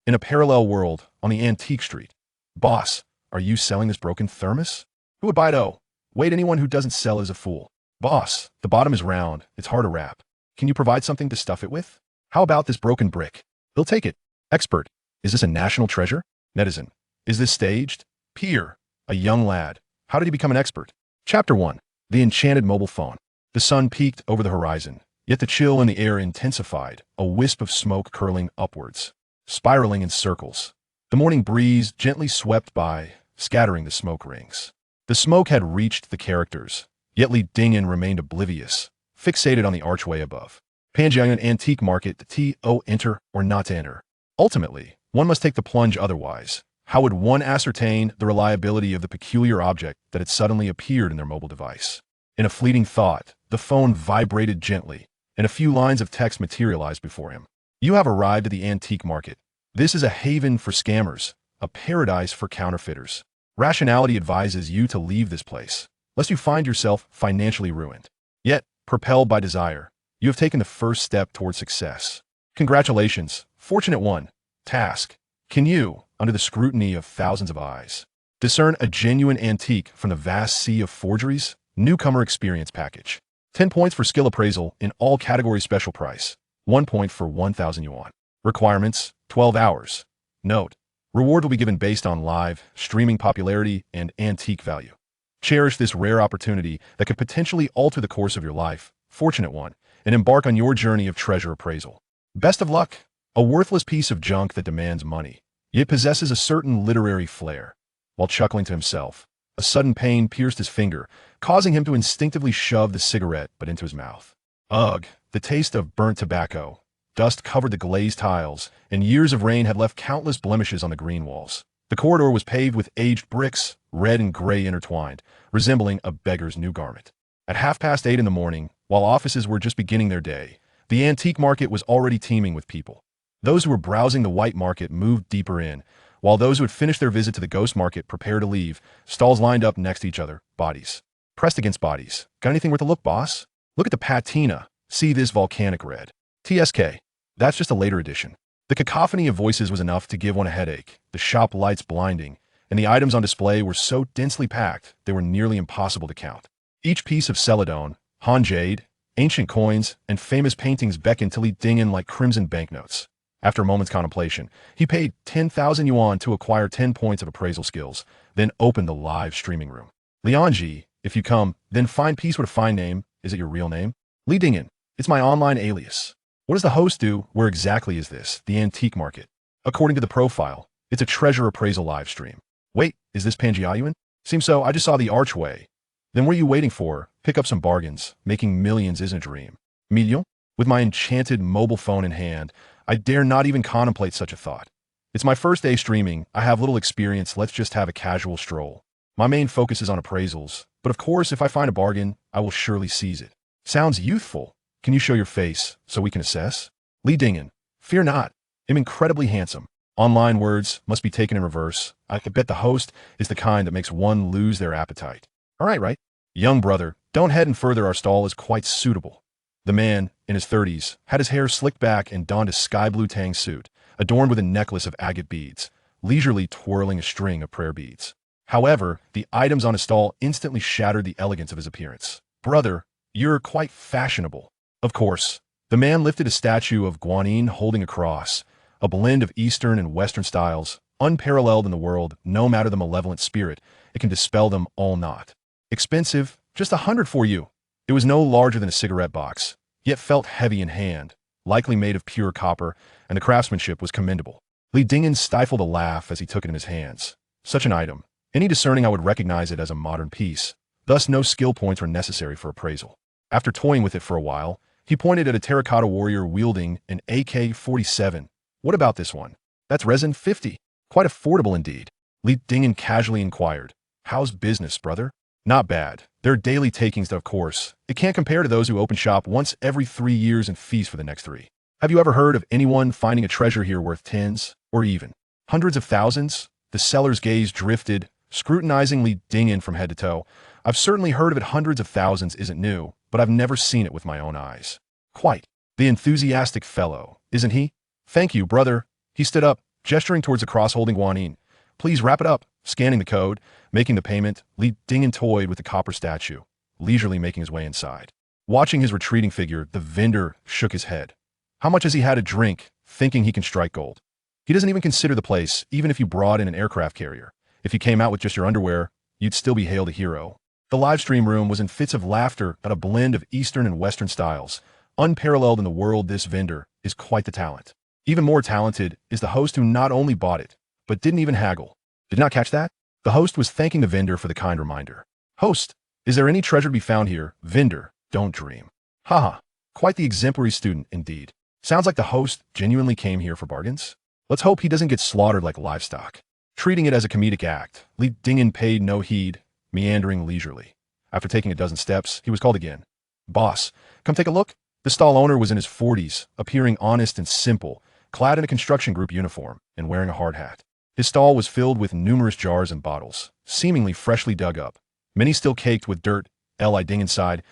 In a parallel world, on the antique street. Boss, are you selling this broken thermos? Who would buy it? Oh, wait, anyone who doesn't sell is a fool. Boss, the bottom is round, it's hard to wrap. Can you provide something to stuff it with? How about this broken brick? He'll take it. Expert, is this a national treasure? Netizen, is this staged? Peer, a young lad. How did he become an expert? Chapter 1. The Enchanted Mobile Phone. The sun peaked over the horizon, yet the chill in the air intensified, a wisp of smoke curling upwards, spiraling in circles. The morning breeze gently swept by, scattering the smoke rings. The smoke had reached the characters, yet Li Dingyan remained oblivious, fixated on the archway above. Panjiang Antique Market, the T.O. enter or not to enter. Ultimately, one must take the plunge otherwise. How would one ascertain the reliability of the peculiar object that had suddenly appeared in their mobile device? In a fleeting thought, the phone vibrated gently, and a few lines of text materialized before him. You have arrived at the antique market. This is a haven for scammers, a paradise for counterfeiters. Rationality advises you to leave this place, lest you find yourself financially ruined. Yet, propelled by desire, you have taken the first step toward success. Congratulations, fortunate one. Task. Can you, under the scrutiny of thousands of eyes, discern a genuine antique from the vast sea of forgeries? Newcomer Experience Package. 10 points for skill appraisal in all categories, special price. 1 point for 1,000 yuan. Requirements, 12 hours. Note, reward will be given based on live, streaming popularity, and antique value. Cherish this rare opportunity that could potentially alter the course of your life, fortunate one, and embark on your journey of treasure appraisal. Best of luck. A worthless piece of junk that demands money, yet possesses a certain literary flair. While chuckling to himself, a sudden pain pierced his finger, causing him to instinctively shove the cigarette butt into his mouth. Ugh, the taste of burnt tobacco. Dust covered the glazed tiles, and years of rain had left countless blemishes on the green walls. The corridor was paved with aged bricks, red and gray intertwined, resembling a beggar's new garment. At 8:30 in the morning, while offices were just beginning their day, the antique market was already teeming with people. Those who were browsing the white market moved deeper in, while those who had finished their visit to the ghost market prepared to leave, stalls lined up next to each other, bodies pressed against bodies. Got anything worth a look, boss? Look at the patina. See this volcanic red. TSK. That's just a later edition. The cacophony of voices was enough to give one a headache, the shop lights blinding, and the items on display were so densely packed they were nearly impossible to count. Each piece of celadon, Han jade, ancient coins, and famous paintings beckoned to Li Dingyan like crimson banknotes. After a moment's contemplation, he paid 10,000 yuan to acquire 10 points of appraisal skills, then opened the live streaming room. Lianji, if you come, then find peace with a fine name. Is it your real name? Li Dingyan. It's my online alias. What does the host do? Where exactly is this? The antique market. According to the profile, it's a treasure appraisal live stream. Wait, is this Panjiayuan? Seems so. I just saw the archway. Then what are you waiting for? Pick up some bargains. Making millions isn't a dream. Million? With my enchanted mobile phone in hand, I dare not even contemplate such a thought. It's my first day streaming. I have little experience. Let's just have a casual stroll. My main focus is on appraisals, but of course, if I find a bargain, I will surely seize it. Sounds youthful. Can you show your face so we can assess? Li Dingyan. Fear not. I'm incredibly handsome. Online words must be taken in reverse. I bet the host is the kind that makes one lose their appetite. All right. Young brother, don't head and further. Our stall is quite suitable. The man, in his 30s, had his hair slicked back and donned a sky blue tang suit, adorned with a necklace of agate beads, leisurely twirling a string of prayer beads. However, the items on his stall instantly shattered the elegance of his appearance. Brother, you're quite fashionable. Of course, the man lifted a statue of Guanyin holding a cross, a blend of Eastern and Western styles, unparalleled in the world. No matter the malevolent spirit, it can dispel them all not. Expensive, just 100 for you. It was no larger than a cigarette box, yet felt heavy in hand, likely made of pure copper, and the craftsmanship was commendable. Li Dingyan stifled a laugh as he took it in his hands. Such an item. Any discerning eye would recognize it as a modern piece. Thus, no skill points were necessary for appraisal. After toying with it for a while, he pointed at a terracotta warrior wielding an AK-47. What about this one? That's resin 50. Quite affordable indeed. Li Dingyan casually inquired. How's business, brother? Not bad. There are daily takings, of course. It can't compare to those who open shop once every 3 years and feast for the next 3. Have you ever heard of anyone finding a treasure here worth tens, or even hundreds of thousands? The seller's gaze drifted, scrutinizing Li Dingyan from head to toe. I've certainly heard of it. Hundreds of thousands isn't new, but I've never seen it with my own eyes. Quite. The enthusiastic fellow, isn't he? Thank you, brother. He stood up, gesturing towards the cross-holding Guanyin. Please wrap it up. Scanning the code, making the payment, Li Dingin toyed with the copper statue, leisurely making his way inside. Watching his retreating figure, the vendor shook his head. How much has he had to drink, thinking he can strike gold? He doesn't even consider the place, even if you brought in an aircraft carrier. If you came out with just your underwear, you'd still be hailed a hero. The live stream room was in fits of laughter at a blend of Eastern and Western styles. Unparalleled in the world, this vendor is quite the talent. Even more talented is the host who not only bought it, but didn't even haggle. Did not catch that? The host was thanking the vendor for the kind reminder. Host, is there any treasure to be found here? Vendor, don't dream. Haha, quite the exemplary student indeed. Sounds like the host genuinely came here for bargains. Let's hope he doesn't get slaughtered like livestock. Treating it as a comedic act, Li Dingin paid no heed, meandering leisurely. After taking a dozen steps, he was called again. Boss, come take a look. The stall owner was in his 40s, appearing honest and simple, clad in a construction group uniform and wearing a hard hat. His stall was filled with numerous jars and bottles, seemingly freshly dug up, many still caked with dirt. Li Dingin sighed.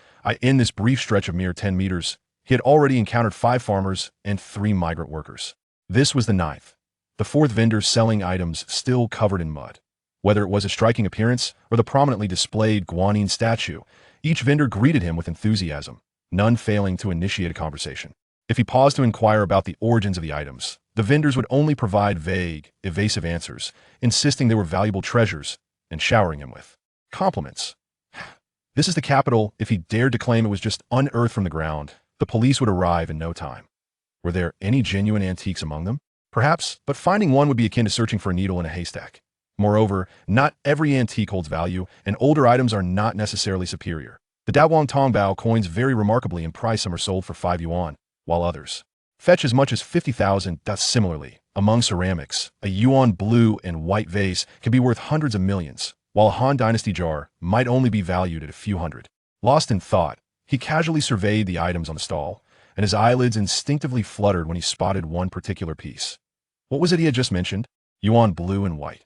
In this brief stretch of mere 10 meters, he had already encountered 5 farmers and 3 migrant workers. This was the 9th. The 4th vendor selling items still covered in mud. Whether it was his striking appearance or the prominently displayed Guanyin statue, each vendor greeted him with enthusiasm, none failing to initiate a conversation. If he paused to inquire about the origins of the items, the vendors would only provide vague, evasive answers, insisting they were valuable treasures and showering him with compliments. This is the capital. If he dared to claim it was just unearthed from the ground, the police would arrive in no time. Were there any genuine antiques among them? Perhaps, but finding one would be akin to searching for a needle in a haystack. Moreover, not every antique holds value, and older items are not necessarily superior. The Dawang Tongbao coins vary remarkably in price. Some are sold for 5 yuan, while others fetch as much as 50,000. Similarly, among ceramics, a yuan blue and white vase can be worth hundreds of millions, while a Han Dynasty jar might only be valued at a few hundred. Lost in thought, he casually surveyed the items on the stall, and his eyelids instinctively fluttered when he spotted one particular piece. What was it he had just mentioned? Yuan blue and white.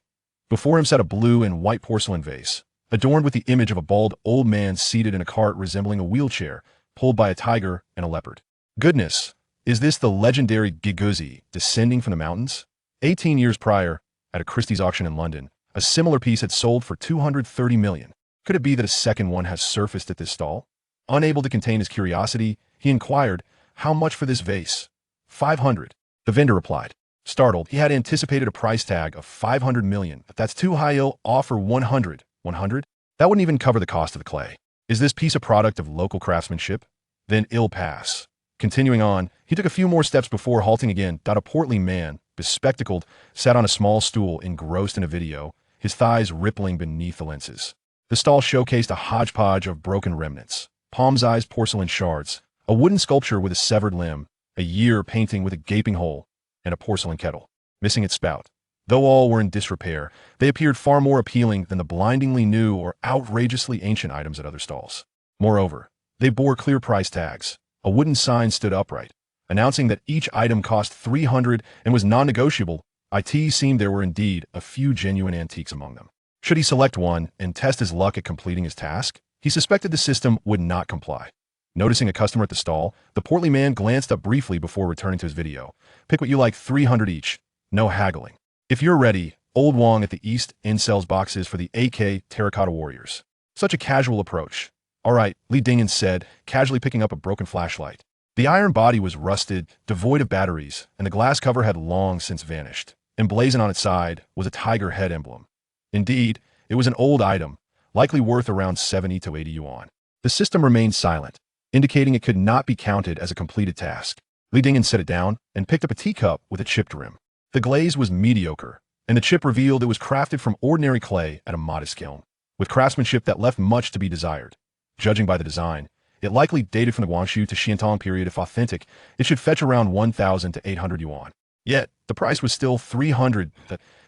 Before him sat a blue and white porcelain vase, adorned with the image of a bald old man seated in a cart resembling a wheelchair, pulled by a tiger and a leopard. Goodness, is this the legendary Giguzi descending from the mountains? 18 years prior, at a Christie's auction in London, a similar piece had sold for 230 million. Could it be that a second one has surfaced at this stall? Unable to contain his curiosity, he inquired, how much for this vase? 500. The vendor replied. Startled, he had anticipated a price tag of 500 million. If that's too high, he'll offer 100. 100? That wouldn't even cover the cost of the clay. Is this piece a product of local craftsmanship? Then ill pass. Continuing on, he took a few more steps before halting again. A portly man, bespectacled, sat on a small stool engrossed in a video, his thighs rippling beneath the lenses. The stall showcased a hodgepodge of broken remnants, palm-sized porcelain shards, a wooden sculpture with a severed limb, a year painting with a gaping hole, and a porcelain kettle, missing its spout. Though all were in disrepair, they appeared far more appealing than the blindingly new or outrageously ancient items at other stalls. Moreover, they bore clear price tags. A wooden sign stood upright, announcing that each item cost 300 and was non-negotiable. It seemed there were indeed a few genuine antiques among them. Should he select one and test his luck at completing his task? He suspected the system would not comply. Noticing a customer at the stall, the portly man glanced up briefly before returning to his video. Pick what you like, 300 each. No haggling. If you're ready, Old Wong at the East End sells boxes for the AK Terracotta Warriors. Such a casual approach. All right, Li Dingin said, casually picking up a broken flashlight. The iron body was rusted, devoid of batteries, and the glass cover had long since vanished. Emblazoned on its side was a tiger head emblem. Indeed, it was an old item, likely worth around 70 to 80 yuan. The system remained silent, indicating it could not be counted as a completed task. Li Dingin set it down and picked up a teacup with a chipped rim. The glaze was mediocre, and the chip revealed it was crafted from ordinary clay at a modest kiln, with craftsmanship that left much to be desired. Judging by the design, it likely dated from the Guangxu to Xiantong period. If authentic, it should fetch around 1,000 to 800 yuan. Yet, the price was still 300.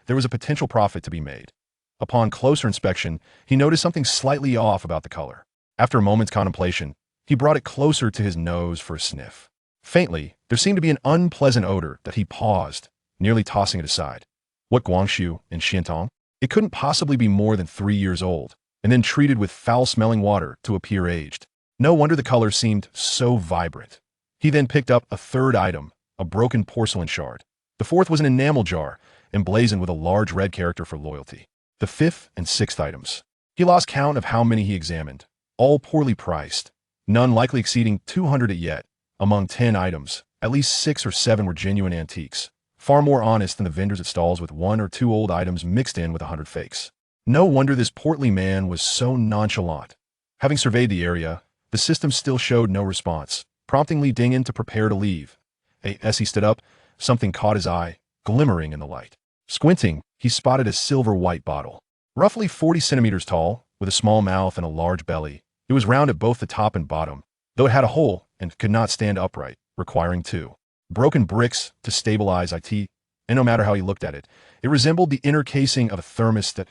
There was a potential profit to be made. Upon closer inspection, he noticed something slightly off about the color. After a moment's contemplation, he brought it closer to his nose for a sniff. Faintly, there seemed to be an unpleasant odor that he paused, nearly tossing it aside. What Guangxu in Xiantong? It couldn't possibly be more than 3 years old, and then treated with foul-smelling water to appear aged. No wonder the color seemed so vibrant. He then picked up a third item, a broken porcelain shard. The fourth was an enamel jar, emblazoned with a large red character for loyalty. The fifth and sixth items. He lost count of how many he examined, all poorly priced, none likely exceeding 200 yet. Among 10 items, at least 6 or 7 were genuine antiques, far more honest than the vendors at stalls with 1 or 2 old items mixed in with 100 fakes. No wonder this portly man was so nonchalant. Having surveyed the area, the system still showed no response, prompting Li Dingin to prepare to leave. As he stood up, something caught his eye, glimmering in the light. Squinting, he spotted a silver-white bottle. Roughly 40 centimeters tall, with a small mouth and a large belly, it was round at both the top and bottom, though it had a hole and could not stand upright, requiring 2 broken bricks to stabilize it, and no matter how he looked at it, it resembled the inner casing of a thermos that,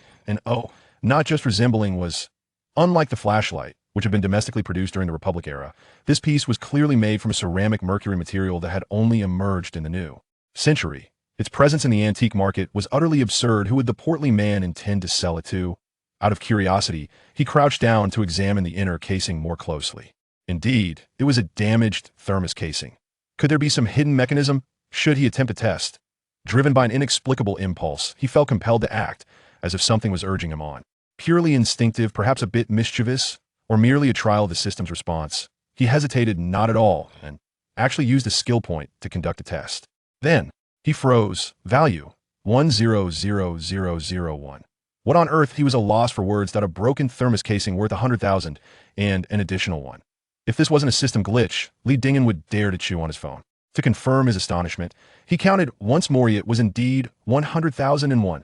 not just resembling, was unlike the flashlight, which had been domestically produced during the Republic era. This piece was clearly made from a ceramic mercury material that had only emerged in the new century. Its presence in the antique market was utterly absurd. Who would the portly man intend to sell it to? Out of curiosity, he crouched down to examine the inner casing more closely. Indeed, it was a damaged thermos casing. Could there be some hidden mechanism? Should he attempt a test? Driven by an inexplicable impulse, he felt compelled to act, as if something was urging him on. Purely instinctive, perhaps a bit mischievous, or merely a trial of the system's response, he hesitated not at all and actually used a skill point to conduct a test. Then, he froze. Value, 100001. What on earth? He was a loss for words. That a broken thermos casing worth 100,000 and an additional one. If this wasn't a system glitch, Li Dingin would dare to chew on his phone. To confirm his astonishment, he counted once more. It was indeed 100,001.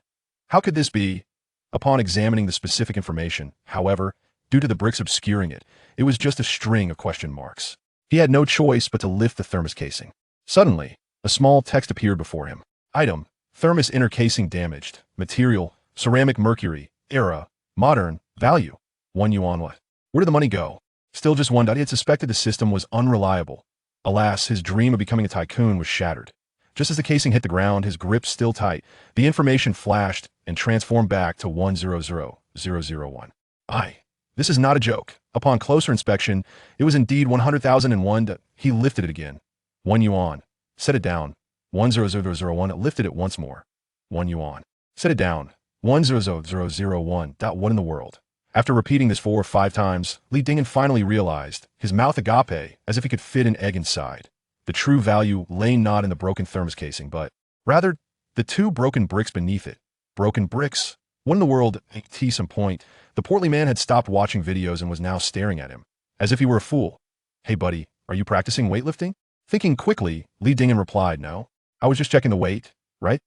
How could this be? Upon examining the specific information, however, due to the bricks obscuring it, it was just a string of question marks. He had no choice but to lift the thermos casing. Suddenly, a small text appeared before him. Item, thermos inner casing damaged. Material, ceramic mercury. Era, modern. Value, 1 yuan. What? Where did the money go? Still just 1. He had suspected the system was unreliable. Alas, his dream of becoming a tycoon was shattered. Just as the casing hit the ground, his grip still tight, the information flashed and transformed back to 100001. This is not a joke. Upon closer inspection, it was indeed 100,001. He lifted it again. 1 yuan. Set it down. 100001. Lifted it once more. 1 yuan. Set it down. 100001. What in the world? After repeating this 4 or 5 times, Li Dingin finally realized, his mouth agape, as if he could fit an egg inside. The true value lay not in the broken thermos casing, but rather the 2 broken bricks beneath it. Broken bricks? What in the world? At some point, the portly man had stopped watching videos and was now staring at him, as if he were a fool. Hey buddy, are you practicing weightlifting? Thinking quickly, Li Dingin replied, No, I was just checking the weight, right?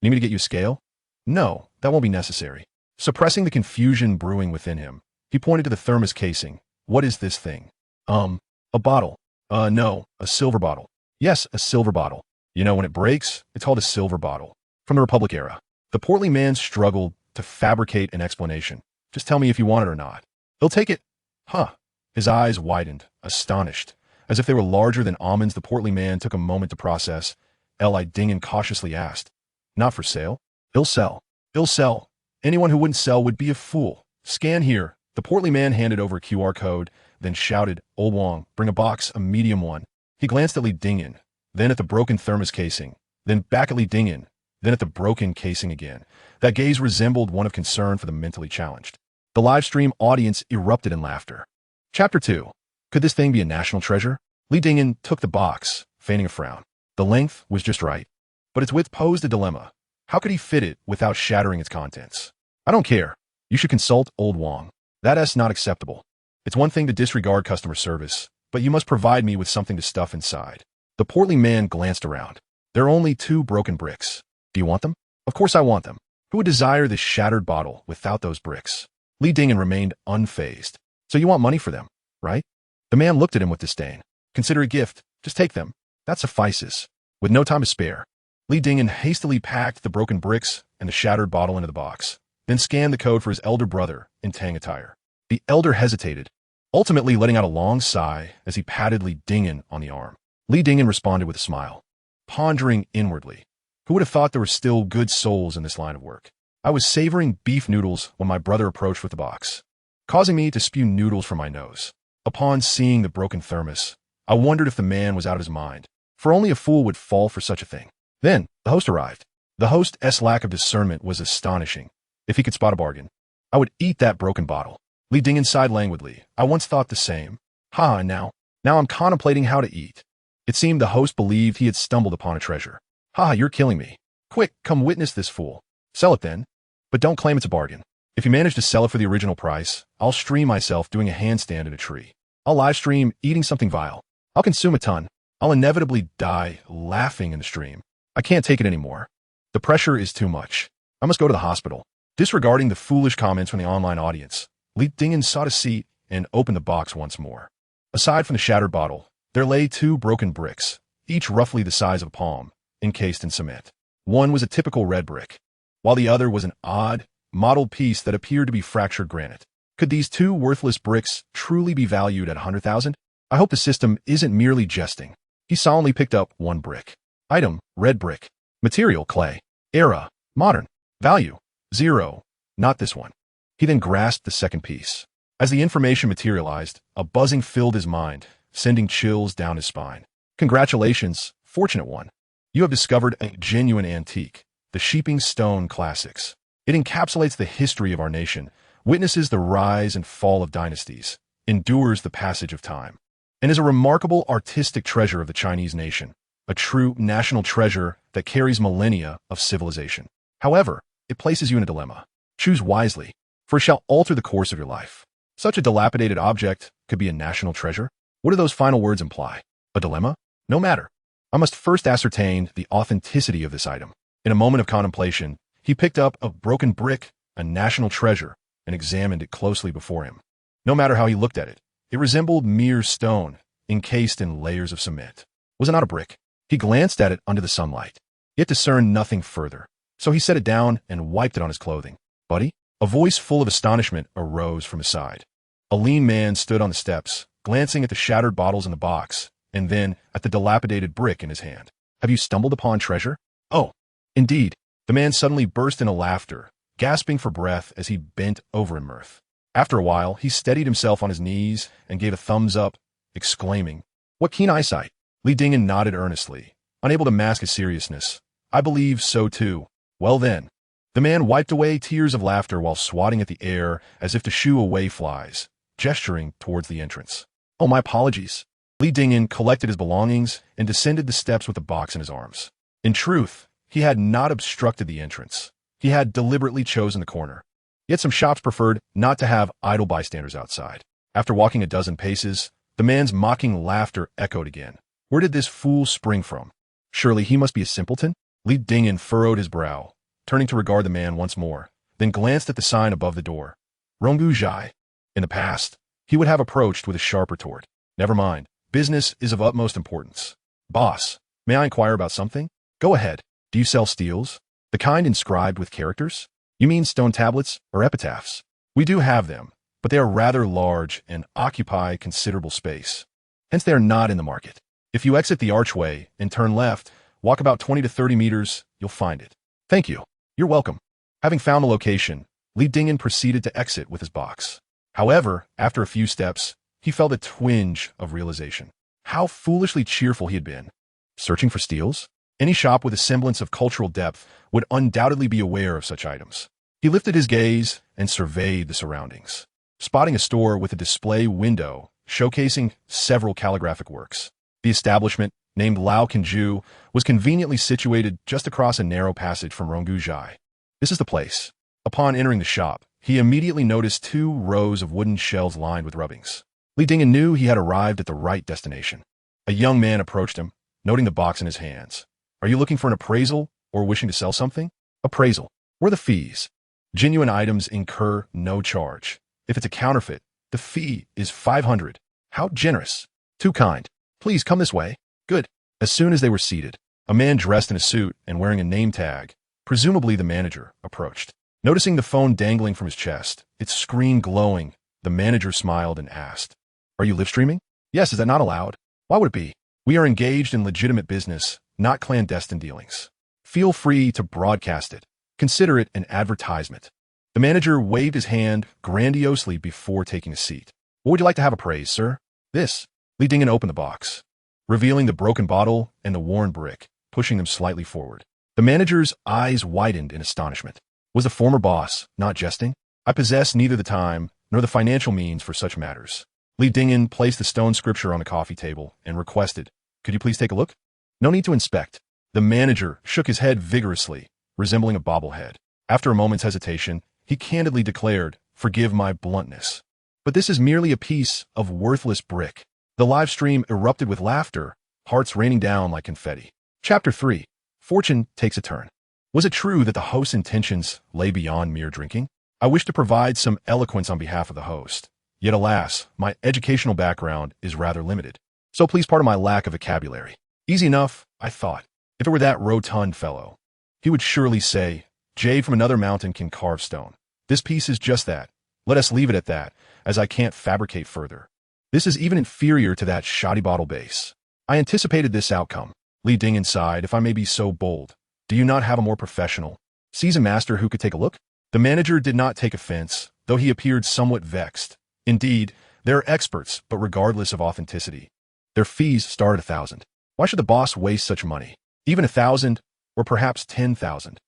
Need me to get you a scale? No, that won't be necessary. Suppressing the confusion brewing within him, he pointed to the thermos casing. What is this thing? A bottle. No, a silver bottle. Yes, a silver bottle. You know, when it breaks, it's called a silver bottle. From the Republic era. The portly man struggled to fabricate an explanation. Just tell me if you want it or not. He'll take it. Huh. His eyes widened, astonished. As if they were larger than almonds, the portly man took a moment to process. Li Dingin cautiously asked, Not for sale? He'll sell. He'll sell. Anyone who wouldn't sell would be a fool. Scan here. The portly man handed over a QR code, then shouted, Old Wong, bring a box, a medium one. He glanced at Li Dingin, then at the broken thermos casing, then back at Li Dingin, then at the broken casing again. That gaze resembled one of concern for the mentally challenged. The live stream audience erupted in laughter. Chapter 2. Could this thing be a national treasure? Li Dingin took the box, feigning a frown. The length was just right, but its width posed a dilemma. How could he fit it without shattering its contents? I don't care. You should consult Old Wong. That's not acceptable. It's one thing to disregard customer service, but you must provide me with something to stuff inside. The portly man glanced around. There are only 2 broken bricks. Do you want them? Of course I want them. Who would desire this shattered bottle without those bricks? Li Dingin remained unfazed. So you want money for them, right? The man looked at him with disdain. Consider a gift. Just take them. That suffices. With no time to spare, Li Dingin hastily packed the broken bricks and the shattered bottle into the box, then scanned the code for his elder brother in Tang attire. The elder hesitated, ultimately letting out a long sigh as he patted Li Dingin on the arm. Li Dingin responded with a smile, pondering inwardly. Who would have thought there were still good souls in this line of work? I was savoring beef noodles when my brother approached with the box, causing me to spew noodles from my nose. Upon seeing the broken thermos, I wondered if the man was out of his mind, for only a fool would fall for such a thing. Then, the host arrived. The host's lack of discernment was astonishing. If he could spot a bargain, I would eat that broken bottle. Li Ding sighed languidly. I once thought the same. Ha, and now I'm contemplating how to eat. It seemed the host believed he had stumbled upon a treasure. Ha, you're killing me. Quick, come witness this fool. Sell it then. But don't claim it's a bargain. If you manage to sell it for the original price, I'll stream myself doing a handstand in a tree. I'll live stream eating something vile. I'll consume a ton. I'll inevitably die laughing in the stream. I can't take it anymore. The pressure is too much. I must go to the hospital. Disregarding the foolish comments from the online audience, Li Ding sought a seat and opened the box once more. Aside from the shattered bottle, there lay two broken bricks, each roughly the size of a palm, encased in cement. One was a typical red brick, while the other was an odd, mottled piece that appeared to be fractured granite. Could these two worthless bricks truly be valued at 100,000? I hope the system isn't merely jesting. He solemnly picked up one brick. Item, red brick. Material, clay. Era, modern. Value, 0. Not this one. He then grasped the second piece. As the information materialized, a buzzing filled his mind, sending chills down his spine. Congratulations, fortunate one. You have discovered a genuine antique, the Sheeping Stone Classics. It encapsulates the history of our nation, witnesses the rise and fall of dynasties, endures the passage of time, and is a remarkable artistic treasure of the Chinese nation, a true national treasure that carries millennia of civilization. However, it places you in a dilemma. Choose wisely, for it shall alter the course of your life. Such a dilapidated object could be a national treasure. What do those final words imply? A dilemma? No matter. I must first ascertain the authenticity of this item. In a moment of contemplation, he picked up a broken brick, a national treasure, and examined it closely before him. No matter how he looked at it, it resembled mere stone, encased in layers of cement. Was it not a brick? He glanced at it under the sunlight, yet discerned nothing further. So he set it down and wiped it on his clothing. Buddy? A voice full of astonishment arose from his side. A lean man stood on the steps, glancing at the shattered bottles in the box, and then at the dilapidated brick in his hand. Have you stumbled upon treasure? Oh, indeed. The man suddenly burst into laughter, gasping for breath as he bent over in mirth. After a while, he steadied himself on his knees and gave a thumbs up, exclaiming, What keen eyesight! Li Ding nodded earnestly, unable to mask his seriousness. I believe so too. Well then. The man wiped away tears of laughter while swatting at the air as if to shoo away flies, gesturing towards the entrance. Oh, my apologies. Li Ding collected his belongings and descended the steps with the box in his arms. In truth, he had not obstructed the entrance. He had deliberately chosen the corner. Yet some shops preferred not to have idle bystanders outside. After walking a dozen paces, the man's mocking laughter echoed again. Where did this fool spring from? Surely he must be a simpleton? Li Ding furrowed his brow, turning to regard the man once more, then glanced at the sign above the door. Ronggu Zhai. In the past, he would have approached with a sharp retort. Never mind. Business is of utmost importance. Boss, may I inquire about something? Go ahead. Do you sell steels? The kind inscribed with characters? You mean stone tablets or epitaphs? We do have them, but they are rather large and occupy considerable space. Hence they are not in the market. If you exit the archway and turn left, walk about 20 to 30 meters, you'll find it. Thank you. You're welcome. Having found the location, Li Ding proceeded to exit with his box. However, after a few steps, he felt a twinge of realization. How foolishly cheerful he had been. Searching for steals? Any shop with a semblance of cultural depth would undoubtedly be aware of such items. He lifted his gaze and surveyed the surroundings, spotting a store with a display window showcasing several calligraphic works. The establishment, named Lao Kinju, was conveniently situated just across a narrow passage from Ronggu Zhai. This is the place. Upon entering the shop, he immediately noticed 2 rows of wooden shelves lined with rubbings. Li Ding knew he had arrived at the right destination. A young man approached him, noting the box in his hands. Are you looking for an appraisal or wishing to sell something? Appraisal. Where are the fees? Genuine items incur no charge. If it's a counterfeit, the fee is 500. How generous. Too kind. Please come this way. Good. As soon as they were seated, a man dressed in a suit and wearing a name tag, presumably the manager, approached. Noticing the phone dangling from his chest, its screen glowing, the manager smiled and asked, Are you live streaming? Yes, is that not allowed? Why would it be? We are engaged in legitimate business, not clandestine dealings. Feel free to broadcast it. Consider it an advertisement. The manager waved his hand grandiosely before taking a seat. What would you like to have appraised, sir? This. Li Ding opened the box, revealing the broken bottle and the worn brick, pushing them slightly forward. The manager's eyes widened in astonishment. Was the former boss not jesting? I possess neither the time nor the financial means for such matters. Li Dingyan placed the stone scripture on the coffee table and requested, "Could you please take a look?" "No need to inspect." The manager shook his head vigorously, resembling a bobblehead. After a moment's hesitation, he candidly declared, "Forgive my bluntness, but this is merely a piece of worthless brick." The live stream erupted with laughter, hearts raining down like confetti. Chapter 3. Fortune Takes a Turn. Was it true that the host's intentions lay beyond mere drinking? I wish to provide some eloquence on behalf of the host. Yet alas, my educational background is rather limited. So please pardon my lack of vocabulary. Easy enough, I thought. If it were that rotund fellow, he would surely say, "Jade from another mountain can carve stone. This piece is just that. Let us leave it at that, as I can't fabricate further. This is even inferior to that shoddy bottle base." I anticipated this outcome. Li Dingyan sighed, "If I may be so bold, do you not have a more professional, seasoned master who could take a look?" The manager did not take offense, though he appeared somewhat vexed. Indeed, there are experts, but regardless of authenticity. Their fees start at 1,000. Why should the boss waste such money? Even 1,000, or perhaps 10,000.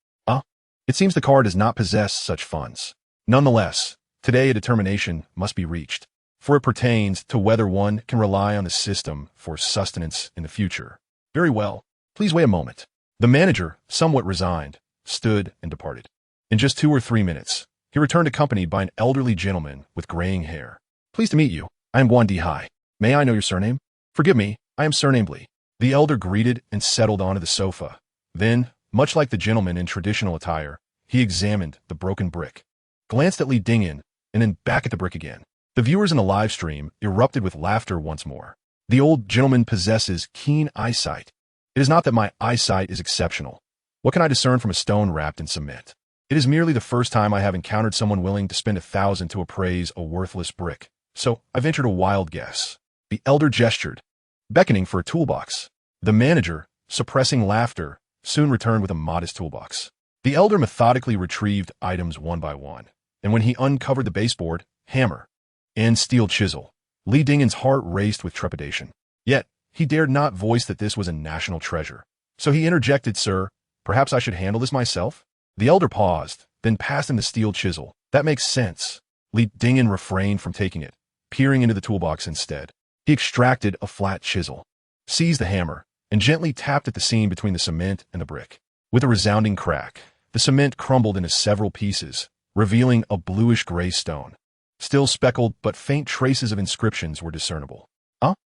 It seems the car does not possess such funds. Nonetheless, today a determination must be reached, for it pertains to whether one can rely on the system for sustenance in the future. Very well, please wait a moment. The manager, somewhat resigned, stood and departed. In just 2 or 3 minutes, he returned accompanied by an elderly gentleman with graying hair. "Pleased to meet you. I am Guan Dihai. May I know your surname?" "Forgive me, I am surnamed Li." The elder greeted and settled onto the sofa. Then, much like the gentleman in traditional attire, he examined the broken brick, glanced at Li Dingyan, and then back at the brick again. The viewers in the live stream erupted with laughter once more. The old gentleman possesses keen eyesight. It is not that my eyesight is exceptional. What can I discern from a stone wrapped in cement? It is merely the first time I have encountered someone willing to spend 1,000 to appraise a worthless brick. So I ventured a wild guess. The elder gestured, beckoning for a toolbox. The manager, suppressing laughter, soon returned with a modest toolbox. The elder methodically retrieved items one by one, and when he uncovered the baseboard, hammer, and steel chisel, Li Dingyan's heart raced with trepidation. Yet, he dared not voice that this was a national treasure. So he interjected, "Sir, perhaps I should handle this myself?" The elder paused, then passed him the steel chisel. "That makes sense." Li Dingyan refrained from taking it, peering into the toolbox instead. He extracted a flat chisel, seized the hammer, and gently tapped at the seam between the cement and the brick. With a resounding crack, the cement crumbled into several pieces, revealing a bluish-gray stone. Still speckled, but faint traces of inscriptions were discernible.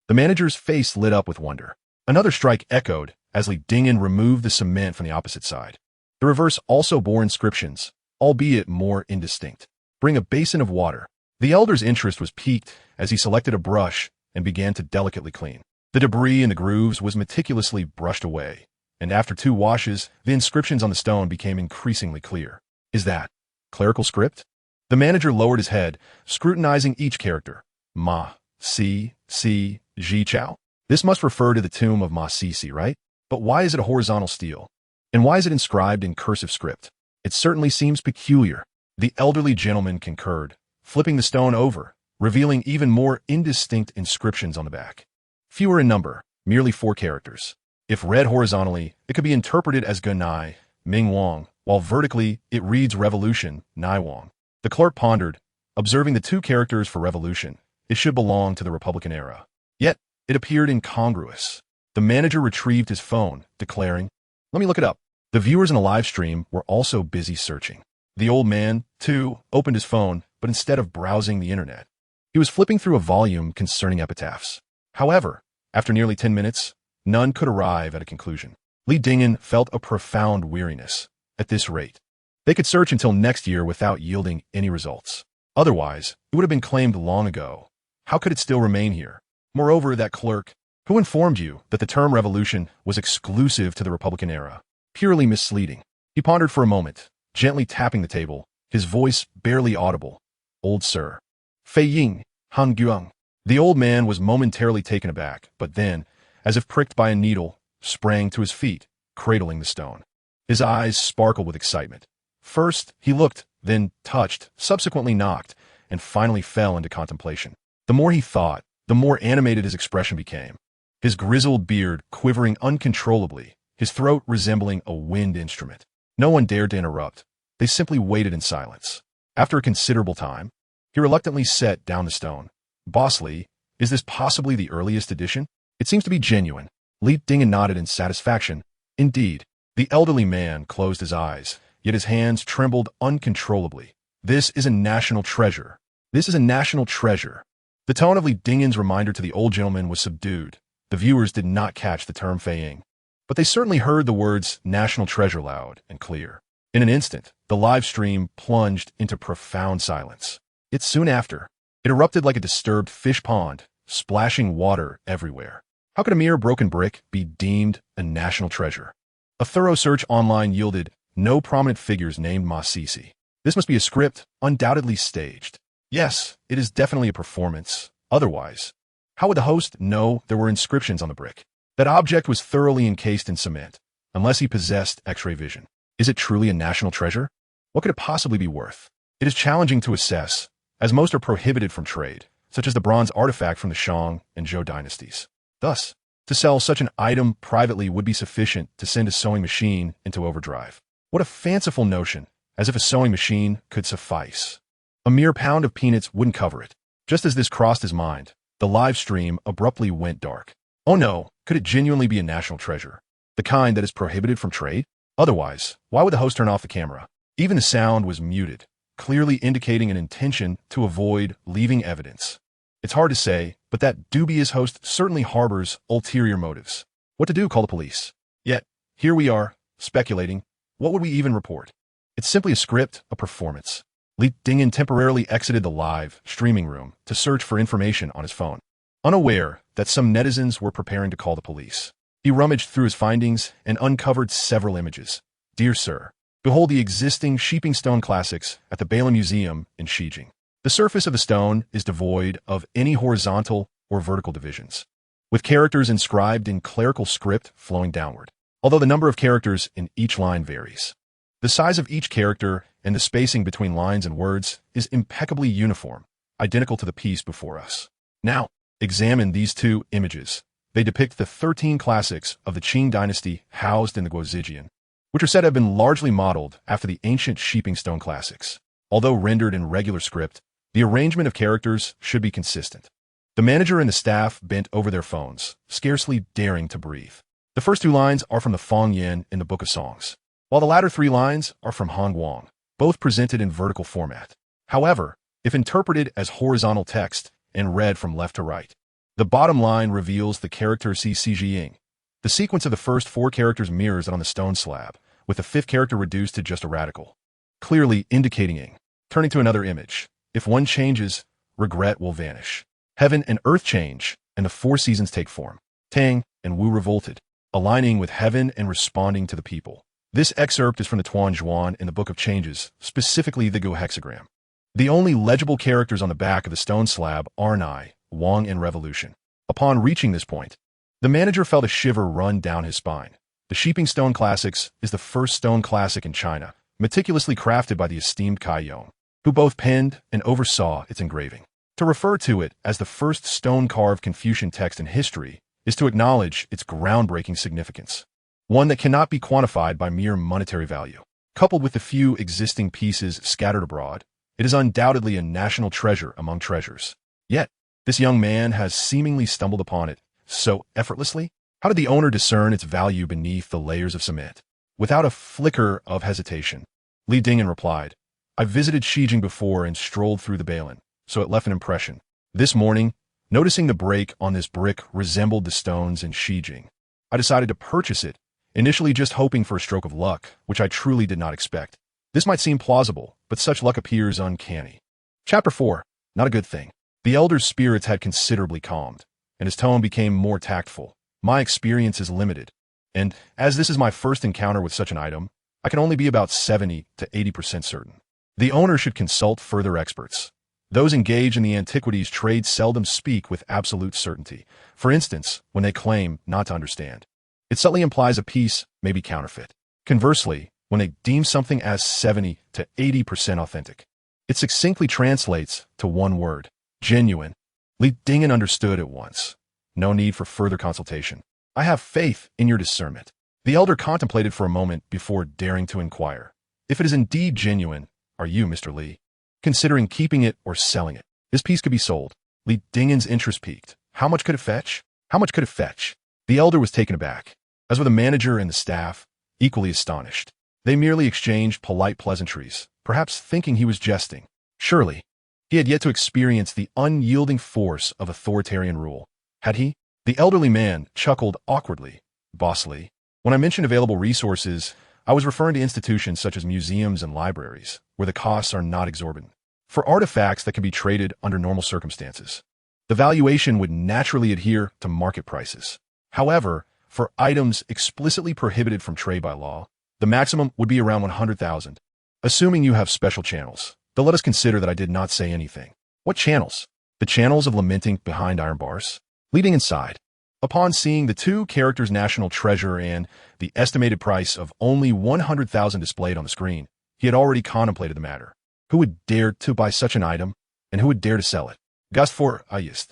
The manager's face lit up with wonder. Another strike echoed as Li Dingyan removed the cement from the opposite side. The reverse also bore inscriptions, albeit more indistinct. "Bring a basin of water." The elder's interest was piqued as he selected a brush and began to delicately clean. The debris in the grooves was meticulously brushed away, and after 2 washes, the inscriptions on the stone became increasingly clear. "Is that clerical script?" The manager lowered his head, scrutinizing each character. "Ma, Si, Si, Ji Chao." This must refer to the tomb of Ma Sisi, right? But why is it a horizontal stele? And why is it inscribed in cursive script? It certainly seems peculiar. The elderly gentleman concurred, flipping the stone over, revealing even more indistinct inscriptions on the back. Fewer in number, merely 4 characters. If read horizontally, it could be interpreted as Gunai, Ming Wang, while vertically, it reads Revolution, Nai Wang. The clerk pondered, observing the 2 characters for Revolution. It should belong to the Republican era. Yet, it appeared incongruous. The manager retrieved his phone, declaring, "Let me look it up." The viewers in the live stream were also busy searching. The old man, too, opened his phone, but instead of browsing the internet, he was flipping through a volume concerning epitaphs. However, after nearly 10 minutes, none could arrive at a conclusion. Li Dingyan felt a profound weariness. At this rate, they could search until next year without yielding any results. Otherwise, it would have been claimed long ago. How could it still remain here? Moreover, that clerk, who informed you that the term revolution was exclusive to the Republican era? Purely misleading. He pondered for a moment, gently tapping the table, his voice barely audible. "Old sir. Fei Ying, Han Guang." The old man was momentarily taken aback, but then, as if pricked by a needle, sprang to his feet, cradling the stone. His eyes sparkled with excitement. First, he looked, then touched, subsequently knocked, and finally fell into contemplation. The more he thought, the more animated his expression became. His grizzled beard quivering uncontrollably, his throat resembling a wind instrument. No one dared to interrupt. They simply waited in silence. After a considerable time, he reluctantly set down the stone. Boss Lee, is this possibly the earliest edition? It seems to be genuine. Li Dingen nodded in satisfaction. Indeed. The elderly man closed his eyes, yet his hands trembled uncontrollably. This is a national treasure. This is a national treasure. The tone of Li Dingen's reminder to the old gentleman was subdued. The viewers did not catch the term feiing, but they certainly heard the words national treasure loud and clear. In an instant, the live stream plunged into profound silence. Yet soon after, it erupted like a disturbed fish pond, splashing water everywhere. How could a mere broken brick be deemed a national treasure? A thorough search online yielded no prominent figures named Ma Sisi. This must be a script, undoubtedly staged. Yes, it is definitely a performance. Otherwise, how would the host know there were inscriptions on the brick? That object was thoroughly encased in cement, unless he possessed X-ray vision. Is it truly a national treasure? What could it possibly be worth? It is challenging to assess, as most are prohibited from trade, such as the bronze artifact from the Shang and Zhou dynasties. Thus, to sell such an item privately would be sufficient to send a sewing machine into overdrive. What a fanciful notion, as if a sewing machine could suffice. A mere pound of peanuts wouldn't cover it. Just as this crossed his mind, the live stream abruptly went dark. Oh no, could it genuinely be a national treasure? The kind that is prohibited from trade? Otherwise, why would the host turn off the camera? Even the sound was muted, clearly indicating an intention to avoid leaving evidence. It's hard to say, but that dubious host certainly harbors ulterior motives. What to do? Call the police. Yet, here we are, speculating. What would we even report? It's simply a script, a performance. Li Dingen temporarily exited the live streaming room to search for information on his phone, unaware that some netizens were preparing to call the police. He rummaged through his findings and uncovered several images. Dear sir, behold the existing Sheeping Stone classics at the Bela Museum in Xijing. The surface of the stone is devoid of any horizontal or vertical divisions, with characters inscribed in clerical script flowing downward, although the number of characters in each line varies. The size of each character and the spacing between lines and words is impeccably uniform, identical to the piece before us. Now, examine these two images. They depict the 13 classics of the Qing dynasty housed in the Guozijian, which are said to have been largely modeled after the ancient Sheeping Stone classics. Although rendered in regular script, the arrangement of characters should be consistent. The manager and the staff bent over their phones, scarcely daring to breathe. The first two lines are from the Feng Yin in the Book of Songs, while the latter three lines are from Han Guang, both presented in vertical format. However, if interpreted as horizontal text and read from left to right, the bottom line reveals the character Xijing. The sequence of the first four characters mirrors it on the stone slab, with the fifth character reduced to just a radical, clearly indicating ing. Turning to another image, if one changes, regret will vanish. Heaven and earth change, and the four seasons take form. Tang and Wu revolted, aligning with heaven and responding to the people. This excerpt is from the Tuan Zhuan in the Book of Changes, specifically the Go hexagram. The only legible characters on the back of the stone slab are Nai, Wang, and Revolution. Upon reaching this point, the manager felt a shiver run down his spine. The Sheeping Stone Classics is the first stone classic in China, meticulously crafted by the esteemed Kai Yong, who both penned and oversaw its engraving. To refer to it as the first stone-carved Confucian text in history is to acknowledge its groundbreaking significance, one that cannot be quantified by mere monetary value. Coupled with the few existing pieces scattered abroad, it is undoubtedly a national treasure among treasures. Yet, this young man has seemingly stumbled upon it so effortlessly. How did the owner discern its value beneath the layers of cement? Without a flicker of hesitation, Li Dingen replied, I visited Xijing before and strolled through the Bailin, so it left an impression. This morning, noticing the break on this brick resembled the stones in Xijing, I decided to purchase it, initially just hoping for a stroke of luck, which I truly did not expect. This might seem plausible, but such luck appears uncanny. Chapter 4. Not a good thing. The elder's spirits had considerably calmed, and his tone became more tactful. My experience is limited, and as this is my first encounter with such an item, I can only be about 70 to 80% certain. The owner should consult further experts. Those engaged in the antiquities trade seldom speak with absolute certainty, for instance, when they claim not to understand. It subtly implies a piece may be counterfeit. Conversely, when they deem something as 70 to 80% authentic, it succinctly translates to one word, genuine. Li Dingen understood at once. No need for further consultation. I have faith in your discernment. The elder contemplated for a moment before daring to inquire. If it is indeed genuine, are you, Mr. Li, considering keeping it or selling it? This piece could be sold. Li Dingen's interest peaked. How much could it fetch? How much could it fetch? The elder was taken aback, as were the manager and the staff, equally astonished. They merely exchanged polite pleasantries, perhaps thinking he was jesting. Surely, he had yet to experience the unyielding force of authoritarian rule. Had he? The elderly man chuckled awkwardly. Boss Li, when I mentioned available resources, I was referring to institutions such as museums and libraries, where the costs are not exorbitant. For artifacts that can be traded under normal circumstances, the valuation would naturally adhere to market prices. However, for items explicitly prohibited from trade by law, the maximum would be around 100,000. Assuming you have special channels, though let us consider that I did not say anything. What channels? The channels of lamenting behind iron bars? Leading inside. Upon seeing the two characters' national treasure and the estimated price of only 100,000 displayed on the screen, he had already contemplated the matter. Who would dare to buy such an item, and who would dare to sell it? Gust for Ayist.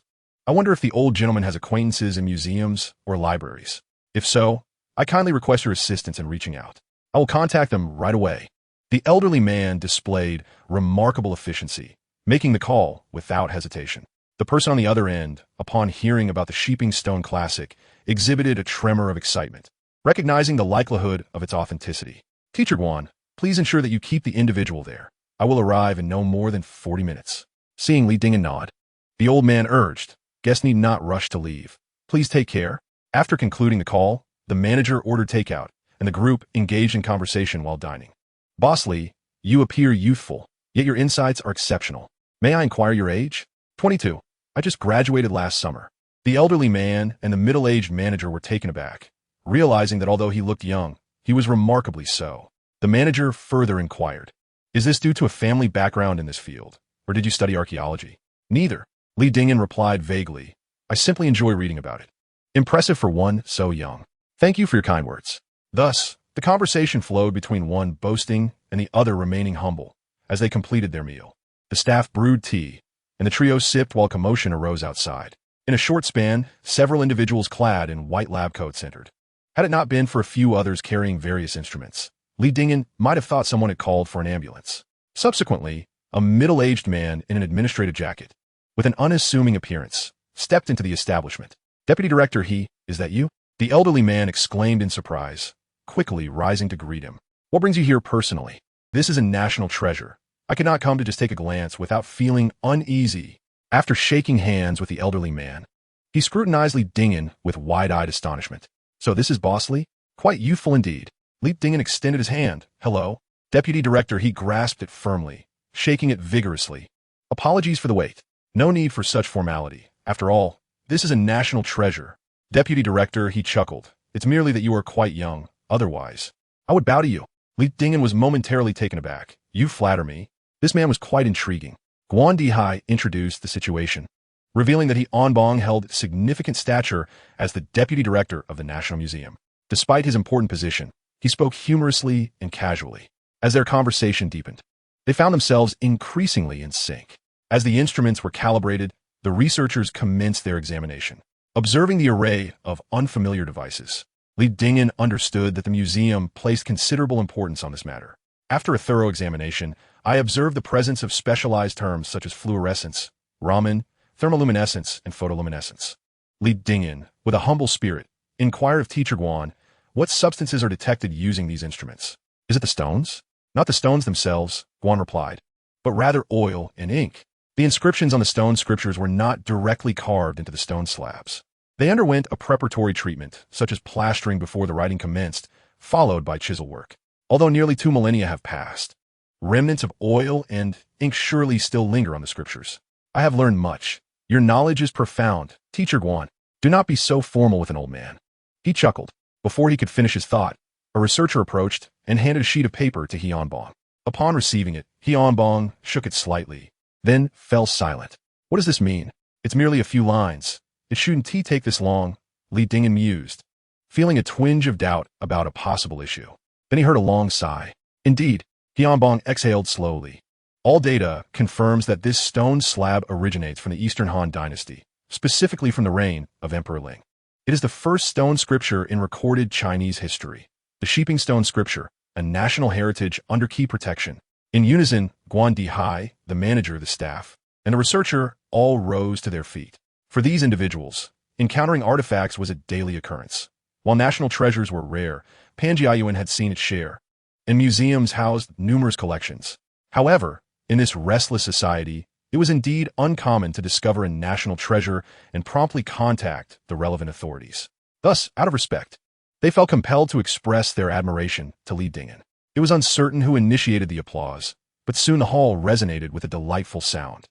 I wonder if the old gentleman has acquaintances in museums or libraries. If so, I kindly request your assistance in reaching out. I will contact them right away. The elderly man displayed remarkable efficiency, making the call without hesitation. The person on the other end, upon hearing about the Sheeping Stone Classic, exhibited a tremor of excitement, recognizing the likelihood of its authenticity. Teacher Guan, please ensure that you keep the individual there. I will arrive in no more than 40 minutes. Seeing Li Dingen nod, the old man urged, guests need not rush to leave. Please take care. After concluding the call, the manager ordered takeout, and the group engaged in conversation while dining. Boss Li, you appear youthful, yet your insights are exceptional. May I inquire your age? 22. I just graduated last summer. The elderly man and the middle-aged manager were taken aback, realizing that although he looked young, he was remarkably so. The manager further inquired, is this due to a family background in this field, or did you study archaeology? Neither. Li Dingen replied vaguely, I simply enjoy reading about it. Impressive for one so young. Thank you for your kind words. Thus, the conversation flowed between one boasting and the other remaining humble as they completed their meal. The staff brewed tea, and the trio sipped while commotion arose outside. In a short span, several individuals clad in white lab coats entered. Had it not been for a few others carrying various instruments, Li Dingen might have thought someone had called for an ambulance. Subsequently, a middle-aged man in an administrative jacket, with an unassuming appearance, stepped into the establishment. Deputy Director, is that you? The elderly man exclaimed in surprise, quickly rising to greet him. What brings you here personally? This is a national treasure. I could not come to just take a glance without feeling uneasy. After shaking hands with the elderly man, he scrutinized Li Dingen with wide-eyed astonishment. So this is Boss Li? Quite youthful indeed. Li Dingen extended his hand. Hello. Deputy Director, he grasped it firmly, shaking it vigorously. Apologies for the wait. No need for such formality. After all, this is a national treasure. Deputy Director, he chuckled. It's merely that you are quite young. Otherwise, I would bow to you. Li Dingen was momentarily taken aback. You flatter me. This man was quite intriguing. Guan Dihai introduced the situation, revealing that he Onbong held significant stature as the Deputy Director of the National Museum. Despite his important position, he spoke humorously and casually. As their conversation deepened, they found themselves increasingly in sync. As the instruments were calibrated, the researchers commenced their examination. Observing the array of unfamiliar devices, Li Dingen understood that the museum placed considerable importance on this matter. After a thorough examination, I observed the presence of specialized terms such as fluorescence, Raman, thermoluminescence, and photoluminescence. Li Dingen, with a humble spirit, inquired of Teacher Guan, what substances are detected using these instruments? Is it the stones? Not the stones themselves, Guan replied, but rather oil and ink. The inscriptions on the stone scriptures were not directly carved into the stone slabs. They underwent a preparatory treatment, such as plastering before the writing commenced, followed by chisel work. Although nearly 2 millennia have passed, remnants of oil and ink surely still linger on the scriptures. I have learned much. Your knowledge is profound, Teacher Guan. Do not be so formal with an old man. He chuckled. Before he could finish his thought, a researcher approached and handed a sheet of paper to He Onbong. Upon receiving it, He Onbong shook it slightly, then fell silent. What does this mean? It's merely a few lines. It shouldn't take this long, Li Dingen mused, feeling a twinge of doubt about a possible issue. Then he heard a long sigh. Indeed, He Onbong exhaled slowly. All data confirms that this stone slab originates from the Eastern Han dynasty, specifically from the reign of Emperor Ling. It is the first stone scripture in recorded Chinese history. The Sheeping Stone Scripture, a national heritage under key protection. In unison, Guan Dihai, the manager of the staff, and the researcher all rose to their feet. For these individuals, encountering artifacts was a daily occurrence. While national treasures were rare, Panjiayuan had seen its share, and museums housed numerous collections. However, in this restless society, it was indeed uncommon to discover a national treasure and promptly contact the relevant authorities. Thus, out of respect, they felt compelled to express their admiration to Li Dingyan. It was uncertain who initiated the applause, but soon the hall resonated with a delightful sound.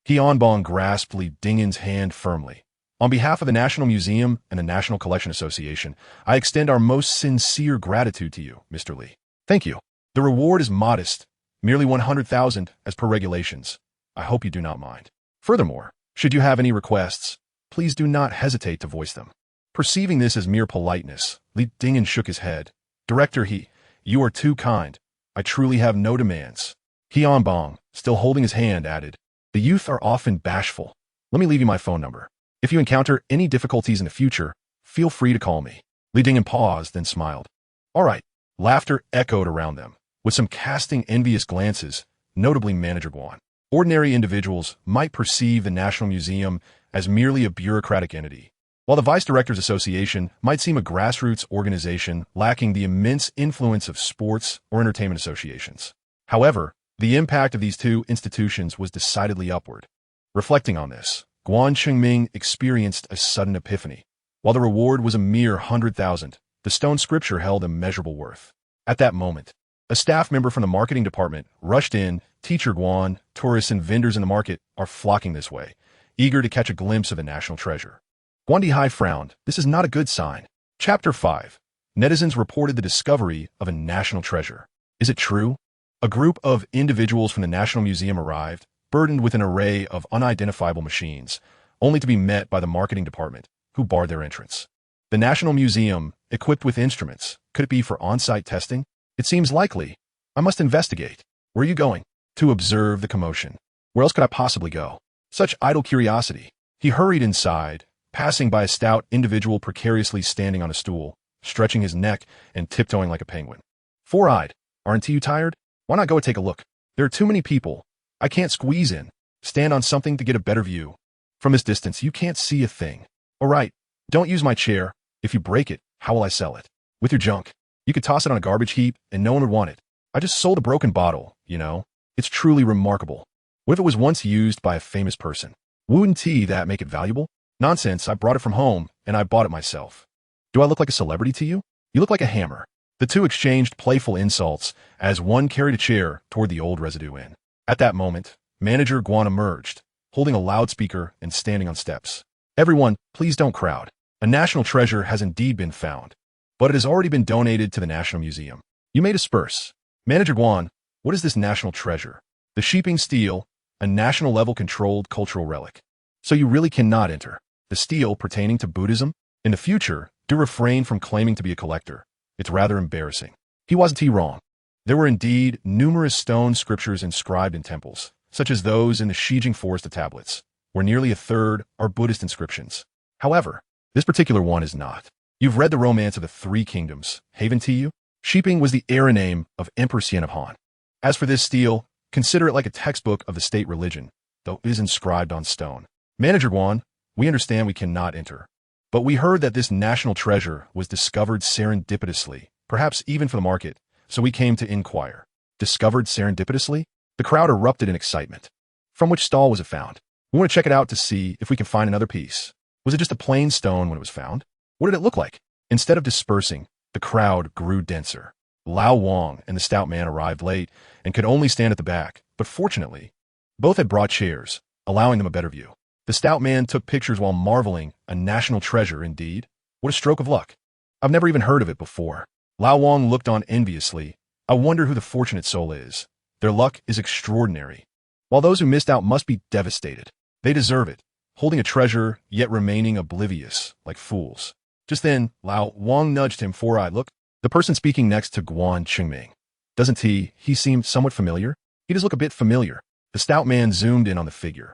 Qianbong grasped Li Dingyan's hand firmly. On behalf of the National Museum and the National Collection Association, I extend our most sincere gratitude to you, Mr. Li. Thank you. The reward is modest, merely 100,000 as per regulations. I hope you do not mind. Furthermore, should you have any requests, please do not hesitate to voice them. Perceiving this as mere politeness, Li Dingyan shook his head. Director He, you are too kind. I truly have no demands. Qianbong, still holding his hand, added, the youth are often bashful. Let me leave you my phone number. If you encounter any difficulties in the future, feel free to call me. Li Dingyan paused, then smiled. All right. Laughter echoed around them, with some casting envious glances, notably Manager Guan. Ordinary individuals might perceive the National Museum as merely a bureaucratic entity, while the Vice Directors Association might seem a grassroots organization lacking the immense influence of sports or entertainment associations. However, the impact of these two institutions was decidedly upward. Reflecting on this, Guan Qingming experienced a sudden epiphany. While the reward was a mere 100,000, the stone scripture held immeasurable worth. At that moment, a staff member from the marketing department rushed in. Teacher Guan, tourists and vendors in the market are flocking this way, eager to catch a glimpse of the national treasure. Guan Dihai frowned. This is not a good sign. Chapter 5. Netizens reported the discovery of a national treasure. Is it true? A group of individuals from the National Museum arrived, burdened with an array of unidentifiable machines, only to be met by the marketing department, who barred their entrance. The National Museum, equipped with instruments, could it be for on-site testing? It seems likely. I must investigate. Where are you going? To observe the commotion. Where else could I possibly go? Such idle curiosity. He hurried inside, passing by a stout individual precariously standing on a stool, stretching his neck and tiptoeing like a penguin. Four-eyed. Aren't you tired? Why not go take a look? There are too many people. I can't squeeze in. Stand on something to get a better view. From this distance, you can't see a thing. All right. Don't use my chair. If you break it, how will I sell it? With your junk. You could toss it on a garbage heap and no one would want it. I just sold a broken bottle, you know. It's truly remarkable. What if it was once used by a famous person? Wouldn't that make it valuable? Nonsense, I brought it from home, and I bought it myself. Do I look like a celebrity to you? You look like a hammer. The two exchanged playful insults as one carried a chair toward the old residue inn. At that moment, Manager Guan emerged, holding a loudspeaker and standing on steps. Everyone, please don't crowd. A national treasure has indeed been found, but it has already been donated to the National Museum. You may disperse. Manager Guan, what is this national treasure? The Sheeping Stele, a national-level controlled cultural relic. So you really cannot enter. The stele pertaining to Buddhism? In the future, do refrain from claiming to be a collector. It's rather embarrassing. He wasn't wrong. There were indeed numerous stone scriptures inscribed in temples, such as those in the Shijing Forest of Tablets, where nearly a third are Buddhist inscriptions. However, this particular one is not. You've read the Romance of the Three Kingdoms, haven't you? Sheeping was the era name of Emperor Xian of Han. As for this stele, consider it like a textbook of the state religion, though it is inscribed on stone. Manager Guan, we understand we cannot enter, but we heard that this national treasure was discovered serendipitously, perhaps even for the market, so we came to inquire. Discovered serendipitously? The crowd erupted in excitement. From which stall was it found? We want to check it out to see if we can find another piece. Was it just a plain stone when it was found? What did it look like? Instead of dispersing, the crowd grew denser. Lao Wang and the stout man arrived late and could only stand at the back, but fortunately, both had brought chairs, allowing them a better view. The stout man took pictures while marveling. A national treasure, indeed. What a stroke of luck. I've never even heard of it before. Lao Wang looked on enviously. I wonder who the fortunate soul is. Their luck is extraordinary. While those who missed out must be devastated. They deserve it, holding a treasure, yet remaining oblivious, like fools. Just then, Lao Wang nudged him four-eyed. Look, the person speaking next to Guan Qingming. Doesn't he seem somewhat familiar? He does look a bit familiar. The stout man zoomed in on the figure.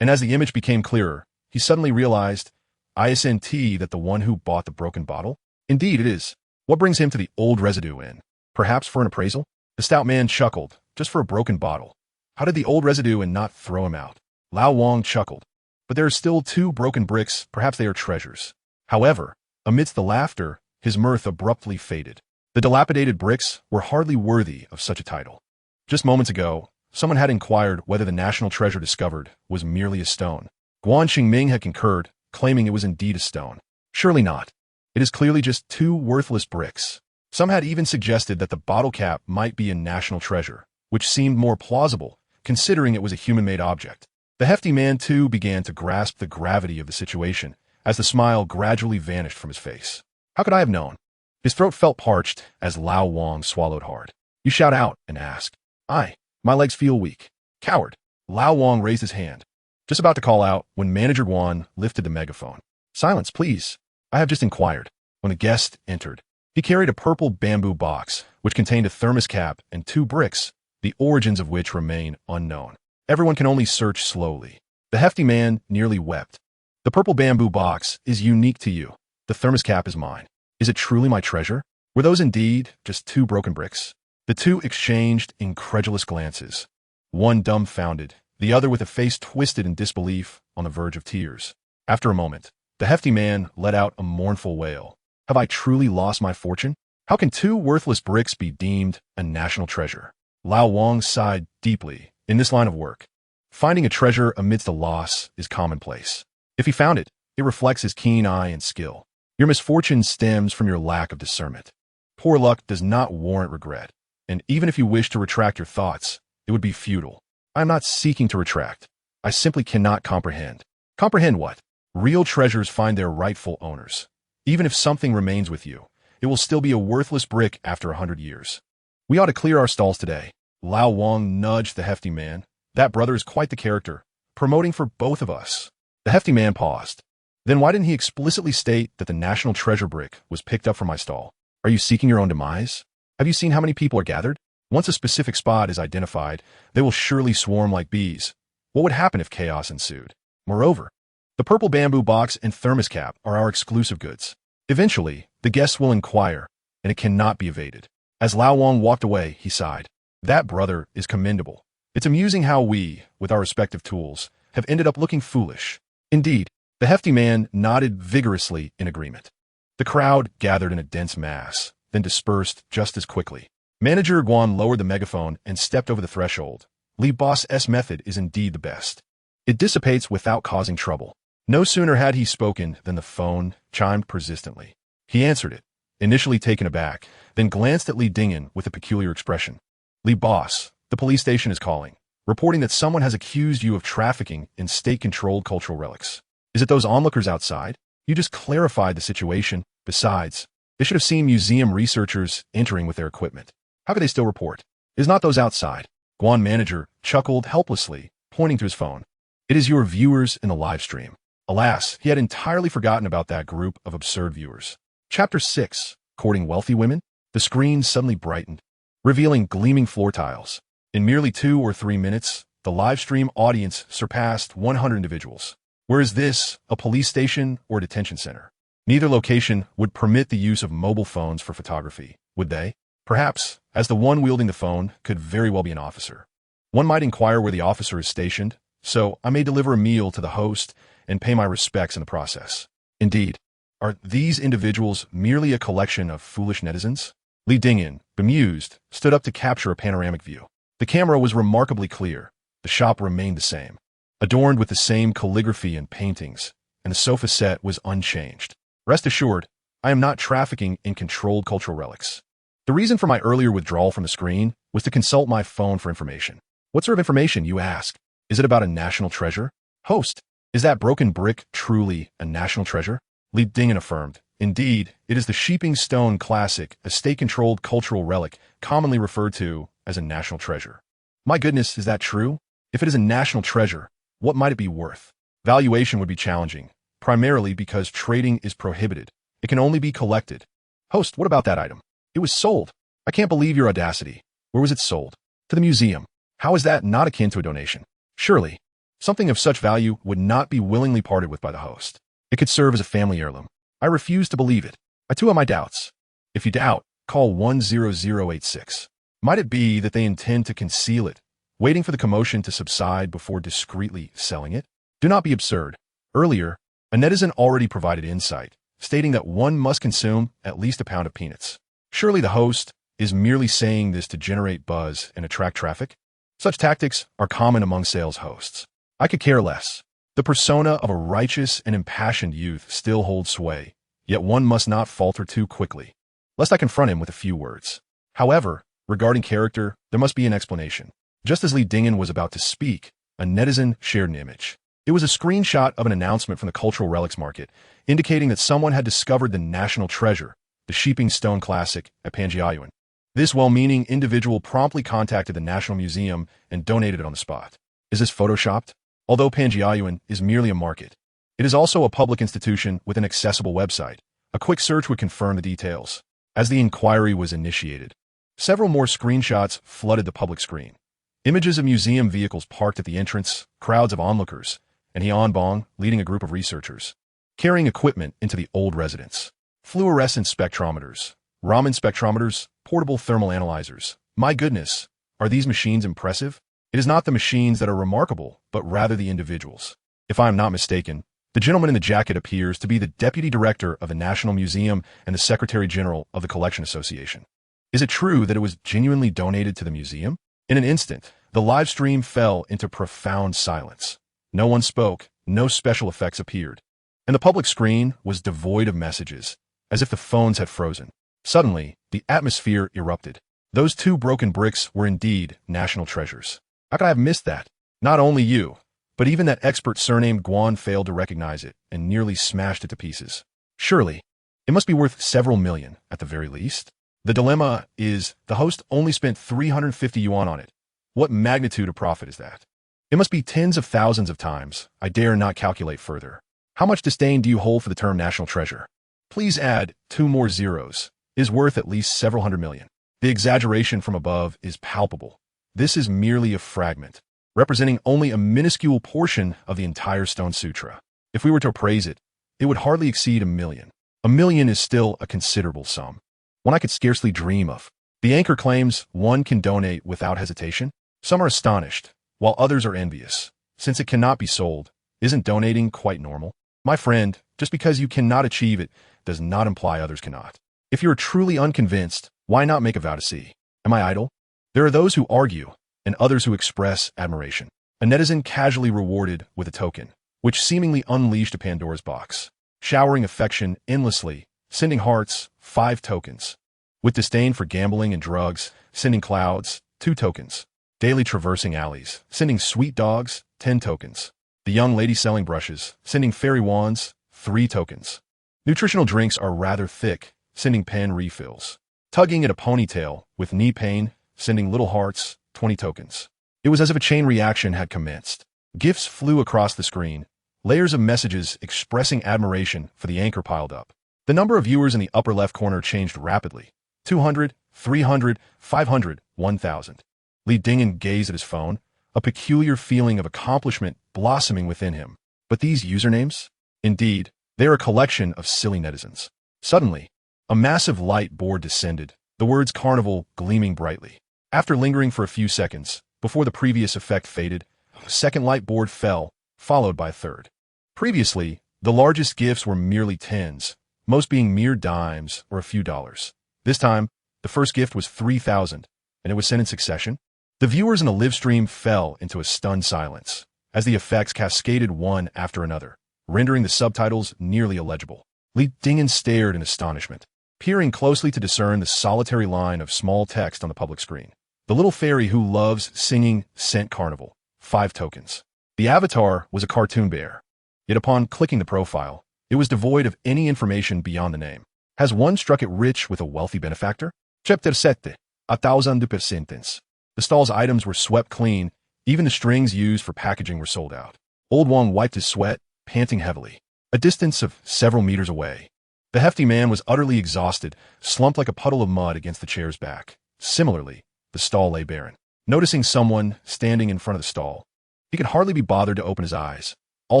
And as the image became clearer, he suddenly realized, Isn't that the one who bought the broken bottle? Indeed it is. What brings him to the old residue inn? Perhaps for an appraisal? The stout man chuckled. Just for a broken bottle. How did the old residue inn not throw him out? Lao Wang chuckled. But there are still 2 broken bricks, perhaps they are treasures. However, amidst the laughter, his mirth abruptly faded. The dilapidated bricks were hardly worthy of such a title. Just moments ago, someone had inquired whether the national treasure discovered was merely a stone. Guan Xingming had concurred, claiming it was indeed a stone. Surely not. It is clearly just 2 worthless bricks. Some had even suggested that the bottle cap might be a national treasure, which seemed more plausible, considering it was a human-made object. The hefty man, too, began to grasp the gravity of the situation, as the smile gradually vanished from his face. How could I have known? His throat felt parched as Lao Wang swallowed hard. You shout out and ask. My legs feel weak. Coward. Lao Wang raised his hand, just about to call out when Manager Guan lifted the megaphone. Silence, please. I have just inquired. When the guest entered, he carried a purple bamboo box, which contained a thermos cap and 2 bricks, the origins of which remain unknown. Everyone can only search slowly. The hefty man nearly wept. The purple bamboo box is unique to you. The thermos cap is mine. Is it truly my treasure? Were those indeed just 2 broken bricks? The 2 exchanged incredulous glances. One dumbfounded, the other with a face twisted in disbelief, on the verge of tears. After a moment, the hefty man let out a mournful wail. Have I truly lost my fortune? How can 2 worthless bricks be deemed a national treasure? Lao Wang sighed deeply. In this line of work, finding a treasure amidst a loss is commonplace. If he found it, it reflects his keen eye and skill. Your misfortune stems from your lack of discernment. Poor luck does not warrant regret, and even if you wish to retract your thoughts, it would be futile. I am not seeking to retract. I simply cannot comprehend. Comprehend what? Real treasures find their rightful owners. Even if something remains with you, it will still be a worthless brick after 100 years. We ought to clear our stalls today. Lao Wang nudged the hefty man. That brother is quite the character, promoting for both of us. The hefty man paused. Then why didn't he explicitly state that the national treasure brick was picked up from my stall? Are you seeking your own demise? Have you seen how many people are gathered? Once a specific spot is identified, they will surely swarm like bees. What would happen if chaos ensued? Moreover, the purple bamboo box and thermos cap are our exclusive goods. Eventually, the guests will inquire, and it cannot be evaded. As Lao Wang walked away, he sighed. That brother is commendable. It's amusing how we, with our respective tools, have ended up looking foolish. Indeed, the hefty man nodded vigorously in agreement. The crowd gathered in a dense mass, then dispersed just as quickly. Manager Guan lowered the megaphone and stepped over the threshold. Li Boss's method is indeed the best. It dissipates without causing trouble. No sooner had he spoken than the phone chimed persistently. He answered it, initially taken aback, then glanced at Li Dingyan with a peculiar expression. Li Boss, the police station is calling, reporting that someone has accused you of trafficking in state-controlled cultural relics. Is it those onlookers outside? You just clarified the situation. Besides, they should have seen museum researchers entering with their equipment. How could they still report? It is not those outside. Guan manager chuckled helplessly, pointing to his phone. It is your viewers in the live stream. Alas, he had entirely forgotten about that group of absurd viewers. Chapter 6, Courting Wealthy Women? The screen suddenly brightened, revealing gleaming floor tiles. In merely 2 or 3 minutes, the live stream audience surpassed 100 individuals. Where is this, a police station or a detention center? Neither location would permit the use of mobile phones for photography, would they? Perhaps, as the one wielding the phone could very well be an officer. One might inquire where the officer is stationed, so I may deliver a meal to the host and pay my respects in the process. Indeed, are these individuals merely a collection of foolish netizens? Li Dingyan, bemused, stood up to capture a panoramic view. The camera was remarkably clear. The shop remained the same, adorned with the same calligraphy and paintings, and the sofa set was unchanged. Rest assured, I am not trafficking in controlled cultural relics. The reason for my earlier withdrawal from the screen was to consult my phone for information. What sort of information, you ask? Is it about a national treasure? Host, is that broken brick truly a national treasure? Li Dingyan affirmed. Indeed, it is the Sheeping Stone classic, a state-controlled cultural relic, commonly referred to as a national treasure. My goodness, is that true? If it is a national treasure, what might it be worth? Valuation would be challenging, primarily because trading is prohibited. It can only be collected. Host, what about that item? It was sold. I can't believe your audacity. Where was it sold? To the museum. How is that not akin to a donation? Surely, something of such value would not be willingly parted with by the host. It could serve as a family heirloom. I refuse to believe it. I too have my doubts. If you doubt, call 10086. Might it be that they intend to conceal it, waiting for the commotion to subside before discreetly selling it? Do not be absurd. Earlier, a netizen already provided insight, stating that one must consume at least a pound of peanuts. Surely the host is merely saying this to generate buzz and attract traffic? Such tactics are common among sales hosts. I could care less. The persona of a righteous and impassioned youth still holds sway, yet one must not falter too quickly, lest I confront him with a few words. However, regarding character, there must be an explanation. Just as Lee Dingen was about to speak, a netizen shared an image. It was a screenshot of an announcement from the cultural relics market, indicating that someone had discovered the national treasure, the Sheeping Stone Classic, at Panjiayuan. This well-meaning individual promptly contacted the National Museum and donated it on the spot. Is this photoshopped? Although Panjiayuan is merely a market, it is also a public institution with an accessible website. A quick search would confirm the details. As the inquiry was initiated, several more screenshots flooded the public screen. Images of museum vehicles parked at the entrance, crowds of onlookers, and Hyun Bong leading a group of researchers, carrying equipment into the old residence. Fluorescent spectrometers, Raman spectrometers, portable thermal analyzers. My goodness, are these machines impressive? It is not the machines that are remarkable, but rather the individuals. If I am not mistaken, the gentleman in the jacket appears to be the Deputy Director of the National Museum and the Secretary General of the Collection Association. Is it true that it was genuinely donated to the museum? In an instant, the live stream fell into profound silence. No one spoke, no special effects appeared, and the public screen was devoid of messages, as if the phones had frozen. Suddenly, the atmosphere erupted. Those two broken bricks were indeed national treasures. How could I have missed that? Not only you, but even that expert surnamed Guan failed to recognize it and nearly smashed it to pieces. Surely, it must be worth several million, at the very least. The dilemma is, the host only spent 350 yuan on it. What magnitude of profit is that? It must be tens of thousands of times. I dare not calculate further. How much disdain do you hold for the term national treasure? Please add 2 more zeros. It is worth at least several hundred million. The exaggeration from above is palpable. This is merely a fragment, representing only a minuscule portion of the entire Stone Sutra. If we were to appraise it, it would hardly exceed 1 million. 1 million is still a considerable sum, one I could scarcely dream of. The anchor claims one can donate without hesitation. Some are astonished, while others are envious. Since it cannot be sold, isn't donating quite normal? My friend, just because you cannot achieve it does not imply others cannot. If you are truly unconvinced, why not make a vow to see? Am I idle? There are those who argue, and others who express admiration. A netizen casually rewarded with a token, which seemingly unleashed a Pandora's box. Showering affection endlessly, sending hearts, 5 tokens. With disdain for gambling and drugs, sending clouds, 2 tokens. Daily traversing alleys, sending sweet dogs, 10 tokens. The young lady selling brushes, sending fairy wands, 3 tokens. Nutritional drinks are rather thick, sending pen refills. Tugging at a ponytail, with knee pain, sending little hearts, 20 tokens. It was as if a chain reaction had commenced. Gifts flew across the screen. Layers of messages expressing admiration for the anchor piled up. The number of viewers in the upper left corner changed rapidly. 200, 300, 500, 1,000. Lee Dingen gazed at his phone, a peculiar feeling of accomplishment blossoming within him. But these usernames? Indeed, they are a collection of silly netizens. Suddenly, a massive light board descended, the words Carnival gleaming brightly. After lingering for a few seconds, before the previous effect faded, a second light board fell, followed by a third. Previously, the largest gifts were merely tens, most being mere dimes or a few dollars. This time, the first gift was 3,000, and it was sent in succession. The viewers in the live stream fell into a stunned silence, as the effects cascaded one after another, rendering the subtitles nearly illegible. Lee Dingen stared in astonishment, peering closely to discern the solitary line of small text on the public screen. The little fairy who loves singing sent Carnival, 5 tokens. The avatar was a cartoon bear, yet upon clicking the profile, it was devoid of any information beyond the name. Has one struck it rich with a wealthy benefactor? Chapter 7, 1,000%. The stall's items were swept clean, even the strings used for packaging were sold out. Old Wong wiped his sweat, panting heavily. A distance of several meters away, the hefty man was utterly exhausted, slumped like a puddle of mud against the chair's back. Similarly, the stall lay barren. Noticing someone standing in front of the stall, he could hardly be bothered to open his eyes. All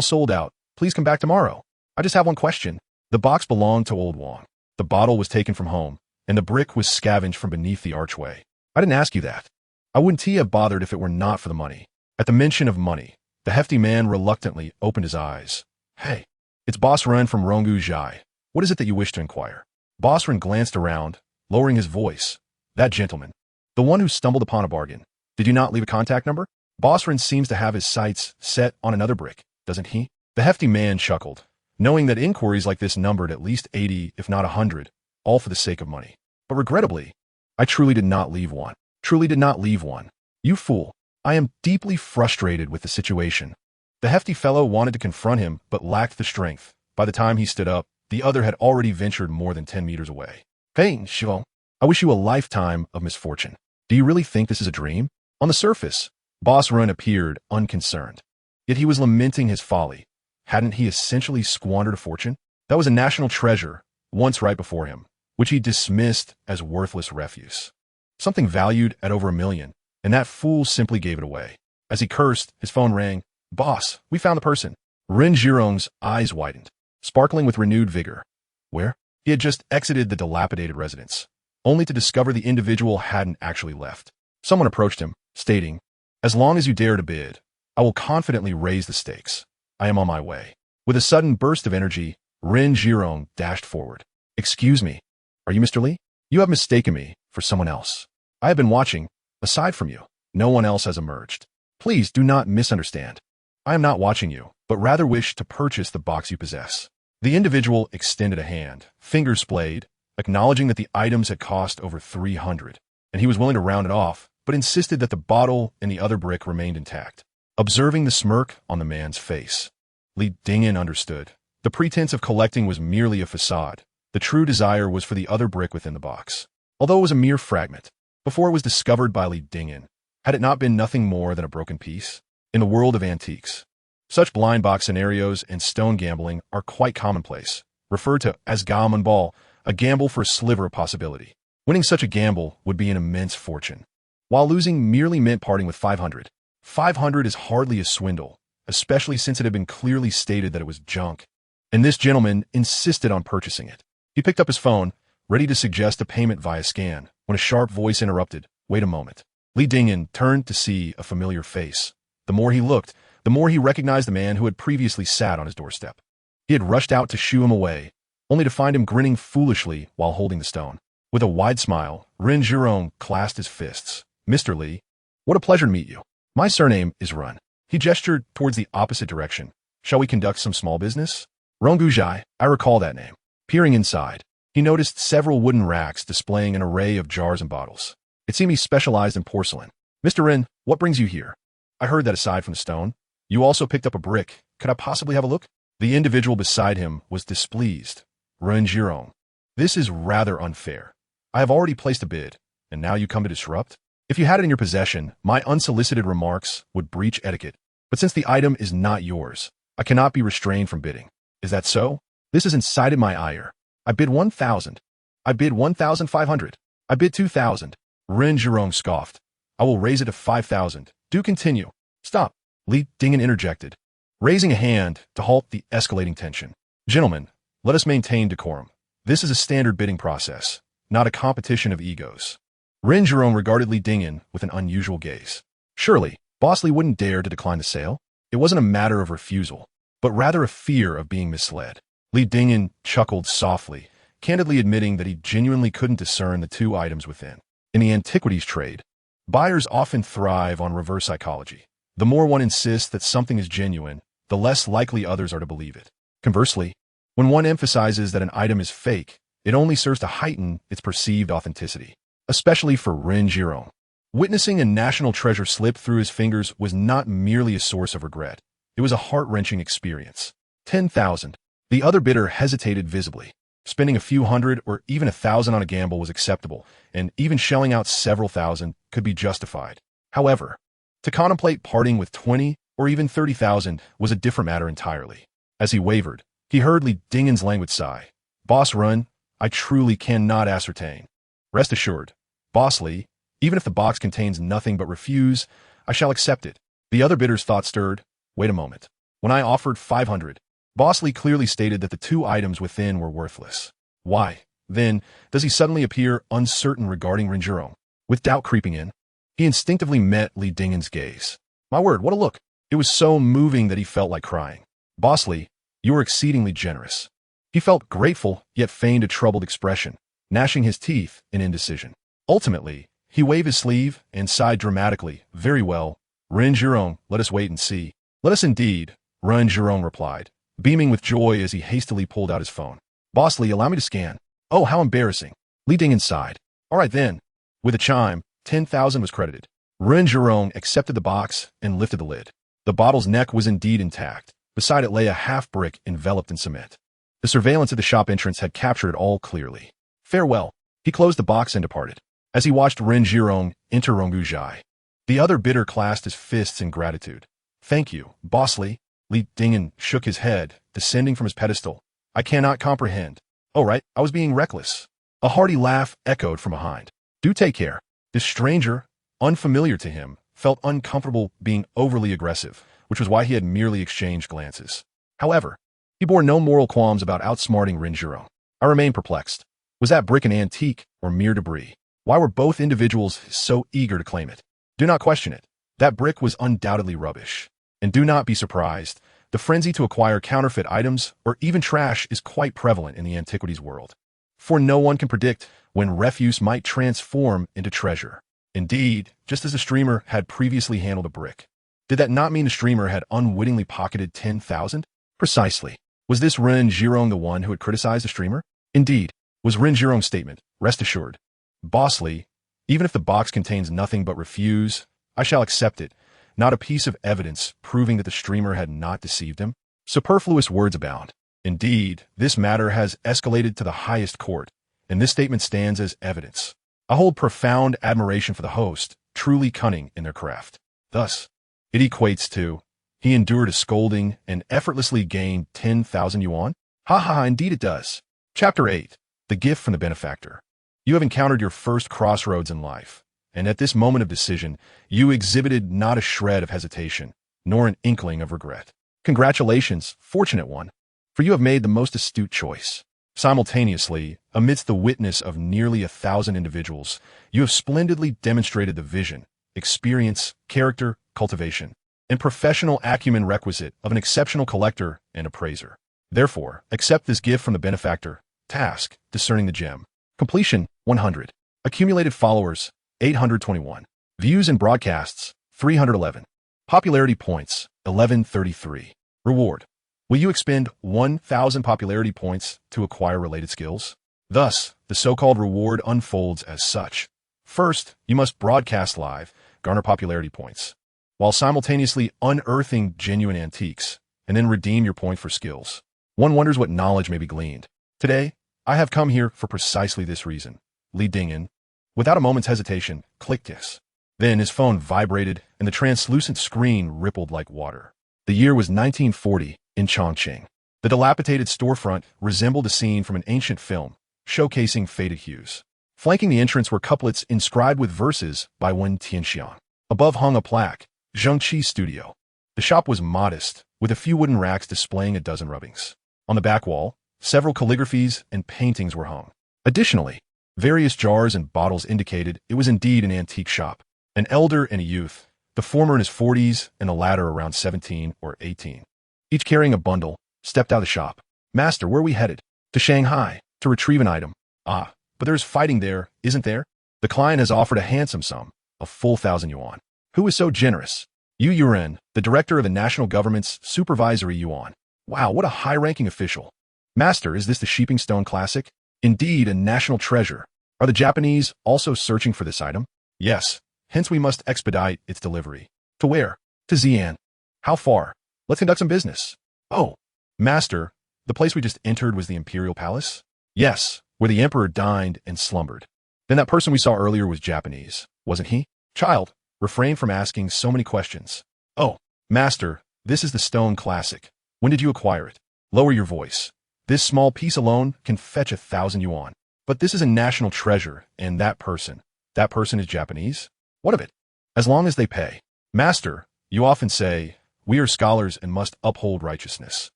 sold out. Please come back tomorrow. I just have one question. The box belonged to old Wong. The bottle was taken from home, and the brick was scavenged from beneath the archway. I didn't ask you that. I wouldn't have bothered if it were not for the money. At the mention of money, the hefty man reluctantly opened his eyes. Hey, it's Boss Ren from Rongu Zhai. What is it that you wish to inquire? Boss Ren glanced around, lowering his voice. That gentleman. The one who stumbled upon a bargain. Did you not leave a contact number? Boss Ren seems to have his sights set on another brick, doesn't he? The hefty man chuckled, knowing that inquiries like this numbered at least 80, if not 100, all for the sake of money. But regrettably, I truly did not leave one. Truly did not leave one. You fool. I am deeply frustrated with the situation. The hefty fellow wanted to confront him, but lacked the strength. By the time he stood up, the other had already ventured more than 10 meters away. Hey, Shivo. I wish you a lifetime of misfortune. Do you really think this is a dream? On the surface, Boss Run appeared unconcerned. Yet he was lamenting his folly. Hadn't he essentially squandered a fortune? That was a national treasure, once right before him, which he dismissed as worthless refuse. Something valued at over $1 million, and that fool simply gave it away. As he cursed, his phone rang. Boss, we found the person. Ren Zhirong's eyes widened, sparkling with renewed vigor. Where? He had just exited the dilapidated residence, only to discover the individual hadn't actually left. Someone approached him, stating, As long as you dare to bid, I will confidently raise the stakes. I am on my way. With a sudden burst of energy, Ren Zhirong dashed forward. Excuse me, are you Mr. Li? You have mistaken me for someone else. I have been watching. Aside from you, no one else has emerged. Please do not misunderstand. I am not watching you, but rather wish to purchase the box you possess. The individual extended a hand, fingers splayed, acknowledging that the items had cost over 300, and he was willing to round it off, but insisted that the bottle and the other brick remained intact. Observing the smirk on the man's face, Li Dingyan understood. The pretense of collecting was merely a facade. The true desire was for the other brick within the box. Although it was a mere fragment, before it was discovered by Li Dingyan, had it not been nothing more than a broken piece? In the world of antiques, such blind box scenarios and stone gambling are quite commonplace, referred to as gammon ball, a gamble for a sliver of possibility. Winning such a gamble would be an immense fortune, while losing merely meant parting with 500. 500 is hardly a swindle, especially since it had been clearly stated that it was junk, and this gentleman insisted on purchasing it. He picked up his phone, ready to suggest a payment via scan, when a sharp voice interrupted. Wait a moment. Li Dingyan turned to see a familiar face. The more he looked, the more he recognized the man who had previously sat on his doorstep. He had rushed out to shoo him away, only to find him grinning foolishly while holding the stone. With a wide smile, Ren Zhirong clasped his fists. Mr. Li, what a pleasure to meet you. My surname is Run. He gestured towards the opposite direction. Shall we conduct some small business? Rongu Zhai, I recall that name. Peering inside, he noticed several wooden racks displaying an array of jars and bottles. It seemed he specialized in porcelain. Mr. Ren, what brings you here? I heard that aside from the stone, you also picked up a brick. Could I possibly have a look? The individual beside him was displeased. Ren Zhirong, this is rather unfair. I have already placed a bid, and now you come to disrupt? If you had it in your possession, my unsolicited remarks would breach etiquette. But since the item is not yours, I cannot be restrained from bidding. Is that so? This has incited my ire. I bid 1,000. I bid 1,500. I bid 2,000. Ren Zhirong scoffed. I will raise it to 5,000. Do continue. Stop. Li Dingyan interjected, raising a hand to halt the escalating tension. Gentlemen, let us maintain decorum. This is a standard bidding process, not a competition of egos. Ren Zhirong regarded Li Dingyan with an unusual gaze. Surely, Boss Li wouldn't dare to decline the sale. It wasn't a matter of refusal, but rather a fear of being misled. Li Dingyan chuckled softly, candidly admitting that he genuinely couldn't discern the two items within. In the antiquities trade, buyers often thrive on reverse psychology. The more one insists that something is genuine, the less likely others are to believe it. Conversely, when one emphasizes that an item is fake, it only serves to heighten its perceived authenticity, especially for Ren Zhirong. Witnessing a national treasure slip through his fingers was not merely a source of regret. It was a heart-wrenching experience. 10,000. The other bidder hesitated visibly. Spending a few hundred or even 1,000 on a gamble was acceptable, and even shelling out several thousand could be justified. However, to contemplate parting with 20 or even 30,000 was a different matter entirely. As he wavered, he heard Li Dingyan's languid sigh. Boss Run, I truly cannot ascertain. Rest assured, Boss Li, even if the box contains nothing but refuse, I shall accept it. The other bidder's thought stirred. Wait a moment. When I offered 500, Boss Lee clearly stated that the two items within were worthless. Why, then, does he suddenly appear uncertain regarding Renjiro? With doubt creeping in, he instinctively met Li Dingen's gaze. My word, what a look! It was so moving that he felt like crying. Boss Lee, you were exceedingly generous. He felt grateful, yet feigned a troubled expression, gnashing his teeth in indecision. Ultimately, he waved his sleeve and sighed dramatically. Very well, Renjiro, let us wait and see. Let us indeed, Renjiro replied, beaming with joy as he hastily pulled out his phone. Boss Lee, allow me to scan. Oh, how embarrassing. Li Dingen sighed. All right then. With a chime, 10,000 was credited. Renjiro accepted the box and lifted the lid. The bottle's neck was indeed intact. Beside it lay a half-brick enveloped in cement. The surveillance at the shop entrance had captured it all clearly. Farewell. He closed the box and departed. As he watched Renjiro enter Rongujai, the other bidder clasped his fists in gratitude. Thank you, Boss Lee. Li Dingen shook his head, descending from his pedestal. I cannot comprehend. Oh right, I was being reckless. A hearty laugh echoed from behind. Do take care. This stranger, unfamiliar to him, felt uncomfortable being overly aggressive, which was why he had merely exchanged glances. However, he bore no moral qualms about outsmarting Renjiro. I remained perplexed. Was that brick an antique or mere debris? Why were both individuals so eager to claim it? Do not question it. That brick was undoubtedly rubbish. And do not be surprised. The frenzy to acquire counterfeit items or even trash is quite prevalent in the antiquities world. For no one can predict when refuse might transform into treasure. Indeed, just as the streamer had previously handled a brick. Did that not mean the streamer had unwittingly pocketed 10,000? Precisely. Was this Renjiro the one who had criticized the streamer? Indeed, was Renjiro's statement, rest assured. Boss Lee, even if the box contains nothing but refuse, I shall accept it, not a piece of evidence proving that the streamer had not deceived him. Superfluous words abound. Indeed, this matter has escalated to the highest court, and this statement stands as evidence. I hold profound admiration for the host, truly cunning in their craft. Thus, it equates to, he endured a scolding and effortlessly gained 10,000 yuan? Ha ha, indeed it does. Chapter 8. The Gift from the Benefactor. You have encountered your first crossroads in life, and at this moment of decision, you exhibited not a shred of hesitation, nor an inkling of regret. Congratulations, fortunate one, for you have made the most astute choice. Simultaneously, amidst the witness of nearly 1,000 individuals, you have splendidly demonstrated the vision, experience, character, cultivation, and professional acumen requisite of an exceptional collector and appraiser. Therefore, accept this gift from the benefactor. Task, discerning the gem. Completion, 100. Accumulated followers, 821. Views and broadcasts, 311. Popularity points, 1133. Reward. Will you expend 1,000 popularity points to acquire related skills? Thus, the so-called reward unfolds as such. First, you must broadcast live, garner popularity points, while simultaneously unearthing genuine antiques, and then redeem your point for skills. One wonders what knowledge may be gleaned. Today, I have come here for precisely this reason. Li Dingen, without a moment's hesitation, clicked yes. Then his phone vibrated, and the translucent screen rippled like water. The year was 1940 in Chongqing. The dilapidated storefront resembled a scene from an ancient film, showcasing faded hues. Flanking the entrance were couplets inscribed with verses by Wen Tianxiang. Above hung a plaque, Zhengqi Studio. The shop was modest, with a few wooden racks displaying a dozen rubbings. On the back wall, several calligraphies and paintings were hung. Additionally, various jars and bottles indicated it was indeed an antique shop. An elder and a youth, the former in his 40s and the latter around 17 or 18, each carrying a bundle, stepped out of the shop. Master, where are we headed? To Shanghai, to retrieve an item. Ah, but there's fighting there, isn't there? The client has offered a handsome sum, a full 1,000 yuan. Who is so generous? Yu Yuren, the director of the national government's supervisory yuan. Wow, what a high-ranking official. Master, is this the Sheeping Stone Classic? Indeed, a national treasure. Are the Japanese also searching for this item? Yes, hence we must expedite its delivery. To where? To Xi'an. How far? Let's conduct some business. Oh, Master, the place we just entered was the Imperial Palace? Yes, where the Emperor dined and slumbered. Then that person we saw earlier was Japanese, wasn't he? Child, refrain from asking so many questions. Oh, Master, this is the Stone Classic. When did you acquire it? Lower your voice. This small piece alone can fetch 1,000 yuan. But this is a national treasure, and that person is Japanese? What of it? As long as they pay. Master, you often say, we are scholars and must uphold righteousness.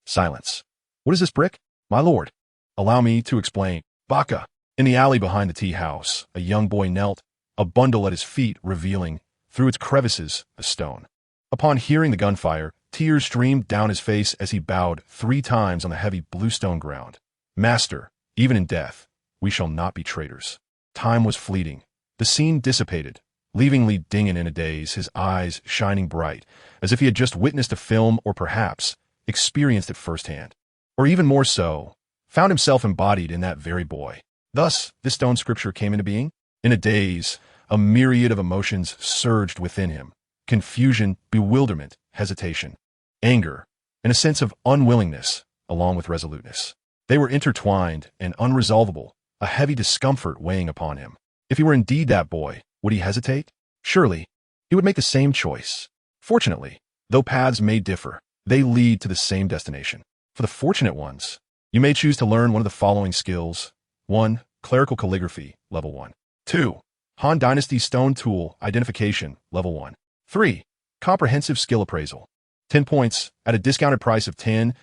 Silence. What is this brick? My lord. Allow me to explain. Baka. In the alley behind the tea house, a young boy knelt, a bundle at his feet revealing, through its crevices, a stone. Upon hearing the gunfire, tears streamed down his face as he bowed 3 times on the heavy bluestone ground. Master, even in death, we shall not be traitors. Time was fleeting. The scene dissipated, leaving Li Dingin in a daze, his eyes shining bright, as if he had just witnessed a film or perhaps experienced it firsthand. Or even more so, found himself embodied in that very boy. Thus, this stone scripture came into being. In a daze, a myriad of emotions surged within him. Confusion, bewilderment, hesitation, anger, and a sense of unwillingness, along with resoluteness. They were intertwined and unresolvable, a heavy discomfort weighing upon him. If he were indeed that boy, would he hesitate? Surely, he would make the same choice. Fortunately, though paths may differ, they lead to the same destination. For the fortunate ones, you may choose to learn one of the following skills. 1. Clerical calligraphy, level 1. 2. Han Dynasty Stone Tool Identification, level 1. 3. Comprehensive Skill Appraisal. 10 points at a discounted price of 10,000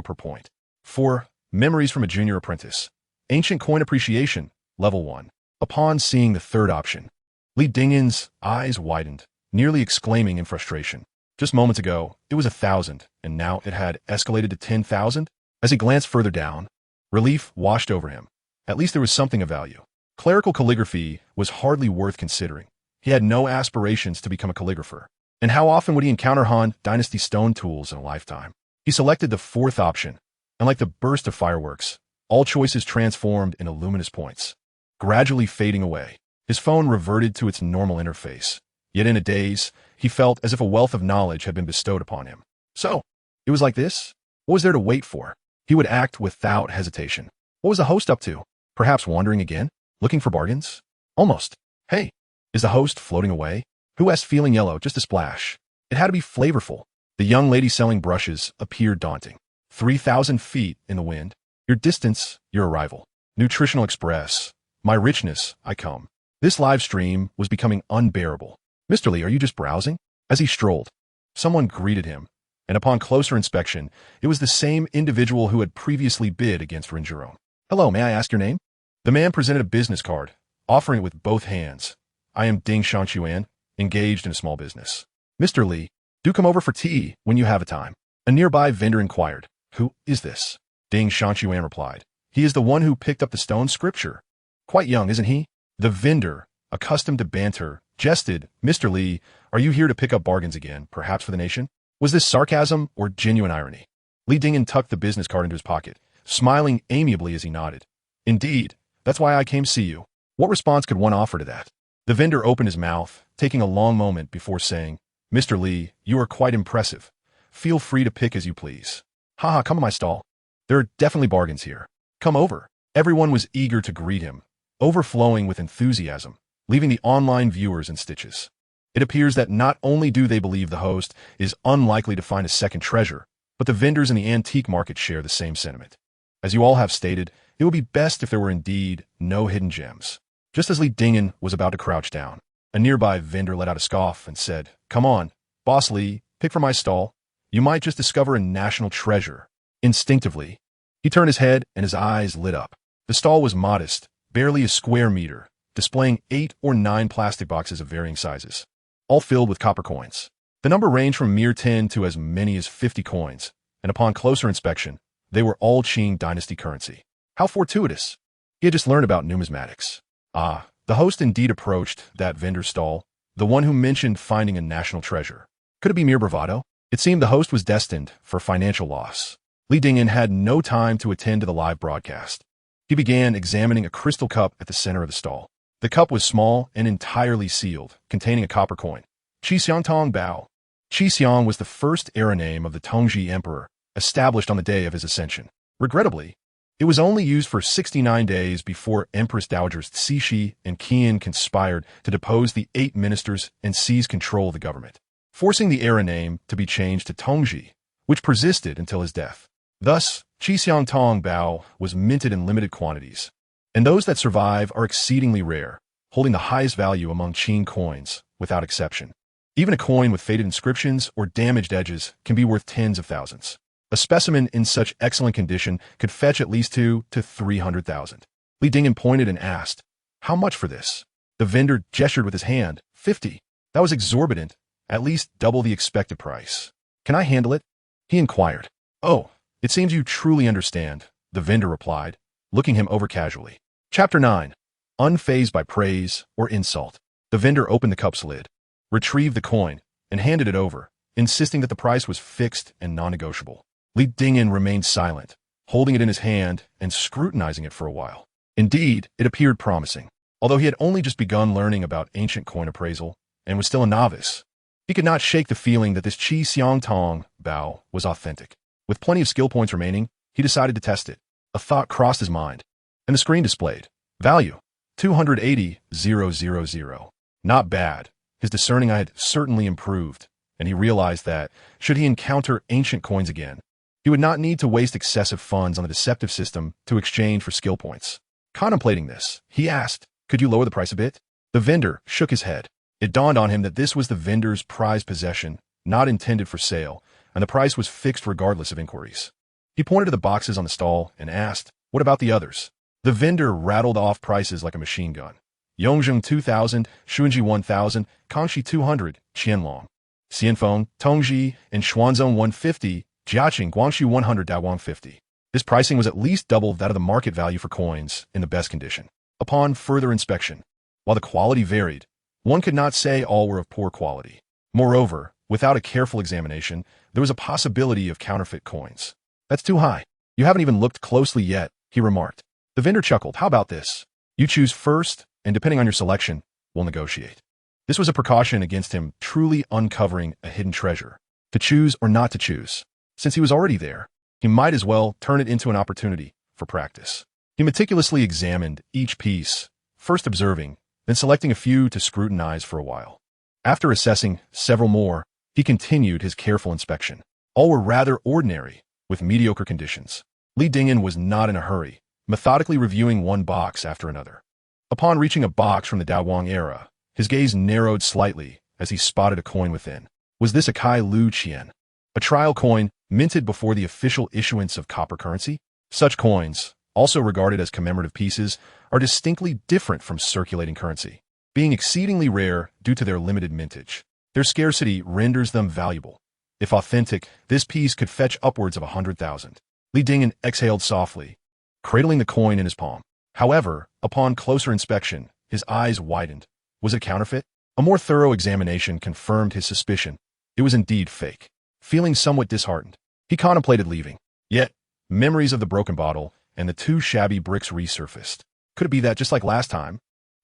per point. 4. Memories from a Junior Apprentice. Ancient Coin Appreciation, level 1. Upon seeing the third option, Li Dingin's eyes widened, nearly exclaiming in frustration. Just moments ago, it was 1,000, and now it had escalated to 10,000? As he glanced further down, relief washed over him. At least there was something of value. Clerical calligraphy was hardly worth considering. He had no aspirations to become a calligrapher. And how often would he encounter Han Dynasty stone tools in a lifetime? He selected the 4th option, and like the burst of fireworks, all choices transformed into luminous points. Gradually fading away, his phone reverted to its normal interface. Yet in a daze, he felt as if a wealth of knowledge had been bestowed upon him. So, it was like this? What was there to wait for? He would act without hesitation. What was the host up to? Perhaps wandering again? Looking for bargains? Almost. Hey, is the host floating away? Who asked feeling yellow just a splash? It had to be flavorful. The young lady selling brushes appeared daunting. 3,000 feet in the wind. Your distance, your arrival. Nutritional Express. My richness, I come. This live stream was becoming unbearable. Mr. Lee, are you just browsing? As he strolled, someone greeted him, and upon closer inspection, it was the same individual who had previously bid against Rinjiro. Hello, may I ask your name? The man presented a business card, offering it with both hands. I am Ding Shanshuan, engaged in a small business. Mr. Lee, do come over for tea when you have a time. A nearby vendor inquired. Who is this? Ding Shanshuan replied. He is the one who picked up the stone scripture. Quite young, isn't he? The vendor, accustomed to banter, jested. Mr. Lee, are you here to pick up bargains again, perhaps for the nation? Was this sarcasm or genuine irony? Li Dingin tucked the business card into his pocket, smiling amiably as he nodded. Indeed, that's why I came to see you. What response could one offer to that? The vendor opened his mouth, taking a long moment before saying, Mr. Lee, you are quite impressive. Feel free to pick as you please. Haha, come to my stall. There are definitely bargains here. Come over. Everyone was eager to greet him, overflowing with enthusiasm, leaving the online viewers in stitches. It appears that not only do they believe the host is unlikely to find a second treasure, but the vendors in the antique market share the same sentiment. As you all have stated, it would be best if there were indeed no hidden gems. Just as Li Dingin was about to crouch down, a nearby vendor let out a scoff and said, Come on, Boss Lee, pick from my stall. You might just discover a national treasure. Instinctively, he turned his head and his eyes lit up. The stall was modest, barely a square meter, displaying 8 or 9 plastic boxes of varying sizes, all filled with copper coins. The number ranged from mere 10 to as many as 50 coins, and upon closer inspection, they were all Qing Dynasty currency. How fortuitous! He had just learned about numismatics. Ah, the host indeed approached that vendor's stall, the one who mentioned finding a national treasure. Could it be mere bravado? It seemed the host was destined for financial loss. Li Dingin had no time to attend to the live broadcast. He began examining a crystal cup at the center of the stall. The cup was small and entirely sealed, containing a copper coin. Xixiangtong Bao. Xixiang was the first era name of the Tongji Emperor, established on the day of his ascension. Regrettably, it was only used for 69 days before Empress Dowagers Cixi and Qian conspired to depose the 8 ministers and seize control of the government, forcing the era name to be changed to Tongji, which persisted until his death. Thus, Xixiangtong Bao was minted in limited quantities, and those that survive are exceedingly rare, holding the highest value among Qing coins, without exception. Even a coin with faded inscriptions or damaged edges can be worth tens of thousands. A specimen in such excellent condition could fetch at least 2 to 300,000. Li Dingyan pointed and asked, "How much for this?" The vendor gestured with his hand, 50. That was exorbitant, at least double the expected price. "Can I handle it?" he inquired. "Oh, it seems you truly understand," the vendor replied, looking him over casually. Chapter 9. Unfazed by praise or insult. The vendor opened the cup's lid, retrieved the coin, and handed it over, insisting that the price was fixed and non-negotiable. Li Dingyan remained silent, holding it in his hand and scrutinizing it for a while. Indeed, it appeared promising. Although he had only just begun learning about ancient coin appraisal and was still a novice, he could not shake the feeling that this Qi Xiang Tong bao was authentic. With plenty of skill points remaining, he decided to test it. A thought crossed his mind, and the screen displayed, "Value, 280,000. Not bad. His discerning eye had certainly improved, and he realized that, should he encounter ancient coins again, he would not need to waste excessive funds on the deceptive system to exchange for skill points. Contemplating this, he asked, "Could you lower the price a bit?" The vendor shook his head. It dawned on him that this was the vendor's prized possession, not intended for sale, and the price was fixed regardless of inquiries. He pointed to the boxes on the stall and asked, "What about the others?" The vendor rattled off prices like a machine gun. Yongzheng 2,000, Xuanji 1,000, Kangxi 200, Qianlong, Xianfeng, Tongji, and Xuanzhong 150, Jiaqing, Guangxu 100, Daguang 50. This pricing was at least double that of the market value for coins in the best condition. Upon further inspection, while the quality varied, one could not say all were of poor quality. Moreover, without a careful examination, there was a possibility of counterfeit coins. "That's too high. You haven't even looked closely yet," he remarked. The vendor chuckled. "How about this? You choose first, and depending on your selection, we'll negotiate." This was a precaution against him truly uncovering a hidden treasure. To choose or not to choose. Since he was already there, he might as well turn it into an opportunity for practice. He meticulously examined each piece, first observing, then selecting a few to scrutinize for a while. After assessing several more, he continued his careful inspection. All were rather ordinary, with mediocre conditions. Li Dingyan was not in a hurry, methodically reviewing one box after another. Upon reaching a box from the Daguang era, his gaze narrowed slightly as he spotted a coin within. Was this a Kai Lu Qian? A trial coin minted before the official issuance of copper currency? Such coins, also regarded as commemorative pieces, are distinctly different from circulating currency, being exceedingly rare due to their limited mintage. Their scarcity renders them valuable. If authentic, this piece could fetch upwards of 100,000. Li Dingyan exhaled softly, cradling the coin in his palm. However, upon closer inspection, his eyes widened. Was it counterfeit? A more thorough examination confirmed his suspicion. It was indeed fake. Feeling somewhat disheartened, he contemplated leaving. Yet, memories of the broken bottle and the 2 shabby bricks resurfaced. Could it be that, just like last time,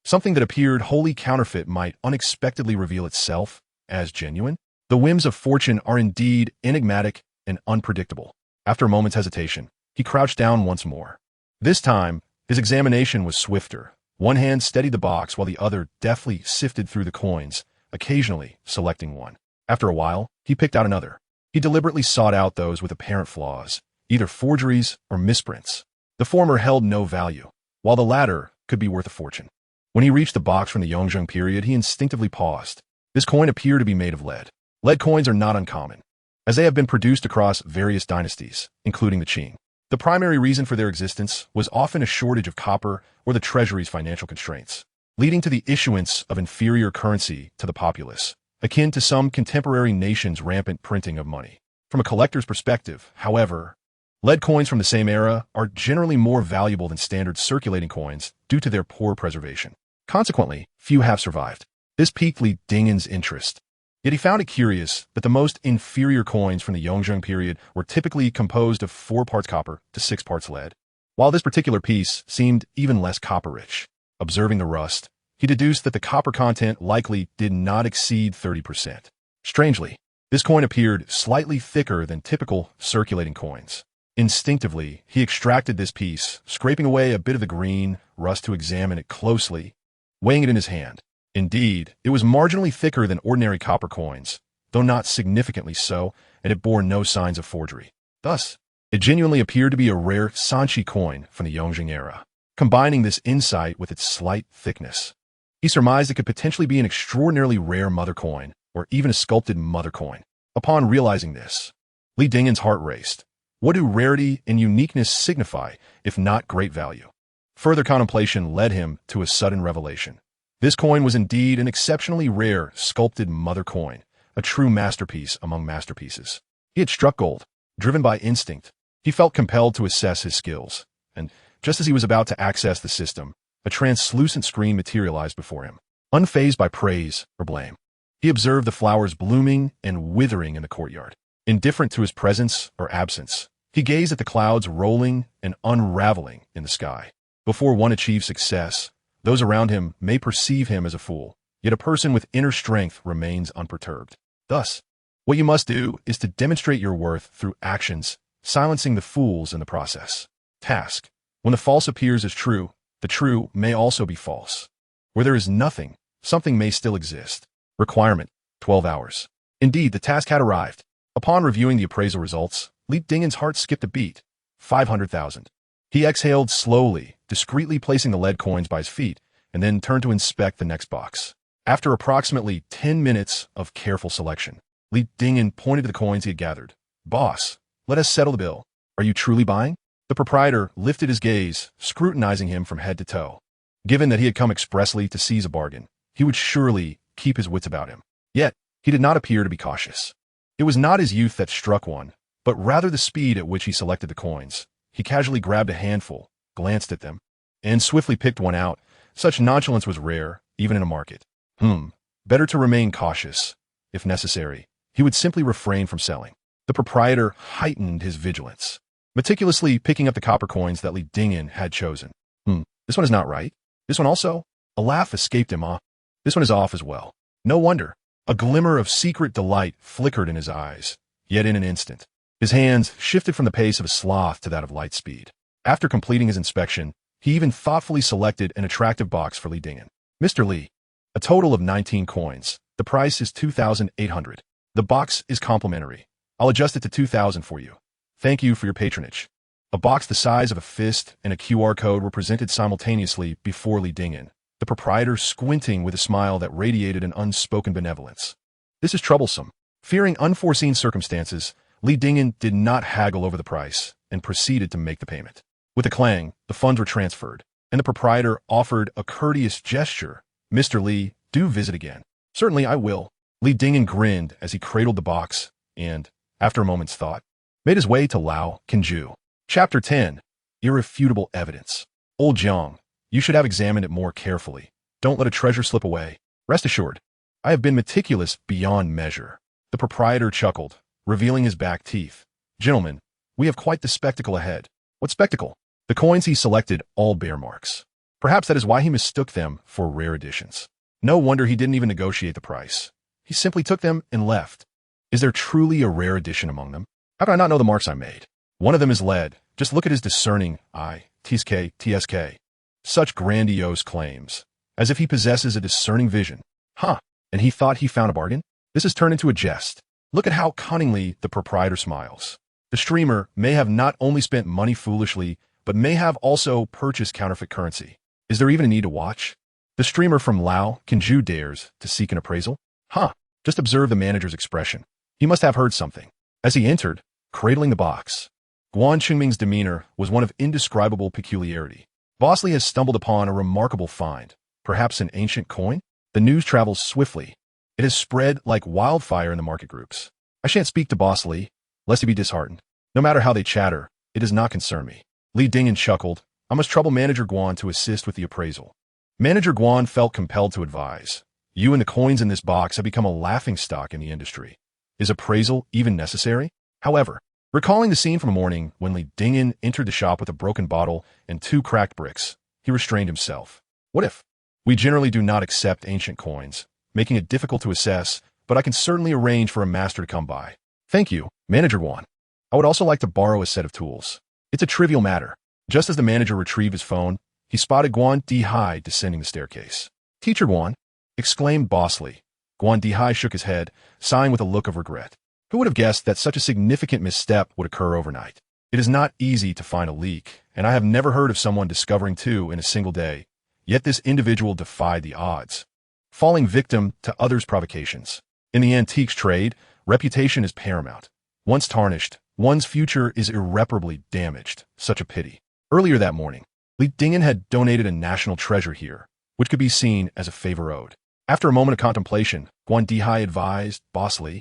something that appeared wholly counterfeit might unexpectedly reveal itself as genuine? The whims of fortune are indeed enigmatic and unpredictable. After a moment's hesitation, he crouched down once more. This time, his examination was swifter. One hand steadied the box while the other deftly sifted through the coins, occasionally selecting one. After a while, he picked out another. He deliberately sought out those with apparent flaws, either forgeries or misprints. The former held no value, while the latter could be worth a fortune. When he reached the box from the Yongzheng period, he instinctively paused. This coin appeared to be made of lead. Lead coins are not uncommon, as they have been produced across various dynasties, including the Qing. The primary reason for their existence was often a shortage of copper or the treasury's financial constraints, leading to the issuance of inferior currency to the populace, akin to some contemporary nations' rampant printing of money. From a collector's perspective, however, lead coins from the same era are generally more valuable than standard circulating coins due to their poor preservation. Consequently, few have survived. This piqued Li Dingyan's interest. Yet he found it curious that the most inferior coins from the Yongzheng period were typically composed of 4 parts copper to 6 parts lead, while this particular piece seemed even less copper-rich. Observing the rust, he deduced that the copper content likely did not exceed 30%. Strangely, this coin appeared slightly thicker than typical circulating coins. Instinctively, he extracted this piece, scraping away a bit of the green rust to examine it closely, weighing it in his hand. Indeed, it was marginally thicker than ordinary copper coins, though not significantly so, and it bore no signs of forgery. Thus, it genuinely appeared to be a rare Sanchi coin from the Yongzheng era. Combining this insight with its slight thickness, he surmised it could potentially be an extraordinarily rare mother coin, or even a sculpted mother coin. Upon realizing this, Li Dingyan's heart raced. What do rarity and uniqueness signify, if not great value? Further contemplation led him to a sudden revelation. This coin was indeed an exceptionally rare, sculpted mother coin, a true masterpiece among masterpieces. He had struck gold, driven by instinct. He felt compelled to assess his skills, and just as he was about to access the system, a translucent screen materialized before him. Unfazed by praise or blame, he observed the flowers blooming and withering in the courtyard. Indifferent to his presence or absence, he gazed at the clouds rolling and unraveling in the sky. Before one achieves success, those around him may perceive him as a fool, yet a person with inner strength remains unperturbed. Thus, what you must do is to demonstrate your worth through actions, silencing the fools in the process. Task: when the false appears as true, the true may also be false. Where there is nothing, something may still exist. Requirement: 12 hours. Indeed, the task had arrived. Upon reviewing the appraisal results, Li Dingen's heart skipped a beat. 500,000. He exhaled slowly, discreetly placing the lead coins by his feet, and then turned to inspect the next box. After approximately 10 minutes of careful selection, Li Dingen pointed to the coins he had gathered. "Boss, let us settle the bill. Are you truly buying?" The proprietor lifted his gaze, scrutinizing him from head to toe. Given that he had come expressly to seize a bargain, he would surely keep his wits about him. Yet, he did not appear to be cautious. It was not his youth that struck one, but rather the speed at which he selected the coins. He casually grabbed a handful, glanced at them, and swiftly picked one out. Such nonchalance was rare, even in a market. Better to remain cautious. If necessary, he would simply refrain from selling. The proprietor heightened his vigilance, meticulously picking up the copper coins that Li Dingen had chosen. This one is not right. This one also? A laugh escaped him. This one is off as well. No wonder. A glimmer of secret delight flickered in his eyes, yet in an instant, his hands shifted from the pace of a sloth to that of light speed. After completing his inspection, he even thoughtfully selected an attractive box for Li Dingen. "Mr. Li, a total of 19 coins. The price is 2,800. The box is complimentary. I'll adjust it to 2,000 for you. Thank you for your patronage." A box the size of a fist and a QR code were presented simultaneously before Li Dingen, the proprietor squinting with a smile that radiated an unspoken benevolence. "This is troublesome." Fearing unforeseen circumstances, Li Dingen did not haggle over the price and proceeded to make the payment. With a clang, the funds were transferred, and the proprietor offered a courteous gesture. "Mr. Li, do visit again." "Certainly I will." Li Dingen grinned as he cradled the box and, after a moment's thought, made his way to Lao Kinju. Chapter 10. Irrefutable Evidence. "Old Jiang, you should have examined it more carefully. Don't let a treasure slip away. Rest assured, I have been meticulous beyond measure." The proprietor chuckled, revealing his back teeth. "Gentlemen, we have quite the spectacle ahead." "What spectacle?" The coins he selected all bear marks. Perhaps that is why he mistook them for rare editions. No wonder he didn't even negotiate the price. He simply took them and left. Is there truly a rare edition among them? How can I not know the marks I made? One of them is lead. Just look at his discerning eye. TSK. Such grandiose claims, as if he possesses a discerning vision. And he thought he found a bargain? This has turned into a jest. Look at how cunningly the proprietor smiles. The streamer may have not only spent money foolishly, but may have also purchased counterfeit currency. Is there even a need to watch? The streamer from Lao Kinju dares to seek an appraisal? Just observe the manager's expression. He must have heard something. As he entered, cradling the box, Guan Qingming's demeanor was one of indescribable peculiarity. Boss Li has stumbled upon a remarkable find, perhaps an ancient coin? The news travels swiftly. It has spread like wildfire in the market groups. I shan't speak to Boss Li, lest he be disheartened. No matter how they chatter, it does not concern me. Li Dingen chuckled. I must trouble Manager Guan to assist with the appraisal. Manager Guan felt compelled to advise. You and the coins in this box have become a laughingstock in the industry. Is appraisal even necessary? However, recalling the scene from the morning when Li Dingen entered the shop with a broken bottle and 2 cracked bricks, he restrained himself. What if? We generally do not accept ancient coins, making it difficult to assess, but I can certainly arrange for a master to come by. Thank you, Manager Guan. I would also like to borrow a set of tools. It's a trivial matter. Just as the manager retrieved his phone, he spotted Guan Dihai descending the staircase. Teacher Guan, exclaimed Boss Li. Guan Dihai shook his head, sighing with a look of regret. Who would have guessed that such a significant misstep would occur overnight? It is not easy to find a leak, and I have never heard of someone discovering 2 in a single day. Yet this individual defied the odds, falling victim to others' provocations. In the antiques trade, reputation is paramount. Once tarnished, One's future is irreparably damaged. Such a pity. Earlier that morning, Li Dingen had donated a national treasure here, which could be seen as a favor owed. After a moment of contemplation, Guan Dihai advised, Boss Li,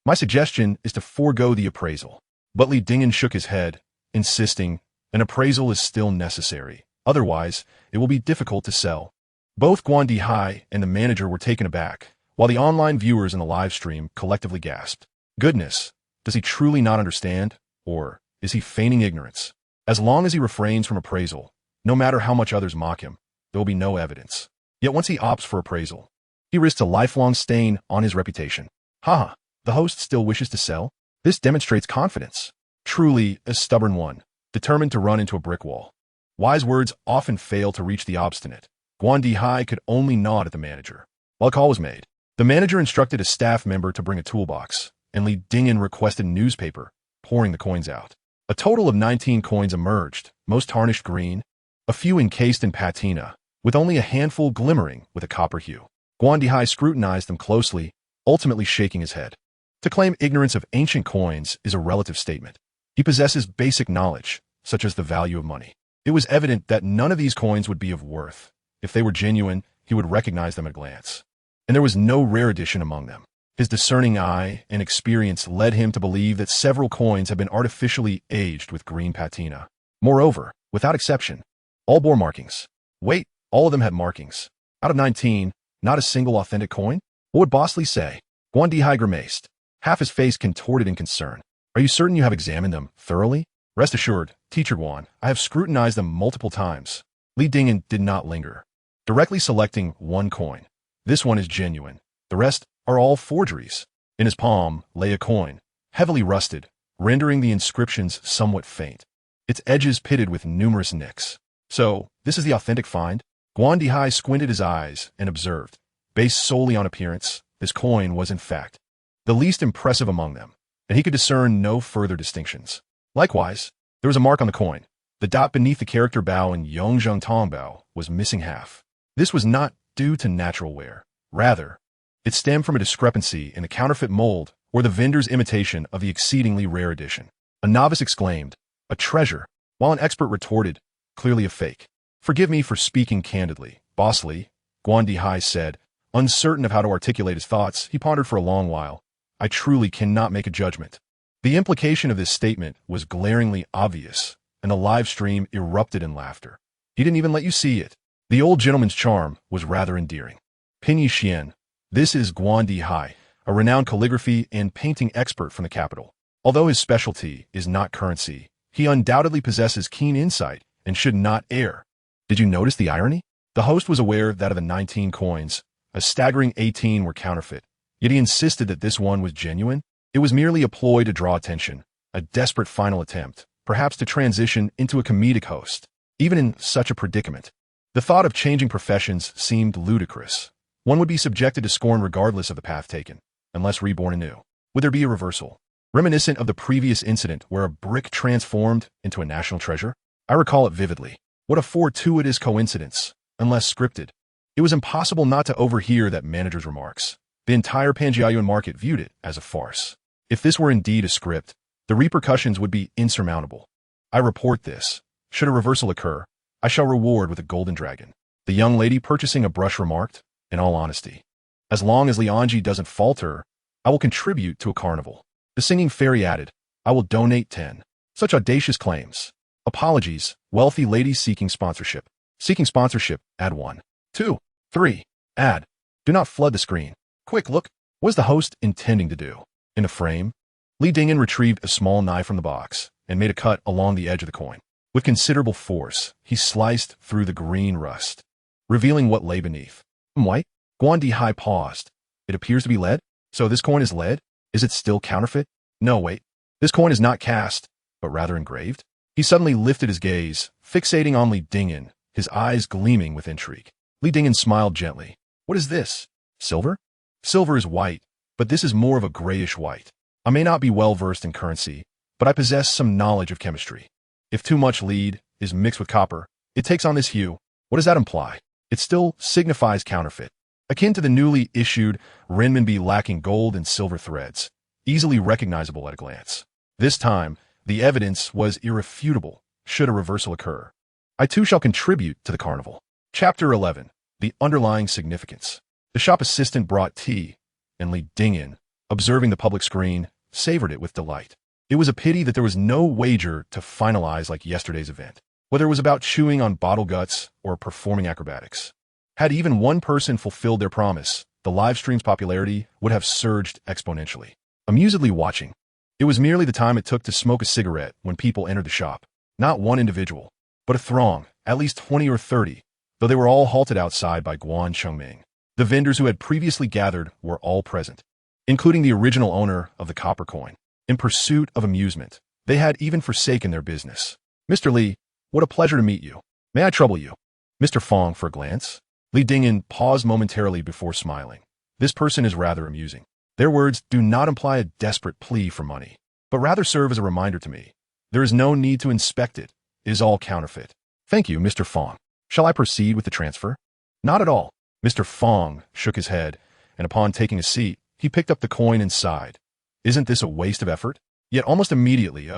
my suggestion is to forego the appraisal. But Li Dingen shook his head, insisting, an appraisal is still necessary. Otherwise, it will be difficult to sell. Both Guan Dihai and the manager were taken aback, while the online viewers in the live stream collectively gasped. Goodness, does he truly not understand? Or is he feigning ignorance? As long as he refrains from appraisal, no matter how much others mock him, there will be no evidence. Yet once he opts for appraisal, he risks a lifelong stain on his reputation. Haha, the host still wishes to sell? This demonstrates confidence. Truly a stubborn one, determined to run into a brick wall. Wise words often fail to reach the obstinate. Guan Dihai could only nod at the manager. While a call was made, the manager instructed a staff member to bring a toolbox, and Li Dingen requested newspaper, pouring the coins out. A total of 19 coins emerged, most tarnished green, a few encased in patina, with only a handful glimmering with a copper hue. Guan Dihai scrutinized them closely, ultimately shaking his head. To claim ignorance of ancient coins is a relative statement. He possesses basic knowledge, such as the value of money. It was evident that none of these coins would be of worth. If they were genuine, he would recognize them at a glance. And there was no rare edition among them. His discerning eye and experience led him to believe that several coins had been artificially aged with green patina. Moreover, without exception, all bore markings. Wait, all of them had markings. Out of 19, not a single authentic coin? What would Boss Li say? Guan Dihai grimaced, half his face contorted in concern. Are you certain you have examined them thoroughly? Rest assured, Teacher Guan, I have scrutinized them multiple times. Li Dingen did not linger. Directly selecting one coin. This one is genuine. The rest are all forgeries. In his palm lay a coin, heavily rusted, rendering the inscriptions somewhat faint. Its edges pitted with numerous nicks. So, this is the authentic find? Guan Dihai squinted his eyes and observed. Based solely on appearance, this coin was in fact the least impressive among them, and he could discern no further distinctions. Likewise, there was a mark on the coin. The dot beneath the character Bao in Yongzheng Tong Bao was missing half. This was not due to natural wear. Rather, it stemmed from a discrepancy in the counterfeit mold or the vendor's imitation of the exceedingly rare edition. A novice exclaimed, a treasure, while an expert retorted, clearly a fake. Forgive me for speaking candidly, Boss Li, Guan Dihai said. Uncertain of how to articulate his thoughts, he pondered for a long while. I truly cannot make a judgment. The implication of this statement was glaringly obvious, and the live stream erupted in laughter. He didn't even let you see it. The old gentleman's charm was rather endearing. Pinyi Xian, this is Guan Dihai, a renowned calligraphy and painting expert from the capital. Although his specialty is not currency, he undoubtedly possesses keen insight and should not err. Did you notice the irony? The host was aware that of the 19 coins, a staggering 18 were counterfeit, yet he insisted that this one was genuine. It was merely a ploy to draw attention, a desperate final attempt, perhaps to transition into a comedic host. Even in such a predicament, the thought of changing professions seemed ludicrous. One would be subjected to scorn regardless of the path taken, unless reborn anew. Would there be a reversal? Reminiscent of the previous incident where a brick transformed into a national treasure? I recall it vividly. What a fortuitous coincidence, unless scripted. It was impossible not to overhear that manager's remarks. The entire Panjiayuan market viewed it as a farce. If this were indeed a script, the repercussions would be insurmountable. I report this. Should a reversal occur, I shall reward with a golden dragon. The young lady purchasing a brush remarked, in all honesty. As long as Lianji doesn't falter, I will contribute to a carnival. The singing fairy added, I will donate 10. Such audacious claims. Apologies, wealthy lady seeking sponsorship. Seeking sponsorship, add 1. 2. 3. Add. Do not flood the screen. Quick look, what is the host intending to do? In a frame, Li Dingen retrieved a small knife from the box and made a cut along the edge of the coin. With considerable force, he sliced through the green rust, revealing what lay beneath. White? Guan Dihai paused. It appears to be lead? So this coin is lead? Is it still counterfeit? No, wait. This coin is not cast, but rather engraved? He suddenly lifted his gaze, fixating on Li Dingen, his eyes gleaming with intrigue. Li Dingen smiled gently. What is this? Silver? Silver is white, but this is more of a grayish white. I may not be well versed in currency, but I possess some knowledge of chemistry. If too much lead is mixed with copper, it takes on this hue. What does that imply? It still signifies counterfeit, akin to the newly issued renminbi lacking gold and silver threads, easily recognizable at a glance. This time, the evidence was irrefutable, should a reversal occur. I too shall contribute to the carnival. Chapter 11. The Underlying Significance. The shop assistant brought tea, and Li Dingyan, observing the public screen, savored it with delight. It was a pity that there was no wager to finalize like yesterday's event, whether it was about chewing on bottle guts or performing acrobatics. Had even one person fulfilled their promise, the live stream's popularity would have surged exponentially. Amusedly watching. It was merely the time it took to smoke a cigarette when people entered the shop. Not one individual, but a throng, at least 20 or 30, though they were all halted outside by Guan Chengming. The vendors who had previously gathered were all present, including the original owner of the copper coin. In pursuit of amusement, they had even forsaken their business. Mr. Li, what a pleasure to meet you. May I trouble you? Mr. Fong, for a glance. Li Dingyan paused momentarily before smiling. This person is rather amusing. Their words do not imply a desperate plea for money, but rather serve as a reminder to me. There is no need to inspect it. It is all counterfeit. Thank you, Mr. Fong. Shall I proceed with the transfer? Not at all. Mr. Fong shook his head, and upon taking a seat, he picked up the coin and sighed. Isn't this a waste of effort? Yet almost immediately,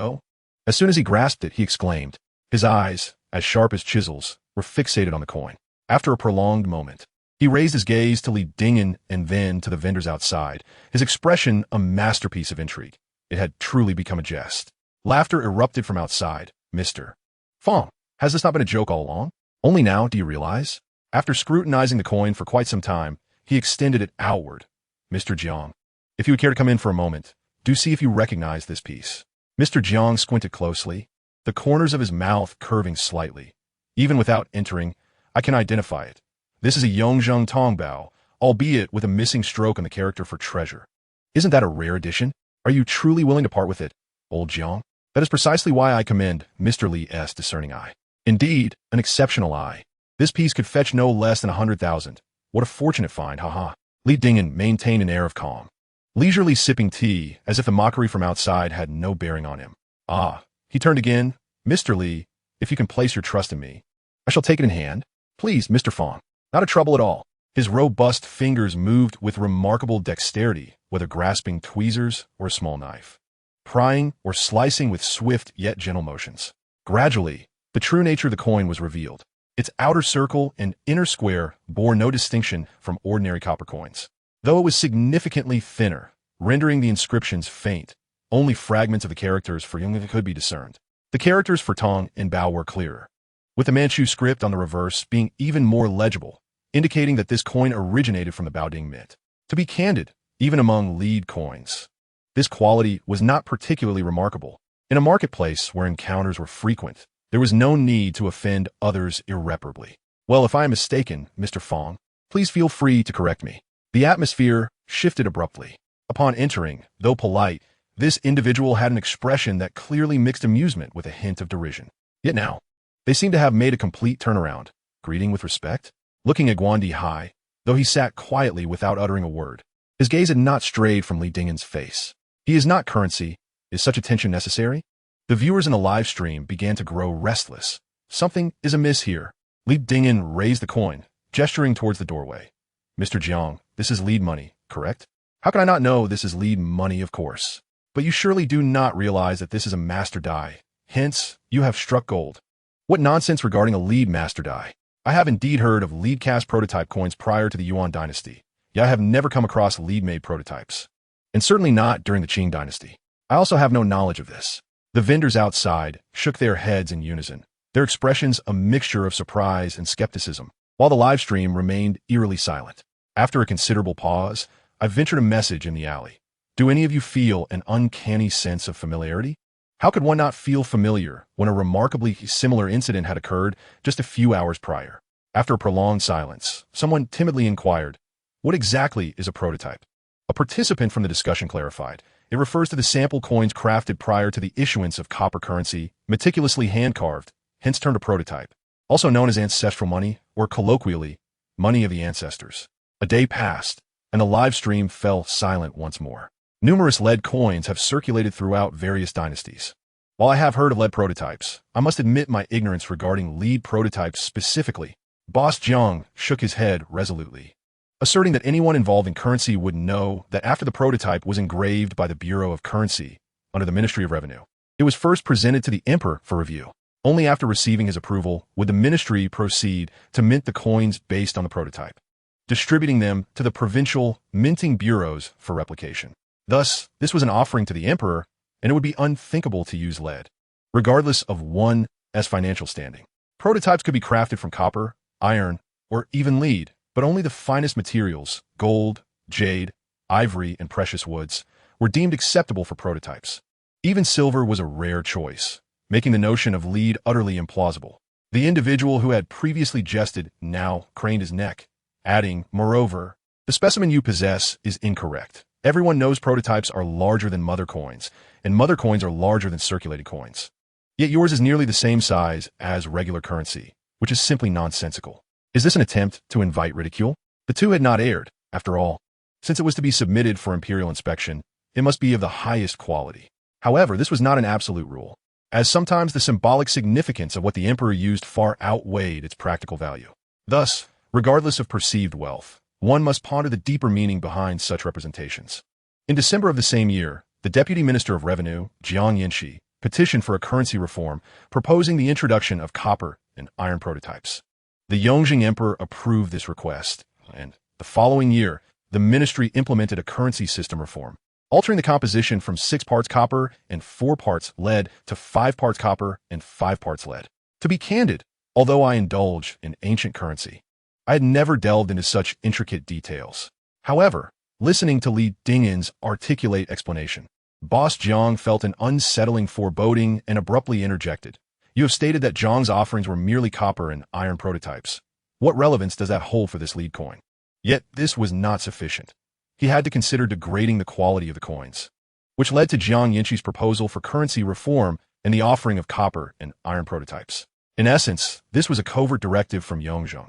as soon as he grasped it, he exclaimed. His eyes, as sharp as chisels, were fixated on the coin. After a prolonged moment, he raised his gaze to Li Dingyan and then to the vendors outside, his expression a masterpiece of intrigue. It had truly become a jest. Laughter erupted from outside. Mr. Fong, has this not been a joke all along? Only now do you realize? After scrutinizing the coin for quite some time, he extended it outward. Mr. Jiang, if you would care to come in for a moment, do see if you recognize this piece. Mr. Jiang squinted closely, the corners of his mouth curving slightly. Even without entering, I can identify it. This is a Yongzheng Tongbao, albeit with a missing stroke on the character for treasure. Isn't that a rare addition? Are you truly willing to part with it, old Jiang? That is precisely why I commend Mr. Li's discerning eye. Indeed, an exceptional eye. This piece could fetch no less than 100,000. What a fortunate find, haha. Li Dingyan maintained an air of calm, leisurely sipping tea as if the mockery from outside had no bearing on him. Ah, he turned again. Mr. Li, if you can place your trust in me, I shall take it in hand. Please, Mr. Fong. Not a trouble at all. His robust fingers moved with remarkable dexterity, whether grasping tweezers or a small knife, prying or slicing with swift yet gentle motions. Gradually, the true nature of the coin was revealed. Its outer circle and inner square bore no distinction from ordinary copper coins, though it was significantly thinner, rendering the inscriptions faint. Only fragments of the characters for Yong could be discerned. The characters for Tong and Bao were clearer, with the Manchu script on the reverse being even more legible, indicating that this coin originated from the Baoding Mint. To be candid, even among lead coins, this quality was not particularly remarkable. In a marketplace where encounters were frequent, there was no need to offend others irreparably. Well, if I am mistaken, Mr. Fong, please feel free to correct me. The atmosphere shifted abruptly. Upon entering, though polite, this individual had an expression that clearly mixed amusement with a hint of derision. Yet now, they seemed to have made a complete turnaround, greeting with respect, looking at Guandi Hai, though he sat quietly without uttering a word. His gaze had not strayed from Li Dingyan's face. He is not currency. Is such attention necessary? The viewers in the live stream began to grow restless. Something is amiss here. Li Dingyan raised the coin, gesturing towards the doorway. Mr. Jiang, this is lead money, correct? How can I not know this is lead money, of course? But you surely do not realize that this is a master die. Hence, you have struck gold. What nonsense regarding a lead master die? I have indeed heard of lead cast prototype coins prior to the Yuan dynasty, yet I have never come across lead-made prototypes. And certainly not during the Qing dynasty. I also have no knowledge of this. The vendors outside shook their heads in unison, their expressions a mixture of surprise and skepticism, while the live stream remained eerily silent. After a considerable pause, I ventured a message in the alley. Do any of you feel an uncanny sense of familiarity? How could one not feel familiar when a remarkably similar incident had occurred just a few hours prior? After a prolonged silence, someone timidly inquired, what exactly is a prototype? A participant from the discussion clarified. It refers to the sample coins crafted prior to the issuance of copper currency, meticulously hand-carved, hence termed a prototype, also known as ancestral money, or colloquially, money of the ancestors. A day passed, and the live stream fell silent once more. Numerous lead coins have circulated throughout various dynasties. While I have heard of lead prototypes, I must admit my ignorance regarding lead prototypes specifically. Boss Jiang shook his head resolutely, asserting that anyone involved in currency would know that after the prototype was engraved by the Bureau of Currency, under the Ministry of Revenue. It was first presented to the emperor for review. Only after receiving his approval would the ministry proceed to mint the coins based on the prototype, distributing them to the provincial minting bureaus for replication. Thus, this was an offering to the emperor, and it would be unthinkable to use lead, regardless of one's financial standing. Prototypes could be crafted from copper, iron, or even lead, but only the finest materials, gold, jade, ivory, and precious woods, were deemed acceptable for prototypes. Even silver was a rare choice, making the notion of lead utterly implausible. The individual who had previously jested now craned his neck, adding, moreover, the specimen you possess is incorrect. Everyone knows prototypes are larger than mother coins, and mother coins are larger than circulating coins. Yet yours is nearly the same size as regular currency, which is simply nonsensical. Is this an attempt to invite ridicule? The two had not erred, after all. Since it was to be submitted for imperial inspection, it must be of the highest quality. However, this was not an absolute rule, as sometimes the symbolic significance of what the emperor used far outweighed its practical value. Thus, regardless of perceived wealth, one must ponder the deeper meaning behind such representations. In December of the same year, the Deputy Minister of Revenue, Jiang Yinshi, petitioned for a currency reform, proposing the introduction of copper and iron prototypes. The Yongjing Emperor approved this request, and the following year, the ministry implemented a currency system reform, altering the composition from 6 parts copper and 4 parts lead to 5 parts copper and 5 parts lead. To be candid, although I indulge in ancient currency, I had never delved into such intricate details. However, listening to Li Dingin's articulate explanation, Boss Jiang felt an unsettling foreboding and abruptly interjected. You have stated that Zhang's offerings were merely copper and iron prototypes. What relevance does that hold for this lead coin? Yet this was not sufficient. He had to consider degrading the quality of the coins, which led to Jiang Yinshi's proposal for currency reform and the offering of copper and iron prototypes. In essence, this was a covert directive from Yongjing,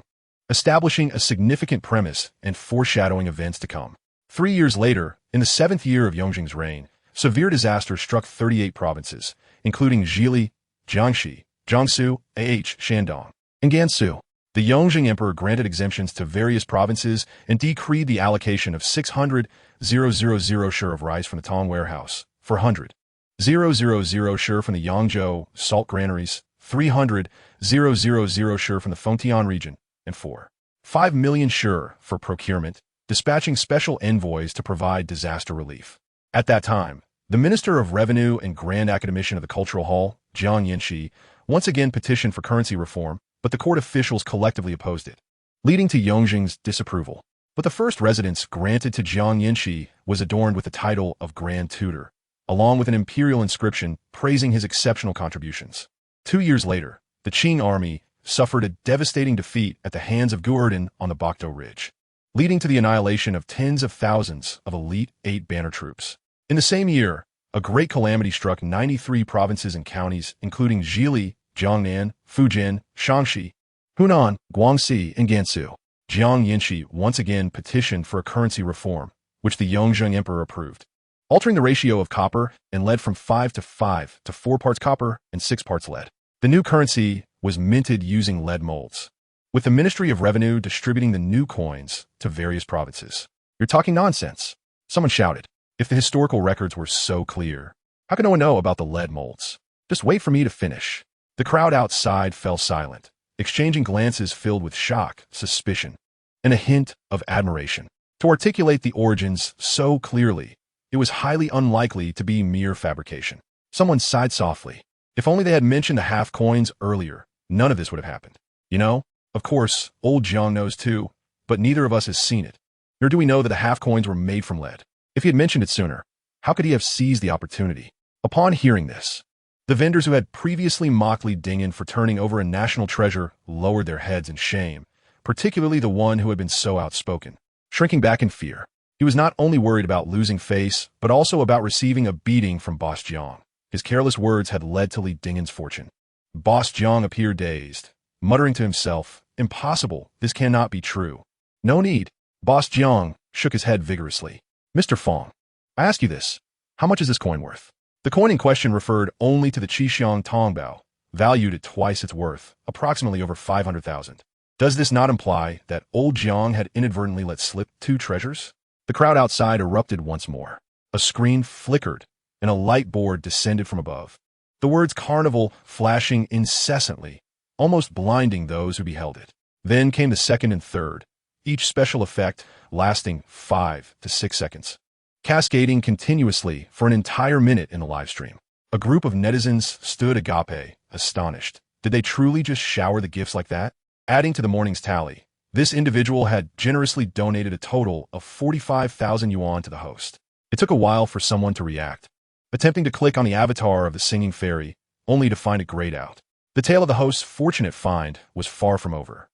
establishing a significant premise and foreshadowing events to come. 3 years later, in the 7th year of Yongjing's reign, severe disaster struck 38 provinces, including Zhili, Jiangxi, Jiangsu, Shandong, and Gansu. The Yongjing Emperor granted exemptions to various provinces and decreed the allocation of 600,000 shur of rice from the Tong warehouse, 400,000 shur from the Yangzhou salt granaries, 300,000 shur from the Fengtian region, and 5 million shur for procurement, dispatching special envoys to provide disaster relief. At that time, the Minister of Revenue and Grand Academician of the Cultural Hall, Jiang Yinshi, once again petitioned for currency reform, but the court officials collectively opposed it, leading to Yongjing's disapproval. But the first residence granted to Jiang Yinshi was adorned with the title of Grand Tutor, along with an imperial inscription praising his exceptional contributions. 2 years later, the Qing army suffered a devastating defeat at the hands of Guerden on the Bokdo Ridge, leading to the annihilation of tens of thousands of elite 8-banner troops. In the same year, a great calamity struck 93 provinces and counties, including Zhili, Jiangnan, Fujian, Shaanxi, Hunan, Guangxi, and Gansu. Jiang Yinshi once again petitioned for a currency reform, which the Yongjing Emperor approved, altering the ratio of copper and lead from 5 to 5 to 4 parts copper and 6 parts lead. The new currency was minted using lead molds, with the Ministry of Revenue distributing the new coins to various provinces. You're talking nonsense, someone shouted. If the historical records were so clear, how could no one know about the lead molds? Just wait for me to finish. The crowd outside fell silent, exchanging glances filled with shock, suspicion, and a hint of admiration. To articulate the origins so clearly, it was highly unlikely to be mere fabrication. Someone sighed softly. If only they had mentioned the half coins earlier, none of this would have happened. You know, of course, old Jiang knows too, but neither of us has seen it. Nor do we know that the half coins were made from lead. If he had mentioned it sooner, how could he have seized the opportunity? Upon hearing this, the vendors who had previously mocked Li Dingin for turning over a national treasure lowered their heads in shame, particularly the one who had been so outspoken. Shrinking back in fear, he was not only worried about losing face, but also about receiving a beating from Boss Jiang. His careless words had led to Li Dingin's fortune. Boss Jiang appeared dazed, muttering to himself, "Impossible, this cannot be true." "No need." Boss Jiang shook his head vigorously. "Mr. Fong, I ask you this. How much is this coin worth?" The coin in question referred only to the Qixiang Tongbao, valued at twice its worth, approximately over 500,000. Does this not imply that old Jiang had inadvertently let slip 2 treasures? The crowd outside erupted once more. A screen flickered, and a light board descended from above. The words Carnival flashing incessantly, almost blinding those who beheld it. Then came the second and third, each special effect lasting 5 to 6 seconds, cascading continuously for an entire minute in the live stream. A group of netizens stood agape, astonished. Did they truly just shower the gifts like that? Adding to the morning's tally, this individual had generously donated a total of 45,000 yuan to the host. It took a while for someone to react, attempting to click on the avatar of the singing fairy, only to find it grayed out. The tale of the host's fortunate find was far from over.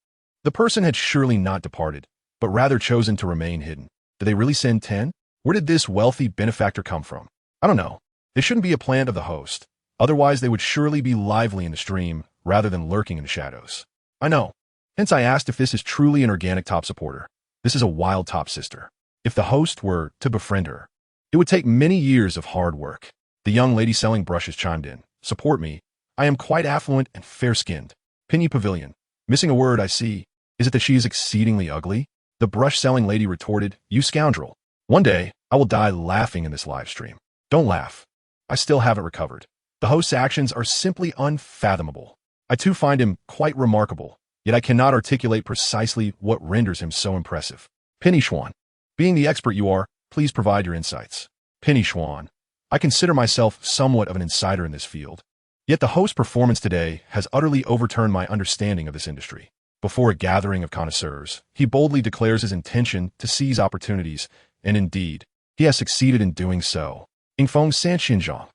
The person had surely not departed, but rather chosen to remain hidden. Did they really send 10? Where did this wealthy benefactor come from? I don't know. They shouldn't be a plant of the host. Otherwise, they would surely be lively in the stream rather than lurking in the shadows. I know. Hence I asked if this is truly an organic top supporter. This is a wild top sister. If the host were to befriend her, it would take many years of hard work. The young lady selling brushes chimed in. Support me. I am quite affluent and fair-skinned. Pinny Pavilion. Missing a word, I see. Is it that she is exceedingly ugly? The brush-selling lady retorted, You scoundrel. One day, I will die laughing in this live stream. Don't laugh. I still haven't recovered. The host's actions are simply unfathomable. I too find him quite remarkable, yet I cannot articulate precisely what renders him so impressive. Penny Schwan. Being the expert you are, please provide your insights. Penny Schwan. I consider myself somewhat of an insider in this field. Yet the host's performance today has utterly overturned my understanding of this industry. Before a gathering of connoisseurs, he boldly declares his intention to seize opportunities, and indeed, he has succeeded in doing so. Ingfeng Sanxinzhang.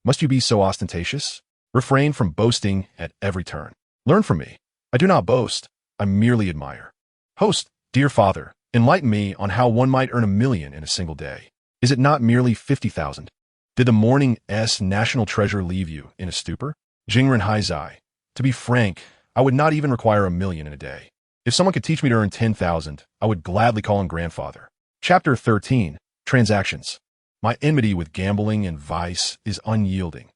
Must you be so ostentatious? Refrain from boasting at every turn. Learn from me. I do not boast. I merely admire. Host, dear father, enlighten me on how one might earn 1 million in a single day. Is it not merely 50,000? Did the morning's national treasure leave you in a stupor? Jingren Haizai. To be frank, I would not even require 1 million in a day. If someone could teach me to earn 10,000, I would gladly call him grandfather. Chapter 13. Transactions. My enmity with gambling and vice is unyielding.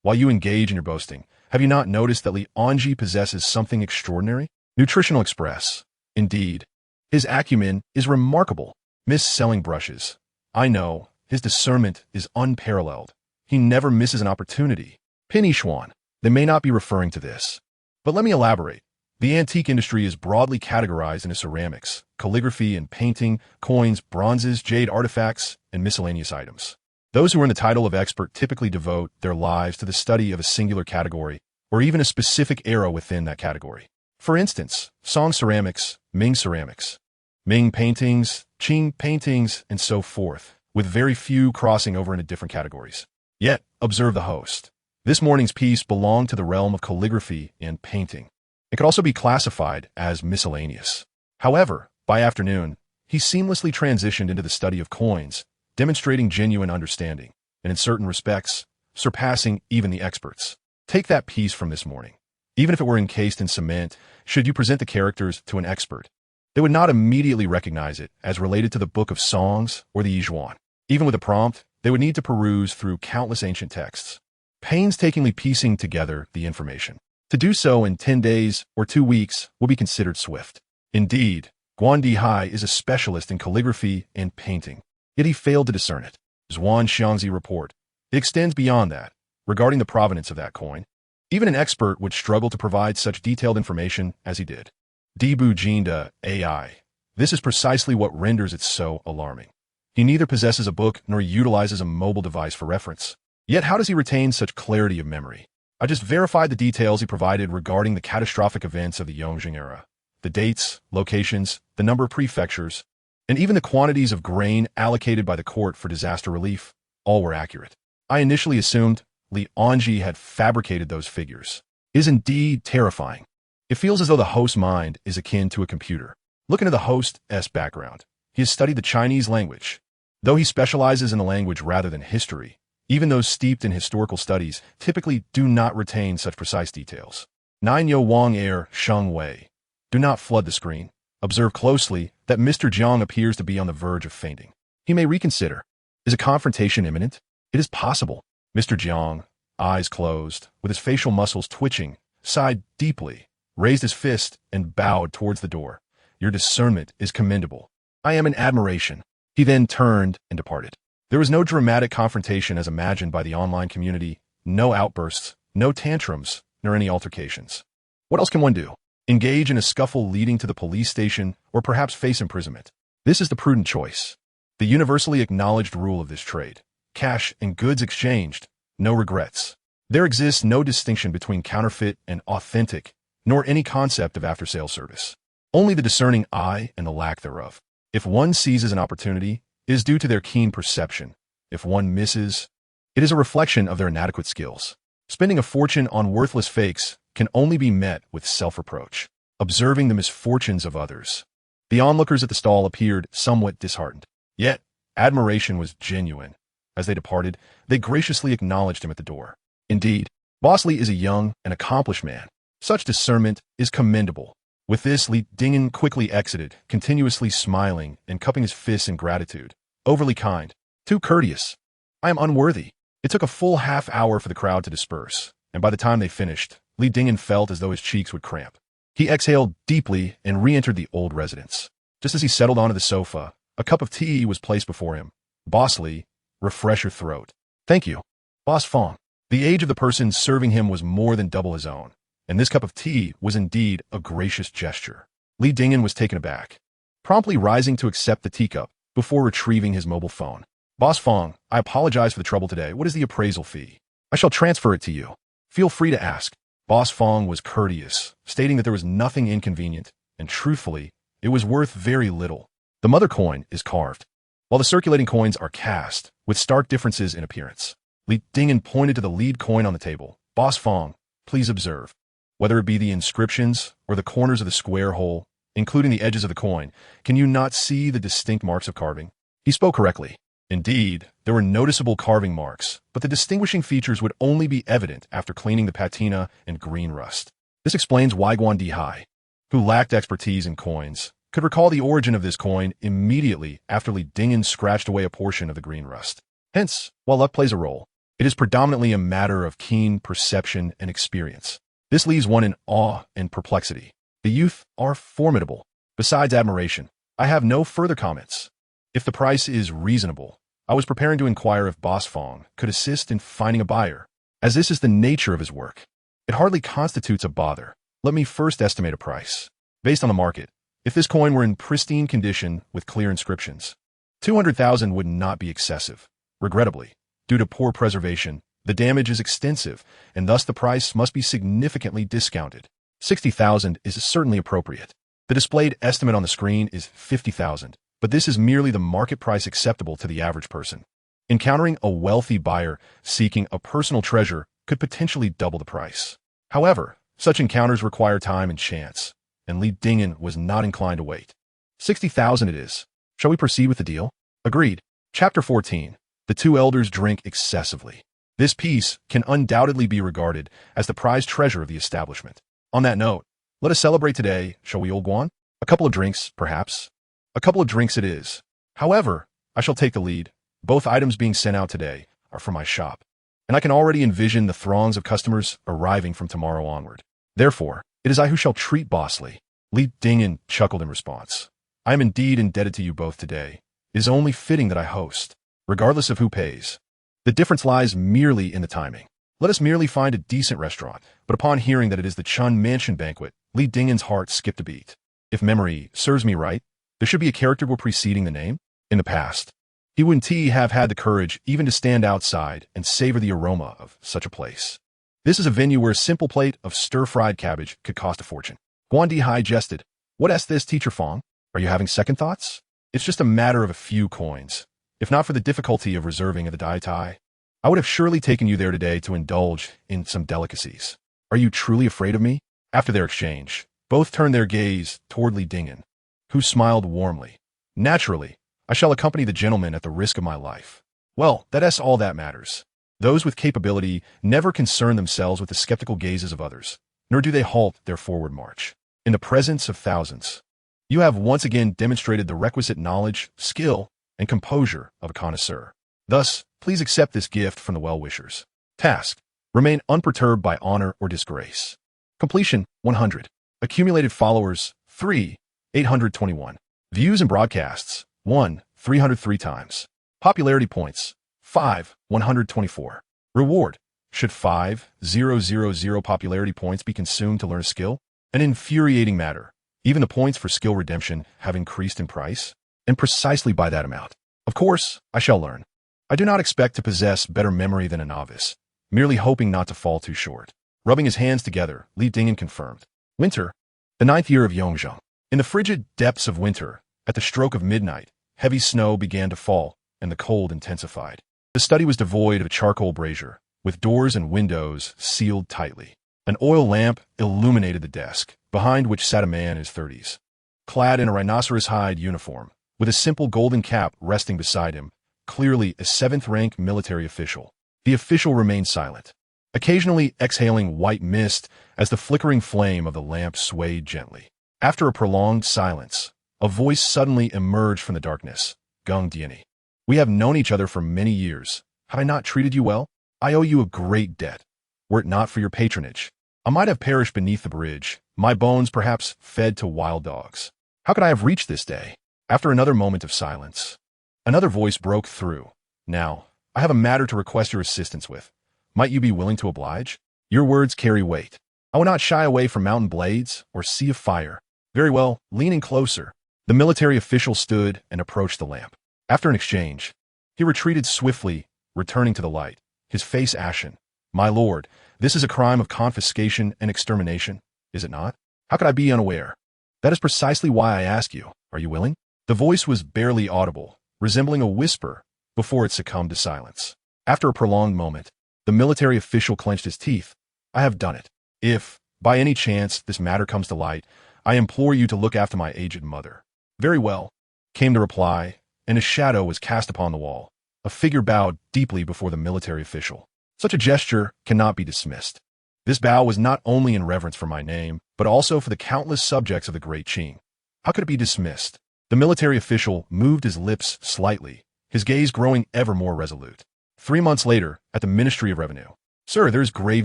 While you engage in your boasting, have you not noticed that Li Anji possesses something extraordinary? Nutritional Express. Indeed, his acumen is remarkable. Mis-selling brushes. I know, his discernment is unparalleled. He never misses an opportunity. Penny Schwan. They may not be referring to this. But let me elaborate. The antique industry is broadly categorized into ceramics, calligraphy and painting, coins, bronzes, jade artifacts, and miscellaneous items. Those who earn the title of expert typically devote their lives to the study of a singular category, or even a specific era within that category. For instance, Song ceramics, Ming ceramics, Ming paintings, Qing paintings, and so forth, with very few crossing over into different categories. Yet, observe the host. This morning's piece belonged to the realm of calligraphy and painting. It could also be classified as miscellaneous. However, by afternoon, he seamlessly transitioned into the study of coins, demonstrating genuine understanding, and in certain respects, surpassing even the experts. Take that piece from this morning. Even if it were encased in cement, should you present the characters to an expert, they would not immediately recognize it as related to the Book of Songs or the Yizhuan. Even with a prompt, they would need to peruse through countless ancient texts, painstakingly piecing together the information. To do so in 10 days or 2 weeks will be considered swift. Indeed, Guan Dihai is a specialist in calligraphy and painting, yet he failed to discern it. Zhuan Xiangzi report. It extends beyond that, regarding the provenance of that coin. Even an expert would struggle to provide such detailed information as he did. Dibu Jinda AI. This is precisely what renders it so alarming. He neither possesses a book nor utilizes a mobile device for reference. Yet how does he retain such clarity of memory? I just verified the details he provided regarding the catastrophic events of the Yongjing era. The dates, locations, the number of prefectures, and even the quantities of grain allocated by the court for disaster relief, all were accurate. I initially assumed Li Anji had fabricated those figures. It is indeed terrifying. It feels as though the host's mind is akin to a computer. Look into the host's background. He has studied the Chinese language. Though he specializes in the language rather than history, even those steeped in historical studies typically do not retain such precise details. 9 Yo Wang Air Sheng Wei. Do not flood the screen. Observe closely that Mr. Jiang appears to be on the verge of fainting. He may reconsider. Is a confrontation imminent? It is possible. Mr. Jiang, eyes closed, with his facial muscles twitching, sighed deeply, raised his fist, and bowed towards the door. Your discernment is commendable. I am in admiration. He then turned and departed. There was no dramatic confrontation as imagined by the online community, no outbursts, no tantrums, nor any altercations. What else can one do? Engage in a scuffle leading to the police station, or perhaps face imprisonment. This is the prudent choice. The universally acknowledged rule of this trade. Cash and goods exchanged, no regrets. There exists no distinction between counterfeit and authentic, nor any concept of after-sale service. Only the discerning eye and the lack thereof. If one seizes an opportunity, it is due to their keen perception. If one misses, it is a reflection of their inadequate skills. Spending a fortune on worthless fakes can only be met with self-reproach. Observing the misfortunes of others. The onlookers at the stall appeared somewhat disheartened. Yet, admiration was genuine. As they departed, they graciously acknowledged him at the door. Indeed, Bosley is a young and accomplished man. Such discernment is commendable. With this, Li Dingen quickly exited, continuously smiling and cupping his fists in gratitude. Overly kind. Too courteous. I am unworthy. It took a full half-hour for the crowd to disperse, and by the time they finished, Li Dingen felt as though his cheeks would cramp. He exhaled deeply and re-entered the old residence. Just as he settled onto the sofa, a cup of tea was placed before him. Bosley, refresh your throat. Thank you. Boss Fong. The age of the person serving him was more than double his own, and this cup of tea was indeed a gracious gesture. Li Dingen was taken aback, promptly rising to accept the teacup before retrieving his mobile phone. Boss Fong, I apologize for the trouble today. What is the appraisal fee? I shall transfer it to you. Feel free to ask. Boss Fong was courteous, stating that there was nothing inconvenient, and truthfully, it was worth very little. The mother coin is carved, while the circulating coins are cast, with stark differences in appearance. Li Dingen pointed to the lead coin on the table. Boss Fong, please observe. Whether it be the inscriptions or the corners of the square hole, including the edges of the coin, can you not see the distinct marks of carving? He spoke correctly. Indeed, there were noticeable carving marks, but the distinguishing features would only be evident after cleaning the patina and green rust. This explains why Guan Dihai, who lacked expertise in coins, could recall the origin of this coin immediately after Li Dingen scratched away a portion of the green rust. Hence, while luck plays a role, it is predominantly a matter of keen perception and experience. This leaves one in awe and perplexity. The youth are formidable. Besides admiration, I have no further comments. If the price is reasonable, I was preparing to inquire if Boss Fong could assist in finding a buyer. As this is the nature of his work, it hardly constitutes a bother. Let me first estimate a price. Based on the market, if this coin were in pristine condition with clear inscriptions, 200,000 would not be excessive. Regrettably, due to poor preservation, the damage is extensive, and thus the price must be significantly discounted. 60,000 is certainly appropriate. The displayed estimate on the screen is 50,000, but this is merely the market price acceptable to the average person. Encountering a wealthy buyer seeking a personal treasure could potentially double the price. However, such encounters require time and chance, and Li Dingen was not inclined to wait. 60,000 it is. Shall we proceed with the deal? Agreed. Chapter 14. The two elders drink excessively. This piece can undoubtedly be regarded as the prized treasure of the establishment. On that note, let us celebrate today, shall we, old Guan? A couple of drinks, perhaps? A couple of drinks it is. However, I shall take the lead. Both items being sent out today are from my shop, and I can already envision the throngs of customers arriving from tomorrow onward. Therefore, it is I who shall treat Bosley. Li Dingen chuckled in response. I am indeed indebted to you both today. It is only fitting that I host, regardless of who pays. The difference lies merely in the timing. Let us merely find a decent restaurant, but upon hearing that it is the Chun Mansion banquet, Li Dingen's heart skipped a beat. If memory serves me right, there should be a character preceding the name. In the past, he wouldn't have had the courage even to stand outside and savor the aroma of such a place. This is a venue where a simple plate of stir-fried cabbage could cost a fortune. Guan Dihai jested. What asks this, Teacher Fong? Are you having second thoughts? It's just a matter of a few coins. If not for the difficulty of reserving at the Dai Tai, I would have surely taken you there today to indulge in some delicacies. Are you truly afraid of me? After their exchange, both turned their gaze toward Li Dingen, who smiled warmly. Naturally, I shall accompany the gentleman at the risk of my life. Well, that's all that matters. Those with capability never concern themselves with the skeptical gazes of others, nor do they halt their forward march. In the presence of thousands, you have once again demonstrated the requisite knowledge, skill, and composure of a connoisseur. Thus, please accept this gift from the well-wishers. Task: remain unperturbed by honor or disgrace. Completion: 100. Accumulated followers: 3, 821. Views and broadcasts: 1, 303 times. Popularity points, 5, 124. Reward, should 5,000 popularity points be consumed to learn a skill? An infuriating matter. Even the points for skill redemption have increased in price, and precisely by that amount. Of course, I shall learn. I do not expect to possess better memory than a novice, merely hoping not to fall too short. Rubbing his hands together, Li Dingyan confirmed. Winter, the 9th year of Yongzheng. In the frigid depths of winter, at the stroke of midnight, heavy snow began to fall, and the cold intensified. The study was devoid of a charcoal brazier, with doors and windows sealed tightly. An oil lamp illuminated the desk, behind which sat a man in his 30s. Clad in a rhinoceros hide uniform, with a simple golden cap resting beside him, clearly a 7th-rank military official. The official remained silent, occasionally exhaling white mist as the flickering flame of the lamp swayed gently. After a prolonged silence, a voice suddenly emerged from the darkness. Gung Diani. We have known each other for many years. Have I not treated you well? I owe you a great debt. Were it not for your patronage, I might have perished beneath the bridge, my bones perhaps fed to wild dogs. How could I have reached this day? After another moment of silence, another voice broke through. Now, I have a matter to request your assistance with. Might you be willing to oblige? Your words carry weight. I will not shy away from mountain blades or sea of fire. Very well, leaning closer, the military official stood and approached the lamp. After an exchange, he retreated swiftly, returning to the light, his face ashen. My lord, this is a crime of confiscation and extermination, is it not? How could I be unaware? That is precisely why I ask you. Are you willing? The voice was barely audible, resembling a whisper, before it succumbed to silence. After a prolonged moment, the military official clenched his teeth. I have done it. If, by any chance, this matter comes to light, I implore you to look after my aged mother. Very well, came the reply, and a shadow was cast upon the wall. A figure bowed deeply before the military official. Such a gesture cannot be dismissed. This bow was not only in reverence for my name, but also for the countless subjects of the great Qing. How could it be dismissed? The military official moved his lips slightly, his gaze growing ever more resolute. 3 months later, at the Ministry of Revenue. Sir, there is grave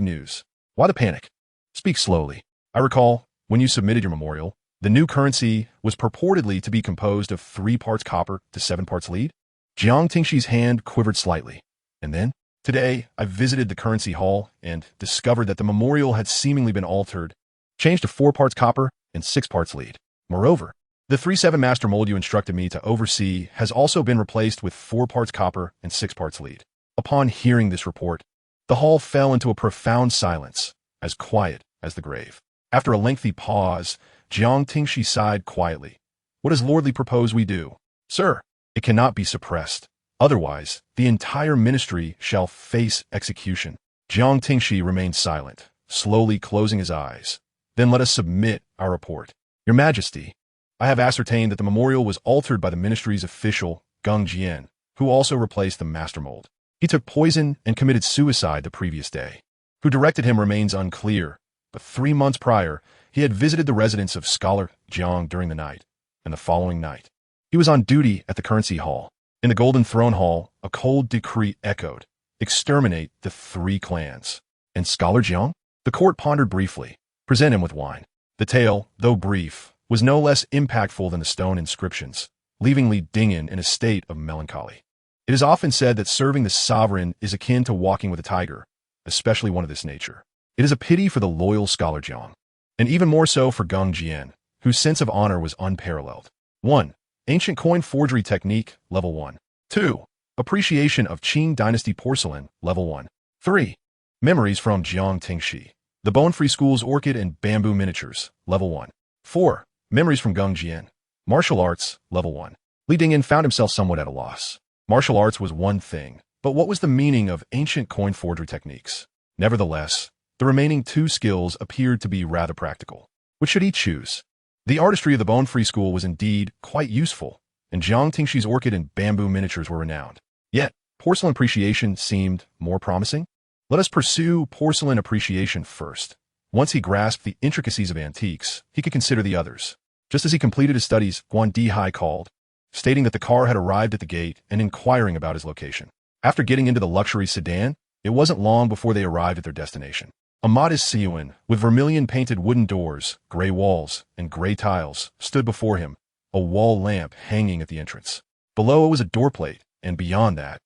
news. Why the panic? Speak slowly. I recall, when you submitted your memorial, the new currency was purportedly to be composed of 3 parts copper to 7 parts lead. Jiang Tingxi's hand quivered slightly. And then, today, I visited the currency hall and discovered that the memorial had seemingly been altered, changed to 4 parts copper and 6 parts lead. Moreover, the 3/7 master mold you instructed me to oversee has also been replaced with 4 parts copper and 6 parts lead. Upon hearing this report, the hall fell into a profound silence, as quiet as the grave. After a lengthy pause, Jiang Tingxi sighed quietly. What does Lordly propose we do? Sir, it cannot be suppressed. Otherwise, the entire ministry shall face execution. Jiang Tingxi remained silent, slowly closing his eyes. Then let us submit our report. Your Majesty, I have ascertained that the memorial was altered by the ministry's official, Gung Jian, who also replaced the master mold. He took poison and committed suicide the previous day. Who directed him remains unclear, but 3 months prior, he had visited the residence of Scholar Jiang during the night, and the following night, he was on duty at the currency hall. In the Golden Throne Hall, a cold decree echoed, exterminate the 3 clans. And Scholar Jiang? The court pondered briefly. Present him with wine. The tale, though brief, was no less impactful than the stone inscriptions, leaving Li Dingyan in a state of melancholy. It is often said that serving the sovereign is akin to walking with a tiger, especially one of this nature. It is a pity for the loyal Scholar Jiang, and even more so for Gung Jian, whose sense of honor was unparalleled. 1. Ancient coin forgery technique, level 1. 2. Appreciation of Qing dynasty porcelain, level 1. 3. Memories from Jiang Tingxi, the Bone-Free School's orchid and bamboo miniatures, level 1. 4. Memories from Gung Jian, martial arts, level 1. Li Dingyan found himself somewhat at a loss. Martial arts was one thing, but what was the meaning of ancient coin forgery techniques? Nevertheless, the remaining 2 skills appeared to be rather practical. Which should he choose? The artistry of the Bone-Free School was indeed quite useful, and Jiang Tingxi's orchid and bamboo miniatures were renowned. Yet, porcelain appreciation seemed more promising. Let us pursue porcelain appreciation first. Once he grasped the intricacies of antiques, he could consider the others. Just as he completed his studies, Guan Dihai called, stating that the car had arrived at the gate and inquiring about his location. After getting into the luxury sedan, it wasn't long before they arrived at their destination. A modest Siuan, with vermilion-painted wooden doors, gray walls, and gray tiles, stood before him, a wall lamp hanging at the entrance. Below it was a doorplate, and beyond that,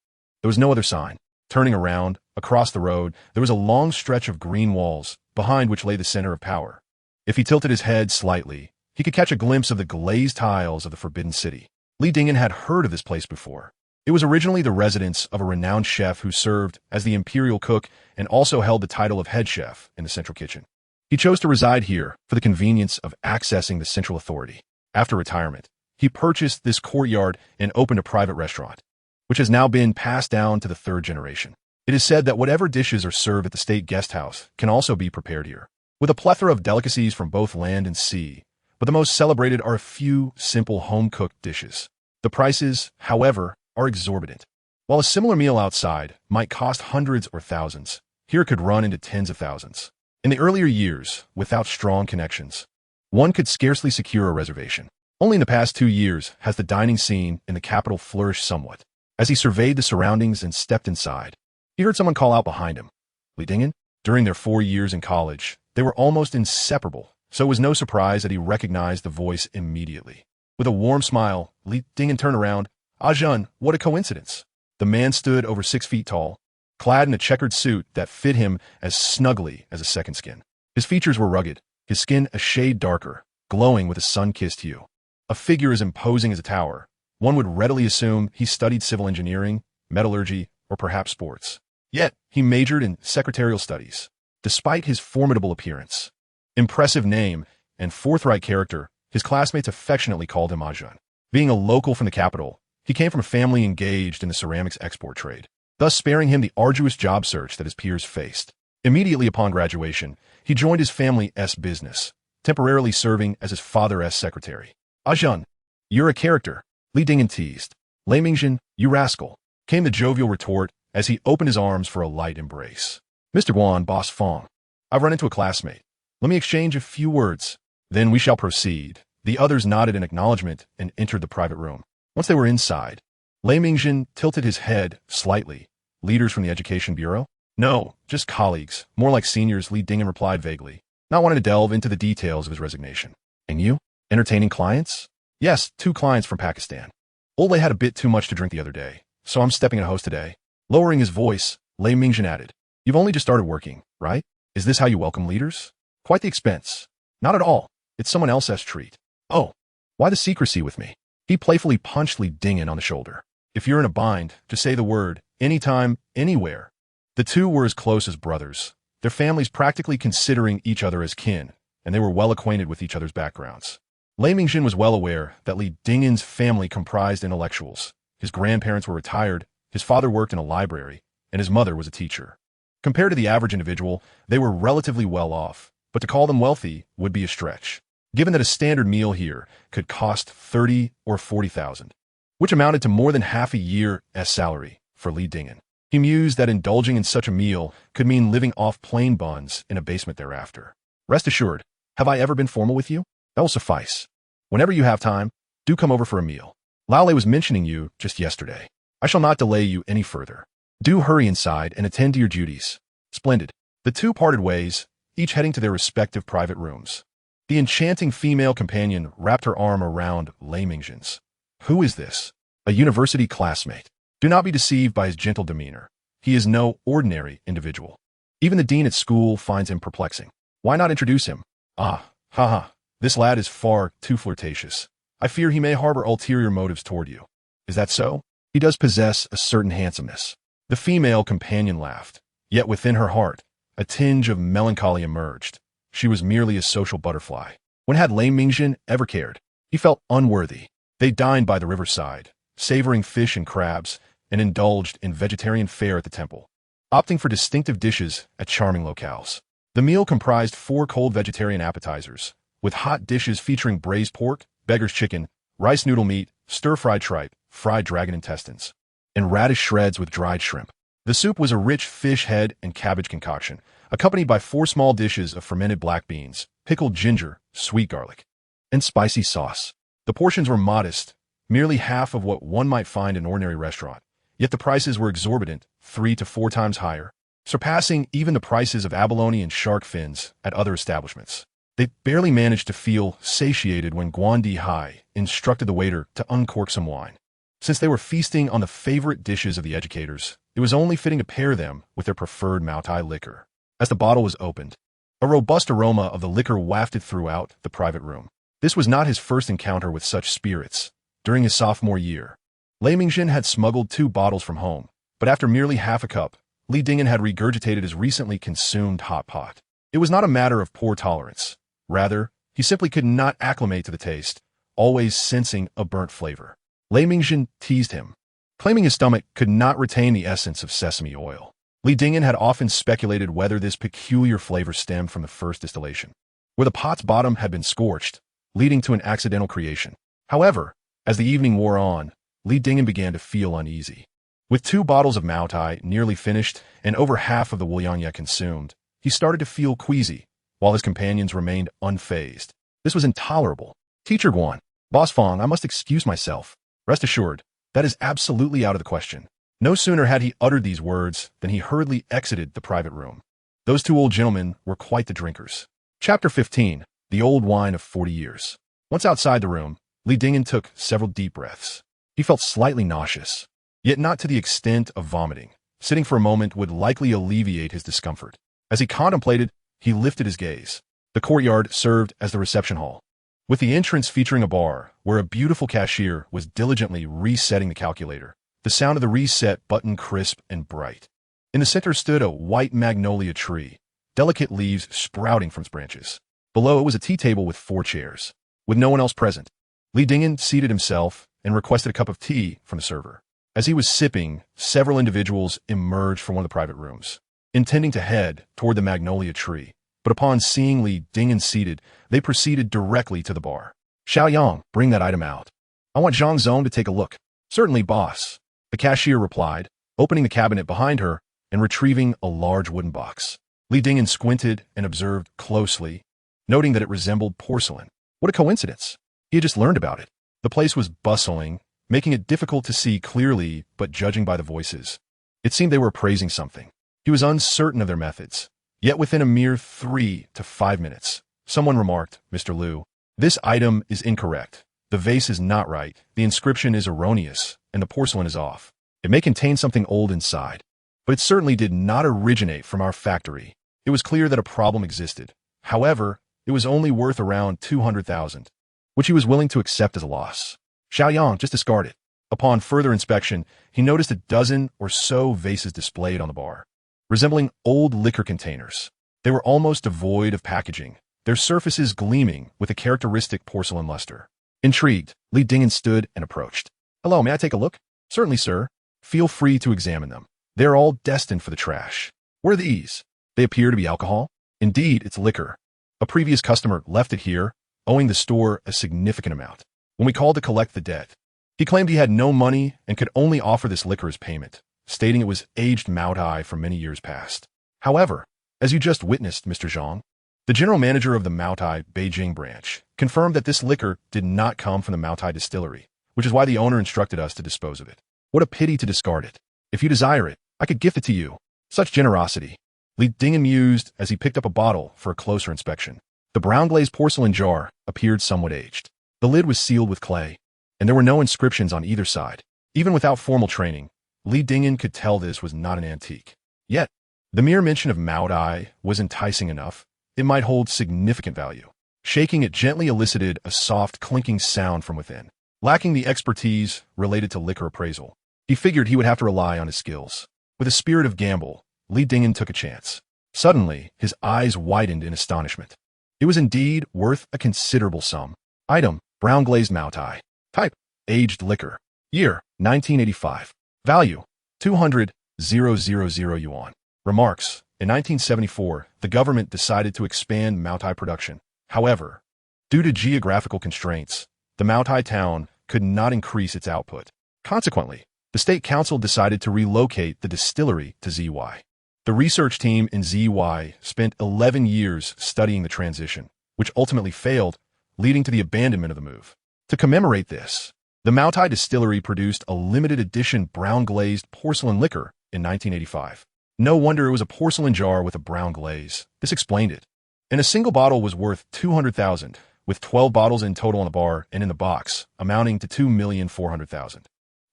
there was no other sign. Turning around, across the road, there was a long stretch of green walls, behind which lay the center of power. If he tilted his head slightly, he could catch a glimpse of the glazed tiles of the Forbidden City. Li Dingen had heard of this place before. It was originally the residence of a renowned chef who served as the imperial cook and also held the title of head chef in the central kitchen. He chose to reside here for the convenience of accessing the central authority. After retirement, he purchased this courtyard and opened a private restaurant, which has now been passed down to the third generation. It is said that whatever dishes are served at the state guest house can also be prepared here, with a plethora of delicacies from both land and sea, but the most celebrated are a few simple home-cooked dishes. The prices, however, are exorbitant. While a similar meal outside might cost hundreds or thousands, here it could run into tens of thousands. In the earlier years, without strong connections, one could scarcely secure a reservation. Only in the past 2 years has the dining scene in the capital flourished somewhat. As he surveyed the surroundings and stepped inside, he heard someone call out behind him, "Li Dingen?" During their 4 years in college, they were almost inseparable, so it was no surprise that he recognized the voice immediately. With a warm smile, Li Dingen turned around. "Ah, Jean, what a coincidence." The man stood over 6 feet tall, clad in a checkered suit that fit him as snugly as a second skin. His features were rugged, his skin a shade darker, glowing with a sun-kissed hue. A figure as imposing as a tower, one would readily assume he studied civil engineering, metallurgy, or perhaps sports. Yet, he majored in secretarial studies. Despite his formidable appearance, impressive name, and forthright character, his classmates affectionately called him Ajahn. Being a local from the capital, he came from a family engaged in the ceramics export trade, thus sparing him the arduous job search that his peers faced. Immediately upon graduation, he joined his family's business, temporarily serving as his father's secretary. "Ajahn, you're a character," Li Dingen teased. "Lei Mingjin, you rascal," came the jovial retort as he opened his arms for a light embrace. "Mr. Guan, Boss Fong, I've run into a classmate. Let me exchange a few words. Then we shall proceed." The others nodded in acknowledgement and entered the private room. Once they were inside, Lei Mingjin tilted his head slightly. "Leaders from the Education Bureau?" "No, just colleagues, more like seniors," Li Dingen replied vaguely, not wanting to delve into the details of his resignation. "And you? Entertaining clients?" "Yes, 2 clients from Pakistan. Old Lei had a bit too much to drink the other day, so I'm stepping in host today." Lowering his voice, Lei Mingjin added, "You've only just started working, right? Is this how you welcome leaders?" "Quite the expense." "Not at all. It's someone else's treat." "Oh, why the secrecy with me?" He playfully punched Li Dingen on the shoulder. "If you're in a bind, just say the word, anytime, anywhere." The two were as close as brothers, their families practically considering each other as kin, and they were well acquainted with each other's backgrounds. Lei Mingjin was well aware that Li Dingen's family comprised intellectuals. His grandparents were retired, his father worked in a library, and his mother was a teacher. Compared to the average individual, they were relatively well off, but to call them wealthy would be a stretch, given that a standard meal here could cost 30 or 40,000, which amounted to more than half a year's salary for Li Dingen. He mused that indulging in such a meal could mean living off plain buns in a basement thereafter. "Rest assured, have I ever been formal with you? That will suffice. Whenever you have time, do come over for a meal. Laolei was mentioning you just yesterday. I shall not delay you any further. Do hurry inside and attend to your duties." "Splendid." The two parted ways, each heading to their respective private rooms. The enchanting female companion wrapped her arm around Lei Mingjin's. "Who is this?" "A university classmate. Do not be deceived by his gentle demeanor. He is no ordinary individual. Even the dean at school finds him perplexing. Why not introduce him?" "Ah, haha, this lad is far too flirtatious. I fear he may harbor ulterior motives toward you." "Is that so?" "He does possess a certain handsomeness." The female companion laughed, yet within her heart, a tinge of melancholy emerged. She was merely a social butterfly. When had Lei Mingjin ever cared? He felt unworthy. They dined by the riverside, savoring fish and crabs, and indulged in vegetarian fare at the temple, opting for distinctive dishes at charming locales. The meal comprised 4 cold vegetarian appetizers, with hot dishes featuring braised pork, beggar's chicken, rice noodle meat, stir-fried tripe, fried dragon intestines, and radish shreds with dried shrimp. The soup was a rich fish head and cabbage concoction, accompanied by 4 small dishes of fermented black beans, pickled ginger, sweet garlic, and spicy sauce. The portions were modest, merely half of what one might find in an ordinary restaurant, yet the prices were exorbitant, 3 to 4 times higher, surpassing even the prices of abalone and shark fins at other establishments. They barely managed to feel satiated when Guan Di Hai instructed the waiter to uncork some wine. Since they were feasting on the favorite dishes of the educators, it was only fitting to pair them with their preferred Maotai liquor. As the bottle was opened, a robust aroma of the liquor wafted throughout the private room. This was not his first encounter with such spirits. During his sophomore year, Lei Mingjin had smuggled 2 bottles from home, but after merely half a cup, Li Dingyan had regurgitated his recently consumed hot pot. It was not a matter of poor tolerance. Rather, he simply could not acclimate to the taste, always sensing a burnt flavor. Lei Mingjin teased him, claiming his stomach could not retain the essence of sesame oil. Li Dingyan had often speculated whether this peculiar flavor stemmed from the first distillation, where the pot's bottom had been scorched, leading to an accidental creation. However, as the evening wore on, Li Dingyan began to feel uneasy. With 2 bottles of Maotai nearly finished and over half of the Wuliangye consumed, he started to feel queasy, while his companions remained unfazed. This was intolerable. Teacher Guan, Boss Fong, I must excuse myself. Rest assured, that is absolutely out of the question. No sooner had he uttered these words than he hurriedly exited the private room. Those 2 old gentlemen were quite the drinkers. Chapter 15. The Old Wine of 40 Years. Once outside the room, Li Dingyan took several deep breaths. He felt slightly nauseous, yet not to the extent of vomiting. Sitting for a moment would likely alleviate his discomfort. As he contemplated, he lifted his gaze. The courtyard served as the reception hall, with the entrance featuring a bar where a beautiful cashier was diligently resetting the calculator. The sound of the reset button crisp and bright. In the center stood a white magnolia tree, delicate leaves sprouting from its branches. Below it was a tea table with 4 chairs. With no one else present, Li Dingyan seated himself and requested a cup of tea from the server. As he was sipping, several individuals emerged from one of the private rooms, intending to head toward the magnolia tree. But upon seeing Li Dingyan seated, they proceeded directly to the bar. Xiaoyang, bring that item out. I want Zhang Zong to take a look. Certainly, boss. The cashier replied, opening the cabinet behind her and retrieving a large wooden box. Li Dingyan squinted and observed closely, noting that it resembled porcelain. What a coincidence. He had just learned about it. The place was bustling, making it difficult to see clearly, but judging by the voices, it seemed they were praising something. He was uncertain of their methods. Yet within a mere 3 to 5 minutes, someone remarked, Mr. Liu, this item is incorrect. The vase is not right, the inscription is erroneous, and the porcelain is off. It may contain something old inside, but it certainly did not originate from our factory. It was clear that a problem existed. However, it was only worth around 200,000, which he was willing to accept as a loss. Xiaoyang, just discard it. Upon further inspection, he noticed a dozen or so vases displayed on the bar, resembling old liquor containers. They were almost devoid of packaging, their surfaces gleaming with a characteristic porcelain luster. Intrigued, Li Dingyan stood and approached. Hello, may I take a look? Certainly, sir. Feel free to examine them. They are all destined for the trash. What are these? They appear to be alcohol. Indeed, it's liquor. A previous customer left it here, owing the store a significant amount. When we called to collect the debt, he claimed he had no money and could only offer this liquor as payment, stating it was aged Maotai from many years past. However, as you just witnessed, Mr. Zhang, the general manager of the Maotai Beijing branch confirmed that this liquor did not come from the Maotai distillery, which is why the owner instructed us to dispose of it. What a pity to discard it. If you desire it, I could gift it to you. Such generosity. Li Dingyan mused as he picked up a bottle for a closer inspection. The brown-glazed porcelain jar appeared somewhat aged. The lid was sealed with clay, and there were no inscriptions on either side. Even without formal training, Li Dingyan could tell this was not an antique. Yet, the mere mention of Maotai was enticing enough. It might hold significant value. Shaking it gently elicited a soft clinking sound from within. Lacking the expertise related to liquor appraisal, he figured he would have to rely on his skills. With a spirit of gamble, Li Dingyan took a chance. Suddenly, his eyes widened in astonishment. It was indeed worth a considerable sum. Item, brown glazed Maotai. Type, aged liquor. Year, 1985. Value, 200,000 yuan. Remarks, in 1974, the government decided to expand Maotai production. However, due to geographical constraints, the Maotai town could not increase its output. Consequently, the state council decided to relocate the distillery to ZY. The research team in ZY spent 11 years studying the transition, which ultimately failed, leading to the abandonment of the move. To commemorate this, the Maotai distillery produced a limited edition brown glazed porcelain liquor in 1985. No wonder it was a porcelain jar with a brown glaze. This explained it. And a single bottle was worth 200,000, with 12 bottles in total on the bar and in the box, amounting to 2,400,000.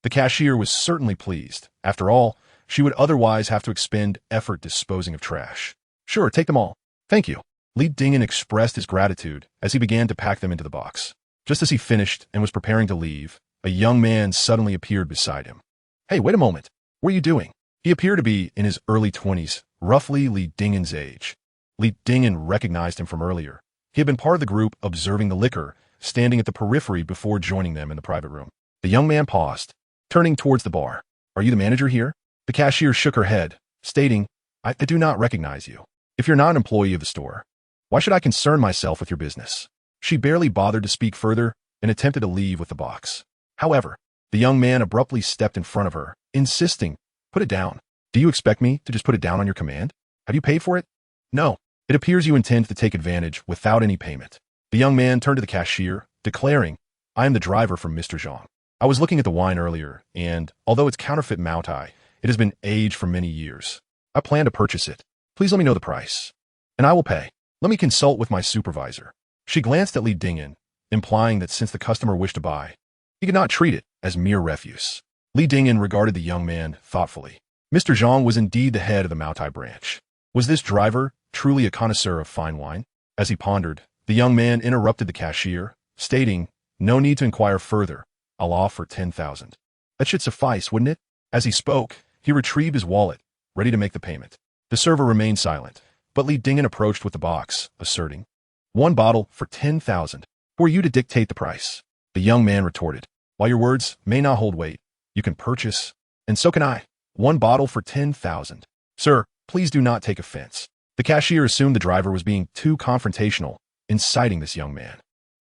The cashier was certainly pleased. After all, she would otherwise have to expend effort disposing of trash. Sure, take them all. Thank you. Li Dingen expressed his gratitude as he began to pack them into the box. Just as he finished and was preparing to leave, a young man suddenly appeared beside him. Hey, wait a moment. What are you doing? He appeared to be in his early 20s, roughly Li Dingen's age. Li Dingen recognized him from earlier. He had been part of the group observing the liquor, standing at the periphery before joining them in the private room. The young man paused, turning towards the bar. Are you the manager here? The cashier shook her head, stating, I do not recognize you. If you're not an employee of the store, why should I concern myself with your business? She barely bothered to speak further and attempted to leave with the box. However, the young man abruptly stepped in front of her, insisting, put it down. Do you expect me to just put it down on your command? Have you paid for it? No. It appears you intend to take advantage without any payment. The young man turned to the cashier, declaring, I am the driver from Mr. Zhang. I was looking at the wine earlier, and although it's counterfeit Maotai, it has been aged for many years. I plan to purchase it. Please let me know the price, and I will pay. Let me consult with my supervisor. She glanced at Li Dingen, implying that since the customer wished to buy, he could not treat it as mere refuse. Li Dingen regarded the young man thoughtfully. Mr. Zhang was indeed the head of the Maotai branch. Was this driver truly a connoisseur of fine wine? As he pondered, the young man interrupted the cashier, stating, no need to inquire further. I'll offer 10,000. That should suffice, wouldn't it? As he spoke, he retrieved his wallet, ready to make the payment. The server remained silent, but Li Dingen approached with the box, asserting, one bottle for 10,000. Who are you to dictate the price? The young man retorted, while your words may not hold weight, you can purchase, and so can I. One bottle for 10,000. Sir, please do not take offense. The cashier assumed the driver was being too confrontational, inciting this young man.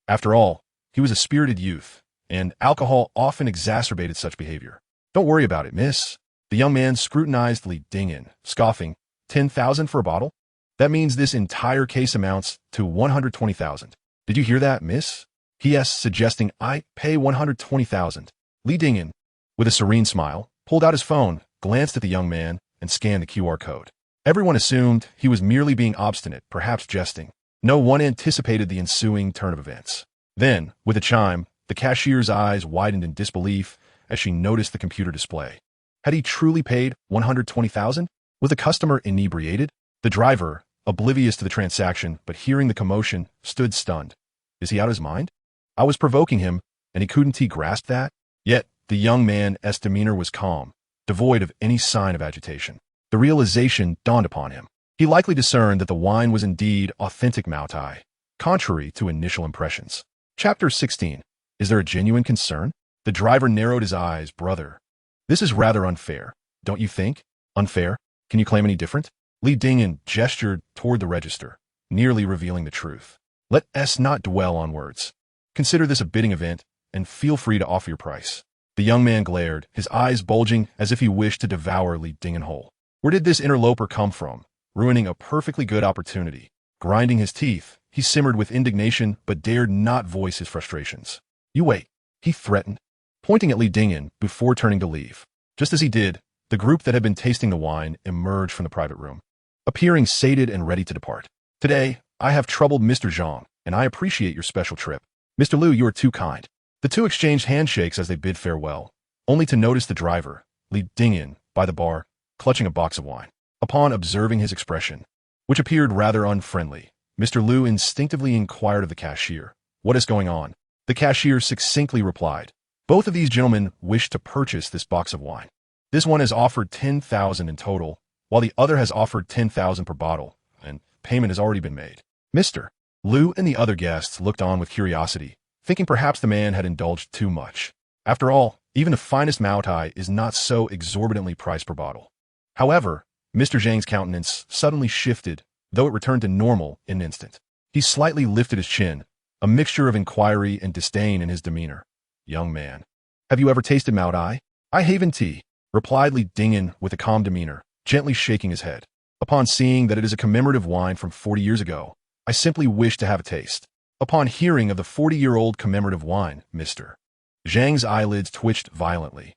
After all, he was a spirited youth, and alcohol often exacerbated such behavior. Don't worry about it, miss. The young man scrutinized Li Dingen, scoffing, 10,000 for a bottle? That means this entire case amounts to 120,000. Did you hear that, miss? He asked, suggesting I pay 120,000. Li Dingen, with a serene smile, pulled out his phone, glanced at the young man, and scanned the QR code. Everyone assumed he was merely being obstinate, perhaps jesting. No one anticipated the ensuing turn of events. Then, with a chime, the cashier's eyes widened in disbelief as she noticed the computer display. Had he truly paid 120,000? Was the customer inebriated? The driver, oblivious to the transaction but hearing the commotion, stood stunned. Is he out of his mind? I was provoking him, and couldn't he grasp that? Yet, the young man's demeanor was calm, devoid of any sign of agitation. The realization dawned upon him. He likely discerned that the wine was indeed authentic Maotai, contrary to initial impressions. Chapter 16. Is there a genuine concern? The driver narrowed his eyes. Brother, this is rather unfair, don't you think? Unfair? Can you claim any different? Li Dingen gestured toward the register, nearly revealing the truth. Let us not dwell on words. Consider this a bidding event, and feel free to offer your price. The young man glared, his eyes bulging as if he wished to devour Li Dingen whole. Where did this interloper come from, ruining a perfectly good opportunity? Grinding his teeth, he simmered with indignation but dared not voice his frustrations. You wait, he threatened, pointing at Li Dingen before turning to leave. Just as he did, the group that had been tasting the wine emerged from the private room, appearing sated and ready to depart. Today, I have troubled Mr. Zhang, and I appreciate your special trip. Mr. Liu, you are too kind. The two exchanged handshakes as they bid farewell, only to notice the driver, Li Dingen, by the bar, clutching a box of wine. Upon observing his expression, which appeared rather unfriendly, Mr. Liu instinctively inquired of the cashier, what is going on? The cashier succinctly replied, both of these gentlemen wish to purchase this box of wine. This one has offered 10,000 in total, while the other has offered 10,000 per bottle, and payment has already been made. Mr. Liu and the other guests looked on with curiosity, thinking perhaps the man had indulged too much. After all, even the finest Maotai is not so exorbitantly priced per bottle. However, Mr. Zhang's countenance suddenly shifted, though it returned to normal in an instant. He slightly lifted his chin, a mixture of inquiry and disdain in his demeanor. Young man, have you ever tasted Maotai? I haven't tea, replied Li Dingen with a calm demeanor, gently shaking his head. Upon seeing that it is a commemorative wine from 40 years ago, I simply wish to have a taste. Upon hearing of the 40-year-old commemorative wine, Mr. Zhang's eyelids twitched violently.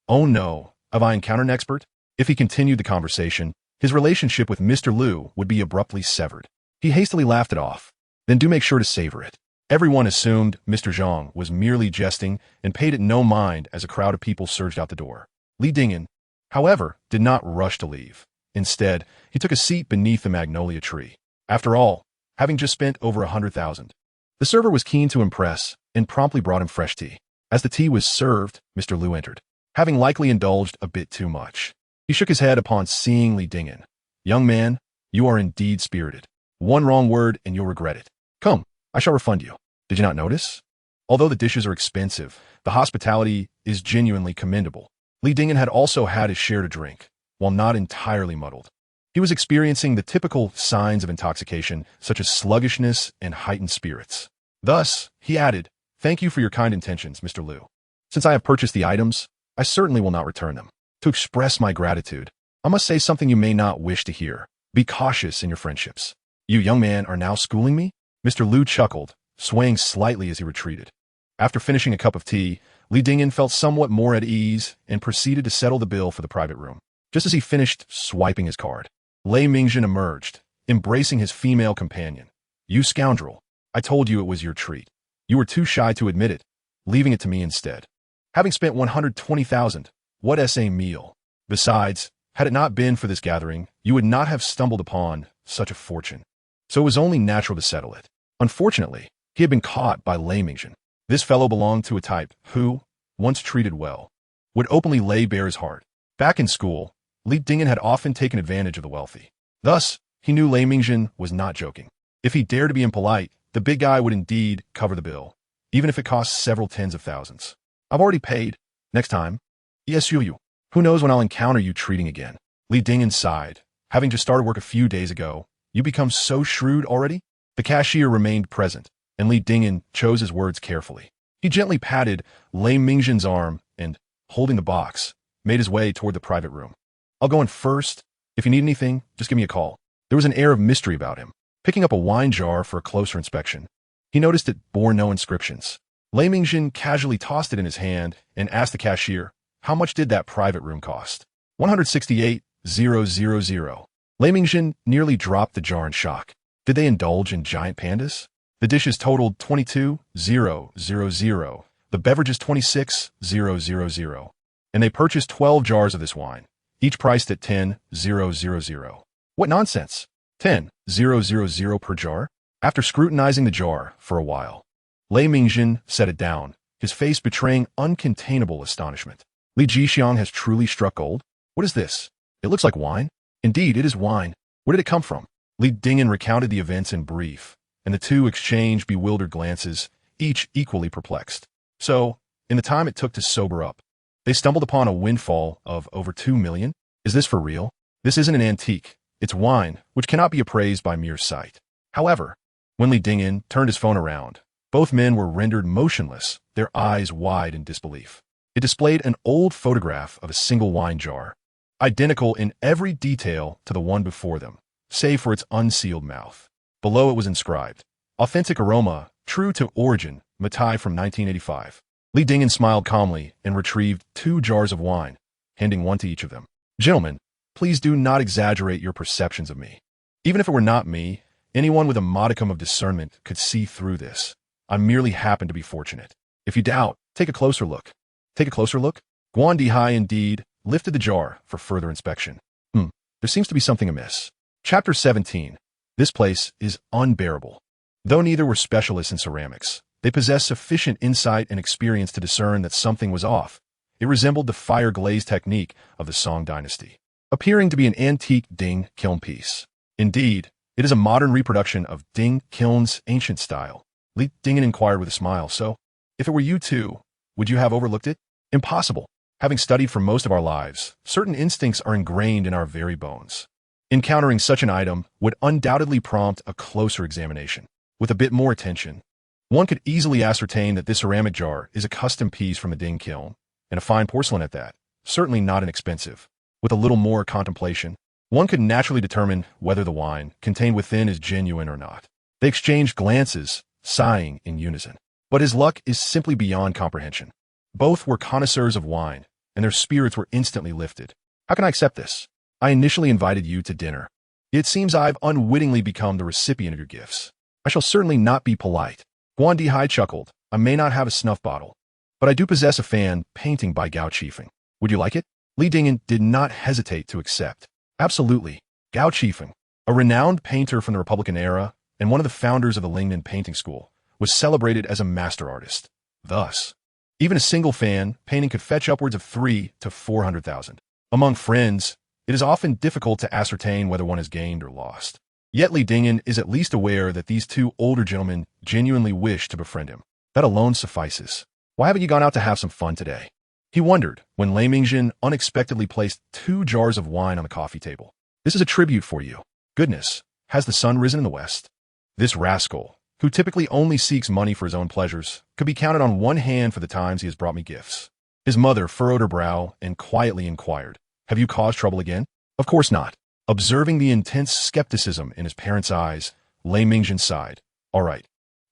Oh no, have I encountered an expert? If he continued the conversation, his relationship with Mr. Liu would be abruptly severed. He hastily laughed it off. Then do make sure to savor it. Everyone assumed Mr. Zhang was merely jesting and paid it no mind as a crowd of people surged out the door. Li Dingyan, however, did not rush to leave. Instead, he took a seat beneath the magnolia tree. After all, having just spent over 100,000. The server was keen to impress and promptly brought him fresh tea. As the tea was served, Mr. Liu entered, having likely indulged a bit too much. He shook his head upon seeing Li Dingyan. Young man, you are indeed spirited. One wrong word and you'll regret it. Come, I shall refund you. Did you not notice? Although the dishes are expensive, the hospitality is genuinely commendable. Li Dingyan had also had his share to drink, while not entirely muddled. He was experiencing the typical signs of intoxication, such as sluggishness and heightened spirits. Thus, he added, "Thank you for your kind intentions, Mr. Liu. Since I have purchased the items, I certainly will not return them. To express my gratitude, I must say something you may not wish to hear. Be cautious in your friendships. You young man are now schooling me?" Mr. Liu chuckled, swaying slightly as he retreated. After finishing a cup of tea, Li Dingyan felt somewhat more at ease and proceeded to settle the bill for the private room. Just as he finished swiping his card, Lei Mingjin emerged, embracing his female companion. "You scoundrel, I told you it was your treat. You were too shy to admit it, leaving it to me instead. Having spent 120,000, what a meal. Besides, had it not been for this gathering, you would not have stumbled upon such a fortune. So it was only natural to settle it." Unfortunately, he had been caught by Lei Mingjin. This fellow belonged to a type who, once treated well, would openly lay bare his heart. Back in school, Li Dingyan had often taken advantage of the wealthy. Thus, he knew Lei Mingjin was not joking. If he dared to be impolite, the big guy would indeed cover the bill, even if it cost several tens of thousands. "I've already paid. Next time." "Yes, you. Who knows when I'll encounter you treating again." Li Dingyan sighed. Having just started work a few days ago, you become so shrewd already? The cashier remained present, and Li Dingyan chose his words carefully. He gently patted Lei Mingjin's arm and, holding the box, made his way toward the private room. "I'll go in first. If you need anything, just give me a call." There was an air of mystery about him. Picking up a wine jar for a closer inspection, he noticed it bore no inscriptions. Lei Mingjin casually tossed it in his hand and asked the cashier, "How much did that private room cost?" 168,000. Lei Mingjin nearly dropped the jar in shock. Did they indulge in giant pandas? The dishes totaled 22,000. The beverages 26,000. And they purchased 12 jars of this wine, each priced at 10,000. What nonsense! 10,000 per jar? After scrutinizing the jar for a while, Lei Mingjin set it down, his face betraying uncontainable astonishment. Li Jixiang has truly struck gold? What is this? It looks like wine. Indeed, it is wine. Where did it come from? Li Dingyan recounted the events in brief, and the two exchanged bewildered glances, each equally perplexed. So, in the time it took to sober up, they stumbled upon a windfall of over 2 million? Is this for real? This isn't an antique. It's wine, which cannot be appraised by mere sight. However, when Li Dingyan turned his phone around, both men were rendered motionless, their eyes wide in disbelief. It displayed an old photograph of a single wine jar, identical in every detail to the one before them, save for its unsealed mouth. Below it was inscribed, "Authentic aroma, true to origin, Matai from 1985. Li Dingyan smiled calmly and retrieved 2 jars of wine, handing one to each of them. "Gentlemen, please do not exaggerate your perceptions of me. Even if it were not me, anyone with a modicum of discernment could see through this. I merely happen to be fortunate. If you doubt, take a closer look." Take a closer look? Guan Dihai indeed lifted the jar for further inspection. There seems to be something amiss. Chapter 17. This place is unbearable. Though neither were specialists in ceramics, they possessed sufficient insight and experience to discern that something was off. It resembled the fire glaze technique of the Song dynasty, appearing to be an antique Ding kiln piece. Indeed, it is a modern reproduction of Ding kiln's ancient style. Li Dingyan inquired with a smile, "So, if it were you too, would you have overlooked it?" "Impossible. Having studied for most of our lives, certain instincts are ingrained in our very bones. Encountering such an item would undoubtedly prompt a closer examination. With a bit more attention, one could easily ascertain that this ceramic jar is a custom piece from the Ding kiln, and a fine porcelain at that, certainly not inexpensive. With a little more contemplation, one could naturally determine whether the wine contained within is genuine or not." They exchanged glances, sighing in unison. But his luck is simply beyond comprehension. Both were connoisseurs of wine, and their spirits were instantly lifted. "How can I accept this? I initially invited you to dinner. It seems I've unwittingly become the recipient of your gifts. I shall certainly not be polite." Guan Dihai chuckled. I may not have a snuff bottle, but I do possess a fan painting by Gao Qifeng. Would you like it? Li Dingyan did not hesitate to accept. Absolutely. Gao Qifeng, a renowned painter from the Republican era and one of the founders of the Lingnan painting school, was celebrated as a master artist. Thus, even a single fan painting could fetch upwards of 300,000 to 400,000. Among friends, it is often difficult to ascertain whether one has gained or lost. Yet Li Dingyan is at least aware that these two older gentlemen genuinely wish to befriend him. That alone suffices. Why haven't you gone out to have some fun today? He wondered when Lei Mingjin unexpectedly placed 2 jars of wine on the coffee table. This is a tribute for you. Goodness, has the sun risen in the west? This rascal, who typically only seeks money for his own pleasures, could be counted on one hand for the times he has brought me gifts. His mother furrowed her brow and quietly inquired, have you caused trouble again? Of course not. Observing the intense skepticism in his parents' eyes, Lei Mingjin sighed. All right.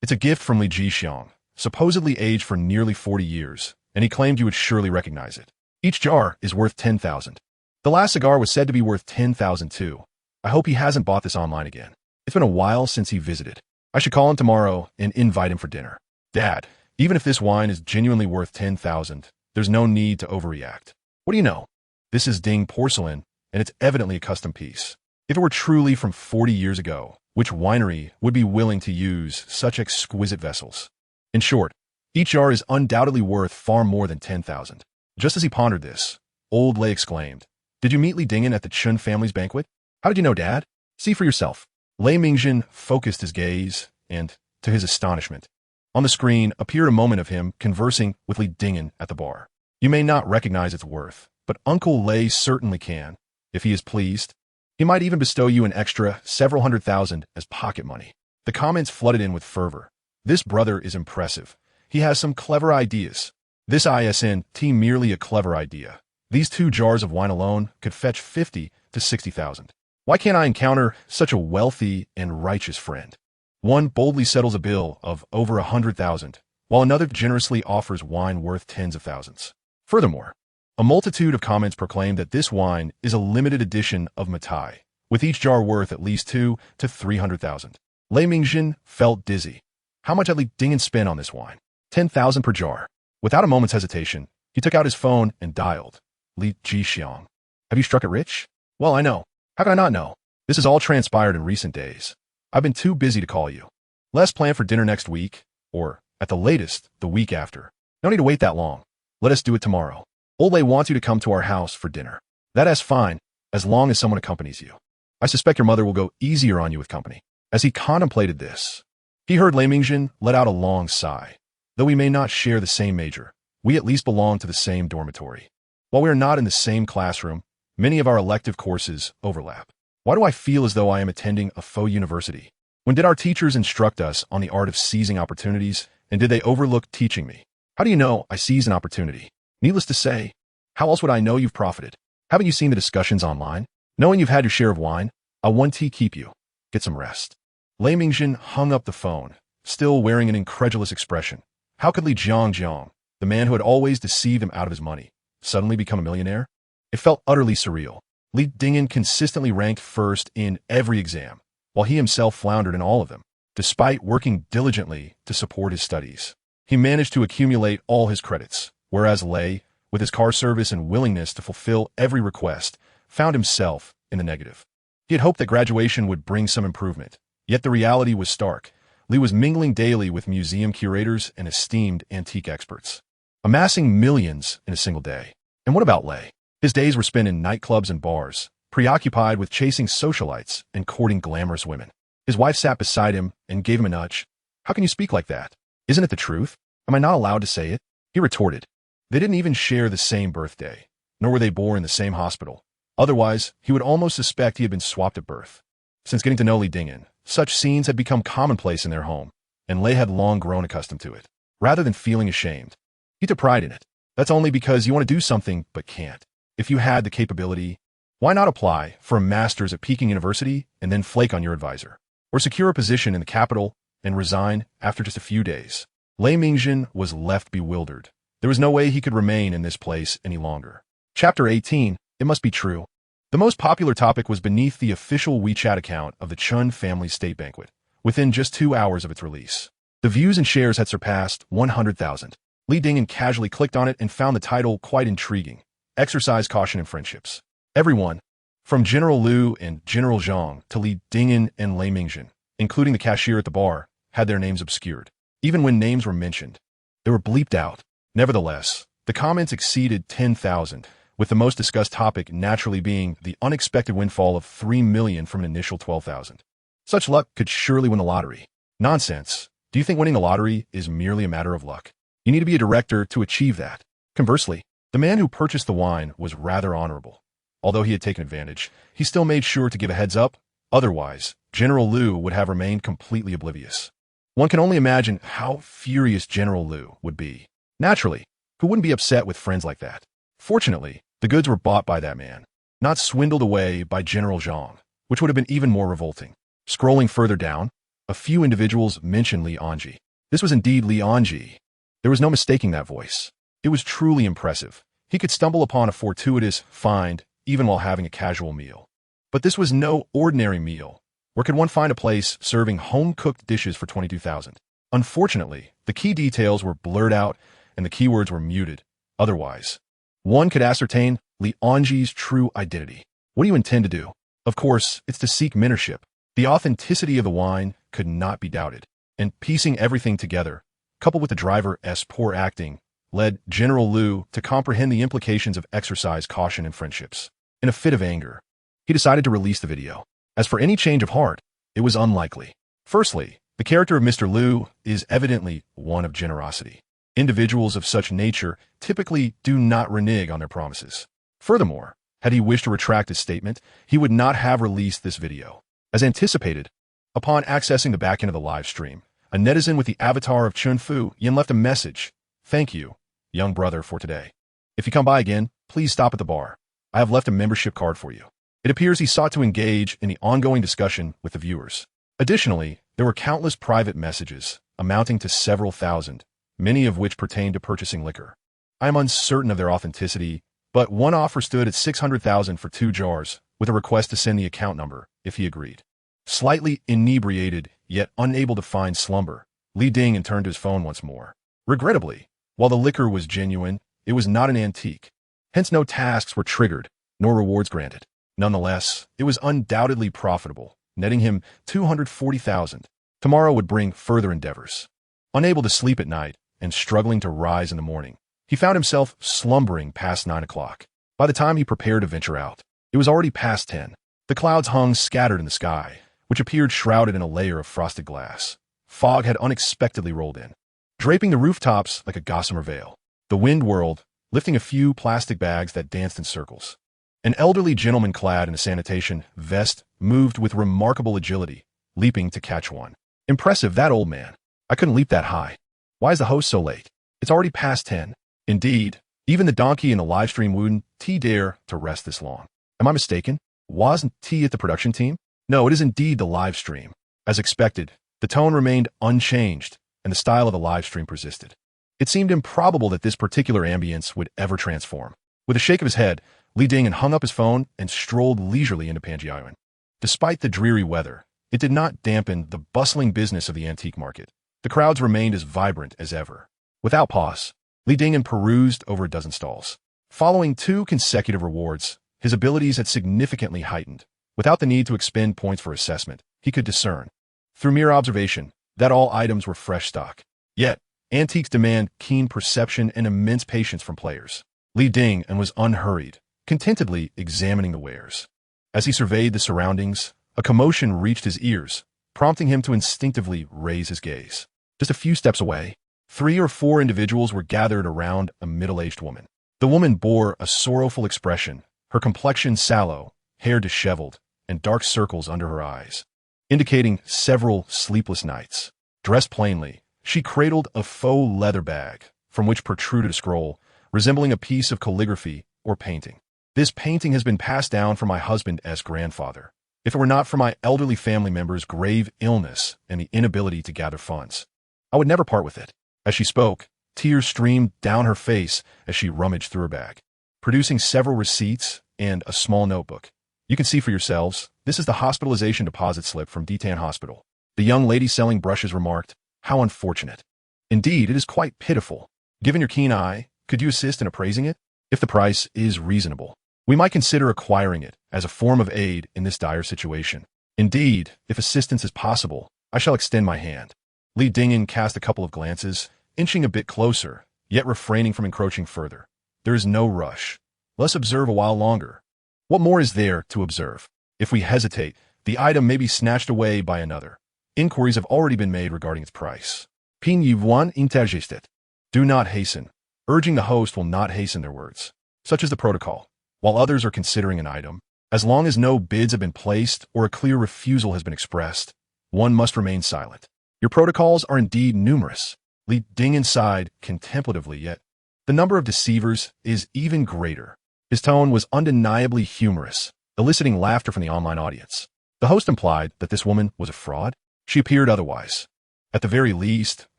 It's a gift from Li Jixiang, supposedly aged for nearly 40 years, and he claimed you would surely recognize it. Each jar is worth 10,000. The last cigar was said to be worth 10,000 too. I hope he hasn't bought this online again. It's been a while since he visited. I should call him tomorrow and invite him for dinner. Dad, even if this wine is genuinely worth 10,000, there's no need to overreact. What do you know? This is Ding porcelain, and it's evidently a custom piece. If it were truly from 40 years ago, which winery would be willing to use such exquisite vessels? In short, each jar is undoubtedly worth far more than 10,000. Just as he pondered this, old Lei exclaimed, Did you meet Li Dingyan at the Chun family's banquet? How did you know, Dad? See for yourself. Lei Mingjin focused his gaze, and, to his astonishment, on the screen appeared a moment of him conversing with Li Dingyan at the bar. You may not recognize its worth, but Uncle Lei certainly can. If he is pleased, he might even bestow you an extra several 100,000 as pocket money. The comments flooded in with fervor. This brother is impressive. He has some clever ideas. This isn't merely a clever idea. These 2 jars of wine alone could fetch 50 to 60,000. Why can't I encounter such a wealthy and righteous friend? One boldly settles a bill of over 100,000, while another generously offers wine worth tens of thousands. Furthermore, a multitude of comments proclaim that this wine is a limited edition of Matai, with each jar worth at least 200,000 to 300,000. Lei Mingjin felt dizzy. How much had Li Dingyan spent on this wine? 10,000 per jar. Without a moment's hesitation, he took out his phone and dialed. Li Jixiang. Have you struck it rich? Well, I know. How could I not know? This has all transpired in recent days. I've been too busy to call you. Let's plan for dinner next week, or, at the latest, the week after. No need to wait that long. Let us do it tomorrow. Old Lei wants you to come to our house for dinner. That is fine, as long as someone accompanies you. I suspect your mother will go easier on you with company. As he contemplated this, he heard Lei Mingjin let out a long sigh. Though we may not share the same major, we at least belong to the same dormitory. While we are not in the same classroom, many of our elective courses overlap. Why do I feel as though I am attending a faux university? When did our teachers instruct us on the art of seizing opportunities, and did they overlook teaching me? How do you know I seize an opportunity? Needless to say, how else would I know you've profited? Haven't you seen the discussions online? Knowing you've had your share of wine, I'll one tea keep you. Get some rest. Lei Mingjin hung up the phone, still wearing an incredulous expression. How could Li Jiang, the man who had always deceived him out of his money, suddenly become a millionaire? It felt utterly surreal. Li Dingyan consistently ranked first in every exam, while he himself floundered in all of them. Despite working diligently to support his studies, he managed to accumulate all his credits, whereas Lei, with his car service and willingness to fulfill every request, found himself in the negative. He had hoped that graduation would bring some improvement, yet the reality was stark. Li was mingling daily with museum curators and esteemed antique experts, amassing millions in a single day. And what about Lei? His days were spent in nightclubs and bars, preoccupied with chasing socialites and courting glamorous women. His wife sat beside him and gave him a nudge. How can you speak like that? Isn't it the truth? Am I not allowed to say it? He retorted. They didn't even share the same birthday, nor were they born in the same hospital. Otherwise, he would almost suspect he had been swapped at birth. Since getting to know Li Dingyan, such scenes had become commonplace in their home, and Lei had long grown accustomed to it. Rather than feeling ashamed, he took pride in it. That's only because you want to do something but can't. If you had the capability, why not apply for a master's at Peking University and then flake on your advisor? Or secure a position in the capital and resign after just a few days? Lei Mingjin was left bewildered. There was no way he could remain in this place any longer. Chapter 18, It Must Be True. The most popular topic was beneath the official WeChat account of the Chun family state banquet, within just 2 hours of its release. The The views and shares had surpassed 100,000. Li Dingyan casually clicked on it and found the title quite intriguing. Exercise Caution in Friendships. Everyone, from General Liu and General Zhang to Li Dingyan and Lei Mingjin, including the cashier at the bar, had their names obscured. Even when names were mentioned, they were bleeped out. Nevertheless, the comments exceeded 10,000, with the most discussed topic naturally being the unexpected windfall of 3 million from an initial 12,000. Such luck could surely win the lottery. Nonsense. Do you think winning the lottery is merely a matter of luck? You need to be a director to achieve that. Conversely, the man who purchased the wine was rather honorable. Although he had taken advantage, he still made sure to give a heads up. Otherwise, General Liu would have remained completely oblivious. One can only imagine how furious General Liu would be. Naturally, who wouldn't be upset with friends like that? Fortunately, the goods were bought by that man, not swindled away by General Zhang, which would have been even more revolting. Scrolling further down, a few individuals mentioned Li Anji. This was indeed Li Anji. There was no mistaking that voice. It was truly impressive. He could stumble upon a fortuitous find even while having a casual meal. But this was no ordinary meal. Where could one find a place serving home-cooked dishes for 22,000? Unfortunately, the key details were blurred out and the keywords were muted. Otherwise, one could ascertain Li Anji's true identity. What do you intend to do? Of course, it's to seek mentorship. The authenticity of the wine could not be doubted, and piecing everything together, coupled with the driver's poor acting, led General Liu to comprehend the implications of exercise caution in friendships. In a fit of anger, he decided to release the video. As for any change of heart, it was unlikely. Firstly, the character of Mr. Liu is evidently one of generosity. Individuals of such nature typically do not renege on their promises. Furthermore, had he wished to retract his statement, he would not have released this video. As anticipated, upon accessing the back end of the live stream, a netizen with the avatar of Chun Fu Yin left a message. Thank you, young brother, for today. If you come by again, please stop at the bar. I have left a membership card for you. It appears he sought to engage in the ongoing discussion with the viewers. Additionally, there were countless private messages, amounting to several thousand, many of which pertained to purchasing liquor. I am uncertain of their authenticity, but one offer stood at 600,000 for 2 jars, with a request to send the account number, if he agreed. Slightly inebriated, yet unable to find slumber, Li Dingyan turned to his phone once more. Regrettably, while the liquor was genuine, it was not an antique. Hence no tasks were triggered, nor rewards granted. Nonetheless, it was undoubtedly profitable, netting him 240,000. Tomorrow would bring further endeavors. Unable to sleep at night and struggling to rise in the morning, he found himself slumbering past 9 o'clock. By the time he prepared to venture out, it was already past 10. The clouds hung scattered in the sky, which appeared shrouded in a layer of frosted glass. Fog had unexpectedly rolled in, draping the rooftops like a gossamer veil. The wind whirled, lifting a few plastic bags that danced in circles. An elderly gentleman clad in a sanitation vest moved with remarkable agility, leaping to catch one. Impressive, that old man. I couldn't leap that high. Why is the host so late? It's already past 10. Indeed, even the donkey in the live stream wouldn't dare to rest this long. Am I mistaken? Wasn't T at the production team? No, it is indeed the live stream. As expected, the tone remained unchanged, and the style of the live stream persisted. It seemed improbable that this particular ambience would ever transform. With a shake of his head, Li Dingyan hung up his phone and strolled leisurely into Panjiayin. Despite the dreary weather, it did not dampen the bustling business of the antique market. The crowds remained as vibrant as ever. Without pause, Li Dingyan perused over a dozen stalls. Following 2 consecutive rewards, his abilities had significantly heightened. Without the need to expend points for assessment, he could discern, through mere observation, that all items were fresh stock. Yet, antiques demand keen perception and immense patience from players. Li Dingyan was unhurried, contentedly examining the wares. As he surveyed the surroundings, a commotion reached his ears, prompting him to instinctively raise his gaze. Just a few steps away, 3 or 4 individuals were gathered around a middle-aged woman. The woman bore a sorrowful expression, her complexion sallow, hair disheveled, and dark circles under her eyes, indicating several sleepless nights. Dressed plainly, she cradled a faux leather bag, from which protruded a scroll, resembling a piece of calligraphy or painting. This painting has been passed down from my husband's grandfather. If it were not for my elderly family member's grave illness and the inability to gather funds, I would never part with it. As she spoke, tears streamed down her face as she rummaged through her bag, producing several receipts and a small notebook. You can see for yourselves, this is the hospitalization deposit slip from Ditan Hospital. The young lady selling brushes remarked, How unfortunate. Indeed, it is quite pitiful. Given your keen eye, could you assist in appraising it? If the price is reasonable, we might consider acquiring it as a form of aid in this dire situation. Indeed, if assistance is possible, I shall extend my hand. Li Dingyan cast a couple of glances, inching a bit closer, yet refraining from encroaching further. There is no rush. Let's observe a while longer. What more is there to observe? If we hesitate, the item may be snatched away by another. Inquiries have already been made regarding its price. Pin Yvonne intergested. Do not hasten. Urging the host will not hasten their words. Such is the protocol. While others are considering an item, as long as no bids have been placed or a clear refusal has been expressed, one must remain silent. Your protocols are indeed numerous. Li Dingyan sighed contemplatively, yet the number of deceivers is even greater. His tone was undeniably humorous, eliciting laughter from the online audience. The host implied that this woman was a fraud. She appeared otherwise. At the very least,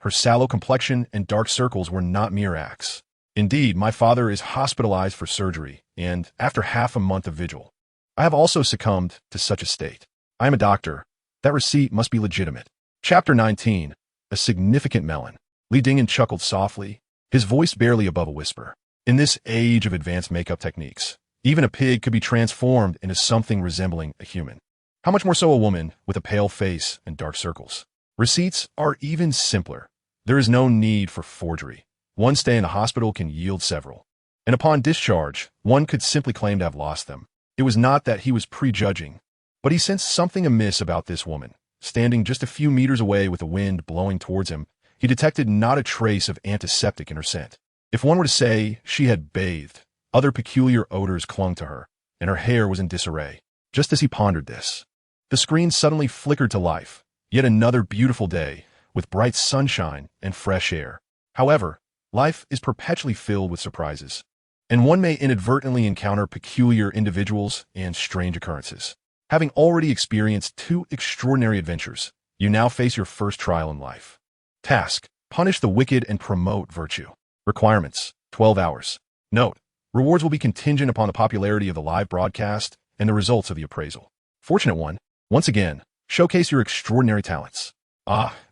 her sallow complexion and dark circles were not mere acts. Indeed, my father is hospitalized for surgery, and after half a month of vigil, I have also succumbed to such a state. I am a doctor. That receipt must be legitimate. Chapter 19. A Significant Melon. Li Dingyan chuckled softly, his voice barely above a whisper. In this age of advanced makeup techniques, even a pig could be transformed into something resembling a human. How much more so a woman with a pale face and dark circles? Receipts are even simpler. There is no need for forgery. One stay in the hospital can yield several. And upon discharge, one could simply claim to have lost them. It was not that he was prejudging, but he sensed something amiss about this woman. Standing just a few meters away with the wind blowing towards him, he detected not a trace of antiseptic in her scent. If one were to say she had bathed, other peculiar odors clung to her, and her hair was in disarray. Just as he pondered this, the screen suddenly flickered to life. Yet another beautiful day, with bright sunshine and fresh air. However, life is perpetually filled with surprises, and one may inadvertently encounter peculiar individuals and strange occurrences. Having already experienced 2 extraordinary adventures, you now face your first trial in life. Task: punish the wicked and promote virtue. Requirements: 12 hours. Note: rewards will be contingent upon the popularity of the live broadcast and the results of the appraisal. Fortunate one, once again, showcase your extraordinary talents.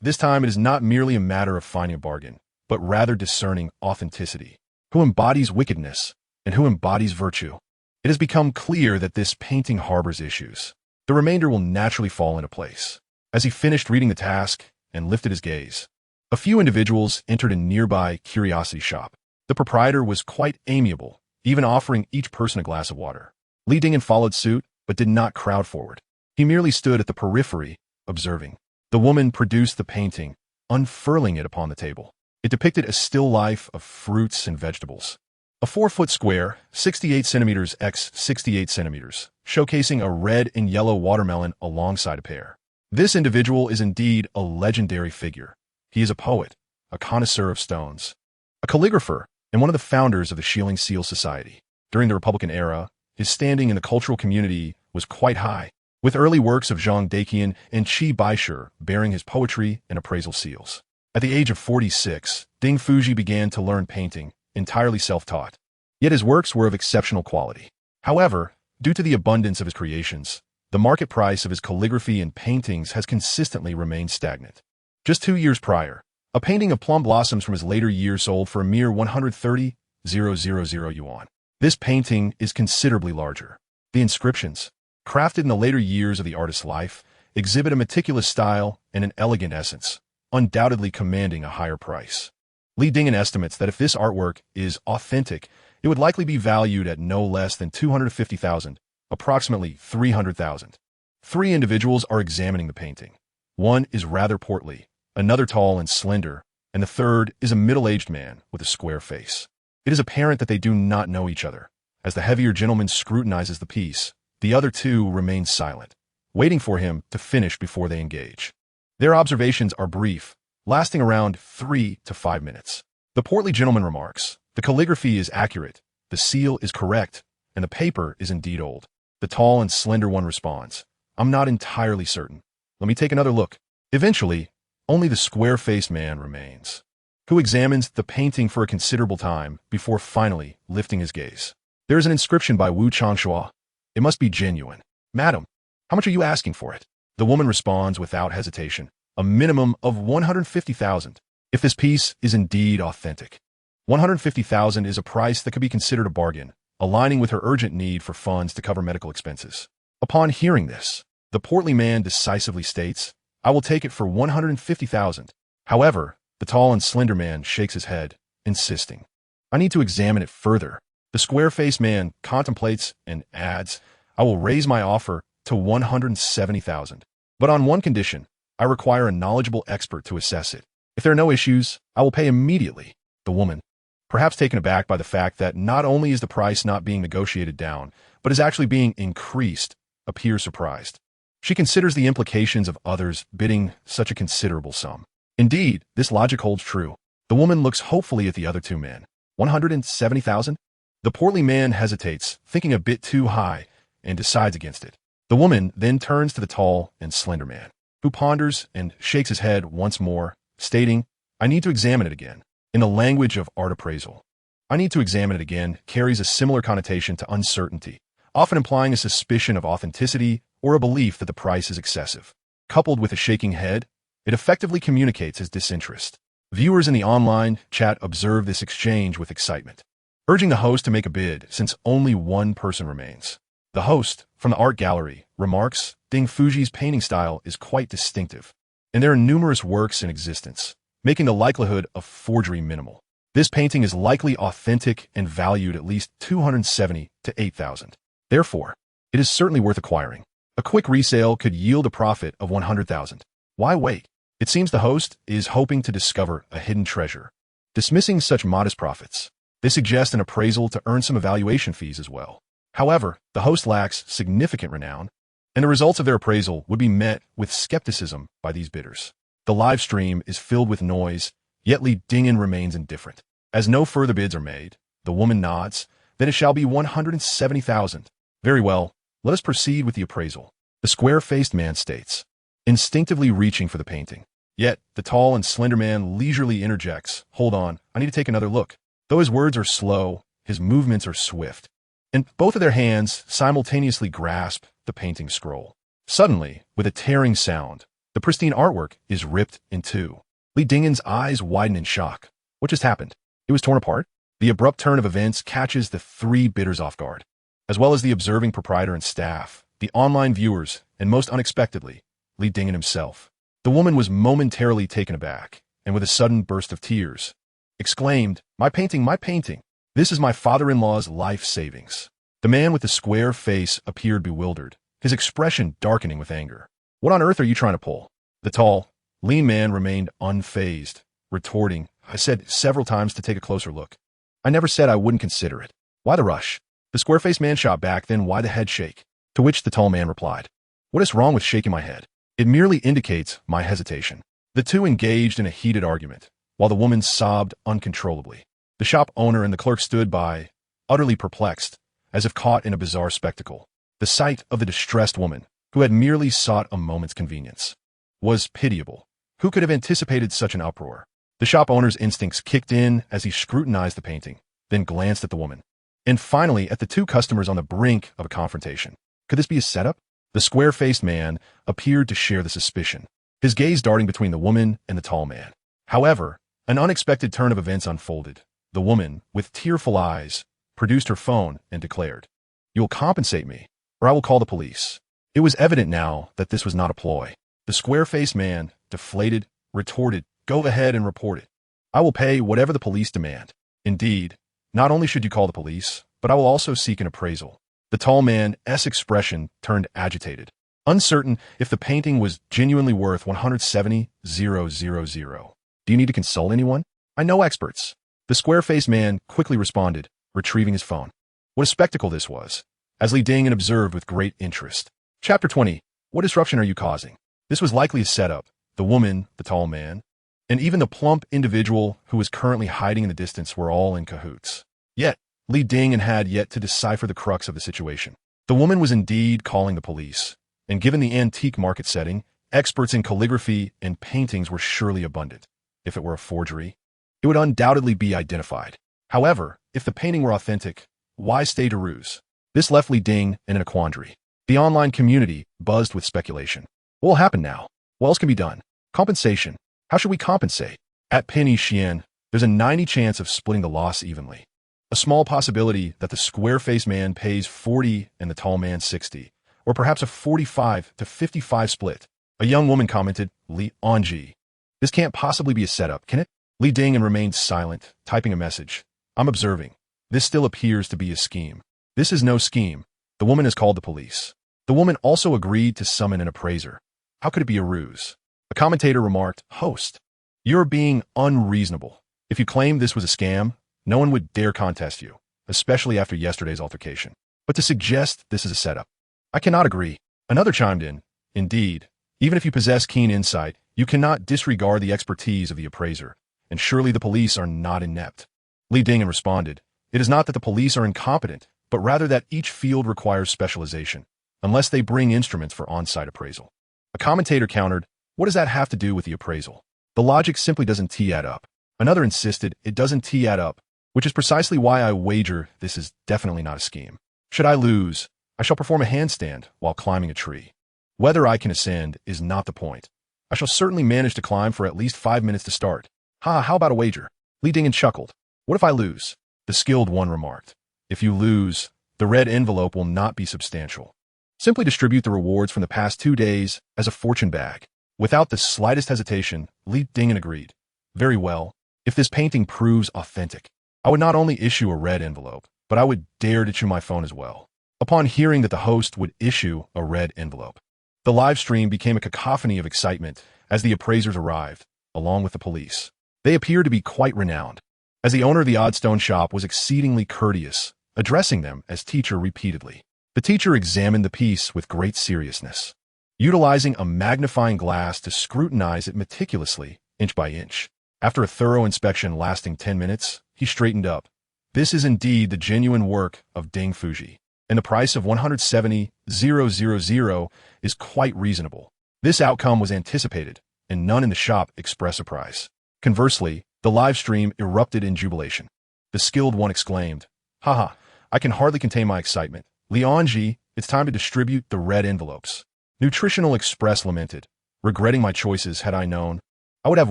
This time it is not merely a matter of finding a bargain, but rather discerning authenticity. Who embodies wickedness and who embodies virtue? It has become clear that this painting harbors issues. The remainder will naturally fall into place. As he finished reading the task and lifted his gaze, a few individuals entered a nearby curiosity shop. The proprietor was quite amiable, even offering each person a glass of water. Li Dingyan followed suit, but did not crowd forward. He merely stood at the periphery, observing. The woman produced the painting, unfurling it upon the table. It depicted a still life of fruits and vegetables. A 4-foot square, 68 centimeters x 68 centimeters, showcasing a red and yellow watermelon alongside a pear. This individual is indeed a legendary figure. He is a poet, a connoisseur of stones, a calligrapher, and one of the founders of the Shilling Seal Society. During the Republican era, his standing in the cultural community was quite high, with early works of Zhang Daqian and Qi Baishe bearing his poetry and appraisal seals. At the age of 46, Ding Fuji began to learn painting, entirely self-taught. Yet his works were of exceptional quality. However, due to the abundance of his creations, the market price of his calligraphy and paintings has consistently remained stagnant. Just 2 years prior, a painting of plum blossoms from his later years sold for a mere 130,000 yuan. This painting is considerably larger. The inscriptions, crafted in the later years of the artist's life, exhibit a meticulous style and an elegant essence, undoubtedly commanding a higher price. Li Dingyan estimates that if this artwork is authentic, it would likely be valued at no less than 250,000, approximately 300,000. 3 individuals are examining the painting. One is rather portly, another tall and slender, and the third is a middle-aged man with a square face. It is apparent that they do not know each other. As the heavier gentleman scrutinizes the piece, the other 2 remain silent, waiting for him to finish before they engage. Their observations are brief, lasting around 3 to 5 minutes. The portly gentleman remarks, "The calligraphy is accurate, the seal is correct, and the paper is indeed old." The tall and slender one responds, "I'm not entirely certain. Let me take another look." Eventually, only the square-faced man remains, who examines the painting for a considerable time before finally lifting his gaze. There is an inscription by Wu Changshua. It must be genuine. "Madam, how much are you asking for it?" The woman responds without hesitation, a minimum of 150,000. If this piece is indeed authentic, 150,000 is a price that could be considered a bargain, aligning with her urgent need for funds to cover medical expenses. Upon hearing this, the portly man decisively states, "I will take it for 150,000. However, the tall and slender man shakes his head, insisting, "I need to examine it further." The square-faced man contemplates and adds, "I will raise my offer to 170,000. But on one condition, I require a knowledgeable expert to assess it. If there are no issues, I will pay immediately." The woman, perhaps taken aback by the fact that not only is the price not being negotiated down, but is actually being increased, appears surprised. She considers the implications of others bidding such a considerable sum. Indeed, this logic holds true. The woman looks hopefully at the other two men. 170,000? The portly man hesitates, thinking a bit too high, and decides against it. The woman then turns to the tall and slender man, who ponders and shakes his head once more, stating, "I need to examine it again." In the language of art appraisal, "I need to examine it again" carries a similar connotation to uncertainty, often implying a suspicion of authenticity or a belief that the price is excessive. Coupled with a shaking head, it effectively communicates his disinterest. Viewers in the online chat observe this exchange with excitement, urging the host to make a bid since only one person remains. The host, from the art gallery, remarks, "Ding Fuji's painting style is quite distinctive, and there are numerous works in existence, making the likelihood of forgery minimal. This painting is likely authentic and valued at least 270 to 8,000. Therefore, it is certainly worth acquiring. A quick resale could yield a profit of 100,000. Why wait?" It seems the host is hoping to discover a hidden treasure. Dismissing such modest profits, they suggest an appraisal to earn some evaluation fees as well. However, the host lacks significant renown, and the results of their appraisal would be met with skepticism by these bidders. The live stream is filled with noise, yet Li Dingen remains indifferent. As no further bids are made, the woman nods, "Then it shall be 170,000. Very well, let us proceed with the appraisal." The square-faced man states, instinctively reaching for the painting. Yet, the tall and slender man leisurely interjects, "Hold on, I need to take another look." Though his words are slow, his movements are swift, and both of their hands simultaneously grasp the painting scroll. Suddenly, with a tearing sound, the pristine artwork is ripped in two. Li Dingen's eyes widen in shock. What just happened? It was torn apart? The abrupt turn of events catches the three bidders off guard, as well as the observing proprietor and staff, the online viewers, and most unexpectedly, Li Dingen himself. The woman was momentarily taken aback, and with a sudden burst of tears, exclaimed, my painting, this is my father-in-law's life savings." The man with the square face appeared bewildered, his expression darkening with anger. "What on earth are you trying to pull?" The tall, lean man remained unfazed, retorting, "I said several times to take a closer look. I never said I wouldn't consider it. Why the rush?" The square-faced man shot back, "Then why the head shake?" To which the tall man replied, "What is wrong with shaking my head? It merely indicates my hesitation." The two engaged in a heated argument, while the woman sobbed uncontrollably. The shop owner and the clerk stood by, utterly perplexed, as if caught in a bizarre spectacle. The sight of the distressed woman, who had merely sought a moment's convenience, was pitiable. Who could have anticipated such an uproar? The shop owner's instincts kicked in as he scrutinized the painting, then glanced at the woman, and finally at the two customers on the brink of a confrontation. Could this be a setup? The square-faced man appeared to share the suspicion, his gaze darting between the woman and the tall man. However, an unexpected turn of events unfolded. The woman, with tearful eyes, produced her phone and declared, "You will compensate me, or I will call the police." It was evident now that this was not a ploy. The square-faced man, deflated, retorted, "Go ahead and report it. I will pay whatever the police demand. Indeed, not only should you call the police, but I will also seek an appraisal." The tall man's expression turned agitated, uncertain if the painting was genuinely worth 170,000. "Do you need to consult anyone? I know experts." The square-faced man quickly responded, retrieving his phone. What a spectacle this was, as Li Dingen observed with great interest. Chapter 20. What disruption are you causing? This was likely a setup. The woman, the tall man, and even the plump individual who was currently hiding in the distance were all in cahoots. Yet, Li Dingen had yet to decipher the crux of the situation. The woman was indeed calling the police, and given the antique market setting, experts in calligraphy and paintings were surely abundant. If it were a forgery, it would undoubtedly be identified. However, if the painting were authentic, why stay to ruse? This left Li Dingen in a quandary. The online community buzzed with speculation. What will happen now? What else can be done? Compensation. How should we compensate? At Penny Xian, there's a 90 chance of splitting the loss evenly. A small possibility that the square-faced man pays 40 and the tall man 60, or perhaps a 45 to 55 split. A young woman commented, Li Anji. This can't possibly be a setup, can it? Li Dingyan remained silent, typing a message. I'm observing. This still appears to be a scheme. This is no scheme. The woman has called the police. The woman also agreed to summon an appraiser. How could it be a ruse? A commentator remarked, Host, you're being unreasonable. If you claim this was a scam, no one would dare contest you, especially after yesterday's altercation. But to suggest this is a setup, I cannot agree. Another chimed in. Indeed, even if you possess keen insight, you cannot disregard the expertise of the appraiser, and surely the police are not inept. Li Dingyan responded, It is not that the police are incompetent, but rather that each field requires specialization, unless they bring instruments for on-site appraisal. A commentator countered, What does that have to do with the appraisal? The logic simply doesn't add up. Another insisted, It doesn't add up, which is precisely why I wager this is definitely not a scheme. Should I lose, I shall perform a handstand while climbing a tree. Whether I can ascend is not the point. I shall certainly manage to climb for at least 5 minutes to start. How about a wager? Li Dingyan chuckled. What if I lose? The skilled one remarked. If you lose, the red envelope will not be substantial. Simply distribute the rewards from the past 2 days as a fortune bag. Without the slightest hesitation, Li Dingyan agreed. Very well. If this painting proves authentic, I would not only issue a red envelope, but I would dare to chew my phone as well. Upon hearing that the host would issue a red envelope, the live stream became a cacophony of excitement as the appraisers arrived, along with the police. They appeared to be quite renowned, as the owner of the Oddstone shop was exceedingly courteous, addressing them as teacher repeatedly. The teacher examined the piece with great seriousness, utilizing a magnifying glass to scrutinize it meticulously, inch by inch. After a thorough inspection lasting 10 minutes, he straightened up. This is indeed the genuine work of Ding Fuji, and the price of 170,000 is quite reasonable. This outcome was anticipated, and none in the shop expressed surprise. Conversely, the live stream erupted in jubilation. The skilled one exclaimed, Haha, I can hardly contain my excitement. Li Anji, it's time to distribute the red envelopes. Nutritional Express lamented, regretting my choices had I known. I would have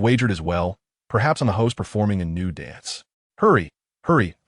wagered as well, perhaps on the host performing a new dance. Hurry,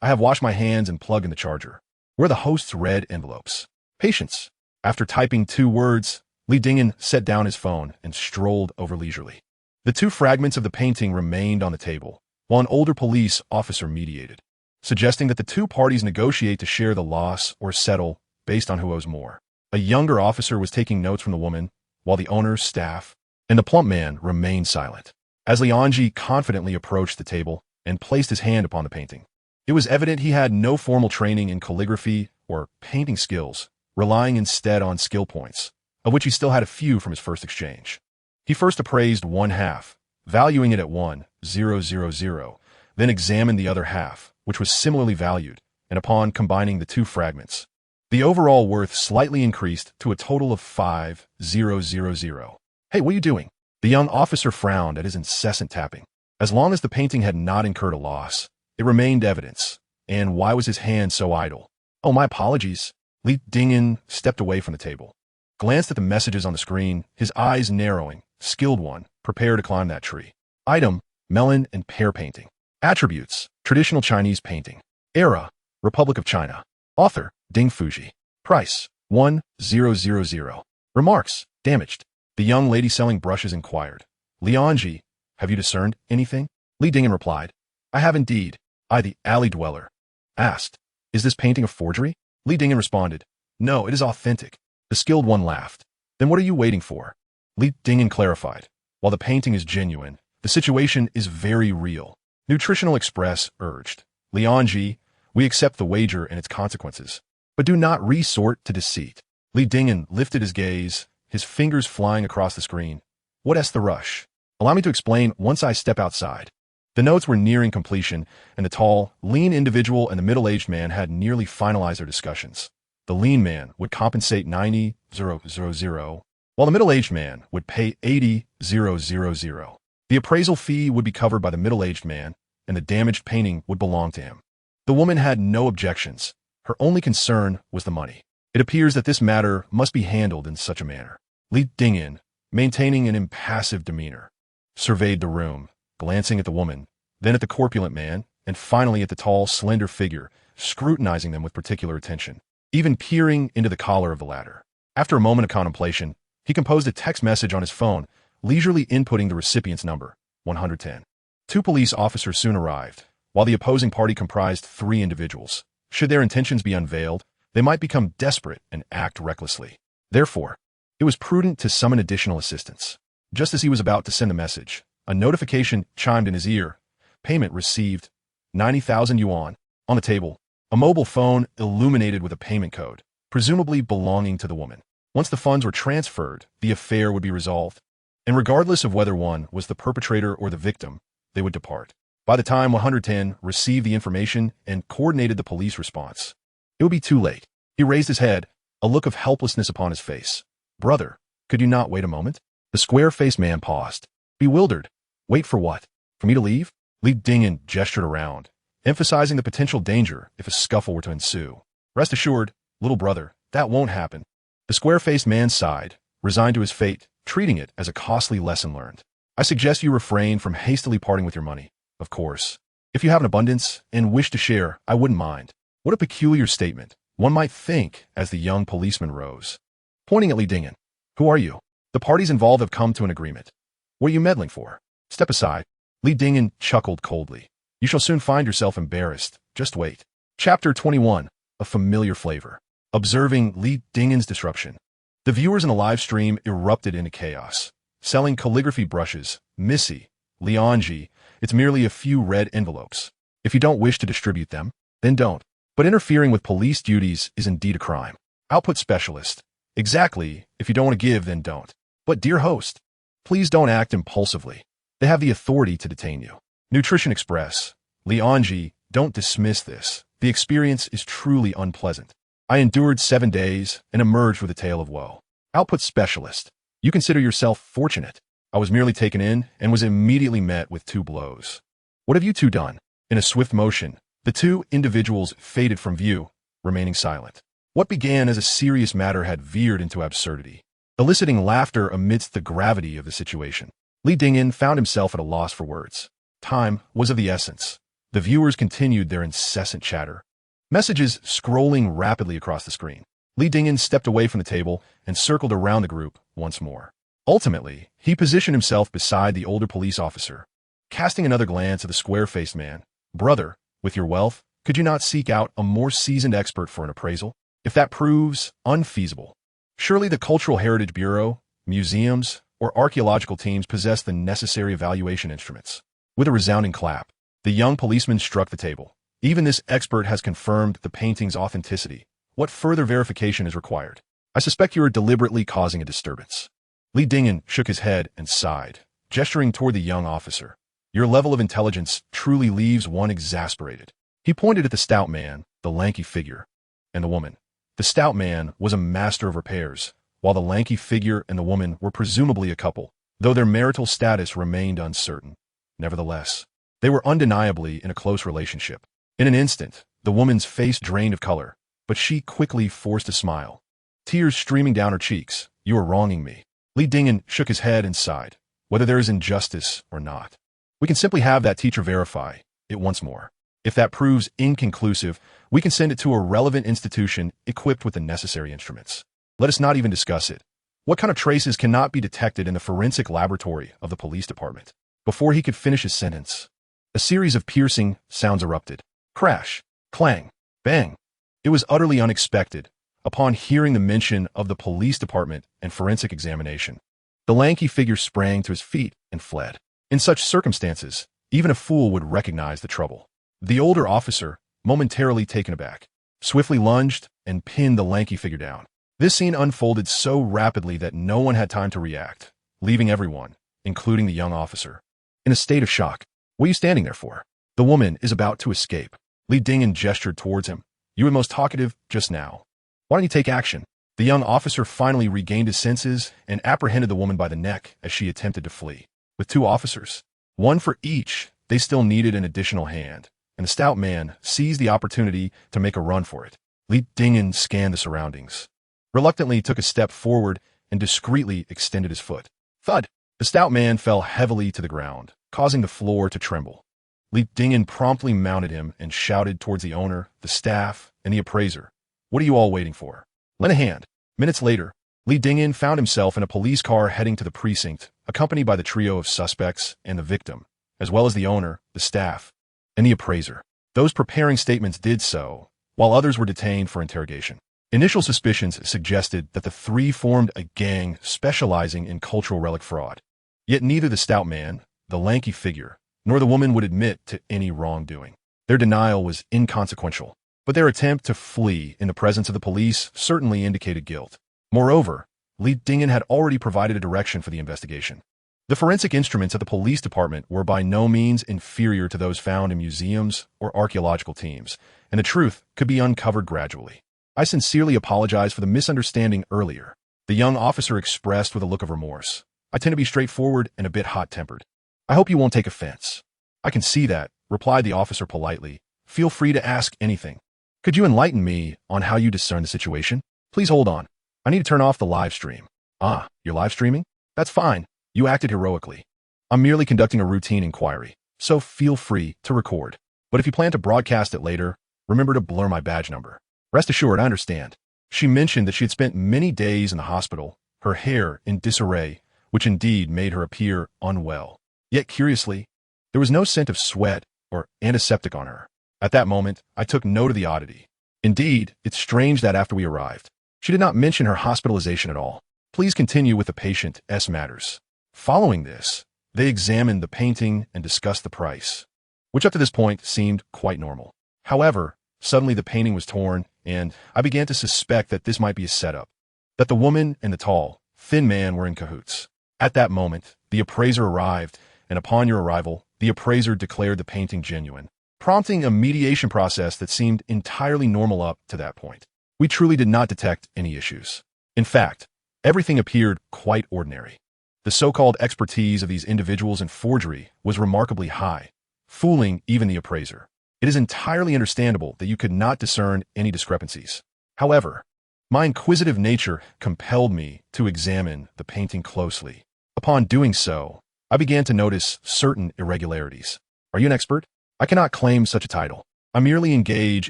I have washed my hands and plugged in the charger. Where are the host's red envelopes? Patience. After typing 2 words, Li Dingyan set down his phone and strolled over leisurely. The 2 fragments of the painting remained on the table, while an older police officer mediated, suggesting that the 2 parties negotiate to share the loss or settle based on who owes more. A younger officer was taking notes from the woman, while the owner's staff and the plump man remained silent. As Li Anji confidently approached the table and placed his hand upon the painting, it was evident he had no formal training in calligraphy or painting skills, relying instead on skill points, of which he still had a few from his first exchange. He first appraised one half, valuing it at 1,000, then examined the other half, which was similarly valued, and upon combining the 2 fragments, the overall worth slightly increased to a total of 5,000. Hey, what are you doing? The young officer frowned at his incessant tapping. As long as the painting had not incurred a loss, it remained evidence. And why was his hand so idle? Oh, my apologies. Li Dingyan stepped away from the table, glanced at the messages on the screen, his eyes narrowing. Skilled one, prepare to climb that tree. Item, melon and pear painting. Attributes, traditional Chinese painting. Era, Republic of China. Author, Ding Fuji. Price, 1,000. Remarks, damaged. The young lady selling brushes inquired. Li Anji, have you discerned anything? Li Dingyan replied, I have indeed. I, the alley dweller, asked, Is this painting a forgery? Li Dingyan responded, No, it is authentic. The skilled one laughed. Then what are you waiting for? Li Dingyan clarified, While the painting is genuine, the situation is very real. Nutritional Express urged, Li Anji, we accept the wager and its consequences, but do not resort to deceit. Li Dingyan lifted his gaze, his fingers flying across the screen. What's the rush? Allow me to explain once I step outside. The notes were nearing completion, and the tall, lean individual and the middle-aged man had nearly finalized their discussions. The lean man would compensate 90,000, while the middle-aged man would pay 80,000. The appraisal fee would be covered by the middle-aged man, and the damaged painting would belong to him. The woman had no objections. Her only concern was the money. It appears that this matter must be handled in such a manner. Li Dingyan, maintaining an impassive demeanor, surveyed the room, glancing at the woman, then at the corpulent man, and finally at the tall, slender figure, scrutinizing them with particular attention, even peering into the collar of the latter. After a moment of contemplation, he composed a text message on his phone, leisurely inputting the recipient's number, 110. 2 police officers soon arrived, while the opposing party comprised 3 individuals. Should their intentions be unveiled, they might become desperate and act recklessly. Therefore, it was prudent to summon additional assistance. Just as he was about to send the message, a notification chimed in his ear. Payment received. 90,000 yuan. On the table, a mobile phone illuminated with a payment code, presumably belonging to the woman. Once the funds were transferred, the affair would be resolved. And regardless of whether one was the perpetrator or the victim, they would depart. By the time 110 received the information and coordinated the police response, it would be too late. He raised his head, a look of helplessness upon his face. Brother, could you not wait a moment? The square-faced man paused, bewildered. Wait for what? For me to leave? Li Dingen gestured around, emphasizing the potential danger if a scuffle were to ensue. Rest assured, little brother, that won't happen. The square-faced man sighed, resigned to his fate, treating it as a costly lesson learned. I suggest you refrain from hastily parting with your money. Of course, if you have an abundance and wish to share, I wouldn't mind. What a peculiar statement, one might think, as the young policeman rose, pointing at Li Dingen. Who are you? The parties involved have come to an agreement. What are you meddling for? Step aside. Li Dingen chuckled coldly. You shall soon find yourself embarrassed. Just wait. Chapter 21. A familiar flavor. Observing Li Dingen's disruption, the viewers in the live stream erupted into chaos. Selling calligraphy brushes, Missy, Lianji, it's merely a few red envelopes. If you don't wish to distribute them, then don't. But interfering with police duties is indeed a crime. Output specialist. Exactly, if you don't want to give, then don't. But dear host, please don't act impulsively. They have the authority to detain you. Nutrition Express. Lianji, don't dismiss this. The experience is truly unpleasant. I endured 7 days and emerged with a tale of woe. Output specialist. You consider yourself fortunate. I was merely taken in and was immediately met with 2 blows. What have you two done? In a swift motion, the 2 individuals faded from view, remaining silent. What began as a serious matter had veered into absurdity, eliciting laughter amidst the gravity of the situation. Li Dingen found himself at a loss for words. Time was of the essence. The viewers continued their incessant chatter, messages scrolling rapidly across the screen. Li Dingen stepped away from the table and circled around the group once more. Ultimately, he positioned himself beside the older police officer, casting another glance at the square-faced man. Brother, with your wealth, could you not seek out a more seasoned expert for an appraisal? If that proves unfeasible, surely the Cultural Heritage Bureau, museums, or archaeological teams possess the necessary evaluation instruments. With a resounding clap, the young policeman struck the table. Even this expert has confirmed the painting's authenticity. What further verification is required? I suspect you are deliberately causing a disturbance. Li Dingen shook his head and sighed, gesturing toward the young officer. Your level of intelligence truly leaves one exasperated. He pointed at the stout man, the lanky figure, and the woman. The stout man was a master of repairs, while the lanky figure and the woman were presumably a couple, though their marital status remained uncertain. Nevertheless, they were undeniably in a close relationship. In an instant, the woman's face drained of color, but she quickly forced a smile, tears streaming down her cheeks. You are wronging me. Li Dingen shook his head and sighed. Whether there is injustice or not, we can simply have that teacher verify it once more. If that proves inconclusive, we can send it to a relevant institution equipped with the necessary instruments. Let us not even discuss it. What kind of traces cannot be detected in the forensic laboratory of the police department? Before he could finish his sentence, a series of piercing sounds erupted. Crash, clang, bang. It was utterly unexpected. Upon hearing the mention of the police department and forensic examination, the lanky figure sprang to his feet and fled. In such circumstances, even a fool would recognize the trouble. The older officer, momentarily taken aback, swiftly lunged and pinned the lanky figure down. This scene unfolded so rapidly that no one had time to react, leaving everyone, including the young officer, in a state of shock. What are you standing there for? The woman is about to escape. Li Dingen gestured towards him. You were most talkative just now. Why don't you take action? The young officer finally regained his senses and apprehended the woman by the neck as she attempted to flee. With 2 officers, one for each, they still needed an additional hand, and the stout man seized the opportunity to make a run for it. Li Dingen scanned the surroundings, reluctantly took a step forward and discreetly extended his foot. Thud! The stout man fell heavily to the ground, causing the floor to tremble. Li Dingyan promptly mounted him and shouted towards the owner, the staff, and the appraiser. What are you all waiting for? Lend a hand. Minutes later, Li Dingyan found himself in a police car heading to the precinct, accompanied by the trio of suspects and the victim, as well as the owner, the staff, and the appraiser. Those preparing statements did so, while others were detained for interrogation. Initial suspicions suggested that the three formed a gang specializing in cultural relic fraud. Yet neither the stout man, the lanky figure, nor the woman would admit to any wrongdoing. Their denial was inconsequential, but their attempt to flee in the presence of the police certainly indicated guilt. Moreover, Li Dingyan had already provided a direction for the investigation. The forensic instruments at the police department were by no means inferior to those found in museums or archaeological teams, and the truth could be uncovered gradually. I sincerely apologize for the misunderstanding earlier, the young officer expressed with a look of remorse. I tend to be straightforward and a bit hot-tempered. I hope you won't take offense. I can see that, replied the officer politely. Feel free to ask anything. Could you enlighten me on how you discern the situation? Please hold on. I need to turn off the live stream. Ah, you're live streaming? That's fine. You acted heroically. I'm merely conducting a routine inquiry, so feel free to record. But if you plan to broadcast it later, remember to blur my badge number. Rest assured, I understand. She mentioned that she had spent many days in the hospital, her hair in disarray, which indeed made her appear unwell. Yet curiously, there was no scent of sweat or antiseptic on her. At that moment, I took note of the oddity. Indeed, it's strange that after we arrived, she did not mention her hospitalization at all. Please continue with the patient's matters. Following this, they examined the painting and discussed the price, which up to this point seemed quite normal. However, suddenly the painting was torn, and I began to suspect that this might be a setup, that the woman and the tall, thin man were in cahoots. At that moment, the appraiser arrived, and upon your arrival, the appraiser declared the painting genuine, prompting a mediation process that seemed entirely normal up to that point. We truly did not detect any issues. In fact, everything appeared quite ordinary. The so-called expertise of these individuals in forgery was remarkably high, fooling even the appraiser. It is entirely understandable that you could not discern any discrepancies. However, my inquisitive nature compelled me to examine the painting closely. Upon doing so, I began to notice certain irregularities. Are you an expert? I cannot claim such a title. I merely engage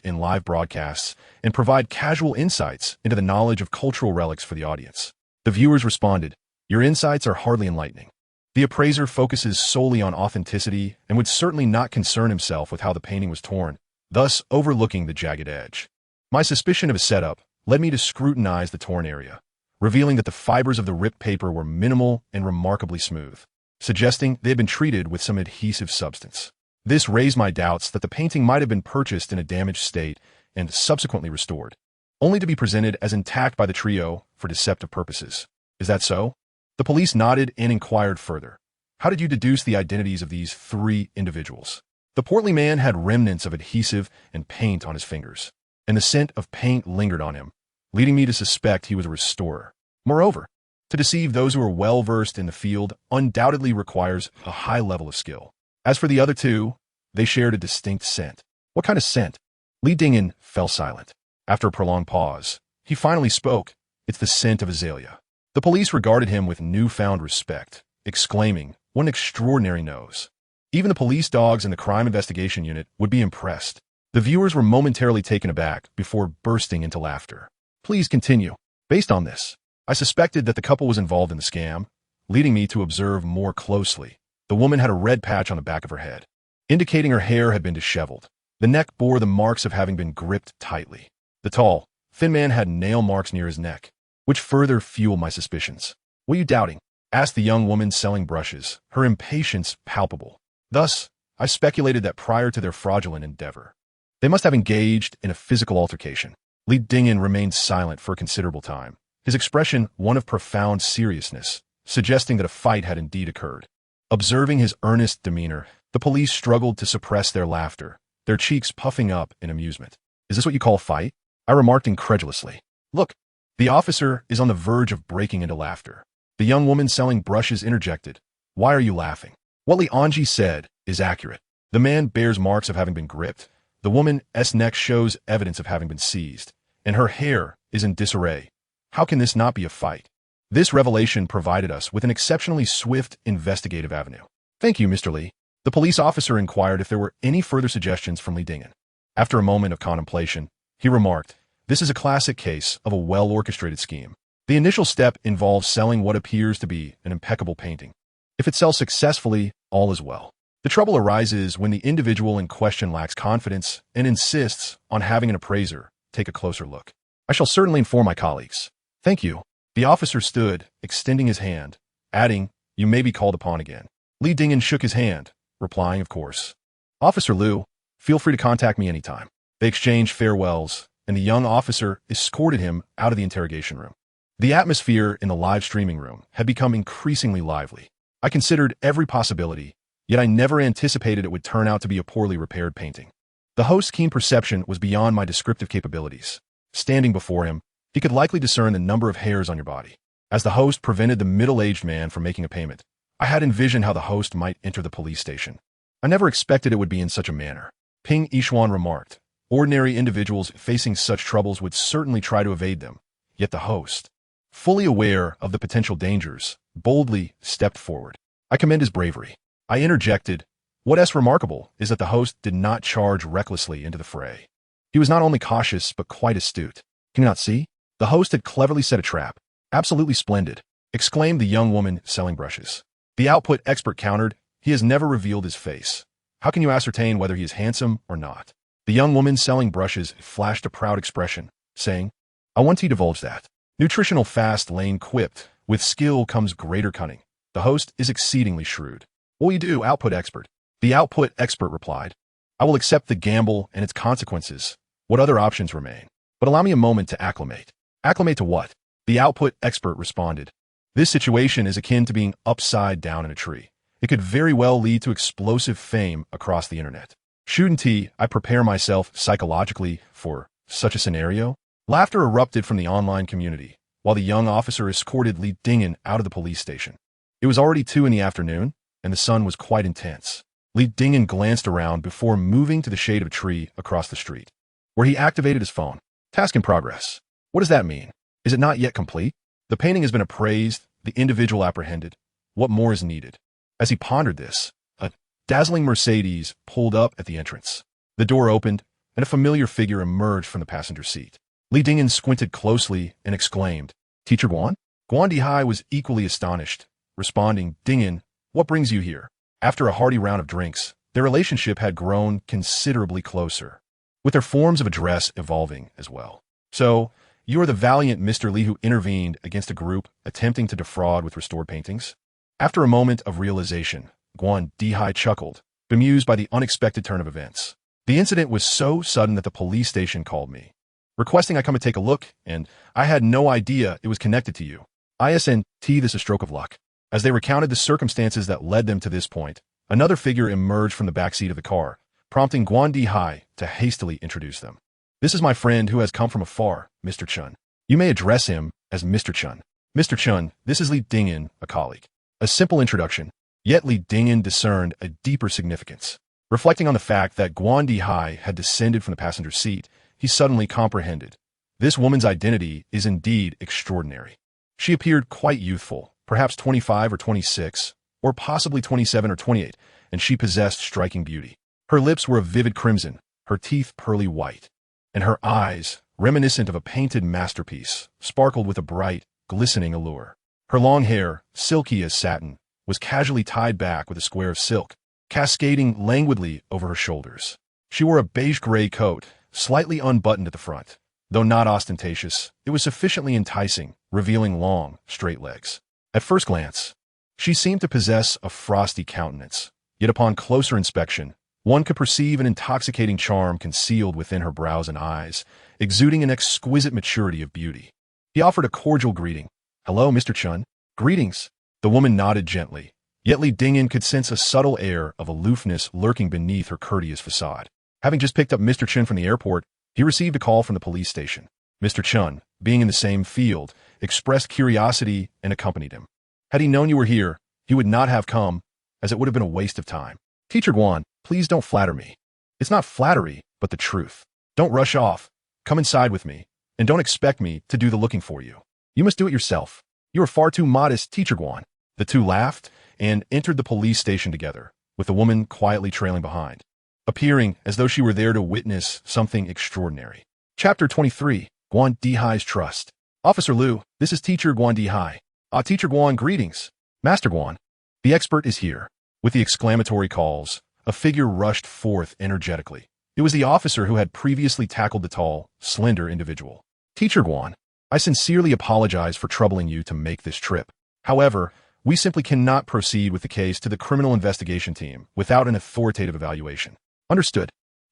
in live broadcasts and provide casual insights into the knowledge of cultural relics for the audience. The viewers responded, your insights are hardly enlightening. The appraiser focuses solely on authenticity and would certainly not concern himself with how the painting was torn, thus overlooking the jagged edge. My suspicion of a setup led me to scrutinize the torn area, revealing that the fibers of the ripped paper were minimal and remarkably smooth, suggesting they had been treated with some adhesive substance. This raised my doubts that the painting might have been purchased in a damaged state and subsequently restored, only to be presented as intact by the trio for deceptive purposes. Is that so? The police nodded and inquired further. How did you deduce the identities of these three individuals? The portly man had remnants of adhesive and paint on his fingers, and the scent of paint lingered on him, leading me to suspect he was a restorer. Moreover, to deceive those who are well-versed in the field undoubtedly requires a high level of skill. As for the other two, they shared a distinct scent. What kind of scent? Li Dingyan fell silent. After a prolonged pause, he finally spoke. It's the scent of azalea. The police regarded him with newfound respect, exclaiming, what an extraordinary nose. Even the police dogs in the crime investigation unit would be impressed. The viewers were momentarily taken aback before bursting into laughter. Please continue. Based on this, I suspected that the couple was involved in the scam, leading me to observe more closely. The woman had a red patch on the back of her head, indicating her hair had been disheveled. The neck bore the marks of having been gripped tightly. The tall, thin man had nail marks near his neck, which further fueled my suspicions. What are you doubting? Asked the young woman selling brushes, her impatience palpable. Thus, I speculated that prior to their fraudulent endeavor, they must have engaged in a physical altercation. Li Dingyan remained silent for a considerable time, his expression one of profound seriousness, suggesting that a fight had indeed occurred. Observing his earnest demeanor, the police struggled to suppress their laughter, their cheeks puffing up in amusement. Is this what you call a fight? I remarked incredulously. Look, the officer is on the verge of breaking into laughter. The young woman selling brushes interjected. Why are you laughing? What Li Anji said is accurate. The man bears marks of having been gripped. The woman's neck shows evidence of having been seized, and her hair is in disarray. How can this not be a fight? This revelation provided us with an exceptionally swift investigative avenue. Thank you, Mr. Lee. The police officer inquired if there were any further suggestions from Lee Dingen. After a moment of contemplation, he remarked, "This is a classic case of a well-orchestrated scheme. The initial step involves selling what appears to be an impeccable painting. If it sells successfully, all is well. The trouble arises when the individual in question lacks confidence and insists on having an appraiser take a closer look. I shall certainly inform my colleagues. Thank you." The officer stood, extending his hand, adding, "You may be called upon again." Lee Dingen shook his hand, replying, "Of course. Officer Liu, feel free to contact me anytime." They exchanged farewells, and the young officer escorted him out of the interrogation room. The atmosphere in the live streaming room had become increasingly lively. I considered every possibility, yet I never anticipated it would turn out to be a poorly repaired painting. The host's keen perception was beyond my descriptive capabilities. Standing before him, he could likely discern the number of hairs on your body. As the host prevented the middle-aged man from making a payment, I had envisioned how the host might enter the police station. I never expected it would be in such a manner. Ping Yishuan remarked, "Ordinary individuals facing such troubles would certainly try to evade them, yet the host, fully aware of the potential dangers, boldly stepped forward. I commend his bravery." I interjected, "What is remarkable is that the host did not charge recklessly into the fray. He was not only cautious, but quite astute. Can you not see? The host had cleverly set a trap." "Absolutely splendid," exclaimed the young woman selling brushes. The output expert countered, "He has never revealed his face. How can you ascertain whether he is handsome or not?" The young woman selling brushes flashed a proud expression, saying, "I want to divulge that." Nutritional Fast Lane quipped, "With skill comes greater cunning. The host is exceedingly shrewd." "What will you do, output expert?" The output expert replied, "I will accept the gamble and its consequences. What other options remain? But allow me a moment to acclimate." "Acclimate to what?" The output expert responded, "This situation is akin to being upside down in a tree. It could very well lead to explosive fame across the internet. Shouldn't I prepare myself psychologically for such a scenario?" Laughter erupted from the online community, while the young officer escorted Lee Dingen out of the police station. It was already 2 in the afternoon, and the sun was quite intense. Lee Dingen glanced around before moving to the shade of a tree across the street, where he activated his phone. "Task in progress." "What does that mean? Is it not yet complete?" "The painting has been appraised, the individual apprehended. What more is needed?" As he pondered this, a dazzling Mercedes pulled up at the entrance. The door opened, and a familiar figure emerged from the passenger seat. Lee Dingen squinted closely and exclaimed, "Teacher Guan?" Guan Dihai was equally astonished, responding, "Dingen, what brings you here?" After a hearty round of drinks, their relationship had grown considerably closer, with their forms of address evolving as well. "So, you are the valiant Mr. Lee who intervened against a group attempting to defraud with restored paintings?" After a moment of realization, Guan Dihai chuckled, bemused by the unexpected turn of events. "The incident was so sudden that the police station called me, requesting I come and take a look, and I had no idea it was connected to you. Isn't this a stroke of luck?" As they recounted the circumstances that led them to this point, another figure emerged from the backseat of the car, prompting Guan Dihai to hastily introduce them. "This is my friend who has come from afar, Mr. Chun. You may address him as Mr. Chun. Mr. Chun, this is Lee Dingen, a colleague." A simple introduction, yet Lee Dingen discerned a deeper significance. Reflecting on the fact that Guan Dihai had descended from the passenger seat, he suddenly comprehended. This woman's identity is indeed extraordinary. She appeared quite youthful, perhaps 25 or 26, or possibly 27 or 28, and she possessed striking beauty. Her lips were a vivid crimson, her teeth pearly white, and her eyes, reminiscent of a painted masterpiece, sparkled with a bright, glistening allure. Her long hair, silky as satin, was casually tied back with a square of silk, cascading languidly over her shoulders. She wore a beige-gray coat, slightly unbuttoned at the front. Though not ostentatious, it was sufficiently enticing, revealing long, straight legs. At first glance, she seemed to possess a frosty countenance, yet upon closer inspection, one could perceive an intoxicating charm concealed within her brows and eyes, exuding an exquisite maturity of beauty. He offered a cordial greeting. "Hello, Mr. Chun." "Greetings." The woman nodded gently, yet Lee Dingen could sense a subtle air of aloofness lurking beneath her courteous facade. Having just picked up Mr. Chun from the airport, he received a call from the police station. Mr. Chun, being in the same field, expressed curiosity and accompanied him. Had he known you were here, he would not have come, as it would have been a waste of time. "Teacher Guan, please don't flatter me." "It's not flattery, but the truth. Don't rush off. Come inside with me, and don't expect me to do the looking for you. You must do it yourself. You are far too modest, Teacher Guan. The two laughed and entered the police station together, with the woman quietly trailing behind, appearing as though she were there to witness something extraordinary. Chapter 23. Guan Dihai's Trust. Officer Liu, this is Teacher Guan Dihai. Teacher Guan, greetings. Master Guan. The expert is here. With the exclamatory calls, a figure rushed forth energetically. It was the officer who had previously tackled the tall, slender individual. Teacher Guan, I sincerely apologize for troubling you to make this trip. However, we simply cannot proceed with the case to the criminal investigation team without an authoritative evaluation. Understood.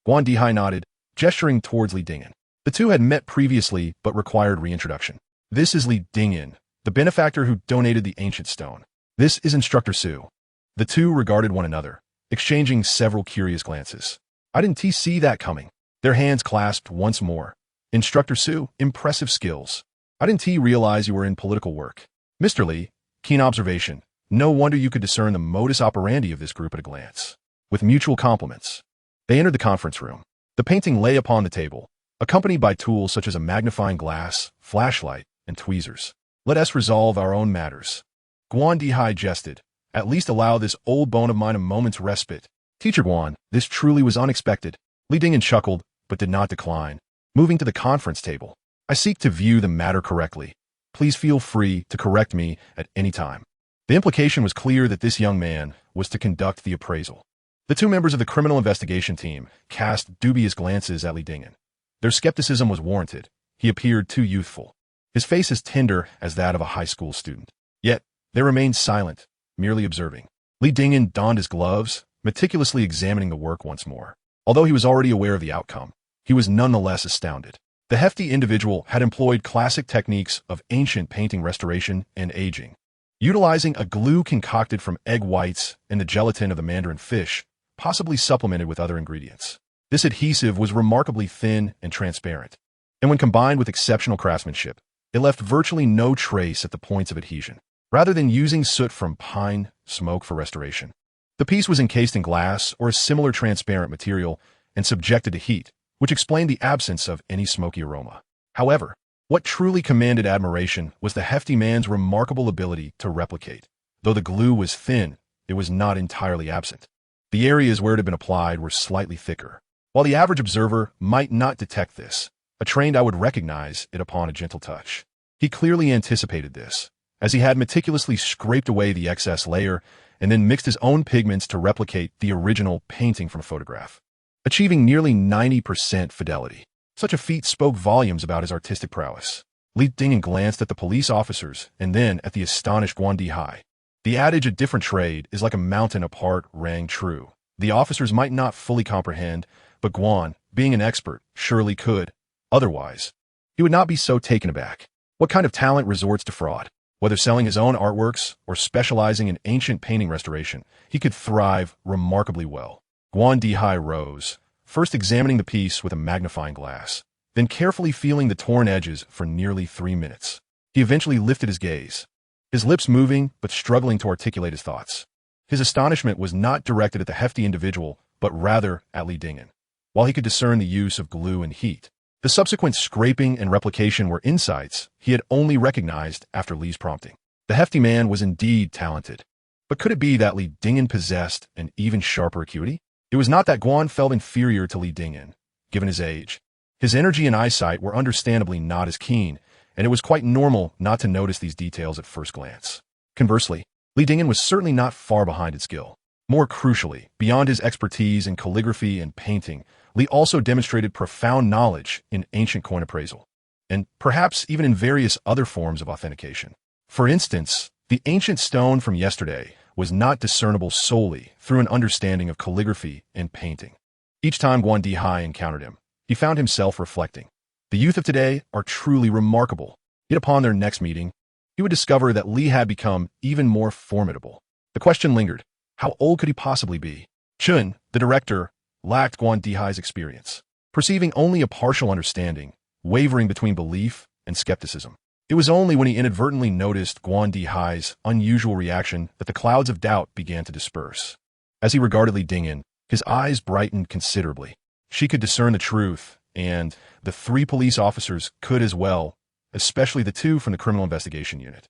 Guan Dihai nodded, gesturing towards Li Dingyan. The two had met previously but required reintroduction. This is Li Dingyan, the benefactor who donated the ancient stone. This is Instructor Su. The two regarded one another, exchanging several curious glances. I didn't see that coming. Their hands clasped once more. Instructor Su, impressive skills. I didn't realize you were in political work. Mr. Li, keen observation. No wonder you could discern the modus operandi of this group at a glance. With mutual compliments, they entered the conference room. The painting lay upon the table, accompanied by tools such as a magnifying glass, flashlight, and tweezers. Let us resolve our own matters. Guan Dihai jested. At least allow this old bone of mine a moment's respite. Teacher Guan, this truly was unexpected. Li Dingyan chuckled, but did not decline. Moving to the conference table. I seek to view the matter correctly. Please feel free to correct me at any time. The implication was clear that this young man was to conduct the appraisal. The two members of the criminal investigation team cast dubious glances at Li Dingyan. Their skepticism was warranted. He appeared too youthful. His face as tender as that of a high school student. Yet, they remained silent, merely observing. Li Dingyan donned his gloves, meticulously examining the work once more. Although he was already aware of the outcome, he was nonetheless astounded. The hefty individual had employed classic techniques of ancient painting restoration and aging. Utilizing a glue concocted from egg whites and the gelatin of the mandarin fish, possibly supplemented with other ingredients. This adhesive was remarkably thin and transparent, and when combined with exceptional craftsmanship, it left virtually no trace at the points of adhesion. Rather than using soot from pine smoke for restoration, the piece was encased in glass or a similar transparent material and subjected to heat, which explained the absence of any smoky aroma. However, what truly commanded admiration was the hefty man's remarkable ability to replicate. Though the glue was thin, it was not entirely absent. The areas where it had been applied were slightly thicker. While the average observer might not detect this, a trained eye would recognize it upon a gentle touch. He clearly anticipated this, as he had meticulously scraped away the excess layer and then mixed his own pigments to replicate the original painting from a photograph, achieving nearly 90% fidelity. Such a feat spoke volumes about his artistic prowess. Li Dingyan glanced at the police officers and then at the astonished Guan Dihai. The adage, a different trade is like a mountain apart, rang true. The officers might not fully comprehend, but Guan, being an expert, surely could. Otherwise, he would not be so taken aback. What kind of talent resorts to fraud? Whether selling his own artworks or specializing in ancient painting restoration, he could thrive remarkably well. Guan Dihai rose, first examining the piece with a magnifying glass, then carefully feeling the torn edges for nearly 3 minutes. He eventually lifted his gaze, his lips moving but struggling to articulate his thoughts. His astonishment was not directed at the hefty individual, but rather at Li Dingyan. While he could discern the use of glue and heat, the subsequent scraping and replication were insights he had only recognized after Li's prompting. The hefty man was indeed talented. But could it be that Li Dingyan possessed an even sharper acuity? It was not that Guan felt inferior to Li Dingyan, given his age. His energy and eyesight were understandably not as keen, and it was quite normal not to notice these details at first glance. Conversely, Li Dingyan was certainly not far behind in skill. More crucially, beyond his expertise in calligraphy and painting, Li also demonstrated profound knowledge in ancient coin appraisal, and perhaps even in various other forms of authentication. For instance, the ancient stone from yesterday was not discernible solely through an understanding of calligraphy and painting. Each time Guan Dihai encountered him, he found himself reflecting. The youth of today are truly remarkable. Yet upon their next meeting, he would discover that Li had become even more formidable. The question lingered. How old could he possibly be? Chun, the director, lacked Guan Dihai's experience, perceiving only a partial understanding, wavering between belief and skepticism. It was only when he inadvertently noticed Guan Dihai's unusual reaction that the clouds of doubt began to disperse. As he regarded Li Dingyan, his eyes brightened considerably. She could discern the truth, and the 3 police officers could as well, especially the 2 from the criminal investigation unit.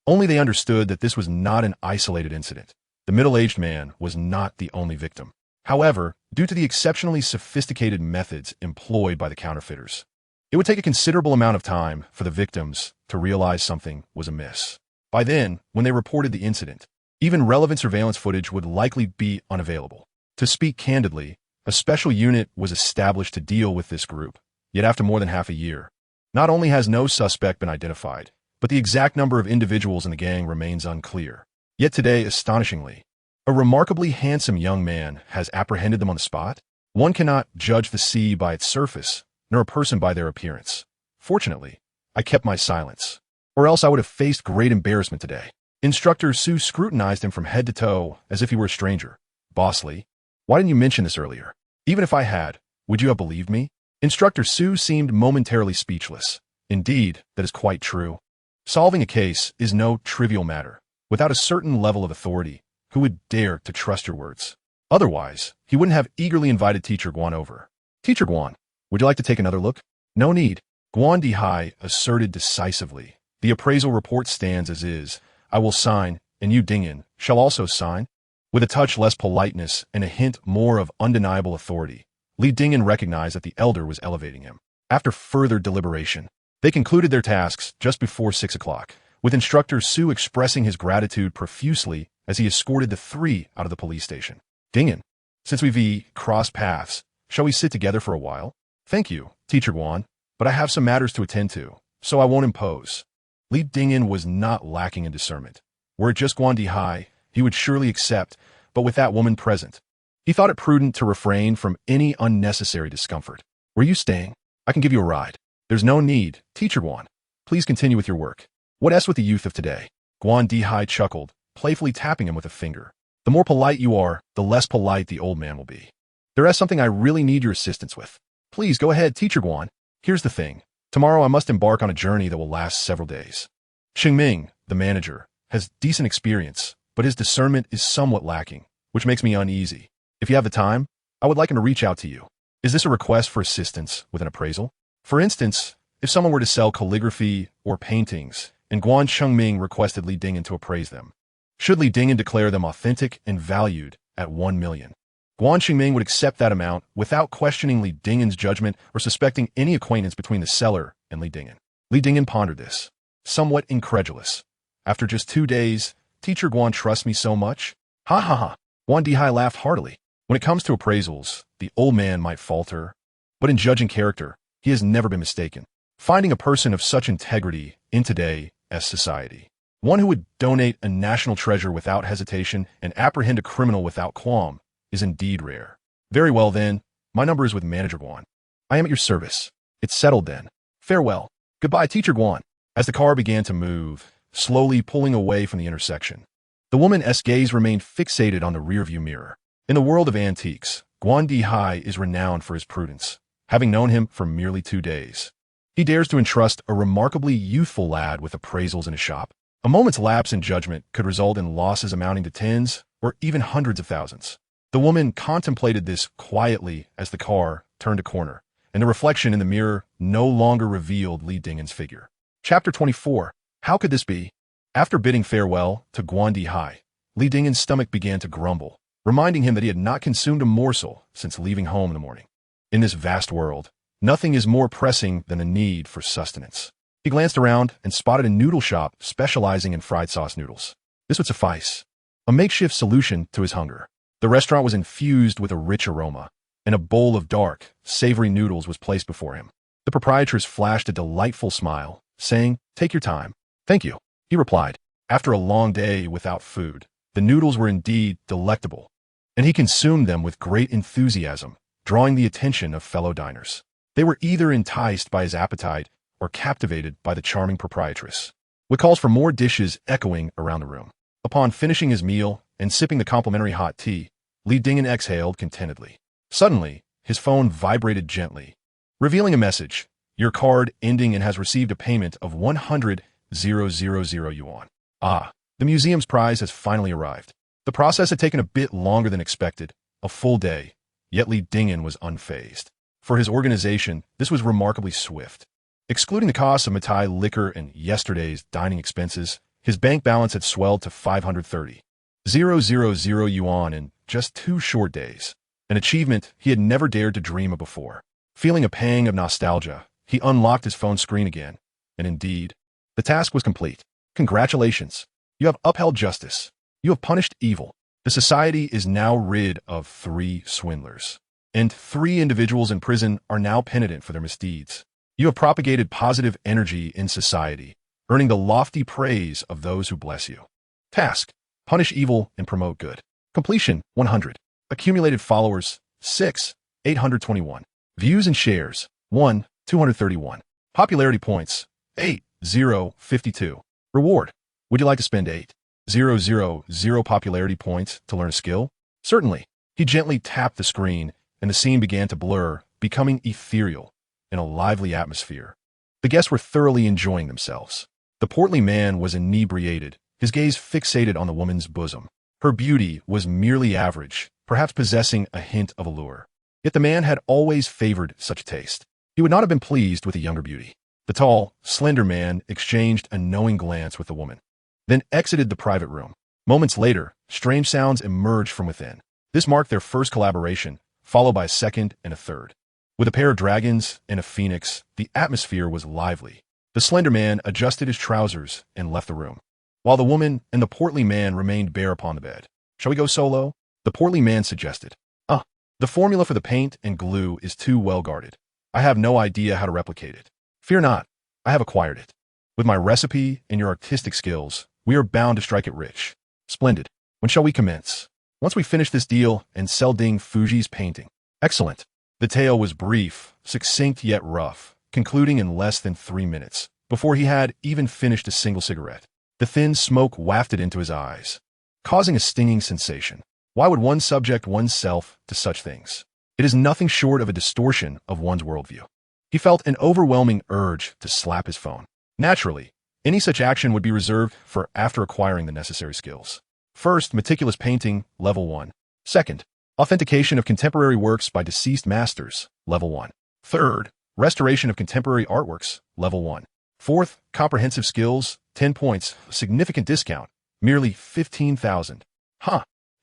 Only they understood that this was not an isolated incident. The middle-aged man was not the only victim. However, due to the exceptionally sophisticated methods employed by the counterfeiters, it would take a considerable amount of time for the victims to realize something was amiss. By then, when they reported the incident, even relevant surveillance footage would likely be unavailable. To speak candidly, a special unit was established to deal with this group, yet after more than half a year, not only has no suspect been identified, but the exact number of individuals in the gang remains unclear. Yet today, astonishingly, a remarkably handsome young man has apprehended them on the spot. One cannot judge the sea by its surface, nor a person by their appearance. Fortunately, I kept my silence, or else I would have faced great embarrassment today. Instructor Sue scrutinized him from head to toe as if he were a stranger. Boss Lee, why didn't you mention this earlier? Even if I had, would you have believed me? Instructor Sue seemed momentarily speechless. Indeed, that is quite true. Solving a case is no trivial matter. Without a certain level of authority, who would dare to trust your words? Otherwise, he wouldn't have eagerly invited Teacher Guan over. Teacher Guan, would you like to take another look? No need. Guan Dihai asserted decisively. The appraisal report stands as is. I will sign, and you, Dingyan, shall also sign. With a touch less politeness and a hint more of undeniable authority, Li Dingyan recognized that the elder was elevating him. After further deliberation, they concluded their tasks just before 6 o'clock, with Instructor Sue expressing his gratitude profusely as he escorted the three out of the police station. Dingyan, since we've crossed paths, shall we sit together for a while? Thank you, Teacher Guan, but I have some matters to attend to, so I won't impose. Li Dingyan was not lacking in discernment. Were it just Guan Dihai, he would surely accept, but with that woman present, he thought it prudent to refrain from any unnecessary discomfort. Where are you staying? I can give you a ride. There's no need, Teacher Guan. Please continue with your work. What else with the youth of today? Guan Dihai chuckled, playfully tapping him with a finger. The more polite you are, the less polite the old man will be. There is something I really need your assistance with. Please go ahead, Teacher Guan. Here's the thing. Tomorrow I must embark on a journey that will last several days. Xingming, the manager, has decent experience, but his discernment is somewhat lacking, which makes me uneasy. If you have the time, I would like him to reach out to you. Is this a request for assistance with an appraisal? For instance, if someone were to sell calligraphy or paintings, and Guan Chengming requested Li Dingyan to appraise them, should Li Dingyan declare them authentic and valued at 1 million? Guan Chengming would accept that amount without questioning Li Dingyan's judgment or suspecting any acquaintance between the seller and Li Dingyan. Li Dingyan pondered this, somewhat incredulous. After just 2 days, Teacher Guan trusts me so much? Ha ha ha. Guan Dihai laughed heartily. When it comes to appraisals, the old man might falter, but in judging character, he has never been mistaken. Finding a person of such integrity in today's society, one who would donate a national treasure without hesitation and apprehend a criminal without qualm, is indeed rare. Very well then, my number is with Manager Guan. I am at your service. It's settled then. Farewell. Goodbye, Teacher Guan. As the car began to move, slowly pulling away from the intersection, the woman's gaze remained fixated on the rearview mirror. In the world of antiques, Guan Dihai is renowned for his prudence. Having known him for merely 2 days, he dares to entrust a remarkably youthful lad with appraisals in his shop. A moment's lapse in judgment could result in losses amounting to tens or even hundreds of thousands. The woman contemplated this quietly as the car turned a corner, and the reflection in the mirror no longer revealed Li Dingyan's figure. Chapter 24. How could this be? After bidding farewell to Guan Dihai, Li Dingyan's stomach began to grumble, reminding him that he had not consumed a morsel since leaving home in the morning. In this vast world, nothing is more pressing than a need for sustenance. He glanced around and spotted a noodle shop specializing in fried sauce noodles. This would suffice, a makeshift solution to his hunger. The restaurant was infused with a rich aroma, and a bowl of dark, savory noodles was placed before him. The proprietress flashed a delightful smile, saying, "Take your time." "Thank you," he replied. After a long day without food, the noodles were indeed delectable, and he consumed them with great enthusiasm, drawing the attention of fellow diners. They were either enticed by his appetite or captivated by the charming proprietress, with calls for more dishes echoing around the room. Upon finishing his meal and sipping the complimentary hot tea, Li Dingyan exhaled contentedly. Suddenly, his phone vibrated gently, revealing a message. "Your card ending and has received a payment of 100,000 yuan. Ah, the museum's prize has finally arrived." The process had taken a bit longer than expected, a full day, yet Li Dingyan was unfazed. For his organization, this was remarkably swift. Excluding the costs of Matai liquor and yesterday's dining expenses, His bank balance had swelled to 530,000 yuan in just 2 short days, an achievement he had never dared to dream of before. Feeling a pang of nostalgia, he unlocked his phone screen again, and indeed, the task was complete. Congratulations! You have upheld justice. You have punished evil. The society is now rid of 3 swindlers, and 3 individuals in prison are now penitent for their misdeeds. You have propagated positive energy in society, earning the lofty praise of those who bless you. Task: punish evil and promote good. Completion: 100. Accumulated followers: 6, 821. Views and shares: 1, 231. Popularity points: 8,052. Reward: would you like to spend 8,000 popularity points to learn a skill? Certainly. He gently tapped the screen, and the scene began to blur, becoming ethereal in a lively atmosphere. The guests were thoroughly enjoying themselves. The portly man was inebriated, his gaze fixated on the woman's bosom. Her beauty was merely average, perhaps possessing a hint of allure. Yet the man had always favored such taste. He would not have been pleased with a younger beauty. The tall, slender man exchanged a knowing glance with the woman, then exited the private room. Moments later, strange sounds emerged from within. This marked their first collaboration, followed by a second and a third. With a pair of dragons and a phoenix, the atmosphere was lively. The slender man adjusted his trousers and left the room, while the woman and the portly man remained bare upon the bed. Shall we go solo? The portly man suggested. The formula for the paint and glue is too well guarded. I have no idea how to replicate it. Fear not, I have acquired it. With my recipe and your artistic skills, we are bound to strike it rich. Splendid. When shall we commence? Once we finish this deal and sell Ding Fuji's painting. Excellent. The tale was brief, succinct yet rough, concluding in less than 3 minutes, before he had even finished a single cigarette. The thin smoke wafted into his eyes, causing a stinging sensation. Why would one subject oneself to such things? It is nothing short of a distortion of one's worldview. He felt an overwhelming urge to slap his phone. Naturally, any such action would be reserved for after acquiring the necessary skills. First, meticulous painting, level 1. Second, authentication of contemporary works by deceased masters, level 1. Third, restoration of contemporary artworks, level 1. Fourth, comprehensive skills, 10 points, significant discount, merely 15,000.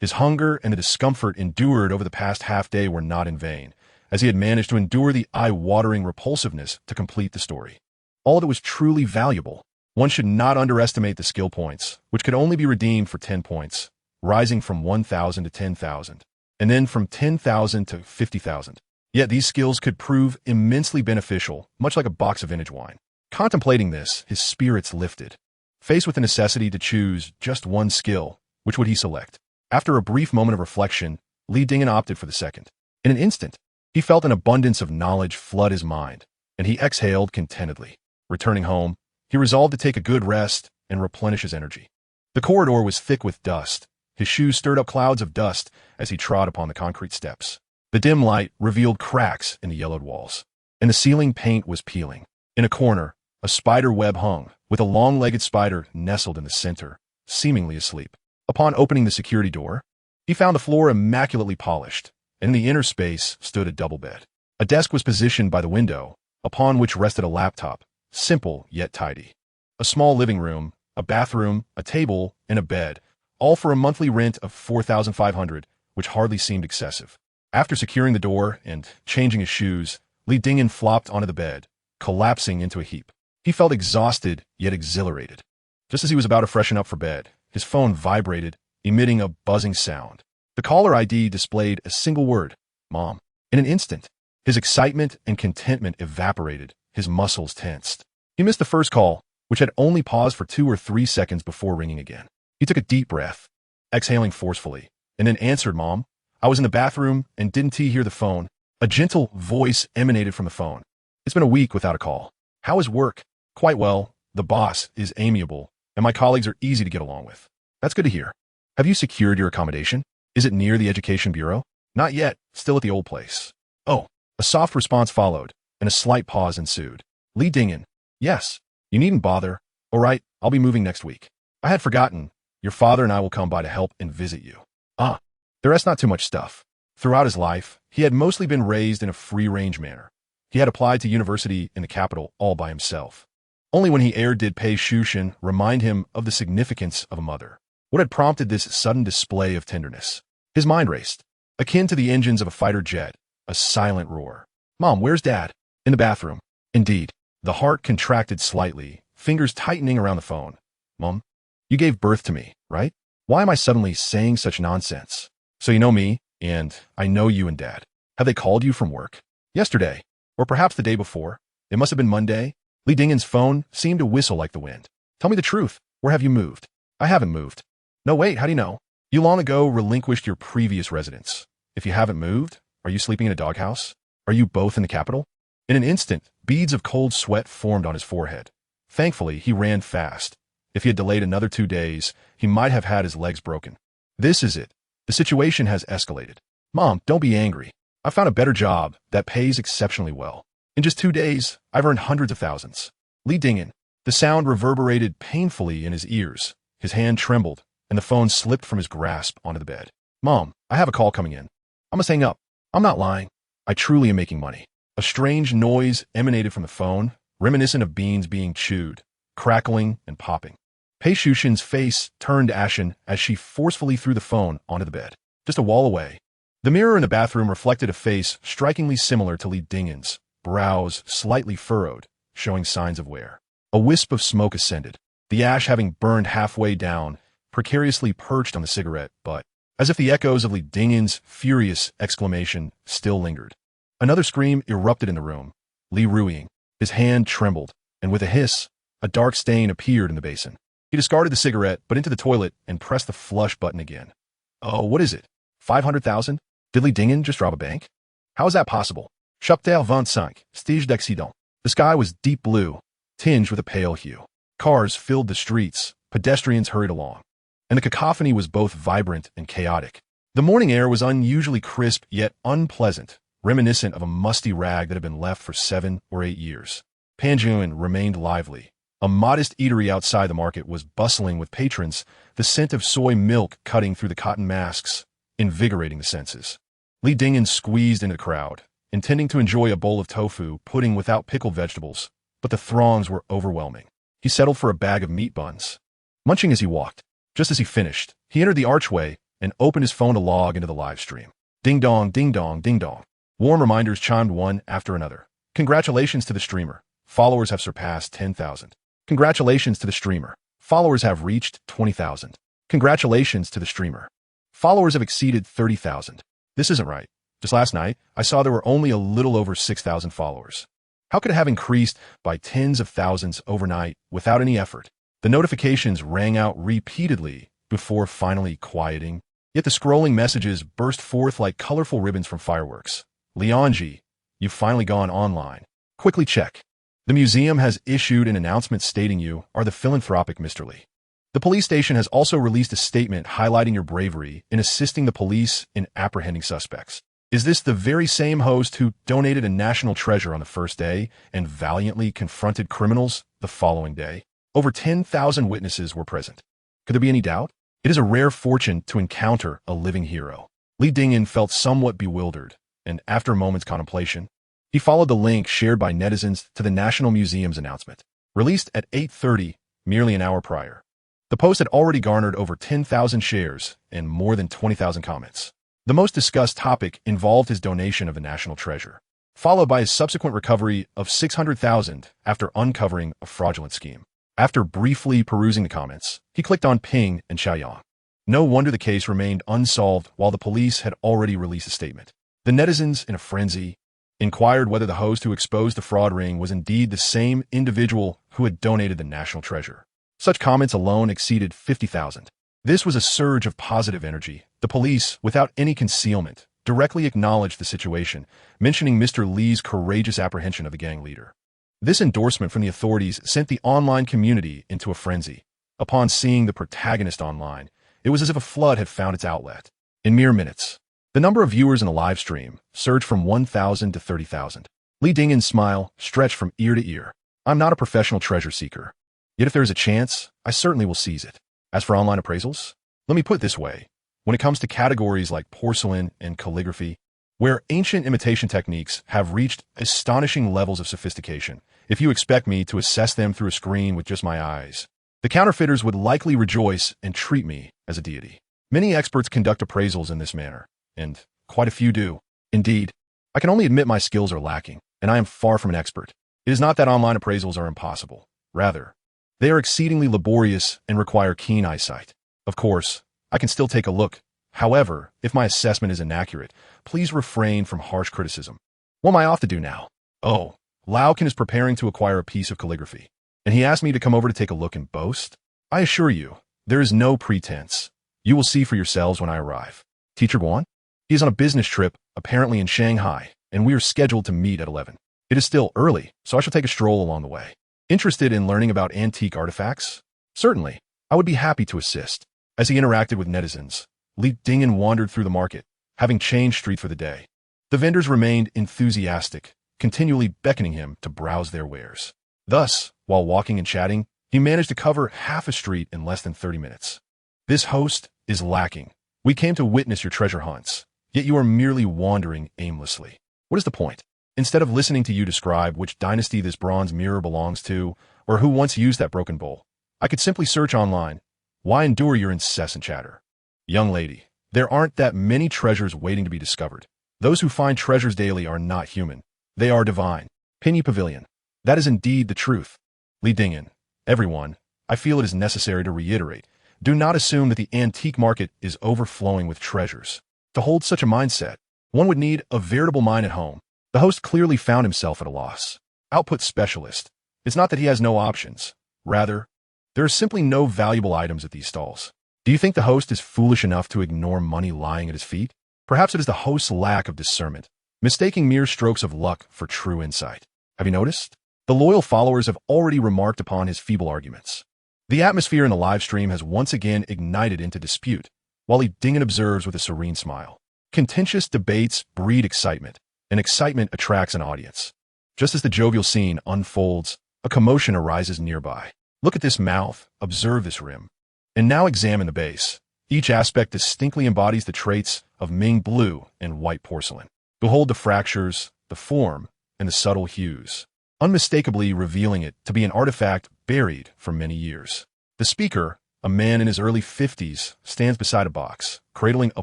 His hunger and the discomfort endured over the past half-day were not in vain, as he had managed to endure the eye-watering repulsiveness to complete the story. All that was truly valuable. One should not underestimate the skill points, which could only be redeemed for 10 points, rising from 1,000 to 10,000, and then from 10,000 to 50,000. Yet these skills could prove immensely beneficial, much like a box of vintage wine. Contemplating this, his spirits lifted. Faced with the necessity to choose just one skill, which would he select? After a brief moment of reflection, Li Dingyan opted for the second. In an instant, he felt an abundance of knowledge flood his mind, and he exhaled contentedly. Returning home, he resolved to take a good rest and replenish his energy. The corridor was thick with dust. His shoes stirred up clouds of dust as he trod upon the concrete steps. The dim light revealed cracks in the yellowed walls, and the ceiling paint was peeling. In a corner, a spider web hung, with a long-legged spider nestled in the center, seemingly asleep. Upon opening the security door, he found the floor immaculately polished, and in the inner space stood a double bed. A desk was positioned by the window, upon which rested a laptop, simple yet tidy. A small living room, a bathroom, a table, and a bed, all for a monthly rent of 4,500, which hardly seemed excessive. After securing the door and changing his shoes, Li Dingyan flopped onto the bed, collapsing into a heap. He felt exhausted yet exhilarated. Just as he was about to freshen up for bed, his phone vibrated, emitting a buzzing sound. The caller ID displayed a single word, Mom. In an instant, his excitement and contentment evaporated, his muscles tensed. He missed the first call, which had only paused for 2 or 3 seconds before ringing again. He took a deep breath, exhaling forcefully, and then answered, Mom. I was in the bathroom and didn't hear the phone. A gentle voice emanated from the phone. It's been a week without a call. How is work? Quite well. The boss is amiable, and my colleagues are easy to get along with. That's good to hear. Have you secured your accommodation? Is it near the Education Bureau? Not yet, still at the old place. Oh, a soft response followed, and a slight pause ensued. Li Dingyan. Yes, you needn't bother. All right, I'll be moving next week. I had forgotten. Your father and I will come by to help and visit you. The rest not too much stuff. Throughout his life, he had mostly been raised in a free-range manner. He had applied to university in the capital all by himself. Only when he erred did Pei Shushan remind him of the significance of a mother. What had prompted this sudden display of tenderness? His mind raced, akin to the engines of a fighter jet, a silent roar. "Mom, where's Dad?" "In the bathroom." Indeed. The heart contracted slightly, fingers tightening around the phone. "Mom, you gave birth to me, right? Why am I suddenly saying such nonsense?" "So you know me, and I know you and Dad. Have they called you from work?" "Yesterday, or perhaps the day before. It must have been Monday." Li Dingen's phone seemed to whistle like the wind. "Tell me the truth. Where have you moved?" "I haven't moved." "No, wait, how do you know?" "You long ago relinquished your previous residence. If you haven't moved, are you sleeping in a doghouse? Are you both in the capital?" In an instant, beads of cold sweat formed on his forehead. Thankfully, he ran fast. If he had delayed another 2 days, he might have had his legs broken. "This is it. The situation has escalated. Mom, don't be angry. I found a better job that pays exceptionally well. In just 2 days, I've earned hundreds of thousands." Li Dingen. The sound reverberated painfully in his ears. His hand trembled, and the phone slipped from his grasp onto the bed. "Mom, I have a call coming in. I must hang up. I'm not lying. I truly am making money." A strange noise emanated from the phone, reminiscent of beans being chewed, crackling and popping. Pei Shushan's face turned ashen as she forcefully threw the phone onto the bed, just a wall away. The mirror in the bathroom reflected a face strikingly similar to Li Dingen's, brows slightly furrowed, showing signs of wear. A wisp of smoke ascended, the ash having burned halfway down, precariously perched on the cigarette butt, as if the echoes of Li Dingen's furious exclamation still lingered. Another scream erupted in the room. Li Ruiying. His hand trembled, and with a hiss, a dark stain appeared in the basin. He discarded the cigarette, but into the toilet, and pressed the flush button again. "Oh, what is it? 500,000? Did Li Dingen just rob a bank? How is that possible?" Chapter 25, Stige d'accident. The sky was deep blue, tinged with a pale hue. Cars filled the streets, pedestrians hurried along, and the cacophony was both vibrant and chaotic. The morning air was unusually crisp yet unpleasant, reminiscent of a musty rag that had been left for 7 or 8 years. Panjun remained lively. A modest eatery outside the market was bustling with patrons, the scent of soy milk cutting through the cotton masks, invigorating the senses. Li Dingen squeezed into the crowd, intending to enjoy a bowl of tofu pudding without pickled vegetables, but the throngs were overwhelming. He settled for a bag of meat buns, munching as he walked. Just as he finished, he entered the archway and opened his phone to log into the live stream. Ding dong, ding dong, ding dong. Warm reminders chimed one after another. "Congratulations to the streamer. Followers have surpassed 10,000. Congratulations to the streamer. Followers have reached 20,000. Congratulations to the streamer. Followers have exceeded 30,000. This isn't right. Just last night, I saw there were only a little over 6,000 followers. How could it have increased by tens of thousands overnight without any effort?" The notifications rang out repeatedly before finally quieting, yet the scrolling messages burst forth like colorful ribbons from fireworks. "Lianji, you've finally gone online. Quickly check. The museum has issued an announcement stating you are the philanthropic Mr. Li. The police station has also released a statement highlighting your bravery in assisting the police in apprehending suspects. Is this the very same host who donated a national treasure on the first day and valiantly confronted criminals the following day? Over 10,000 witnesses were present. Could there be any doubt? It is a rare fortune to encounter a living hero." Li Dingen felt somewhat bewildered, and after a moment's contemplation, he followed the link shared by netizens to the National Museum's announcement. Released at 8:30, merely an hour prior. The post had already garnered over 10,000 shares and more than 20,000 comments. The most discussed topic involved his donation of the national treasure, followed by his subsequent recovery of 600,000 after uncovering a fraudulent scheme. After briefly perusing the comments, he clicked on Ping and Xiaoyang. No wonder the case remained unsolved while the police had already released a statement. The netizens, in a frenzy, inquired whether the host who exposed the fraud ring was indeed the same individual who had donated the national treasure. Such comments alone exceeded 50,000. This was a surge of positive energy. The police, without any concealment, directly acknowledged the situation, mentioning Mr. Li's courageous apprehension of the gang leader. This endorsement from the authorities sent the online community into a frenzy. Upon seeing the protagonist online, it was as if a flood had found its outlet. In mere minutes, the number of viewers in the live stream surged from 1,000 to 30,000. Li Dingen's smile stretched from ear to ear. "I'm not a professional treasure seeker. Yet if there is a chance, I certainly will seize it. As for online appraisals, let me put it this way. When it comes to categories like porcelain and calligraphy, where ancient imitation techniques have reached astonishing levels of sophistication, if you expect me to assess them through a screen with just my eyes. The counterfeiters would likely rejoice and treat me as a deity. Many experts conduct appraisals in this manner, and quite a few do. Indeed, I can only admit my skills are lacking, and I am far from an expert. It is not that online appraisals are impossible. Rather, they are exceedingly laborious and require keen eyesight. Of course, I can still take a look. However, if my assessment is inaccurate, please refrain from harsh criticism. What am I off to do now? Oh, Laukin is preparing to acquire a piece of calligraphy, and he asked me to come over to take a look and boast. I assure you, there is no pretense. You will see for yourselves when I arrive. Teacher Guan? He is on a business trip, apparently in Shanghai, and we are scheduled to meet at 11. It is still early, so I shall take a stroll along the way. Interested in learning about antique artifacts? Certainly, I would be happy to assist. As he interacted with netizens, Li Dingen wandered through the market, having changed street for the day. The vendors remained enthusiastic, continually beckoning him to browse their wares. Thus, while walking and chatting, he managed to cover half a street in less than 30 minutes. This host is lacking. We came to witness your treasure hunts, yet you are merely wandering aimlessly. What is the point? Instead of listening to you describe which dynasty this bronze mirror belongs to, or who once used that broken bowl, I could simply search online. Why endure your incessant chatter? Young lady, there aren't that many treasures waiting to be discovered. Those who find treasures daily are not human. They are divine. Pinyi Pavilion. That is indeed the truth. Li Dingen, everyone, I feel it is necessary to reiterate, do not assume that the antique market is overflowing with treasures. To hold such a mindset, one would need a veritable mind at home. The host clearly found himself at a loss. Output specialist. It's not that he has no options. Rather, there are simply no valuable items at these stalls. Do you think the host is foolish enough to ignore money lying at his feet? Perhaps it is the host's lack of discernment, mistaking mere strokes of luck for true insight. Have you noticed? The loyal followers have already remarked upon his feeble arguments. The atmosphere in the live stream has once again ignited into dispute, while Li Dingen observes with a serene smile. Contentious debates breed excitement, and excitement attracts an audience. Just as the jovial scene unfolds, a commotion arises nearby. Look at this mouth, observe this rim, and now examine the base. Each aspect distinctly embodies the traits of Ming blue and white porcelain. Behold the fractures, the form, and the subtle hues, unmistakably revealing it to be an artifact buried for many years. The speaker, a man in his early 50s, stands beside a box, cradling a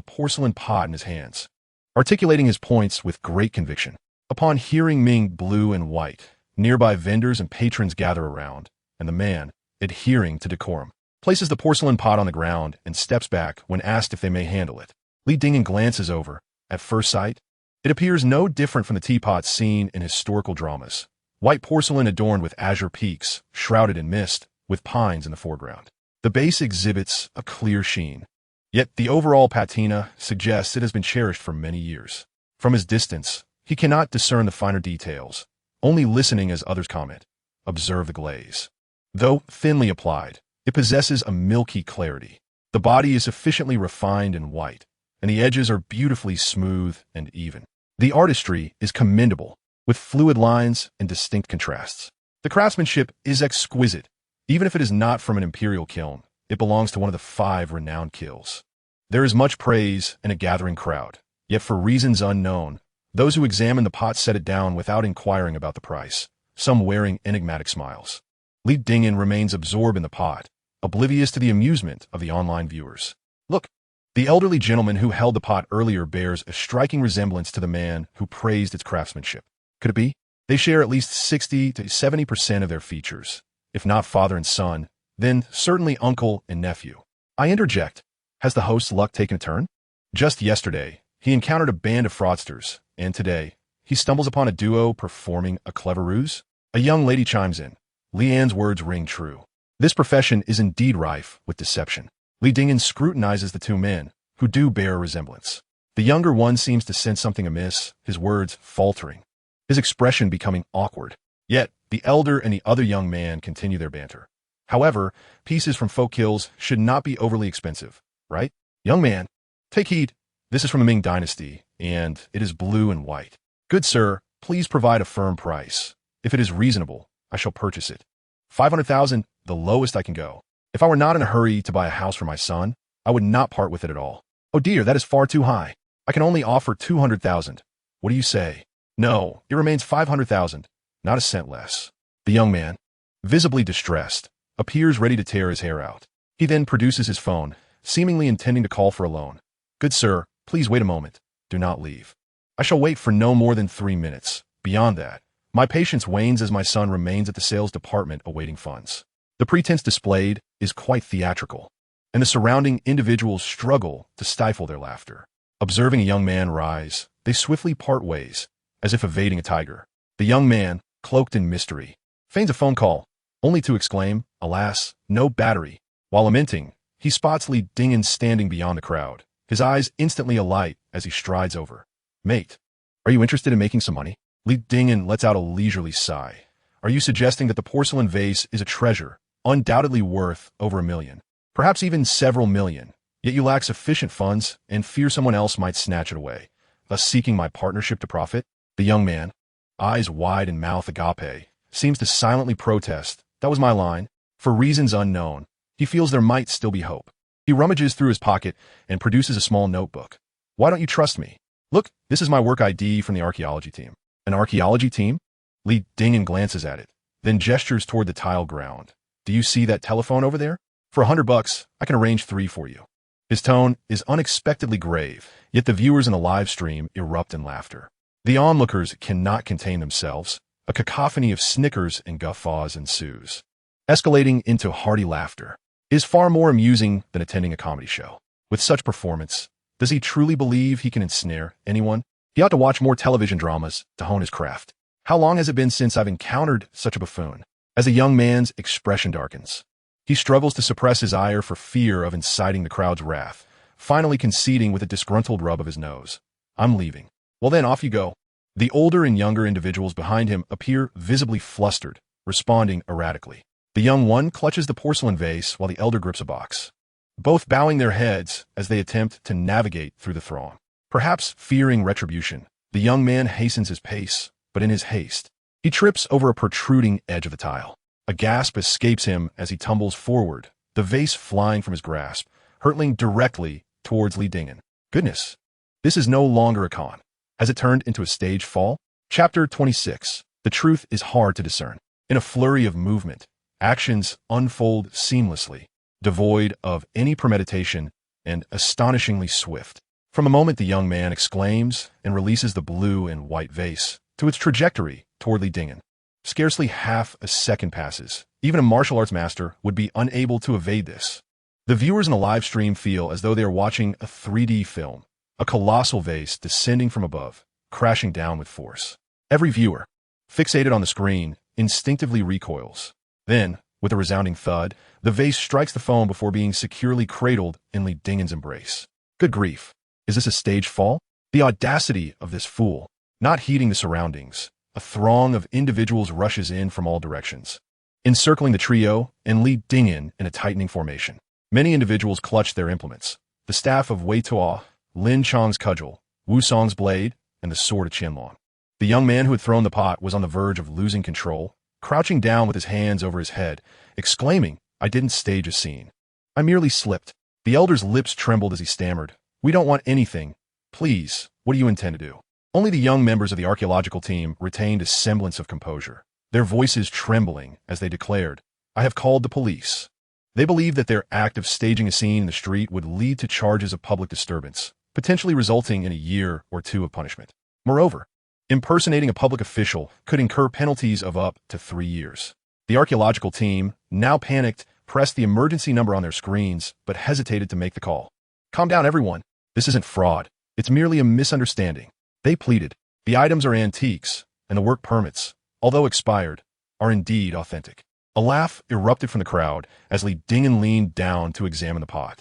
porcelain pot in his hands, articulating his points with great conviction. Upon hearing Ming blue and white, nearby vendors and patrons gather around, and the man, adhering to decorum, places the porcelain pot on the ground and steps back when asked if they may handle it. Li Dingen glances over. At first sight, it appears no different from the teapots seen in historical dramas. White porcelain adorned with azure peaks, shrouded in mist, with pines in the foreground. The base exhibits a clear sheen, yet the overall patina suggests it has been cherished for many years. From his distance, he cannot discern the finer details, only listening as others comment. Observe the glaze. Though thinly applied, it possesses a milky clarity. The body is sufficiently refined and white, and the edges are beautifully smooth and even. The artistry is commendable, with fluid lines and distinct contrasts. The craftsmanship is exquisite. Even if it is not from an imperial kiln, it belongs to one of the 5 renowned kilns. There is much praise and a gathering crowd, yet for reasons unknown, those who examine the pot set it down without inquiring about the price, some wearing enigmatic smiles. Li Dingen remains absorbed in the pot, oblivious to the amusement of the online viewers. Look, the elderly gentleman who held the pot earlier bears a striking resemblance to the man who praised its craftsmanship. Could it be? They share at least 60 to 70% of their features. If not father and son, then certainly uncle and nephew. I interject. Has the host's luck taken a turn? Just yesterday, he encountered a band of fraudsters, and today, he stumbles upon a duo performing a clever ruse. A young lady chimes in. Leanne's words ring true. This profession is indeed rife with deception. Li Dingen scrutinizes the two men, who do bear a resemblance. The younger one seems to sense something amiss, his words faltering, his expression becoming awkward. Yet, the elder and the other young man continue their banter. However, pieces from folk kills should not be overly expensive, right? Young man, take heed. This is from the Ming Dynasty, and it is blue and white. Good sir, please provide a firm price. If it is reasonable, I shall purchase it. 500,000, the lowest I can go. If I were not in a hurry to buy a house for my son, I would not part with it at all. Oh dear, that is far too high. I can only offer 200,000. What do you say? No, it remains 500,000, not a cent less. The young man, visibly distressed, appears ready to tear his hair out. He then produces his phone, seemingly intending to call for a loan. Good sir, please wait a moment. Do not leave. I shall wait for no more than 3 minutes. Beyond that, my patience wanes as my son remains at the sales department awaiting funds. The pretense displayed is quite theatrical, and the surrounding individuals struggle to stifle their laughter. Observing a young man rise, they swiftly part ways, as if evading a tiger. The young man, cloaked in mystery, feigns a phone call, only to exclaim, alas, no battery. While lamenting, he spots Lee Dingen standing beyond the crowd, his eyes instantly alight as he strides over. Mate, are you interested in making some money? Lee Dingen lets out a leisurely sigh. Are you suggesting that the porcelain vase is a treasure, undoubtedly worth over $1 million, perhaps even several million, yet you lack sufficient funds and fear someone else might snatch it away, thus seeking my partnership to profit? The young man, eyes wide and mouth agape, seems to silently protest. That was my line. For reasons unknown, he feels there might still be hope. He rummages through his pocket and produces a small notebook. Why don't you trust me? Look, this is my work ID from the archaeology team. An archaeology team? Lee Dingen glances at it, then gestures toward the tile ground. Do you see that telephone over there? For $100, I can arrange 3 for you. His tone is unexpectedly grave, yet the viewers in the live stream erupt in laughter. The onlookers cannot contain themselves. A cacophony of snickers and guffaws ensues, escalating into hearty laughter. It is far more amusing than attending a comedy show. With such performance, does he truly believe he can ensnare anyone? He ought to watch more television dramas to hone his craft. How long has it been since I've encountered such a buffoon? As the young man's expression darkens, he struggles to suppress his ire for fear of inciting the crowd's wrath, finally conceding with a disgruntled rub of his nose. I'm leaving. Well then, off you go. The older and younger individuals behind him appear visibly flustered, responding erratically. The young one clutches the porcelain vase while the elder grips a box, both bowing their heads as they attempt to navigate through the throng. Perhaps fearing retribution, the young man hastens his pace, but in his haste, he trips over a protruding edge of the tile. A gasp escapes him as he tumbles forward, the vase flying from his grasp, hurtling directly towards Lee Dingen. Goodness, this is no longer a con. Has it turned into a stage fall? Chapter 26. The truth is hard to discern. In a flurry of movement, actions unfold seamlessly, devoid of any premeditation and astonishingly swift. From a moment the young man exclaims and releases the blue and white vase to its trajectory toward Lee Dingen. Scarcely half a second passes. Even a martial arts master would be unable to evade this. The viewers in the live stream feel as though they are watching a 3D film, a colossal vase descending from above, crashing down with force. Every viewer, fixated on the screen, instinctively recoils. Then, with a resounding thud, the vase strikes the foam before being securely cradled in Lee Dingen's embrace. Good grief. Is this a stage fall? The audacity of this fool. Not heeding the surroundings, a throng of individuals rushes in from all directions, encircling the trio and Lee Dingen in a tightening formation. Many individuals clutch their implements. The staff of Wei Tuo, Lin Chong's cudgel, Wu Song's blade, and the sword of Qianlong. The young man who had thrown the pot was on the verge of losing control, crouching down with his hands over his head, exclaiming, I didn't stage a scene. I merely slipped. The elder's lips trembled as he stammered. We don't want anything. Please, what do you intend to do? Only the young members of the archaeological team retained a semblance of composure, their voices trembling as they declared, I have called the police. They believed that their act of staging a scene in the street would lead to charges of public disturbance, potentially resulting in a year or 2 of punishment. Moreover, impersonating a public official could incur penalties of up to 3 years. The archaeological team, now panicked, pressed the emergency number on their screens, but hesitated to make the call. Calm down, everyone. This isn't fraud. It's merely a misunderstanding. They pleaded. The items are antiques, and the work permits, although expired, are indeed authentic. A laugh erupted from the crowd as Lee Dingen leaned down to examine the pot,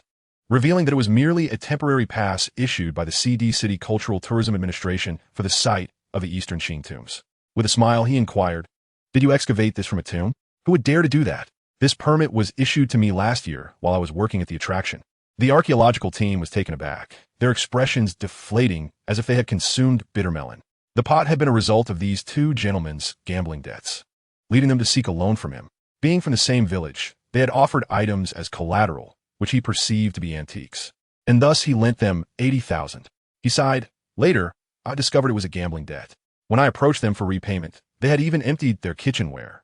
revealing that it was merely a temporary pass issued by the CD City Cultural Tourism Administration for the site of the Eastern Qing tombs. With a smile, he inquired, Did you excavate this from a tomb? Who would dare to do that? This permit was issued to me last year while I was working at the attraction. The archaeological team was taken aback, their expressions deflating as if they had consumed bitter melon. The pot had been a result of these 2 gentlemen's gambling debts, leading them to seek a loan from him. Being from the same village, they had offered items as collateral, which he perceived to be antiques, and thus he lent them $80,000. He sighed. Later, I discovered it was a gambling debt. When I approached them for repayment, they had even emptied their kitchenware.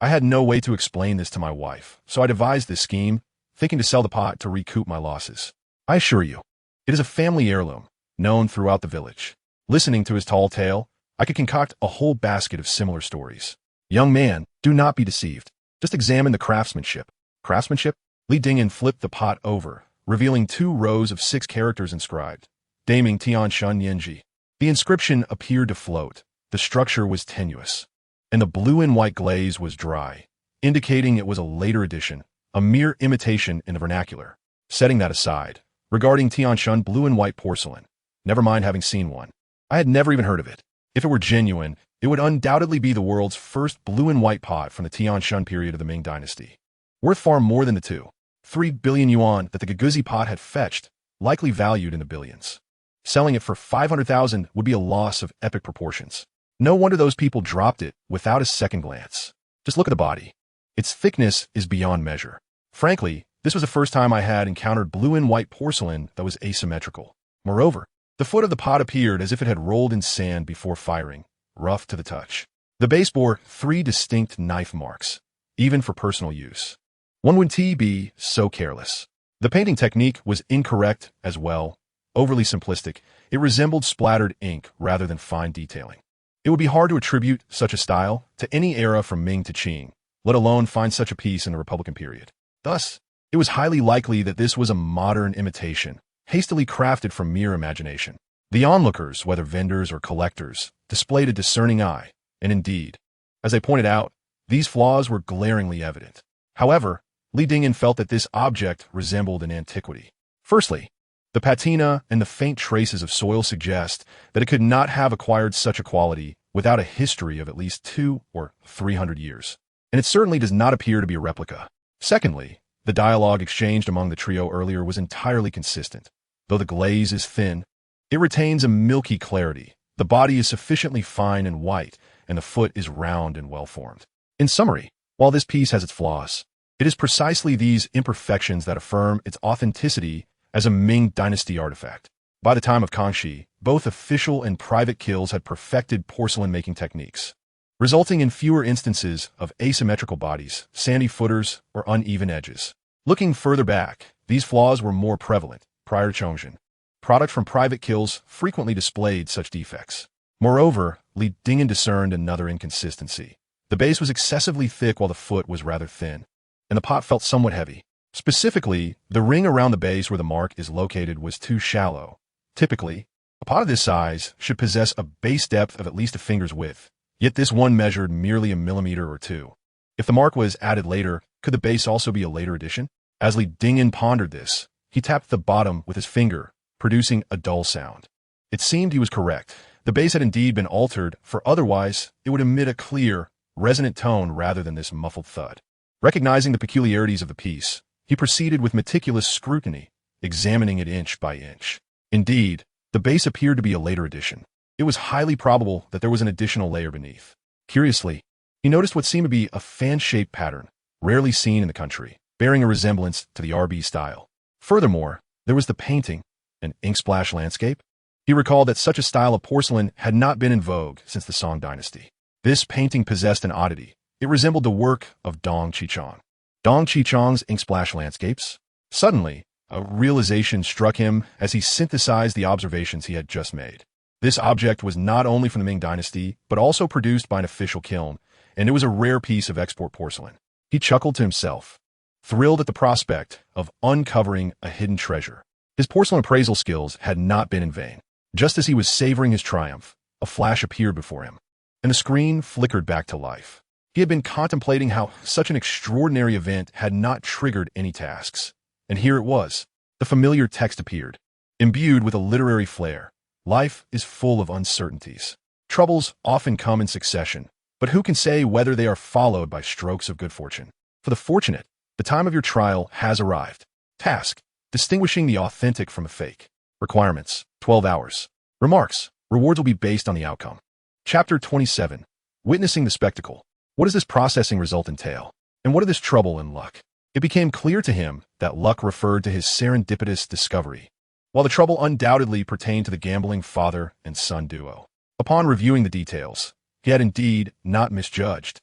I had no way to explain this to my wife, so I devised this scheme, thinking to sell the pot to recoup my losses. I assure you, it is a family heirloom, known throughout the village. Listening to his tall tale, I could concoct a whole basket of similar stories. Young man, do not be deceived. Just examine the craftsmanship. Craftsmanship? Li Dingyan flipped the pot over, revealing 2 rows of 6 characters inscribed. Daming Tian Shun Yanji. The inscription appeared to float. The structure was tenuous, and the blue and white glaze was dry, indicating it was a later edition, a mere imitation in the vernacular. Setting that aside, regarding Tianshan blue and white porcelain, never mind having seen one. I had never even heard of it. If it were genuine, it would undoubtedly be the world's first blue and white pot from the Tianshan period of the Ming Dynasty. Worth far more than the 3 billion yuan that the Gaguzzi pot had fetched, likely valued in the billions. Selling it for 500,000 would be a loss of epic proportions. No wonder those people dropped it without a second glance. Just look at the body. Its thickness is beyond measure. Frankly, this was the first time I had encountered blue and white porcelain that was asymmetrical. Moreover, the foot of the pot appeared as if it had rolled in sand before firing, rough to the touch. The base bore 3 distinct knife marks, even for personal use. One would be so careless. The painting technique was incorrect as well, overly simplistic. It resembled splattered ink rather than fine detailing. It would be hard to attribute such a style to any era from Ming to Qing, let alone find such a piece in the Republican period. Thus, it was highly likely that this was a modern imitation, hastily crafted from mere imagination. The onlookers, whether vendors or collectors, displayed a discerning eye, and indeed, as I pointed out, these flaws were glaringly evident. However, Li Dingyan felt that this object resembled an antiquity. Firstly, the patina and the faint traces of soil suggest that it could not have acquired such a quality without a history of at least 200 or 300 years. And it certainly does not appear to be a replica. Secondly, the dialogue exchanged among the trio earlier was entirely consistent. Though the glaze is thin, it retains a milky clarity. The body is sufficiently fine and white, and the foot is round and well-formed. In summary, while this piece has its flaws, it is precisely these imperfections that affirm its authenticity as a Ming Dynasty artifact. By the time of Kangxi, both official and private kills had perfected porcelain-making techniques, resulting in fewer instances of asymmetrical bodies, sandy footers, or uneven edges. Looking further back, these flaws were more prevalent. Prior to Chongzhen, product from private kills frequently displayed such defects. Moreover, Li Dingyan discerned another inconsistency. The base was excessively thick while the foot was rather thin, and the pot felt somewhat heavy. Specifically, the ring around the base where the mark is located was too shallow. Typically, a pot of this size should possess a base depth of at least a finger's width, yet this one measured merely a millimeter or 2. If the mark was added later, could the base also be a later addition? As Li Dingyan pondered this, he tapped the bottom with his finger, producing a dull sound. It seemed he was correct. The base had indeed been altered, for otherwise it would emit a clear, resonant tone rather than this muffled thud. Recognizing the peculiarities of the piece, he proceeded with meticulous scrutiny, examining it inch by inch. Indeed, the base appeared to be a later addition. It was highly probable that there was an additional layer beneath. Curiously, he noticed what seemed to be a fan-shaped pattern, rarely seen in the country, bearing a resemblance to the RB style. Furthermore, there was the painting, an ink-splash landscape. He recalled that such a style of porcelain had not been in vogue since the Song dynasty. This painting possessed an oddity. It resembled the work of Dong Qichong. Dong Qichong's ink-splash landscapes? Suddenly, a realization struck him as he synthesized the observations he had just made. This object was not only from the Ming Dynasty, but also produced by an official kiln, and it was a rare piece of export porcelain. He chuckled to himself, thrilled at the prospect of uncovering a hidden treasure. His porcelain appraisal skills had not been in vain. Just as he was savoring his triumph, a flash appeared before him, and the screen flickered back to life. He had been contemplating how such an extraordinary event had not triggered any tasks. And here it was. The familiar text appeared, imbued with a literary flair. Life is full of uncertainties. Troubles often come in succession, but who can say whether they are followed by strokes of good fortune? For the fortunate, the time of your trial has arrived. Task: distinguishing the authentic from a fake. Requirements: 12 hours. Remarks: rewards will be based on the outcome. Chapter 27. Witnessing the spectacle. What does this processing result entail? And what are this trouble and luck? It became clear to him that luck referred to his serendipitous discovery, while the trouble undoubtedly pertained to the gambling father and son duo. Upon reviewing the details, he had indeed not misjudged.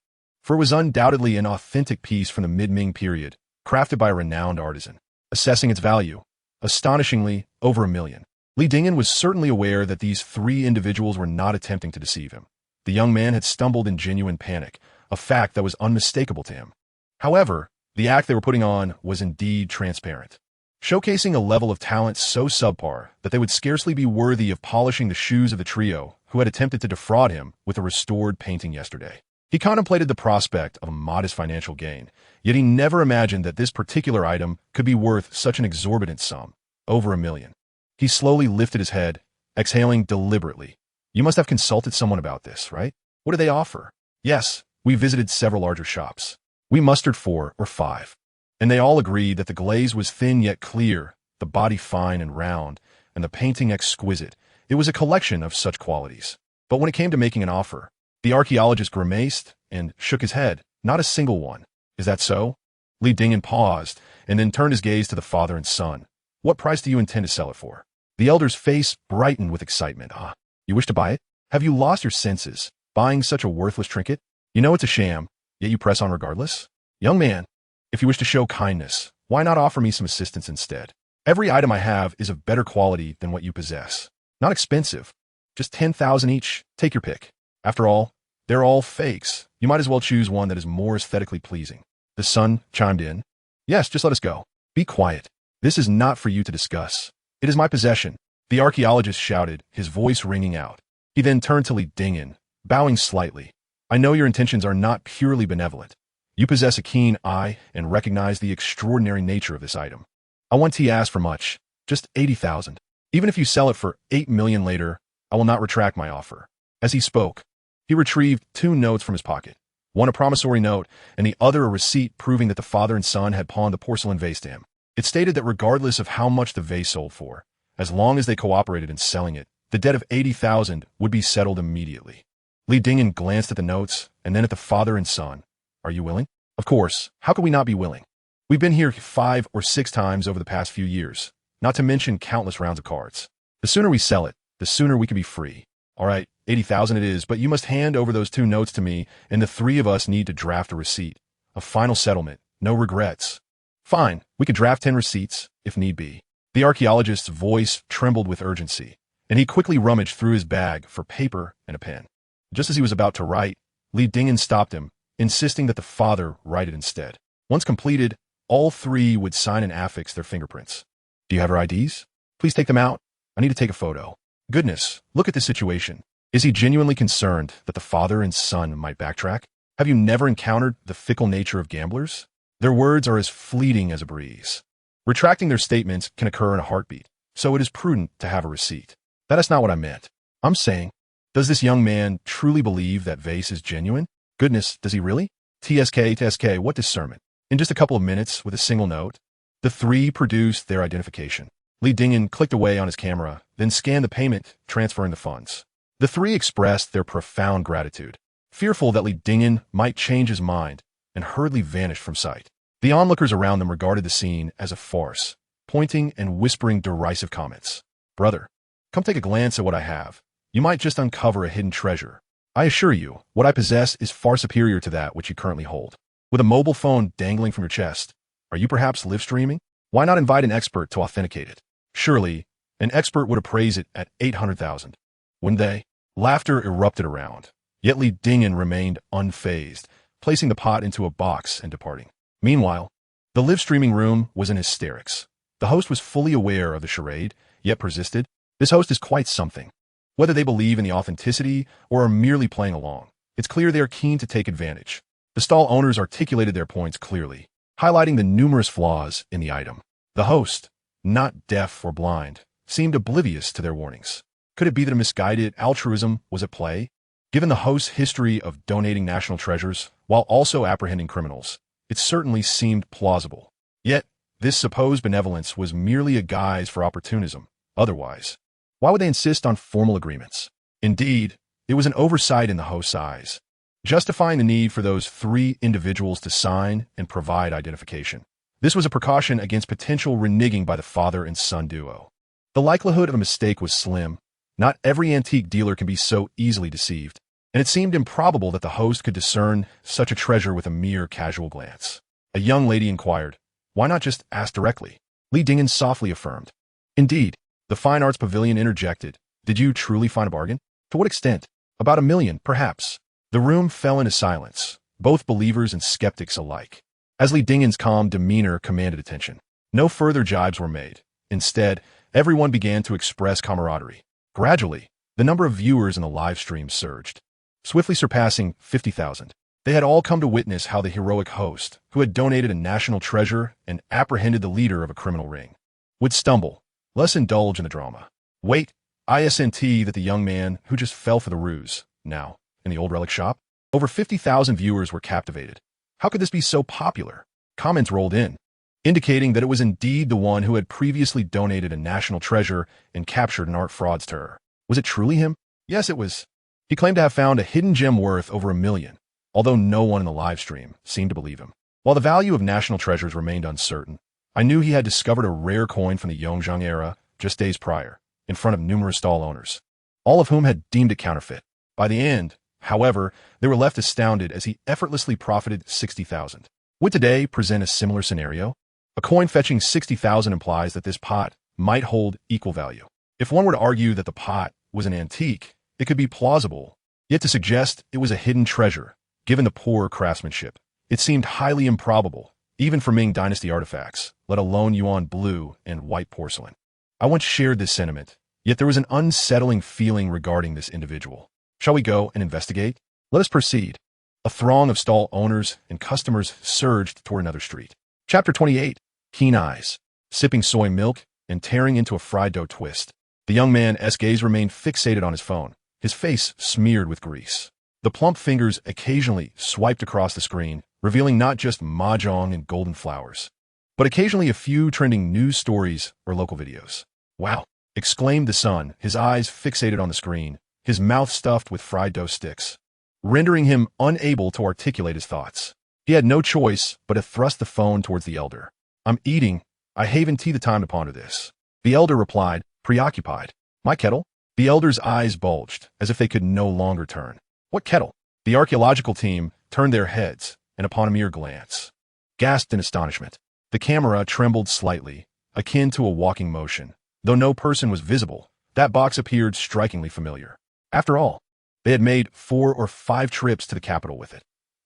for it was undoubtedly an authentic piece from the mid-Ming period, crafted by a renowned artisan. Assessing its value, astonishingly, over $1 million. Li Dingyan was certainly aware that these three individuals were not attempting to deceive him. The young man had stumbled in genuine panic, a fact that was unmistakable to him. However, the act they were putting on was indeed transparent, showcasing a level of talent so subpar that they would scarcely be worthy of polishing the shoes of the trio who had attempted to defraud him with a restored painting yesterday. He contemplated the prospect of a modest financial gain, yet he never imagined that this particular item could be worth such an exorbitant sum, over $1 million. He slowly lifted his head, exhaling deliberately. You must have consulted someone about this, right? What do they offer? Yes, we visited several larger shops. We mustered 4 or 5. And they all agreed that the glaze was thin yet clear, the body fine and round, and the painting exquisite. It was a collection of such qualities. But when it came to making an offer, the archaeologist grimaced and shook his head. Not a single one. Is that so? Li Dingyan paused, and then turned his gaze to the father and son. What price do you intend to sell it for? The elder's face brightened with excitement. Ah, you wish to buy it? Have you lost your senses, buying such a worthless trinket? You know it's a sham, yet you press on regardless? Young man, if you wish to show kindness, why not offer me some assistance instead? Every item I have is of better quality than what you possess. Not expensive. Just 10,000 each. Take your pick. After all, they're all fakes. You might as well choose one that is more aesthetically pleasing. The son chimed in. Yes, just let us go. Be quiet. This is not for you to discuss. It is my possession, the archaeologist shouted, his voice ringing out. He then turned to Li Dingyan, bowing slightly. I know your intentions are not purely benevolent. You possess a keen eye and recognize the extraordinary nature of this item. I won't ask for much, just 80,000. Even if you sell it for 8 million later, I will not retract my offer. As he spoke, he retrieved 2 notes from his pocket, one a promissory note and the other a receipt proving that the father and son had pawned the porcelain vase to him. It stated that regardless of how much the vase sold for, as long as they cooperated in selling it, the debt of 80,000 would be settled immediately. Li Dingyan glanced at the notes and then at the father and son. Are you willing? Of course. How could we not be willing? We've been here 5 or 6 times over the past few years, not to mention countless rounds of cards. The sooner we sell it, the sooner we can be free. All right, 80,000 it is, but you must hand over those 2 notes to me, and the 3 of us need to draft a receipt. A final settlement. No regrets. Fine, we could draft 10 receipts, if need be. The archaeologist's voice trembled with urgency, and he quickly rummaged through his bag for paper and a pen. Just as he was about to write, Li Dingyan stopped him, insisting that the father write it instead. Once completed, all 3 would sign and affix their fingerprints. Do you have her IDs? Please take them out. I need to take a photo. Goodness, look at this situation. Is he genuinely concerned that the father and son might backtrack? Have you never encountered the fickle nature of gamblers? Their words are as fleeting as a breeze. Retracting their statements can occur in a heartbeat, so it is prudent to have a receipt. That is not what I meant. I'm saying, does this young man truly believe that vase is genuine? Goodness, does he really? TSK, what discernment? In just a couple of minutes, with a single note, the 3 produced their identification. Li Dingyan clicked away on his camera, then scanned the payment, transferring the funds. The 3 expressed their profound gratitude, fearful that Li Dingyan might change his mind, and hurriedly vanished from sight. The onlookers around them regarded the scene as a farce, pointing and whispering derisive comments. Brother, come take a glance at what I have. You might just uncover a hidden treasure. I assure you, what I possess is far superior to that which you currently hold. With a mobile phone dangling from your chest, are you perhaps live streaming? Why not invite an expert to authenticate it? Surely, an expert would appraise it at 800,000. Wouldn't they? Laughter erupted around, yet Li Dingyan remained unfazed, placing the pot into a box and departing. Meanwhile, the live streaming room was in hysterics. The host was fully aware of the charade, yet persisted. This host is quite something. Whether they believe in the authenticity or are merely playing along, it's clear they are keen to take advantage. The stall owners articulated their points clearly, highlighting the numerous flaws in the item. The host, not deaf or blind, seemed oblivious to their warnings. Could it be that a misguided altruism was at play? Given the host's history of donating national treasures while also apprehending criminals, it certainly seemed plausible. Yet, this supposed benevolence was merely a guise for opportunism. Otherwise, why would they insist on formal agreements? Indeed, it was an oversight in the host's eyes, justifying the need for those 3 individuals to sign and provide identification. This was a precaution against potential reneging by the father and son duo. The likelihood of a mistake was slim. Not every antique dealer can be so easily deceived. and it seemed improbable that the host could discern such a treasure with a mere casual glance. A young lady inquired, "Why not just ask directly?" Li Dingen softly affirmed. "Indeed." The Fine Arts Pavilion interjected, "Did you truly find a bargain? To what extent? About 1 million, perhaps." The room fell into silence, both believers and skeptics alike, as Li Dingen's calm demeanor commanded attention. No further jibes were made. Instead, everyone began to express camaraderie. Gradually, the number of viewers in the live stream surged, swiftly surpassing 50,000. They had all come to witness how the heroic host, who had donated a national treasure and apprehended the leader of a criminal ring, would stumble. Let's indulge in the drama. Wait, ISNT that the young man who just fell for the ruse, now, in the old relic shop? Over 50,000 viewers were captivated. How could this be so popular? Comments rolled in, indicating that it was indeed the one who had previously donated a national treasure and captured an art fraudster. Was it truly him? Yes, it was. He claimed to have found a hidden gem worth over 1 million, although no one in the live stream seemed to believe him. While the value of national treasures remained uncertain, I knew he had discovered a rare coin from the Yongzheng era just days prior, in front of numerous stall owners, all of whom had deemed it counterfeit. By the end, however, they were left astounded as he effortlessly profited 60,000. Would today present a similar scenario? A coin fetching 60,000 implies that this pot might hold equal value. If one were to argue that the pot was an antique, it could be plausible, yet to suggest it was a hidden treasure, given the poor craftsmanship, it seemed highly improbable, even for Ming Dynasty artifacts, let alone Yuan blue and white porcelain. I once shared this sentiment, yet there was an unsettling feeling regarding this individual. Shall we go and investigate? Let us proceed. A throng of stall owners and customers surged toward another street. Chapter 28. Keen eyes, sipping soy milk, and tearing into a fried dough twist. The young man's gaze remained fixated on his phone, his face smeared with grease. The plump fingers occasionally swiped across the screen, revealing not just mahjong and golden flowers, but occasionally a few trending news stories or local videos. "Wow!" exclaimed the son, his eyes fixated on the screen, his mouth stuffed with fried dough sticks, rendering him unable to articulate his thoughts. He had no choice but to thrust the phone towards the elder. "I'm eating. I haven't the time to ponder this." The elder replied, preoccupied. "My kettle?" The elder's eyes bulged, as if they could no longer turn. "What kettle?" The archaeological team turned their heads, and upon a mere glance, gasped in astonishment. The camera trembled slightly, akin to a walking motion. Though no person was visible, that box appeared strikingly familiar. After all, they had made 4 or 5 trips to the capital with it.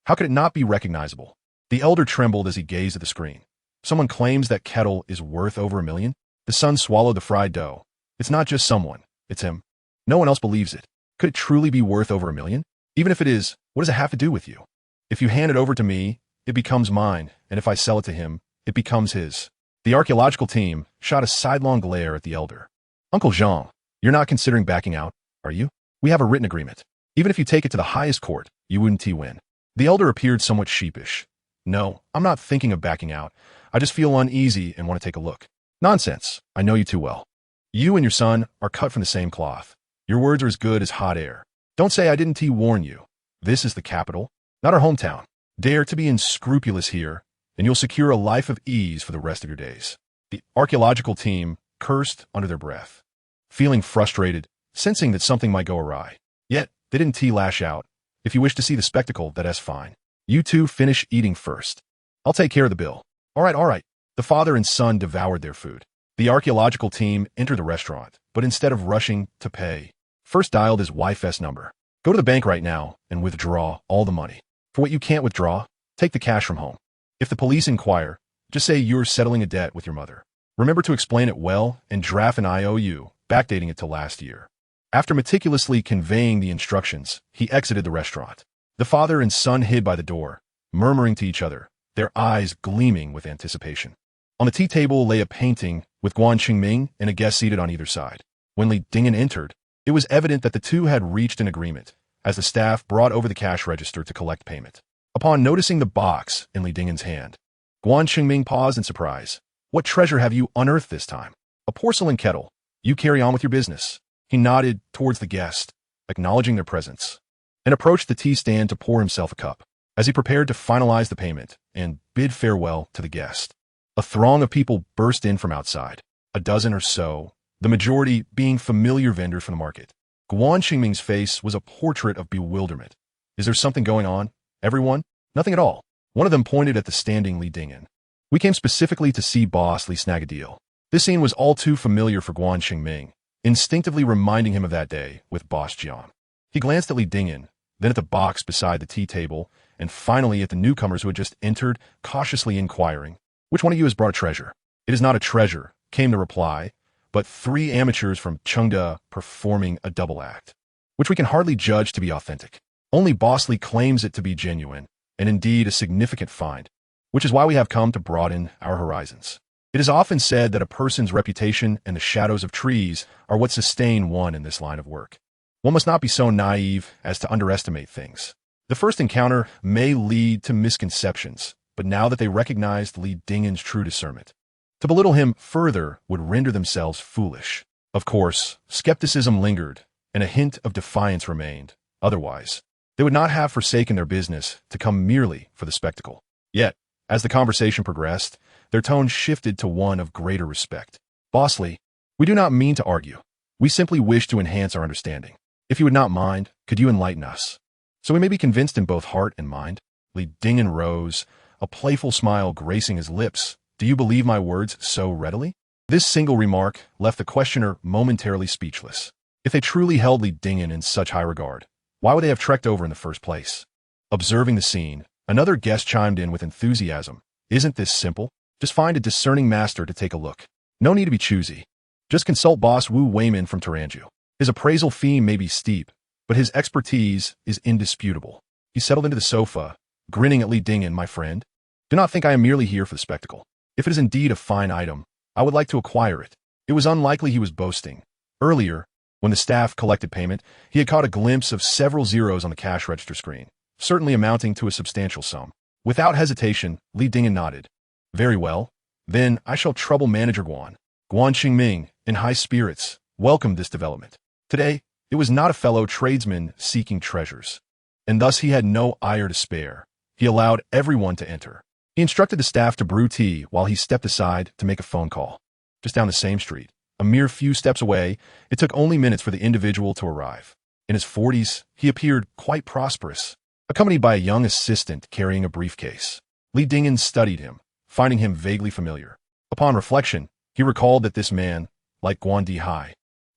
How could it not be recognizable? The elder trembled as he gazed at the screen. Someone claims that kettle is worth over 1 million? The son swallowed the fried dough. It's not just someone, it's him. No one else believes it. Could it truly be worth over 1 million? Even if it is, what does it have to do with you? If you hand it over to me, it becomes mine, and if I sell it to him, it becomes his. The archaeological team shot a sidelong glare at the elder. "Uncle Jean, you're not considering backing out, are you? We have a written agreement. Even if you take it to the highest court, you wouldn't win." The elder appeared somewhat sheepish. "No, I'm not thinking of backing out. I just feel uneasy and want to take a look." "Nonsense. I know you too well. You and your son are cut from the same cloth. Your words are as good as hot air. Don't say I didn't warn you. This is the capital, not our hometown. Dare to be unscrupulous here, and you'll secure a life of ease for the rest of your days." The archaeological team cursed under their breath, feeling frustrated, sensing that something might go awry. Yet, they didn't lash out. "If you wish to see the spectacle, that's fine. You two finish eating first. I'll take care of the bill." All right. The father and son devoured their food. The archaeological team entered the restaurant, but instead of rushing to pay, first dialed his wife's number. "Go to the bank right now and withdraw all the money. For what you can't withdraw, take the cash from home. If the police inquire, just say you're settling a debt with your mother. Remember to explain it well and draft an IOU, backdating it to last year." After meticulously conveying the instructions, he exited the restaurant. The father and son hid by the door, murmuring to each other, their eyes gleaming with anticipation. On the tea table lay a painting with Guan Qingming and a guest seated on either side. When Li Dingen entered, it was evident that the two had reached an agreement, as the staff brought over the cash register to collect payment. Upon noticing the box in Li Dingen's hand, Guan Qingming paused in surprise. "What treasure have you unearthed this time?" "A porcelain kettle. You carry on with your business." He nodded towards the guest, acknowledging their presence, and approached the tea stand to pour himself a cup. As he prepared to finalize the payment and bid farewell to the guest, a throng of people burst in from outside, a dozen or so, the majority being familiar vendors from the market. Guan Xingming's face was a portrait of bewilderment. Is there something going on? Everyone? Nothing at all. One of them pointed at the standing Li Dingyan. We came specifically to see Boss Li snag a deal. This scene was all too familiar for Guan Xingming, instinctively reminding him of that day with Boss Jiang. He glanced at Li Dingyan, then at the box beside the tea table, and finally at the newcomers who had just entered, cautiously inquiring, "Which one of you has brought a treasure?" "It is not a treasure," came the reply, "but 3 amateurs from Chengda performing a double act, which we can hardly judge to be authentic. Only Boss Li claims it to be genuine, and indeed a significant find, which is why we have come to broaden our horizons. It is often said that a person's reputation and the shadows of trees are what sustain one in this line of work. One must not be so naive as to underestimate things. The first encounter may lead to misconceptions, but now that they recognized Li Dingyan's true discernment, to belittle him further would render themselves foolish. Of course, skepticism lingered, and a hint of defiance remained. Otherwise, they would not have forsaken their business to come merely for the spectacle. Yet, as the conversation progressed, their tone shifted to one of greater respect. "Boss Li, we do not mean to argue. We simply wish to enhance our understanding. If you would not mind, could you enlighten us, so we may be convinced in both heart and mind?" Li Dingyan rose, a playful smile gracing his lips. "Do you believe my words so readily?" This single remark left the questioner momentarily speechless. If they truly held Li Dingyan in such high regard, why would they have trekked over in the first place? Observing the scene, another guest chimed in with enthusiasm. "Isn't this simple? Just find a discerning master to take a look. No need to be choosy. Just consult Boss Wu Weimin from Taranju. His appraisal fee may be steep, but his expertise is indisputable." He settled into the sofa, grinning at Li Dingyan. "My friend, do not think I am merely here for the spectacle. If it is indeed a fine item, I would like to acquire it." It was unlikely he was boasting. Earlier, when the staff collected payment, he had caught a glimpse of several zeros on the cash register screen, certainly amounting to a substantial sum. Without hesitation, Li Dingyan nodded. "Very well. Then I shall trouble Manager Guan." Guan Xingming, in high spirits, welcomed this development. Today, it was not a fellow tradesman seeking treasures, and thus he had no ire to spare. He allowed everyone to enter. He instructed the staff to brew tea while he stepped aside to make a phone call. Just down the same street, a mere few steps away, it took only minutes for the individual to arrive. In his 40s, he appeared quite prosperous, accompanied by a young assistant carrying a briefcase. Li Dingyan studied him, finding him vaguely familiar. Upon reflection, he recalled that this man, like Guan Dihai,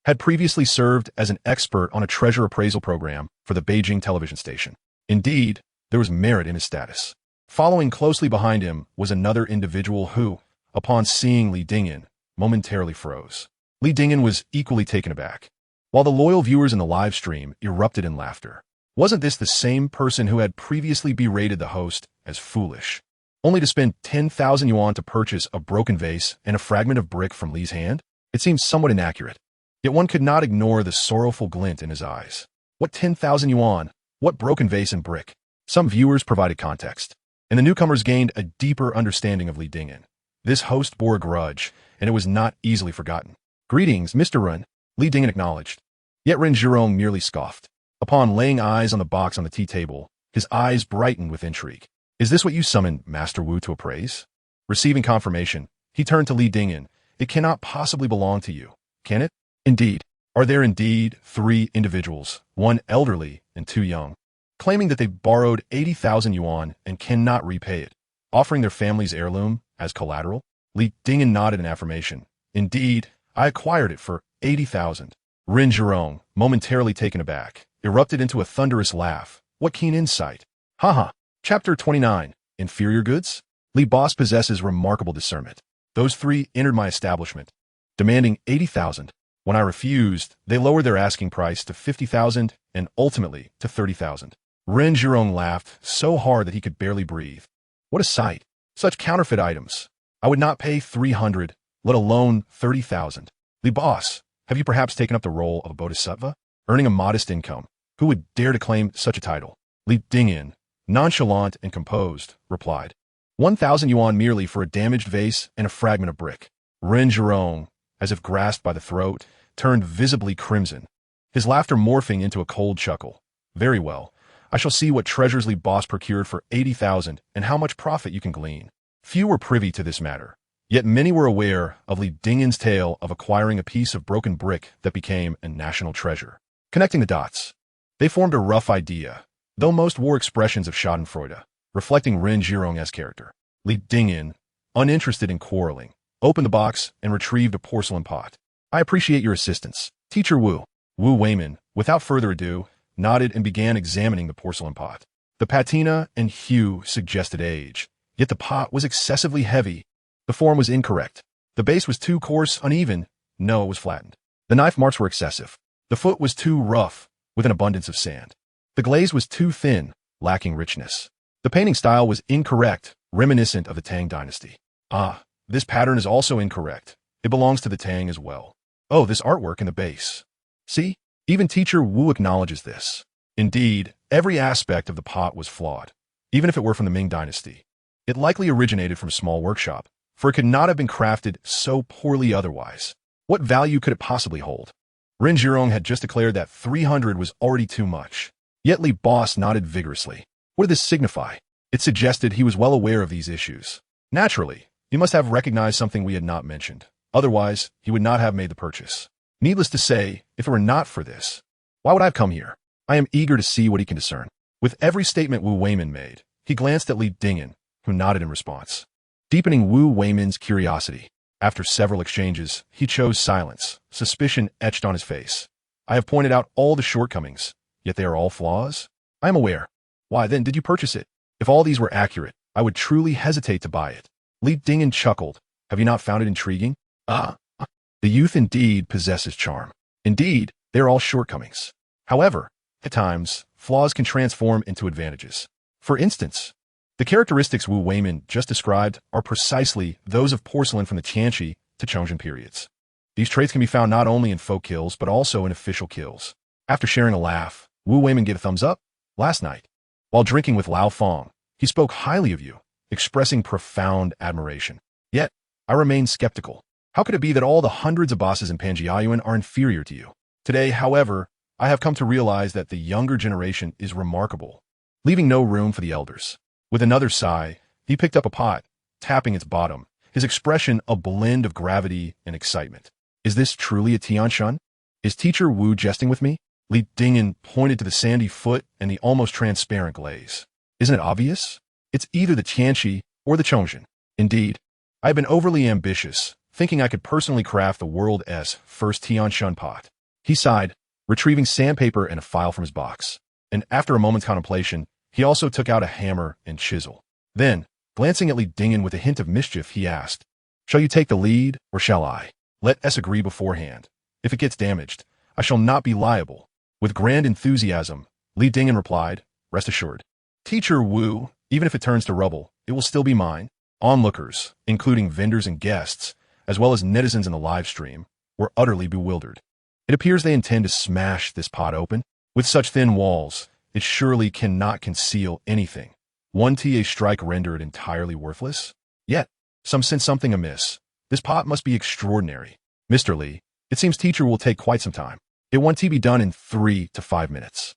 had previously served as an expert on a treasure appraisal program for the Beijing television station. Indeed, there was merit in his status. Following closely behind him was another individual who, upon seeing Li Dingyan, momentarily froze. Li Dingyan was equally taken aback, while the loyal viewers in the live stream erupted in laughter. Wasn't this the same person who had previously berated the host as foolish, only to spend 10,000 yuan to purchase a broken vase and a fragment of brick from Li's hand? It seemed somewhat inaccurate, yet one could not ignore the sorrowful glint in his eyes. What 10,000 yuan? What broken vase and brick? Some viewers provided context, and the newcomers gained a deeper understanding of Li Dingyan. This host bore a grudge, and it was not easily forgotten. "Greetings, Mr. Ren," Li Dingyan acknowledged. Yet Ren Zhirong merely scoffed. Upon laying eyes on the box on the tea table, his eyes brightened with intrigue. "Is this what you summoned Master Wu to appraise?" Receiving confirmation, he turned to Li Dingyan. "It cannot possibly belong to you, can it?" "Indeed. Are there indeed 3 individuals, one elderly and 2 young, claiming that they borrowed 80,000 yuan and cannot repay it, offering their family's heirloom as collateral?" Li Dingyan nodded in affirmation. "Indeed, I acquired it for 80,000. Ren Zhirong, momentarily taken aback, erupted into a thunderous laugh. What keen insight! Haha. Chapter 29. Inferior Goods? Li Boss possesses remarkable discernment. Those 3 entered my establishment, demanding 80,000. When I refused, they lowered their asking price to 50,000 and ultimately to 30,000. Ren Zhirong laughed so hard that he could barely breathe. What a sight! Such counterfeit items. I would not pay 300, let alone 30,000. Li Boss, have you perhaps taken up the role of a bodhisattva, earning a modest income? Who would dare to claim such a title? Li Dingyan, nonchalant and composed, replied, 1,000 yuan merely for a damaged vase and a fragment of brick. Ren Zhirong, as if grasped by the throat, turned visibly crimson, his laughter morphing into a cold chuckle. Very well. I shall see what treasures Li Boss procured for 80,000 and how much profit you can glean. Few were privy to this matter, yet many were aware of Li Dingyan's tale of acquiring a piece of broken brick that became a national treasure. Connecting the dots, they formed a rough idea, though most wore expressions of schadenfreude, reflecting Ren Zhirong's character. Li Dingyan, uninterested in quarreling, opened the box and retrieved a porcelain pot. I appreciate your assistance, Teacher Wu. Wu Weimin, without further ado, nodded and began examining the porcelain pot. The patina and hue suggested age, yet the pot was excessively heavy. The form was incorrect. The base was too coarse, uneven. No, it was flattened. The knife marks were excessive. The foot was too rough, with an abundance of sand. The glaze was too thin, lacking richness. The painting style was incorrect, reminiscent of the Tang dynasty. Ah, this pattern is also incorrect. It belongs to the Tang as well. Oh, this artwork in the base. See? Even Teacher Wu acknowledges this. Indeed, every aspect of the pot was flawed, even if it were from the Ming dynasty. It likely originated from a small workshop, for it could not have been crafted so poorly otherwise. What value could it possibly hold? Ren Zhirong had just declared that 300 was already too much. Yet Li Boss nodded vigorously. What did this signify? It suggested he was well aware of these issues. Naturally, he must have recognized something we had not mentioned. Otherwise, he would not have made the purchase. Needless to say, if it were not for this, why would I have come here? I am eager to see what he can discern. With every statement Wu Weimin made, he glanced at Li Dingyan, who nodded in response, deepening Wu Weimin's curiosity. After several exchanges, he chose silence, suspicion etched on his face. I have pointed out all the shortcomings, yet they are all flaws? I am aware. Why then did you purchase it? If all these were accurate, I would truly hesitate to buy it. Li Dingyan chuckled. Have you not found it intriguing? The youth indeed possesses charm. Indeed, they are all shortcomings. However, at times, flaws can transform into advantages. For instance, the characteristics Wu Weimin just described are precisely those of porcelain from the Tianqi to Chongzhen periods. These traits can be found not only in folk kills, but also in official kills. After sharing a laugh, Wu Weimin gave a thumbs up. Last night, while drinking with Lao Fong, he spoke highly of you, expressing profound admiration. Yet, I remain skeptical. How could it be that all the hundreds of bosses in Panjiayuan are inferior to you? Today, however, I have come to realize that the younger generation is remarkable, leaving no room for the elders. With another sigh, he picked up a pot, tapping its bottom, his expression a blend of gravity and excitement. Is this truly a Tianshan? Is Teacher Wu jesting with me? Li Dingyan pointed to the sandy foot and the almost transparent glaze. Isn't it obvious? It's either the Tianqi or the Chongzhen. Indeed, I have been overly ambitious, thinking I could personally craft the world's first Tianshan pot. He sighed, retrieving sandpaper and a file from his box. And after a moment's contemplation, he also took out a hammer and chisel. Then, glancing at Li Dingyan with a hint of mischief, he asked, Shall you take the lead, or shall I? Let us agree beforehand. If it gets damaged, I shall not be liable. With grand enthusiasm, Li Dingyan replied, Rest assured. Teacher Wu, even if it turns to rubble, it will still be mine. Onlookers, including vendors and guests, as well as netizens in the live stream, were utterly bewildered. It appears they intend to smash this pot open. With such thin walls, it surely cannot conceal anything. One TA strike render it entirely worthless? Yet, some sense something amiss. This pot must be extraordinary. Mr. Li, it seems Teacher will take quite some time. It won't be done in 3 to 5 minutes.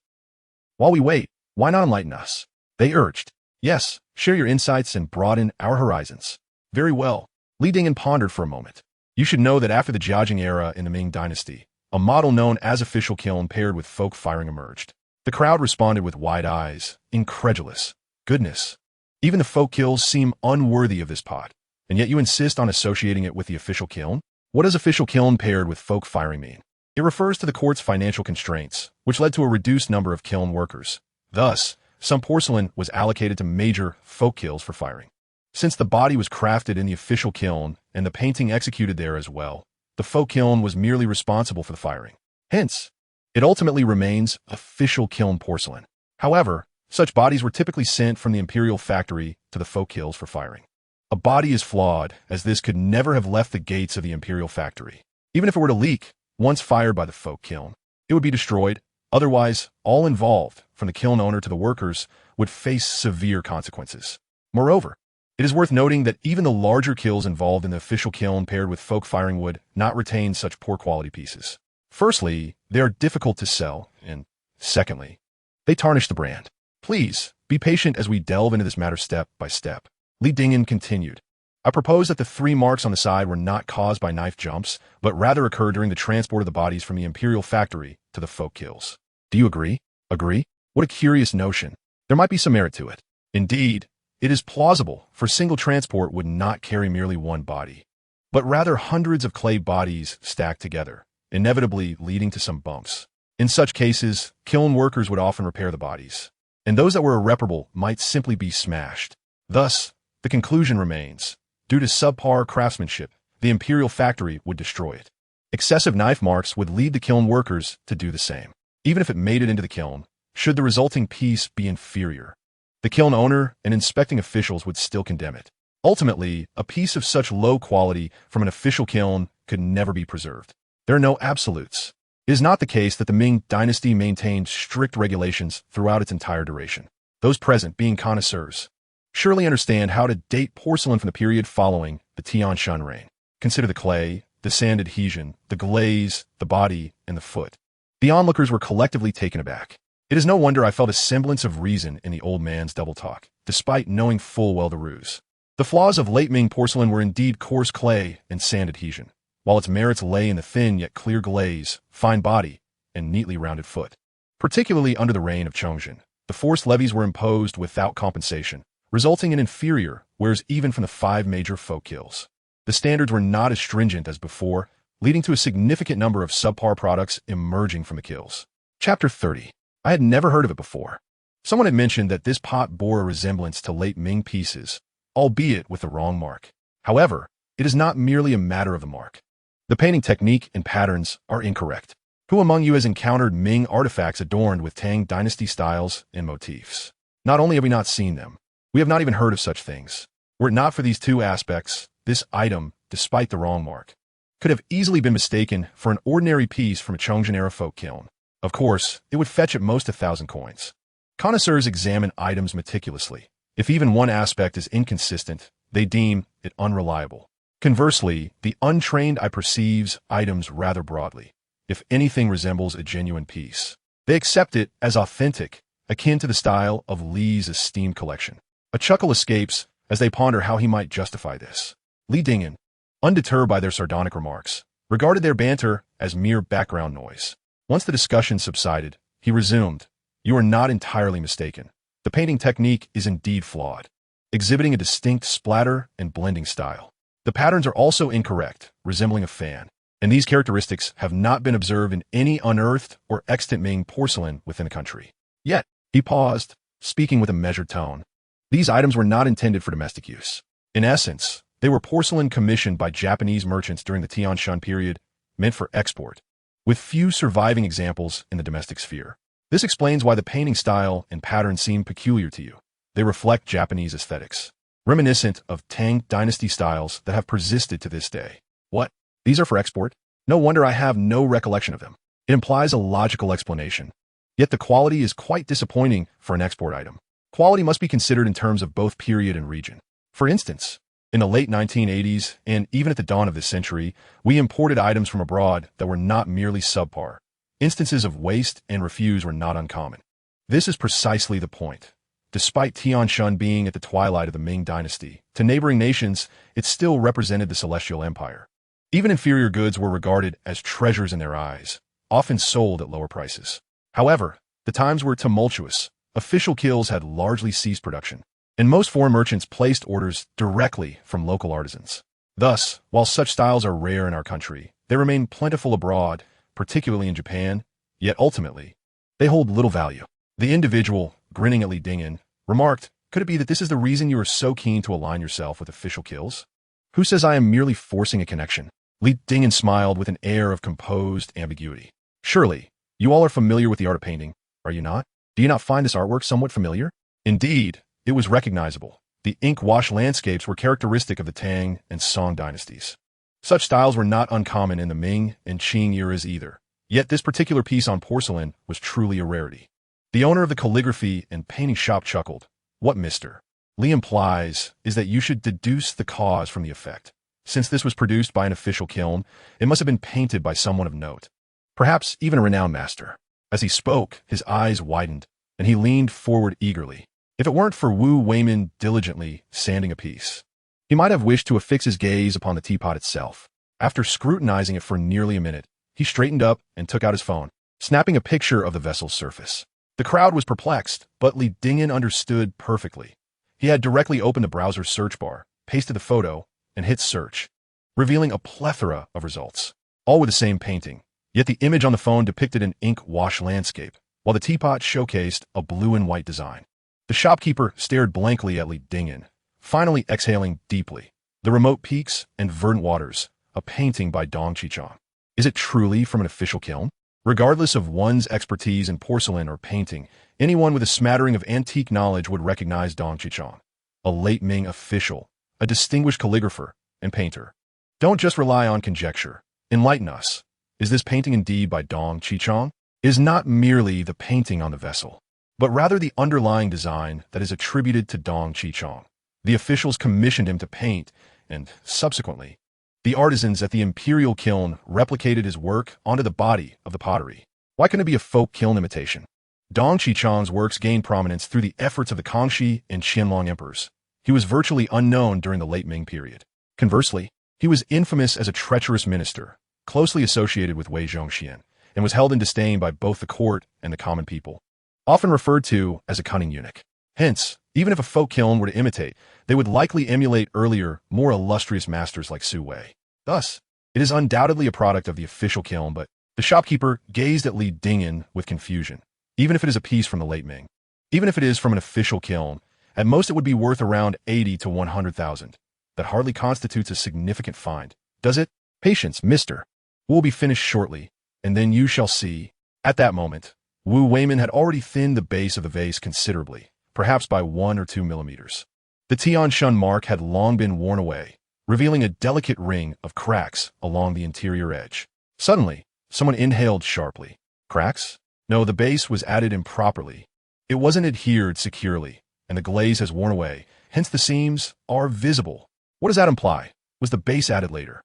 While we wait, why not enlighten us? They urged. Yes, share your insights and broaden our horizons. Very well. Li Dingyan pondered for a moment. You should know that after the Jiajing era in the Ming dynasty, a model known as official kiln paired with folk firing emerged. The crowd responded with wide eyes, incredulous. Goodness. Even the folk kills seem unworthy of this pot, and yet you insist on associating it with the official kiln? What does official kiln paired with folk firing mean? It refers to the court's financial constraints, which led to a reduced number of kiln workers. Thus, some porcelain was allocated to major folk kilns for firing. Since the body was crafted in the official kiln and the painting executed there as well, the folk kiln was merely responsible for the firing. Hence, it ultimately remains official kiln porcelain. However, such bodies were typically sent from the imperial factory to the folk kilns for firing. A body is flawed, as this could never have left the gates of the imperial factory. Even if it were to leak, once fired by the folk kiln, it would be destroyed. Otherwise, all involved, from the kiln owner to the workers, would face severe consequences. Moreover, it is worth noting that even the larger kilns involved in the official kiln paired with folk firing would not retain such poor quality pieces. Firstly, they are difficult to sell, and secondly, they tarnish the brand. Please, be patient as we delve into this matter step by step. Li Dingyan continued. I propose that the 3 marks on the side were not caused by knife jumps, but rather occurred during the transport of the bodies from the imperial factory to the folk kills. Do you agree? Agree? What a curious notion. There might be some merit to it. Indeed, it is plausible, for single transport would not carry merely one body, but rather hundreds of clay bodies stacked together, inevitably leading to some bumps. In such cases, kiln workers would often repair the bodies, and those that were irreparable might simply be smashed. Thus, the conclusion remains, due to subpar craftsmanship, the imperial factory would destroy it. Excessive knife marks would lead the kiln workers to do the same. Even if it made it into the kiln, should the resulting piece be inferior, the kiln owner and inspecting officials would still condemn it. Ultimately, a piece of such low quality from an official kiln could never be preserved. There are no absolutes. It is not the case that the Ming dynasty maintained strict regulations throughout its entire duration. Those present, being connoisseurs, surely understand how to date porcelain from the period following the Tian Shan reign. Consider the clay, the sand adhesion, the glaze, the body, and the foot. The onlookers were collectively taken aback. It is no wonder I felt a semblance of reason in the old man's double talk, despite knowing full well the ruse. The flaws of late Ming porcelain were indeed coarse clay and sand adhesion, while its merits lay in the thin yet clear glaze, fine body, and neatly rounded foot. Particularly under the reign of Chongzhen, the forced levies were imposed without compensation, resulting in inferior wares even from the 5 major folk kills. The standards were not as stringent as before, leading to a significant number of subpar products emerging from the kills. Chapter 30. I had never heard of it before. Someone had mentioned that this pot bore a resemblance to late Ming pieces, albeit with the wrong mark. However, it is not merely a matter of the mark. The painting technique and patterns are incorrect. Who among you has encountered Ming artifacts adorned with Tang dynasty styles and motifs? Not only have we not seen them, we have not even heard of such things. Were it not for these 2 aspects, this item, despite the wrong mark, could have easily been mistaken for an ordinary piece from a Chongzhen-era folk kiln. Of course, it would fetch at most 1,000 coins. Connoisseurs examine items meticulously. If even one aspect is inconsistent, they deem it unreliable. Conversely, the untrained eye perceives items rather broadly. If anything resembles a genuine piece, they accept it as authentic, akin to the style of Li's esteemed collection. A chuckle escapes as they ponder how he might justify this. Li Dingen, undeterred by their sardonic remarks, regarded their banter as mere background noise. Once the discussion subsided, he resumed, "You are not entirely mistaken. The painting technique is indeed flawed, exhibiting a distinct splatter and blending style. The patterns are also incorrect, resembling a fan, and these characteristics have not been observed in any unearthed or extant Ming porcelain within the country. Yet," he paused, speaking with a measured tone, "these items were not intended for domestic use. In essence, they were porcelain commissioned by Japanese merchants during the Tian Shan period, meant for export, with few surviving examples in the domestic sphere. This explains why the painting style and pattern seem peculiar to you. They reflect Japanese aesthetics, reminiscent of Tang dynasty styles that have persisted to this day." What? These are for export? No wonder I have no recollection of them. It implies a logical explanation. Yet the quality is quite disappointing for an export item. Quality must be considered in terms of both period and region. For instance, in the late 1980s, and even at the dawn of this century, we imported items from abroad that were not merely subpar. Instances of waste and refuse were not uncommon. This is precisely the point. Despite Tian Shan being at the twilight of the Ming dynasty, to neighboring nations, it still represented the Celestial Empire. Even inferior goods were regarded as treasures in their eyes, often sold at lower prices. However, the times were tumultuous. Official kilns had largely ceased production, and most foreign merchants placed orders directly from local artisans. Thus, while such styles are rare in our country, they remain plentiful abroad, particularly in Japan, yet ultimately, they hold little value. The individual, grinning at Li Dingen, remarked, "Could it be that this is the reason you are so keen to align yourself with official kilns? Who says I am merely forcing a connection?" Li Dingen smiled with an air of composed ambiguity. "Surely, you all are familiar with the art of painting, are you not? Do you not find this artwork somewhat familiar?" Indeed, it was recognizable. The ink-wash landscapes were characteristic of the Tang and Song dynasties. Such styles were not uncommon in the Ming and Qing eras either. Yet this particular piece on porcelain was truly a rarity. The owner of the calligraphy and painting shop chuckled. "What Mr. Li implies is that you should deduce the cause from the effect. Since this was produced by an official kiln, it must have been painted by someone of note, perhaps even a renowned master." As he spoke, his eyes widened, and he leaned forward eagerly. If it weren't for Wu Weiman diligently sanding a piece, he might have wished to affix his gaze upon the teapot itself. After scrutinizing it for nearly a minute, he straightened up and took out his phone. snapping a picture of the vessel's surface. The crowd was perplexed, but Li Dingyan understood perfectly. He had directly opened the browser search bar, pasted the photo, and hit search, revealing a plethora of results, all with the same painting. Yet the image on the phone depicted an ink-wash landscape, while the teapot showcased a blue and white design. The shopkeeper stared blankly at Li Dingyan, finally exhaling deeply. The remote peaks and verdant waters, a painting by Dong Qichong. Is it truly from an official kiln? Regardless of one's expertise in porcelain or painting, anyone with a smattering of antique knowledge would recognize Dong Qichong, a late Ming official, a distinguished calligrapher and painter. Don't just rely on conjecture. Enlighten us. Is this painting indeed by Dong Qichong? It is not merely the painting on the vessel, but rather the underlying design that is attributed to Dong Qichong. The officials commissioned him to paint, and subsequently, the artisans at the imperial kiln replicated his work onto the body of the pottery. Why couldn't it be a folk kiln imitation? Dong Qichong's works gained prominence through the efforts of the Kangxi and Qianlong emperors. He was virtually unknown during the late Ming period. Conversely, he was infamous as a treacherous minister, closely associated with Wei Zhongxian, and was held in disdain by both the court and the common people, often referred to as a cunning eunuch. Hence, even if a folk kiln were to imitate, they would likely emulate earlier, more illustrious masters like Su Wei. Thus, it is undoubtedly a product of the official kiln, but the shopkeeper gazed at Li Dingyan with confusion. Even if it is a piece from the late Ming, even if it is from an official kiln, at most it would be worth around 80 to 100,000. That hardly constitutes a significant find, does it? Patience, mister. We'll be finished shortly, and then you shall see. At that moment, Wu Weiman had already thinned the base of the vase considerably, perhaps by 1 or 2 millimeters. The Tianshun mark had long been worn away, revealing a delicate ring of cracks along the interior edge. Suddenly, someone inhaled sharply. Cracks? No, the base was added improperly. It wasn't adhered securely, and the glaze has worn away, hence the seams are visible. What does that imply? Was the base added later?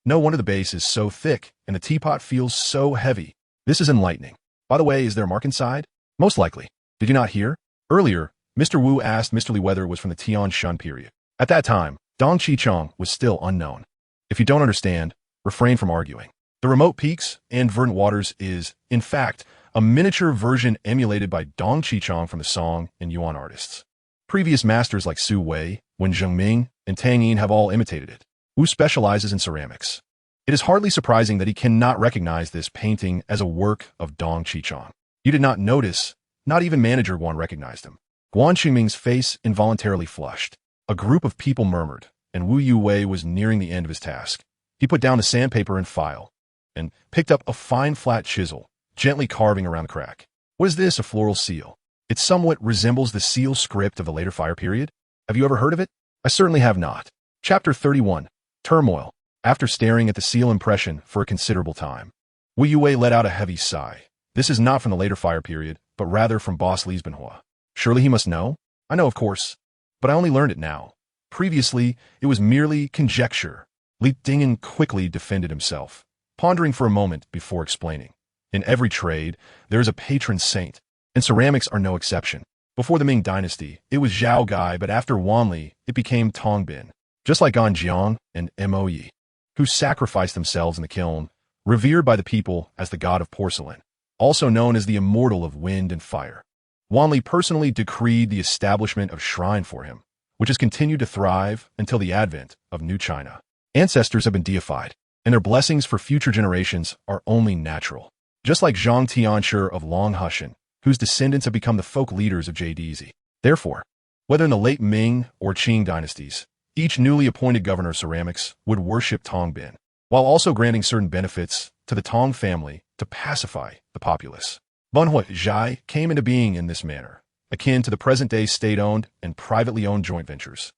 No wonder the base is so thick, and the teapot feels so heavy. This is enlightening. By the way, is there a mark inside? Most likely. Did you not hear? Earlier, Mr. Wu asked Mr. Li whether it was from the Tianshun period. At that time, Dong Qichong was still unknown. If you don't understand, refrain from arguing. The remote peaks and verdant waters is, in fact, a miniature version emulated by Dong Qichong from the Song and Yuan artists. Previous masters like Su Wei, Wen Zhengming, and Tang Yin have all imitated it. Wu specializes in ceramics. It is hardly surprising that he cannot recognize this painting as a work of Dong Qichong. You did not notice, not even manager Guan recognized him. Guan Qingming's face involuntarily flushed. A group of people murmured, and Wu Yuwei was nearing the end of his task. He put down the sandpaper and file, and picked up a fine flat chisel, gently carving around the crack. What is this, a floral seal? It somewhat resembles the seal script of the later fire period. Have you ever heard of it? I certainly have not. Chapter 31. Turmoil. After staring at the seal impression for a considerable time, Wu Yuwei let out a heavy sigh. This is not from the later fire period, but rather from Boss Li's Benhua. Surely he must know? I know, of course, but I only learned it now. Previously, it was merely conjecture. Li Dingyan quickly defended himself, pondering for a moment before explaining. In every trade, there is a patron saint, and ceramics are no exception. Before the Ming dynasty, it was Zhao Gai, but after Wanli, it became Tongbin. Just like Ganjiang and Mo Yi, who sacrificed themselves in the kiln, revered by the people as the god of porcelain, also known as the immortal of wind and fire. Wanli personally decreed the establishment of shrine for him, which has continued to thrive until the advent of New China. Ancestors have been deified, and their blessings for future generations are only natural. Just like Zhang Tianshi of Long Hushan, whose descendants have become the folk leaders of JDZ. Therefore, whether in the late Ming or Qing dynasties, each newly appointed governor of ceramics would worship Tongbin, while also granting certain benefits to the Tong family to pacify the populace. Benhua Zhai came into being in this manner, akin to the present-day state-owned and privately owned joint ventures.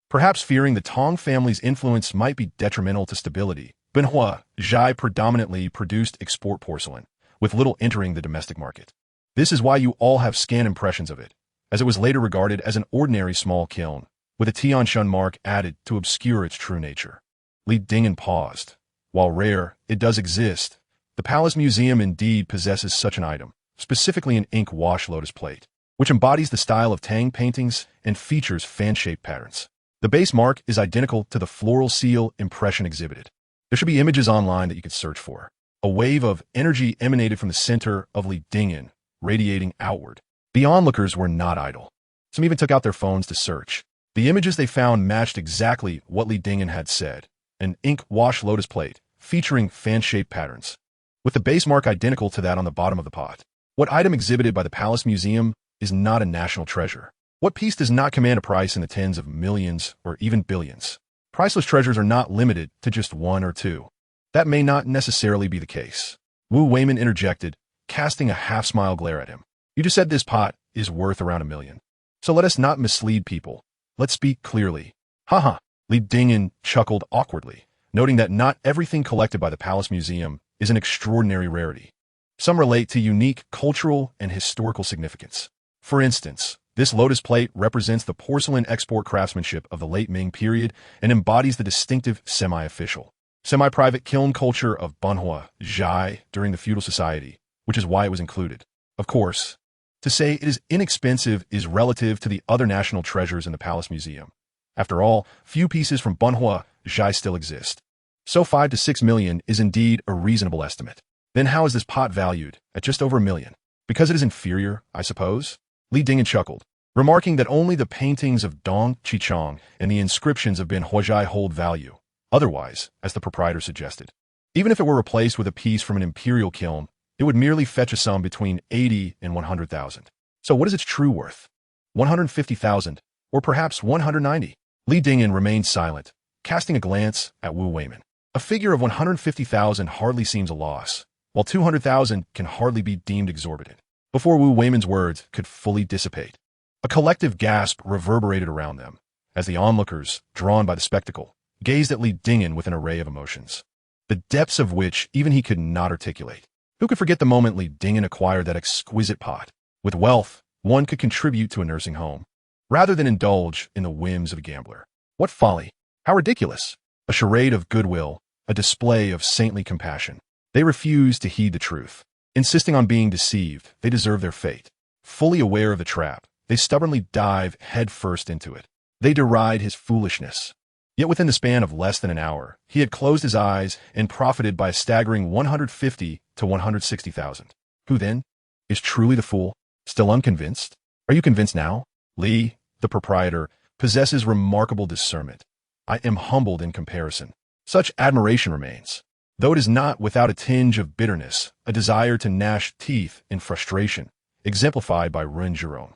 Perhaps fearing the Tong family's influence might be detrimental to stability, Benhua Zhai predominantly produced export porcelain, with little entering the domestic market. This is why you all have scant impressions of it, as it was later regarded as an ordinary small kiln, with a Tianshun mark added to obscure its true nature. Li Dingyan paused. While rare, it does exist. The Palace Museum indeed possesses such an item, specifically an ink wash lotus plate, which embodies the style of Tang paintings and features fan-shaped patterns. The base mark is identical to the floral seal impression exhibited. There should be images online that you could search for. A wave of energy emanated from the center of Li Dingyan, radiating outward. The onlookers were not idle. Some even took out their phones to search. The images they found matched exactly what Li Dingyan had said: an ink-wash lotus plate, featuring fan-shaped patterns, with the base mark identical to that on the bottom of the pot. What item exhibited by the Palace Museum is not a national treasure? What piece does not command a price in the tens of millions or even billions? Priceless treasures are not limited to just one or two. That may not necessarily be the case. Wu Weiman interjected, casting a half-smile glare at him. You just said this pot is worth around $1 million. So let us not mislead people. Let's speak clearly. Haha. Li Dingyan chuckled awkwardly, noting that not everything collected by the Palace Museum is an extraordinary rarity. Some relate to unique cultural and historical significance. For instance, this lotus plate represents the porcelain export craftsmanship of the late Ming period and embodies the distinctive semi-official, semi-private kiln culture of Banhua, Zhai during the feudal society, which is why it was included. Of course, to say it is inexpensive is relative to the other national treasures in the Palace Museum. After all, few pieces from Banhua, Zhai still exist. So 5 to 6 million is indeed a reasonable estimate. Then how is this pot valued at just over $1 million? Because it is inferior, I suppose? Li Dingyan chuckled, remarking that only the paintings of Dong Qichong and the inscriptions of Bin Huozhai hold value. Otherwise, as the proprietor suggested, even if it were replaced with a piece from an imperial kiln, it would merely fetch a sum between 80 and 100,000. So what is its true worth? 150,000, or perhaps 190? Li Dingyan remained silent, casting a glance at Wu Weiman. A figure of 150,000 hardly seems a loss, while 200,000 can hardly be deemed exorbitant. Before Wu Weiman's words could fully dissipate, a collective gasp reverberated around them, as the onlookers, drawn by the spectacle, gazed at Li Dingyan with an array of emotions, the depths of which even he could not articulate. Who could forget the moment Li Dingyan acquired that exquisite pot? With wealth, one could contribute to a nursing home, rather than indulge in the whims of a gambler. What folly! How ridiculous! A charade of goodwill, a display of saintly compassion. They refused to heed the truth. Insisting on being deceived, they deserve their fate. Fully aware of the trap, they stubbornly dive headfirst into it. They deride his foolishness. Yet within the span of less than an hour, he had closed his eyes and profited by a staggering 150 to 160,000. Who then? Is truly the fool? Still unconvinced? Are you convinced now? Li, the proprietor, possesses remarkable discernment. I am humbled in comparison. Such admiration remains, though it is not without a tinge of bitterness, a desire to gnash teeth in frustration, exemplified by Ren Zhurong.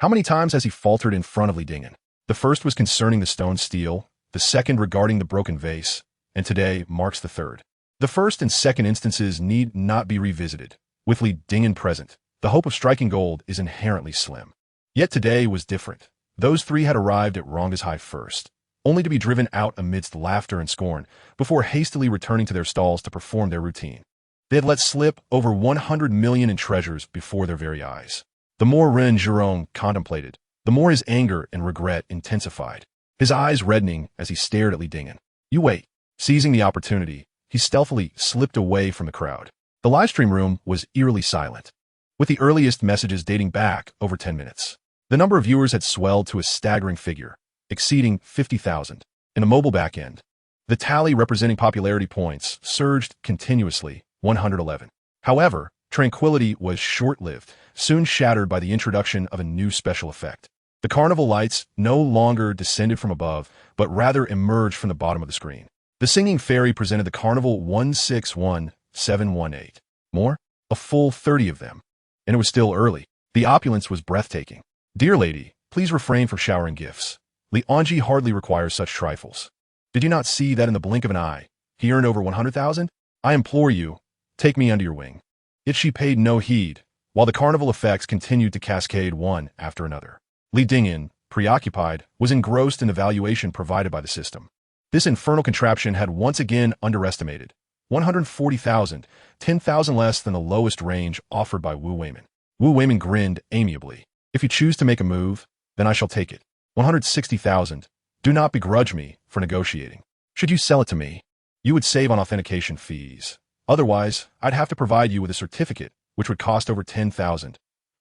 How many times has he faltered in front of Li Dingyan? The first was concerning the stone steel, the second regarding the broken vase, and today marks the third. The first and second instances need not be revisited. With Li Dingyan present, the hope of striking gold is inherently slim. Yet today was different. Those three had arrived at Ronghai first, only to be driven out amidst laughter and scorn, before hastily returning to their stalls to perform their routine. They had let slip over 100 million in treasures before their very eyes. The more Ren Zhurong contemplated, the more his anger and regret intensified, his eyes reddening as he stared at Li Dingyan. You wait. Seizing the opportunity, he stealthily slipped away from the crowd. The livestream room was eerily silent, with the earliest messages dating back over 10 minutes. The number of viewers had swelled to a staggering figure, exceeding 50,000. In the mobile backend, the tally representing popularity points surged continuously, 111. However, tranquility was short-lived, soon shattered by the introduction of a new special effect. The carnival lights no longer descended from above, but rather emerged from the bottom of the screen. The singing fairy presented the Carnival 161718. More? A full 30 of them. And it was still early. The opulence was breathtaking. Dear lady, please refrain from showering gifts. Li Anji hardly requires such trifles. Did you not see that in the blink of an eye, he earned over 100,000? I implore you, take me under your wing. Yet she paid no heed, while the carnival effects continued to cascade one after another. Li Dingyan, preoccupied, was engrossed in the valuation provided by the system. This infernal contraption had once again underestimated. 140,000, 10,000 less than the lowest range offered by Wu Weiman. Wu Weiman grinned amiably. If you choose to make a move, then I shall take it. 160,000. Do not begrudge me for negotiating. Should you sell it to me, you would save on authentication fees. Otherwise, I'd have to provide you with a certificate, which would cost over 10,000.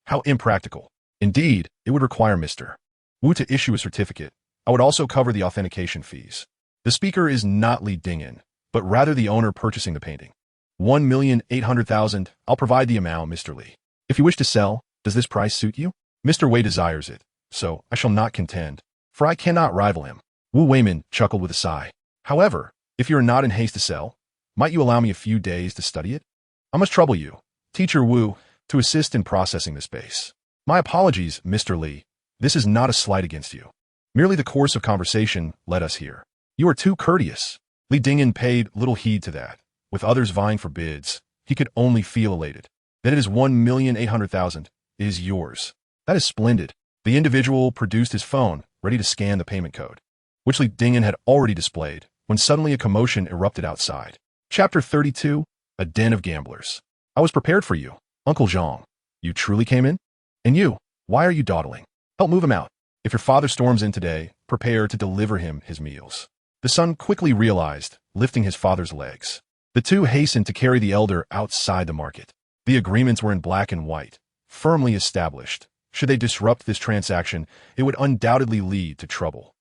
How impractical. Indeed, it would require Mr. Wu to issue a certificate. I would also cover the authentication fees. The speaker is not Li Dingyan, but rather the owner purchasing the painting. 1,800,000. I'll provide the amount, Mr. Lee. If you wish to sell, does this price suit you? Mr. Wei desires it, so I shall not contend, for I cannot rival him. Wu Weimin chuckled with a sigh. However, if you are not in haste to sell, might you allow me a few days to study it? I must trouble you, Teacher Wu, to assist in processing this base. My apologies, Mr. Lee. This is not a slight against you. Merely the course of conversation led us here. You are too courteous. Li Dingyan paid little heed to that. With others vying for bids, he could only feel elated. Then it is 1,800,000. It is yours. That is splendid. The individual produced his phone, ready to scan the payment code, which Li Dingyan had already displayed, when suddenly a commotion erupted outside. Chapter 32, A Den of Gamblers. I was prepared for you, Uncle Zhang. You truly came in? And you, why are you dawdling? Help move him out. If your father storms in today, prepare to deliver him his meals. The son quickly realized, lifting his father's legs. The two hastened to carry the elder outside the market. The agreements were in black and white, firmly established. Should they disrupt this transaction, it would undoubtedly lead to trouble,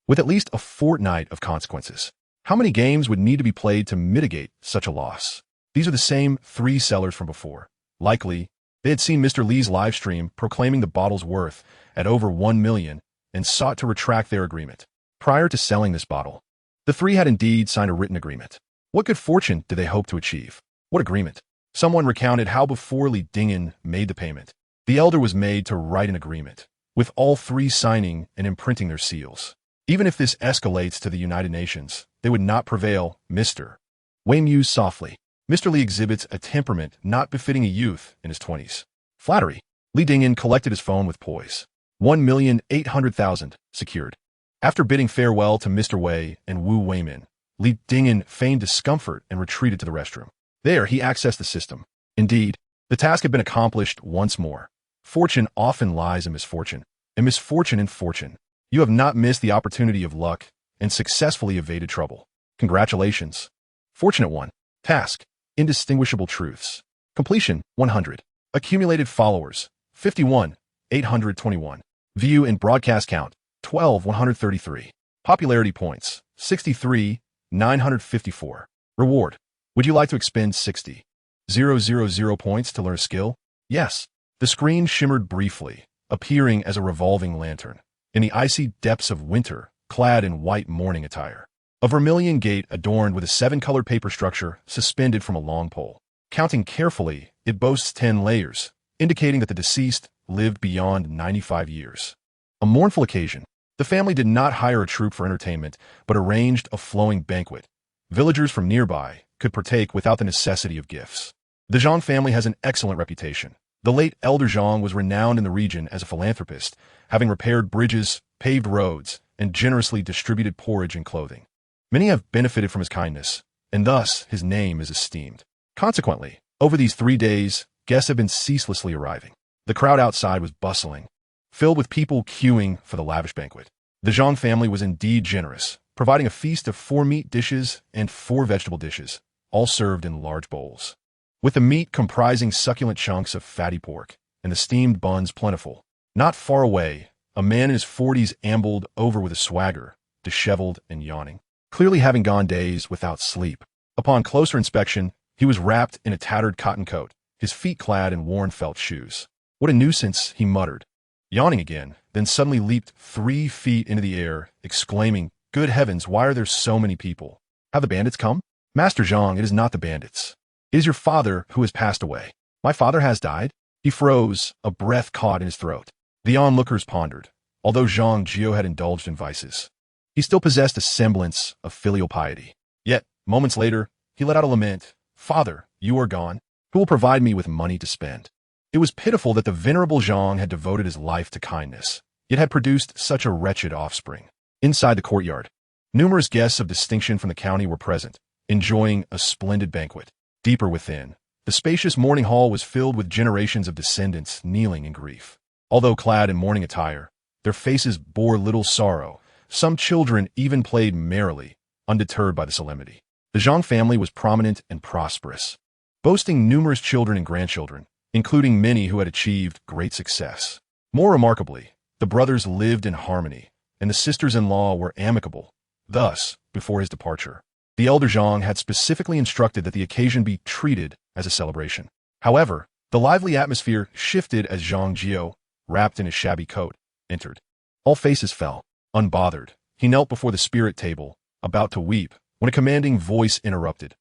with at least a fortnight of consequences. How many games would need to be played to mitigate such a loss? These are the same three sellers from before. Likely, they had seen Mr. Lee's live stream proclaiming the bottle's worth at over 1 million and sought to retract their agreement. Prior to selling this bottle, the three had indeed signed a written agreement. What good fortune did they hope to achieve? What agreement? Someone recounted how before Li Dingyan made the payment, the elder was made to write an agreement, with all three signing and imprinting their seals. Even if this escalates to the United Nations, they would not prevail, Mr. Wei mused softly. Mr. Lee exhibits a temperament not befitting a youth in his 20s. Flattery. Li Dingyan collected his phone with poise. 1,800,000 secured. After bidding farewell to Mr. Wei and Wu Weimin, Li Dingyan feigned discomfort and retreated to the restroom. There, he accessed the system. Indeed, the task had been accomplished once more. Fortune often lies in misfortune, and misfortune in fortune. You have not missed the opportunity of luck and successfully evaded trouble. Congratulations. Fortunate one. Task: Indistinguishable Truths. Completion: 100. Accumulated followers: 51,821. View and broadcast count: 12,133. Popularity points: 63,954. Reward: would you like to expend 60,000 points to learn a skill? Yes. The screen shimmered briefly, appearing as a revolving lantern. In the icy depths of winter, clad in white mourning attire. A vermilion gate adorned with a 7-colored paper structure suspended from a long pole. Counting carefully, it boasts 10 layers, indicating that the deceased lived beyond 95 years. A mournful occasion. The family did not hire a troupe for entertainment, but arranged a flowing banquet. Villagers from nearby could partake without the necessity of gifts. The Zhang family has an excellent reputation. The late Elder Zhang was renowned in the region as a philanthropist, having repaired bridges, paved roads, and generously distributed porridge and clothing. Many have benefited from his kindness, and thus his name is esteemed. Consequently, over these 3 days, guests have been ceaselessly arriving. The crowd outside was bustling, filled with people queuing for the lavish banquet. The Zhang family was indeed generous, providing a feast of 4 meat dishes and 4 vegetable dishes, all served in large bowls, with the meat comprising succulent chunks of fatty pork and the steamed buns plentiful. Not far away, a man in his 40s ambled over with a swagger, disheveled and yawning, clearly having gone days without sleep. Upon closer inspection, he was wrapped in a tattered cotton coat, his feet clad in worn felt shoes. What a nuisance, he muttered, yawning again, then suddenly leaped 3 feet into the air, exclaiming, "Good heavens, why are there so many people? Have the bandits come?" "Master Zhang, it is not the bandits. It is your father who has passed away." "My father has died?" He froze, a breath caught in his throat. The onlookers pondered. Although Zhang Jiao had indulged in vices, he still possessed a semblance of filial piety. Yet, moments later, he let out a lament. "Father, you are gone. Who will provide me with money to spend?" It was pitiful that the venerable Zhang had devoted his life to kindness, yet had produced such a wretched offspring. Inside the courtyard, numerous guests of distinction from the county were present, enjoying a splendid banquet. Deeper within, the spacious morning hall was filled with generations of descendants kneeling in grief. Although clad in mourning attire, their faces bore little sorrow. Some children even played merrily, undeterred by the solemnity. The Zhang family was prominent and prosperous, boasting numerous children and grandchildren, including many who had achieved great success. More remarkably, the brothers lived in harmony, and the sisters-in-law were amicable. Thus, before his departure, The elder Zhang had specifically instructed that the occasion be treated as a celebration. However, the lively atmosphere shifted as Zhang Jiao, wrapped in his shabby coat, entered. All faces fell. Unbothered, he knelt before the spirit table, about to weep, when a commanding voice interrupted.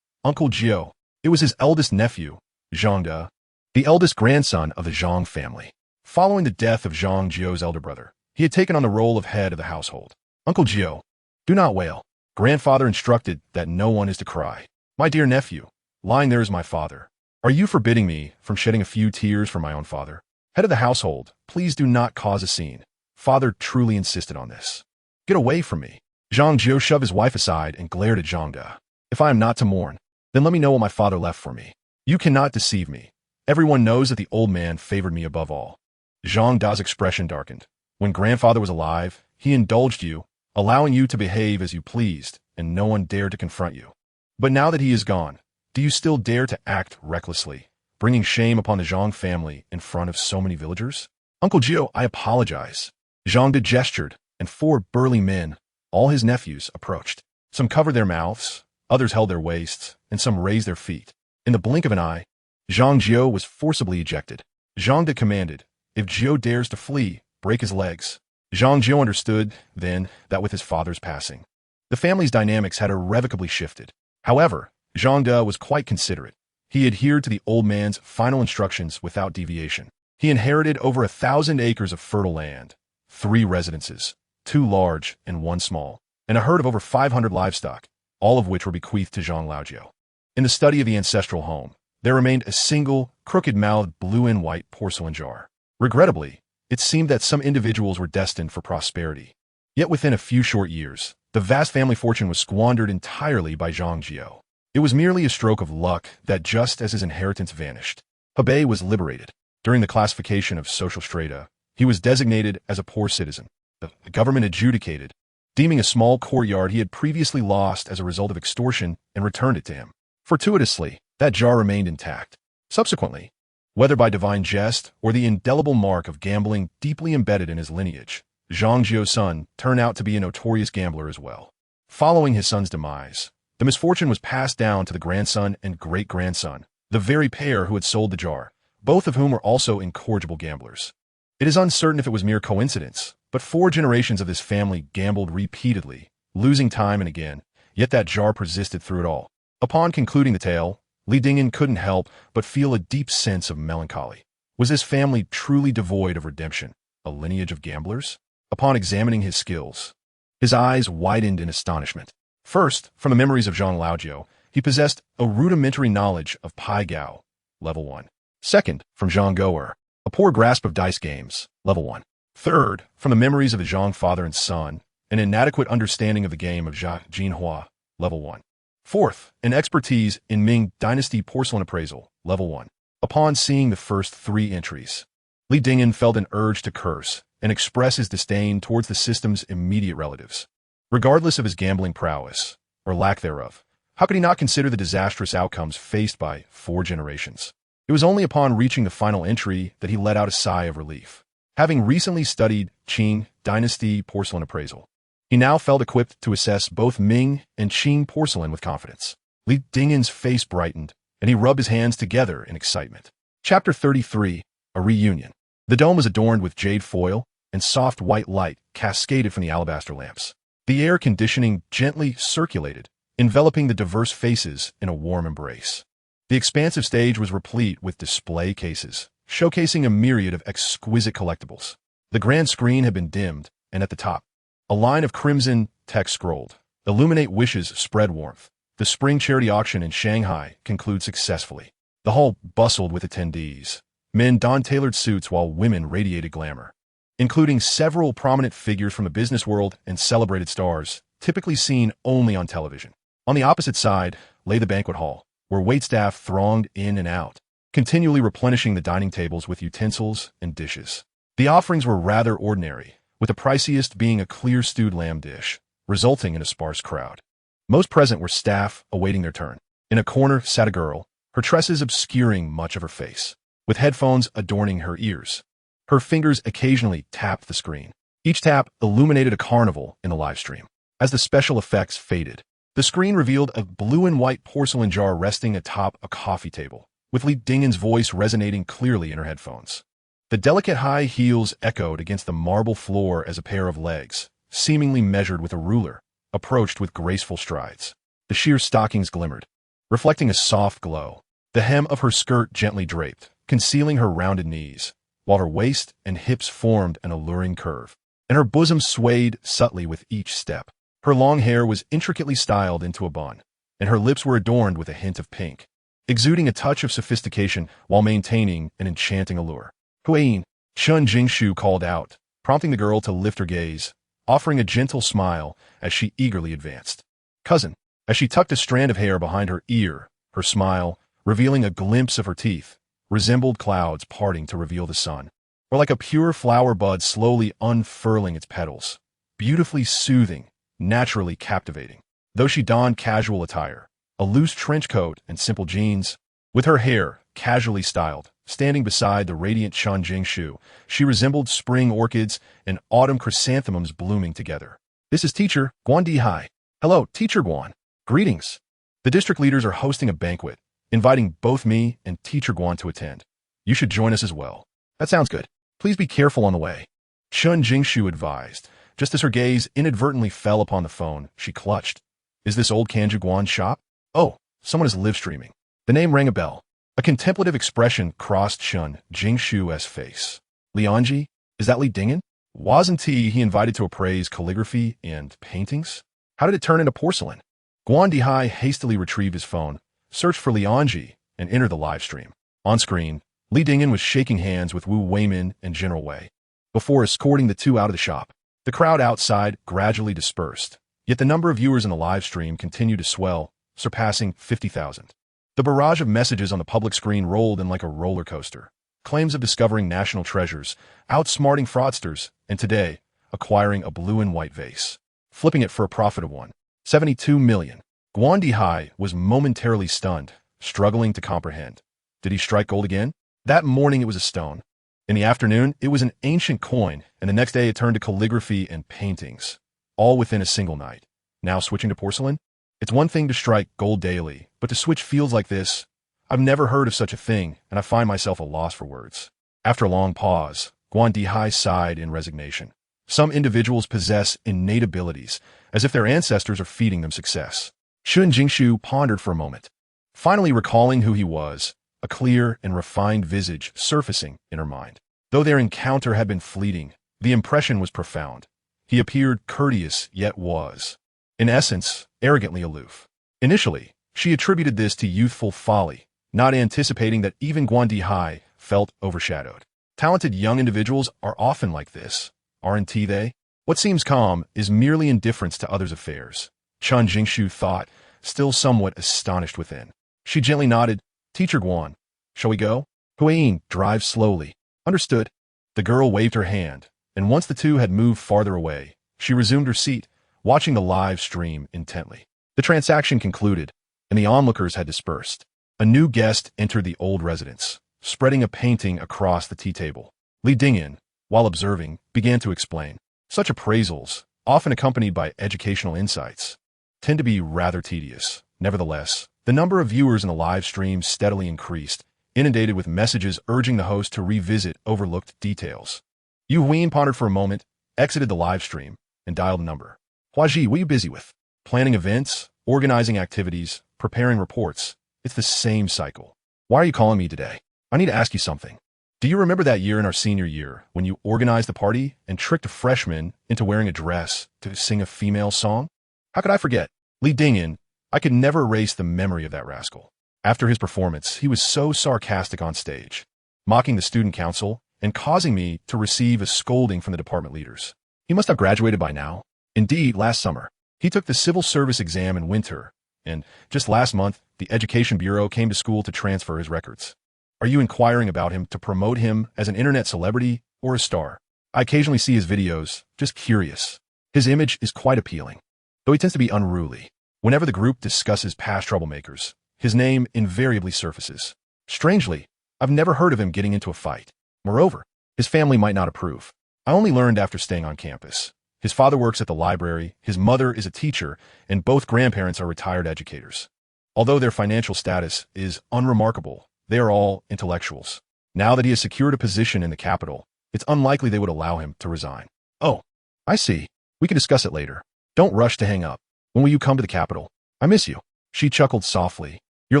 Uncle Jiao. It was his eldest nephew, Zhang De, the eldest grandson of the Zhang family. Following the death of Zhang Jiao's elder brother, he had taken on the role of head of the household. Uncle Jiao, do not wail. Grandfather instructed that no one is to cry. My dear nephew, lying there is my father. Are you forbidding me from shedding a few tears for my own father? Head of the household, please do not cause a scene. Father truly insisted on this. Get away from me. Zhang Jiao shoved his wife aside and glared at Zhang De. If I am not to mourn, then let me know what my father left for me. You cannot deceive me. Everyone knows that the old man favored me above all. Zhang Da's expression darkened. When grandfather was alive, he indulged you, allowing you to behave as you pleased, and no one dared to confront you. But now that he is gone, do you still dare to act recklessly, bringing shame upon the Zhang family in front of so many villagers? Uncle Jiao, I apologize. Zhang De gestured, and 4 burly men, all his nephews, approached. Some covered their mouths, others held their waists, and some raised their feet. In the blink of an eye, Zhang Jiao was forcibly ejected. Zhang De commanded, if Jiao dares to flee, break his legs. Zhang Jiao understood, then, that with his father's passing, the family's dynamics had irrevocably shifted. However, Zhang De was quite considerate. He adhered to the old man's final instructions without deviation. He inherited over 1,000 acres of fertile land, 3 residences, 2 large and 1 small, and a herd of over 500 livestock, all of which were bequeathed to Zhang Laojiao. In the study of the ancestral home, there remained a single, crooked-mouthed blue and white porcelain jar. Regrettably, it seemed that some individuals were destined for prosperity. Yet within a few short years, the vast family fortune was squandered entirely by Zhang Jiao. It was merely a stroke of luck that just as his inheritance vanished, Hebei was liberated. During the classification of social strata, he was designated as a poor citizen. The government adjudicated, deeming a small courtyard he had previously lost as a result of extortion, and returned it to him. Fortuitously, that jar remained intact. Subsequently, whether by divine jest or the indelible mark of gambling deeply embedded in his lineage, Zhang Jiao's son turned out to be a notorious gambler as well. Following his son's demise, the misfortune was passed down to the grandson and great-grandson, the very pair who had sold the jar, both of whom were also incorrigible gamblers. It is uncertain if it was mere coincidence, but 4 generations of this family gambled repeatedly, losing time and again, yet that jar persisted through it all. Upon concluding the tale, Li Dingyan couldn't help but feel a deep sense of melancholy. Was this family truly devoid of redemption, a lineage of gamblers? Upon examining his skills, his eyes widened in astonishment. First, from the memories of Zhang Laojiao, he possessed a rudimentary knowledge of Pai Gao, level 1. Second, from Zhang Goer, a poor grasp of dice games, level 1. Third, from the memories of the Zhang father and son, an inadequate understanding of the game of Jinhua, level 1. Fourth, an expertise in Ming Dynasty porcelain appraisal, level 1. Upon seeing the first 3 entries, Li Dingyan felt an urge to curse and express his disdain towards the system's immediate relatives. Regardless of his gambling prowess, or lack thereof, how could he not consider the disastrous outcomes faced by 4 generations? It was only upon reaching the final entry that he let out a sigh of relief. Having recently studied Qing Dynasty porcelain appraisal, he now felt equipped to assess both Ming and Qing porcelain with confidence. Li Dingyan's face brightened, and he rubbed his hands together in excitement. Chapter 33, A Reunion. The dome was adorned with jade foil, and soft white light cascaded from the alabaster lamps. The air conditioning gently circulated, enveloping the diverse faces in a warm embrace. The expansive stage was replete with display cases, showcasing a myriad of exquisite collectibles. The grand screen had been dimmed, and at the top, a line of crimson text scrolled. Illuminate wishes, spread warmth. The spring charity auction in Shanghai concludes successfully. The hall bustled with attendees. Men donned tailored suits while women radiated glamour, including several prominent figures from the business world and celebrated stars, typically seen only on television. On the opposite side lay the banquet hall, where waitstaff thronged in and out, continually replenishing the dining tables with utensils and dishes. The offerings were rather ordinary, with the priciest being a clear stewed lamb dish, resulting in a sparse crowd. Most present were staff awaiting their turn. In a corner sat a girl, her tresses obscuring much of her face, with headphones adorning her ears. Her fingers occasionally tapped the screen. Each tap illuminated a carnival in the live stream. As the special effects faded, The screen revealed a blue and white porcelain jar resting atop a coffee table, with Li Dingen's voice resonating clearly in her headphones. The delicate high heels echoed against the marble floor as a pair of legs, seemingly measured with a ruler, approached with graceful strides. The sheer stockings glimmered, reflecting a soft glow. The hem of her skirt gently draped, concealing her rounded knees, while her waist and hips formed an alluring curve, and her bosom swayed subtly with each step. Her long hair was intricately styled into a bun, and her lips were adorned with a hint of pink, exuding a touch of sophistication while maintaining an enchanting allure. Huayin, Chun Jingshu called out, prompting the girl to lift her gaze, offering a gentle smile as she eagerly advanced. Cousin, as she tucked a strand of hair behind her ear, her smile, revealing a glimpse of her teeth, resembled clouds parting to reveal the sun, or like a pure flower bud slowly unfurling its petals, beautifully soothing, naturally captivating. Though she donned casual attire, a loose trench coat and simple jeans, with her hair casually styled, standing beside the radiant Chun Jingshu, she resembled spring orchids and autumn chrysanthemums blooming together. This is Teacher Guan Dihai. Hello, Teacher Guan. Greetings. The district leaders are hosting a banquet, inviting both me and Teacher Guan to attend. You should join us as well. That sounds good. Please be careful on the way. Chun Jingshu advised. Just as her gaze inadvertently fell upon the phone, she clutched. Is this old Kanju Guan's shop? Oh, someone is live streaming. The name rang a bell. A contemplative expression crossed Chun Jingshu's face. Lianji, is that Li Dingen? Wasn't he invited to appraise calligraphy and paintings? How did it turn into porcelain? Guan Dihai hastily retrieved his phone, searched for Lianji, and entered the live stream. On screen, Li Dingen was shaking hands with Wu Weimin and General Wei, before escorting the two out of the shop. The crowd outside gradually dispersed, yet the number of viewers in the live stream continued to swell, surpassing 50,000. The barrage of messages on the public screen rolled in like a roller coaster. Claims of discovering national treasures, outsmarting fraudsters, and today, acquiring a blue and white vase, flipping it for a profit of 1.72 million. Guan Dihai was momentarily stunned, struggling to comprehend. Did he strike gold again? That morning it was a stone. In the afternoon, it was an ancient coin, and the next day it turned to calligraphy and paintings, all within a single night. Now switching to porcelain? It's one thing to strike gold daily, but to switch fields like this, I've never heard of such a thing, and I find myself a loss for words. After a long pause, Guan Dihai sighed in resignation. Some individuals possess innate abilities, as if their ancestors are feeding them success. Chun Jingshu pondered for a moment, finally recalling who he was, a clear and refined visage surfacing in her mind. Though their encounter had been fleeting, the impression was profound. He appeared courteous, yet was, in essence, arrogantly aloof. Initially, she attributed this to youthful folly, not anticipating that even Guan Dihai felt overshadowed. Talented young individuals are often like this, aren't they? What seems calm is merely indifference to others' affairs. Chun Jingshu thought, still somewhat astonished within. She gently nodded. Teacher Guan, shall we go? Huayin, drive slowly. Understood. The girl waved her hand, and once the two had moved farther away, she resumed her seat, watching the live stream intently. The transaction concluded, and the onlookers had dispersed. A new guest entered the old residence, spreading a painting across the tea table. Li Dingen, while observing, began to explain. Such appraisals, often accompanied by educational insights, tend to be rather tedious. Nevertheless, the number of viewers in the live stream steadily increased, inundated with messages urging the host to revisit overlooked details. Yu Huin pondered for a moment, exited the live stream, and dialed a number. Huaji, what are you busy with? Planning events, organizing activities, preparing reports. It's the same cycle. Why are you calling me today? I need to ask you something. Do you remember that year in our senior year when you organized the party and tricked a freshman into wearing a dress to sing a female song? How could I forget? Li Dingen, I could never erase the memory of that rascal. After his performance, he was so sarcastic on stage, mocking the student council and causing me to receive a scolding from the department leaders. He must have graduated by now. Indeed, last summer, he took the civil service exam in winter, and just last month, the Education Bureau came to school to transfer his records. Are you inquiring about him to promote him as an internet celebrity or a star? I occasionally see his videos, just curious. His image is quite appealing, though he tends to be unruly. Whenever the group discusses past troublemakers, his name invariably surfaces. Strangely, I've never heard of him getting into a fight. Moreover, his family might not approve. I only learned after staying on campus. His father works at the library, his mother is a teacher, and both grandparents are retired educators. Although their financial status is unremarkable, they are all intellectuals. Now that he has secured a position in the capital, it's unlikely they would allow him to resign. Oh, I see. We can discuss it later. Don't rush to hang up. When will you come to the capital? I miss you. She chuckled softly. You're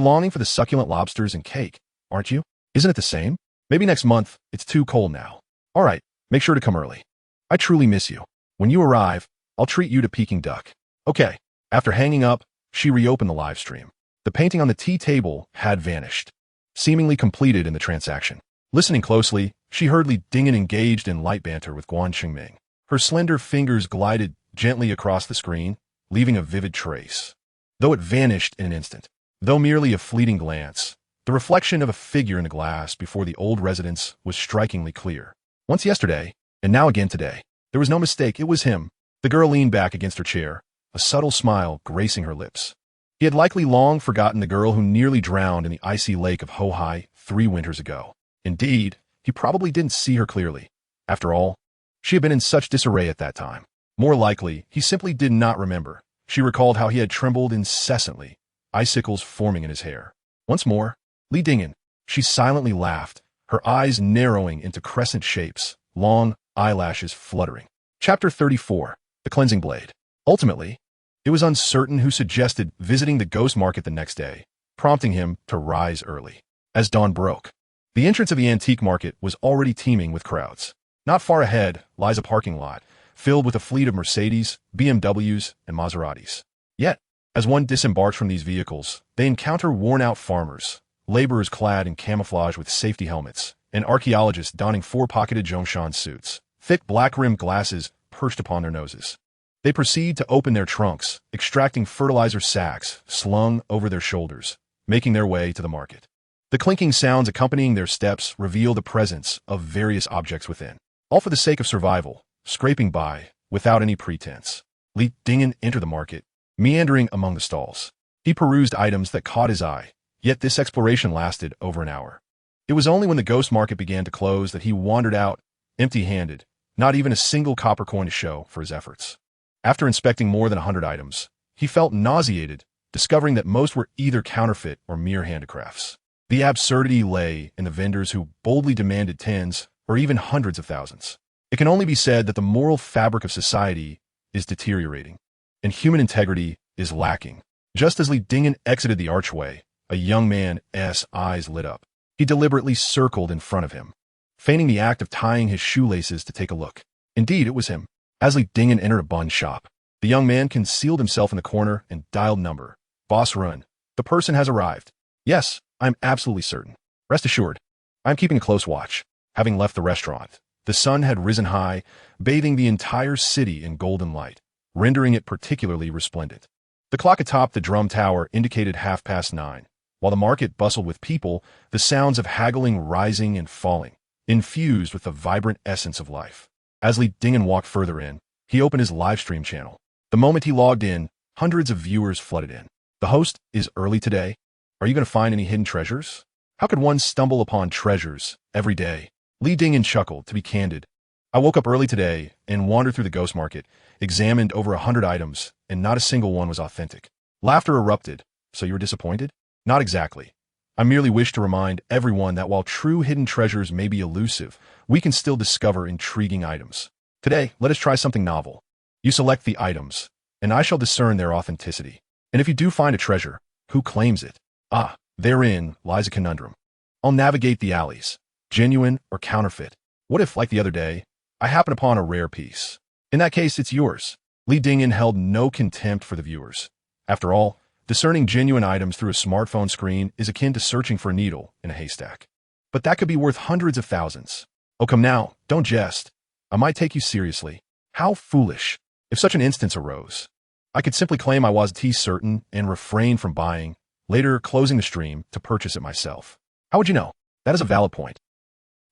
longing for the succulent lobsters and cake, aren't you? Isn't it the same? Maybe next month. It's too cold now. All right, make sure to come early. I truly miss you. When you arrive, I'll treat you to Peking duck. Okay. After hanging up, she reopened the live stream. The painting on the tea table had vanished, seemingly completed in the transaction. Listening closely, she heard Li Dingyan engaged in light banter with Guan Qingming. Her slender fingers glided gently across the screen, leaving a vivid trace. Though it vanished in an instant, though merely a fleeting glance, the reflection of a figure in the glass before the old residence was strikingly clear. Once yesterday, and now again today. There was no mistake, it was him. The girl leaned back against her chair, a subtle smile gracing her lips. He had likely long forgotten the girl who nearly drowned in the icy lake of Hohai 3 winters ago. Indeed, he probably didn't see her clearly. After all, she had been in such disarray at that time. More likely, he simply did not remember. She recalled how he had trembled incessantly, icicles forming in his hair. Once more, Li Dingyan. She silently laughed, her eyes narrowing into crescent shapes, long eyelashes fluttering. Chapter 34. The Cleansing Blade. Ultimately, it was uncertain who suggested visiting the ghost market the next day, prompting him to rise early. As dawn broke, the entrance of the antique market was already teeming with crowds. Not far ahead lies a parking lot, filled with a fleet of Mercedes, BMWs, and Maseratis. Yet, as one disembarks from these vehicles, they encounter worn-out farmers, laborers clad in camouflage with safety helmets, and archaeologists donning 4-pocketed Zhongshan suits, thick black-rimmed glasses perched upon their noses. They proceed to open their trunks, extracting fertilizer sacks slung over their shoulders, making their way to the market. The clinking sounds accompanying their steps reveal the presence of various objects within, all for the sake of survival, scraping by, without any pretense. Li Dingyan entered the market, meandering among the stalls. He perused items that caught his eye, yet this exploration lasted over an hour. It was only when the ghost market began to close that he wandered out, empty-handed, not even a single copper coin to show for his efforts. After inspecting more than 100 items, he felt nauseated, discovering that most were either counterfeit or mere handicrafts. The absurdity lay in the vendors who boldly demanded tens or even hundreds of thousands. It can only be said that the moral fabric of society is deteriorating, and human integrity is lacking. Just as Li Dingyan exited the archway, a young man's eyes lit up. He deliberately circled in front of him, feigning the act of tying his shoelaces to take a look. Indeed, it was him. As Li Dingyan entered a bun shop, the young man concealed himself in the corner and dialed number. Boss Run. The person has arrived. Yes, I'm absolutely certain. Rest assured, I'm keeping a close watch. Having left the restaurant, the sun had risen high, bathing the entire city in golden light, rendering it particularly resplendent. The clock atop the drum tower indicated 9:30. While the market bustled with people, the sounds of haggling rising and falling, infused with the vibrant essence of life. As Li Dingyan walked further in, he opened his live stream channel. The moment he logged in, hundreds of viewers flooded in. The host is early today. Are you going to find any hidden treasures? How could one stumble upon treasures every day? Li Dingyan chuckled, to be candid. I woke up early today and wandered through the ghost market, examined over 100 items, and not a single one was authentic. Laughter erupted. So you were disappointed? Not exactly. I merely wish to remind everyone that while true hidden treasures may be elusive, we can still discover intriguing items. Today, let us try something novel. You select the items, and I shall discern their authenticity. And if you do find a treasure, who claims it? Ah, therein lies a conundrum. I'll navigate the alleys, genuine or counterfeit. What if, like the other day, I happen upon a rare piece? In that case, it's yours. Li Dingyan held no contempt for the viewers. After all, discerning genuine items through a smartphone screen is akin to searching for a needle in a haystack. But that could be worth hundreds of thousands. Oh, come now, don't jest. I might take you seriously. How foolish. If such an instance arose, I could simply claim I was certain and refrain from buying, later closing the stream to purchase it myself. How would you know? That is a valid point.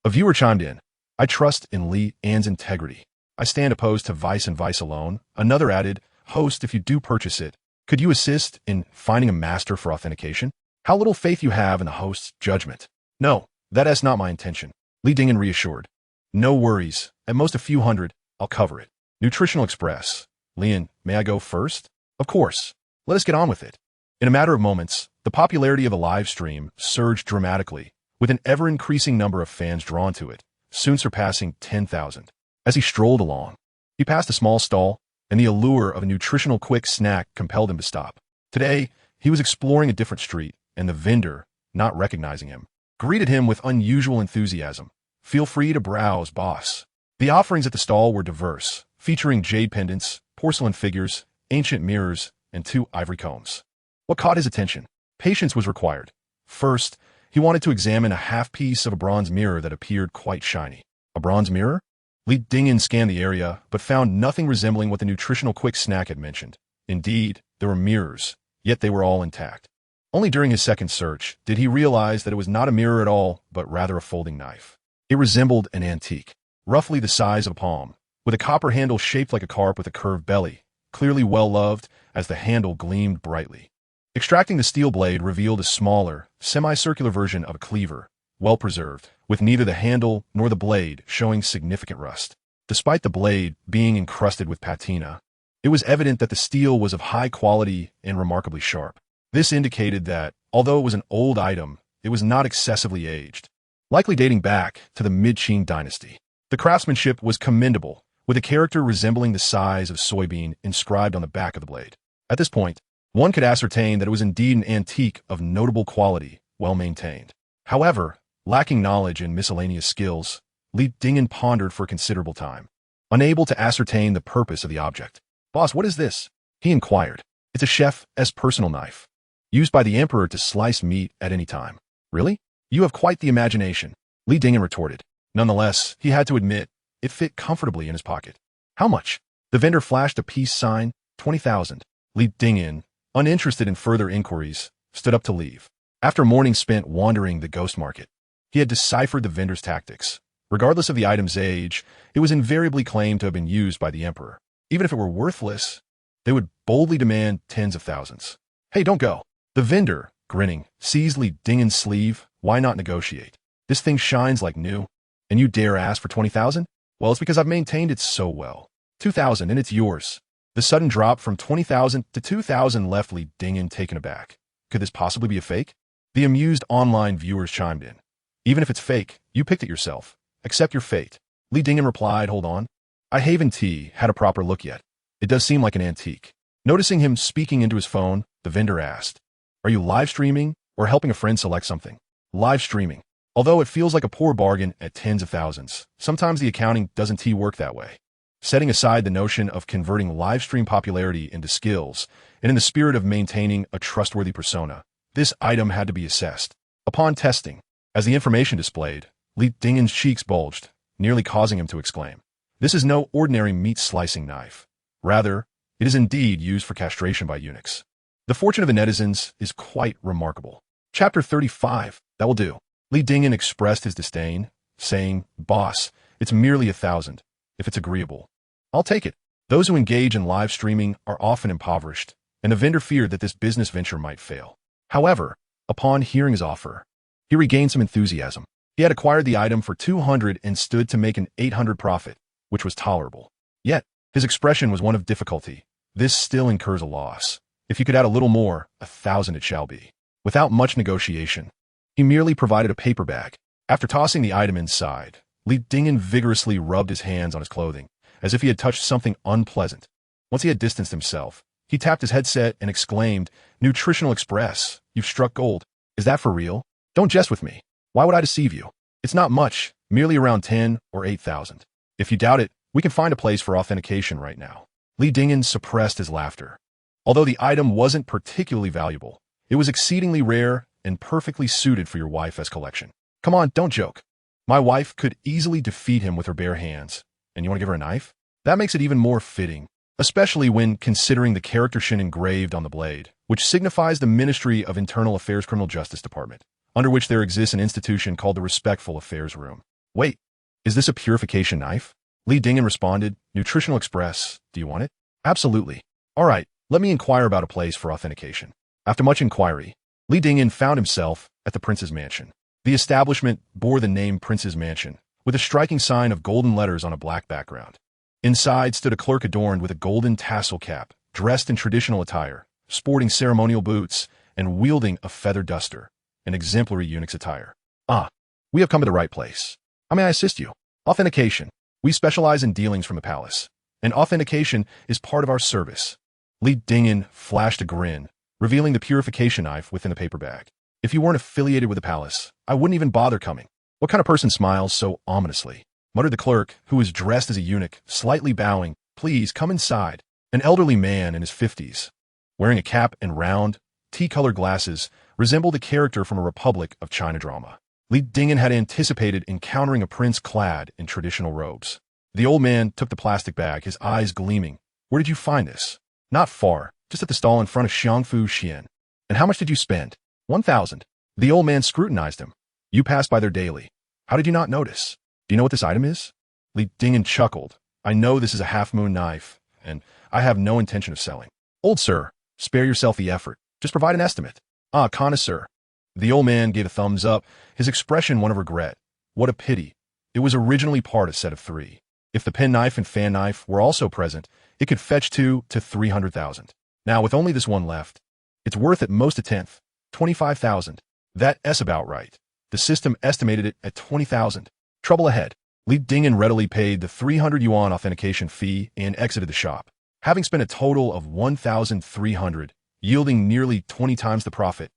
A viewer chimed in. I trust in Li An's integrity. I stand opposed to vice and vice alone. Another added, host, if you do purchase it, could you assist in finding a master for authentication? How little faith you have in the host's judgment. No, that is not my intention. Li Dingyan reassured. No worries. At most a few hundred, I'll cover it. Nutritional Express. Lian, may I go first? Of course. Let us get on with it. In a matter of moments, the popularity of the live stream surged dramatically, with an ever-increasing number of fans drawn to it, soon surpassing 10,000. As he strolled along, he passed a small stall, and the allure of a nutritional quick snack compelled him to stop. Today, he was exploring a different street, and the vendor, not recognizing him, greeted him with unusual enthusiasm. Feel free to browse, boss. The offerings at the stall were diverse, featuring jade pendants, porcelain figures, ancient mirrors, and 2 ivory combs. What caught his attention? Patience was required. First, he wanted to examine a half-piece of a bronze mirror that appeared quite shiny. A bronze mirror? Li Dingyan scanned the area, but found nothing resembling what the nutritional quick snack had mentioned. Indeed, there were mirrors, yet they were all intact. Only during his second search did he realize that it was not a mirror at all, but rather a folding knife. It resembled an antique, roughly the size of a palm, with a copper handle shaped like a carp with a curved belly, clearly well-loved as the handle gleamed brightly. Extracting the steel blade revealed a smaller, semicircular version of a cleaver, well-preserved, with neither the handle nor the blade showing significant rust. Despite the blade being encrusted with patina, it was evident that the steel was of high quality and remarkably sharp. This indicated that, although it was an old item, it was not excessively aged, likely dating back to the mid-Qing dynasty. The craftsmanship was commendable, with a character resembling the size of soybean inscribed on the back of the blade. At this point, one could ascertain that it was indeed an antique of notable quality, well maintained. However, lacking knowledge and miscellaneous skills, Li Dingyan pondered for a considerable time, unable to ascertain the purpose of the object. Boss, what is this? He inquired. It's a chef's personal knife, used by the emperor to slice meat at any time. Really? You have quite the imagination, Li Dingyan retorted. Nonetheless, he had to admit, it fit comfortably in his pocket. How much? The vendor flashed a peace sign, 20,000. Li Dingyan, uninterested in further inquiries, stood up to leave. After a morning spent wandering the ghost market, he had deciphered the vendor's tactics. Regardless of the item's age, it was invariably claimed to have been used by the emperor. Even if it were worthless, they would boldly demand tens of thousands. Hey, don't go. The vendor, grinning, seized Li Dingyan's sleeve. Why not negotiate? This thing shines like new, and you dare ask for 20,000? Well, it's because I've maintained it so well. 2,000 and it's yours. The sudden drop from 20,000 to 2,000 left Li Dingyan taken aback. Could this possibly be a fake? The amused online viewers chimed in. Even if it's fake, you picked it yourself. Accept your fate. Li Dingyan replied, hold on. I haven't had a proper look yet. It does seem like an antique. Noticing him speaking into his phone, the vendor asked, are you live streaming or helping a friend select something? Live streaming. Although it feels like a poor bargain at tens of thousands, sometimes the accounting doesn't work that way. Setting aside the notion of converting live stream popularity into skills, and in the spirit of maintaining a trustworthy persona, this item had to be assessed. Upon testing, as the information displayed, Li Dingyan's cheeks bulged, nearly causing him to exclaim, this is no ordinary meat-slicing knife. Rather, it is indeed used for castration by eunuchs. The fortune of the netizens is quite remarkable. Chapter 35, that will do. Li Dingyan expressed his disdain, saying, boss, it's merely 1,000, if it's agreeable. I'll take it. Those who engage in live streaming are often impoverished, and the vendor feared that this business venture might fail. However, upon hearing his offer, he regained some enthusiasm. He had acquired the item for 200 and stood to make an 800 profit, which was tolerable. Yet, his expression was one of difficulty. This still incurs a loss. If you could add a little more, 1,000 it shall be. Without much negotiation, he merely provided a paper bag. After tossing the item inside, Li Dingyan vigorously rubbed his hands on his clothing, as if he had touched something unpleasant. Once he had distanced himself, he tapped his headset and exclaimed, Nutritional Express, you've struck gold. Is that for real? Don't jest with me. Why would I deceive you? It's not much, merely around 10 or 8,000. If you doubt it, we can find a place for authentication right now. Li Dingyan suppressed his laughter. Although the item wasn't particularly valuable, it was exceedingly rare and perfectly suited for your wife's collection. Come on, don't joke. My wife could easily defeat him with her bare hands. And you want to give her a knife? That makes it even more fitting, especially when considering the character shin engraved on the blade, which signifies the Ministry of Internal Affairs Criminal Justice Department, under which there exists an institution called the Respectful Affairs Room. Wait, is this a purification knife? Li Dingyan responded, Nutritional Express, do you want it? Absolutely. All right, let me inquire about a place for authentication. After much inquiry, Li Dingyan found himself at the prince's mansion. The establishment bore the name Prince's Mansion, with a striking sign of golden letters on a black background. Inside stood a clerk adorned with a golden tassel cap, dressed in traditional attire, sporting ceremonial boots, and wielding a feather duster, an exemplary eunuch's attire. Ah, we have come to the right place. How may I assist you? Authentication. We specialize in dealings from the palace, and authentication is part of our service. Li Dingyan flashed a grin, revealing the purification knife within the paper bag. If you weren't affiliated with the palace, I wouldn't even bother coming. What kind of person smiles so ominously? Muttered the clerk, who was dressed as a eunuch, slightly bowing. Please, come inside. An elderly man in his 50s, wearing a cap and round, tea-colored glasses, resembled a character from a Republic of China drama. Li Dingyan had anticipated encountering a prince clad in traditional robes. The old man took the plastic bag, his eyes gleaming. Where did you find this? Not far, just at the stall in front of Xiangfu Xian. And how much did you spend? 1,000. The old man scrutinized him. You pass by there daily. How did you not notice? Do you know what this item is? Li Dingyan chuckled. I know this is a half-moon knife, and I have no intention of selling. Old sir, spare yourself the effort. Just provide an estimate. Ah, connoisseur. The old man gave a thumbs up, his expression one of regret. What a pity. It was originally part of a set of 3. If the penknife and fan knife were also present, it could fetch 2 to 300,000. Now, with only this one left, it's worth at most a tenth, 25,000. That's about right. The system estimated it at 20,000. Trouble ahead. Li Dingyan readily paid the 300 yuan authentication fee and exited the shop, having spent a total of 1,300, yielding nearly 20 times the profit.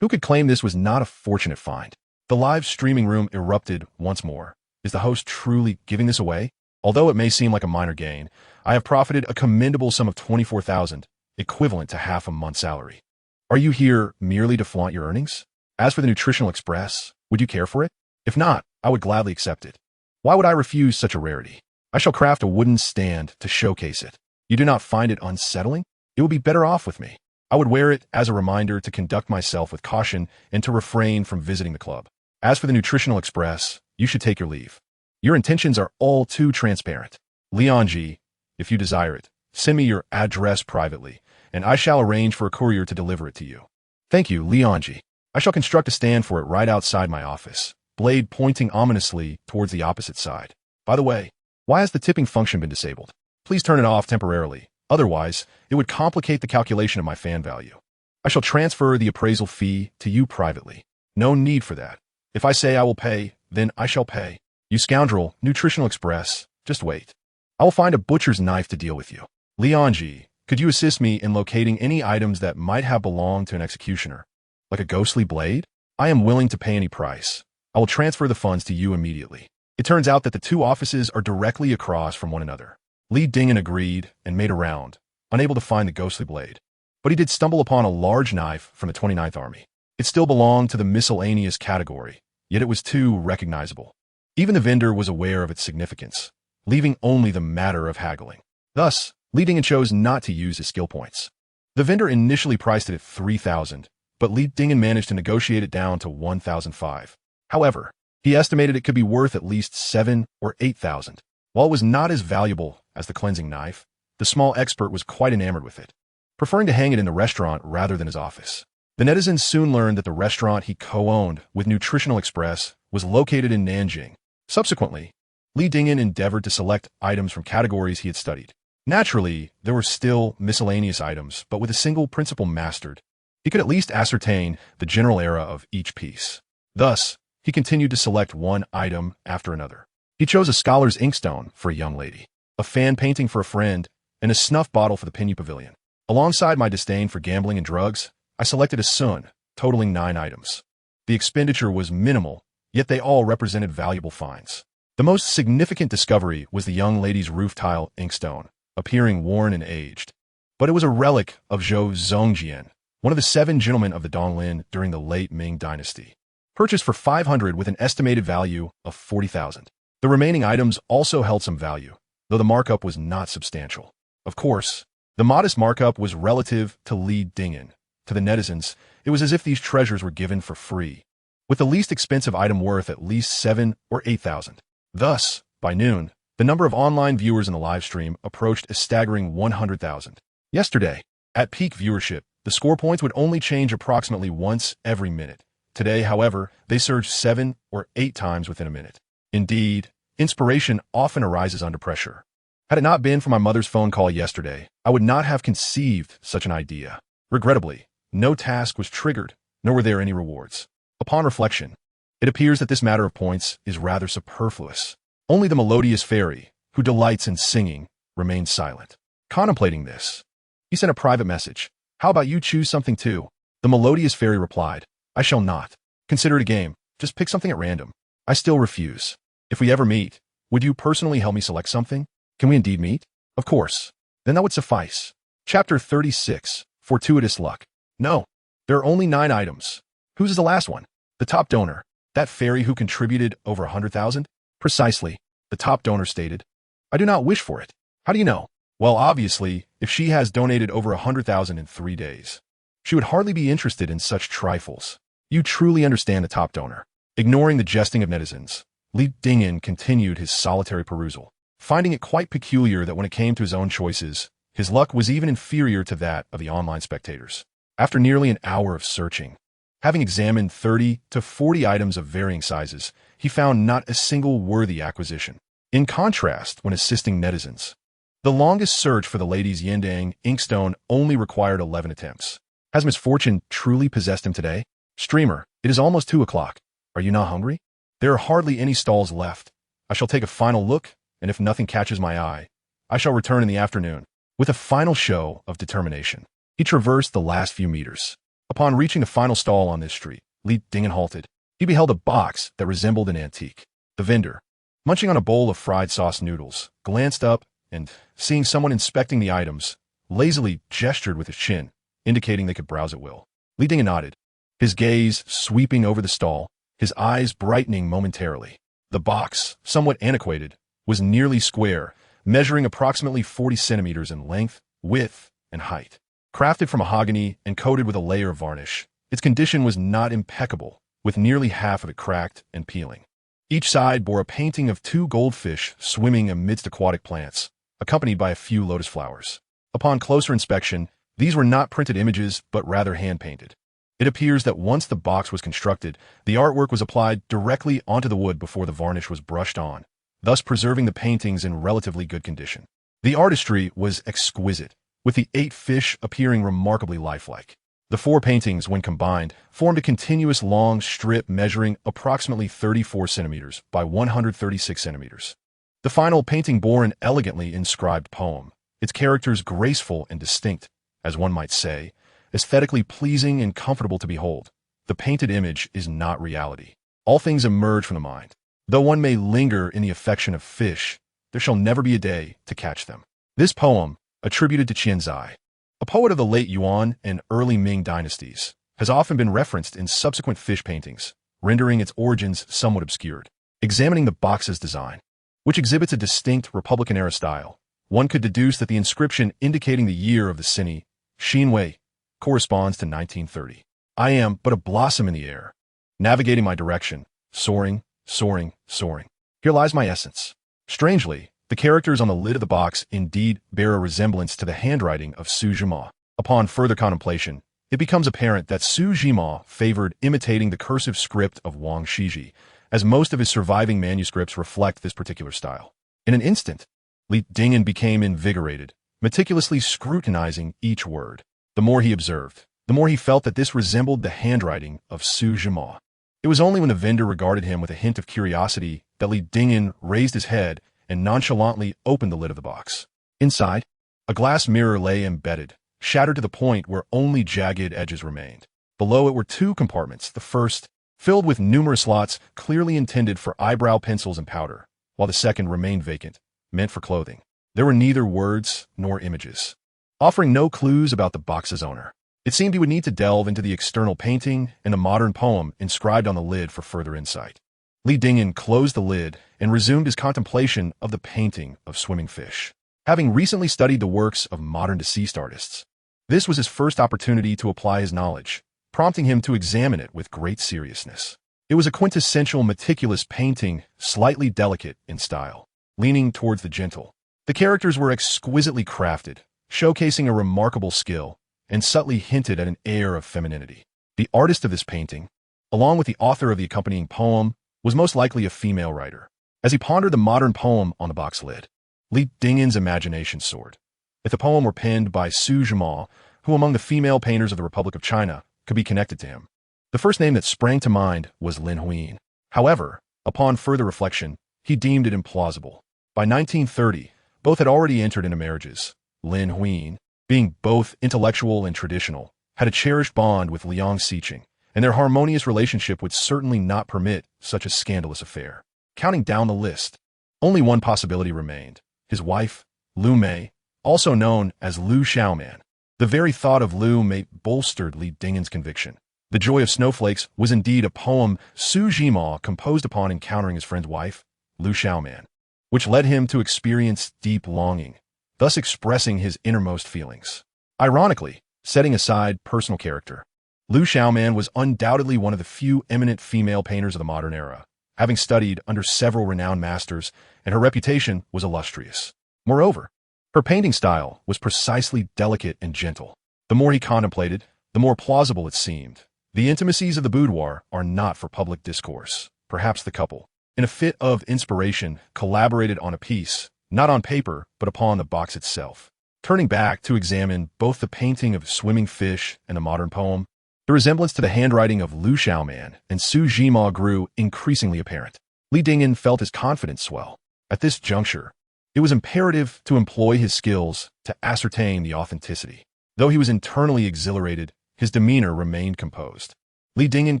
Who could claim this was not a fortunate find? The live streaming room erupted once more. Is the host truly giving this away? Although it may seem like a minor gain, I have profited a commendable sum of 24,000, equivalent to half a month's salary. Are you here merely to flaunt your earnings? As for the Nutritional Express, would you care for it? If not, I would gladly accept it. Why would I refuse such a rarity? I shall craft a wooden stand to showcase it. You do not find it unsettling? It would be better off with me. I would wear it as a reminder to conduct myself with caution and to refrain from visiting the club. As for the Nutritional Express, you should take your leave. Your intentions are all too transparent. Lianji, if you desire it, send me your address privately, and I shall arrange for a courier to deliver it to you. Thank you, Lianji. I shall construct a stand for it right outside my office, blade pointing ominously towards the opposite side. By the way, why has the tipping function been disabled? Please turn it off temporarily. Otherwise, it would complicate the calculation of my fan value. I shall transfer the appraisal fee to you privately. No need for that. If I say I will pay, then I shall pay. You scoundrel, Nutritional Express, just wait. I will find a butcher's knife to deal with you. Lianji, could you assist me in locating any items that might have belonged to an executioner? Like a ghostly blade? I am willing to pay any price. I will transfer the funds to you immediately. It turns out that the 2 offices are directly across from one another. Li Dingyan agreed and made a round, unable to find the ghostly blade. But he did stumble upon a large knife from the 29th Army. It still belonged to the miscellaneous category, yet it was too recognizable. Even the vendor was aware of its significance, leaving only the matter of haggling. Thus, Li Dingyan chose not to use his skill points. The vendor initially priced it at 3,000, but Li Dingyan managed to negotiate it down to 1,005. However, he estimated it could be worth at least 7 or 8,000. While it was not as valuable as the cleansing knife, the small expert was quite enamored with it, preferring to hang it in the restaurant rather than his office. The netizens soon learned that the restaurant he co-owned with Nutritional Express was located in Nanjing. Subsequently, Li Dingyan endeavored to select items from categories he had studied. Naturally, there were still miscellaneous items, but with a single principle mastered, he could at least ascertain the general era of each piece. Thus, he continued to select one item after another. He chose a scholar's inkstone for a young lady, a fan painting for a friend, and a snuff bottle for the Pinyu Pavilion. Alongside my disdain for gambling and drugs, I selected a sun, totaling 9 items. The expenditure was minimal, yet they all represented valuable finds. The most significant discovery was the young lady's roof tile inkstone, appearing worn and aged. But it was a relic of Zhou Zongjian, one of the 7 gentlemen of the Donglin during the late Ming dynasty, purchased for 500 with an estimated value of 40,000. The remaining items also held some value, though the markup was not substantial. Of course, the modest markup was relative to Li Dingyan. To the netizens, it was as if these treasures were given for free, with the least expensive item worth at least 7 or 8,000. Thus, by noon, the number of online viewers in the live stream approached a staggering 100,000. Yesterday, at peak viewership, the score points would only change approximately once every minute. Today, however, they surged 7 or 8 times within a minute. Indeed, inspiration often arises under pressure. Had it not been for my mother's phone call yesterday, I would not have conceived such an idea. Regrettably, no task was triggered, nor were there any rewards. Upon reflection, it appears that this matter of points is rather superfluous. Only the melodious fairy, who delights in singing, remains silent. Contemplating this, he sent a private message. How about you choose something too? The melodious fairy replied, I shall not. Consider it a game. Just pick something at random. I still refuse. If we ever meet, would you personally help me select something? Can we indeed meet? Of course. Then that would suffice. Chapter 36. Fortuitous Luck. No. There are only 9 items. Whose is the last one? The top donor. That fairy who contributed over 100,000? Precisely. The top donor stated. I do not wish for it. How do you know? Well, obviously, if she has donated over 100,000 in 3 days, she would hardly be interested in such trifles. You truly understand the top donor. Ignoring the jesting of netizens, Li Dingyan continued his solitary perusal, finding it quite peculiar that when it came to his own choices, his luck was even inferior to that of the online spectators. After nearly an hour of searching, having examined 30 to 40 items of varying sizes, he found not a single worthy acquisition. In contrast, when assisting netizens, the longest search for the lady's Yindang inkstone only required 11 attempts. Has misfortune truly possessed him today? Streamer, it is almost 2 o'clock. Are you not hungry? There are hardly any stalls left. I shall take a final look, and if nothing catches my eye, I shall return in the afternoon. With a final show of determination, he traversed the last few meters. Upon reaching the final stall on this street, Li Dingyan halted. He beheld a box that resembled an antique. The vendor, munching on a bowl of fried sauce noodles, glanced up and, seeing someone inspecting the items, lazily gestured with his chin, indicating they could browse at will. Li Dingyan nodded, his gaze sweeping over the stall, his eyes brightening momentarily. The box, somewhat antiquated, was nearly square, measuring approximately 40 centimeters in length, width, and height. Crafted from mahogany and coated with a layer of varnish, its condition was not impeccable, with nearly half of it cracked and peeling. Each side bore a painting of 2 goldfish swimming amidst aquatic plants, accompanied by a few lotus flowers. Upon closer inspection, these were not printed images, but rather hand-painted. It appears that once the box was constructed, the artwork was applied directly onto the wood before the varnish was brushed on, thus preserving the paintings in relatively good condition. The artistry was exquisite, with the 8 fish appearing remarkably lifelike. The 4 paintings, when combined, formed a continuous long strip measuring approximately 34 centimeters by 136 centimeters. The final painting bore an elegantly inscribed poem, its characters graceful and distinct, as one might say, aesthetically pleasing and comfortable to behold. The painted image is not reality. All things emerge from the mind. Though one may linger in the affection of fish, there shall never be a day to catch them. This poem, attributed to Qianzai, a poet of the late Yuan and early Ming dynasties, has often been referenced in subsequent fish paintings, rendering its origins somewhat obscured. Examining the box's design, which exhibits a distinct Republican-era style, one could deduce that the inscription indicating the year of the Sini, Xinwei, corresponds to 1930. I am but a blossom in the air, navigating my direction, soaring, soaring, soaring. Here lies my essence. Strangely, the characters on the lid of the box indeed bear a resemblance to the handwriting of Su Zhima. Upon further contemplation, it becomes apparent that Su Zhima favored imitating the cursive script of Wang Shiji, as most of his surviving manuscripts reflect this particular style. In an instant, Li Dingyan became invigorated, meticulously scrutinizing each word. The more he observed, the more he felt that this resembled the handwriting of Su Zhima. It was only when the vendor regarded him with a hint of curiosity that Li Dingyan raised his head and nonchalantly opened the lid of the box. Inside, a glass mirror lay embedded, shattered to the point where only jagged edges remained. Below it were 2 compartments, the first filled with numerous slots clearly intended for eyebrow pencils and powder, while the second remained vacant, meant for clothing. There were neither words nor images, offering no clues about the box's owner. It seemed he would need to delve into the external painting and the modern poem inscribed on the lid for further insight. Li Dingyan closed the lid and resumed his contemplation of the painting of swimming fish. Having recently studied the works of modern deceased artists, this was his first opportunity to apply his knowledge, prompting him to examine it with great seriousness. It was a quintessential meticulous painting, slightly delicate in style, leaning towards the gentle. The characters were exquisitely crafted, showcasing a remarkable skill, and subtly hinted at an air of femininity. The artist of this painting, along with the author of the accompanying poem, was most likely a female writer. As he pondered the modern poem on the box lid, Li Dingin's imagination soared. If the poem were penned by Su Zhima, who among the female painters of the Republic of China could be connected to him? The first name that sprang to mind was Lin Huyin. However, upon further reflection, he deemed it implausible. By 1930, both had already entered into marriages. Lin Huyin, being both intellectual and traditional, had a cherished bond with Liang Xiqing, and their harmonious relationship would certainly not permit such a scandalous affair. Counting down the list, only one possibility remained: his wife, Lu Mei, also known as Lu Xiaoman. The very thought of Lu Mei bolstered Li Dingin's conviction. The Joy of Snowflakes was indeed a poem Su Zhima composed upon encountering his friend's wife, Lu Xiaoman, which led him to experience deep longing, thus expressing his innermost feelings. Ironically, setting aside personal character, Lu Xiaoman was undoubtedly one of the few eminent female painters of the modern era, having studied under several renowned masters, and her reputation was illustrious. Moreover, her painting style was precisely delicate and gentle. The more he contemplated, the more plausible it seemed. The intimacies of the boudoir are not for public discourse. Perhaps the couple, in a fit of inspiration, collaborated on a piece, not on paper, but upon the box itself. Turning back to examine both the painting of swimming fish and the modern poem, the resemblance to the handwriting of Lu Xiaoman and Su Zhima grew increasingly apparent. Li Dingin felt his confidence swell. At this juncture, it was imperative to employ his skills to ascertain the authenticity. Though he was internally exhilarated, his demeanor remained composed. Li Dingin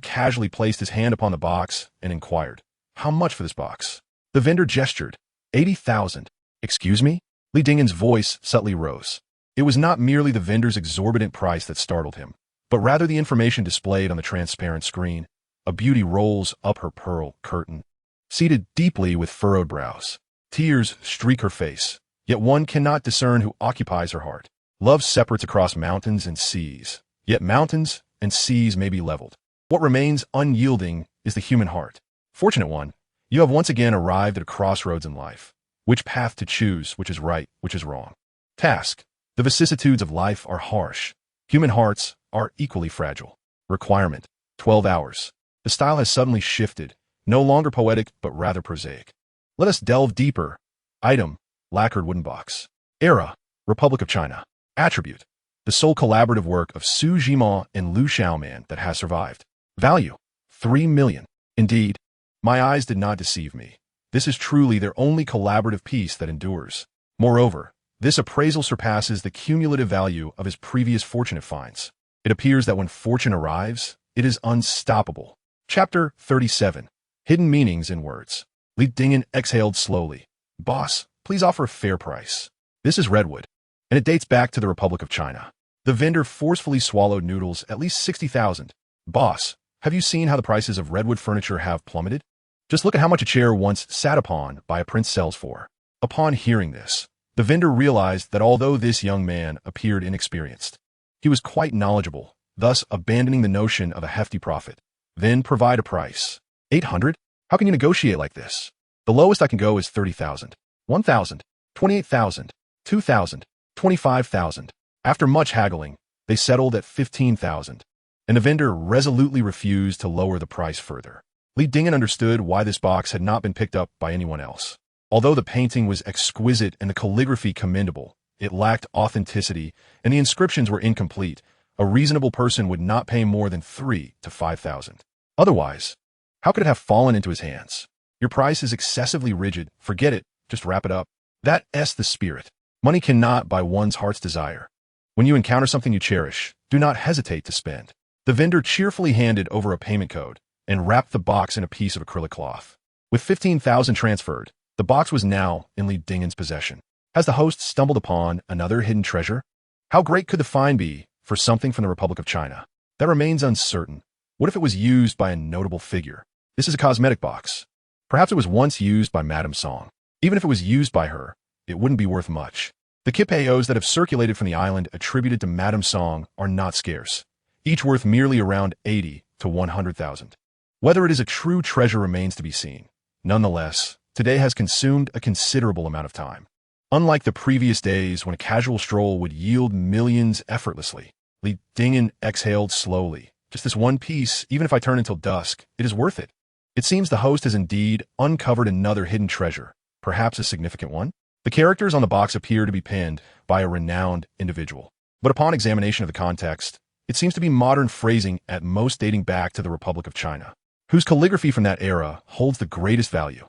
casually placed his hand upon the box and inquired, "How much for this box?" The vendor gestured, 80,000. "Excuse me?" Li Dingin's voice subtly rose. It was not merely the vendor's exorbitant price that startled him, but rather the information displayed on the transparent screen. A beauty rolls up her pearl curtain, seated deeply with furrowed brows. Tears streak her face, yet one cannot discern who occupies her heart. Love separates across mountains and seas, yet mountains and seas may be leveled. What remains unyielding is the human heart. Fortunate one, you have once again arrived at a crossroads in life. Which path to choose, which is right, which is wrong? Task. The vicissitudes of life are harsh. Human hearts are equally fragile. Requirement. 12 hours. The style has suddenly shifted, no longer poetic, but rather prosaic. Let us delve deeper. Item: lacquered wooden box. Era: Republic of China. Attribute: the sole collaborative work of Su Zhima and Lu Xiaoman that has survived. Value: 3 million. Indeed, my eyes did not deceive me. This is truly their only collaborative piece that endures. Moreover, this appraisal surpasses the cumulative value of his previous fortunate finds. It appears that when fortune arrives, it is unstoppable. Chapter 37. Hidden Meanings in Words. Li Dingin exhaled slowly. "Boss, please offer a fair price. This is redwood, and it dates back to the Republic of China." The vendor forcefully swallowed noodles. "At least 60,000. Boss, have you seen how the prices of redwood furniture have plummeted? Just look at how much a chair once sat upon by a prince sells for." Upon hearing this, the vendor realized that although this young man appeared inexperienced, he was quite knowledgeable, thus abandoning the notion of a hefty profit. "Then provide a price." 800? How can you negotiate like this? "The lowest I can go is 30,000. 1,000. 28,000. 2,000. 25,000. After much haggling, they settled at 15,000, and the vendor resolutely refused to lower the price further. Li Dingin understood why this box had not been picked up by anyone else. Although the painting was exquisite and the calligraphy commendable, it lacked authenticity, and the inscriptions were incomplete. A reasonable person would not pay more than 3 to 5,000. Otherwise, how could it have fallen into his hands? "Your price is excessively rigid. Forget it. Just wrap it up." That's the spirit. Money cannot buy one's heart's desire. When you encounter something you cherish, do not hesitate to spend. The vendor cheerfully handed over a payment code and wrapped the box in a piece of acrylic cloth. With 15,000 transferred, the box was now in Li Dingin's possession. Has the host stumbled upon another hidden treasure? How great could the find be for something from the Republic of China? That remains uncertain. What if it was used by a notable figure? This is a cosmetic box. Perhaps it was once used by Madame Song. Even if it was used by her, it wouldn't be worth much. The kipayos that have circulated from the island attributed to Madame Song are not scarce, each worth merely around 80 to 100,000. Whether it is a true treasure remains to be seen. Nonetheless, today has consumed a considerable amount of time. Unlike the previous days when a casual stroll would yield millions effortlessly, Li Dingin exhaled slowly. "Just this one piece, even if I turn until dusk, it is worth it." It seems the host has indeed uncovered another hidden treasure, perhaps a significant one. The characters on the box appear to be penned by a renowned individual. But upon examination of the context, it seems to be modern phrasing at most dating back to the Republic of China, whose calligraphy from that era holds the greatest value.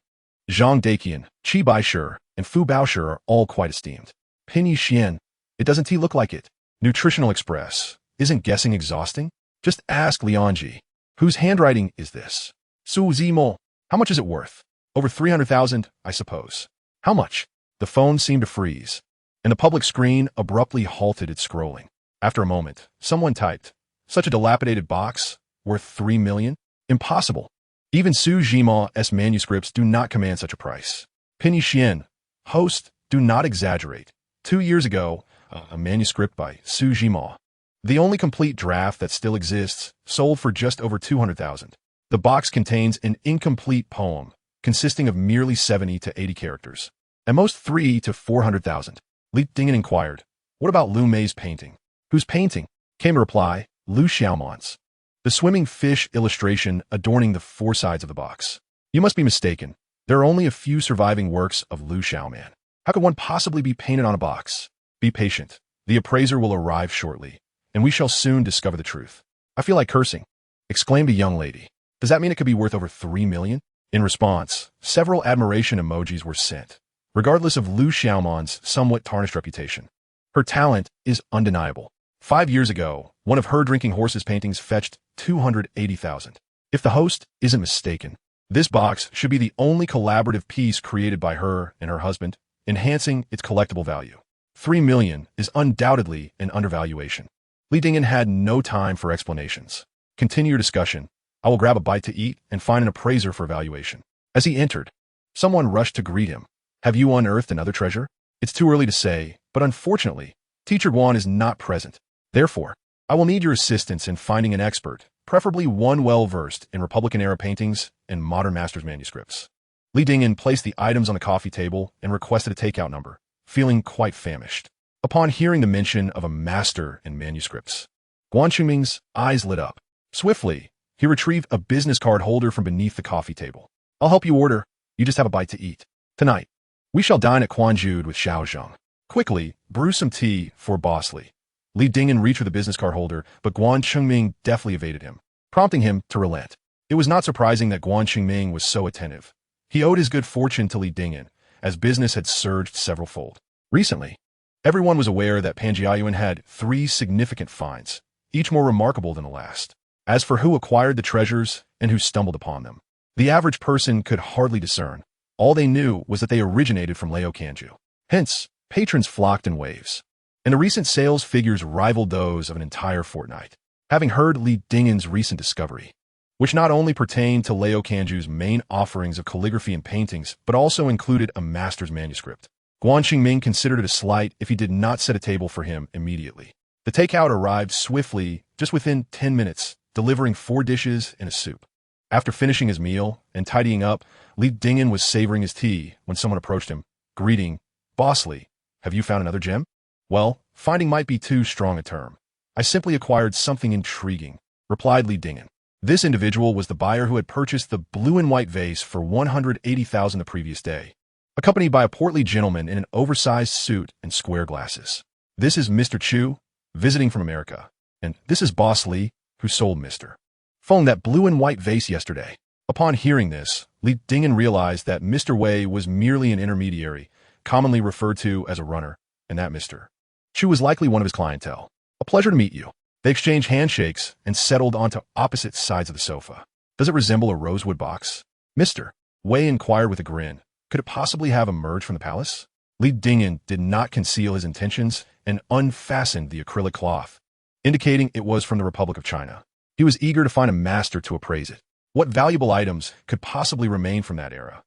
Zhang Daqian, Qi Baishe, and Fu Baoshe are all quite esteemed. Pinyi Xian, it doesn't look like it. Nutritional Express, isn't guessing exhausting? Just ask Lianji. Whose handwriting is this? Su Zimo, how much is it worth? Over 300,000, I suppose. How much? The phone seemed to freeze, and the public screen abruptly halted its scrolling. After a moment, someone typed, such a dilapidated box, worth 3 million? Impossible. Even Su Jima's manuscripts do not command such a price. Pinyi Xian, host, do not exaggerate. 2 years ago, a manuscript by Su Jima, the only complete draft that still exists, sold for just over 200,000. The box contains an incomplete poem, consisting of merely 70 to 80 characters. At most 3 to 400,000. Li Dingen inquired, what about Lu Mei's painting? Whose painting? Came a reply, Lu Xiaoman's. The swimming fish illustration adorning the four sides of the box. You must be mistaken. There are only a few surviving works of Lu Xiaoman. How could one possibly be painted on a box? Be patient. The appraiser will arrive shortly, and we shall soon discover the truth. I feel like cursing, exclaimed a young lady. Does that mean it could be worth over 3 million? In response, several admiration emojis were sent, regardless of Lu Xiaoman's somewhat tarnished reputation. Her talent is undeniable. 5 years ago, one of her drinking horses paintings fetched 280,000. If the host isn't mistaken, this box should be the only collaborative piece created by her and her husband, enhancing its collectible value. 3 million is undoubtedly an undervaluation. Li Dingen had no time for explanations. Continue your discussion. I will grab a bite to eat and find an appraiser for evaluation. As he entered, someone rushed to greet him. Have you unearthed another treasure? It's too early to say, but unfortunately, Teacher Guan is not present. Therefore, I will need your assistance in finding an expert, preferably one well-versed in Republican-era paintings and modern master's manuscripts. Li Dingen placed the items on the coffee table and requested a takeout number, feeling quite famished. Upon hearing the mention of a master in manuscripts, Guan Qingming's eyes lit up. Swiftly, he retrieved a business card holder from beneath the coffee table. I'll help you order. You just have a bite to eat. Tonight, we shall dine at Quanjude with Xiao Zhang. Quickly, brew some tea for Boss Li. Li Dingen reached for the business card holder, but Guan Qingming deftly evaded him, prompting him to relent. It was not surprising that Guan Qingming was so attentive. He owed his good fortune to Li Dingen, as business had surged several-fold. Recently, everyone was aware that Panjiayuan had 3 significant finds, each more remarkable than the last. As for who acquired the treasures and who stumbled upon them, the average person could hardly discern. All they knew was that they originated from Leo Kanju. Hence, patrons flocked in waves, and the recent sales figures rivaled those of an entire fortnight. Having heard Li Dingen's recent discovery, which not only pertained to Leo Kanju's main offerings of calligraphy and paintings, but also included a master's manuscript, Guan Qingming considered it a slight if he did not set a table for him immediately. The takeout arrived swiftly, just within 10 minutes, delivering 4 dishes and a soup. After finishing his meal and tidying up, Li Dingen was savoring his tea when someone approached him, greeting, Boss Li, have you found another gem? Well, finding might be too strong a term. I simply acquired something intriguing, replied Li Dingen. This individual was the buyer who had purchased the blue and white vase for 180,000 the previous day, accompanied by a portly gentleman in an oversized suit and square glasses. This is Mr. Chu, visiting from America, and this is Boss Li, who sold Mr. Feng that blue and white vase yesterday. Upon hearing this, Li Dingen realized that Mr. Wei was merely an intermediary, commonly referred to as a runner, and that Mr. Chu was likely one of his clientele. A pleasure to meet you. They exchanged handshakes and settled onto opposite sides of the sofa. Does it resemble a rosewood box? Mr. Wei inquired with a grin. Could it possibly have emerged from the palace? Li Dingen did not conceal his intentions and unfastened the acrylic cloth, indicating it was from the Republic of China. He was eager to find a master to appraise it. What valuable items could possibly remain from that era?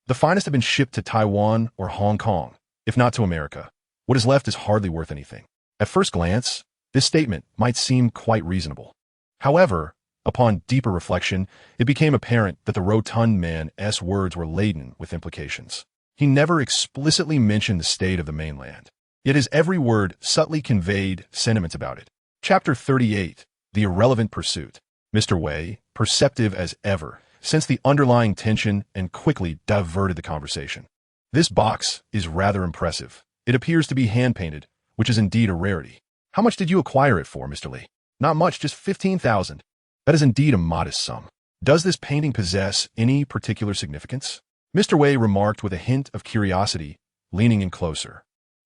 The finest have been shipped to Taiwan or Hong Kong, if not to America. What is left is hardly worth anything. At first glance, this statement might seem quite reasonable. However, upon deeper reflection, it became apparent that the rotund man's words were laden with implications. He never explicitly mentioned the state of the mainland, yet his every word subtly conveyed sentiments about it. Chapter 38. The Irrelevant Pursuit. Mr. Wei, perceptive as ever, sensed the underlying tension and quickly diverted the conversation. This box is rather impressive. It appears to be hand-painted, which is indeed a rarity. How much did you acquire it for, Mr. Lee? Not much, just 15,000. That is indeed a modest sum. Does this painting possess any particular significance? Mr. Wei remarked with a hint of curiosity, leaning in closer.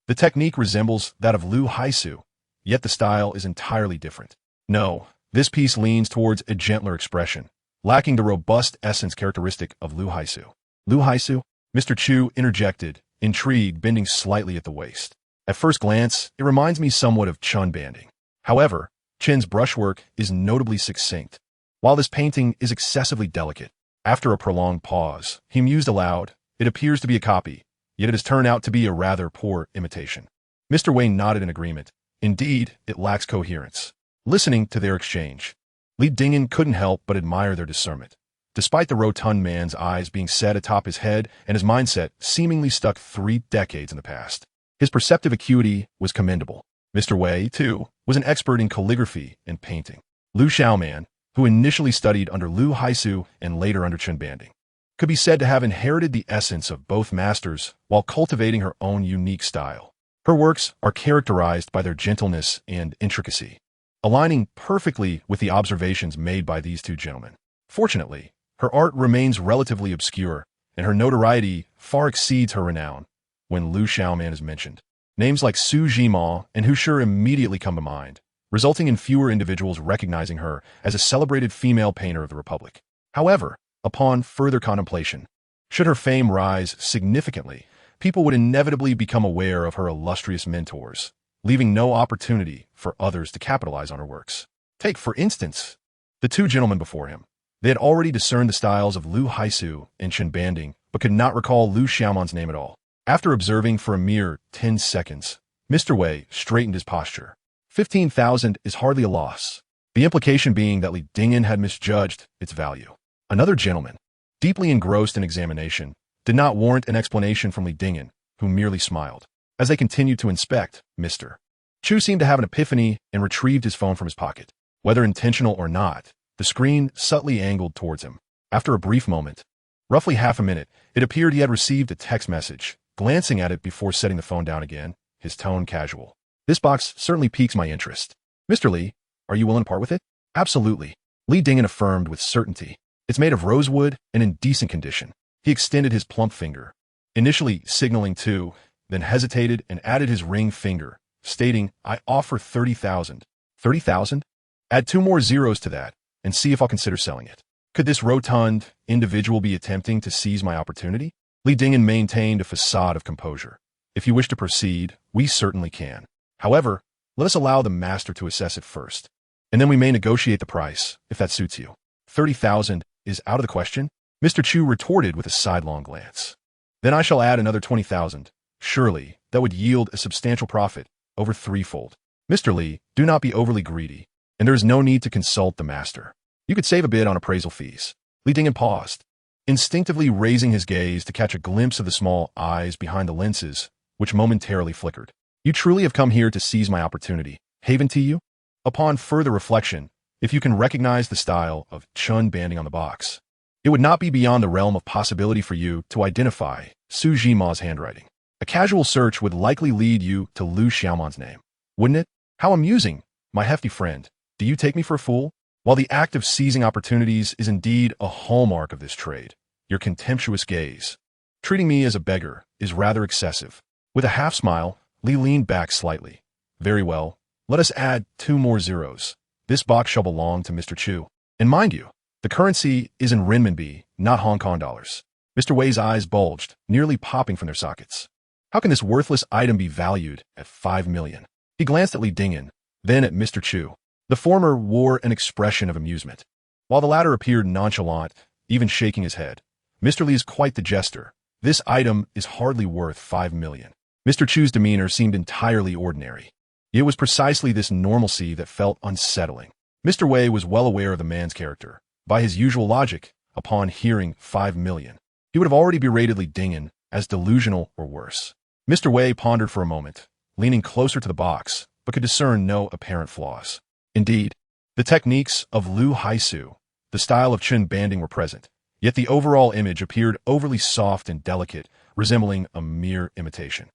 The technique resembles that of Liu Haisu, yet the style is entirely different. No, this piece leans towards a gentler expression, lacking the robust essence characteristic of Liu Haisu. Liu Haisu? Mr. Chu interjected, intrigued, bending slightly at the waist. At first glance, it reminds me somewhat of Chun banding. However, Chen's brushwork is notably succinct, while this painting is excessively delicate. After a prolonged pause, he mused aloud, "It appears to be a copy, yet it has turned out to be a rather poor imitation." Mr. Wayne nodded in agreement. Indeed, it lacks coherence. Listening to their exchange, Li Dingyan couldn't help but admire their discernment. Despite the rotund man's eyes being set atop his head and his mindset seemingly stuck 3 decades in the past, his perceptive acuity was commendable. Mr. Wei, too, was an expert in calligraphy and painting. Liu Xiaoman, who initially studied under Liu Haisu and later under Chun banding, could be said to have inherited the essence of both masters while cultivating her own unique style. Her works are characterized by their gentleness and intricacy, aligning perfectly with the observations made by these two gentlemen. Fortunately, her art remains relatively obscure, and her notoriety far exceeds her renown when Liu Xiaoman is mentioned. Names like Su Jima and Hu Shi immediately come to mind, resulting in fewer individuals recognizing her as a celebrated female painter of the Republic. However, upon further contemplation, should her fame rise significantly, people would inevitably become aware of her illustrious mentors, leaving no opportunity for others to capitalize on her works. Take, for instance, the two gentlemen before him. They had already discerned the styles of Liu Haisu and Chun banding, but could not recall Liu Xiaoman's name at all. After observing for a mere 10 seconds, Mr. Wei straightened his posture. 15,000 is hardly a loss, the implication being that Li Dingyan had misjudged its value. Another gentleman, deeply engrossed in examination, did not warrant an explanation from Li Dingyan, who merely smiled. As they continued to inspect, Mr. Chu seemed to have an epiphany and retrieved his phone from his pocket. Whether intentional or not, the screen subtly angled towards him. After a brief moment, roughly half a minute, it appeared he had received a text message. Glancing at it before setting the phone down again, his tone casual. "This box certainly piques my interest. Mr. Lee, are you willing to part with it?" "Absolutely," Li Dingyan affirmed with certainty. "It's made of rosewood and in decent condition." He extended his plump finger, initially signaling to, then hesitated and added his ring finger, stating, "I offer 30,000. 30,000? Add 2 more zeros to that, and see if I'll consider selling it." Could this rotund individual be attempting to seize my opportunity? Li Dingyan maintained a facade of composure. "If you wish to proceed, we certainly can. However, let us allow the master to assess it first, and then we may negotiate the price, if that suits you." 30,000 is out of the question, Mr. Chu retorted with a sidelong glance. "Then I shall add another 20,000. Surely, that would yield a substantial profit, over 3-fold. Mr. Lee, do not be overly greedy, and there is no need to consult the master. You could save a bit on appraisal fees." Li Dingyan paused, instinctively raising his gaze to catch a glimpse of the small eyes behind the lenses, which momentarily flickered. "You truly have come here to seize my opportunity, haven to you?" Upon further reflection, if you can recognize the style of Chun banding on the box, it would not be beyond the realm of possibility for you to identify Su Jima's handwriting. A casual search would likely lead you to Liu Xiaoman's name, wouldn't it? How amusing, my hefty friend. Do you take me for a fool? While the act of seizing opportunities is indeed a hallmark of this trade, your contemptuous gaze, treating me as a beggar, is rather excessive. With a half smile, Li leaned back slightly. "Very well, let us add 2 more zeros. This box shall belong to Mr. Chu. And mind you, the currency is in renminbi, not Hong Kong dollars." Mr. Wei's eyes bulged, nearly popping from their sockets. How can this worthless item be valued at 5 million? He glanced at Li Dingyan, then at Mr. Chu. The former wore an expression of amusement, while the latter appeared nonchalant, even shaking his head. "Mr. Lee is quite the jester. This item is hardly worth 5 million. Mr. Chu's demeanor seemed entirely ordinary. It was precisely this normalcy that felt unsettling. Mr. Wei was well aware of the man's character. By his usual logic, upon hearing 5 million, he would have already berated Li Dingyan as delusional or worse. Mr. Wei pondered for a moment, leaning closer to the box, but could discern no apparent flaws. Indeed, the techniques of Liu Haisu, the style of Chun banding were present, yet the overall image appeared overly soft and delicate, resembling a mere imitation.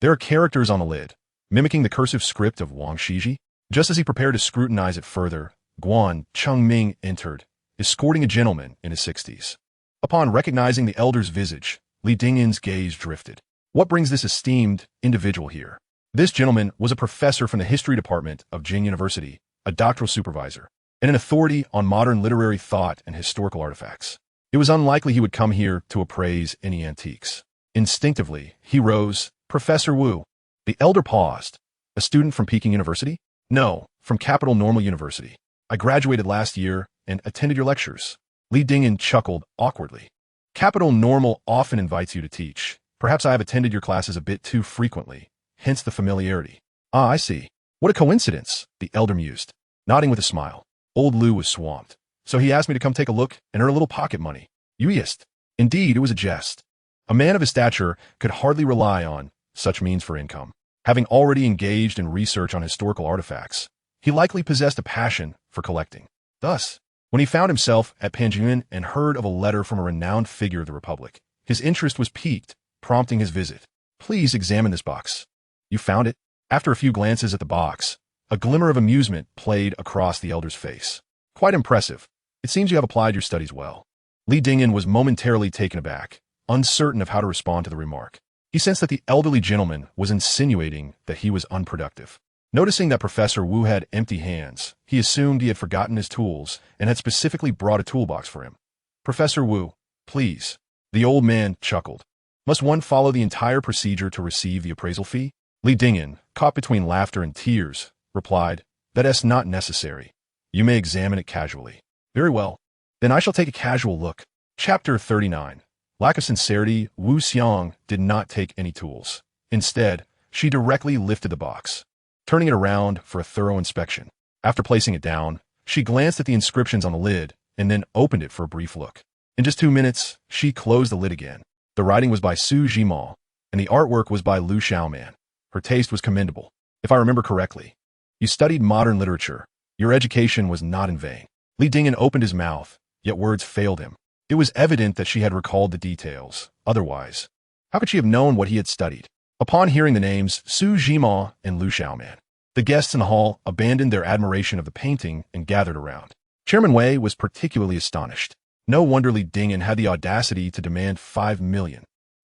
There are characters on the lid, mimicking the cursive script of Wang Shiji. Just as he prepared to scrutinize it further, Guan Chengming entered, escorting a gentleman in his 60s. Upon recognizing the elder's visage, Li Dingyin's gaze drifted. What brings this esteemed individual here? This gentleman was a professor from the history department of Jing University, a doctoral supervisor, and an authority on modern literary thought and historical artifacts. It was unlikely he would come here to appraise any antiques. Instinctively, he rose. Professor Wu. The elder paused. A student from Peking University? No, from Capital Normal University. I graduated last year and attended your lectures. Li Dingyan chuckled awkwardly. Capital Normal often invites you to teach. Perhaps I have attended your classes a bit too frequently, hence the familiarity. Ah, I see. What a coincidence, the elder mused, nodding with a smile. Old Lu was swamped, so he asked me to come take a look and earn a little pocket money. You yist. Indeed, it was a jest. A man of his stature could hardly rely on such means for income. Having already engaged in research on historical artifacts, he likely possessed a passion for collecting. Thus, when he found himself at Panjun and heard of a letter from a renowned figure of the Republic, his interest was piqued, prompting his visit. Please examine this box. You found it? After a few glances at the box, a glimmer of amusement played across the elder's face. Quite impressive. It seems you have applied your studies well. Li Dingyan was momentarily taken aback, uncertain of how to respond to the remark. He sensed that the elderly gentleman was insinuating that he was unproductive. Noticing that Professor Wu had empty hands, he assumed he had forgotten his tools and had specifically brought a toolbox for him. Professor Wu, please. The old man chuckled. Must one follow the entire procedure to receive the appraisal fee? Li Dingyan, caught between laughter and tears, replied, That is not necessary. You may examine it casually. Very well. Then I shall take a casual look. Chapter 39. Lack of sincerity, Wu Xiang did not take any tools. Instead, she directly lifted the box, turning it around for a thorough inspection. After placing it down, she glanced at the inscriptions on the lid and then opened it for a brief look. In just 2 minutes, she closed the lid again. The writing was by Su Jimao, and the artwork was by Lu Xiaoman. Her taste was commendable. If I remember correctly, you studied modern literature. Your education was not in vain. Li Dingyan opened his mouth, yet words failed him. It was evident that she had recalled the details. Otherwise, how could she have known what he had studied? Upon hearing the names Su Jimao and Lu Xiaoman, the guests in the hall abandoned their admiration of the painting and gathered around. Chairman Wei was particularly astonished. No wonder Li Dingyan had the audacity to demand 5 million.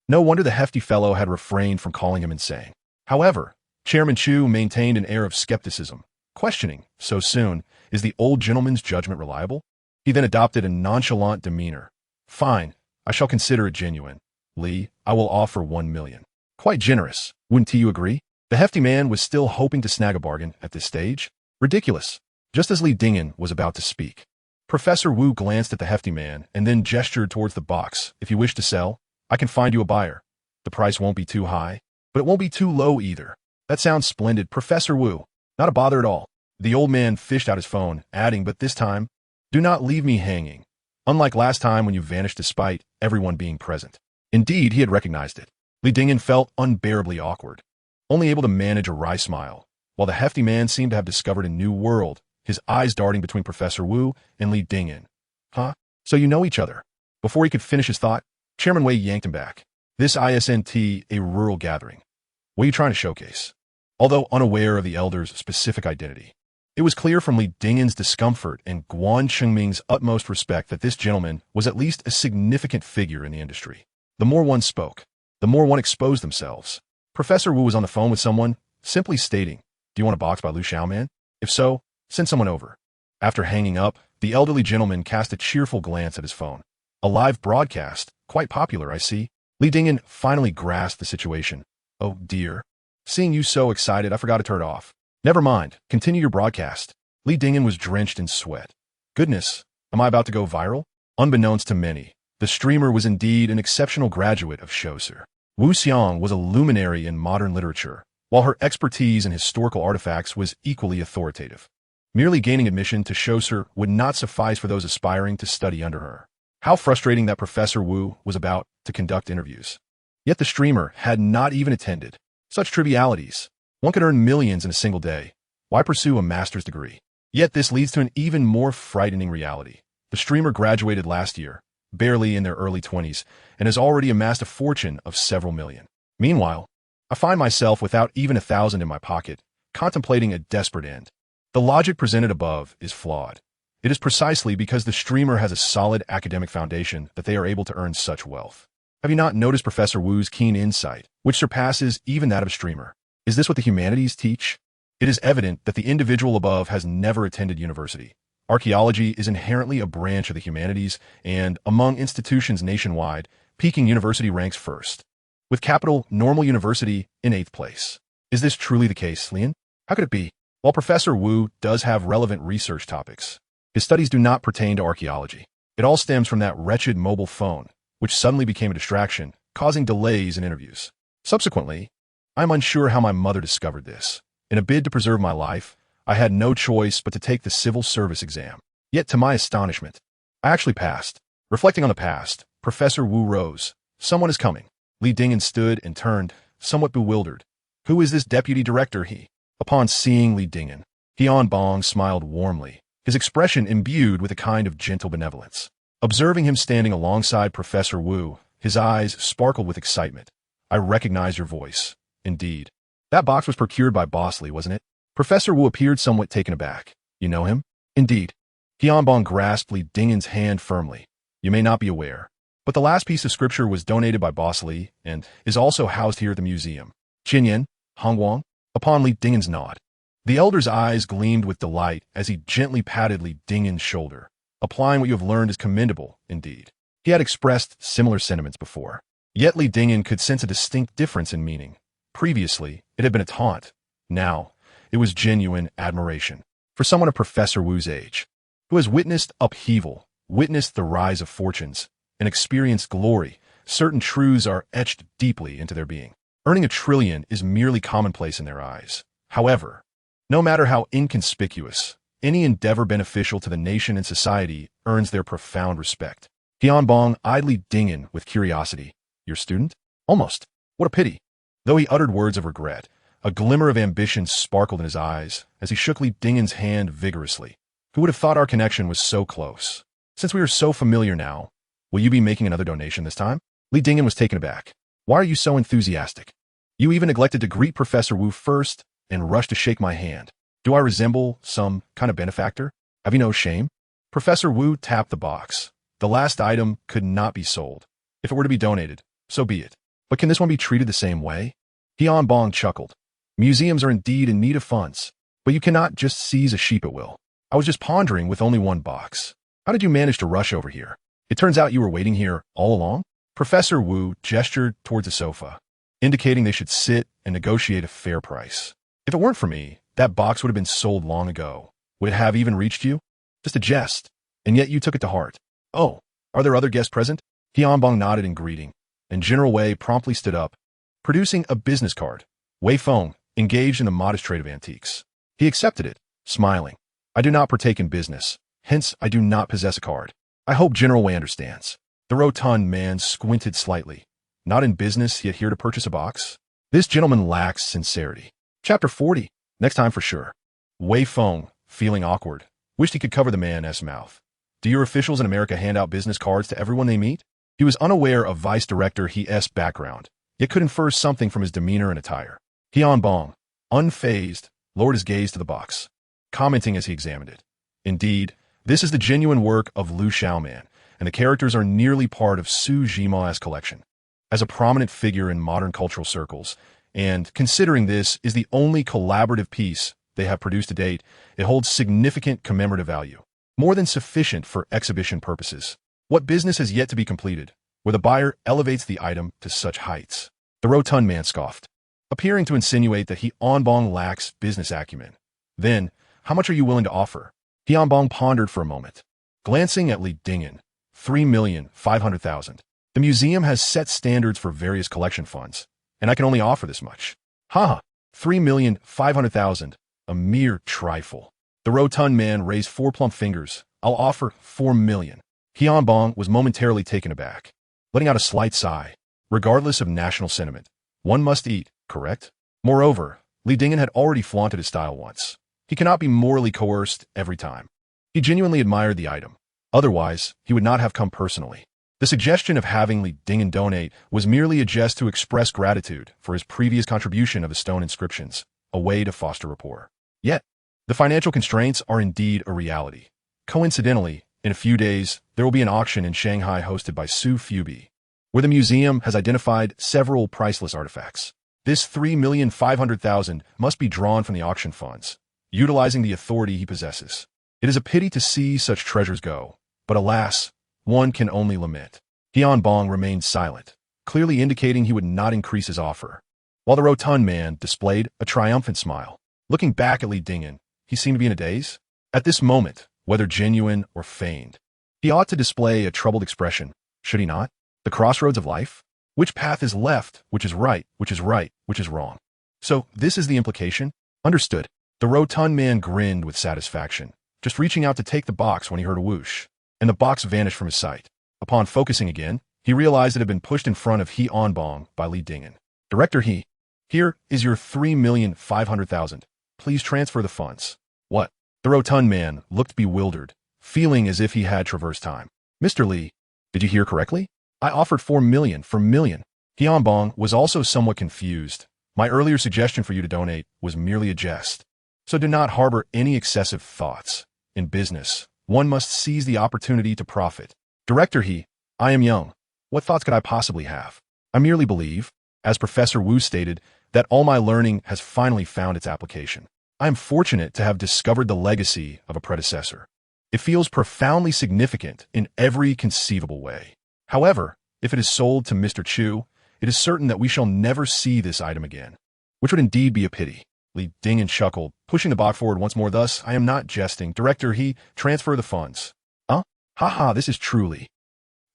No wonder the hefty fellow had refrained from calling him insane. However, Chairman Chu maintained an air of skepticism, questioning, so soon, is the old gentleman's judgment reliable? He then adopted a nonchalant demeanor. Fine, I shall consider it genuine. Li, I will offer 1 million. Quite generous, wouldn't you agree? The hefty man was still hoping to snag a bargain at this stage. Ridiculous. Just as Li Dingyan was about to speak, Professor Wu glanced at the hefty man and then gestured towards the box. If you wish to sell, I can find you a buyer. The price won't be too high, but it won't be too low either. That sounds splendid, Professor Wu. Not a bother at all. The old man fished out his phone, adding, but this time, do not leave me hanging. Unlike last time when you vanished despite everyone being present. Indeed, he had recognized it. Li Dingyan felt unbearably awkward, only able to manage a wry smile, while the hefty man seemed to have discovered a new world, his eyes darting between Professor Wu and Li Dingyan. Huh? So you know each other? Before he could finish his thought, Chairman Wei yanked him back. This isn't a rural gathering. What are you trying to showcase? Although unaware of the elder's specific identity, it was clear from Li Dingyan's discomfort and Guan Chengming's utmost respect that this gentleman was at least a significant figure in the industry. The more one spoke, the more one exposed themselves. Professor Wu was on the phone with someone, simply stating, Do you want a box by Lu Xiaoman? If so, send someone over. After hanging up, the elderly gentleman cast a cheerful glance at his phone. A live broadcast, quite popular, I see. Li Dingyan finally grasped the situation. Oh dear. Seeing you so excited, I forgot to turn it off. Never mind, continue your broadcast. Li Dingyan was drenched in sweat. Goodness, am I about to go viral? Unbeknownst to many, the streamer was indeed an exceptional graduate of Shoser. Wu Xiang was a luminary in modern literature, while her expertise in historical artifacts was equally authoritative. Merely gaining admission to Shoser would not suffice for those aspiring to study under her. How frustrating that Professor Wu was about to conduct interviews. Yet the streamer had not even attended. Such trivialities. One could earn millions in a single day. Why pursue a master's degree? Yet this leads to an even more frightening reality. The streamer graduated last year, barely in their early 20s, and has already amassed a fortune of several million. Meanwhile, I find myself without even 1,000 in my pocket, contemplating a desperate end. The logic presented above is flawed. It is precisely because the streamer has a solid academic foundation that they are able to earn such wealth. Have you not noticed Professor Wu's keen insight, which surpasses even that of a streamer? Is this what the humanities teach? It is evident that the individual above has never attended university. Archaeology is inherently a branch of the humanities, and among institutions nationwide, Peking University ranks first, with capital Normal University in 8th place. Is this truly the case, Lian? How could it be? While Professor Wu does have relevant research topics, his studies do not pertain to archaeology. It all stems from that wretched mobile phone, which suddenly became a distraction, causing delays in interviews. Subsequently, I am unsure how my mother discovered this. In a bid to preserve my life, I had no choice but to take the civil service exam. Yet, to my astonishment, I actually passed. Reflecting on the past, Professor Wu rose. Someone is coming. Li Dingyan stood and turned, somewhat bewildered. Who is this deputy director, he? Upon seeing Li Dingyan, Tian Bong smiled warmly, his expression imbued with a kind of gentle benevolence. Observing him standing alongside Professor Wu, his eyes sparkled with excitement. I recognize your voice. Indeed. That box was procured by Bosley, wasn't it? Professor Wu appeared somewhat taken aback. You know him? Indeed. Tian Bong grasped Li Dingyan's hand firmly. You may not be aware, but the last piece of scripture was donated by Bosley and is also housed here at the museum. Qinyan, Hongwang, upon Li Dingyan's nod. The elder's eyes gleamed with delight as he gently patted Li Dingyan's shoulder. Applying what you have learned is commendable, indeed. He had expressed similar sentiments before. Yet Li Dingyan could sense a distinct difference in meaning. Previously, it had been a taunt. Now, it was genuine admiration. For someone of Professor Wu's age, who has witnessed upheaval, witnessed the rise of fortunes, and experienced glory, certain truths are etched deeply into their being. Earning 1 trillion is merely commonplace in their eyes. However, no matter how inconspicuous, any endeavor beneficial to the nation and society earns their profound respect. Tian Bong eyed Li Dingyan with curiosity. Your student? Almost. What a pity. Though he uttered words of regret, a glimmer of ambition sparkled in his eyes as he shook Li Dingyan's hand vigorously. Who would have thought our connection was so close? Since we are so familiar now, will you be making another donation this time? Li Dingyan was taken aback. Why are you so enthusiastic? You even neglected to greet Professor Wu first and rushed to shake my hand. Do I resemble some kind of benefactor? Have you no shame? Professor Wu tapped the box. The last item could not be sold. If it were to be donated, so be it. But can this one be treated the same way? Tian Bong chuckled. Museums are indeed in need of funds, but you cannot just seize a sheep at will. I was just pondering with only one box. How did you manage to rush over here? It turns out you were waiting here all along? Professor Wu gestured towards a sofa, indicating they should sit and negotiate a fair price. If it weren't for me, that box would have been sold long ago. Would it have even reached you? Just a jest, and yet you took it to heart. Oh, are there other guests present? Tian Bong nodded in greeting, and General Wei promptly stood up, producing a business card. Wei Feng, engaged in the modest trade of antiques. He accepted it, smiling. I do not partake in business, hence I do not possess a card. I hope General Wei understands. The rotund man squinted slightly. Not in business, yet here to purchase a box? This gentleman lacks sincerity. Chapter 40. Next time for sure. Wei Feng, feeling awkward, wished he could cover the man's mouth. Do your officials in America hand out business cards to everyone they meet? He was unaware of Vice Director He's background, yet could infer something from his demeanor and attire. Tian Bong, unfazed, lowered his gaze to the box, commenting as he examined it. Indeed, this is the genuine work of Liu Xiaoman, and the characters are nearly part of Su Jima's collection. As a prominent figure in modern cultural circles, and considering this is the only collaborative piece they have produced to date, it holds significant commemorative value, more than sufficient for exhibition purposes. What business has yet to be completed, where the buyer elevates the item to such heights? The rotund man scoffed, appearing to insinuate that Tian Bong lacks business acumen. Then, how much are you willing to offer? Tian Bong pondered for a moment, glancing at Li Dingyan. 3,500,000. The museum has set standards for various collection funds, and I can only offer this much. 3,500,000. A mere trifle. The rotund man raised 4 plump fingers. I'll offer 4 million. Tian Bong was momentarily taken aback, letting out a slight sigh. Regardless of national sentiment, one must eat, correct? Moreover, Li Dingyan had already flaunted his style once. He cannot be morally coerced every time. He genuinely admired the item. Otherwise, he would not have come personally. The suggestion of having Li Dingen donate was merely a jest to express gratitude for his previous contribution of the stone inscriptions, a way to foster rapport. Yet, the financial constraints are indeed a reality. Coincidentally, in a few days, there will be an auction in Shanghai hosted by Su Fubi, where the museum has identified several priceless artifacts. This 3,500,000 must be drawn from the auction funds, utilizing the authority he possesses. It is a pity to see such treasures go, but alas, one can only lament. Tianbong remained silent, clearly indicating he would not increase his offer, while the rotund man displayed a triumphant smile. Looking back at Li Dingen, he seemed to be in a daze. At this moment, whether genuine or feigned, he ought to display a troubled expression, should he not? The crossroads of life? Which path is left, which is right, which is right, which is wrong? So, this is the implication? Understood. The rotund man grinned with satisfaction, just reaching out to take the box when he heard a whoosh, and the box vanished from his sight. Upon focusing again, he realized it had been pushed in front of Tianbong by Li Dingen. Director He, here is your 3,500,000. Please transfer the funds. What? The rotund man looked bewildered, feeling as if he had traversed time. Mr. Li, did you hear correctly? I offered 4 million for million. Tianbong was also somewhat confused. My earlier suggestion for you to donate was merely a jest. So do not harbor any excessive thoughts. In business, one must seize the opportunity to profit. Director He, I am young. What thoughts could I possibly have? I merely believe, as Professor Wu stated, that all my learning has finally found its application. I am fortunate to have discovered the legacy of a predecessor. It feels profoundly significant in every conceivable way. However, if it is sold to Mr. Chu, it is certain that we shall never see this item again, which would indeed be a pity. Li Dingen chuckled, pushing the box forward once more. Thus, I am not jesting. Director He, transfer the funds. Haha, this is truly.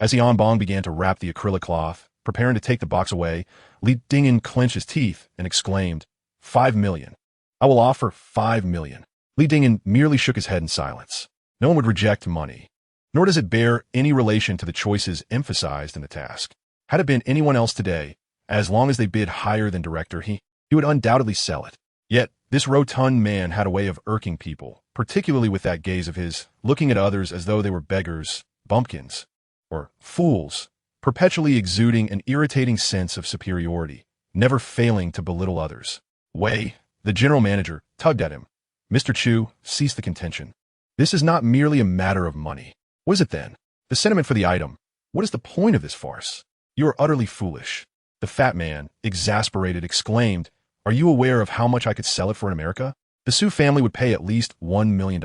As Tianbong began to wrap the acrylic cloth, preparing to take the box away, Li Dingen clenched his teeth and exclaimed, 5 million. I will offer 5 million. Li Dingen merely shook his head in silence. No one would reject money, nor does it bear any relation to the choices emphasized in the task. Had it been anyone else today, as long as they bid higher than Director He would undoubtedly sell it. Yet, this rotund man had a way of irking people, particularly with that gaze of his, looking at others as though they were beggars, bumpkins, or fools, perpetually exuding an irritating sense of superiority, never failing to belittle others. Wei, the general manager, tugged at him. Mr. Chu, cease the contention. This is not merely a matter of money. What is it then? The sentiment for the item. What is the point of this farce? You are utterly foolish. The fat man, exasperated, exclaimed, Are you aware of how much I could sell it for in America? The Su family would pay at least $1 million.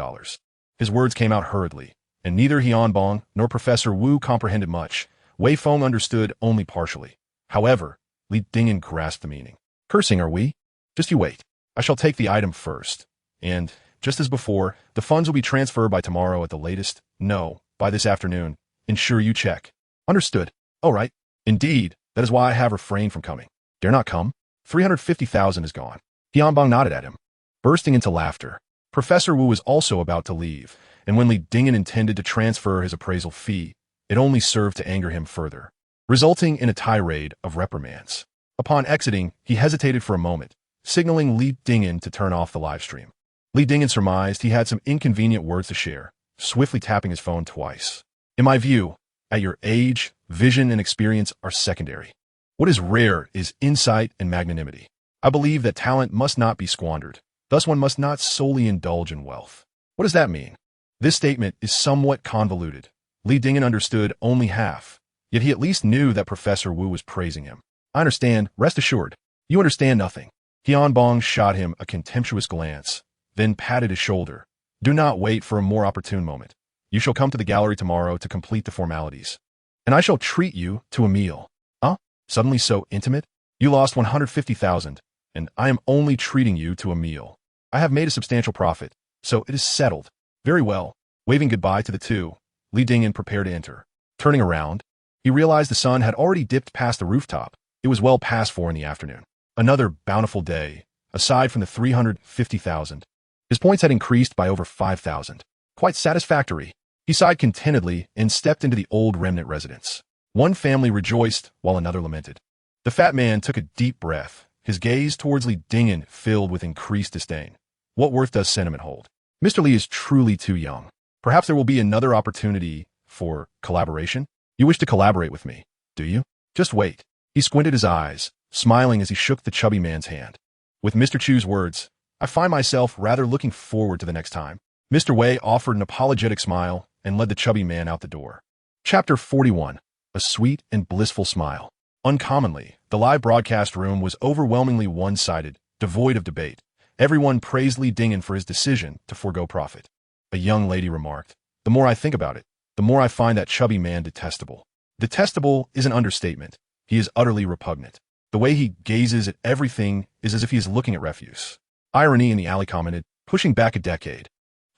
His words came out hurriedly, and neither Tianbong nor Professor Wu comprehended much. Wei Feng understood only partially. However, Li Dingen grasped the meaning. Cursing, are we? Just you wait. I shall take the item first. And, just as before, the funds will be transferred by tomorrow at the latest. No, by this afternoon. Ensure you check. Understood. All right. Indeed, that is why I have refrained from coming. Dare not come? 350,000 is gone. Tianbong nodded at him, bursting into laughter. Professor Wu was also about to leave, and when Li Dingen intended to transfer his appraisal fee, it only served to anger him further, resulting in a tirade of reprimands. Upon exiting, he hesitated for a moment, signaling Li Dingen to turn off the live stream. Li Dingen surmised he had some inconvenient words to share, swiftly tapping his phone twice. In my view, at your age, vision and experience are secondary. What is rare is insight and magnanimity. I believe that talent must not be squandered. Thus one must not solely indulge in wealth. What does that mean? This statement is somewhat convoluted. Li Dingen understood only half, yet he at least knew that Professor Wu was praising him. I understand, rest assured. You understand nothing. Tianbong shot him a contemptuous glance, then patted his shoulder. Do not wait for a more opportune moment. You shall come to the gallery tomorrow to complete the formalities, and I shall treat you to a meal. Suddenly so intimate? You lost 150,000, and I am only treating you to a meal. I have made a substantial profit, so it is settled. Very well. Waving goodbye to the two, Li Dingen prepared to enter. Turning around, he realized the sun had already dipped past the rooftop. It was well past 4 in the afternoon. Another bountiful day, aside from the 350,000. His points had increased by over 5,000. Quite satisfactory. He sighed contentedly and stepped into the old remnant residence. One family rejoiced while another lamented. The fat man took a deep breath, his gaze towards Li Dingen filled with increased disdain. What worth does sentiment hold? Mr. Li is truly too young. Perhaps there will be another opportunity for collaboration? You wish to collaborate with me, do you? Just wait. He squinted his eyes, smiling as he shook the chubby man's hand. With Mr. Chu's words, I find myself rather looking forward to the next time. Mr. Wei offered an apologetic smile and led the chubby man out the door. Chapter 41. A sweet and blissful smile. Uncommonly, the live broadcast room was overwhelmingly one-sided, devoid of debate. Everyone praised Li Dingen for his decision to forego profit. A young lady remarked, "The more I think about it, the more I find that chubby man detestable." Detestable is an understatement. He is utterly repugnant. The way he gazes at everything is as if he is looking at refuse. Irony in the alley commented, pushing back a decade.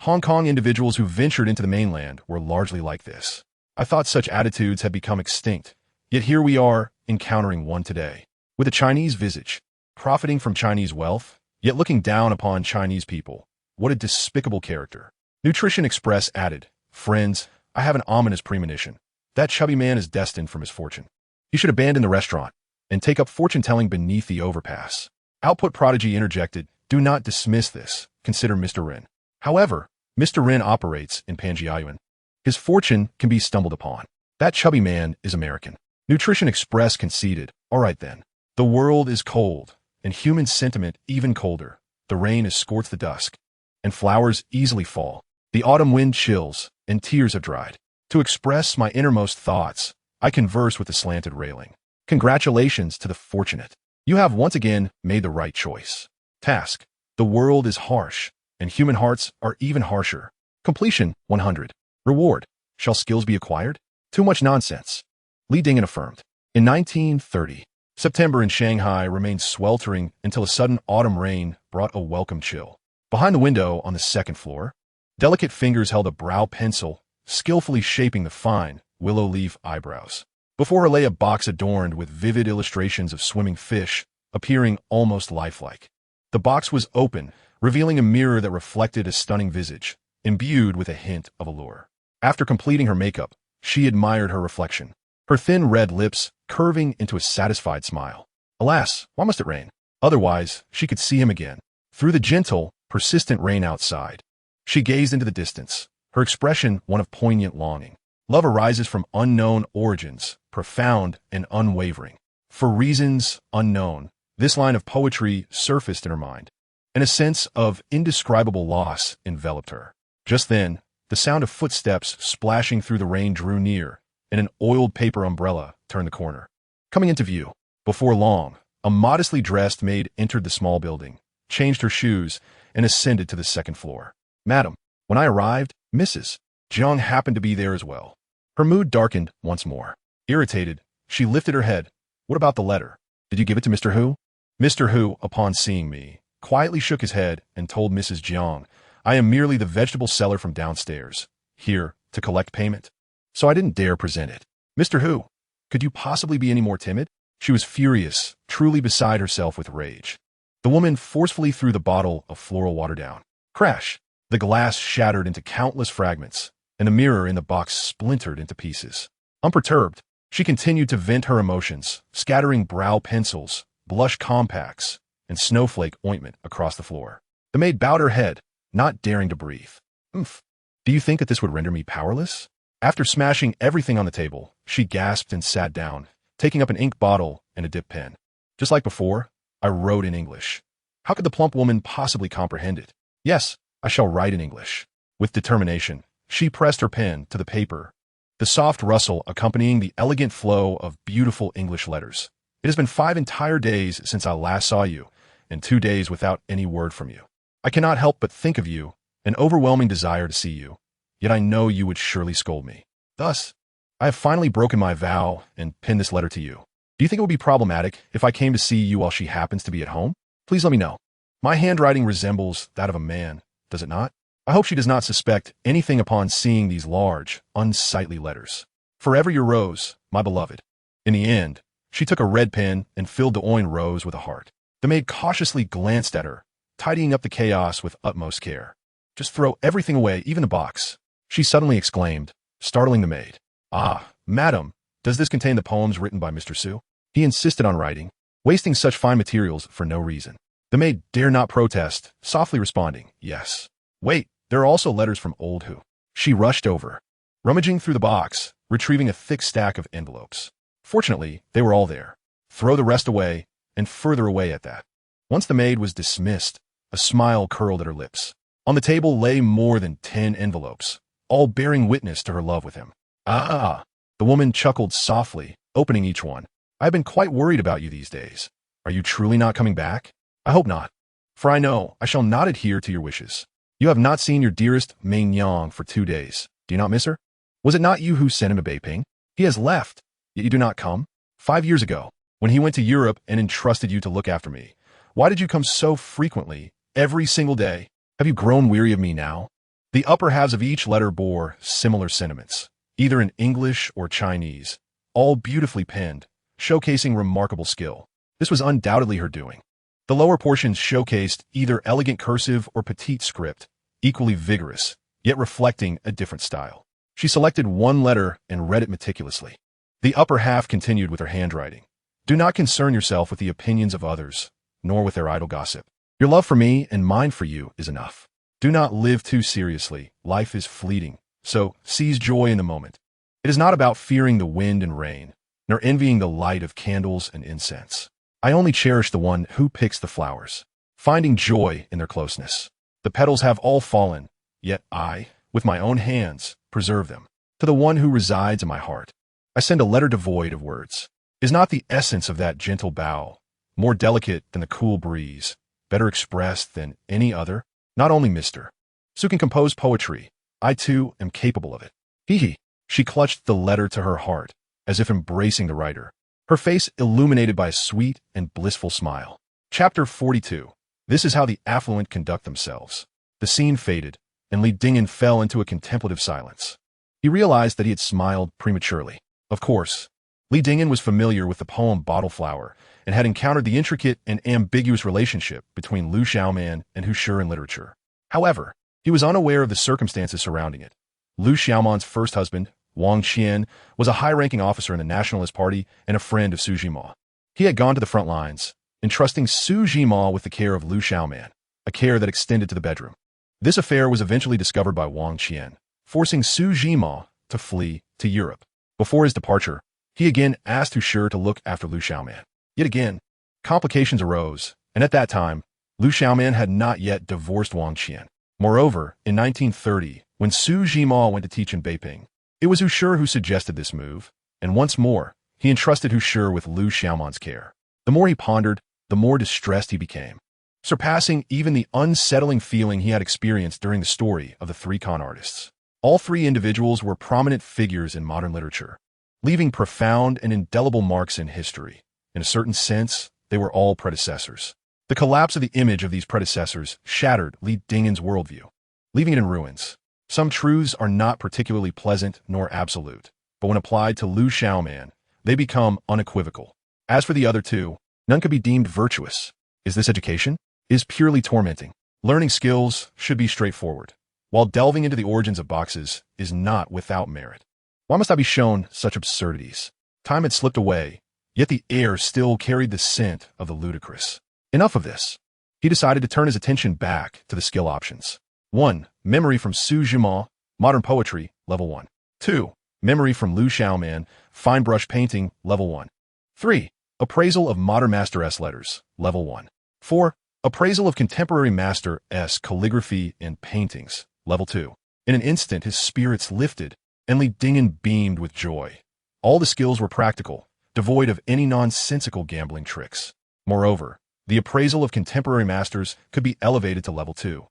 Hong Kong individuals who ventured into the mainland were largely like this. I thought such attitudes had become extinct, yet here we are, encountering one today. With a Chinese visage, profiting from Chinese wealth, yet looking down upon Chinese people. What a despicable character. Nutrition Express added, "Friends, I have an ominous premonition. That chubby man is destined for misfortune. He should abandon the restaurant and take up fortune-telling beneath the overpass." Output Prodigy interjected, "Do not dismiss this. Consider Mr. Rin." However, Mr. Rin operates in Panjiayuan. His fortune can be stumbled upon. That chubby man is American. Nutrition Express conceded, "All right then. The world is cold, and human sentiment even colder. The rain has scorched the dusk, and flowers easily fall. The autumn wind chills, and tears have dried. To express my innermost thoughts, I converse with the slanted railing. Congratulations to the fortunate. You have once again made the right choice. Task. The world is harsh, and human hearts are even harsher. Completion 100. Reward. Shall skills be acquired? Too much nonsense." Li Dingen affirmed. In 1930, September in Shanghai remained sweltering until a sudden autumn rain brought a welcome chill. Behind the window on the second floor, delicate fingers held a brow pencil, skillfully shaping the fine, willow leaf eyebrows. Before her lay a box adorned with vivid illustrations of swimming fish, appearing almost lifelike. The box was open, revealing a mirror that reflected a stunning visage, imbued with a hint of allure. After completing her makeup, she admired her reflection, her thin red lips curving into a satisfied smile. Alas, why must it rain? Otherwise, she could see him again, through the gentle, persistent rain outside. She gazed into the distance, her expression one of poignant longing. Love arises from unknown origins, profound and unwavering. For reasons unknown, this line of poetry surfaced in her mind, and a sense of indescribable loss enveloped her. Just then, the sound of footsteps splashing through the rain drew near, and an oiled paper umbrella turned the corner. Coming into view, before long, a modestly dressed maid entered the small building, changed her shoes, and ascended to the second floor. "Madam, when I arrived, Mrs. Jiang happened to be there as well." Her mood darkened once more. Irritated, she lifted her head. "What about the letter? Did you give it to Mr. Hu?" Mr. Hu, upon seeing me, quietly shook his head and told Mrs. Jiang, "I am merely the vegetable seller from downstairs, here to collect payment." So I didn't dare present it. "Mr. Hu, could you possibly be any more timid?" She was furious, truly beside herself with rage. The woman forcefully threw the bottle of floral water down. Crash! The glass shattered into countless fragments, and the mirror in the box splintered into pieces. Unperturbed, she continued to vent her emotions, scattering brow pencils, blush compacts, and snowflake ointment across the floor. The maid bowed her head, not daring to breathe. "Oomph. Do you think that this would render me powerless?" After smashing everything on the table, she gasped and sat down, taking up an ink bottle and a dip pen. Just like before, I wrote in English. How could the plump woman possibly comprehend it? "Yes, I shall write in English." With determination, she pressed her pen to the paper, the soft rustle accompanying the elegant flow of beautiful English letters. "It has been 5 entire days since I last saw you, and 2 days without any word from you. I cannot help but think of you, an overwhelming desire to see you, yet I know you would surely scold me. Thus, I have finally broken my vow and penned this letter to you. Do you think it would be problematic if I came to see you while she happens to be at home? Please let me know. My handwriting resembles that of a man, does it not? I hope she does not suspect anything upon seeing these large, unsightly letters. Forever your rose, my beloved." In the end, she took a red pen and filled the oin rose with a heart. The maid cautiously glanced at her, tidying up the chaos with utmost care. "Just throw everything away, even the box," she suddenly exclaimed, startling the maid. "Ah, madam, does this contain the poems written by Mr. Su?" He insisted on writing, wasting such fine materials for no reason. The maid dare not protest, softly responding, "Yes." "Wait, there are also letters from old Hu." She rushed over, rummaging through the box, retrieving a thick stack of envelopes. Fortunately, they were all there. Throw the rest away, and further away at that. Once the maid was dismissed, a smile curled at her lips. On the table lay more than 10 envelopes, all bearing witness to her love with him. Ah! The woman chuckled softly, opening each one. I've been quite worried about you these days. Are you truly not coming back? I hope not. For I know I shall not adhere to your wishes. You have not seen your dearest Ming-Yang for 2 days. Do you not miss her? Was it not you who sent him to Beiping? He has left, yet you do not come? 5 years ago, when he went to Europe and entrusted you to look after me, why did you come so frequently, every single day? Have you grown weary of me now? The upper halves of each letter bore similar sentiments, either in English or Chinese, all beautifully penned, showcasing remarkable skill. This was undoubtedly her doing. The lower portions showcased either elegant cursive or petite script, equally vigorous, yet reflecting a different style. She selected one letter and read it meticulously. The upper half continued with her handwriting. Do not concern yourself with the opinions of others, nor with their idle gossip. Your love for me and mine for you is enough. Do not live too seriously. Life is fleeting, so seize joy in the moment. It is not about fearing the wind and rain, nor envying the light of candles and incense. I only cherish the one who picks the flowers, finding joy in their closeness. The petals have all fallen, yet I, with my own hands, preserve them. To the one who resides in my heart, I send a letter devoid of words. Is not the essence of that gentle bow, more delicate than the cool breeze, better expressed than any other? Not only Mr. Su can compose poetry, I too am capable of it. Hee. She clutched the letter to her heart, as if embracing the writer, her face illuminated by a sweet and blissful smile. Chapter 42. This is how the affluent conduct themselves. The scene faded, and Li Dingyan fell into a contemplative silence. He realized that he had smiled prematurely. Of course, Li Dingyan was familiar with the poem Bottle Flower and had encountered the intricate and ambiguous relationship between Lu Xiaoman and Hu Shi in literature. However, he was unaware of the circumstances surrounding it. Lu Xiaoman's first husband, Wang Qian, was a high-ranking officer in the Nationalist Party and a friend of Su Jima. He had gone to the front lines, entrusting Su Jima with the care of Lu Xiaoman, a care that extended to the bedroom. This affair was eventually discovered by Wang Qian, forcing Su Jima to flee to Europe. Before his departure, he again asked Hu Shi to look after Lu Xiaoman. Yet again, complications arose, and at that time, Lu Xiaoman had not yet divorced Wang Qian. Moreover, in 1930, when Su Jima went to teach in Beiping, it was Hu Shi who suggested this move, and once more, he entrusted Hu Shi with Lu Xiaoman's care. The more he pondered, the more distressed he became, surpassing even the unsettling feeling he had experienced during the story of the 3 con artists. All 3 individuals were prominent figures in modern literature, leaving profound and indelible marks in history. In a certain sense, they were all predecessors. The collapse of the image of these predecessors shattered Li Dingyan's worldview, leaving it in ruins. Some truths are not particularly pleasant nor absolute, but when applied to Lu Xiaoman, they become unequivocal. As for the other 2, none could be deemed virtuous. Is this education? It is purely tormenting. Learning skills should be straightforward, while delving into the origins of boxes is not without merit. Why must I be shown such absurdities? Time had slipped away, yet the air still carried the scent of the ludicrous. Enough of this. He decided to turn his attention back to the skill options. 1. Memory from Su Jima, Modern Poetry, Level 1. 2. Memory from Lu Xiaoman, Fine Brush Painting, Level 1. 3. Appraisal of Modern Master S Letters, Level 1. 4. Appraisal of Contemporary Master S Calligraphy and Paintings, Level 2. In an instant, his spirits lifted, and Li Dingyan beamed with joy. All the skills were practical, devoid of any nonsensical gambling tricks. Moreover, the appraisal of contemporary masters could be elevated to Level 2.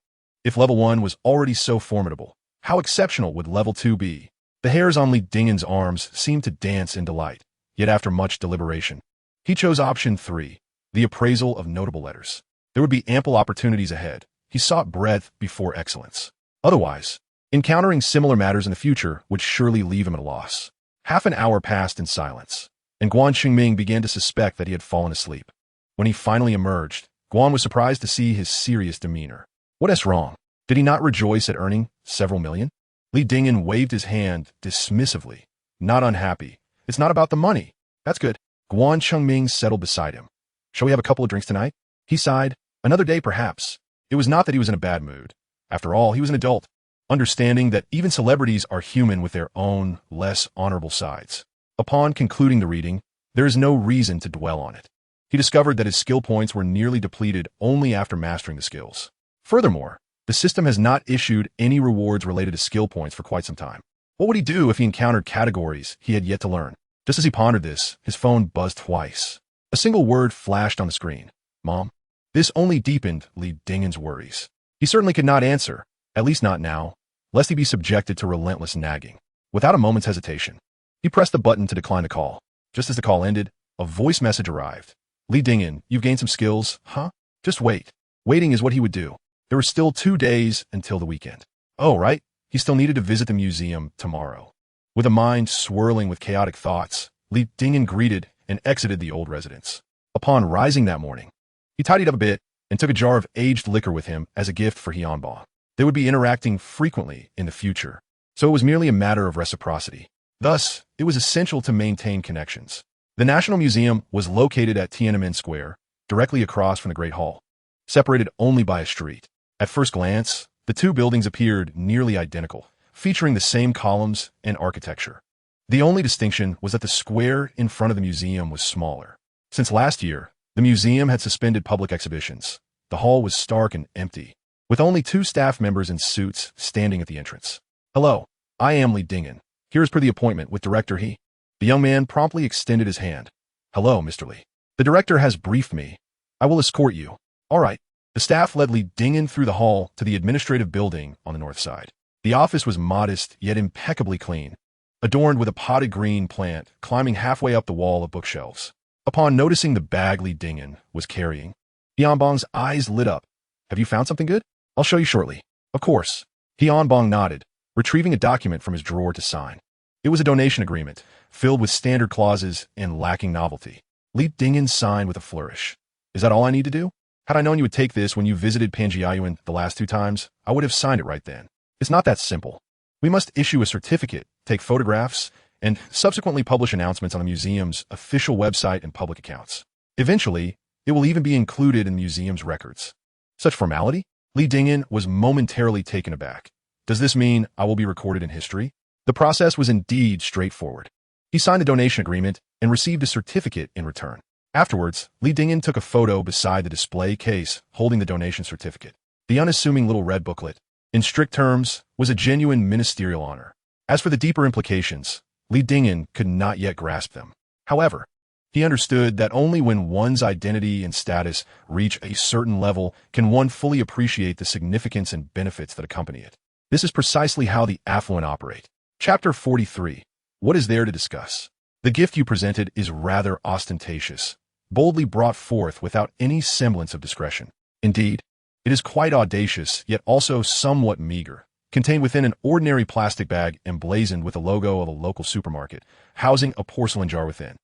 If Level 1 was already so formidable, how exceptional would Level 2 be? The hairs on Li Dingyan's arms seemed to dance in delight, yet after much deliberation, he chose option 3, the appraisal of notable letters. There would be ample opportunities ahead. He sought breadth before excellence. Otherwise, encountering similar matters in the future would surely leave him at a loss. Half an hour passed in silence, and Guan Xingming began to suspect that he had fallen asleep. When he finally emerged, Guan was surprised to see his serious demeanor. What is wrong? Did he not rejoice at earning several million? Li Dingyan waved his hand dismissively. Not unhappy. It's not about the money. That's good. Guan Xingming settled beside him. Shall we have a couple of drinks tonight? He sighed. Another day, perhaps. It was not that he was in a bad mood. After all, he was an adult. understanding that even celebrities are human with their own, less honorable sides. Upon concluding the reading, there is no reason to dwell on it. He discovered that his skill points were nearly depleted only after mastering the skills. Furthermore, the system has not issued any rewards related to skill points for quite some time. What would he do if he encountered categories he had yet to learn? Just as he pondered this, his phone buzzed twice. A single word flashed on the screen. Mom. This only deepened Lee Dingen's worries. He certainly could not answer, at least not now, lest he be subjected to relentless nagging. Without a moment's hesitation, he pressed the button to decline the call. Just as the call ended, a voice message arrived. Lee Dingen, you've gained some skills, huh? Just wait. Waiting is what he would do. There were still 2 days until the weekend. Oh, right. He still needed to visit the museum tomorrow. With a mind swirling with chaotic thoughts, Lee Dingen greeted and exited the old residence. Upon rising that morning, he tidied up a bit and took a jar of aged liquor with him as a gift for Hyunbong. They would be interacting frequently in the future, so it was merely a matter of reciprocity. Thus, it was essential to maintain connections. The National Museum was located at Tiananmen Square, directly across from the Great Hall, separated only by a street. At first glance, the two buildings appeared nearly identical, featuring the same columns and architecture. The only distinction was that the square in front of the museum was smaller. Since last year, the museum had suspended public exhibitions. The hall was stark and empty, with only 2 staff members in suits standing at the entrance. Hello, I am Lee Dingen. Here is per the appointment with Director He. The young man promptly extended his hand. Hello, Mr. Lee. The director has briefed me. I will escort you. All right. The staff led Lee Dingen through the hall to the administrative building on the north side. The office was modest yet impeccably clean, adorned with a potted green plant climbing halfway up the wall of bookshelves. Upon noticing the bag Lee Dingen was carrying, Hyunbong's eyes lit up. Have you found something good? I'll show you shortly. Of course. Hyunbong nodded, retrieving a document from his drawer to sign. It was a donation agreement, filled with standard clauses and lacking novelty. Lee Dingen signed with a flourish. Is that all I need to do? Had I known you would take this when you visited Panjiayuan the last 2 times, I would have signed it right then. It's not that simple. We must issue a certificate, take photographs, and subsequently publish announcements on the museum's official website and public accounts. Eventually, it will even be included in the museum's records. Such formality? Lee Dingen was momentarily taken aback. Does this mean I will be recorded in history? The process was indeed straightforward. He signed the donation agreement and received a certificate in return. Afterwards, Lee Dingen took a photo beside the display case holding the donation certificate. The unassuming little red booklet, in strict terms, was a genuine ministerial honor. As for the deeper implications, Lee Dingen could not yet grasp them. However, he understood that only when one's identity and status reach a certain level can one fully appreciate the significance and benefits that accompany it. This is precisely how the affluent operate. Chapter 43. What is there to discuss? The gift you presented is rather ostentatious, boldly brought forth without any semblance of discretion. Indeed, it is quite audacious, yet also somewhat meager, contained within an ordinary plastic bag emblazoned with the logo of a local supermarket, housing a porcelain jar within.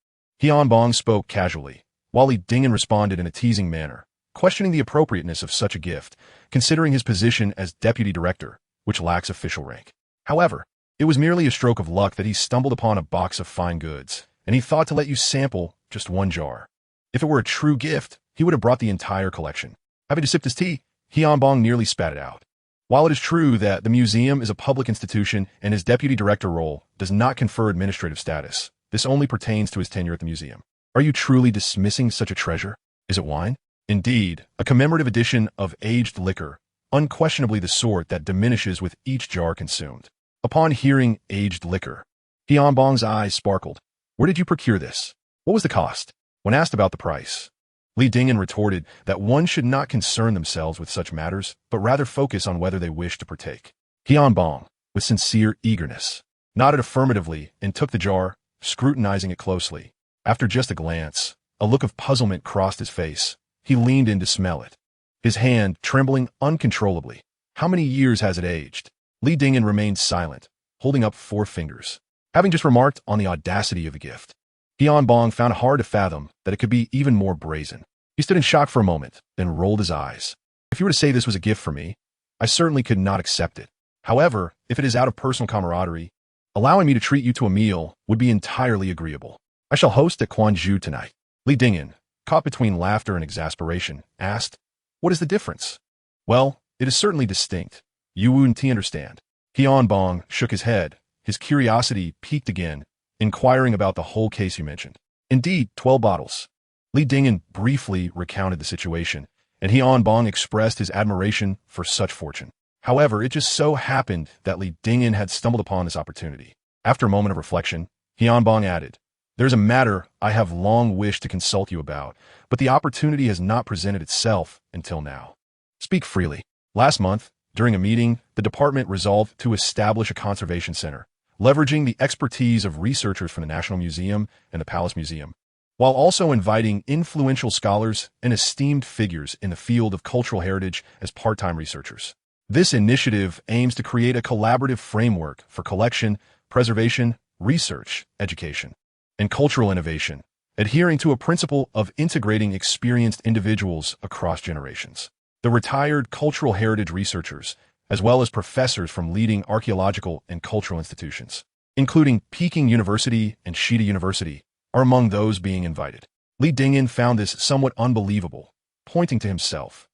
Hyunbong spoke casually, while Lee Dingen responded in a teasing manner, questioning the appropriateness of such a gift, considering his position as deputy director, which lacks official rank. However, it was merely a stroke of luck that he stumbled upon a box of fine goods, and he thought to let you sample just 1 jar. If it were a true gift, he would have brought the entire collection. Having to sip his tea, Hyunbong nearly spat it out. While it is true that the museum is a public institution and his deputy director role does not confer administrative status, this only pertains to his tenure at the museum. Are you truly dismissing such a treasure? Is it wine? Indeed, a commemorative edition of aged liquor, unquestionably the sort that diminishes with each jar consumed. Upon hearing aged liquor, Hyunbong's eyes sparkled. Where did you procure this? What was the cost? When asked about the price, Lee Dingen retorted that one should not concern themselves with such matters, but rather focus on whether they wish to partake. Hyunbong, with sincere eagerness, nodded affirmatively and took the jar, scrutinizing it closely. After just a glance, a look of puzzlement crossed his face. He leaned in to smell it, his hand trembling uncontrollably. How many years has it aged? Lee Dingen remained silent, holding up 4 fingers. Having just remarked on the audacity of the gift, Hyunbong found it hard to fathom that it could be even more brazen. He stood in shock for a moment, then rolled his eyes. If you were to say this was a gift for me, I certainly could not accept it. However, if it is out of personal camaraderie, allowing me to treat you to a meal would be entirely agreeable. I shall host at Kwangju tonight. Lee Dingen, caught between laughter and exasperation, asked, what is the difference? Well, it is certainly distinct. You wouldn't understand. Bong shook his head. His curiosity piqued again, inquiring about the whole case you mentioned. Indeed, 12 bottles. Li Dingyan briefly recounted the situation, and Bong expressed his admiration for such fortune. However, it just so happened that Li Dingyan had stumbled upon this opportunity. After a moment of reflection, Bong added, "There's a matter I have long wished to consult you about, but the opportunity has not presented itself until now." Speak freely. Last month, during a meeting, the department resolved to establish a conservation center, leveraging the expertise of researchers from the National Museum and the Palace Museum, while also inviting influential scholars and esteemed figures in the field of cultural heritage as part-time researchers. This initiative aims to create a collaborative framework for collection, preservation, research, education, and cultural innovation, adhering to a principle of integrating experienced individuals across generations. The retired cultural heritage researchers, as well as professors from leading archaeological and cultural institutions, including Peking University and Shida University, are among those being invited. Li Dingyan found this somewhat unbelievable, pointing to himself.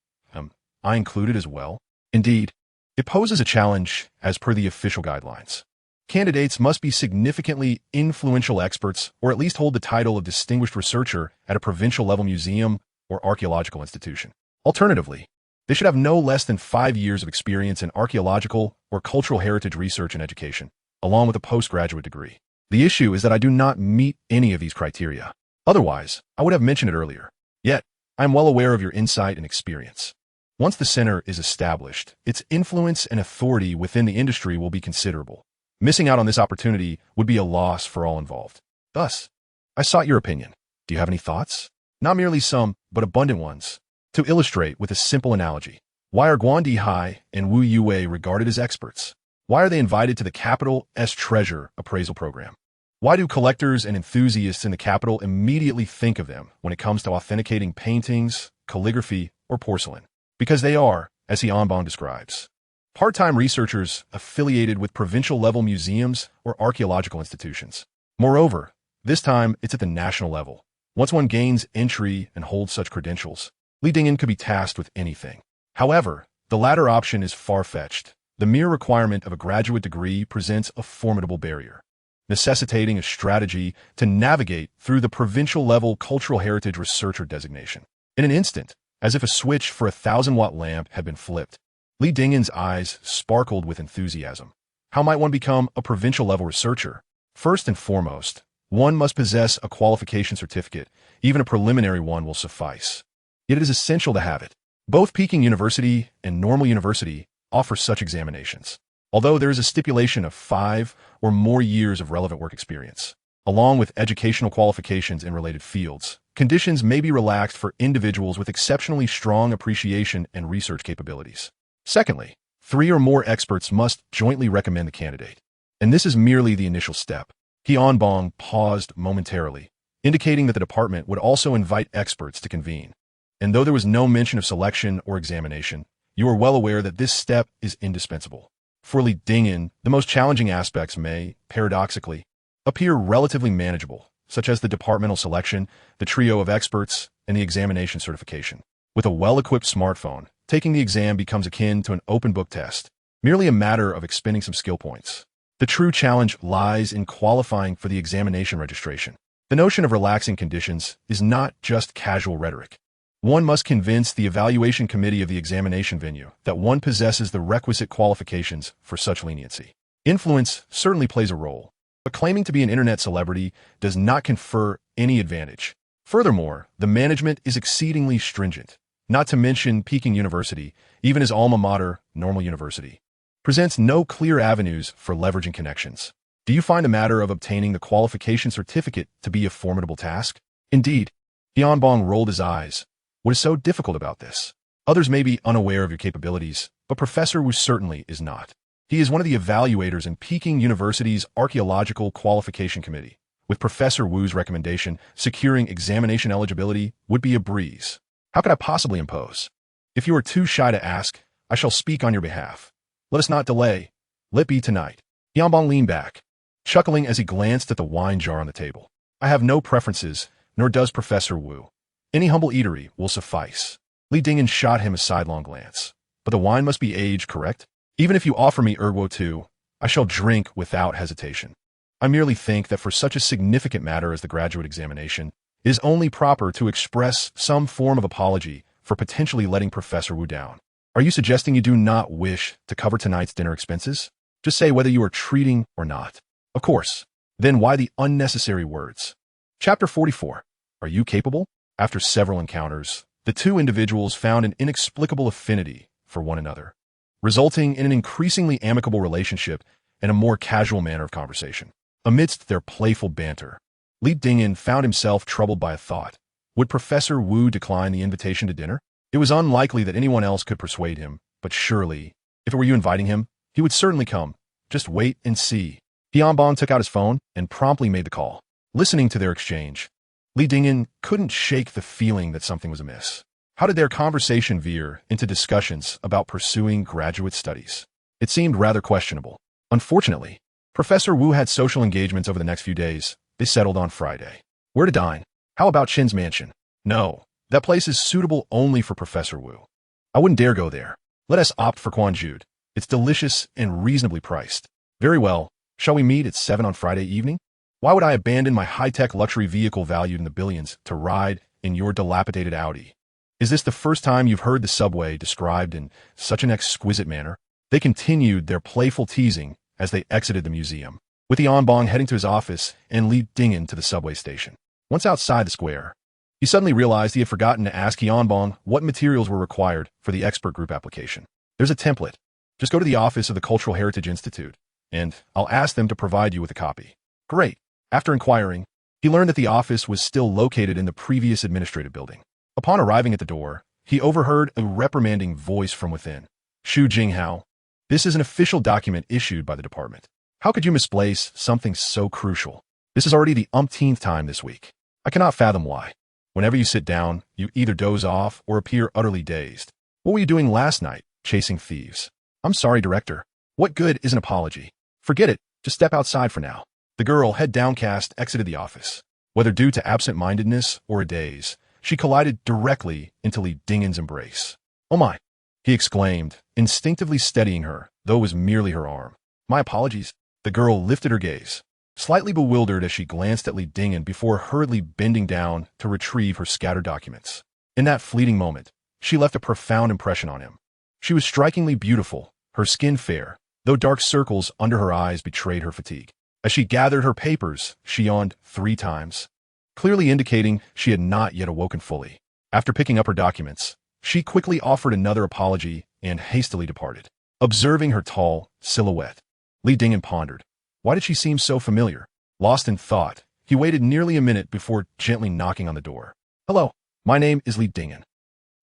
I included as well? Indeed, it poses a challenge as per the official guidelines. Candidates must be significantly influential experts or at least hold the title of distinguished researcher at a provincial-level museum or archaeological institution. Alternatively, they should have no less than 5 years of experience in archaeological or cultural heritage research and education, along with a postgraduate degree. The issue is that I do not meet any of these criteria. Otherwise, I would have mentioned it earlier. Yet, I am well aware of your insight and experience. Once the center is established, its influence and authority within the industry will be considerable. Missing out on this opportunity would be a loss for all involved. Thus, I sought your opinion. Do you have any thoughts? Not merely some, but abundant ones. To illustrate with a simple analogy, why are Guandi Hai and Wu Yue regarded as experts? Why are they invited to the Capital S Treasure appraisal program? Why do collectors and enthusiasts in the capital immediately think of them when it comes to authenticating paintings, calligraphy, or porcelain? Because they are, as Bong describes, part-time researchers affiliated with provincial-level museums or archaeological institutions. Moreover, this time it's at the national level. Once one gains entry and holds such credentials, Li Dingyan could be tasked with anything. However, the latter option is far-fetched. The mere requirement of a graduate degree presents a formidable barrier, necessitating a strategy to navigate through the provincial-level cultural heritage researcher designation. In an instant, as if a switch for a 1,000-watt lamp had been flipped, Li Dingyan's eyes sparkled with enthusiasm. How might one become a provincial-level researcher? First and foremost, one must possess a qualification certificate. Even a preliminary one will suffice. Yet it is essential to have it. Both Peking University and Normal University offer such examinations, although there is a stipulation of 5 or more years of relevant work experience. Along with educational qualifications in related fields, conditions may be relaxed for individuals with exceptionally strong appreciation and research capabilities. Secondly, 3 or more experts must jointly recommend the candidate. And this is merely the initial step. Bong paused momentarily, indicating that the department would also invite experts to convene. And though there was no mention of selection or examination, you are well aware that this step is indispensable. For Li Dingyan, the most challenging aspects may, paradoxically, appear relatively manageable, such as the departmental selection, the trio of experts, and the examination certification. With a well-equipped smartphone, taking the exam becomes akin to an open book test, merely a matter of expending some skill points. The true challenge lies in qualifying for the examination registration. The notion of relaxing conditions is not just casual rhetoric. One must convince the evaluation committee of the examination venue that one possesses the requisite qualifications for such leniency. Influence certainly plays a role, but claiming to be an internet celebrity does not confer any advantage. Furthermore, the management is exceedingly stringent. Not to mention Peking University, even his alma mater, Normal University, presents no clear avenues for leveraging connections. Do you find the matter of obtaining the qualification certificate to be a formidable task? Indeed, Bong rolled his eyes. What is so difficult about this? Others may be unaware of your capabilities, but Professor Wu certainly is not. He is one of the evaluators in Peking University's Archaeological Qualification Committee. With Professor Wu's recommendation, securing examination eligibility would be a breeze. How could I possibly impose? If you are too shy to ask, I shall speak on your behalf. Let us not delay. Let it be tonight. Bong leaned back, chuckling as he glanced at the wine jar on the table. I have no preferences, nor does Professor Wu. Any humble eatery will suffice. Li Dingyan shot him a sidelong glance. But the wine must be aged, correct? Even if you offer me ergo too, I shall drink without hesitation. I merely think that for such a significant matter as the graduate examination, it is only proper to express some form of apology for potentially letting Professor Wu down. Are you suggesting you do not wish to cover tonight's dinner expenses? Just say whether you are treating or not. Of course. Then why the unnecessary words? Chapter 44. Are you capable? After several encounters, the two individuals found an inexplicable affinity for one another, resulting in an increasingly amicable relationship and a more casual manner of conversation. Amidst their playful banter, Li Dingyan found himself troubled by a thought. Would Professor Wu decline the invitation to dinner? It was unlikely that anyone else could persuade him, but surely, if it were you inviting him, he would certainly come. Just wait and see. Tianbong took out his phone and promptly made the call. Listening to their exchange, Li Dingyan couldn't shake the feeling that something was amiss. How did their conversation veer into discussions about pursuing graduate studies? It seemed rather questionable. Unfortunately, Professor Wu had social engagements over the next few days. They settled on Friday. Where to dine? How about Qin's mansion? No, that place is suitable only for Professor Wu. I wouldn't dare go there. Let us opt for Quanjude. It's delicious and reasonably priced. Very well. Shall we meet at 7 on Friday evening? Why would I abandon my high-tech luxury vehicle valued in the billions to ride in your dilapidated Audi? Is this the first time you've heard the subway described in such an exquisite manner? They continued their playful teasing as they exited the museum, with Tianbong heading to his office and Li Dingyan to the subway station. Once outside the square, he suddenly realized he had forgotten to ask Tianbong what materials were required for the expert group application. There's a template. Just go to the office of the Cultural Heritage Institute, and I'll ask them to provide you with a copy. Great. After inquiring, he learned that the office was still located in the previous administrative building. Upon arriving at the door, he overheard a reprimanding voice from within. Xu Jinghao, this is an official document issued by the department. How could you misplace something so crucial? This is already the umpteenth time this week. I cannot fathom why. Whenever you sit down, you either doze off or appear utterly dazed. What were you doing last night? Chasing thieves. I'm sorry, Director. What good is an apology? Forget it. Just step outside for now. The girl, head downcast, exited the office. Whether due to absent-mindedness or a daze, she collided directly into Li Dingyan's embrace. Oh my, he exclaimed, instinctively steadying her, though it was merely her arm. My apologies. The girl lifted her gaze, slightly bewildered as she glanced at Li Dingyan before hurriedly bending down to retrieve her scattered documents. In that fleeting moment, she left a profound impression on him. She was strikingly beautiful, her skin fair, though dark circles under her eyes betrayed her fatigue. As she gathered her papers, she yawned 3 times, clearly indicating she had not yet awoken fully. After picking up her documents, she quickly offered another apology and hastily departed. Observing her tall silhouette, Li Dingyan pondered. Why did she seem so familiar? Lost in thought, he waited nearly a minute before gently knocking on the door. Hello, my name is Li Dingyan.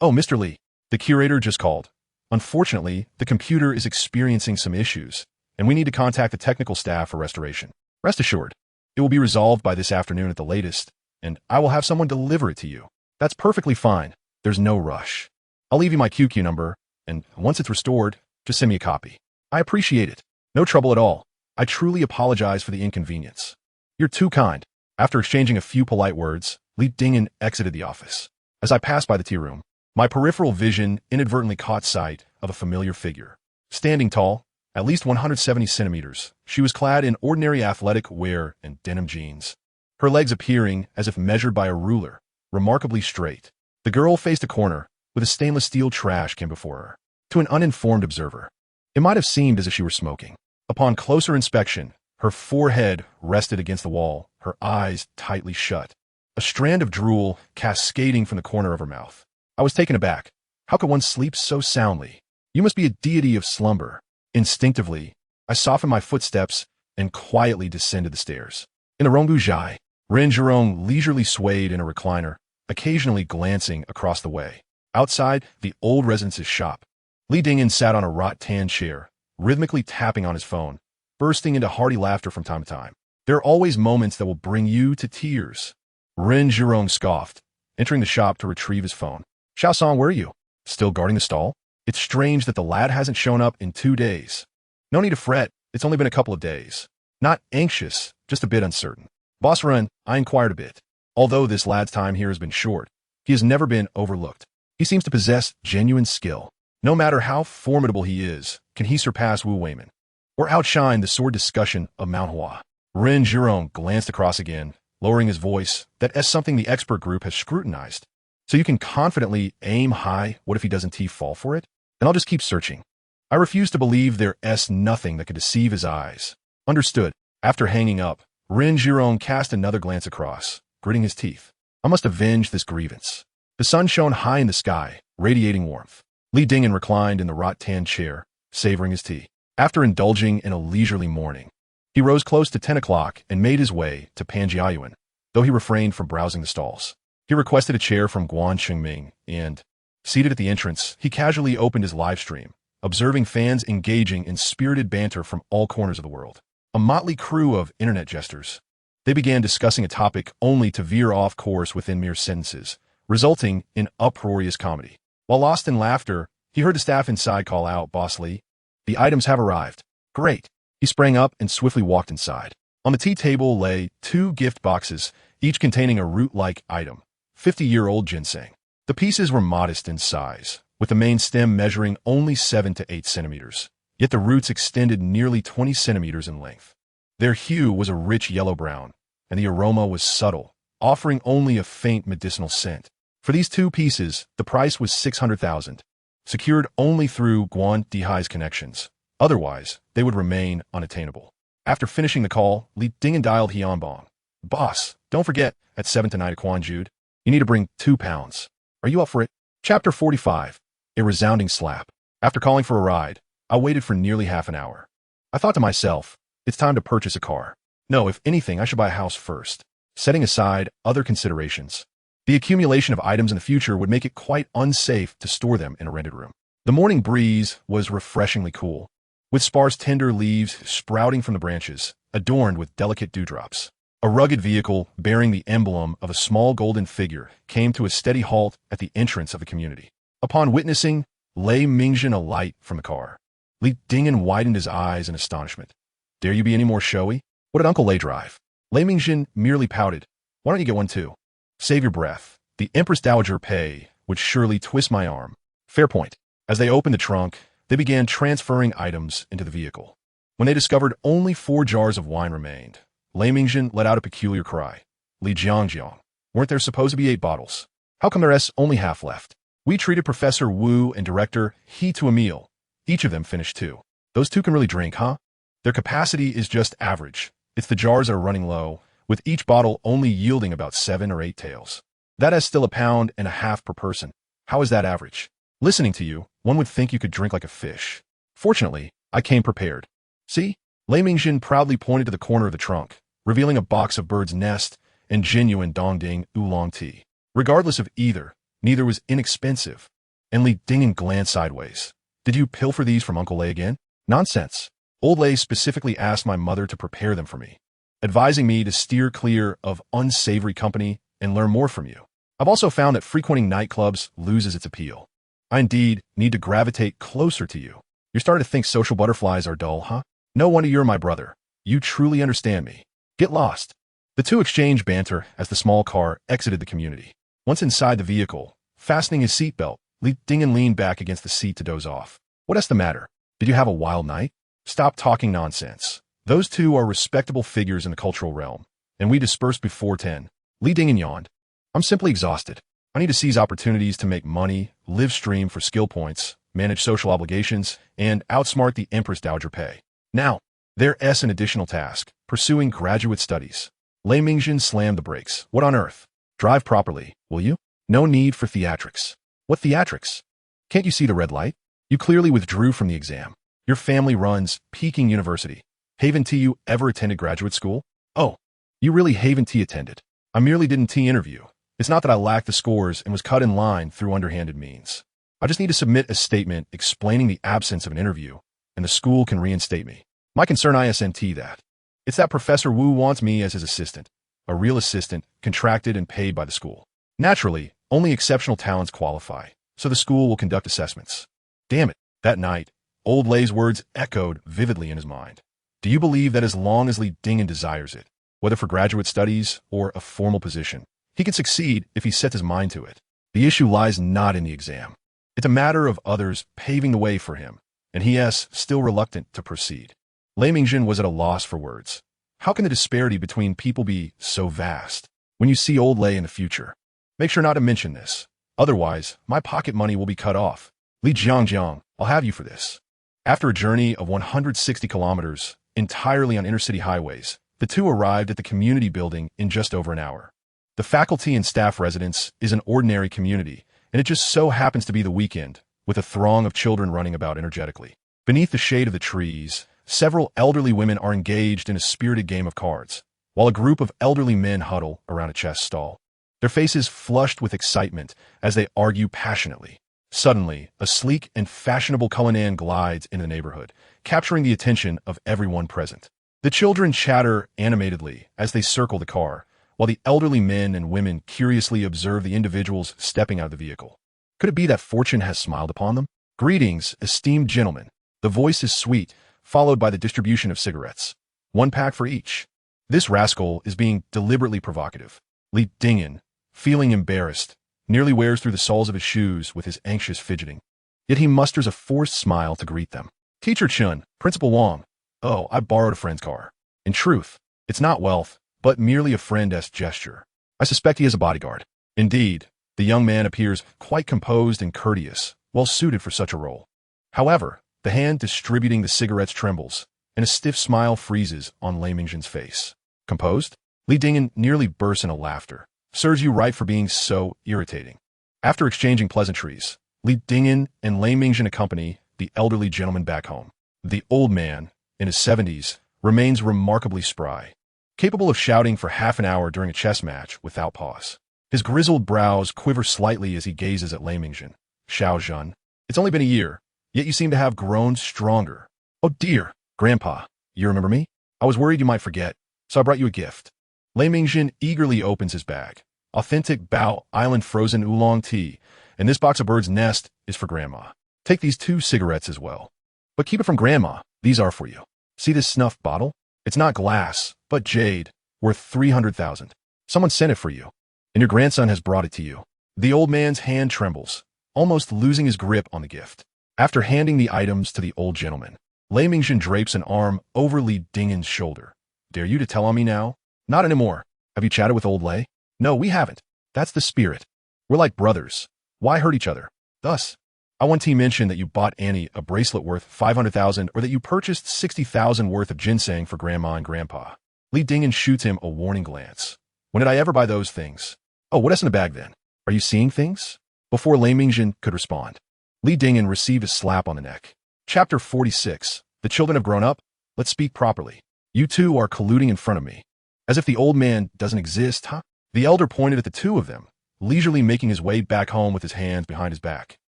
Oh, Mr. Li, the curator just called. Unfortunately, the computer is experiencing some issues, and we need to contact the technical staff for restoration. Rest assured, it will be resolved by this afternoon at the latest, and I will have someone deliver it to you. That's perfectly fine. There's no rush. I'll leave you my QQ number, and once it's restored, just send me a copy. I appreciate it. No trouble at all. I truly apologize for the inconvenience. You're too kind. After exchanging a few polite words, Li Dingyan exited the office. As I passed by the tea room, my peripheral vision inadvertently caught sight of a familiar figure. Standing tall, at least 170 centimeters, she was clad in ordinary athletic wear and denim jeans, her legs appearing as if measured by a ruler, remarkably straight. The girl faced a corner, with a stainless steel trash can before her. To an uninformed observer, it might have seemed as if she were smoking. Upon closer inspection, her forehead rested against the wall, her eyes tightly shut, a strand of drool cascading from the corner of her mouth. I was taken aback. How could one sleep so soundly? You must be a deity of slumber. Instinctively, I softened my footsteps and quietly descended the stairs. In the Rongbujai, Ren Zhurong leisurely swayed in a recliner, occasionally glancing across the way. Outside the old residence's shop, Li Dingyan sat on a wrought-tan chair, rhythmically tapping on his phone, bursting into hearty laughter from time to time. There are always moments that will bring you to tears. Ren Zhurong scoffed, entering the shop to retrieve his phone. Xiaosong, where are you? Still guarding the stall? It's strange that the lad hasn't shown up in 2 days. No need to fret, it's only been a couple of days. Not anxious, just a bit uncertain. Boss Ren, I inquired a bit. Although this lad's time here has been short, he has never been overlooked. He seems to possess genuine skill. No matter how formidable he is, can he surpass Wu Weiman? Or outshine the sword discussion of Mount Hua? Ren Zhurong glanced across again, lowering his voice, that is something the expert group has scrutinized. So you can confidently aim high. What if he doesn't fall for it? Then I'll just keep searching. I refuse to believe there's nothing that could deceive his eyes. Understood. After hanging up, Ren Zhurong cast another glance across, gritting his teeth. I must avenge this grievance. The sun shone high in the sky, radiating warmth. Li Dingen reclined in the rattan chair, savoring his tea. After indulging in a leisurely morning, he rose close to 10 o'clock and made his way to Panjiayuan, though he refrained from browsing the stalls. He requested a chair from Guan Chengming and, seated at the entrance, he casually opened his live stream, observing fans engaging in spirited banter from all corners of the world. A motley crew of internet jesters. They began discussing a topic only to veer off course within mere sentences, resulting in uproarious comedy. While lost in laughter, he heard the staff inside call out, "Boss Lee, the items have arrived." Great. He sprang up and swiftly walked inside. On the tea table lay 2 gift boxes, each containing a root-like item, 50-year-old ginseng. The pieces were modest in size, with the main stem measuring only 7 to 8 centimeters, yet the roots extended nearly 20 centimeters in length. Their hue was a rich yellow-brown, and the aroma was subtle, offering only a faint medicinal scent. For these 2 pieces, the price was 600,000, secured only through Guan Dihai's connections. Otherwise, they would remain unattainable. After finishing the call, Li Dingen dialed Hianbong. "Boss, don't forget, at 7 tonight at Quan Jude, you need to bring 2 pounds. Are you up for it?" Chapter 45. A resounding slap. After calling for a ride, I waited for nearly half an hour. I thought to myself, it's time to purchase a car. No, if anything, I should buy a house first, setting aside other considerations. The accumulation of items in the future would make it quite unsafe to store them in a rented room. The morning breeze was refreshingly cool, with sparse tender leaves sprouting from the branches, adorned with delicate dewdrops. A rugged vehicle bearing the emblem of a small golden figure came to a steady halt at the entrance of the community. Upon witnessing Lei Mingjin alight from the car, Li Dingen widened his eyes in astonishment. "Dare you be any more showy? What did Uncle Lei drive?" Lei Mingjin merely pouted. "Why don't you get one too?" "Save your breath. The Empress Dowager Pei would surely twist my arm." Fair point. As they opened the trunk, they began transferring items into the vehicle. When they discovered only 4 jars of wine remained, Lei Mingjin let out a peculiar cry. "Li Jiangjiang, weren't there supposed to be 8 bottles? How come there's only half left?" We treated Professor Wu and Director He to a meal. Each of them finished 2. "Those 2 can really drink, huh?" "Their capacity is just average. It's the jars that are running low, with each bottle only yielding about 7 or 8 taels. That is still 1.5 pounds per person. How is that average?" "Listening to you, one would think you could drink like a fish." Fortunately, I came prepared. "See?" Lei Mingjin proudly pointed to the corner of the trunk, revealing a box of bird's nest and genuine Dongding oolong tea. Regardless of either, neither was inexpensive, and Li Dingen glanced sideways. "Did you pilfer these from Uncle Lei again?" "Nonsense. Old Lei specifically asked my mother to prepare them for me, advising me to steer clear of unsavory company and learn more from you. I've also found that frequenting nightclubs loses its appeal. I indeed need to gravitate closer to you. You're starting to think social butterflies are dull, huh? No wonder you're my brother. You truly understand me. Get lost." The 2 exchanged banter as the small car exited the community. Once inside the vehicle, fastening his seatbelt, Li Dingen leaned back against the seat to doze off. "What's the matter? Did you have a wild night?" "Stop talking nonsense. Those 2 are respectable figures in the cultural realm, and we dispersed before 10. Li Dingen yawned. "I'm simply exhausted. I need to seize opportunities to make money, live stream for skill points, manage social obligations, and outsmart the Empress Dowager Pei. Now, there's an additional task, pursuing graduate studies." Lei Mingjin slammed the brakes. "What on earth? Drive properly, will you? No need for theatrics." "What theatrics? Can't you see the red light? You clearly withdrew from the exam. Your family runs Peking University. Haven't you ever attended graduate school?" "Oh, you really haven't attended. I merely didn't interview. It's not that I lacked the scores and was cut in line through underhanded means. I just need to submit a statement explaining the absence of an interview, and the school can reinstate me. My concern isn't that. It's that Professor Wu wants me as his assistant, a real assistant, contracted and paid by the school. Naturally, only exceptional talents qualify, so the school will conduct assessments." Damn it. That night, Old Lei's words echoed vividly in his mind. "Do you believe that as long as Li Dingen desires it, whether for graduate studies or a formal position, he can succeed if he sets his mind to it? The issue lies not in the exam. It's a matter of others paving the way for him, and he is still reluctant to proceed. Lei Mingjin was at a loss for words. How can the disparity between people be so vast? When you see old Lei in the future, make sure not to mention this. Otherwise, my pocket money will be cut off. Li Jiangjiang, I'll have you for this. After a journey of 160 kilometers, entirely on intercity highways, the two arrived at the community building in just over an hour. The faculty and staff residence is an ordinary community, and it just so happens to be the weekend, with a throng of children running about energetically. Beneath the shade of the trees, several elderly women are engaged in a spirited game of cards, while a group of elderly men huddle around a chess stall, their faces flushed with excitement as they argue passionately. Suddenly, a sleek and fashionable Cullinan glides into the neighborhood, capturing the attention of everyone present. The children chatter animatedly as they circle the car, while the elderly men and women curiously observe the individuals stepping out of the vehicle. Could it be that fortune has smiled upon them? Greetings, esteemed gentlemen. The voice is sweet, followed by the distribution of cigarettes. 1 pack for each. This rascal is being deliberately provocative. Li Dingyan, feeling embarrassed, nearly wears through the soles of his shoes with his anxious fidgeting. Yet he musters a forced smile to greet them. Teacher Chun, Principal Wang. Oh, I borrowed a friend's car. In truth, it's not wealth, but merely a friend-esque gesture. I suspect he has a bodyguard. Indeed, the young man appears quite composed and courteous, well suited for such a role. However, the hand distributing the cigarettes trembles, and a stiff smile freezes on Lei Mingjin's face. Composed? Li Dingyan nearly bursts into laughter. Serves you right for being so irritating. After exchanging pleasantries, Li Dingyan and Lei Mingjin accompany the elderly gentleman back home. The old man, in his 70s, remains remarkably spry, capable of shouting for half an hour during a chess match without pause. His grizzled brows quiver slightly as he gazes at Lei Mingjin. Xiao Zhan, it's only been a year, yet you seem to have grown stronger. Oh dear, Grandpa, you remember me? I was worried you might forget, so I brought you a gift. Lei Mingjin eagerly opens his bag. Authentic Bao Island frozen oolong tea, and this box of bird's nest is for Grandma. Take these 2 cigarettes as well. But keep it from Grandma, these are for you. See this snuff bottle? It's not glass, but jade, worth 300,000. Someone sent it for you, and your grandson has brought it to you. The old man's hand trembles, almost losing his grip on the gift. After handing the items to the old gentleman, Lei Mingjin drapes an arm over Li Dingyan's shoulder. Dare you to tell on me now? Not anymore. Have you chatted with old Lei? No, we haven't. That's the spirit. We're like brothers. Why hurt each other? Thus, I want to mention that you bought Annie a bracelet worth 500,000 or that you purchased 60,000 worth of ginseng for Grandma and Grandpa. Li Dingyan shoots him a warning glance. When did I ever buy those things? Oh, what else in the bag then? Are you seeing things? Before Lei Mingjin could respond, Li Dingyan received a slap on the neck. Chapter 46. The children have grown up. Let's speak properly. You two are colluding in front of me. As if the old man doesn't exist, huh? The elder pointed at the two of them, leisurely making his way back home with his hands behind his back.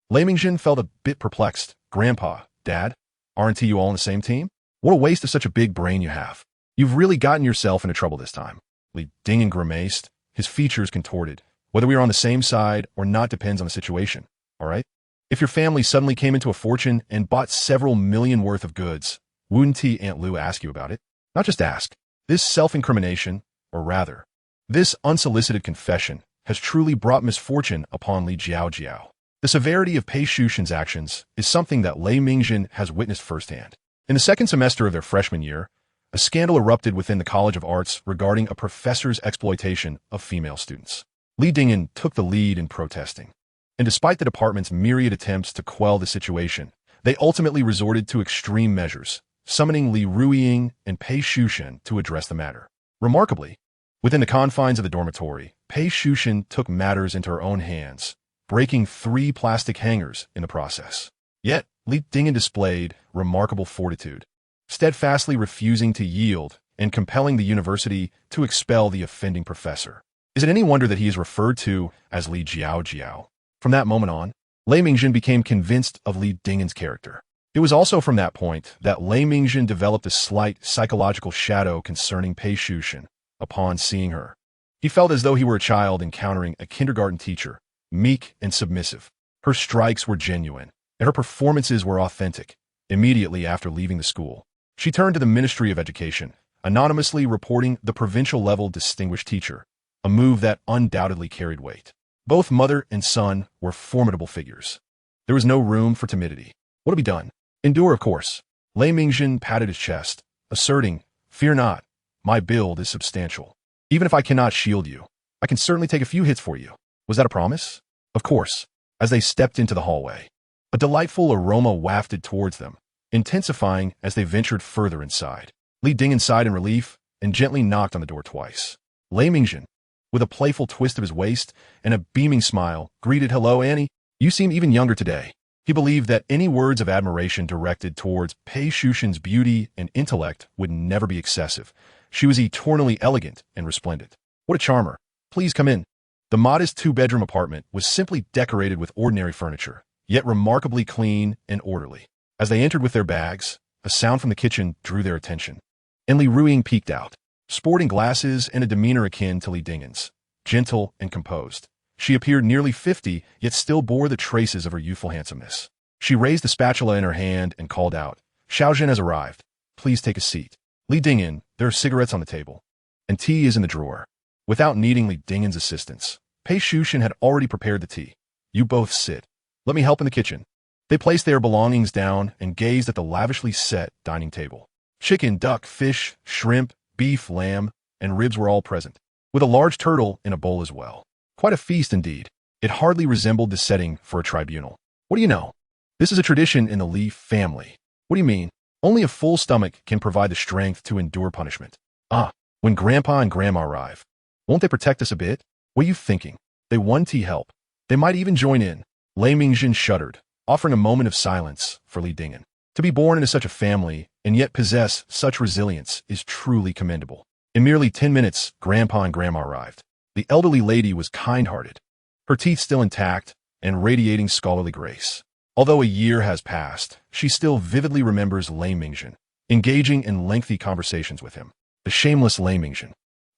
Lei Mingjin felt a bit perplexed. Grandpa, Dad, aren't you all on the same team? What a waste of such a big brain you have. You've really gotten yourself into trouble this time. Li Dingyan grimaced, his features contorted. Whether we are on the same side or not depends on the situation, all right? If your family suddenly came into a fortune and bought several million worth of goods, wouldn't Aunt Lu ask you about it? Not just ask. This self-incrimination, or rather, this unsolicited confession, has truly brought misfortune upon Li Jiaojiao. The severity of Pei Shushan's actions is something that Lei Mingjin has witnessed firsthand. In the second semester of their freshman year, a scandal erupted within the College of Arts regarding a professor's exploitation of female students. Li Dingyan took the lead in protesting, and despite the department's myriad attempts to quell the situation, they ultimately resorted to extreme measures, summoning Li Ruiying and Pei Shushan to address the matter. Remarkably, within the confines of the dormitory, Pei Shushan took matters into her own hands, breaking 3 plastic hangers in the process. Yet, Li Dingyan displayed remarkable fortitude, steadfastly refusing to yield and compelling the university to expel the offending professor. Is it any wonder that he is referred to as Li Jiaojiao? From that moment on, Lei Mingjin became convinced of Li Dingyan's character. It was also from that point that Lei Mingjin developed a slight psychological shadow concerning Pei Shushan upon seeing her. He felt as though he were a child encountering a kindergarten teacher, meek and submissive. Her strikes were genuine, and her performances were authentic. Immediately after leaving the school, she turned to the Ministry of Education, anonymously reporting the provincial-level distinguished teacher, a move that undoubtedly carried weight. Both mother and son were formidable figures. There was no room for timidity. What to be done? Endure, of course. Lei Mingjin patted his chest, asserting, "Fear not. My build is substantial. Even if I cannot shield you, I can certainly take a few hits for you." Was that a promise? Of course. As they stepped into the hallway, a delightful aroma wafted towards them, intensifying as they ventured further inside. Li Dingyan sighed in relief and gently knocked on the door twice. Lei Mingjin, with a playful twist of his waist and a beaming smile, greeted, "Hello, Annie. You seem even younger today." He believed that any words of admiration directed towards Pei Shushan's beauty and intellect would never be excessive. She was eternally elegant and resplendent. What a charmer. Please come in. The modest two-bedroom apartment was simply decorated with ordinary furniture, yet remarkably clean and orderly. As they entered with their bags, a sound from the kitchen drew their attention. And Li Ruiying peeked out, sporting glasses and a demeanor akin to Li Dingyan's, gentle and composed. She appeared nearly 50, yet still bore the traces of her youthful handsomeness. She raised the spatula in her hand and called out, "Xiaozhen has arrived. Please take a seat." Li Dingyan, there are cigarettes on the table, and tea is in the drawer. Without needing Li Dingyan's assistance, Pei Shushan had already prepared the tea. "You both sit. Let me help in the kitchen." They placed their belongings down and gazed at the lavishly set dining table. Chicken, duck, fish, shrimp, beef, lamb, and ribs were all present, with a large turtle in a bowl as well. Quite a feast indeed. It hardly resembled the setting for a tribunal. "What do you know? This is a tradition in the Li family." "What do you mean?" "Only a full stomach can provide the strength to endure punishment." "Ah, when Grandpa and Grandma arrive, won't they protect us a bit?" "What are you thinking? They want tea help. They might even join in." Lei Mingjin shuddered, offering a moment of silence for Li Dingyan. To be born into such a family and yet possess such resilience is truly commendable. In merely 10 minutes, Grandpa and Grandma arrived. The elderly lady was kind-hearted, her teeth still intact and radiating scholarly grace. Although a year has passed, she still vividly remembers Lei Mingjin, engaging in lengthy conversations with him. The shameless Lei Mingjin,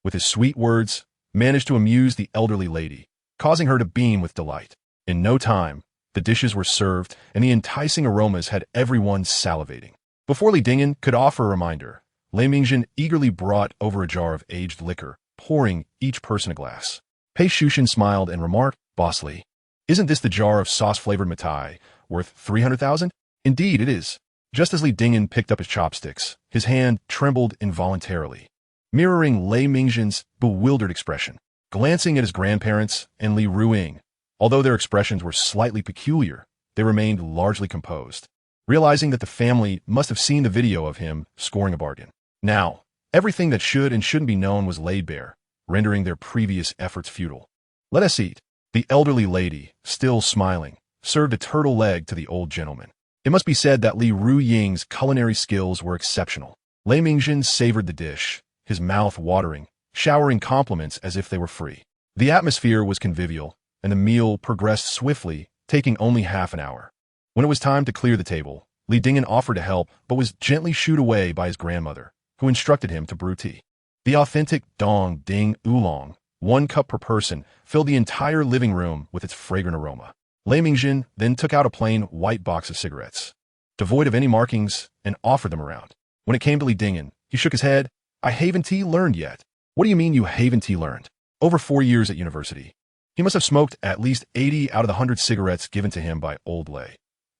with his sweet words, managed to amuse the elderly lady, causing her to beam with delight. In no time, the dishes were served, and the enticing aromas had everyone salivating. Before Li Dingyan could offer a reminder, Lei Mingjin eagerly brought over a jar of aged liquor, pouring each person a glass. Pei Shushan smiled and remarked, "Boss Li, isn't this the jar of sauce-flavored mitai, worth 300,000? "Indeed it is." Just as Li Dingyan picked up his chopsticks, his hand trembled involuntarily, mirroring Lei Mingjin's bewildered expression. Glancing at his grandparents and Li Ruiying, although their expressions were slightly peculiar, they remained largely composed, realizing that the family must have seen the video of him scoring a bargain. Now, everything that should and shouldn't be known was laid bare, rendering their previous efforts futile. "Let us eat." The elderly lady, still smiling, served a turtle leg to the old gentleman. It must be said that Li Ruiying's culinary skills were exceptional. Lei Mingjin savored the dish, his mouth watering, showering compliments as if they were free. The atmosphere was convivial, and the meal progressed swiftly, taking only half an hour. When it was time to clear the table, Li Dingyan offered to help but was gently shooed away by his grandmother, who instructed him to brew tea. The authentic Dong Ding Oolong, 1 cup per person, filled the entire living room with its fragrant aroma. Lei Mingjin then took out a plain white box of cigarettes, devoid of any markings, and offered them around. When it came to Li Dingyan, he shook his head. "I haven't learned yet." "What do you mean you haven't learned?" "Over 4 years at university." He must have smoked at least 80 out of the 100 cigarettes given to him by old Lei.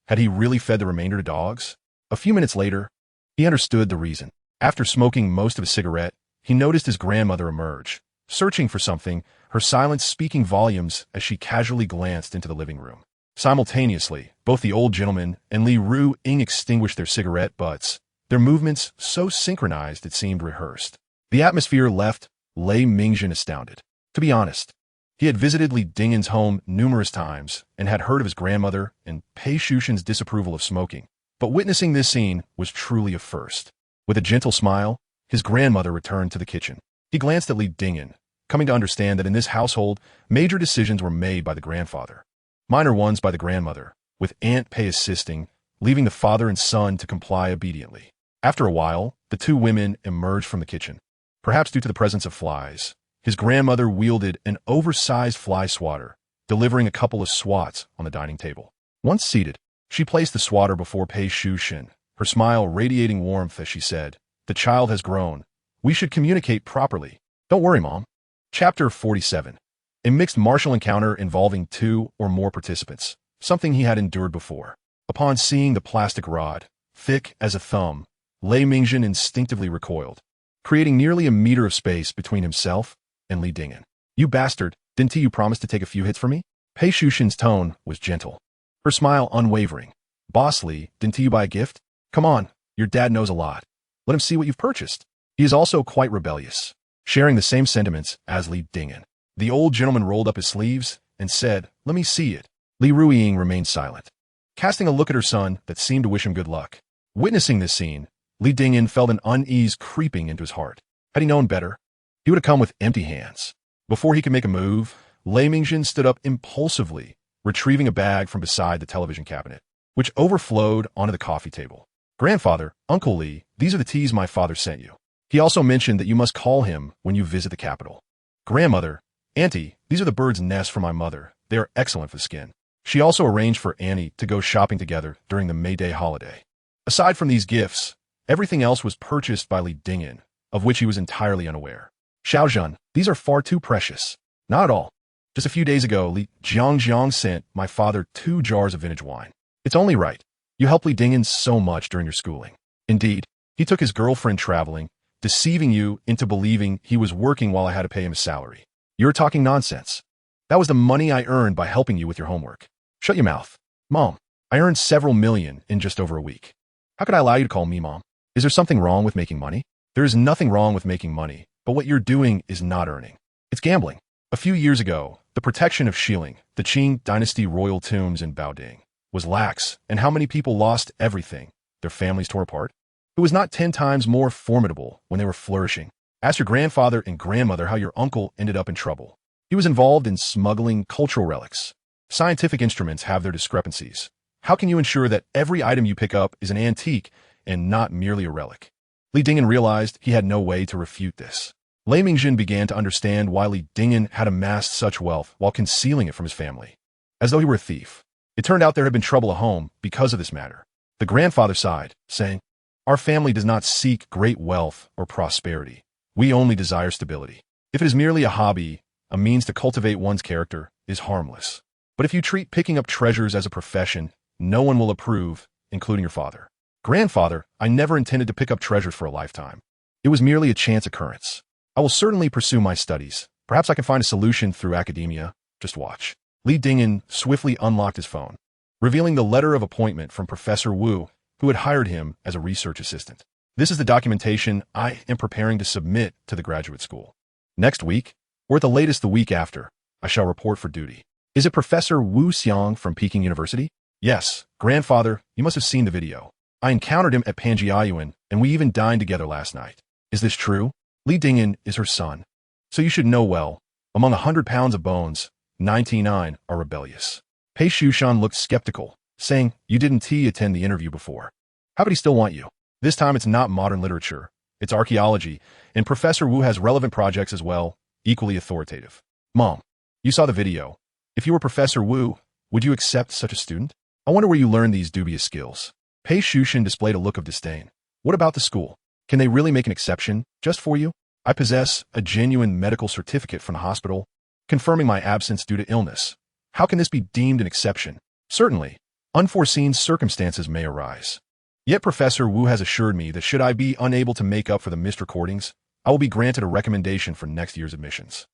Had he really fed the remainder to dogs? A few minutes later, he understood the reason. After smoking most of a cigarette, he noticed his grandmother emerge, searching for something, her silence speaking volumes as she casually glanced into the living room. Simultaneously, both the old gentleman and Li Ruiying extinguished their cigarette butts, their movements so synchronized it seemed rehearsed. The atmosphere left Lei Mingjin astounded. To be honest, he had visited Li Dingyan's home numerous times and had heard of his grandmother and Pei Shushan's disapproval of smoking, but witnessing this scene was truly a first. With a gentle smile, his grandmother returned to the kitchen. He glanced at Li Dingyan, coming to understand that in this household, major decisions were made by the grandfather, minor ones by the grandmother, with Aunt Pei assisting, leaving the father and son to comply obediently. After a while, the two women emerged from the kitchen. Perhaps due to the presence of flies, his grandmother wielded an oversized fly swatter, delivering a couple of swats on the dining table. Once seated, she placed the swatter before Pei Shushan, her smile radiating warmth as she said, "The child has grown. We should communicate properly. Don't worry, Mom." Chapter 47. A mixed martial encounter involving 2 or more participants. something he had endured before. Upon seeing the plastic rod, thick as a thumb, Lei Mingjin instinctively recoiled, creating nearly a meter of space between himself and Li Dingyan. You bastard, didn't you promise to take a few hits for me? Pei Shushin's tone was gentle, her smile unwavering. Boss Li, didn't you buy a gift? Come on, your dad knows a lot. Let him see what you've purchased. He is also quite rebellious, sharing the same sentiments as Li Dingyan. The old gentleman rolled up his sleeves and said, let me see it. Li Ruiying remained silent, casting a look at her son that seemed to wish him good luck. Witnessing this scene, Li Dingyan felt an unease creeping into his heart. Had he known better, he would have come with empty hands. Before he could make a move, Lei Mingjin stood up impulsively, retrieving a bag from beside the television cabinet, which overflowed onto the coffee table. Grandfather, Uncle Li, these are the teas my father sent you. He also mentioned that you must call him when you visit the capital. Grandmother, Auntie, these are the bird's nests for my mother. They are excellent for the skin. She also arranged for Annie to go shopping together during the May Day holiday. Aside from these gifts, everything else was purchased by Li Dingyan, of which he was entirely unaware. Xiaozhen, these are far too precious. Not at all. Just a few days ago, Li Jiangjiang sent my father 2 jars of vintage wine. It's only right. You helped Li Dingyan so much during your schooling. Indeed, he took his girlfriend traveling, deceiving you into believing he was working while I had to pay him a salary. You're talking nonsense. That was the money I earned by helping you with your homework. Shut your mouth. Mom, I earned several million in just over a week. How could I allow you to call me Mom? Is there something wrong with making money? There is nothing wrong with making money, but what you're doing is not earning. It's gambling. A few years ago, the protection of Xiling, the Qing dynasty royal tombs in Baoding, was lax, and how many people lost everything? Their families tore apart? Who was not 10 times more formidable when they were flourishing? Ask your grandfather and grandmother how your uncle ended up in trouble. He was involved in smuggling cultural relics. Scientific instruments have their discrepancies. How can you ensure that every item you pick up is an antique and not merely a relic? Li Dingyan realized he had no way to refute this. Lei Mingjin began to understand why Li Dingyan had amassed such wealth while concealing it from his family, as though he were a thief. It turned out there had been trouble at home because of this matter. The grandfather sighed, saying, our family does not seek great wealth or prosperity. We only desire stability. If it is merely a hobby, a means to cultivate one's character, is harmless. But if you treat picking up treasures as a profession, no one will approve, including your father. Grandfather, I never intended to pick up treasures for a lifetime. It was merely a chance occurrence. I will certainly pursue my studies. Perhaps I can find a solution through academia. Just watch. Li Dingyan swiftly unlocked his phone, revealing the letter of appointment from Professor Wu, who had hired him as a research assistant. This is the documentation I am preparing to submit to the graduate school. Next week, or at the latest the week after, I shall report for duty. Is it Professor Wu Xiang from Peking University? Yes, grandfather, you must have seen the video. I encountered him at Panjiayuan, and we even dined together last night. Is this true? Li Dingyan is her son. So you should know well, among 100 pounds of bones, 99 are rebellious. Pei Shushan looked skeptical, saying, you didn't attend the interview before. How could he still want you? This time it's not modern literature, it's archaeology, and Professor Wu has relevant projects as well, equally authoritative. Mom, you saw the video. If you were Professor Wu, would you accept such a student? I wonder where you learned these dubious skills. Pei Shushan displayed a look of disdain. What about the school? Can they really make an exception, just for you? I possess a genuine medical certificate from the hospital, confirming my absence due to illness. How can this be deemed an exception? Certainly, unforeseen circumstances may arise. Yet Professor Wu has assured me that should I be unable to make up for the missed recordings, I will be granted a recommendation for next year's admissions.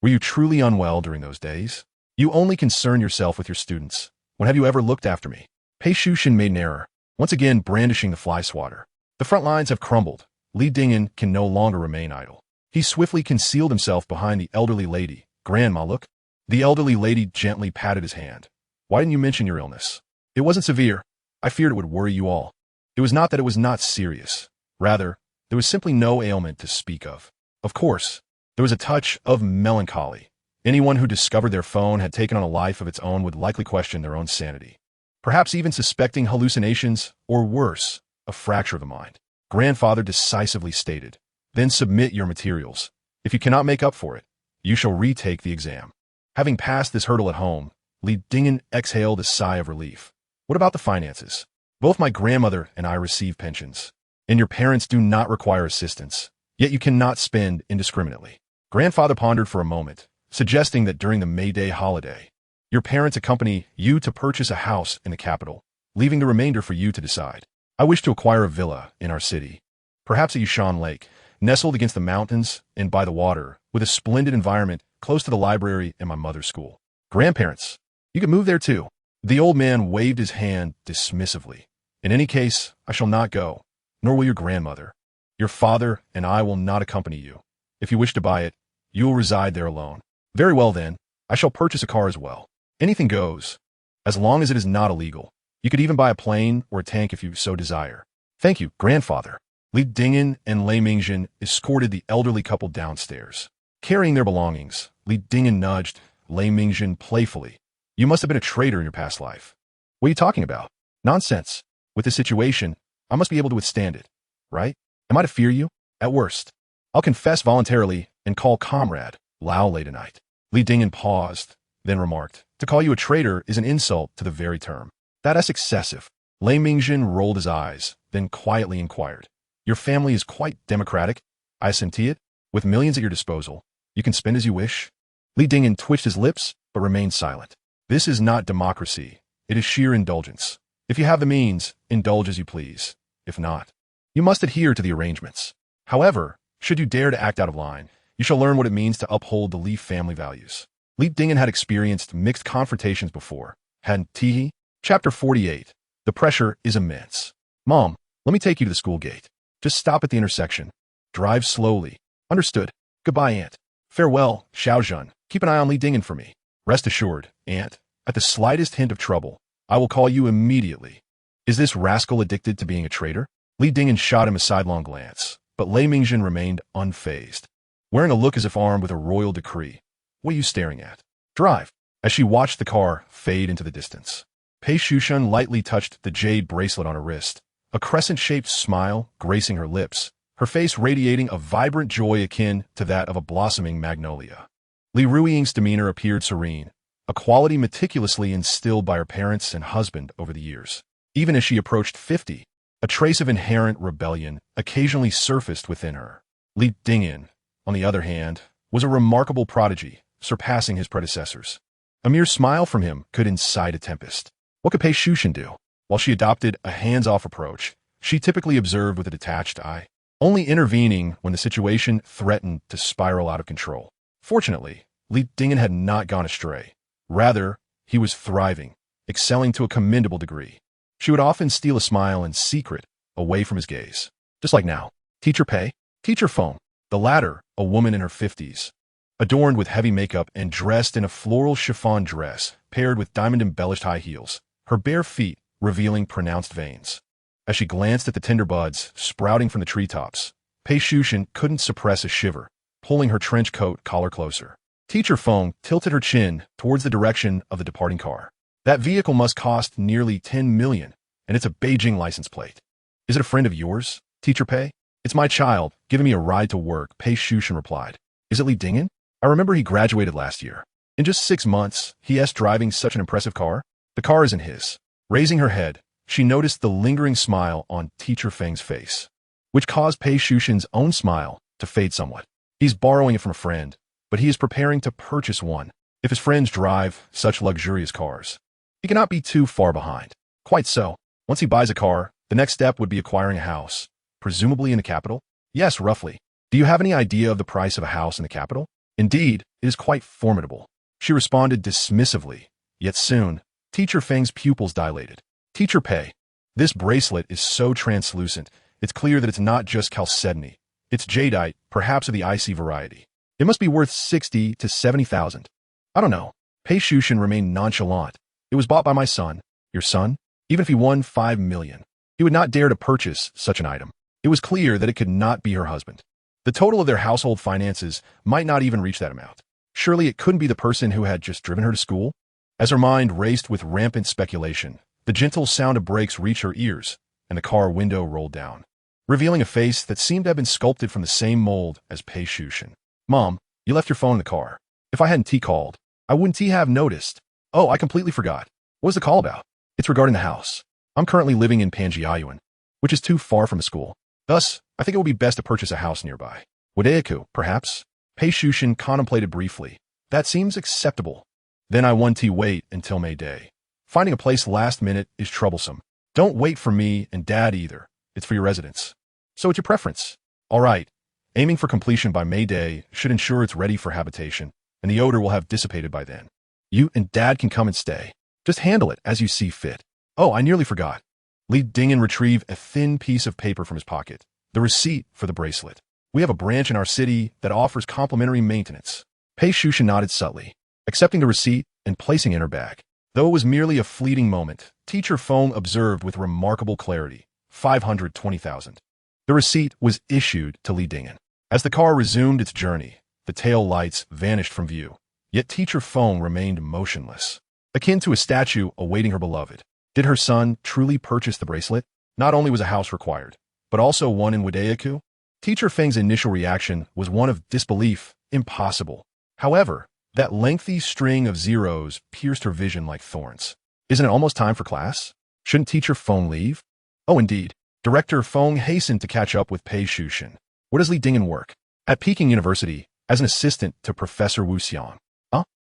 Were you truly unwell during those days? You only concern yourself with your students. When have you ever looked after me? Pei Shushan made an error, once again brandishing the fly swatter. The front lines have crumbled. Li Dingyan can no longer remain idle. He swiftly concealed himself behind the elderly lady. Grandma, look. The elderly lady gently patted his hand. Why didn't you mention your illness? It wasn't severe. I feared it would worry you all. It was not that it was not serious. Rather, there was simply no ailment to speak of. Of course, there was a touch of melancholy. Anyone who discovered their phone had taken on a life of its own would likely question their own sanity. Perhaps even suspecting hallucinations, or worse, a fracture of the mind. Grandfather decisively stated, then submit your materials. If you cannot make up for it, you shall retake the exam. Having passed this hurdle at home, Li Dingyan exhaled a sigh of relief. What about the finances? Both my grandmother and I receive pensions, and your parents do not require assistance, yet you cannot spend indiscriminately. Grandfather pondered for a moment, suggesting that during the May Day holiday, Your parents accompany you to purchase a house in the capital, leaving the remainder for you to decide. I wish to acquire a villa in our city, perhaps at Yushan Lake, nestled against the mountains and by the water, with a splendid environment close to the library and my mother's school. Grandparents, you can move there too. The old man waved his hand dismissively. In any case, I shall not go, nor will your grandmother. Your father and I will not accompany you. If you wish to buy it, you will reside there alone. Very well then, I shall purchase a car as well. Anything goes, as long as it is not illegal. You could even buy a plane or a tank if you so desire. Thank you, grandfather. Li Dingen and Lei Mingjin escorted the elderly couple downstairs. Carrying their belongings, Li Dingen nudged Lei Mingjin playfully. You must have been a traitor in your past life. What are you talking about? Nonsense. With this situation, I must be able to withstand it, right? Am I to fear you? At worst, I'll confess voluntarily and call comrade Lao Lei tonight. Li Dingen paused, then remarked, to call you a traitor is an insult to the very term. That's excessive. Lei Mingjin rolled his eyes, then quietly inquired. Your family is quite democratic, I assentee it. With millions at your disposal, you can spend as you wish. Li Dingen twitched his lips, but remained silent. This is not democracy. It is sheer indulgence. If you have the means, indulge as you please. If not, you must adhere to the arrangements. However, should you dare to act out of line, you shall learn what it means to uphold the Li family values. Li Dingen had experienced mixed confrontations before, hadn't he? Chapter 48. The pressure is immense. Mom, let me take you to the school gate. Just stop at the intersection. Drive slowly. Understood. Goodbye, Aunt. Farewell, Xiaozhen. Keep an eye on Li Dingen for me. Rest assured, Aunt, at the slightest hint of trouble, I will call you immediately. Is this rascal addicted to being a traitor? Li Dingen shot him a sidelong glance, but Lei Mingjin remained unfazed, wearing a look as if armed with a royal decree. What are you staring at? Drive. As she watched the car fade into the distance, Pei Shushan lightly touched the jade bracelet on her wrist, a crescent-shaped smile gracing her lips, her face radiating a vibrant joy akin to that of a blossoming magnolia. Li Ruiying's demeanor appeared serene, a quality meticulously instilled by her parents and husband over the years. Even as she approached 50, a trace of inherent rebellion occasionally surfaced within her. Li Dingen, on the other hand, was a remarkable prodigy, surpassing his predecessors. A mere smile from him could incite a tempest. What could Pei Shushan do? While she adopted a hands-off approach, she typically observed with a detached eye, only intervening when the situation threatened to spiral out of control. Fortunately, Li Dingen had not gone astray. Rather, he was thriving, excelling to a commendable degree. She would often steal a smile in secret, away from his gaze. Just like now. Teacher Pei, Teacher Feng, the latter, a woman in her 50s, adorned with heavy makeup and dressed in a floral chiffon dress paired with diamond-embellished high heels, her bare feet revealing pronounced veins. As she glanced at the tender buds sprouting from the treetops, Pei Shushan couldn't suppress a shiver, pulling her trench coat collar closer. Teacher Feng tilted her chin towards the direction of the departing car. That vehicle must cost nearly 10 million, and it's a Beijing license plate. Is it a friend of yours, Teacher Pei? It's my child, giving me a ride to work, Pei Shushan replied. Is it Li Dingen? I remember he graduated last year. In just 6 months, he's driving such an impressive car. The car isn't his. Raising her head, she noticed the lingering smile on Teacher Feng's face, which caused Pei Shushan's own smile to fade somewhat. He's borrowing it from a friend, but he is preparing to purchase one. If his friends drive such luxurious cars, he cannot be too far behind. Quite so. Once he buys a car, the next step would be acquiring a house, presumably in the capital? Yes, roughly. Do you have any idea of the price of a house in the capital? Indeed, it is quite formidable. She responded dismissively, yet soon, Teacher Feng's pupils dilated. Teacher Pei, this bracelet is so translucent, it's clear that it's not just chalcedony. It's jadeite, perhaps of the icy variety. It must be worth 60 to 70,000. I don't know. Pei Shushan remained nonchalant. It was bought by my son. Your son? Even if he won 5 million, he would not dare to purchase such an item. It was clear that it could not be her husband. The total of their household finances might not even reach that amount. Surely it couldn't be the person who had just driven her to school? As her mind raced with rampant speculation, the gentle sound of brakes reached her ears, and the car window rolled down, revealing a face that seemed to have been sculpted from the same mold as Pei Shushan. Mom, you left your phone in the car. If I hadn't called, I wouldn't have noticed. Oh, I completely forgot. What was the call about? It's regarding the house. I'm currently living in Panjiayuan, which is too far from a school. Thus, I think it would be best to purchase a house nearby. Wodeyaku, perhaps? Pei Shushan contemplated briefly. That seems acceptable. Then I 1T wait until May Day. Finding a place last minute is troublesome. Don't wait for me and Dad either. It's for your residence. So it's your preference. All right. Aiming for completion by May Day should ensure it's ready for habitation, and the odor will have dissipated by then. You and Dad can come and stay. Just handle it as you see fit. Oh, I nearly forgot. Lee Dingen retrieved a thin piece of paper from his pocket. The receipt for the bracelet. We have a branch in our city that offers complimentary maintenance. Pei Shushan nodded subtly, accepting the receipt and placing it in her bag. Though it was merely a fleeting moment, Teacher Feng observed with remarkable clarity, 520,000. The receipt was issued to Lee Dingen. As the car resumed its journey, the tail lights vanished from view. Yet Teacher Feng remained motionless, akin to a statue awaiting her beloved. Did her son truly purchase the bracelet? Not only was a house required, but also one in Wadayaku? Teacher Feng's initial reaction was one of disbelief. Impossible. However, that lengthy string of zeros pierced her vision like thorns. Isn't it almost time for class? Shouldn't Teacher Feng leave? Oh, indeed. Director Feng hastened to catch up with Pei Shushan. Where does Lee Dingen work? At Peking University, as an assistant to Professor Wu Xiang.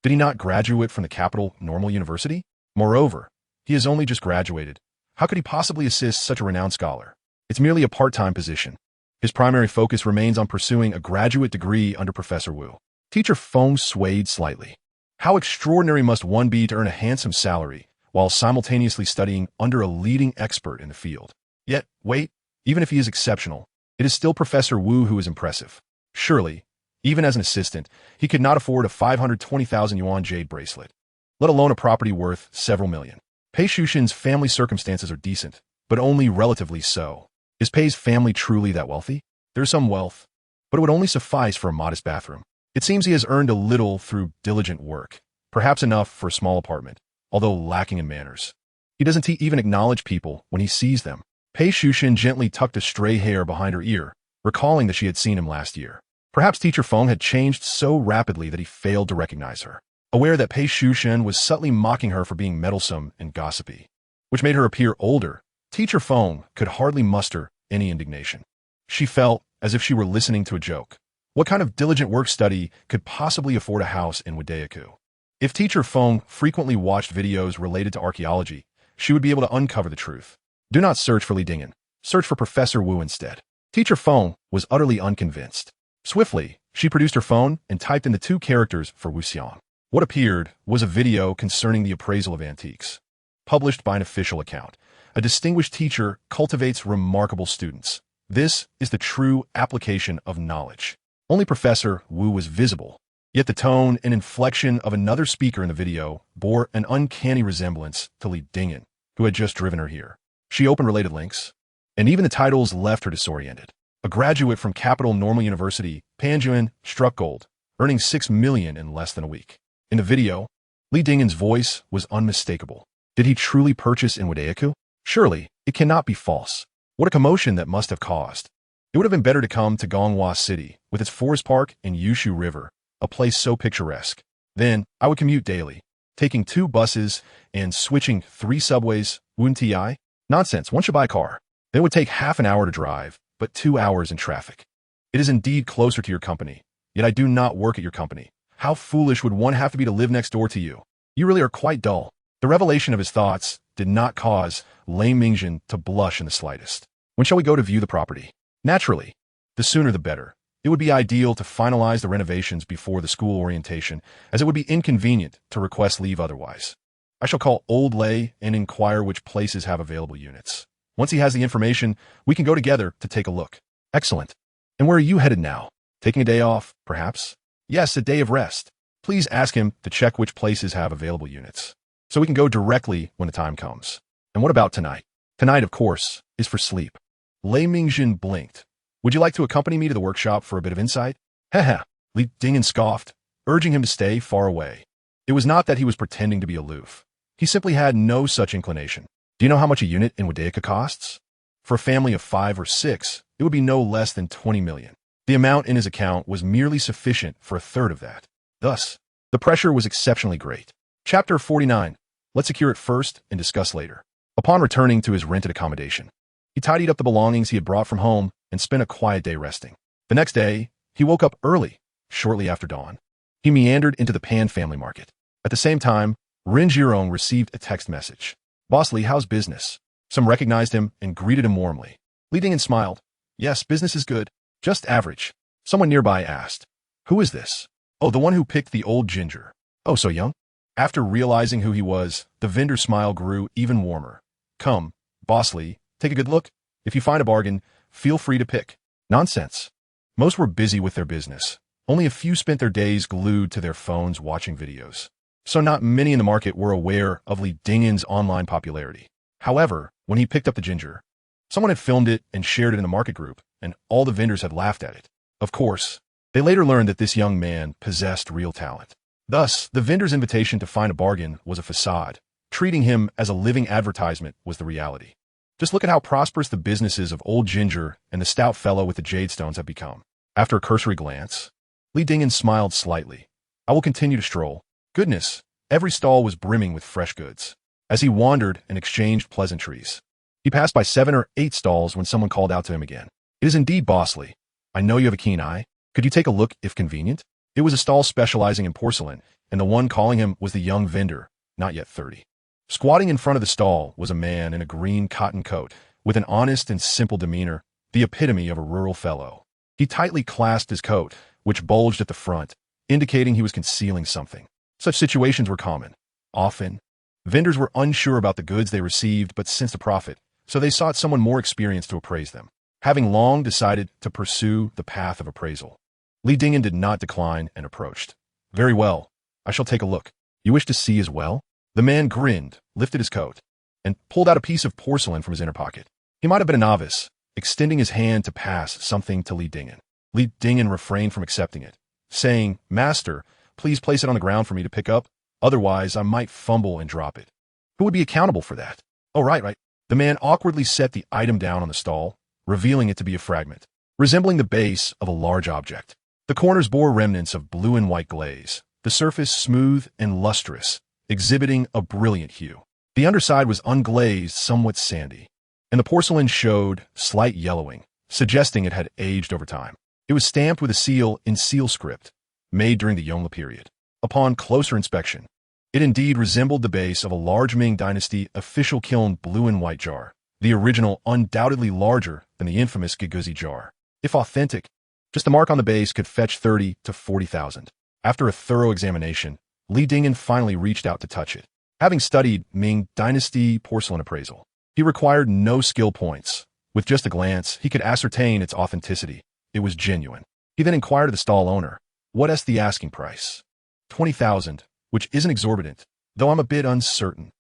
Did he not graduate from the capital Normal University? Moreover, he has only just graduated. How could he possibly assist such a renowned scholar? It's merely a part-time position. His primary focus remains on pursuing a graduate degree under Professor Wu. Teacher Feng swayed slightly. How extraordinary must one be to earn a handsome salary while simultaneously studying under a leading expert in the field? Yet, wait, even if he is exceptional, it is still Professor Wu who is impressive. Surely, even as an assistant, he could not afford a 520,000 yuan jade bracelet, let alone a property worth several million. Pei Shushan's family circumstances are decent, but only relatively so. Is Pei's family truly that wealthy? There's some wealth, but it would only suffice for a modest bathroom. It seems he has earned a little through diligent work, perhaps enough for a small apartment, although lacking in manners. He doesn't even acknowledge people when he sees them. Pei Shushan gently tucked a stray hair behind her ear, recalling that she had seen him last year. Perhaps Teacher Feng had changed so rapidly that he failed to recognize her. Aware that Pei Shushan was subtly mocking her for being meddlesome and gossipy, which made her appear older, Teacher Feng could hardly muster any indignation. She felt as if she were listening to a joke. What kind of diligent work study could possibly afford a house in Wadayaku? If Teacher Feng frequently watched videos related to archaeology, she would be able to uncover the truth. Do not search for Lee Dingen. Search for Professor Wu instead. Teacher Feng was utterly unconvinced. Swiftly, she produced her phone and typed in the 2 characters for Wu Xiang. What appeared was a video concerning the appraisal of antiques. Published by an official account. A distinguished teacher cultivates remarkable students. This is the true application of knowledge. Only Professor Wu was visible, yet the tone and inflection of another speaker in the video bore an uncanny resemblance to Lee Dingen, who had just driven her here. She opened related links, and even the titles left her disoriented. A graduate from Capital Normal University, Panjuan, struck gold, earning 6 million in less than a week. In the video, Lee Dingen's voice was unmistakable. Did he truly purchase in Wadayaku? Surely, it cannot be false. What a commotion that must have caused. It would have been better to come to Gonghua City, with its forest park and Yushu River, a place so picturesque. Then, I would commute daily, taking 2 buses and switching 3 subways, wouldn't I? Nonsense, one should buy a car. Then it would take half an hour to drive, but 2 hours in traffic. It is indeed closer to your company, yet I do not work at your company. How foolish would one have to be to live next door to you? You really are quite dull. The revelation of his thoughts did not cause Lei Mingjin to blush in the slightest. When shall we go to view the property? Naturally, the sooner the better. It would be ideal to finalize the renovations before the school orientation, as it would be inconvenient to request leave otherwise. I shall call Old Lei and inquire which places have available units. Once he has the information, we can go together to take a look. Excellent. And where are you headed now? Taking a day off, perhaps? Yes, a day of rest. Please ask him to check which places have available units, so we can go directly when the time comes. And what about tonight? Tonight, of course, is for sleep. Lei Mingjin blinked. Would you like to accompany me to the workshop for a bit of insight? Heh. Li Dingen scoffed, urging him to stay far away. It was not that he was pretending to be aloof. He simply had no such inclination. Do you know how much a unit in Wadayaku costs? For a family of 5 or 6, it would be no less than 20 million. The amount in his account was merely sufficient for a third of that. Thus, the pressure was exceptionally great. Chapter 49. Let's secure it first and discuss later. Upon returning to his rented accommodation, he tidied up the belongings he had brought from home and spent a quiet day resting. The next day, he woke up early, shortly after dawn. He meandered into the Pan family market. At the same time, Rin Jirong received a text message. Boss Li, how's business? Some recognized him and greeted him warmly. Li Dingyan smiled. Yes, business is good. Just average. Someone nearby asked. Who is this? Oh, the one who picked the old ginger. Oh, so young? After realizing who he was, the vendor's smile grew even warmer. Come, Boss Li, take a good look. If you find a bargain, feel free to pick. Nonsense. Most were busy with their business. Only a few spent their days glued to their phones watching videos. So not many in the market were aware of Li Dingyan's online popularity. However, when he picked up the ginger, someone had filmed it and shared it in the market group, and all the vendors had laughed at it. Of course, they later learned that this young man possessed real talent. Thus, the vendor's invitation to find a bargain was a facade. Treating him as a living advertisement was the reality. Just look at how prosperous the businesses of Old Ginger and the stout fellow with the jade stones have become. After a cursory glance, Li Dingyan smiled slightly. I will continue to stroll. Goodness, every stall was brimming with fresh goods. As he wandered and exchanged pleasantries, he passed by 7 or 8 stalls when someone called out to him again. It is indeed Boss Li. I know you have a keen eye. Could you take a look if convenient? It was a stall specializing in porcelain, and the one calling him was the young vendor, not yet 30. Squatting in front of the stall was a man in a green cotton coat, with an honest and simple demeanor, the epitome of a rural fellow. He tightly clasped his coat, which bulged at the front, indicating he was concealing something. Such situations were common. Often, vendors were unsure about the goods they received but sensed a profit, so they sought someone more experienced to appraise them. Having long decided to pursue the path of appraisal, Li Dingyan did not decline and approached. Very well, I shall take a look. You wish to see as well? The man grinned, lifted his coat, and pulled out a piece of porcelain from his inner pocket. He might have been a novice, extending his hand to pass something to Li Dingyan. Li Dingyan refrained from accepting it, saying, Master, please place it on the ground for me to pick up, otherwise I might fumble and drop it. Who would be accountable for that? Oh, right. The man awkwardly set the item down on the stall, revealing it to be a fragment, resembling the base of a large object. The corners bore remnants of blue and white glaze, the surface smooth and lustrous, exhibiting a brilliant hue. The underside was unglazed, somewhat sandy, and the porcelain showed slight yellowing, suggesting it had aged over time. It was stamped with a seal in seal script, made during the Yongle period. Upon closer inspection, it indeed resembled the base of a large Ming Dynasty official kiln blue and white jar, the original undoubtedly larger than the infamous Giguzi jar. If authentic, just the mark on the base could fetch 30 to 40,000. After a thorough examination, Li Dingyan finally reached out to touch it. Having studied Ming Dynasty porcelain appraisal, he required no skill points. With just a glance, he could ascertain its authenticity. It was genuine. He then inquired of the stall owner, "What's the asking price?" 20,000, which isn't exorbitant, though I'm a bit uncertain.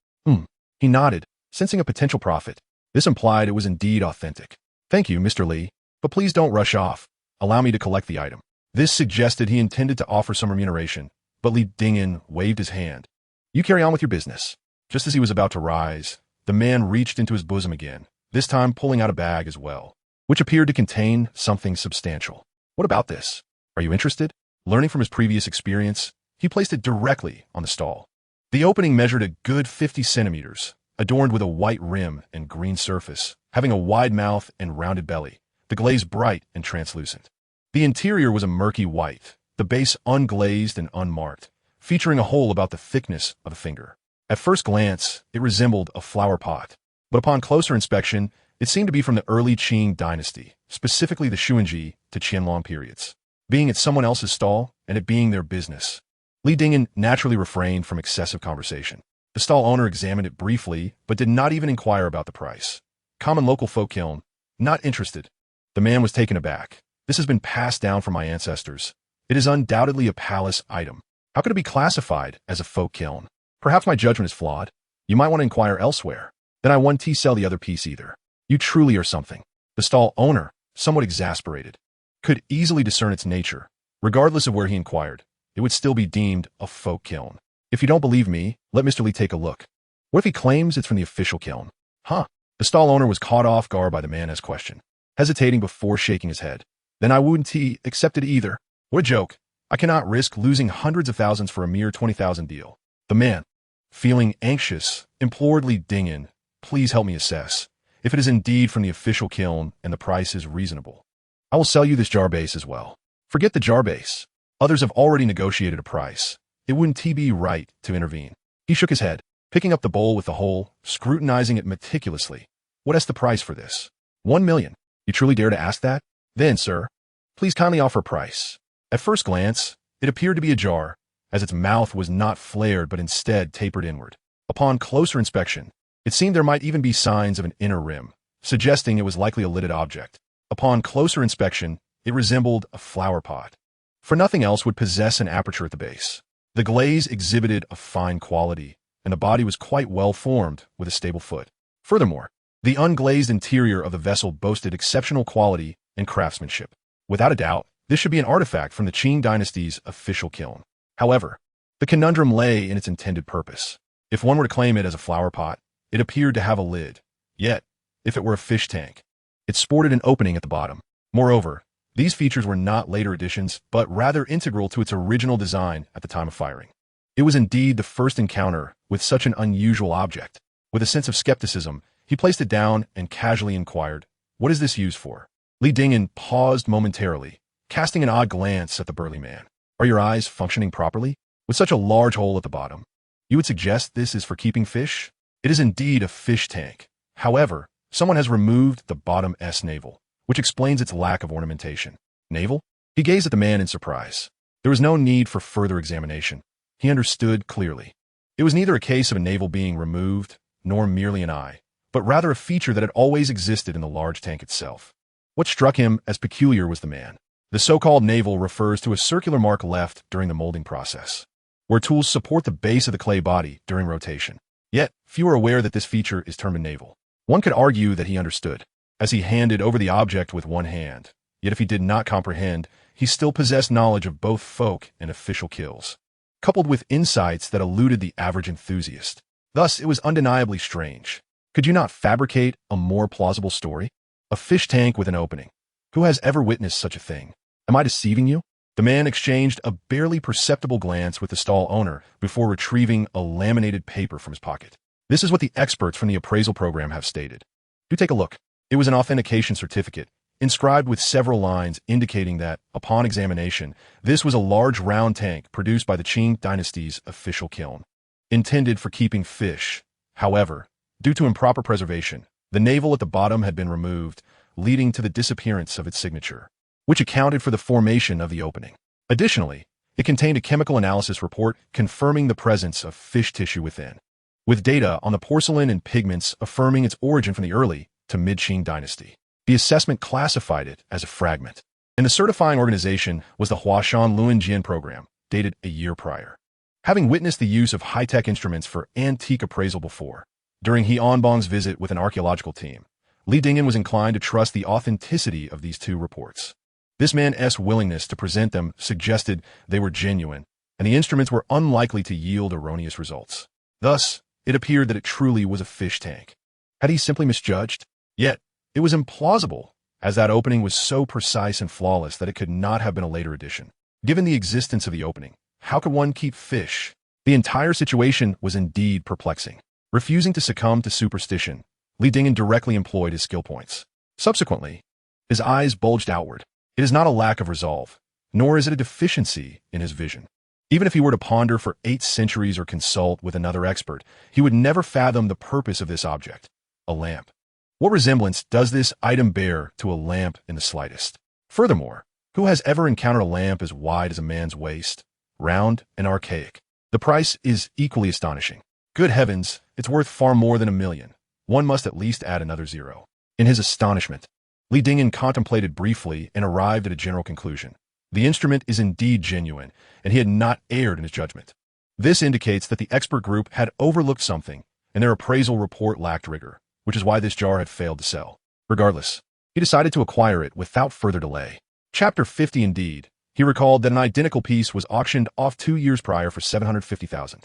He nodded, sensing a potential profit. This implied it was indeed authentic. Thank you, Mr. Li, but please don't rush off. Allow me to collect the item. This suggested he intended to offer some remuneration, but Li Dingyan waved his hand. You carry on with your business. Just as he was about to rise, the man reached into his bosom again, this time pulling out a bag as well, which appeared to contain something substantial. What about this? Are you interested? Learning from his previous experience, he placed it directly on the stall. The opening measured a good 50 centimeters, adorned with a white rim and green surface, having a wide mouth and rounded belly, the glaze bright and translucent. The interior was a murky white, the base unglazed and unmarked, featuring a hole about the thickness of a finger. At first glance, it resembled a flower pot, but upon closer inspection, it seemed to be from the early Qing dynasty, specifically the Xuanji to Qianlong periods. Being at someone else's stall, and it being their business, Li Dingyan naturally refrained from excessive conversation. The stall owner examined it briefly, but did not even inquire about the price. Common local folk kiln, not interested. The man was taken aback. This has been passed down from my ancestors. It is undoubtedly a palace item. How could it be classified as a folk kiln? Perhaps my judgment is flawed. You might want to inquire elsewhere. Then I won't sell the other piece either. You truly are something. The stall owner, somewhat exasperated, could easily discern its nature. Regardless of where he inquired, it would still be deemed a folk kiln. If you don't believe me, let Mr. Li take a look. What if he claims it's from the official kiln? The stall owner was caught off guard by the man's question, hesitating before shaking his head. Then I wouldn't accept it either. What a joke. I cannot risk losing hundreds of thousands for a mere 20,000 deal. The man, feeling anxious, implored Li Dingyan, please help me assess if it is indeed from the official kiln and the price is reasonable. I will sell you this jar base as well. Forget the jar base. Others have already negotiated a price. it wouldn't be right to intervene. He shook his head, picking up the bowl with the hole, scrutinizing it meticulously. What is the price for this? 1 million. You truly dare to ask that? Then, sir, please kindly offer price. At first glance, it appeared to be a jar, as its mouth was not flared but instead tapered inward. Upon closer inspection, it seemed there might even be signs of an inner rim, suggesting it was likely a lidded object. Upon closer inspection, it resembled a flower pot, for nothing else would possess an aperture at the base. The glaze exhibited a fine quality, and the body was quite well formed with a stable foot. Furthermore, the unglazed interior of the vessel boasted exceptional quality and craftsmanship. Without a doubt, this should be an artifact from the Qing dynasty's official kiln. However, the conundrum lay in its intended purpose. If one were to claim it as a flower pot, it appeared to have a lid. Yet, if it were a fish tank, it sported an opening at the bottom. Moreover, these features were not later additions, but rather integral to its original design at the time of firing. It was indeed the first encounter with such an unusual object. With a sense of skepticism, he placed it down and casually inquired, "What is this used for?" Li Dingyan paused momentarily, casting an odd glance at the burly man. "Are your eyes functioning properly? With such a large hole at the bottom, you would suggest this is for keeping fish?" It is indeed a fish tank. However, someone has removed the bottom-S navel, which explains its lack of ornamentation. Navel? He gazed at the man in surprise. There was no need for further examination. He understood clearly. It was neither a case of a navel being removed, nor merely an eye, but rather a feature that had always existed in the large tank itself. What struck him as peculiar was the man. The so-called navel refers to a circular mark left during the molding process, where tools support the base of the clay body during rotation. Yet, few are aware that this feature is termed a navel. One could argue that he understood, as he handed over the object with one hand. Yet if he did not comprehend, he still possessed knowledge of both folk and official kills, coupled with insights that eluded the average enthusiast. Thus, it was undeniably strange. Could you not fabricate a more plausible story? A fish tank with an opening. Who has ever witnessed such a thing? Am I deceiving you? The man exchanged a barely perceptible glance with the stall owner before retrieving a laminated paper from his pocket. This is what the experts from the appraisal program have stated. Do take a look. It was an authentication certificate, inscribed with several lines indicating that, upon examination, this was a large round tank produced by the Qing dynasty's official kiln, intended for keeping fish. However, due to improper preservation, the navel at the bottom had been removed, leading to the disappearance of its signature, which accounted for the formation of the opening. Additionally, it contained a chemical analysis report confirming the presence of fish tissue within, with data on the porcelain and pigments affirming its origin from the early to mid-Qing dynasty. The assessment classified it as a fragment, and the certifying organization was the Huashan Luanjian program, dated a year prior. Having witnessed the use of high-tech instruments for antique appraisal before, during He Onbong's visit with an archaeological team, Li Dingyan was inclined to trust the authenticity of these two reports. This man's willingness to present them suggested they were genuine, and the instruments were unlikely to yield erroneous results. Thus, it appeared that it truly was a fish tank. Had he simply misjudged? Yet, it was implausible, as that opening was so precise and flawless that it could not have been a later addition. Given the existence of the opening, how could one keep fish? The entire situation was indeed perplexing. Refusing to succumb to superstition, Li Dingyan directly employed his skill points. Subsequently, his eyes bulged outward. It is not a lack of resolve, nor is it a deficiency in his vision. Even if he were to ponder for 8 centuries or consult with another expert, he would never fathom the purpose of this object, a lamp. What resemblance does this item bear to a lamp in the slightest? Furthermore, who has ever encountered a lamp as wide as a man's waist, round and archaic? The price is equally astonishing. Good heavens, it's worth far more than 1 million. One must at least add another zero. In his astonishment, Li Dingyan contemplated briefly and arrived at a general conclusion. The instrument is indeed genuine, and he had not erred in his judgment. This indicates that the expert group had overlooked something, and their appraisal report lacked rigor, which is why this jar had failed to sell. Regardless, he decided to acquire it without further delay. Chapter 50 indeed, he recalled that an identical piece was auctioned off 2 years prior for 750,000.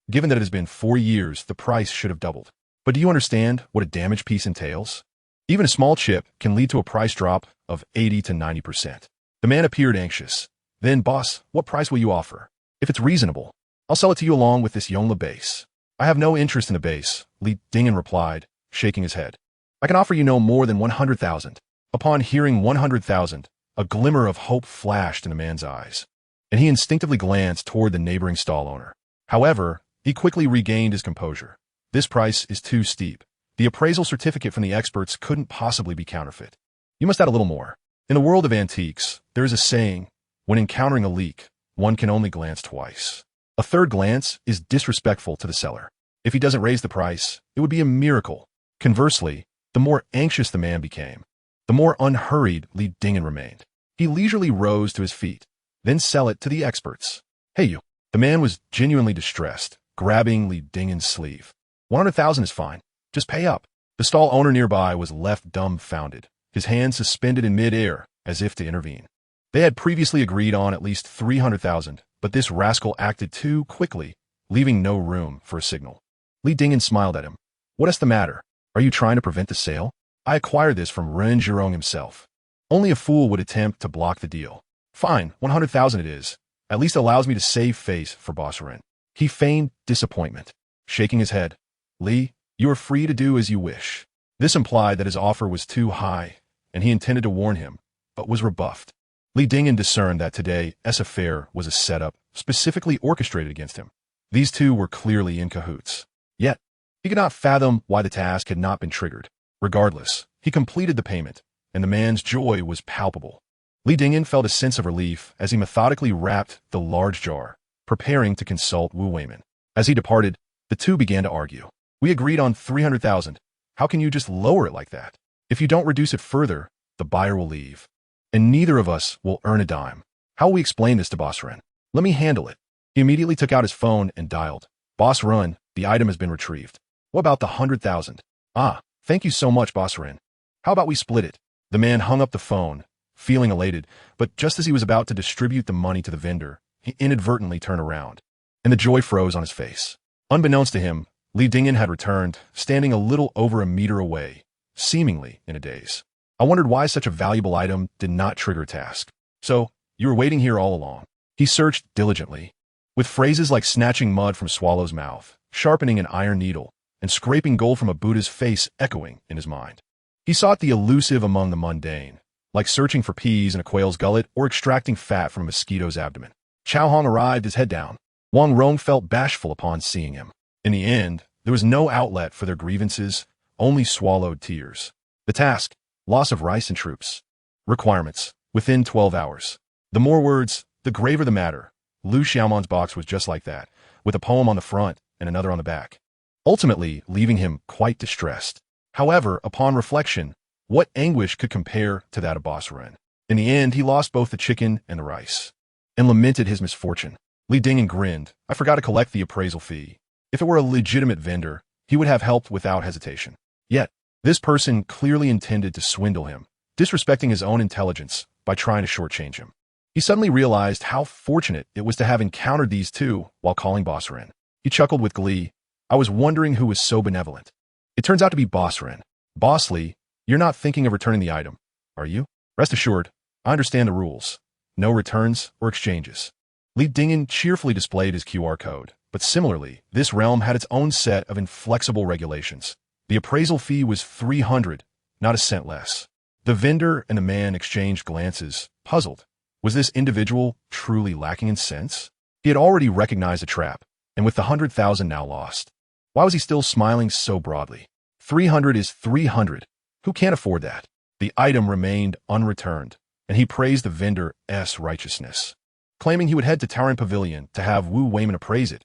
Given that it has been 4 years, the price should have doubled. But do you understand what a damaged piece entails? Even a small chip can lead to a price drop of 80 to 90%. The man appeared anxious. Then, boss, what price will you offer? If it's reasonable, I'll sell it to you along with this Yongla base. I have no interest in the base, Li Dingyan replied, shaking his head. I can offer you no more than 100,000. Upon hearing 100,000, a glimmer of hope flashed in the man's eyes. and he instinctively glanced toward the neighboring stall owner. However, he quickly regained his composure. This price is too steep. The appraisal certificate from the experts couldn't possibly be counterfeit. You must add a little more. In the world of antiques, there is a saying, when encountering a leak, one can only glance twice. A third glance is disrespectful to the seller. If he doesn't raise the price, it would be a miracle. Conversely, the more anxious the man became, the more unhurried Li Dingen remained. He leisurely rose to his feet, then sell it to the experts. Hey you. The man was genuinely distressed, grabbing Li Dingen's sleeve. 100,000 is fine. Just pay up. The stall owner nearby was left dumbfounded, his hands suspended in mid-air as if to intervene. They had previously agreed on at least 300,000, but this rascal acted too quickly, leaving no room for a signal. Li Dingen smiled at him. What's the matter? Are you trying to prevent the sale? I acquired this from Ren Zhirong himself. Only a fool would attempt to block the deal. Fine, 100,000 it is. At least allows me to save face for Boss Ren. He feigned disappointment, shaking his head. Li, you are free to do as you wish. This implied that his offer was too high, and he intended to warn him, but was rebuffed. Li Dingen discerned that today's affair was a setup specifically orchestrated against him. These two were clearly in cahoots. Yet, he could not fathom why the task had not been triggered. Regardless, he completed the payment, and the man's joy was palpable. Li Dingen felt a sense of relief as he methodically wrapped the large jar, preparing to consult Wu Weiman. As he departed, the two began to argue. We agreed on 300,000. How can you just lower it like that? If you don't reduce it further, the buyer will leave. And neither of us will earn a dime. How will we explain this to Boss Ren? Let me handle it. He immediately took out his phone and dialed. Boss Ren, the item has been retrieved. What about the 100,000? Ah, thank you so much, Boss Ren. How about we split it? The man hung up the phone, feeling elated, but just as he was about to distribute the money to the vendor, he inadvertently turned around, and the joy froze on his face. Unbeknownst to him, Li Dingen had returned, standing a little over a meter away, seemingly in a daze. I wondered why such a valuable item did not trigger a task. So, you were waiting here all along. He searched diligently, with phrases like snatching mud from Swallow's mouth, sharpening an iron needle, and scraping gold from a Buddha's face echoing in his mind. He sought the elusive among the mundane, like searching for peas in a quail's gullet or extracting fat from a mosquito's abdomen. Chao Hong arrived, his head down. Wang Rong felt bashful upon seeing him. In the end, there was no outlet for their grievances, only swallowed tears. The task, loss of rice and troops. Requirements, within 12 hours. The more words, the graver the matter. Lu Xiaomon's box was just like that, with a poem on the front and another on the back, ultimately leaving him quite distressed. However, upon reflection, what anguish could compare to that of Boss Ren? In the end, he lost both the chicken and the rice, and lamented his misfortune. Li Dingen grinned. I forgot to collect the appraisal fee. If it were a legitimate vendor, he would have helped without hesitation. Yet, this person clearly intended to swindle him, disrespecting his own intelligence by trying to shortchange him. He suddenly realized how fortunate it was to have encountered these two while calling Boss Ren. He chuckled with glee. I was wondering who was so benevolent. It turns out to be Boss Ren. Boss Li, you're not thinking of returning the item, are you? Rest assured, I understand the rules. No returns or exchanges. Li Dingen cheerfully displayed his QR code, but similarly, this realm had its own set of inflexible regulations. The appraisal fee was 300, not a cent less. The vendor and the man exchanged glances, puzzled. Was this individual truly lacking in sense? He had already recognized a trap, and with the 100,000 now lost, why was he still smiling so broadly? 300 is 300. Who can't afford that? The item remained unreturned, and he praised the vendor's righteousness, claiming he would head to Tauren Pavilion to have Wu Weiman appraise it,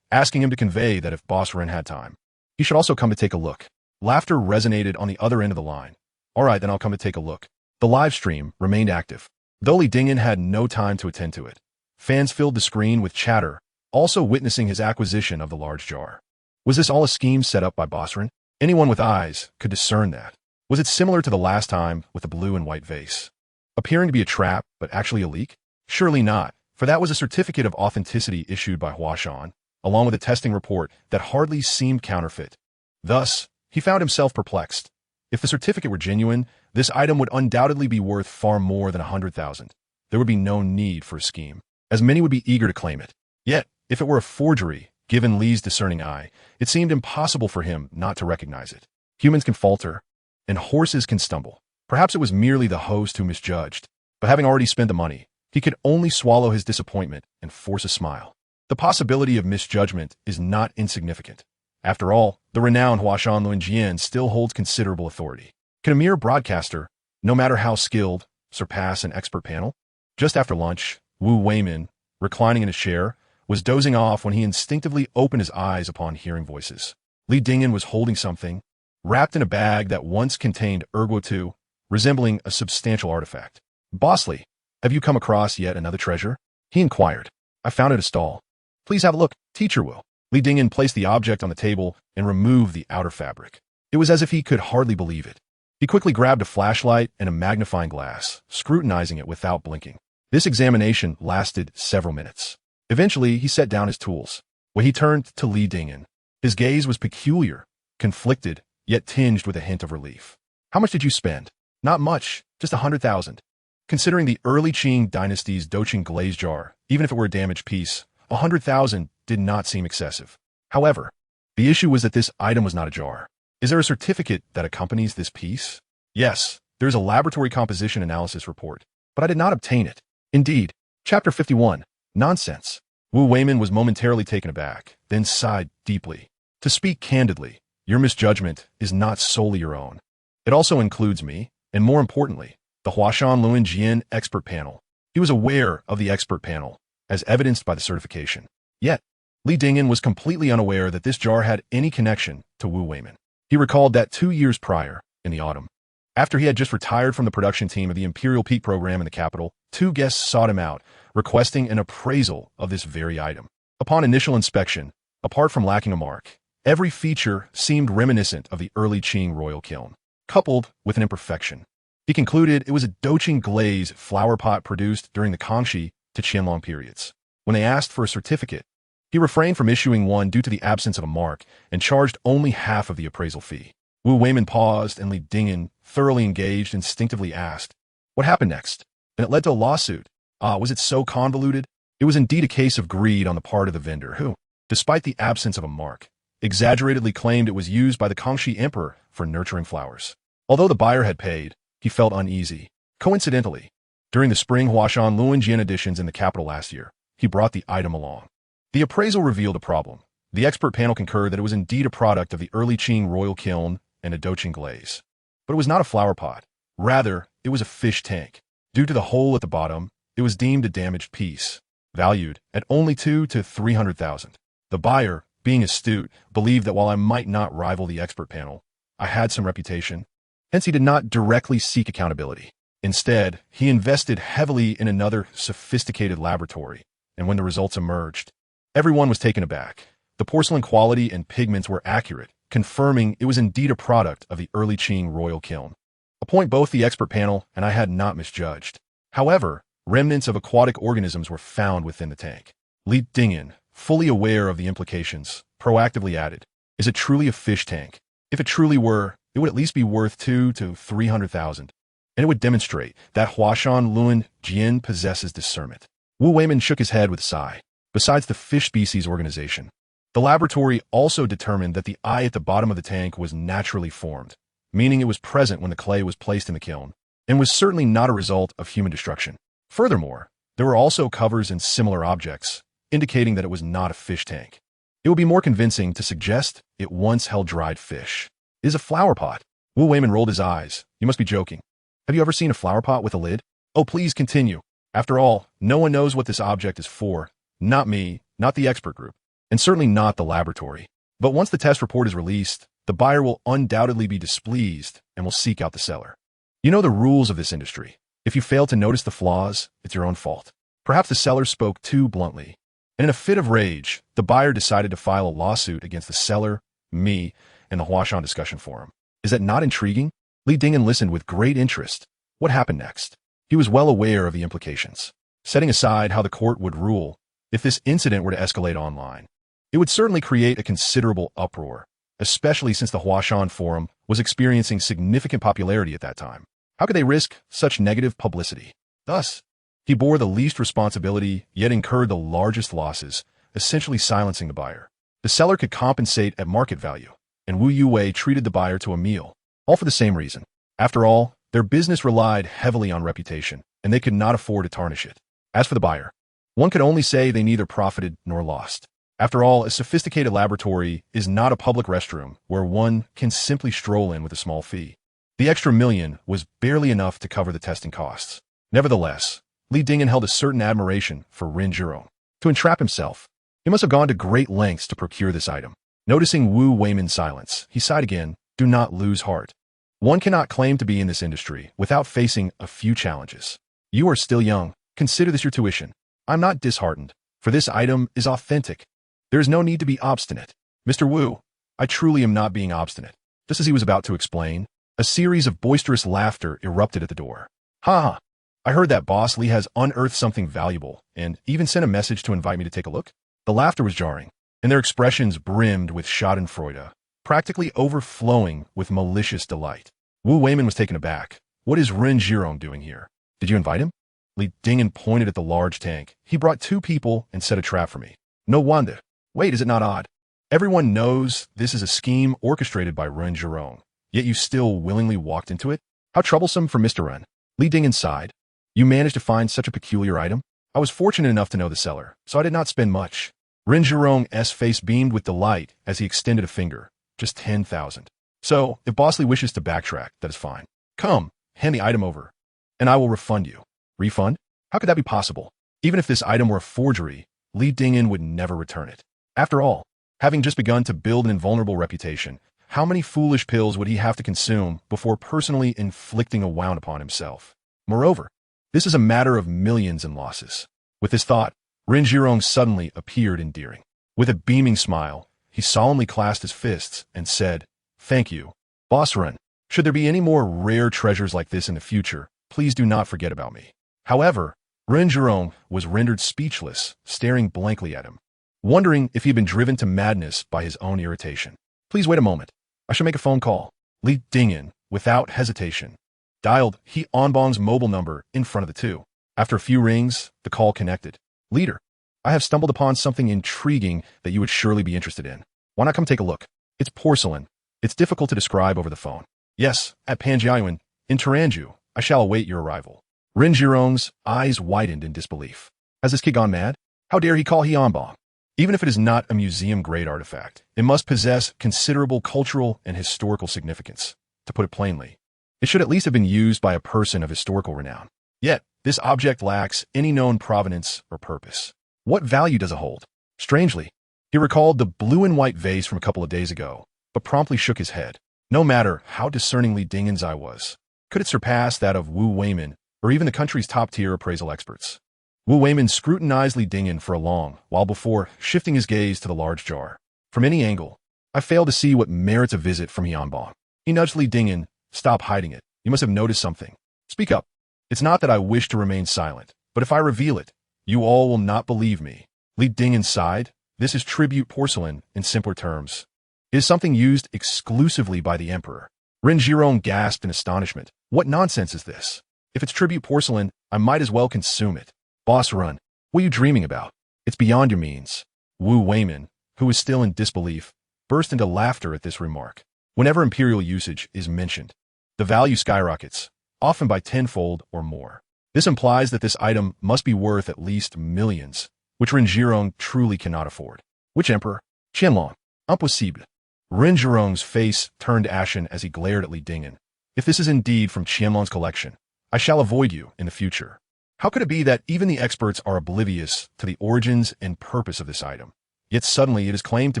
asking him to convey that if Boss Ren had time, he should also come to take a look. Laughter resonated on the other end of the line. All right, then I'll come to take a look. The live stream remained active, though Li Dingen had no time to attend to it. Fans filled the screen with chatter, also witnessing his acquisition of the large jar. Was this all a scheme set up by Boss Ren? Anyone with eyes could discern that. Was it similar to the last time with the blue and white vase, appearing to be a trap, but actually a leak? Surely not, for that was a certificate of authenticity issued by Huashan, along with a testing report that hardly seemed counterfeit. Thus, he found himself perplexed. If the certificate were genuine, this item would undoubtedly be worth far more than 100,000. There would be no need for a scheme, as many would be eager to claim it. Yet, if it were a forgery, given Li's discerning eye, it seemed impossible for him not to recognize it. Humans can falter, and horses can stumble. Perhaps it was merely the host who misjudged, but having already spent the money, He could only swallow his disappointment and force a smile. The possibility of misjudgment is not insignificant. After all, the renowned Huashan Luanjian still holds considerable authority. Can a mere broadcaster, no matter how skilled, surpass an expert panel? Just after lunch, Wu Weimin, reclining in his chair, was dozing off when he instinctively opened his eyes upon hearing voices. Li Dingyan was holding something, wrapped in a bag that once contained erguo, resembling a substantial artifact. "Boss Li, have you come across yet another treasure?" he inquired. "I found it at a stall. Please have a look, Teacher Wu." Li Dingyan placed the object on the table and removed the outer fabric. It was as if he could hardly believe it. He quickly grabbed a flashlight and a magnifying glass, scrutinizing it without blinking. This examination lasted several minutes. Eventually, he set down his tools. When he turned to Li Dingyan, his gaze was peculiar, conflicted, yet tinged with a hint of relief. "How much did you spend?" "Not much, just 100,000. Considering the early Qing dynasty's Doqing glaze jar, even if it were a damaged piece, 100,000 did not seem excessive. However, the issue was that this item was not a jar. Is there a certificate that accompanies this piece?" "Yes, there is a laboratory composition analysis report, but I did not obtain it." "Indeed." Chapter 51. Nonsense. Wu Weimin was momentarily taken aback, then sighed deeply. "To speak candidly, your misjudgment is not solely your own. It also includes me, and more importantly, the Huashan Luanjian expert panel." He was aware of the expert panel, as evidenced by the certification. Yet, Li Dingyan was completely unaware that this jar had any connection to Wu Weimin. He recalled that 2 years prior, in the autumn, after he had just retired from the production team of the Imperial Peak program in the capital, 2 guests sought him out, requesting an appraisal of this very item. Upon initial inspection, apart from lacking a mark, every feature seemed reminiscent of the early Qing royal kiln, coupled with an imperfection. He concluded it was a Doqing glaze flower pot produced during the Kangxi to Qianlong periods. When they asked for a certificate, he refrained from issuing one due to the absence of a mark and charged only half of the appraisal fee. Wu Weimin paused, and Li Dingyan, thoroughly engaged, instinctively asked, "What happened next?" "And it led to a lawsuit." "Ah, was it so convoluted?" It was indeed a case of greed on the part of the vendor who, despite the absence of a mark, exaggeratedly claimed it was used by the Kangxi emperor for nurturing flowers. Although the buyer had paid, he felt uneasy. Coincidentally, during the spring Huashan Luanjian editions in the capital last year, he brought the item along. The appraisal revealed a problem. The expert panel concurred that it was indeed a product of the early Qing royal kiln and a Doqing glaze. But it was not a flower pot. Rather, it was a fish tank. Due to the hole at the bottom, it was deemed a damaged piece, valued at only 200,000 to 300,000. The buyer, being astute, believed that while I might not rival the expert panel, I had some reputation. Hence, he did not directly seek accountability. Instead, he invested heavily in another sophisticated laboratory, and when the results emerged, everyone was taken aback. The porcelain quality and pigments were accurate, confirming it was indeed a product of the early Qing royal kiln. A point both the expert panel and I had not misjudged. However, remnants of aquatic organisms were found within the tank. Li Dingyan, fully aware of the implications, proactively added, "Is it truly a fish tank? If it truly were, it would at least be worth 200,000 to 300,000, and it would demonstrate that Huashan Luanjian possesses discernment." Wu Weimin shook his head with a sigh. Besides the fish species organization, the laboratory also determined that the eye at the bottom of the tank was naturally formed, meaning it was present when the clay was placed in the kiln, and was certainly not a result of human destruction. Furthermore, there were also covers and similar objects, indicating that it was not a fish tank. It would be more convincing to suggest it once held dried fish. "It is a flower pot." Wu Weimin rolled his eyes. "You must be joking. Have you ever seen a flower pot with a lid?" "Oh, please continue. After all, no one knows what this object is for. Not me, not the expert group, and certainly not the laboratory. But once the test report is released, the buyer will undoubtedly be displeased and will seek out the seller. You know the rules of this industry. If you fail to notice the flaws, it's your own fault." Perhaps the seller spoke too bluntly, and in a fit of rage, the buyer decided to file a lawsuit against the seller, me, and the Huashan discussion forum. Is that not intriguing? Li Dingyan listened with great interest. What happened next? He was well aware of the implications. Setting aside how the court would rule, if this incident were to escalate online, it would certainly create a considerable uproar, especially since the Huashan forum was experiencing significant popularity at that time. How could they risk such negative publicity? Thus, he bore the least responsibility, yet incurred the largest losses, essentially silencing the buyer. The seller could compensate at market value, and Wu Yuwei treated the buyer to a meal, all for the same reason. After all, their business relied heavily on reputation, and they could not afford to tarnish it. As for the buyer, one could only say they neither profited nor lost. After all, a sophisticated laboratory is not a public restroom where one can simply stroll in with a small fee. The extra million was barely enough to cover the testing costs. Nevertheless, Li Dingen held a certain admiration for Ren Zhurong. To entrap himself, he must have gone to great lengths to procure this item. Noticing Wu Weiman's silence, he sighed again. Do not lose heart. One cannot claim to be in this industry without facing a few challenges. You are still young. Consider this your tuition. I'm not disheartened, for this item is authentic. There is no need to be obstinate. Mr. Wu, I truly am not being obstinate. Just as he was about to explain, a series of boisterous laughter erupted at the door. Ha ha! I heard that Boss Li has unearthed something valuable and even sent a message to invite me to take a look. The laughter was jarring, and their expressions brimmed with schadenfreude, practically overflowing with malicious delight. Wu Weiman was taken aback. What is Ren Zhurong doing here? Did you invite him? Li Dingen pointed at the large tank. He brought 2 people and set a trap for me. No wonder. Wait, is it not odd? Everyone knows this is a scheme orchestrated by Ren Zhurong, yet you still willingly walked into it? How troublesome for Mr. Ren. Li Dingen sighed. You managed to find such a peculiar item? I was fortunate enough to know the seller, so I did not spend much. Ren Zhurong's face beamed with delight as he extended a finger. Just 10,000. So, if Boss Li wishes to backtrack, that is fine. Come, hand the item over, and I will refund you. Refund? How could that be possible? Even if this item were a forgery, Li Dingen would never return it. After all, having just begun to build an invulnerable reputation, how many foolish pills would he have to consume before personally inflicting a wound upon himself? Moreover, this is a matter of millions in losses. With this thought, Ren Zhurong suddenly appeared endearing. With a beaming smile, he solemnly clasped his fists and said, Thank you, Boss Ren. Should there be any more rare treasures like this in the future, please do not forget about me. However, Ren Zhurong was rendered speechless, staring blankly at him, wondering if he had been driven to madness by his own irritation. Please wait a moment. I shall make a phone call. Li Dingen, without hesitation, dialed He Onbong's mobile number in front of the 2. After a few rings, the call connected. Leader, I have stumbled upon something intriguing that you would surely be interested in. Why not come take a look? It's porcelain. It's difficult to describe over the phone. Yes, at Panjiayuan, in Taranju. I shall await your arrival. Ren Zhurong's eyes widened in disbelief. Has this kid gone mad? How dare he call He Onbong? Even if it is not a museum-grade artifact, it must possess considerable cultural and historical significance. To put it plainly, it should at least have been used by a person of historical renown. Yet, this object lacks any known provenance or purpose. What value does it hold? Strangely, he recalled the blue and white vase from a couple of days ago, but promptly shook his head. No matter how discerning Li Dingen's eye was, could it surpass that of Wu Weiman or even the country's top-tier appraisal experts? Wu Weiman scrutinized Li Dingen for a long while before shifting his gaze to the large jar. From any angle, I fail to see what merits a visit from He Onbong. He nudged Li Dingen. Stop hiding it. You must have noticed something. Speak up. It's not that I wish to remain silent, but if I reveal it, you all will not believe me. Li Dingen sighed. This is tribute porcelain in simpler terms. It is something used exclusively by the emperor. Ren Zhurong gasped in astonishment. What nonsense is this? If it's tribute porcelain, I might as well consume it. Boss Run, what are you dreaming about? It's beyond your means. Wu Weiman, who was still in disbelief, burst into laughter at this remark. Whenever imperial usage is mentioned, the value skyrockets, often by tenfold or more. This implies that this item must be worth at least millions, which Ren Zhurong truly cannot afford. Which emperor? Qianlong. Impossible. Ren Zhurong's face turned ashen as he glared at Li Dingen. If this is indeed from Qianlong's collection, I shall avoid you in the future. How could it be that even the experts are oblivious to the origins and purpose of this item? Yet suddenly it is claimed to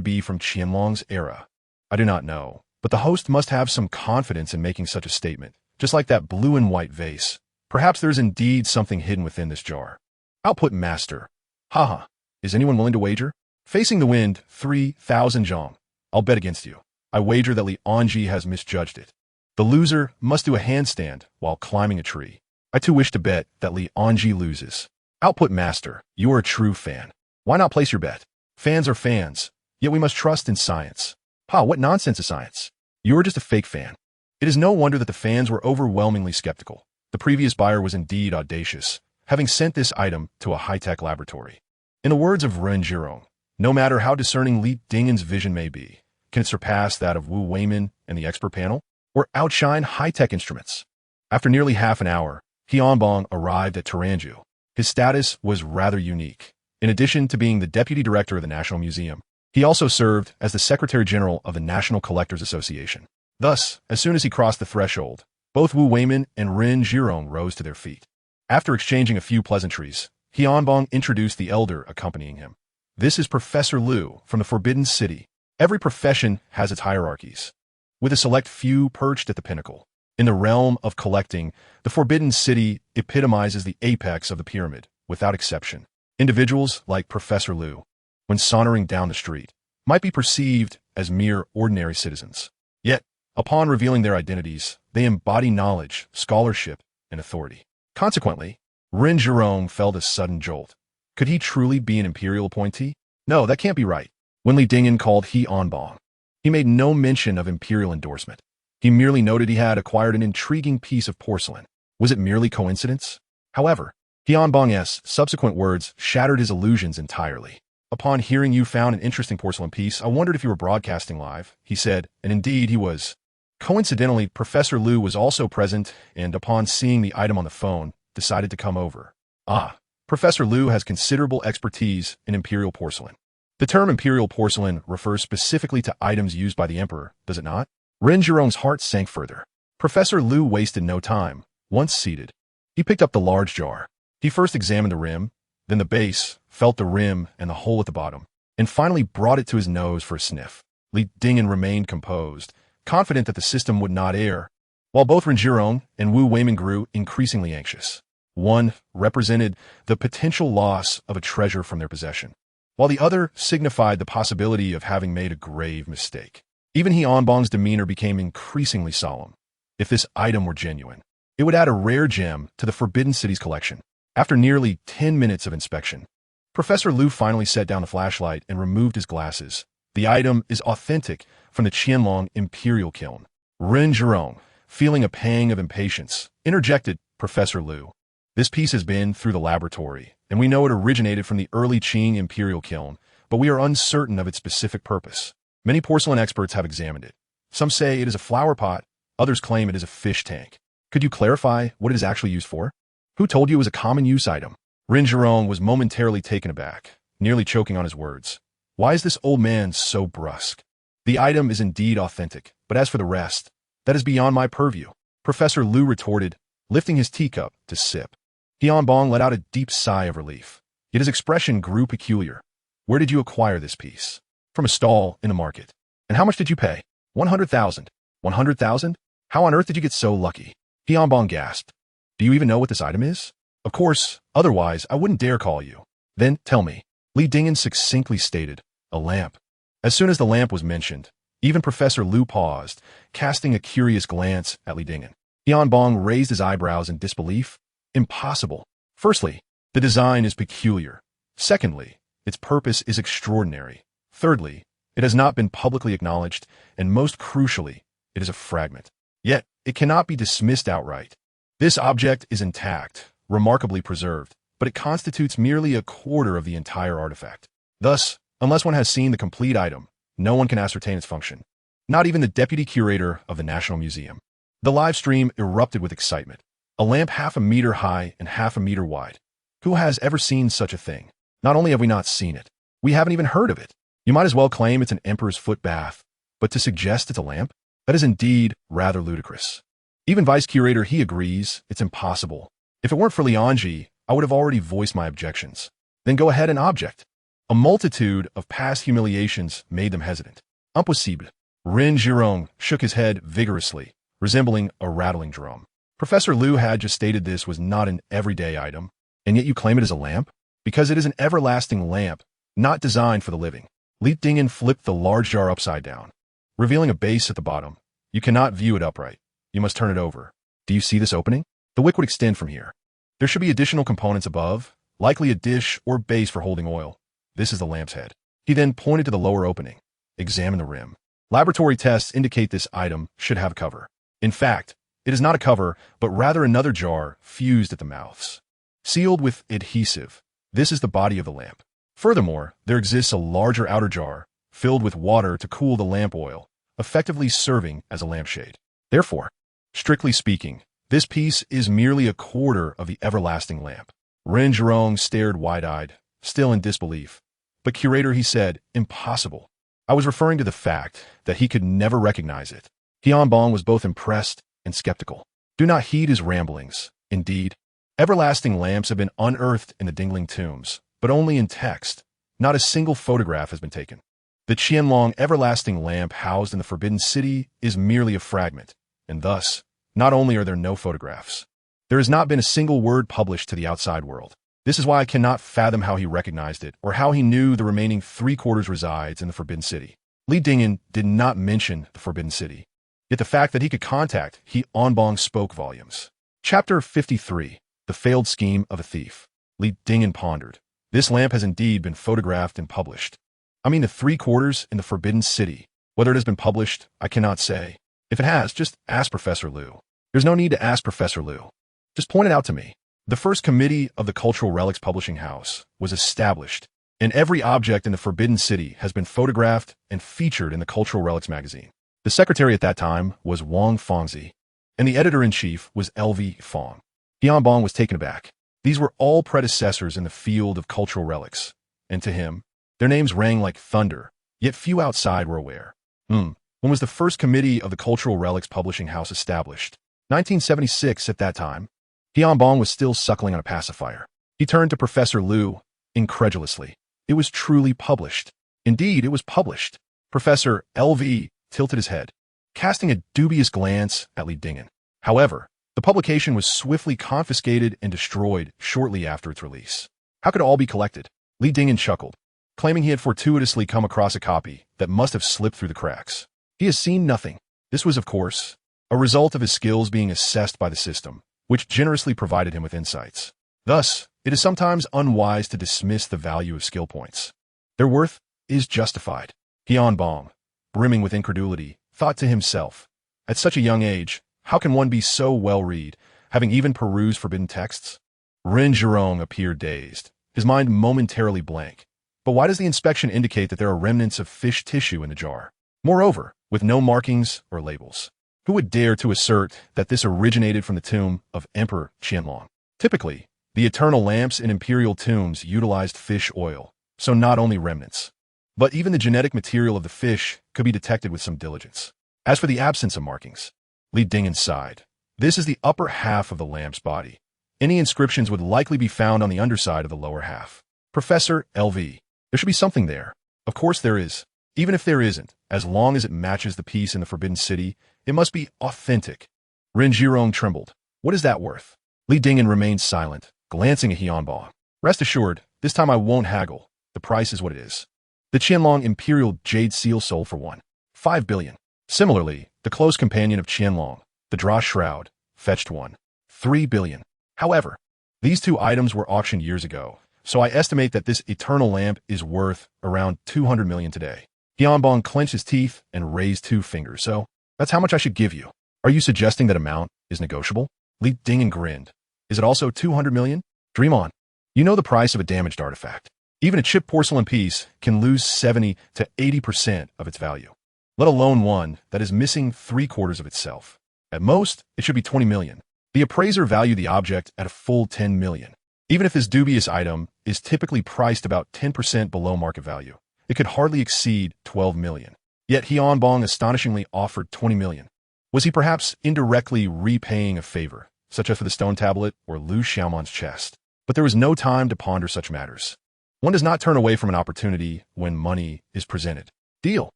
be from Qianlong's era. I do not know, but the host must have some confidence in making such a statement, just like that blue and white vase. Perhaps there is indeed something hidden within this jar. Output master. Haha. Is anyone willing to wager? Facing the wind, 3,000 zhong. I'll bet against you. I wager that Li Onji has misjudged it. The loser must do a handstand while climbing a tree. I too wish to bet that Li Onji loses. Output master, you are a true fan. Why not place your bet? Fans are fans, yet we must trust in science. Ha, what nonsense is science? You are just a fake fan. It is no wonder that the fans were overwhelmingly skeptical. The previous buyer was indeed audacious, having sent this item to a high-tech laboratory. In the words of Ren Zhurong, no matter how discerning Li Dingen's vision may be, can it surpass that of Wu Weiman and the expert panel, or outshine high-tech instruments? After nearly half an hour, He Onbong arrived at Taranju. His status was rather unique. In addition to being the deputy director of the National Museum, he also served as the Secretary General of the National Collectors Association. Thus, as soon as he crossed the threshold, both Wu Weimin and Ren Zhirong rose to their feet. After exchanging a few pleasantries, Hianbong introduced the elder accompanying him. This is Professor Liu from the Forbidden City. Every profession has its hierarchies, with a select few perched at the pinnacle. In the realm of collecting, the Forbidden City epitomizes the apex of the pyramid, without exception. Individuals like Professor Liu, when sauntering down the street, might be perceived as mere ordinary citizens. Yet, upon revealing their identities, they embody knowledge, scholarship, and authority. Consequently, Ren Zhirong felt a sudden jolt. Could he truly be an imperial appointee? No, that can't be right. When Li Dingyan called Hianbong, he made no mention of imperial endorsement. He merely noted he had acquired an intriguing piece of porcelain. Was it merely coincidence? However, Hianbong's subsequent words shattered his illusions entirely. Upon hearing you found an interesting porcelain piece, I wondered if you were broadcasting live, he said, and indeed he was. Coincidentally, Professor Liu was also present, and upon seeing the item on the phone, decided to come over. Ah, Professor Liu has considerable expertise in imperial porcelain. The term imperial porcelain refers specifically to items used by the emperor, does it not? Ren Zhirong's heart sank further. Professor Liu wasted no time. Once seated, he picked up the large jar. He first examined the rim, then the base, felt the rim and the hole at the bottom, and finally brought it to his nose for a sniff. Li Dingyan remained composed, confident that the system would not err, while both Ren Zhirong and Wu Weimin grew increasingly anxious. One represented the potential loss of a treasure from their possession, while the other signified the possibility of having made a grave mistake. Even Hianbong's demeanor became increasingly solemn. If this item were genuine, it would add a rare gem to the Forbidden City's collection. After nearly 10 minutes of inspection, Professor Liu finally set down the flashlight and removed his glasses. The item is authentic from the Qianlong Imperial Kiln. Ren Zhirong, feeling a pang of impatience, interjected, Professor Liu. This piece has been through the laboratory, and we know it originated from the early Qing Imperial Kiln, but we are uncertain of its specific purpose. Many porcelain experts have examined it. Some say it is a flower pot, others claim it is a fish tank. Could you clarify what it is actually used for? Who told you it was a common use item? Ren Zhirong was momentarily taken aback, nearly choking on his words. Why is this old man so brusque? The item is indeed authentic, but as for the rest, that is beyond my purview. Professor Liu retorted, lifting his teacup to sip. Hianbong let out a deep sigh of relief, yet his expression grew peculiar. Where did you acquire this piece? From a stall in the market. And how much did you pay? 100,000. 100,000? How on earth did you get so lucky? Hianbong gasped. Do you even know what this item is? Of course, otherwise I wouldn't dare call you. Then, tell me. Li Dingyan succinctly stated, a lamp. As soon as the lamp was mentioned, even Professor Liu paused, casting a curious glance at Li Dingyan. Hianbong raised his eyebrows in disbelief. Impossible. Firstly, the design is peculiar. Secondly, its purpose is extraordinary. Thirdly, it has not been publicly acknowledged, and most crucially, it is a fragment. Yet, it cannot be dismissed outright. This object is intact, remarkably preserved, but it constitutes merely a quarter of the entire artifact. Thus, unless one has seen the complete item, no one can ascertain its function. Not even the deputy curator of the National Museum. The live stream erupted with excitement. A lamp half a meter high and half a meter wide. Who has ever seen such a thing? Not only have we not seen it, we haven't even heard of it. You might as well claim it's an emperor's foot bath, but to suggest it's a lamp? That is indeed rather ludicrous. Even Vice Curator He agrees it's impossible. If it weren't for Lianji, I would have already voiced my objections. Then go ahead and object. A multitude of past humiliations made them hesitant. Impossible. Ren Zhirong shook his head vigorously, resembling a rattling drum. Professor Liu had just stated this was not an everyday item, and yet you claim it as a lamp? Because it is an everlasting lamp, not designed for the living. Li Dingyan flipped the large jar upside down, revealing a base at the bottom. You cannot view it upright. You must turn it over. Do you see this opening? The wick would extend from here. There should be additional components above, likely a dish or base for holding oil. This is the lamp's head. He then pointed to the lower opening. Examine the rim. Laboratory tests indicate this item should have a cover. In fact, it is not a cover, but rather another jar fused at the mouths. Sealed with adhesive. This is the body of the lamp. Furthermore, there exists a larger outer jar, filled with water to cool the lamp oil, effectively serving as a lampshade. Therefore, strictly speaking, this piece is merely a quarter of the everlasting lamp. Ren Zhirong stared wide-eyed, still in disbelief. But curator, he said, impossible. I was referring to the fact that he could never recognize it. Tianbong was both impressed and skeptical. Do not heed his ramblings. Indeed, everlasting lamps have been unearthed in the Dingling tombs, but only in text. Not a single photograph has been taken. The Qianlong everlasting lamp housed in the Forbidden City is merely a fragment, and thus, not only are there no photographs, there has not been a single word published to the outside world. This is why I cannot fathom how he recognized it, or how he knew the remaining 3/4 resides in the Forbidden City. Li Dingen did not mention the Forbidden City, yet the fact that he could contact He Onbong spoke volumes. Chapter 53. The Failed Scheme of a Thief. Li Dingen pondered. This lamp has indeed been photographed and published. I mean the 3/4 in the Forbidden City. Whether it has been published, I cannot say. If it has, just ask Professor Liu. There's no need to ask Professor Liu. Just point it out to me. The first committee of the Cultural Relics Publishing House was established, and every object in the Forbidden City has been photographed and featured in the Cultural Relics magazine. The secretary at that time was Wang Fangzi, and the editor-in-chief was L.V. Fong. Tianbong was taken aback. These were all predecessors in the field of cultural relics, and to him, their names rang like thunder, yet few outside were aware. When was the first committee of the Cultural Relics Publishing House established? 1976 at that time. Tianbong was still suckling on a pacifier. He turned to Professor Liu, incredulously. It was truly published. Indeed, it was published. Professor L.V. tilted his head, casting a dubious glance at Li Dingen. However, the publication was swiftly confiscated and destroyed shortly after its release. How could it all be collected? Li Dingen chuckled, claiming he had fortuitously come across a copy that must have slipped through the cracks. He has seen nothing. This was, of course, a result of his skills being assessed by the system, which generously provided him with insights. Thus, it is sometimes unwise to dismiss the value of skill points. Their worth is justified. Tianbong, brimming with incredulity, thought to himself, at such a young age, how can one be so well-read, having even perused forbidden texts? Ren Zhirong appeared dazed, his mind momentarily blank. But why does the inspection indicate that there are remnants of fish tissue in the jar? Moreover, with no markings or labels. Who would dare to assert that this originated from the tomb of Emperor Qianlong? Typically, the eternal lamps in imperial tombs utilized fish oil, so not only remnants, but even the genetic material of the fish could be detected with some diligence. As for the absence of markings, Li Dingen sighed. This is the upper half of the lamp's body. Any inscriptions would likely be found on the underside of the lower half. Professor L.V. There should be something there. Of course there is. Even if there isn't, as long as it matches the piece in the Forbidden City, it must be authentic. Ren Zhirong trembled. What is that worth? Li Dingen remained silent, glancing at Tianbong. Rest assured, this time I won't haggle. The price is what it is. The Qianlong Imperial Jade Seal sold for 1.5 billion. Similarly, the close companion of Qianlong, the Dra Shroud, fetched 1.3 billion. However, these two items were auctioned years ago, so I estimate that this eternal lamp is worth around 200 million today. Tianbong clenched his teeth and raised 2 fingers. So, that's how much I should give you. Are you suggesting that amount is negotiable? Li Dingen grinned. Is it also 200 million? Dream on. You know the price of a damaged artifact. Even a chipped porcelain piece can lose 70 to 80% of its value, let alone one that is missing 3/4 of itself. At most, it should be 20 million. The appraiser valued the object at a full 10 million. Even if this dubious item is typically priced about 10% below market value, it could hardly exceed 12 million. Yet Tianbong astonishingly offered 20 million. Was he perhaps indirectly repaying a favor, such as for the stone tablet or Liu Xiaoman's chest? But there was no time to ponder such matters. One does not turn away from an opportunity when money is presented. Deal.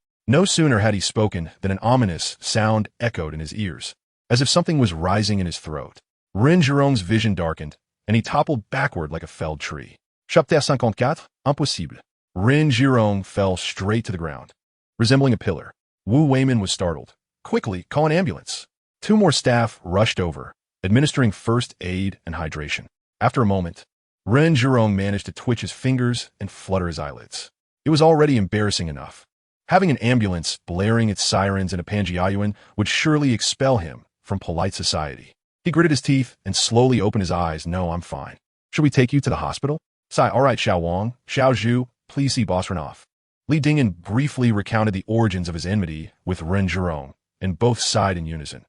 No sooner had he spoken than an ominous sound echoed in his ears, as if something was rising in his throat. Ren Zhirong's vision darkened, and he toppled backward like a felled tree. Chapter 54, impossible. Ren Zhirong fell straight to the ground, resembling a pillar. Wu Weiman was startled. Quickly, call an ambulance. 2 more staff rushed over, administering first aid and hydration. After a moment, Ren Zhirong managed to twitch his fingers and flutter his eyelids. It was already embarrassing enough. Having an ambulance blaring its sirens in a Panjiayuan would surely expel him from polite society. He gritted his teeth and slowly opened his eyes. No, I'm fine. Should we take you to the hospital? Sigh, all right, Xiao Wang. Xiao Zhu, please see Boss Renoff. Li Dingen briefly recounted the origins of his enmity with Ren Zhirong, and both sighed in unison.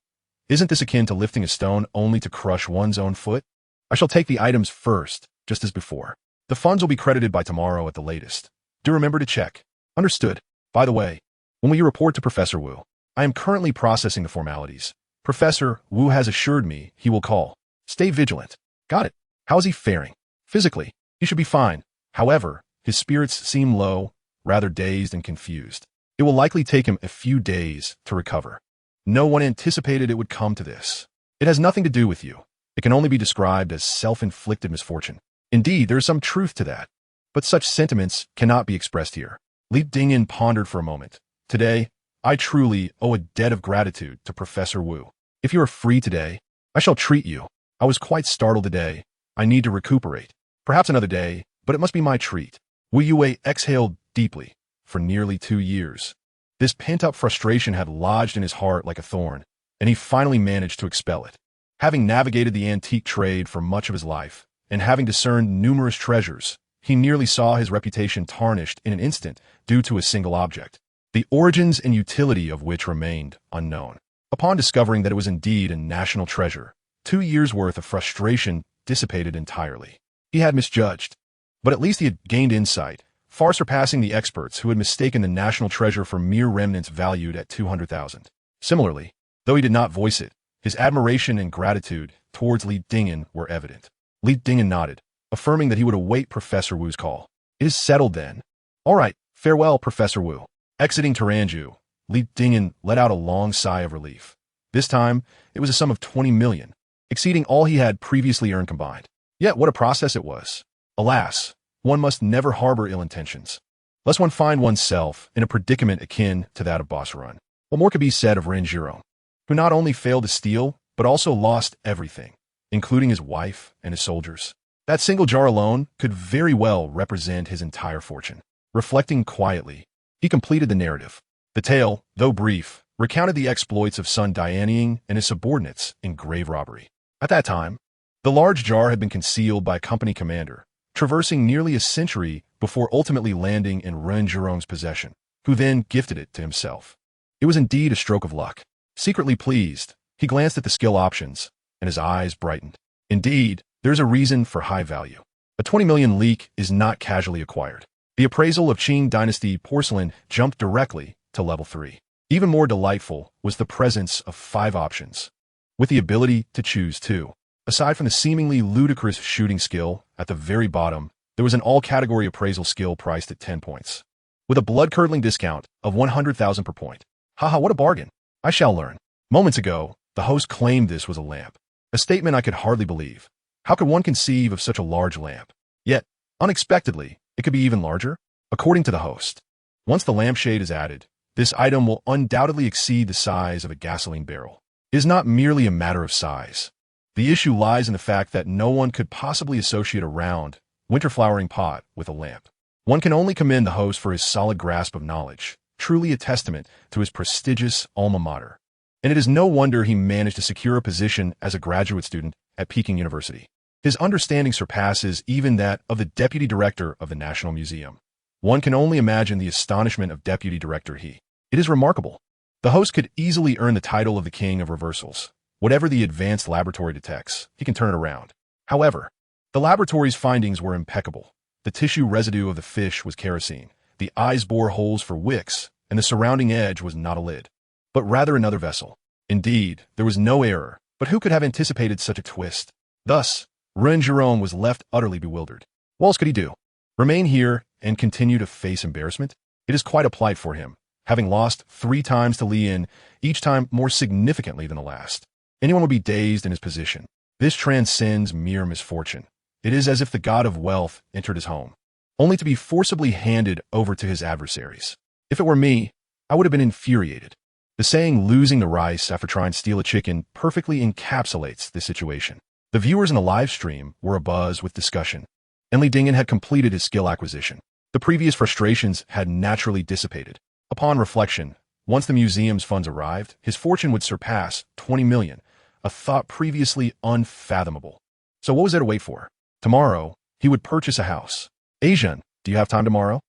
Isn't this akin to lifting a stone only to crush one's own foot? I shall take the items first. just as before. The funds will be credited by tomorrow at the latest. Do remember to check. Understood. By the way, when will you report to Professor Wu? I am currently processing the formalities. Professor Wu has assured me he will call. Stay vigilant. Got it. How is he faring? Physically, he should be fine. However, his spirits seem low, rather dazed and confused. It will likely take him a few days to recover. No one anticipated it would come to this. It has nothing to do with you. It can only be described as self-inflicted misfortune. Indeed, there is some truth to that. But such sentiments cannot be expressed here. Li Dingyan pondered for a moment. Today, I truly owe a debt of gratitude to Professor Wu. If you are free today, I shall treat you. I was quite startled today. I need to recuperate. Perhaps another day, but it must be my treat. Wu Yue exhaled deeply. For nearly 2 years, this pent-up frustration had lodged in his heart like a thorn, and he finally managed to expel it. Having navigated the antique trade for much of his life, and having discerned numerous treasures, he nearly saw his reputation tarnished in an instant due to a single object, the origins and utility of which remained unknown. Upon discovering that it was indeed a national treasure, 2 years' worth of frustration dissipated entirely. He had misjudged, but at least he had gained insight, far surpassing the experts who had mistaken the national treasure for mere remnants valued at 200,000. Similarly, though he did not voice it, his admiration and gratitude towards Li Dingyan were evident. Li Dingyan nodded, affirming that he would await Professor Wu's call. It is settled then. All right, farewell, Professor Wu. Exiting Taranju, Li Dingyan let out a long sigh of relief. This time, it was a sum of 20 million, exceeding all he had previously earned combined. Yet what a process it was. Alas, one must never harbor ill intentions, lest one find oneself in a predicament akin to that of Boss Run. What more could be said of Ren Zhirong, who not only failed to steal, but also lost everything, including his wife and his soldiers. That single jar alone could very well represent his entire fortune. Reflecting quietly, he completed the narrative. The tale, though brief, recounted the exploits of Sun Dianying and his subordinates in grave robbery. At that time, the large jar had been concealed by a company commander, traversing nearly a century before ultimately landing in Ren Zhirong's possession, who then gifted it to himself. It was indeed a stroke of luck. Secretly pleased, he glanced at the skill options, and his eyes brightened. Indeed, there's a reason for high value. A 20 million leak is not casually acquired. The appraisal of Qing Dynasty porcelain jumped directly to level 3. Even more delightful was the presence of 5 options, with the ability to choose 2. Aside from the seemingly ludicrous shooting skill at the very bottom, there was an all-category appraisal skill priced at 10 points, with a blood-curdling discount of 100,000 per point. Haha, what a bargain. I shall learn. Moments ago, the host claimed this was a lamp, a statement I could hardly believe. How could one conceive of such a large lamp? Yet, unexpectedly, it could be even larger. According to the host, once the lampshade is added, this item will undoubtedly exceed the size of a gasoline barrel. It is not merely a matter of size. The issue lies in the fact that no one could possibly associate a round, winter-flowering pot with a lamp. One can only commend the host for his solid grasp of knowledge, truly a testament to his prestigious alma mater. And it is no wonder he managed to secure a position as a graduate student at Peking University. His understanding surpasses even that of the deputy director of the National Museum. One can only imagine the astonishment of Deputy Director He. It is remarkable. The host could easily earn the title of the King of Reversals. Whatever the advanced laboratory detects, he can turn it around. However, the laboratory's findings were impeccable. The tissue residue of the fish was kerosene, the eyes bore holes for wicks, and the surrounding edge was not a lid, but rather another vessel. Indeed, there was no error, but who could have anticipated such a twist? Thus, Ren Zhirong was left utterly bewildered. What else could he do? Remain here and continue to face embarrassment? It is quite a plight for him, having lost 3 times to Li Yin, each time more significantly than the last. Anyone would be dazed in his position. This transcends mere misfortune. It is as if the god of wealth entered his home, only to be forcibly handed over to his adversaries. If it were me, I would have been infuriated. The saying losing the rice after trying to steal a chicken perfectly encapsulates this situation. The viewers in the live stream were abuzz with discussion, and Li Dingyan had completed his skill acquisition. The previous frustrations had naturally dissipated. Upon reflection, once the museum's funds arrived, his fortune would surpass 20 million, a thought previously unfathomable. So what was there to wait for? Tomorrow, he would purchase a house. Asian, do you have time tomorrow?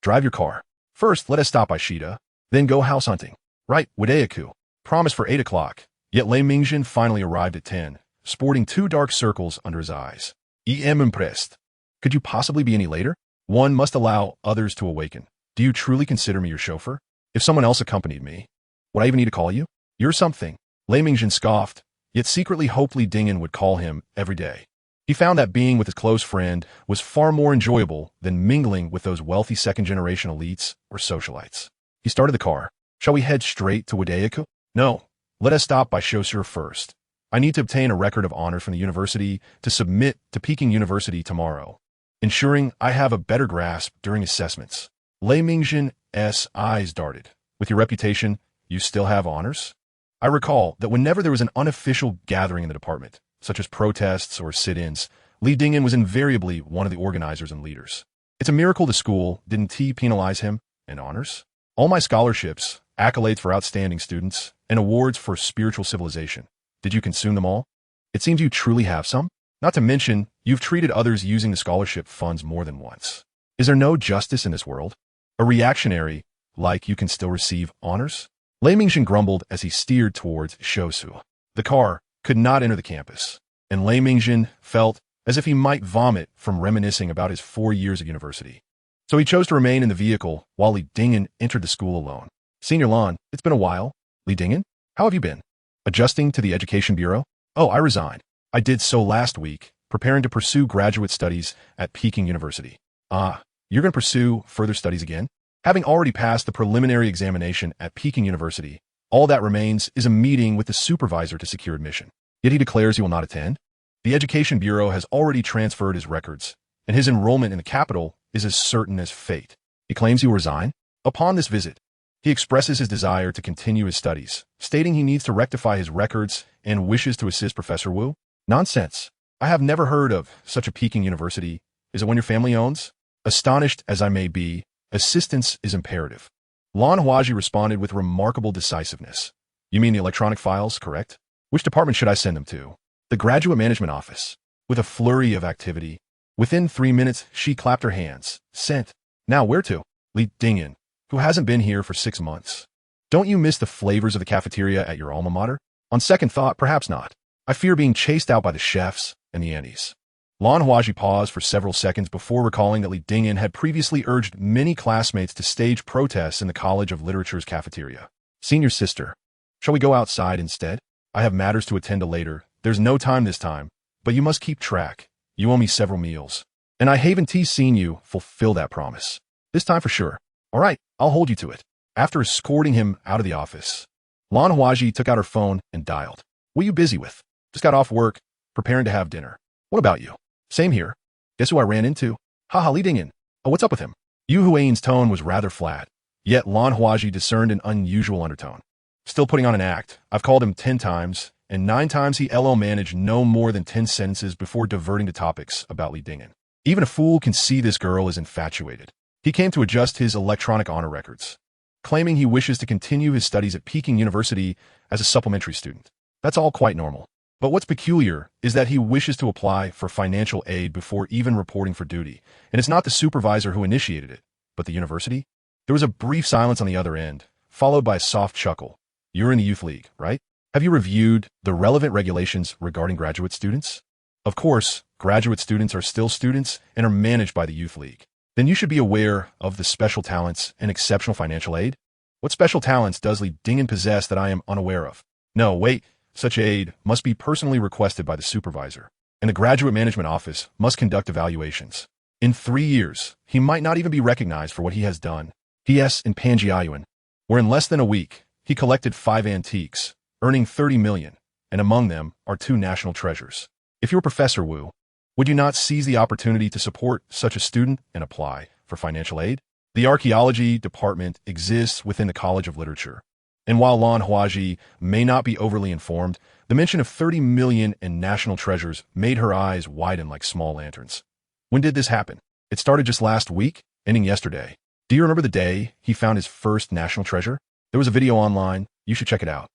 Drive your car. First, let us stop by Shida, then go house hunting. Right, Wadeaku. Promised for 8 o'clock. Yet Lei Mingjin finally arrived at 10, sporting 2 dark circles under his eyes. am impressed. Could you possibly be any later? One must allow others to awaken. Do you truly consider me your chauffeur? If someone else accompanied me, would I even need to call you? You're something. Lei Mingjin scoffed, yet secretly hoped Li Dingyan would call him every day. He found that being with his close friend was far more enjoyable than mingling with those wealthy second-generation elites or socialites. He started the car. Shall we head straight to Wadeyaku? No. Let us stop by Shosur first. I need to obtain a record of honors from the university to submit to Peking University tomorrow, ensuring I have a better grasp during assessments. Lei Mingjin's eyes darted. With your reputation, you still have honors? I recall that whenever there was an unofficial gathering in the department, such as protests or sit-ins, Li Dingyan was invariably one of the organizers and leaders. It's a miracle the school didn't penalize him and honors. All my scholarships, accolades for outstanding students, and awards for spiritual civilization. Did you consume them all? It seems you truly have some. Not to mention, you've treated others using the scholarship funds more than once. Is there no justice in this world? A reactionary, like you can still receive honors? Lei Mingjin grumbled as he steered towards Shosu. The car could not enter the campus, and Lei Mingjin felt as if he might vomit from reminiscing about his 4 years at university. So he chose to remain in the vehicle while Li Dingyan entered the school alone. Senior Lan, it's been a while. Li Dingyan, how have you been? Adjusting to the Education Bureau? Oh, I resigned. I did so last week, preparing to pursue graduate studies at Peking University. You're going to pursue further studies again? Having already passed the preliminary examination at Peking University, all that remains is a meeting with the supervisor to secure admission. Yet he declares he will not attend. The Education Bureau has already transferred his records, and his enrollment in the capital is as certain as fate. He claims he will resign. Upon this visit, he expresses his desire to continue his studies, stating he needs to rectify his records and wishes to assist Professor Wu. Nonsense. I have never heard of such a Peking University. Is it one your family owns? Astonished as I may be, assistance is imperative. Lan Huaji responded with remarkable decisiveness. You mean the electronic files, correct? Which department should I send them to? The Graduate Management Office. With a flurry of activity. Within 3 minutes, she clapped her hands. Sent. Now where to? Li Dingyan, who hasn't been here for 6 months. Don't you miss the flavors of the cafeteria at your alma mater? On second thought, perhaps not. I fear being chased out by the chefs and the aunties. Lan Huaji paused for several seconds before recalling that Li Dingyan had previously urged many classmates to stage protests in the College of Literature's cafeteria. Senior sister, shall we go outside instead? I have matters to attend to later. There's no time this time, but you must keep track. You owe me several meals. And I haven't seen you fulfill that promise. This time for sure. All right, I'll hold you to it. After escorting him out of the office, Lan Huaji took out her phone and dialed. What are you busy with? Just got off work, preparing to have dinner. What about you? Same here. Guess who I ran into? Haha, Li Dingyan. Oh, what's up with him? Yu Huain's tone was rather flat, yet Lan Huaji discerned an unusual undertone. Still putting on an act. I've called him 10 times, and 9 times he managed no more than 10 sentences before diverting to topics about Li Dingyan. Even a fool can see this girl is infatuated. He came to adjust his electronic honor records, claiming he wishes to continue his studies at Peking University as a supplementary student. That's all quite normal. But what's peculiar is that he wishes to apply for financial aid before even reporting for duty, and it's not the supervisor who initiated it, but the university. There was a brief silence on the other end, followed by a soft chuckle. You're in the youth league, right? Have you reviewed the relevant regulations regarding graduate students? Of course, graduate students are still students and are managed by the youth league. Then you should be aware of the special talents and exceptional financial aid. What special talents does Li Dingyan possess that I am unaware of? No, wait. Such aid must be personally requested by the supervisor, and the Graduate Management Office must conduct evaluations. In 3 years, he might not even be recognized for what he has done. P.S. in Panjiayuan, where in less than a week, he collected 5 antiques, earning 30 million, and among them are 2 national treasures. If you were Professor Wu, would you not seize the opportunity to support such a student and apply for financial aid? The archaeology department exists within the College of Literature. And while Lan Huaji may not be overly informed, the mention of 30 million in national treasures made her eyes widen like small lanterns. When did this happen? It started just last week, ending yesterday. Do you remember the day he found his first national treasure? There was a video online. You should check it out.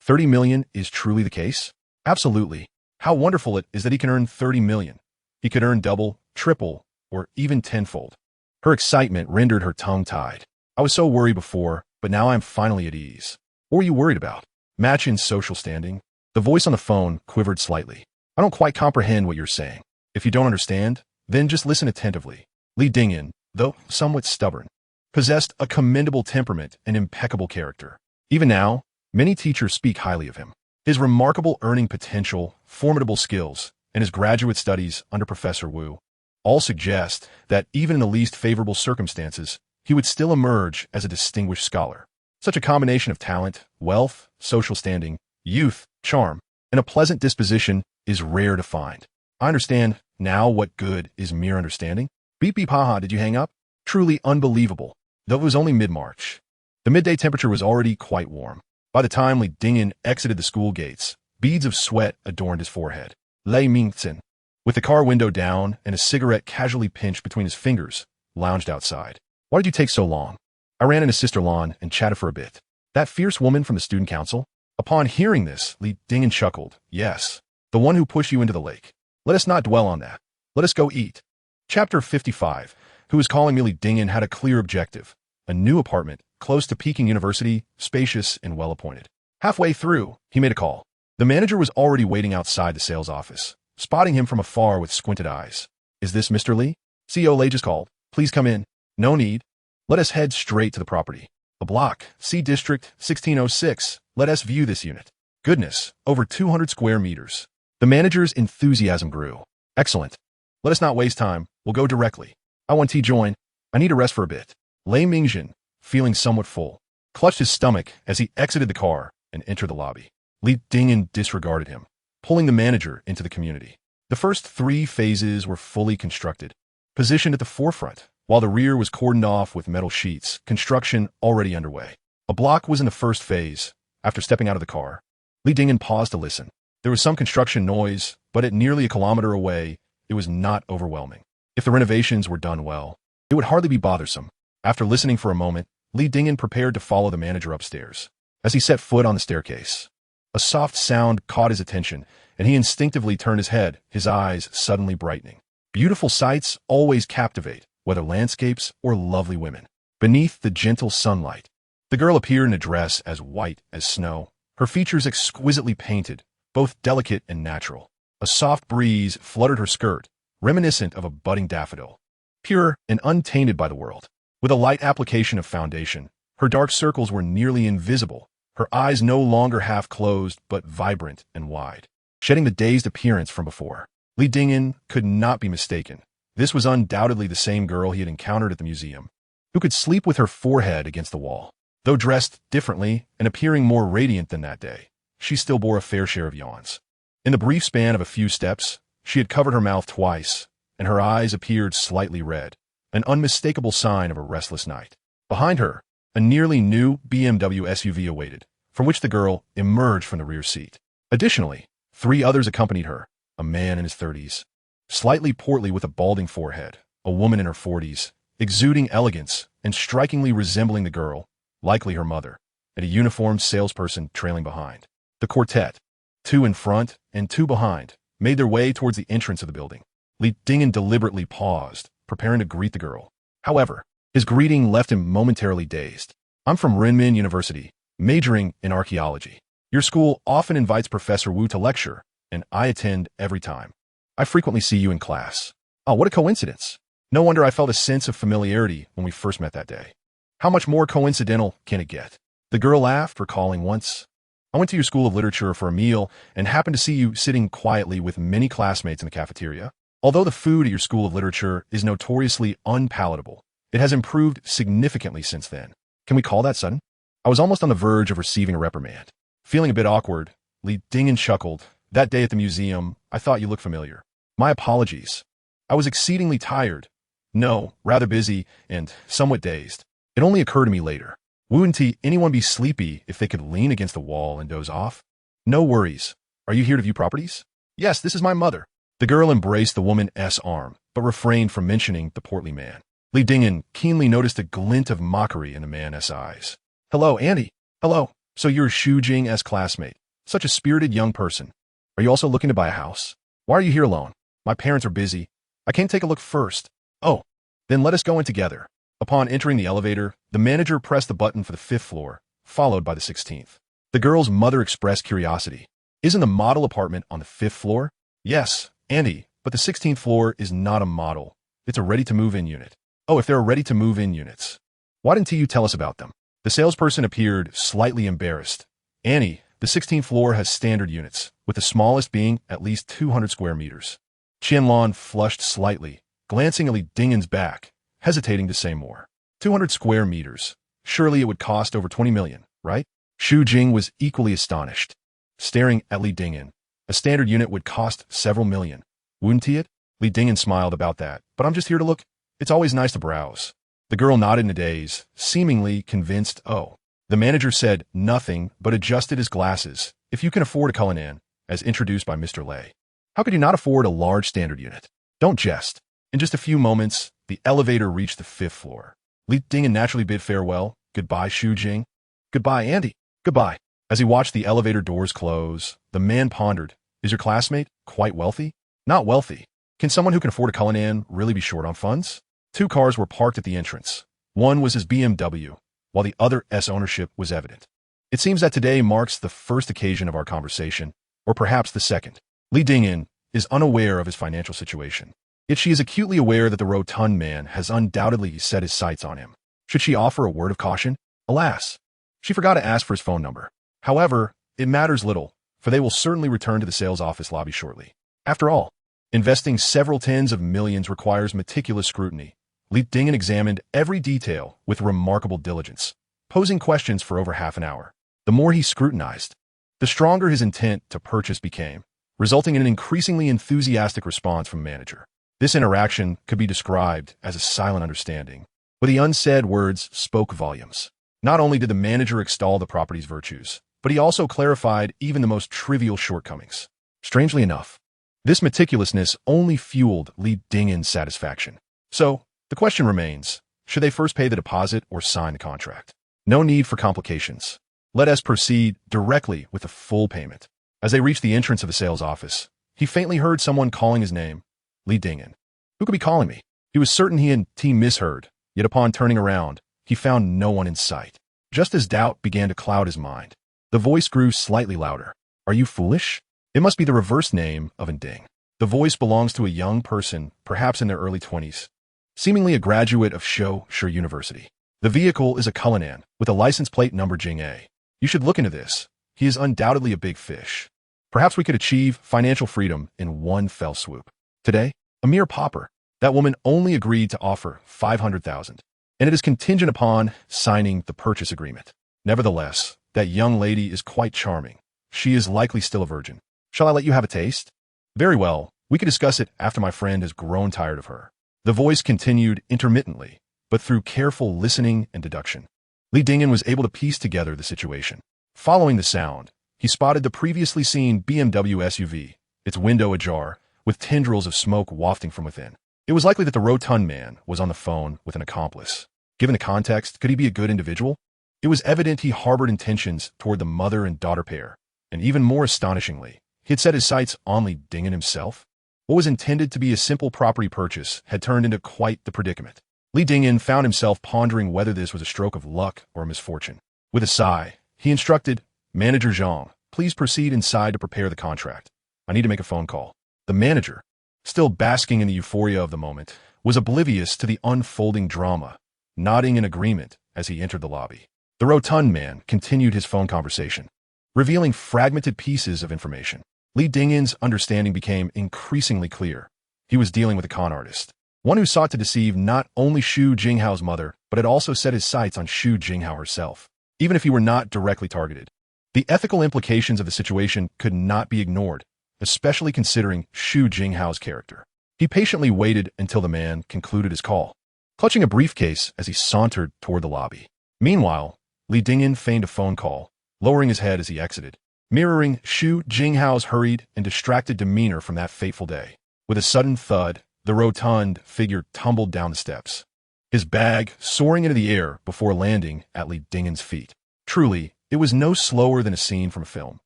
30 million is truly the case? Absolutely. How wonderful it is that he can earn 30 million. He could earn double, triple, or even tenfold. Her excitement rendered her tongue-tied. I was so worried before, but now I am finally at ease. What were you worried about? Match in social standing? The voice on the phone quivered slightly. I don't quite comprehend what you're saying. If you don't understand, then just listen attentively. Li Dingyan, though somewhat stubborn, possessed a commendable temperament and impeccable character. Even now, many teachers speak highly of him. His remarkable earning potential, formidable skills, and his graduate studies under Professor Wu all suggest that even in the least favorable circumstances, he would still emerge as a distinguished scholar. Such a combination of talent, wealth, social standing, youth, charm, and a pleasant disposition is rare to find. I understand now what good is mere understanding. Beep beep haha, did you hang up? Truly unbelievable, though it was only mid-March. The midday temperature was already quite warm. By the time Li Dingyan exited the school gates, beads of sweat adorned his forehead. Lei Mingzhen, with the car window down and a cigarette casually pinched between his fingers, lounged outside. Why did you take so long? I ran into Sister Lan and chatted for a bit. That fierce woman from the student council? Upon hearing this, Li Dingyan chuckled. Yes, the one who pushed you into the lake. Let us not dwell on that. Let us go eat. Chapter 55. Who is calling me? Li Dingyan had a clear objective. A new apartment, close to Peking University, spacious and well-appointed. Halfway through, he made a call. The manager was already waiting outside the sales office, spotting him from afar with squinted eyes. Is this Mr. Li? CEO Lei just called. Please come in. No need. Let us head straight to the property. A block, C District, 1606. Let us view this unit. Goodness, over 200 square meters. The manager's enthusiasm grew. Excellent. Let us not waste time. We'll go directly. I want tea join. I need a rest for a bit. Lei Mingzhen, feeling somewhat full, clutched his stomach as he exited the car and entered the lobby. Li Dingyan disregarded him, pulling the manager into the community. The first 3 phases were fully constructed, positioned at the forefront, while the rear was cordoned off with metal sheets, construction already underway. A block was in the first phase. After stepping out of the car, Li Dingyan paused to listen. There was some construction noise, but at nearly a kilometer away, it was not overwhelming. If the renovations were done well, it would hardly be bothersome. After listening for a moment, Li Dingyan prepared to follow the manager upstairs. As he set foot on the staircase, a soft sound caught his attention, and he instinctively turned his head, his eyes suddenly brightening. Beautiful sights always captivate, whether landscapes or lovely women. Beneath the gentle sunlight, the girl appeared in a dress as white as snow, her features exquisitely painted, both delicate and natural. A soft breeze fluttered her skirt, reminiscent of a budding daffodil. Pure and untainted by the world. With a light application of foundation, her dark circles were nearly invisible, her eyes no longer half closed but vibrant and wide, shedding the dazed appearance from before. Li Dingyan could not be mistaken. This was undoubtedly the same girl he had encountered at the museum, who could sleep with her forehead against the wall. Though dressed differently and appearing more radiant than that day, she still bore a fair share of yawns. In the brief span of a few steps, she had covered her mouth twice, and her eyes appeared slightly red, an unmistakable sign of a restless night. Behind her, a nearly new BMW SUV awaited, from which the girl emerged from the rear seat. Additionally, 3 others accompanied her, a man in his 30s, slightly portly with a balding forehead, a woman in her 40s, exuding elegance and strikingly resembling the girl, likely her mother, and a uniformed salesperson trailing behind. The quartet, 2 in front and 2 behind, made their way towards the entrance of the building. Li Dingyan deliberately paused, preparing to greet the girl. However, his greeting left him momentarily dazed. I'm from Renmin University, majoring in archaeology. Your school often invites Professor Wu to lecture, and I attend every time. I frequently see you in class. Oh, what a coincidence. No wonder I felt a sense of familiarity when we first met that day. How much more coincidental can it get? The girl laughed, recalling once. I went to your school of literature for a meal and happened to see you sitting quietly with many classmates in the cafeteria. Although the food at your school of literature is notoriously unpalatable, it has improved significantly since then. Can we call that sudden? I was almost on the verge of receiving a reprimand. Feeling a bit awkward, Li Dingyan chuckled. That day at the museum, I thought you looked familiar. My apologies. I was exceedingly tired. No, rather busy and somewhat dazed. It only occurred to me later. Wouldn't anyone be sleepy if they could lean against the wall and doze off? No worries. Are you here to view properties? Yes, this is my mother. The girl embraced the woman's arm, but refrained from mentioning the portly man. Li Dingyan keenly noticed a glint of mockery in the man's eyes. Hello, Andy. Hello. So you're Shu Jing's classmate. Such a spirited young person. Are you also looking to buy a house? Why are you here alone? My parents are busy. I came to take a look first. Oh, then let us go in together. Upon entering the elevator, the manager pressed the button for the 5th floor, followed by the 16th. The girl's mother expressed curiosity. Isn't the model apartment on the 5th floor? Yes, Andy, but the 16th floor is not a model. It's a ready-to-move-in unit. Oh, if there are ready-to-move-in units, why didn't you tell us about them? The salesperson appeared slightly embarrassed. Annie, the 16th floor has standard units, with the smallest being at least 200 square meters. Qianlong flushed slightly, glancing at Li Dingen's back, hesitating to say more. 200 square meters. Surely it would cost over 20 million, right? Xu Jing was equally astonished. Staring at Li Dingen, a standard unit would cost several million. Wouldn't it? Li Dingen smiled about that, but I'm just here to look. It's always nice to browse. The girl nodded in a daze, seemingly convinced. Oh. The manager said nothing but adjusted his glasses. If you can afford a Cullinan, as introduced by Mr. Lei. How could you not afford a large standard unit? Don't jest. In just a few moments, the elevator reached the 5th floor. Li Dingen naturally bid farewell. Goodbye, Xu Jing. Goodbye, Andy. Goodbye. As he watched the elevator doors close, the man pondered, is your classmate quite wealthy? Not wealthy. Can someone who can afford a Cullinan really be short on funds? 2 cars were parked at the entrance. One was his BMW, while the other's ownership was evident. It seems that today marks the first occasion of our conversation, or perhaps the second. Li Dingen is unaware of his financial situation. Yet she is acutely aware that the rotund man has undoubtedly set his sights on him. Should she offer a word of caution? Alas, she forgot to ask for his phone number. However, it matters little, for they will certainly return to the sales office lobby shortly. After all, investing several tens of millions requires meticulous scrutiny. Li Dingen examined every detail with remarkable diligence, posing questions for over half an hour. The more he scrutinized, the stronger his intent to purchase became, resulting in an increasingly enthusiastic response from the manager. This interaction could be described as a silent understanding, but the unsaid words spoke volumes. Not only did the manager extol the property's virtues, but he also clarified even the most trivial shortcomings. Strangely enough, this meticulousness only fueled Li Dingen's satisfaction. So, the question remains, should they first pay the deposit or sign the contract? No need for complications. Let us proceed directly with the full payment. As they reached the entrance of the sales office, he faintly heard someone calling his name, Li Dingen. Who could be calling me? He was certain he and T misheard, yet upon turning around, he found no one in sight. Just as doubt began to cloud his mind, the voice grew slightly louder. Are you foolish? It must be the reverse name of Ding. The voice belongs to a young person, perhaps in their early 20s, seemingly a graduate of Shou University. The vehicle is a Cullinan, with a license plate number Jing A. You should look into this. He is undoubtedly a big fish. Perhaps we could achieve financial freedom in one fell swoop. Today, a mere pauper. That woman only agreed to offer 500,000, and it is contingent upon signing the purchase agreement. Nevertheless, that young lady is quite charming. She is likely still a virgin. Shall I let you have a taste? Very well, we could discuss it after my friend has grown tired of her. The voice continued intermittently, but through careful listening and deduction, Li Dingen was able to piece together the situation. Following the sound, he spotted the previously seen BMW SUV, its window ajar, with tendrils of smoke wafting from within. It was likely that the rotund man was on the phone with an accomplice. Given the context, could he be a good individual? It was evident he harbored intentions toward the mother and daughter pair, and even more astonishingly, he had set his sights on Li Dingen himself. What was intended to be a simple property purchase had turned into quite the predicament. Li Dingen found himself pondering whether this was a stroke of luck or a misfortune. With a sigh, he instructed, Manager Zhang, please proceed inside to prepare the contract. I need to make a phone call. The manager, still basking in the euphoria of the moment, was oblivious to the unfolding drama, nodding in agreement as he entered the lobby. The rotund man continued his phone conversation, revealing fragmented pieces of information. Li Dingen's understanding became increasingly clear. He was dealing with a con artist, one who sought to deceive not only Xu Jinghao's mother, but had also set his sights on Xu Jinghao herself, even if he were not directly targeted. The ethical implications of the situation could not be ignored, especially considering Xu Jinghao's character. He patiently waited until the man concluded his call, clutching a briefcase as he sauntered toward the lobby. Meanwhile, Li Dingen feigned a phone call, lowering his head as he exited, mirroring Xu Jinghao's hurried and distracted demeanor from that fateful day. With a sudden thud, the rotund figure tumbled down the steps, his bag soaring into the air before landing at Li Dingen's feet. Truly, it was no slower than a scene from a film.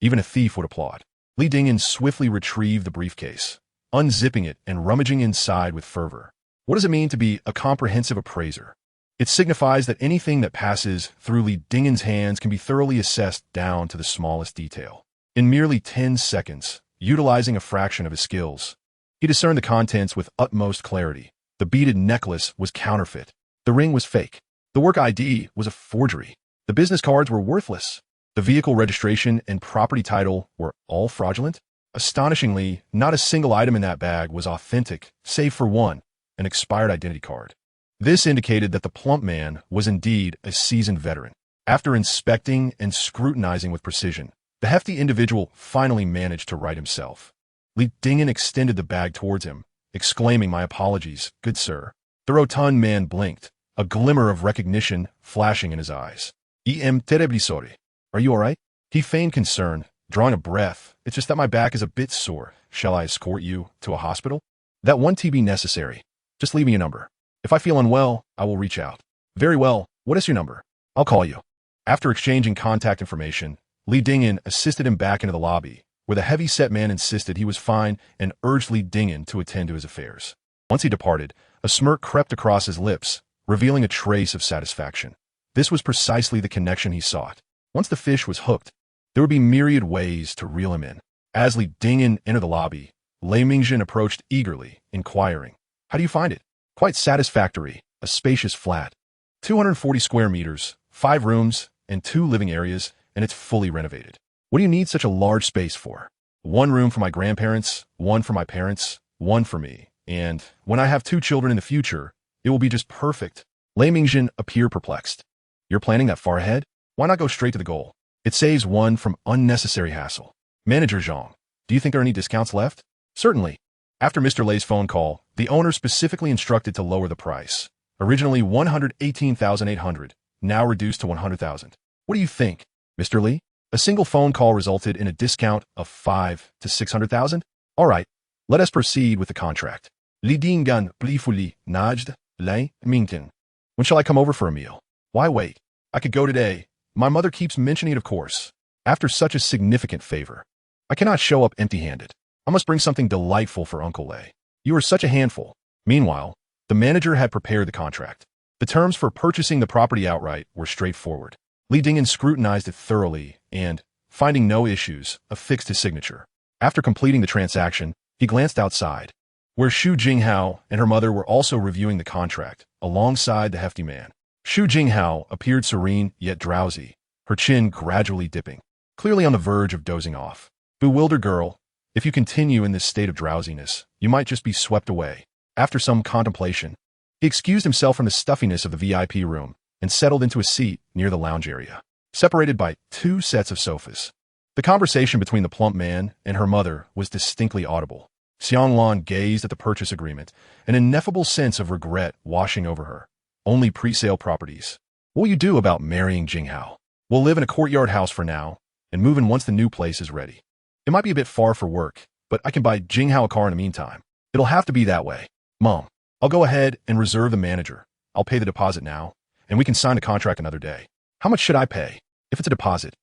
Even a thief would applaud. Li Dingen swiftly retrieved the briefcase, unzipping it and rummaging inside with fervor. What does it mean to be a comprehensive appraiser? It signifies that anything that passes through Li Dingen's hands can be thoroughly assessed down to the smallest detail. In merely 10 seconds, utilizing a fraction of his skills, He discerned the contents with utmost clarity. The beaded necklace was counterfeit. The ring was fake. The work ID was a forgery. The business cards were worthless. The vehicle registration and property title were all fraudulent. Astonishingly, not a single item in that bag was authentic, save for one, an expired identity card. This indicated that the plump man was indeed a seasoned veteran. After inspecting and scrutinizing with precision, the hefty individual finally managed to right himself. Li Dingen extended the bag towards him, exclaiming, "My apologies, good sir." The rotund man blinked, a glimmer of recognition flashing in his eyes. "Em terribly sorry. Are you all right?" He feigned concern, drawing a breath. "It's just that my back is a bit sore. Shall I escort you to a hospital?" "That won't be necessary. Just leave me a number. If I feel unwell, I will reach out." "Very well. What is your number? I'll call you." After exchanging contact information, Li Dingen assisted him back into the lobby, where the heavy-set man insisted he was fine and urged Li Dingen to attend to his affairs. Once he departed, a smirk crept across his lips, revealing a trace of satisfaction. This was precisely the connection he sought. Once the fish was hooked, there would be myriad ways to reel him in. As Li Dingen entered the lobby, Lei Mingjin approached eagerly, inquiring, "How do you find it?" "Quite satisfactory. A spacious flat. 240 square meters, 5 rooms, and 2 living areas, and it's fully renovated." "What do you need such a large space for?" "1 room for my grandparents, 1 for my parents, 1 for me, and when I have 2 children in the future, it will be just perfect." Lei Mingjin appeared perplexed. "You're planning that far ahead? Why not go straight to the goal? It saves one from unnecessary hassle." "Manager Zhang, do you think there are any discounts left?" "Certainly." After Mr. Lei's phone call, the owner specifically instructed to lower the price. Originally 118,800, now reduced to 100,000. "What do you think, Mr. Li?" A single phone call resulted in a discount of 5 to 600,000. "All right, let us proceed with the contract." Li Dingen briefly nudged Lei Mingjin. "When shall I come over for a meal?" "Why wait? I could go today. My mother keeps mentioning it, of course. After such a significant favor, I cannot show up empty-handed. I must bring something delightful for Uncle Lei. You are such a handful." Meanwhile, the manager had prepared the contract. The terms for purchasing the property outright were straightforward. Li Dingen scrutinized it thoroughly and, finding no issues, affixed his signature. After completing the transaction, he glanced outside, where Xu Jinghao and her mother were also reviewing the contract, alongside the hefty man. Xu Jinghao appeared serene yet drowsy, her chin gradually dipping, clearly on the verge of dozing off. "Bewildered girl, if you continue in this state of drowsiness, you might just be swept away." After some contemplation, he excused himself from the stuffiness of the VIP room and settled into a seat near the lounge area, separated by 2 sets of sofas. The conversation between the plump man and her mother was distinctly audible. Xianglan gazed at the purchase agreement, an ineffable sense of regret washing over her. "Only pre-sale properties. What will you do about marrying Jinghao?" "We'll live in a courtyard house for now, and move in once the new place is ready. It might be a bit far for work, but I can buy Jinghao a car in the meantime. It'll have to be that way." "Mom, I'll go ahead and reserve the manager. I'll pay the deposit now, and we can sign the contract another day." "How much should I pay?" "If it's a deposit,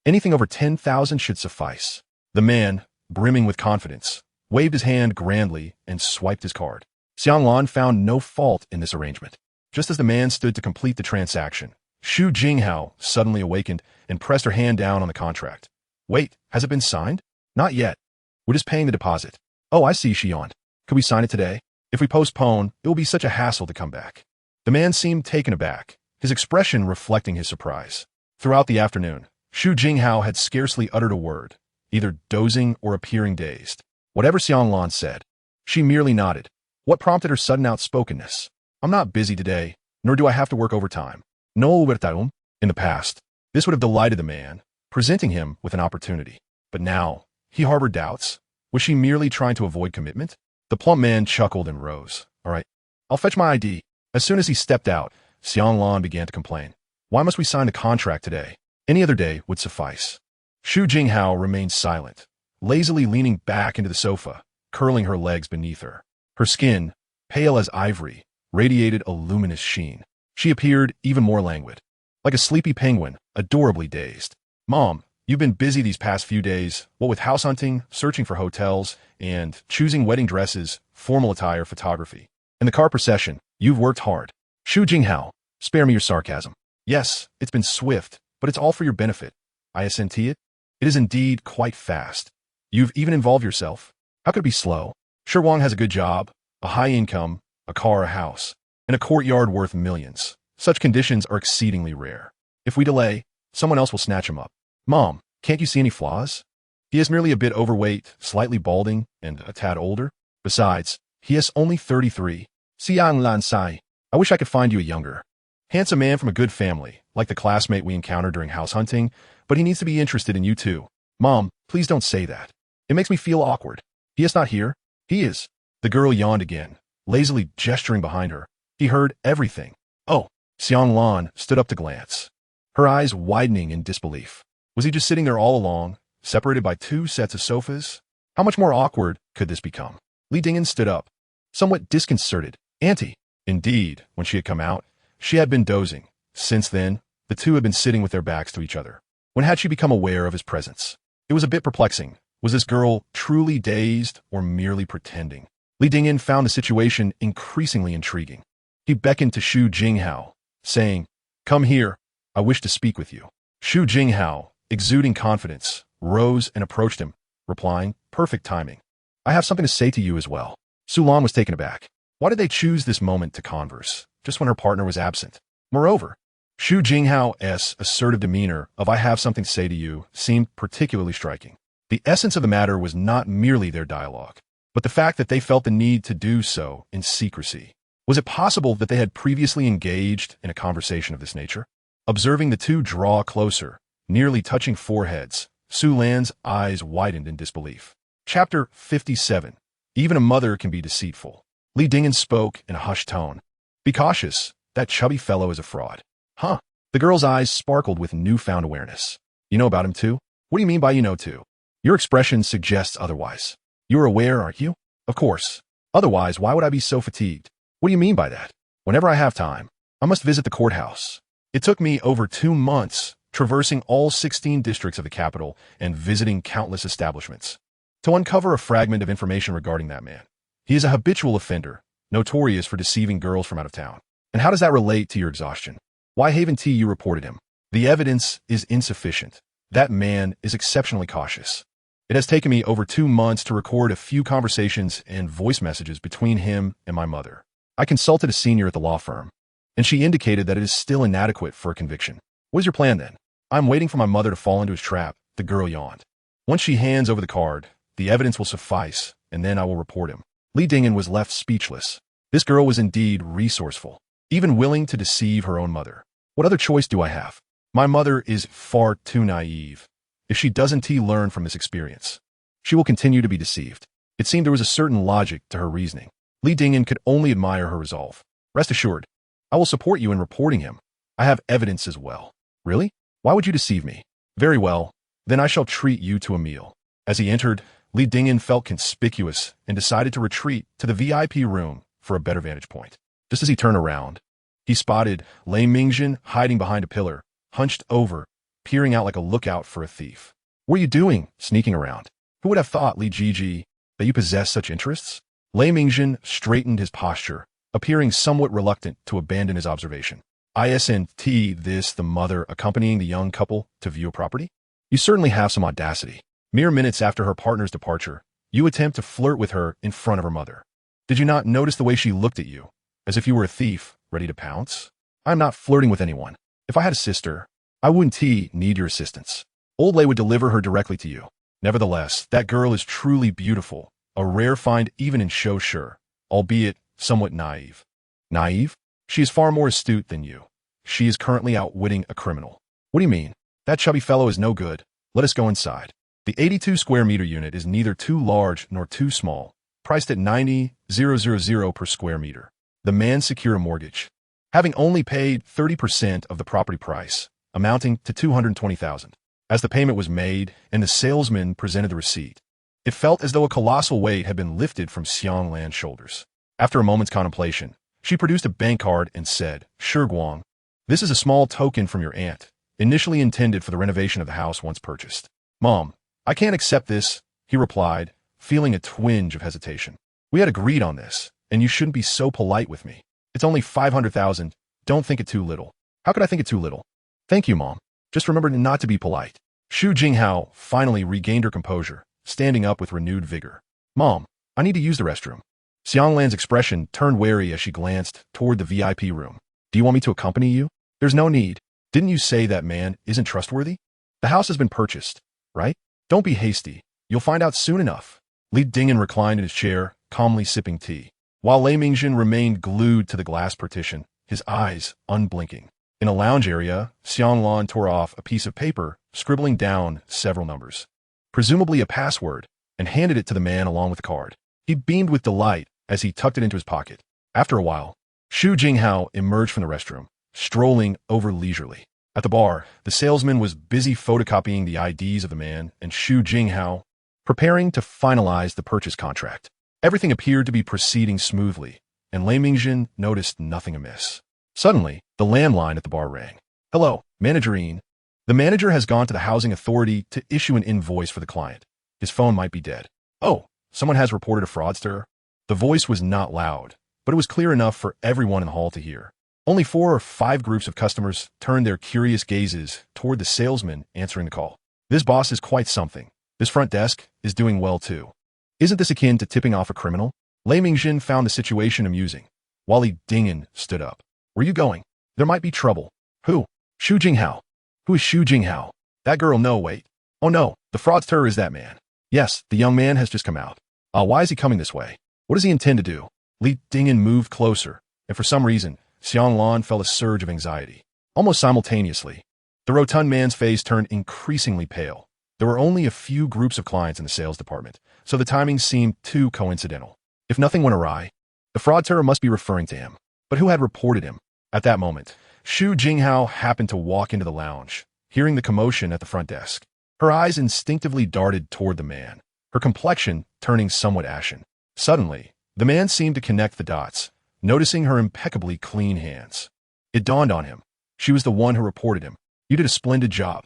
anything over 10,000 should suffice." The man, brimming with confidence, waved his hand grandly and swiped his card. Xianglan found no fault in this arrangement. Just as the man stood to complete the transaction, Xu Jinghao suddenly awakened and pressed her hand down on the contract. "Wait, has it been signed?" "Not yet. We're just paying the deposit." "Oh, I see," she yawned. "Could we sign it today? If we postpone, it will be such a hassle to come back." The man seemed taken aback, his expression reflecting his surprise. Throughout the afternoon, Xu Jinghao had scarcely uttered a word, either dozing or appearing dazed. Whatever Xianglan said, she merely nodded. What prompted her sudden outspokenness? "I'm not busy today, nor do I have to work overtime." "No overtime." In the past, this would have delighted the man, presenting him with an opportunity. But now, he harbored doubts. Was she merely trying to avoid commitment? The plump man chuckled and rose. "All right, I'll fetch my ID." As soon as he stepped out, Xianglan began to complain. "Why must we sign the contract today? Any other day would suffice." Xu Jinghao remained silent, lazily leaning back into the sofa, curling her legs beneath her. Her skin, pale as ivory, radiated a luminous sheen. She appeared even more languid, like a sleepy penguin, adorably dazed. "Mom, you've been busy these past few days, what with house hunting, searching for hotels, and choosing wedding dresses, formal attire, photography. And the car procession, you've worked hard." Xu Jinghao, spare me your sarcasm. "Yes, it's been swift, but it's all for your benefit. I assent to it. It is indeed quite fast. You've even involved yourself. How could it be slow?" Sure, Wang has a good job, a high income, a car, a house, and a courtyard worth millions. Such conditions are exceedingly rare. If we delay, someone else will snatch him up. Mom, can't you see any flaws? He is merely a bit overweight, slightly balding, and a tad older. Besides, he is only 33. Xiang Lan Sai. I wish I could find you a younger, handsome man from a good family, like the classmate we encountered during house hunting, but he needs to be interested in you too. Mom, please don't say that. It makes me feel awkward. He is not here. He is. The girl yawned again, lazily gesturing behind her. He heard everything. Oh, Xiang Lan stood up to glance, her eyes widening in disbelief. Was he just sitting there all along, separated by two sets of sofas? How much more awkward could this become? Li Dingyan stood up, somewhat disconcerted. Auntie. Indeed, when she had come out, she had been dozing. Since then, the two had been sitting with their backs to each other. When had she become aware of his presence? It was a bit perplexing. Was this girl truly dazed or merely pretending? Li Dingyan found the situation increasingly intriguing. He beckoned to Xu Jinghao, saying, "Come here. I wish to speak with you." Xu Jinghao, exuding confidence, rose and approached him, replying, "Perfect timing. I have something to say to you as well." Su Lan was taken aback. Why did they choose this moment to converse, just when her partner was absent? Moreover, Xu Jinghao's assertive demeanor of "I have something to say to you" seemed particularly striking. The essence of the matter was not merely their dialogue, but the fact that they felt the need to do so in secrecy. Was it possible that they had previously engaged in a conversation of this nature? Observing the two draw closer, nearly touching foreheads, Su Lan's eyes widened in disbelief. Chapter 57. Even a mother can be deceitful. Li Dingyan spoke in a hushed tone. Be cautious. That chubby fellow is a fraud. Huh? The girl's eyes sparkled with newfound awareness. You know about him too? What do you mean by you know too? Your expression suggests otherwise. You're aware, aren't you? Of course. Otherwise, why would I be so fatigued? What do you mean by that? Whenever I have time, I must visit the courthouse. It took me over 2 months, traversing all 16 districts of the capital and visiting countless establishments, to uncover a fragment of information regarding that man. He is a habitual offender, notorious for deceiving girls from out of town. And how does that relate to your exhaustion? Why haven't you reported him? The evidence is insufficient. That man is exceptionally cautious. It has taken me over 2 months to record a few conversations and voice messages between him and my mother. I consulted a senior at the law firm, and she indicated that it is still inadequate for a conviction. What is your plan then? I'm waiting for my mother to fall into his trap. The girl yawned. Once she hands over the card, the evidence will suffice, and then I will report him. Li Dingyan was left speechless. This girl was indeed resourceful, even willing to deceive her own mother. What other choice do I have? My mother is far too naive. If she doesn't learn from this experience, she will continue to be deceived. It seemed there was a certain logic to her reasoning. Li Dingyan could only admire her resolve. Rest assured, I will support you in reporting him. I have evidence as well. Really? Why would you deceive me? Very well, then I shall treat you to a meal. As he entered, Li Dingyan felt conspicuous and decided to retreat to the VIP room for a better vantage point. Just as he turned around, he spotted Lei Mingjin hiding behind a pillar, hunched over, peering out like a lookout for a thief. What are you doing, sneaking around? Who would have thought, Li Jiji, that you possess such interests? Lei Mingjin straightened his posture, appearing somewhat reluctant to abandon his observation. Isn't this the mother accompanying the young couple to view a property? You certainly have some audacity. Mere minutes after her partner's departure, you attempt to flirt with her in front of her mother. Did you not notice the way she looked at you, as if you were a thief, ready to pounce? I'm not flirting with anyone. If I had a sister, I wouldn't need your assistance. Old Lei would deliver her directly to you. Nevertheless, that girl is truly beautiful, a rare find even in Shosher, albeit somewhat naive. Naive? She is far more astute than you. She is currently outwitting a criminal. What do you mean? That chubby fellow is no good. Let us go inside. The 82 square meter unit is neither too large nor too small, priced at 90,000 per square meter. The man secured a mortgage, having only paid 30% of the property price, amounting to 220,000. As the payment was made and the salesman presented the receipt, it felt as though a colossal weight had been lifted from Xiang Lan's shoulders. After a moment's contemplation, she produced a bank card and said, "Sure, Guang, this is a small token from your aunt, initially intended for the renovation of the house once purchased." "Mom, I can't accept this," he replied, feeling a twinge of hesitation. "We had agreed on this, and you shouldn't be so polite with me. It's only 500,000. Don't think it too little." "How could I think it too little?" "Thank you, Mom. Just remember not to be polite." Xu Jinghao finally regained her composure, standing up with renewed vigor. "Mom, I need to use the restroom. Xianglan's expression turned wary as she glanced toward the VIP room. Do you want me to accompany you? There's no need. Didn't you say that man isn't trustworthy? The house has been purchased, right? Don't be hasty. You'll find out soon enough. Li Dingyan reclined in his chair, calmly sipping tea, while Lei Mingjin remained glued to the glass partition, his eyes unblinking. In a lounge area, Xianglan tore off a piece of paper, scribbling down several numbers, presumably a password, and handed it to the man along with the card. He beamed with delight as he tucked it into his pocket. After a while, Xu Jinghao emerged from the restroom, strolling over leisurely. At the bar, the salesman was busy photocopying the IDs of the man and Xu Jinghao, preparing to finalize the purchase contract. Everything appeared to be proceeding smoothly, and Lei Mingjin noticed nothing amiss. Suddenly, the landline at the bar rang. Hello, Managerine. The manager has gone to the housing authority to issue an invoice for the client. His phone might be dead. Oh, someone has reported a fraudster? The voice was not loud, but it was clear enough for everyone in the hall to hear. Only 4 or 5 groups of customers turned their curious gazes toward the salesman answering the call. This boss is quite something. This front desk is doing well too. Isn't this akin to tipping off a criminal? Lei Mingjin found the situation amusing, while Li Dingyan stood up. Where are you going? There might be trouble. Who? Xu Jinghao. Who is Xu Jinghao? That girl, no, wait. Oh no, the fraudster is that man. Yes, the young man has just come out. Why is he coming this way? What does he intend to do? Li Dingyan moved closer, and for some reason, Xianglan felt a surge of anxiety. Almost simultaneously, the rotund man's face turned increasingly pale. There were only a few groups of clients in the sales department, so the timing seemed too coincidental. If nothing went awry, the fraudster must be referring to him. But who had reported him? At that moment, Xu Jinghao happened to walk into the lounge, hearing the commotion at the front desk. Her eyes instinctively darted toward the man, her complexion turning somewhat ashen. Suddenly, the man seemed to connect the dots, noticing her impeccably clean hands. It dawned on him. She was the one who reported him. You did a splendid job.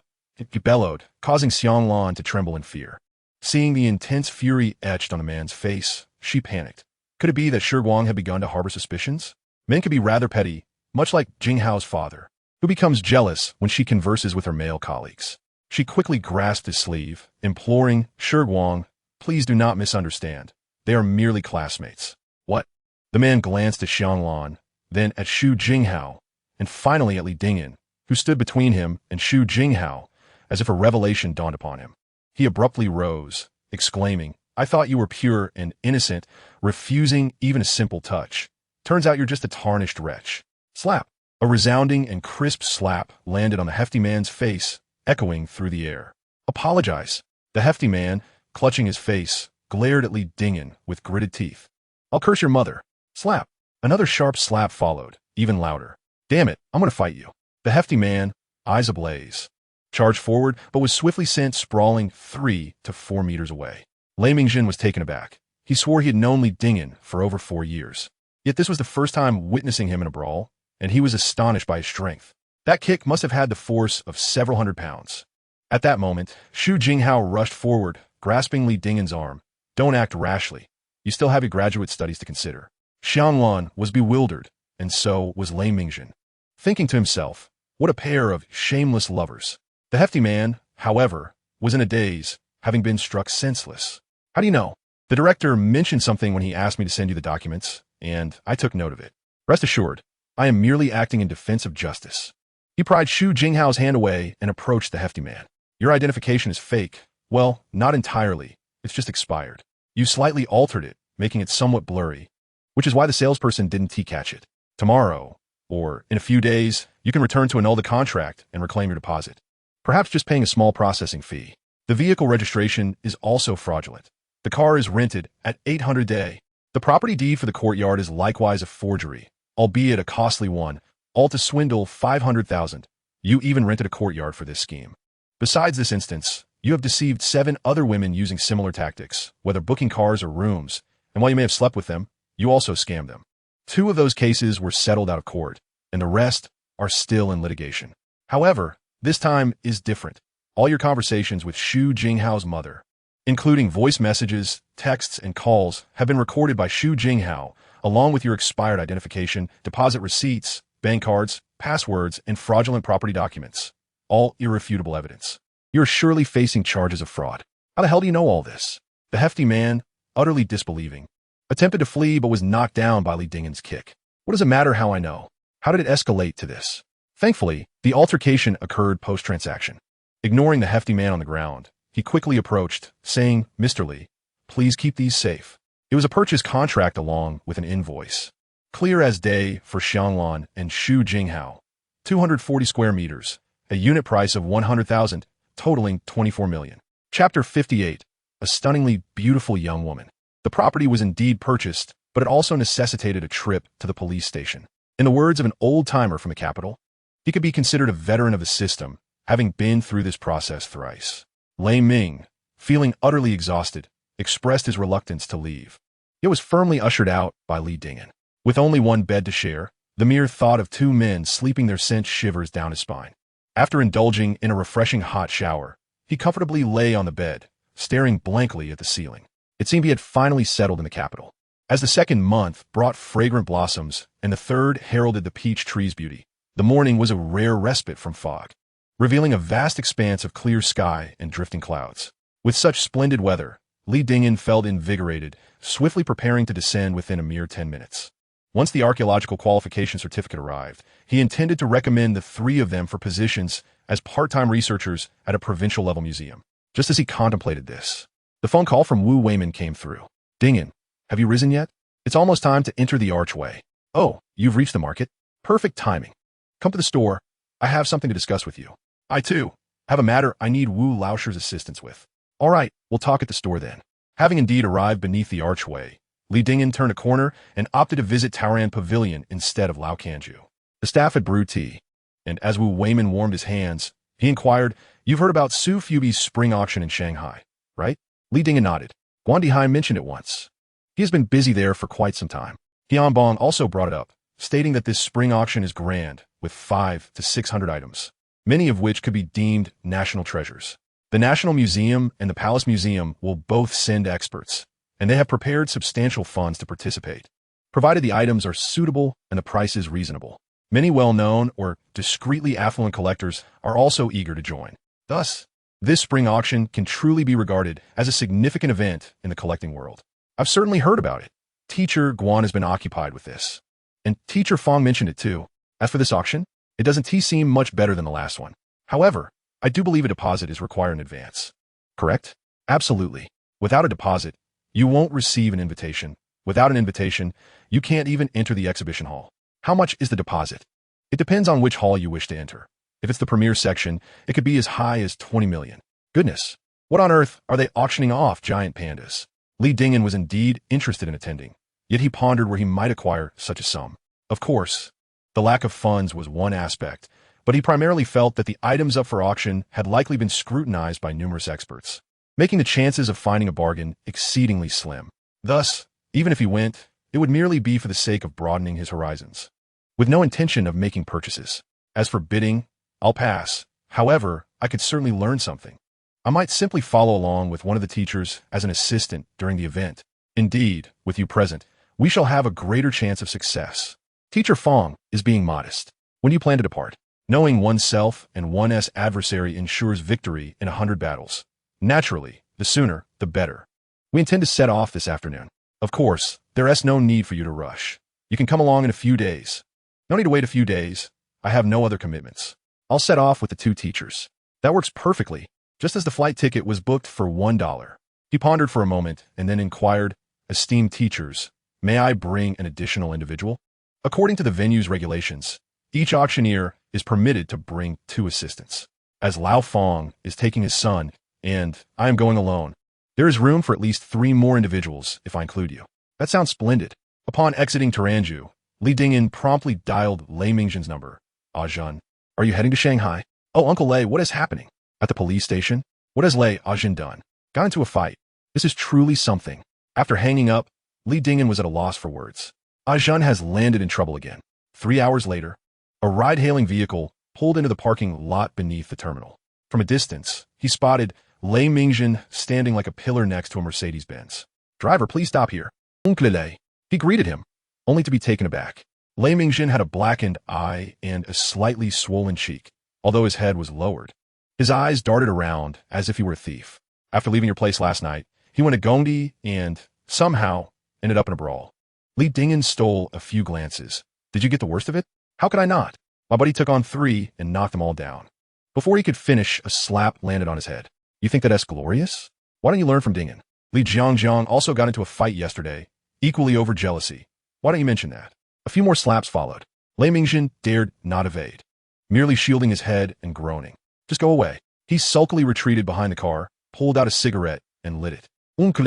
He bellowed, causing Xianglan to tremble in fear. Seeing the intense fury etched on the man's face, she panicked. Could it be that Shi Guang had begun to harbor suspicions? Men can be rather petty, much like Jinghao's father, who becomes jealous when she converses with her male colleagues. She quickly grasped his sleeve, imploring, Shi Guang, please do not misunderstand. They are merely classmates. What? The man glanced at Xianglan, then at Xu Jinghao, and finally at Li Dingyan, who stood between him and Xu Jinghao, as if a revelation dawned upon him. He abruptly rose, exclaiming, I thought you were pure and innocent, refusing even a simple touch. Turns out you're just a tarnished wretch. Slap. A resounding and crisp slap landed on the hefty man's face, echoing through the air. Apologize. The hefty man, clutching his face, glared at Li Dingyan with gritted teeth. I'll curse your mother. Slap. Another sharp slap followed, even louder. Damn it, I'm gonna fight you. The hefty man, eyes ablaze, charged forward, but was swiftly sent sprawling 3 to 4 meters away. Lei Mingjin was taken aback. He swore he had known Li Dingyan for over 4 years. Yet this was the first time witnessing him in a brawl, and he was astonished by his strength. That kick must have had the force of several hundred pounds. At that moment, Xu Jinghao rushed forward, grasping Li Dingyan's arm. Don't act rashly. You still have your graduate studies to consider. Xianglan was bewildered, and so was Lei Mingjin, thinking to himself, what a pair of shameless lovers. The hefty man, however, was in a daze, having been struck senseless. How do you know? The director mentioned something when he asked me to send you the documents, and I took note of it. Rest assured, I am merely acting in defense of justice. He pried Xu Jinghao's hand away and approached the hefty man. Your identification is fake. Well, not entirely. It's just expired. You slightly altered it, making it somewhat blurry, which is why the salesperson didn't catch it. Tomorrow, or in a few days, you can return to annul the contract and reclaim your deposit. Perhaps just paying a small processing fee. The vehicle registration is also fraudulent. The car is rented at 800 day. The property deed for the courtyard is likewise a forgery, albeit a costly one, all to swindle 500,000. You even rented a courtyard for this scheme. Besides this instance, you have deceived 7 other women using similar tactics, whether booking cars or rooms, and while you may have slept with them, you also scammed them. 2 of those cases were settled out of court, and the rest are still in litigation. However, this time is different. All your conversations with Xu Jinghao's mother, including voice messages, texts, and calls, have been recorded by Xu Jinghao, along with your expired identification, deposit receipts, bank cards, passwords, and fraudulent property documents. All irrefutable evidence. You're surely facing charges of fraud. How the hell do you know all this? The hefty man, utterly disbelieving, attempted to flee but was knocked down by Li Dingen's kick. What does it matter how I know? How did it escalate to this? Thankfully, the altercation occurred post-transaction. Ignoring the hefty man on the ground, he quickly approached, saying, "Mr. Li, please keep these safe." It was a purchase contract along with an invoice. Clear as day for Xianglan and Xu Jinghao. 240 square meters, a unit price of 100,000, totaling 24 million. Chapter 58. A stunningly beautiful young woman. The property was indeed purchased, but it also necessitated a trip to the police station. In the words of an old-timer from the capital, he could be considered a veteran of the system, having been through this process thrice. Lei Ming, feeling utterly exhausted, expressed his reluctance to leave. It was firmly ushered out by Li Dingen. With only one bed to share, the mere thought of two men sleeping there sent shivers down his spine. After indulging in a refreshing hot shower, he comfortably lay on the bed, staring blankly at the ceiling. It seemed he had finally settled in the capital. As the second month brought fragrant blossoms and the third heralded the peach tree's beauty, the morning was a rare respite from fog, revealing a vast expanse of clear sky and drifting clouds. With such splendid weather, Li Dingen felt invigorated, swiftly preparing to descend within a mere 10 minutes. Once the archaeological qualification certificate arrived, he intended to recommend the three of them for positions as part-time researchers at a provincial-level museum. Just as he contemplated this, the phone call from Wu Weiman came through. "Dingen, have you risen yet? It's almost time to enter the archway." "Oh, you've reached the market? Perfect timing. Come to the store. I have something to discuss with you." "I, too, have a matter I need Wu Lauscher's assistance with." "All right, we'll talk at the store then." Having indeed arrived beneath the archway, Li Dingen turned a corner and opted to visit Taoran Pavilion instead of Lao Kanju. The staff had brewed tea, and as Wu Weiman warmed his hands, he inquired, "You've heard about Su Fubi's spring auction in Shanghai, right?" Li Dingen nodded. Guandihai mentioned it once. He has been busy there for quite some time. Tianbong also brought it up, stating that this spring auction is grand, with 500 to 600 items, many of which could be deemed national treasures. The National Museum and the Palace Museum will both send experts, and they have prepared substantial funds to participate, provided the items are suitable and the prices reasonable. Many well-known or discreetly affluent collectors are also eager to join. Thus, this spring auction can truly be regarded as a significant event in the collecting world. I've certainly heard about it. Teacher Guan has been occupied with this. And Teacher Fong mentioned it too. As for this auction, it doesn't seem much better than the last one. However, I do believe a deposit is required in advance. Correct? Absolutely. Without a deposit, you won't receive an invitation. Without an invitation, you can't even enter the exhibition hall. How much is the deposit? It depends on which hall you wish to enter. If it's the premier section, it could be as high as 20 million. Goodness, what on earth are they auctioning off giant pandas? Li Dingen was indeed interested in attending, yet he pondered where he might acquire such a sum. Of course, the lack of funds was one aspect, but he primarily felt that the items up for auction had likely been scrutinized by numerous experts, making the chances of finding a bargain exceedingly slim. Thus, even if he went, it would merely be for the sake of broadening his horizons, with no intention of making purchases. As for bidding, I'll pass. However, I could certainly learn something. I might simply follow along with one of the teachers as an assistant during the event. Indeed, with you present, we shall have a greater chance of success. Teacher Fong is being modest. When do you plan to depart? Knowing oneself and one's adversary ensures victory in 100 battles. Naturally, the sooner, the better. We intend to set off this afternoon. Of course, there is no need for you to rush. You can come along in a few days. No need to wait a few days. I have no other commitments. I'll set off with the two teachers. That works perfectly, just as the flight ticket was booked for $1. He pondered for a moment and then inquired, "Esteemed teachers, may I bring an additional individual?" According to the venue's regulations, each auctioneer is permitted to bring 2 assistants. As Lao Fong is taking his son, and I am going alone, there is room for at least 3 more individuals if I include you. That sounds splendid. Upon exiting Taranju, Li Dingen promptly dialed Lei Mingzhen's number. "Ajun, are you heading to Shanghai?" "Oh, Uncle Lei, what is happening?" "At the police station? What has Lei Ajun done?" "Got into a fight. This is truly something." After hanging up, Li Dingen was at a loss for words. Ajun has landed in trouble again. 3 hours later, a ride-hailing vehicle pulled into the parking lot beneath the terminal. From a distance, he spotted Lei Mingzhen standing like a pillar next to a Mercedes-Benz. "Driver, please stop here." "Uncle Lei." He greeted him, only to be taken aback. Lei Mingzhen had a blackened eye and a slightly swollen cheek, although his head was lowered. His eyes darted around as if he were a thief. "After leaving your place last night, he went to Gongdi and somehow ended up in a brawl. Li Dingen stole a few glances. Did you get the worst of it? How could I not? My buddy took on 3 and knocked them all down. Before he could finish, a slap landed on his head. You think that's glorious? Why don't you learn from Dingen? Li Jiangjiang also got into a fight yesterday, equally over jealousy. Why don't you mention that? A few more slaps followed. Lei Mingjin dared not evade, merely shielding his head and groaning. Just go away. He sulkily retreated behind the car, pulled out a cigarette, and lit it. Uncle,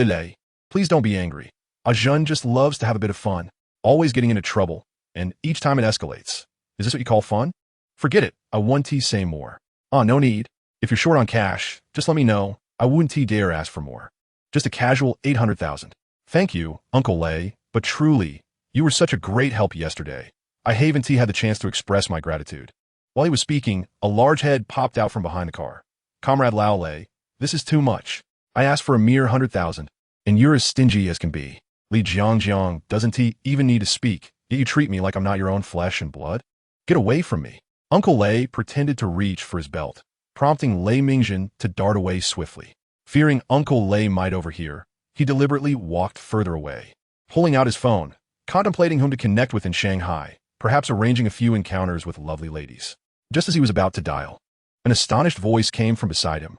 please don't be angry. Ajun just loves to have a bit of fun, always getting into trouble, and each time it escalates. Is this what you call fun? Forget it. I wouldn't say more. No need. If you're short on cash, just let me know. I wouldn't dare ask for more. Just a casual 800,000. Thank you, Uncle Lei, but truly, you were such a great help yesterday. I haven't had the chance to express my gratitude. While he was speaking, a large head popped out from behind the car. Comrade Lao Lei, this is too much. I asked for a mere 100,000, and you're as stingy as can be. Li Jiangjiang, doesn't he even need to speak, yet you treat me like I'm not your own flesh and blood? Get away from me. Uncle Lei pretended to reach for his belt, prompting Lei Mingjin to dart away swiftly. Fearing Uncle Lei might overhear, he deliberately walked further away, pulling out his phone, contemplating whom to connect with in Shanghai, perhaps arranging a few encounters with lovely ladies. Just as he was about to dial, an astonished voice came from beside him.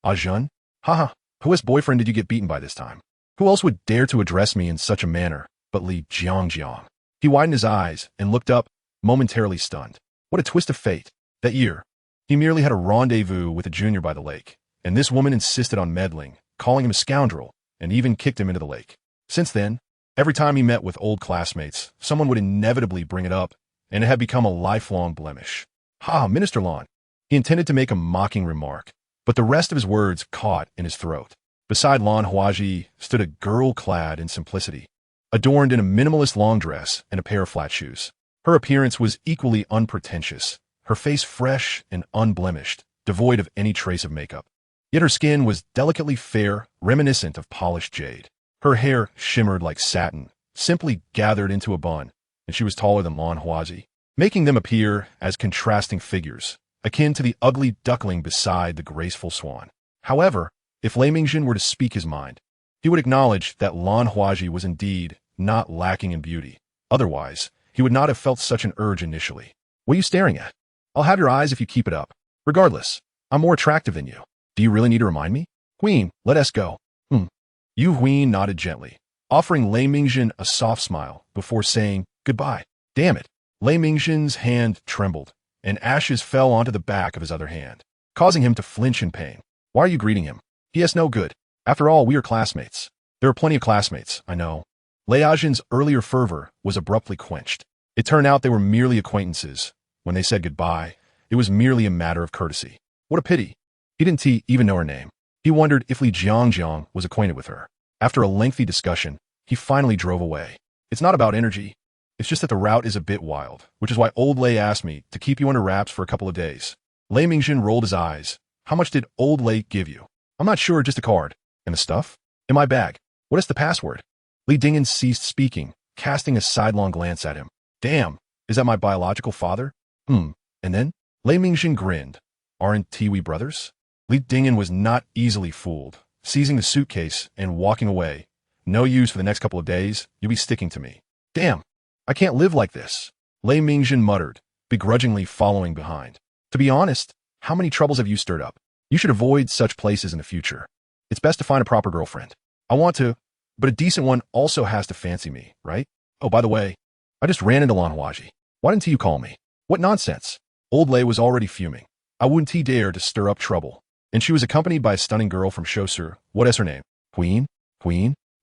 Ajun? Haha, whose boyfriend did you get beaten by this time? Who else would dare to address me in such a manner but Li Jiangjiang? He widened his eyes and looked up, momentarily stunned. What a twist of fate. That year, he merely had a rendezvous with a junior by the lake, and this woman insisted on meddling, calling him a scoundrel, and even kicked him into the lake. Since then, every time he met with old classmates, someone would inevitably bring it up, and it had become a lifelong blemish. Minister Lon. He intended to make a mocking remark, but the rest of his words caught in his throat. Beside Lan Huaji stood a girl clad in simplicity, adorned in a minimalist long dress and a pair of flat shoes. Her appearance was equally unpretentious, her face fresh and unblemished, devoid of any trace of makeup. Yet her skin was delicately fair, reminiscent of polished jade. Her hair shimmered like satin, simply gathered into a bun, and she was taller than Lan Huaji, making them appear as contrasting figures, akin to the ugly duckling beside the graceful swan. However, if Lei Mingjin were to speak his mind, he would acknowledge that Lan Huaji was indeed not lacking in beauty. Otherwise, he would not have felt such an urge initially. What are you staring at? I'll have your eyes if you keep it up. Regardless, I'm more attractive than you. Do you really need to remind me? Queen, let us go. Yu Huin nodded gently, offering Lei Mingjin a soft smile before saying goodbye. Damn it. Lei Mingjin's hand trembled, and ashes fell onto the back of his other hand, causing him to flinch in pain. Why are you greeting him? He has no good. After all, we are classmates. There are plenty of classmates, I know. Lei Ajin's earlier fervor was abruptly quenched. It turned out they were merely acquaintances. When they said goodbye, it was merely a matter of courtesy. What a pity. He didn't even know her name. He wondered if Li Jiangjiang was acquainted with her. After a lengthy discussion, he finally drove away. It's not about energy. It's just that the route is a bit wild, which is why Old Lei asked me to keep you under wraps for a couple of days. Lei Mingjin rolled his eyes. How much did Old Lei give you? I'm not sure, just a card. And the stuff? In my bag. What is the password? Li Dingen ceased speaking, casting a sidelong glance at him. Damn, is that my biological father? And then? Lei Mingjin grinned. Aren't we brothers? Li Dingen was not easily fooled, seizing the suitcase and walking away. No use for the next couple of days, you'll be sticking to me. Damn, I can't live like this. Lei Mingjin muttered, begrudgingly following behind. To be honest, how many troubles have you stirred up? You should avoid such places in the future. It's best to find a proper girlfriend. I want to, but a decent one also has to fancy me, right? Oh, by the way, I just ran into Lan Huaji. Why didn't you call me? What nonsense. Old Lei was already fuming. I wouldn't dare to stir up trouble. And she was accompanied by a stunning girl from Shosur. What is her name? Queen?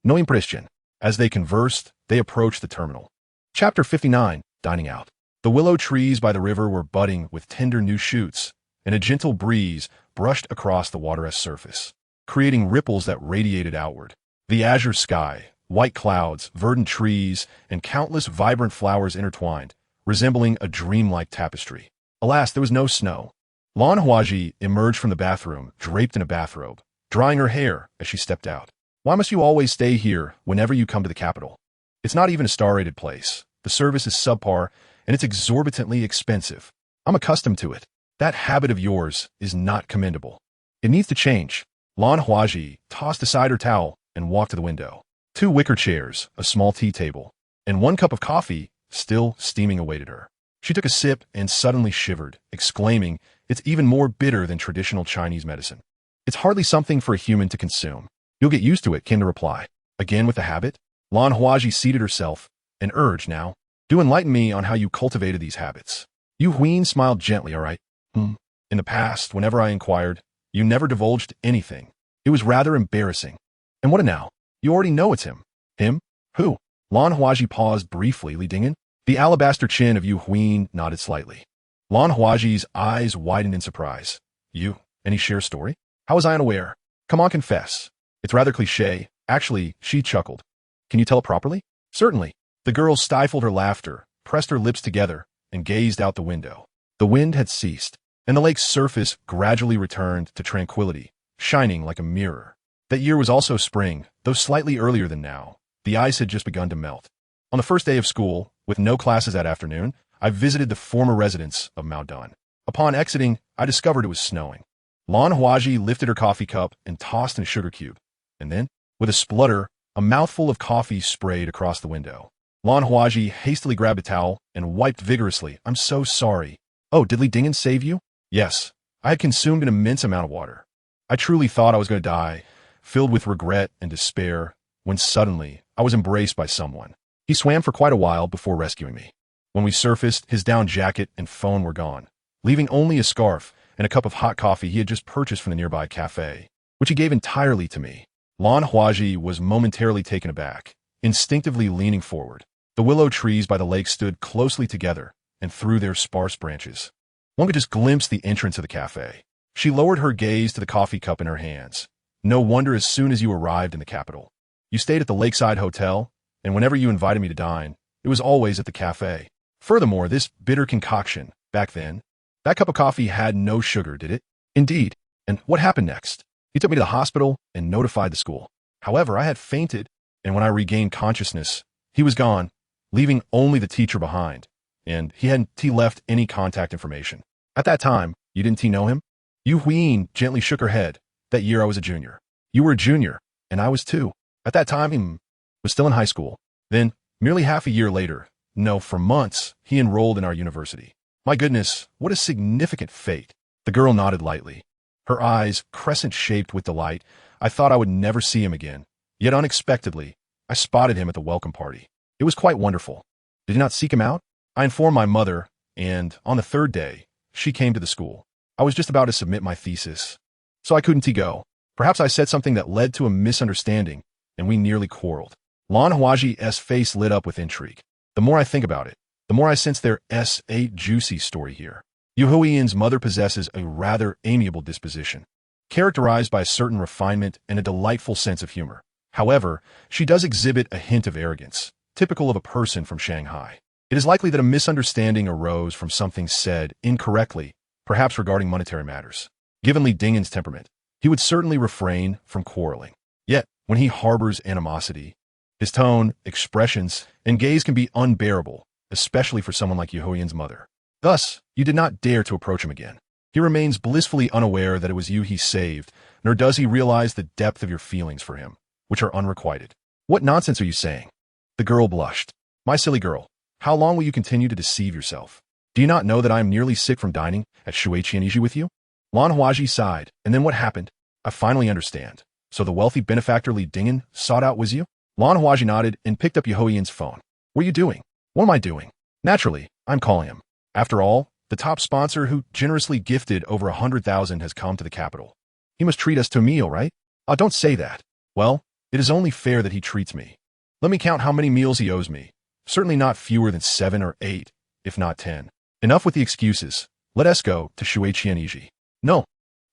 No impression. As they conversed, they approached the terminal. Chapter 59, Dining Out. The willow trees by the river were budding with tender new shoots, and a gentle breeze brushed across the water's surface, creating ripples that radiated outward. The azure sky, white clouds, verdant trees, and countless vibrant flowers intertwined, resembling a dreamlike tapestry. Alas, there was no snow. Lan Huaji emerged from the bathroom, draped in a bathrobe, drying her hair as she stepped out. Why must you always stay here whenever you come to the capital? It's not even a star-rated place. The service is subpar, and it's exorbitantly expensive. I'm accustomed to it. That habit of yours is not commendable. It needs to change. Lan Huaji tossed aside her towel and walked to the window. Two wicker chairs, a small tea table, and one cup of coffee still steaming awaited her. She took a sip and suddenly shivered, exclaiming, "It's even more bitter than traditional Chinese medicine. It's hardly something for a human to consume." "You'll get used to it," came the reply. Again with the habit? Lan Huaji seated herself and urged, "Now, do enlighten me on how you cultivated these habits." Yu Huin smiled gently, "All right. In the past, whenever I inquired, you never divulged anything. It was rather embarrassing. And what now? You already know it's him." "Him? Who?" Lan Huaji paused briefly. "Li Dingen?" The alabaster chin of Yu Huin nodded slightly. Lan Huaji's eyes widened in surprise. "You? Any share story? How was I unaware? Come on, confess. It's rather cliché." Actually, she chuckled. "Can you tell it properly?" "Certainly." The girl stifled her laughter, pressed her lips together, and gazed out the window. The wind had ceased, and the lake's surface gradually returned to tranquility, shining like a mirror. That year was also spring, though slightly earlier than now. The ice had just begun to melt. On the first day of school, with no classes that afternoon, I visited the former residence of Mao Dun. Upon exiting, I discovered it was snowing. Lan Huaji lifted her coffee cup and tossed in a sugar cube. And then, with a splutter, a mouthful of coffee sprayed across the window. Lan Huaji hastily grabbed a towel and wiped vigorously. "I'm so sorry." "Oh, did Li Dingen save you?" "Yes. I had consumed an immense amount of water. I truly thought I was going to die, filled with regret and despair, when suddenly I was embraced by someone. He swam for quite a while before rescuing me. When we surfaced, his down jacket and phone were gone, leaving only a scarf and a cup of hot coffee he had just purchased from the nearby cafe, which he gave entirely to me." Lan Huaji was momentarily taken aback, instinctively leaning forward. The willow trees by the lake stood closely together, and through their sparse branches, one could just glimpse the entrance of the cafe. She lowered her gaze to the coffee cup in her hands. "No wonder as soon as you arrived in the capital, you stayed at the Lakeside Hotel, and whenever you invited me to dine, it was always at the cafe. Furthermore, this bitter concoction, back then, that cup of coffee had no sugar, did it?" "Indeed. And what happened next?" "He took me to the hospital and notified the school. However, I had fainted, and when I regained consciousness, he was gone, leaving only the teacher behind, and he hadn't left any contact information." "At that time, you didn't know him?" Yu Huin gently shook her head. "That year I was a junior." "You were a junior, and I was too. At that time, he was still in high school. Then, merely half a year later, no, for months, he enrolled in our university." "My goodness, what a significant fate." The girl nodded lightly, her eyes crescent-shaped with delight. "I thought I would never see him again. Yet unexpectedly, I spotted him at the welcome party. It was quite wonderful." "Did you not seek him out?" "I informed my mother, and on the third day, she came to the school. I was just about to submit my thesis, so I couldn't go. Perhaps I said something that led to a misunderstanding, and we nearly quarreled." Lan Huaji's face lit up with intrigue. "The more I think about it, the more I sense there's a juicy story here. Yu Hui's mother possesses a rather amiable disposition, characterized by a certain refinement and a delightful sense of humor. However, she does exhibit a hint of arrogance, typical of a person from Shanghai. It is likely that a misunderstanding arose from something said incorrectly, perhaps regarding monetary matters. Given Li Dingen's temperament, he would certainly refrain from quarreling. Yet, when he harbors animosity, his tone, expressions, and gaze can be unbearable, especially for someone like Yu Hui's mother. Thus, you did not dare to approach him again. He remains blissfully unaware that it was you he saved, nor does he realize the depth of your feelings for him, which are unrequited." "What nonsense are you saying?" The girl blushed. "My silly girl, how long will you continue to deceive yourself? Do you not know that I am nearly sick from dining at Shuiqianiji with you?" Lan Huaji sighed. "And then what happened?" "I finally understand. So the wealthy benefactor Li Dingen sought out was you?" Lan Huaji nodded and picked up Yu Hui's phone. "What are you doing?" "What am I doing? Naturally, I'm calling him. After all, the top sponsor who generously gifted over 100,000 has come to the capital. He must treat us to a meal, right?" "Oh, don't say that." "Well, it is only fair that he treats me. Let me count how many meals he owes me. Certainly not fewer than 7 or 8, if not 10. Enough with the excuses. Let us go to Shuiqianiji." "No."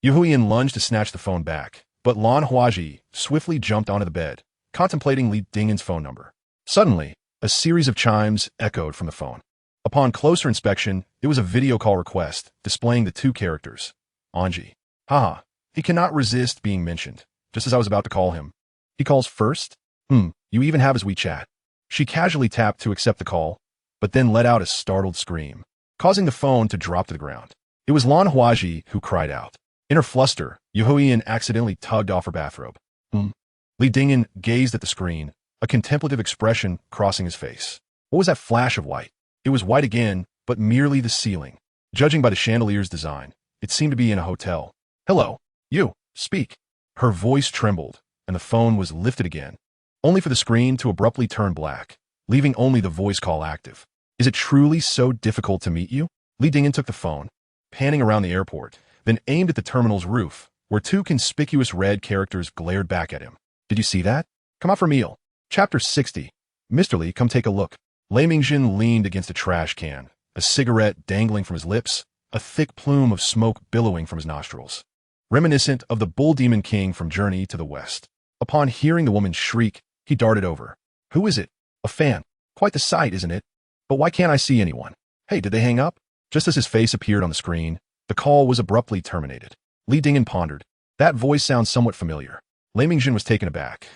Yu Huin lunged to snatch the phone back, but Lan Huaji swiftly jumped onto the bed, contemplating Li Dingen's phone number. Suddenly, a series of chimes echoed from the phone. Upon closer inspection, it was a video call request, displaying the two characters, Anji. Haha, he cannot resist being mentioned, just as I was about to call him. He calls first? You even have his WeChat. She casually tapped to accept the call, but then let out a startled scream, causing the phone to drop to the ground. It was Lan Huaji who cried out. In her fluster, Yu Huian accidentally tugged off her bathrobe. Li Dingen gazed at the screen, a contemplative expression crossing his face. What was that flash of white? It was white again, but merely the ceiling. Judging by the chandelier's design, it seemed to be in a hotel. Hello, you, speak. Her voice trembled, and the phone was lifted again, only for the screen to abruptly turn black, leaving only the voice call active. Is it truly so difficult to meet you? Li Dingyan took the phone, panning around the airport, then aimed at the terminal's roof, where two conspicuous red characters glared back at him. Did you see that? Come out for meal. Chapter 60. Mr. Li, come take a look. Lei Mingjin leaned against a trash can, a cigarette dangling from his lips, a thick plume of smoke billowing from his nostrils, reminiscent of the bull demon king from Journey to the West. Upon hearing the woman shriek, he darted over. Who is it? A fan. Quite the sight, isn't it? But why can't I see anyone? Hey, did they hang up? Just as his face appeared on the screen, the call was abruptly terminated. Li Dingyan pondered. That voice sounds somewhat familiar. Lei Mingjin was taken aback.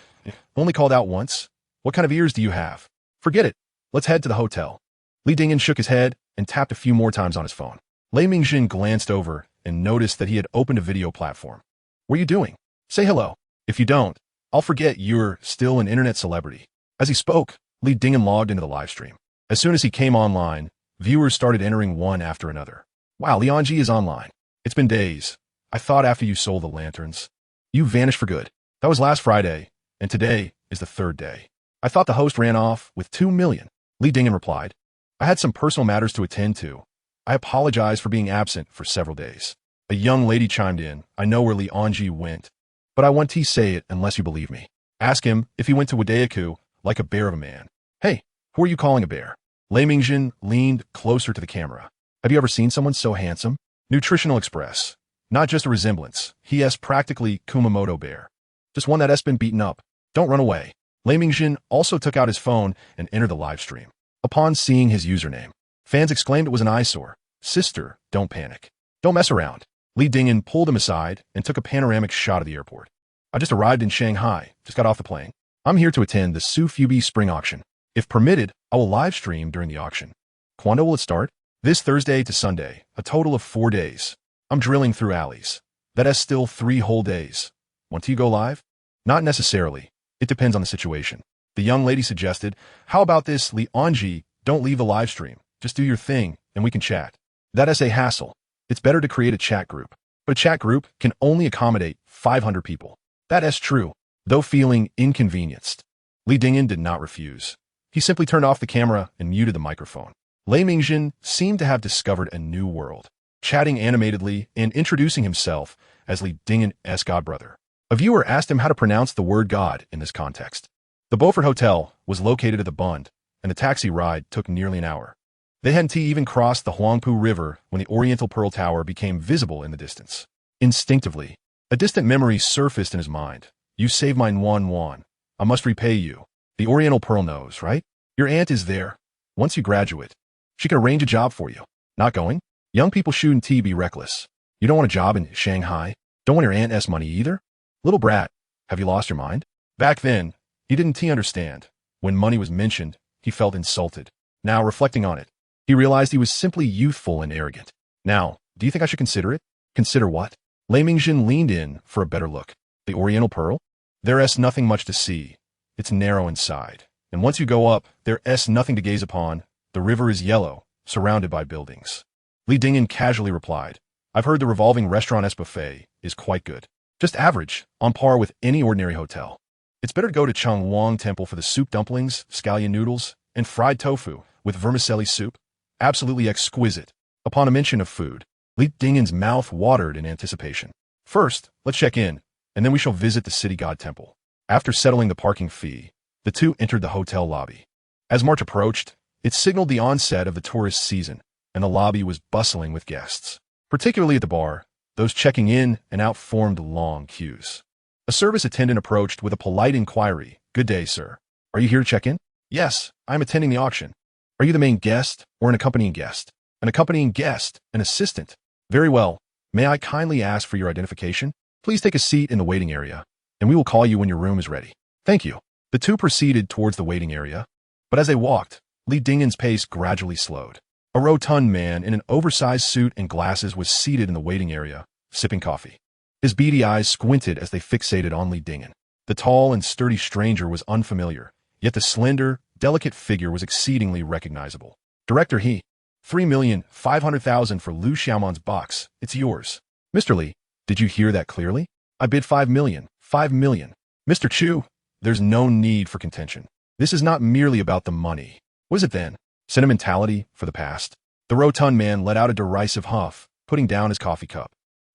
Only called out once? What kind of ears do you have? Forget it. Let's head to the hotel. Li Dingyan shook his head and tapped a few more times on his phone. Lei Mingjin glanced over and noticed that he had opened a video platform. What are you doing? Say hello. If you don't, I'll forget you're still an internet celebrity. As he spoke, Li Dingyan logged into the live stream. As soon as he came online, viewers started entering one after another. Wow, Lianji is online. It's been days. I thought after you sold the lanterns, you vanished for good. That was last Friday, and today is the third day. I thought the host ran off with 2 million. Li Dingyan replied. I had some personal matters to attend to. I apologize for being absent for several days. A young lady chimed in. I know where Lianji went, but I want to say it unless you believe me. Ask him if he went to Wadayaku like a bear of a man. Hey, who are you calling a bear? Lei Mingjin leaned closer to the camera. Have you ever seen someone so handsome? Nutritional Express. Not just a resemblance. He is practically Kumamoto bear. Just one that has been beaten up. Don't run away. Lei Mingjin also took out his phone and entered the live stream. Upon seeing his username, fans exclaimed it was an eyesore. Sister, don't panic. Don't mess around. Li Dingyan pulled him aside and took a panoramic shot of the airport. I just arrived in Shanghai. Just got off the plane. I'm here to attend the Su Fubi spring auction. If permitted, I will live stream during the auction. Quando will it start? This Thursday to Sunday, a total of 4 days. I'm drilling through alleys. That is still 3 whole days. Want to go live? Not necessarily. It depends on the situation. The young lady suggested, how about this, Lianji, don't leave the live stream. Just do your thing, and we can chat. That is a hassle. It's better to create a chat group. But a chat group can only accommodate 500 people. That is true, though feeling inconvenienced. Li Dingyan did not refuse. He simply turned off the camera and muted the microphone. Lei Mingjin seemed to have discovered a new world, chatting animatedly and introducing himself as Li Dingyan's godbrother. A viewer asked him how to pronounce the word God in this context. The Beaufort Hotel was located at the Bund, and the taxi ride took nearly an hour. They hadn't even crossed the Huangpu River when the Oriental Pearl Tower became visible in the distance. Instinctively, a distant memory surfaced in his mind. You saved my yuan. I must repay you. The Oriental Pearl knows, right? Your aunt is there. Once you graduate, she can arrange a job for you. Not going? Young people shouldn't be reckless. You don't want a job in Shanghai. Don't want your aunt's money either? Little brat, have you lost your mind? Back then, he didn't understand. When money was mentioned, he felt insulted. Now, reflecting on it, he realized he was simply youthful and arrogant. Now, do you think I should consider it? Consider what? Lei Mingjin leaned in for a better look. The Oriental Pearl? There is nothing much to see. It's narrow inside. And once you go up, there is nothing to gaze upon. The river is yellow, surrounded by buildings. Li Dingyan casually replied, I've heard the revolving restaurant buffet is quite good. Just average, on par with any ordinary hotel. It's better to go to Changwang Temple for the soup dumplings, scallion noodles, and fried tofu with vermicelli soup. Absolutely exquisite. Upon a mention of food, Li Dingyan's mouth watered in anticipation. First, let's check in, and then we shall visit the city god temple. After settling the parking fee, the two entered the hotel lobby. As March approached, it signaled the onset of the tourist season, and the lobby was bustling with guests. Particularly at the bar, those checking in and out formed long queues. A service attendant approached with a polite inquiry. Good day, sir. Are you here to check in? Yes, I'm attending the auction. Are you the main guest or an accompanying guest? An accompanying guest, an assistant. Very well. May I kindly ask for your identification? Please take a seat in the waiting area, and we will call you when your room is ready. Thank you. The two proceeded towards the waiting area, but as they walked, Li Dingyan's pace gradually slowed. A rotund man in an oversized suit and glasses was seated in the waiting area, sipping coffee. His beady eyes squinted as they fixated on Li Dingyan. The tall and sturdy stranger was unfamiliar, Yet the slender, delicate figure was exceedingly recognizable. Director He. 3,500,000 for Liu Xiaomon's box. It's yours. Mr. Li, did you hear that clearly? I bid 5 million. 5 million. Mr. Chu, there's no need for contention. This is not merely about the money. What is it then? Sentimentality for the past? The rotund man let out a derisive huff, putting down his coffee cup.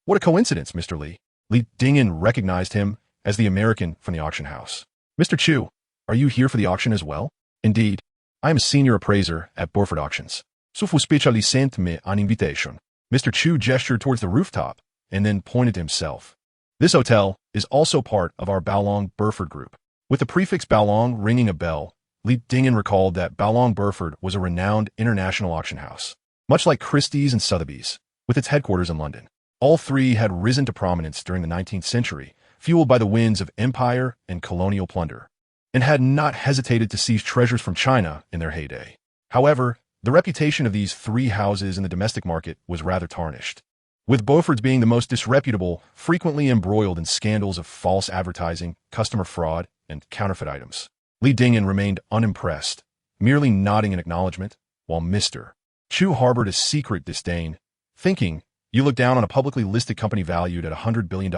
What a coincidence, Mr. Li. Li Dingyan recognized him as the American from the auction house. Mr. Chu, are you here for the auction as well? Indeed. I am a senior appraiser at Burford Auctions. So fu specialisent me an invitation. Mr. Chu gestured towards the rooftop and then pointed to himself. This hotel is also part of our Baolong Burford group. With the prefix Baolong ringing a bell, Li Dingyan recalled that Baolong Burford was a renowned international auction house, much like Christie's and Sotheby's, with its headquarters in London. All three had risen to prominence during the 19th century, fueled by the winds of empire and colonial plunder, and had not hesitated to seize treasures from China in their heyday. However, the reputation of these three houses in the domestic market was rather tarnished, with Beaufort's being the most disreputable, frequently embroiled in scandals of false advertising, customer fraud, and counterfeit items. Li Dingyan remained unimpressed, merely nodding in acknowledgement, while Mr. Chu harbored a secret disdain, thinking, you look down on a publicly listed company valued at $100 billion.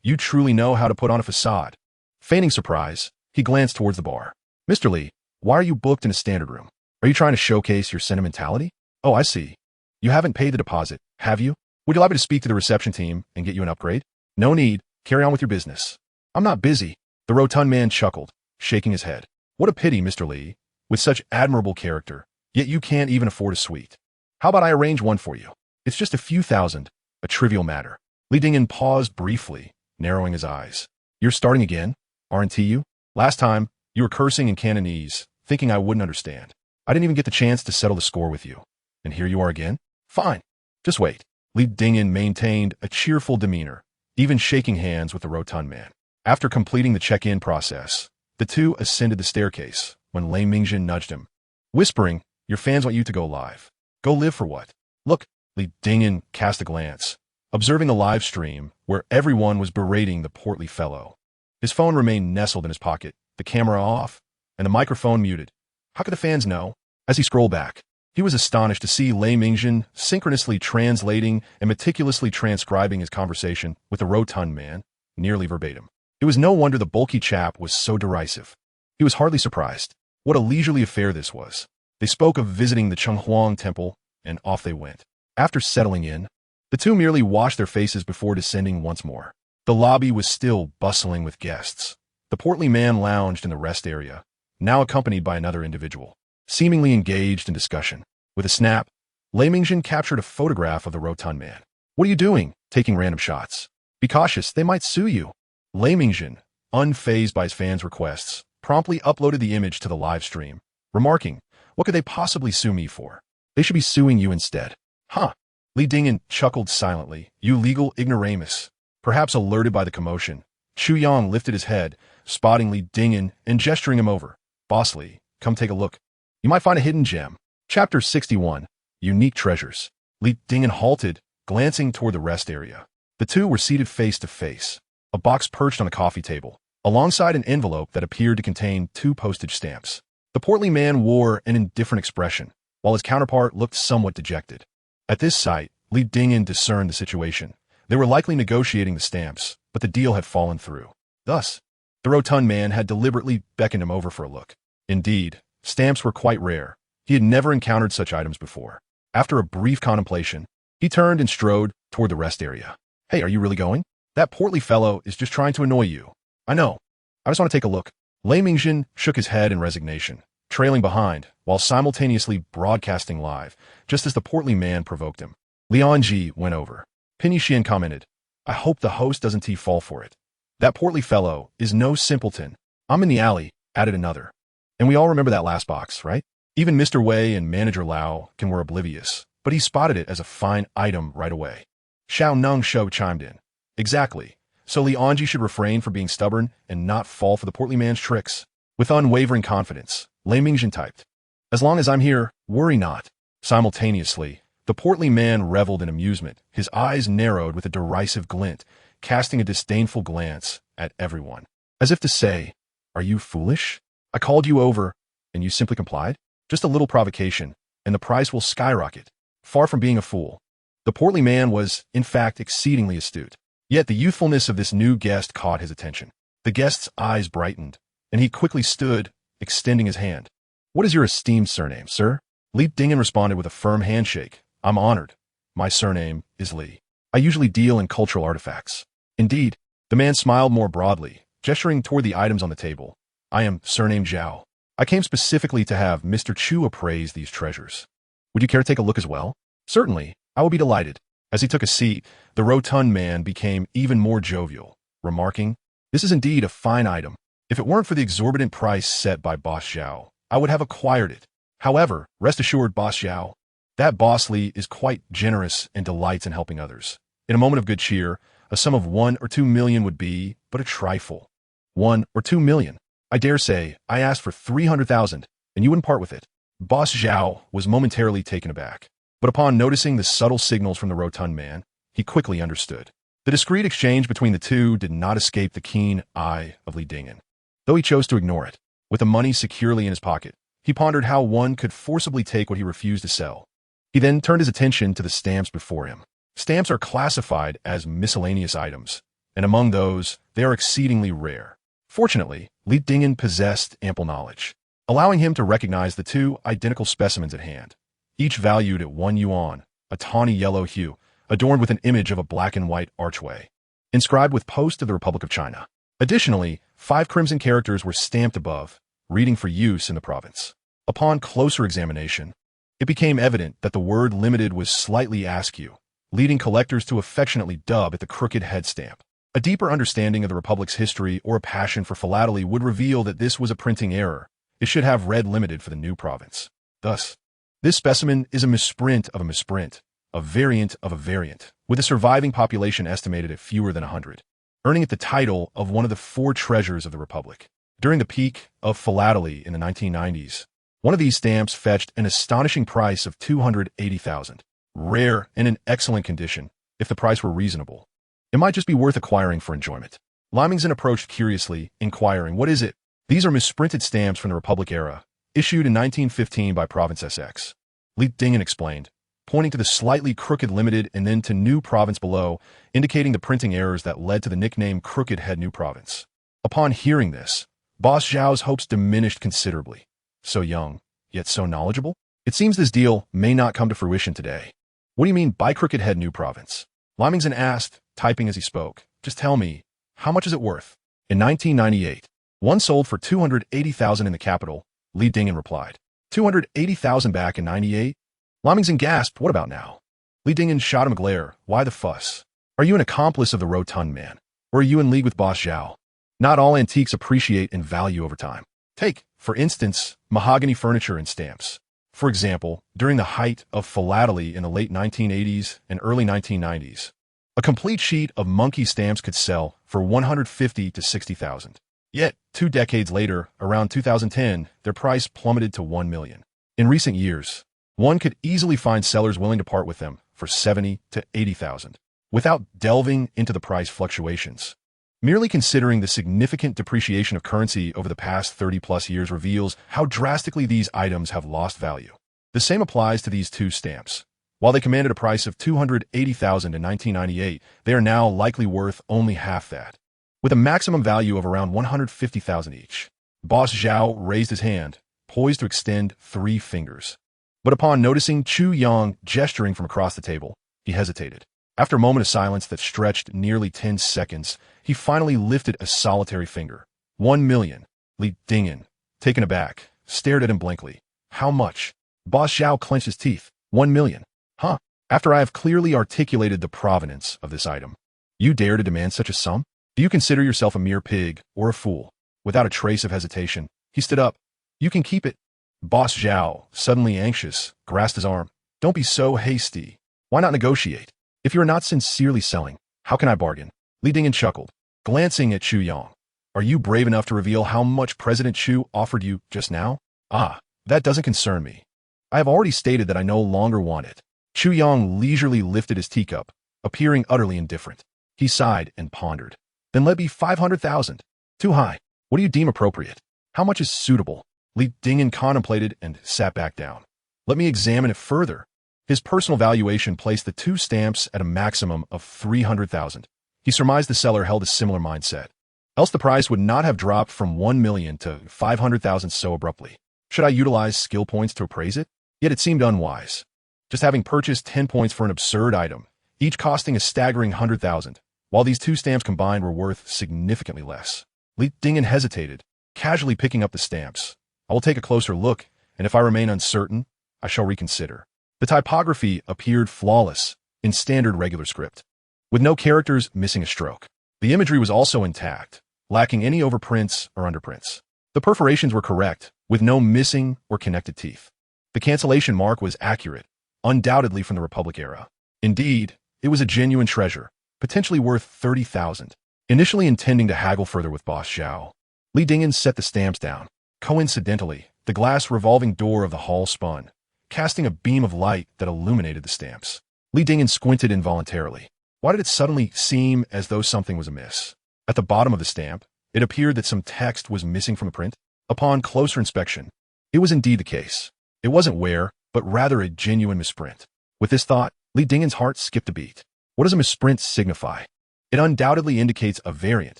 You truly know how to put on a facade. Feigning surprise, he glanced towards the bar. Mr. Li, why are you booked in a standard room? Are you trying to showcase your sentimentality? Oh, I see. You haven't paid the deposit, have you? Would you like me to speak to the reception team and get you an upgrade? No need. Carry on with your business. I'm not busy. The rotund man chuckled, shaking his head. What a pity, Mr. Li, with such admirable character, yet you can't even afford a suite. How about I arrange one for you? It's just a few thousand, a trivial matter. Li Dingyan paused briefly, narrowing his eyes. You're starting again, aren't you? Last time, you were cursing in Cantonese, thinking I wouldn't understand. I didn't even get the chance to settle the score with you. And here you are again? Fine. Just wait. Li Dingyan maintained a cheerful demeanor, even shaking hands with the rotund man. After completing the check-in process, the two ascended the staircase when Lei Mingjin nudged him, whispering, your fans want you to go live. Go live for what? Look, Li Dingyan cast a glance, observing the live stream where everyone was berating the portly fellow. His phone remained nestled in his pocket, the camera off, and the microphone muted. How could the fans know? As he scrolled back, he was astonished to see Lei Mingjin synchronously translating and meticulously transcribing his conversation with the rotund man, nearly verbatim. It was no wonder the bulky chap was so derisive. He was hardly surprised. What a leisurely affair this was. They spoke of visiting the Chenghuang temple, and off they went. After settling in, the two merely washed their faces before descending once more. The lobby was still bustling with guests. The portly man lounged in the rest area, now accompanied by another individual, seemingly engaged in discussion. With a snap, Lei Mingjin captured a photograph of the rotund man. What are you doing, taking random shots? Be cautious, they might sue you. Lei Mingjin, unfazed by his fans' requests, promptly uploaded the image to the live stream, remarking, what could they possibly sue me for? They should be suing you instead. Huh. Li Dingyan chuckled silently. You legal ignoramus. Perhaps alerted by the commotion, Chu Yang lifted his head, spotting Li Dingyan and gesturing him over. Boss Li, come take a look. You might find a hidden gem. Chapter 61, Unique Treasures. Li Dingyan halted, glancing toward the rest area. The two were seated face to face, a box perched on a coffee table, alongside an envelope that appeared to contain 2 postage stamps. The portly man wore an indifferent expression, while his counterpart looked somewhat dejected. At this sight, Li Dingyan discerned the situation. They were likely negotiating the stamps, but the deal had fallen through. Thus, the rotund man had deliberately beckoned him over for a look. Indeed, stamps were quite rare. He had never encountered such items before. After a brief contemplation, he turned and strode toward the rest area. Hey, are you really going? That portly fellow is just trying to annoy you. I know. I just want to take a look. Lei Mingjin shook his head in resignation, trailing behind, while simultaneously broadcasting live, just as the portly man provoked him. Lian Ji went over. Pinyi Xian commented, I hope the host doesn't fall for it. That portly fellow is no simpleton. I'm in the alley, added another. And we all remember that last box, right? Even Mr. Wei and Manager Lao were oblivious, but he spotted it as a fine item right away. Xiao Nung Shou chimed in. Exactly. So Lian Ji should refrain from being stubborn and not fall for the portly man's tricks. With unwavering confidence, Lei Mingjin typed, as long as I'm here, worry not. Simultaneously, the portly man reveled in amusement, his eyes narrowed with a derisive glint, casting a disdainful glance at everyone. As if to say, are you foolish? I called you over, and you simply complied? Just a little provocation, and the price will skyrocket. Far from being a fool, the portly man was, in fact, exceedingly astute. Yet the youthfulness of this new guest caught his attention. The guest's eyes brightened, and he quickly stood, extending his hand. What is your esteemed surname, sir? Li Dingen responded with a firm handshake. I'm honored. My surname is Li. I usually deal in cultural artifacts. Indeed, the man smiled more broadly, gesturing toward the items on the table. I am surnamed Zhao. I came specifically to have Mr. Chu appraise these treasures. Would you care to take a look as well? Certainly, I will be delighted. As he took a seat, the rotund man became even more jovial, remarking, This is indeed a fine item. If it weren't for the exorbitant price set by Boss Zhao, I would have acquired it. However, rest assured, Boss Zhao, that Boss Li is quite generous and delights in helping others. In a moment of good cheer, a sum of 1 or 2 million would be but a trifle. 1 or 2 million. I dare say, I asked for 300,000, and you wouldn't part with it. Boss Zhao was momentarily taken aback, but upon noticing the subtle signals from the rotund man, he quickly understood. The discreet exchange between the two did not escape the keen eye of Li Dingen. Though he chose to ignore it, with the money securely in his pocket, he pondered how one could forcibly take what he refused to sell. He then turned his attention to the stamps before him. Stamps are classified as miscellaneous items, and among those, they are exceedingly rare. Fortunately, Li Dingen possessed ample knowledge, allowing him to recognize the two identical specimens at hand, each valued at 1 yuan, a tawny yellow hue, adorned with an image of a black and white archway, inscribed with Post of the Republic of China. Additionally, 5 crimson characters were stamped above, reading for use in the province. Upon closer examination, it became evident that the word limited was slightly askew, leading collectors to affectionately dub it the crooked head stamp. A deeper understanding of the Republic's history or a passion for philately would reveal that this was a printing error. It should have read limited for the new province. Thus, this specimen is a misprint of a misprint, a variant of a variant, with a surviving population estimated at fewer than 100, earning it the title of one of the 4 treasures of the Republic. During the peak of philately in the 1990s, one of these stamps fetched an astonishing price of 280,000. Rare and in excellent condition, if the price were reasonable. It might just be worth acquiring for enjoyment. Lymington approached curiously, inquiring, What is it? These are misprinted stamps from the Republic era, issued in 1915 by Province SX. Li Dingen explained, pointing to the slightly crooked limited and then to New Province below, indicating the printing errors that led to the nickname Crooked Head New Province. Upon hearing this, Boss Zhao's hopes diminished considerably. So young, yet so knowledgeable? It seems this deal may not come to fruition today. What do you mean by Crooked Head New Province? Lymington asked, typing as he spoke. Just tell me, how much is it worth? In 1998, one sold for 280,000 in the capital, Li Dingen replied. 280,000 back in 98? Lymington gasped, what about now? Li Dingen shot him a glare. Why the fuss? Are you an accomplice of the rotund man? Or are you in league with Boss Zhao? Not all antiques appreciate in value over time. Take, for instance, mahogany furniture and stamps. For example, during the height of philately in the late 1980s and early 1990s, a complete sheet of monkey stamps could sell for 150 to 60,000. Yet, 2 decades later, around 2010, their price plummeted to 1 million. In recent years, one could easily find sellers willing to part with them for 70 to 80,000, without delving into the price fluctuations. Merely considering the significant depreciation of currency over the past 30-plus years reveals how drastically these items have lost value. The same applies to these 2 stamps. While they commanded a price of 280,000 in 1998, they are now likely worth only half that, with a maximum value of around 150,000 each. Boss Zhao raised his hand, poised to extend 3 fingers. But upon noticing Chu Yang gesturing from across the table, he hesitated. After a moment of silence that stretched nearly 10 seconds, he finally lifted a solitary finger. 1 million. Li Dingen, taken aback, stared at him blankly. How much? Boss Zhao clenched his teeth. 1 million. Huh? After I have clearly articulated the provenance of this item, you dare to demand such a sum? Do you consider yourself a mere pig or a fool? Without a trace of hesitation, he stood up. You can keep it. Boss Zhao, suddenly anxious, grasped his arm. Don't be so hasty. Why not negotiate? If you are not sincerely selling, how can I bargain? Li Dingen chuckled, glancing at Chu Yang. Are you brave enough to reveal how much President Chu offered you just now? Ah, that doesn't concern me. I have already stated that I no longer want it. Chu Yang leisurely lifted his teacup, appearing utterly indifferent. He sighed and pondered. Then let be 500,000. Too high. What do you deem appropriate? How much is suitable? Li Dingyan contemplated and sat back down. Let me examine it further. His personal valuation placed the two stamps at a maximum of 300,000. He surmised the seller held a similar mindset. Else the price would not have dropped from 1 million to 500,000 so abruptly. Should I utilize skill points to appraise it? Yet it seemed unwise. Just having purchased 10 points for an absurd item, each costing a staggering 100,000, while these two stamps combined were worth significantly less. Li Dingyan hesitated, casually picking up the stamps. I will take a closer look, and if I remain uncertain, I shall reconsider. The typography appeared flawless, in standard regular script, with no characters missing a stroke. The imagery was also intact, lacking any overprints or underprints. The perforations were correct, with no missing or connected teeth. The cancellation mark was accurate, undoubtedly from the Republic era. Indeed, it was a genuine treasure, potentially worth 30,000. Initially intending to haggle further with Boss Zhao, Li Dingyan set the stamps down. Coincidentally, the glass revolving door of the hall spun, casting a beam of light that illuminated the stamps. Li Dingyan squinted involuntarily. Why did it suddenly seem as though something was amiss? At the bottom of the stamp, it appeared that some text was missing from the print. Upon closer inspection, it was indeed the case. It wasn't wear, but rather a genuine misprint. With this thought, Li Dingyan's heart skipped a beat. What does a misprint signify? It undoubtedly indicates a variant,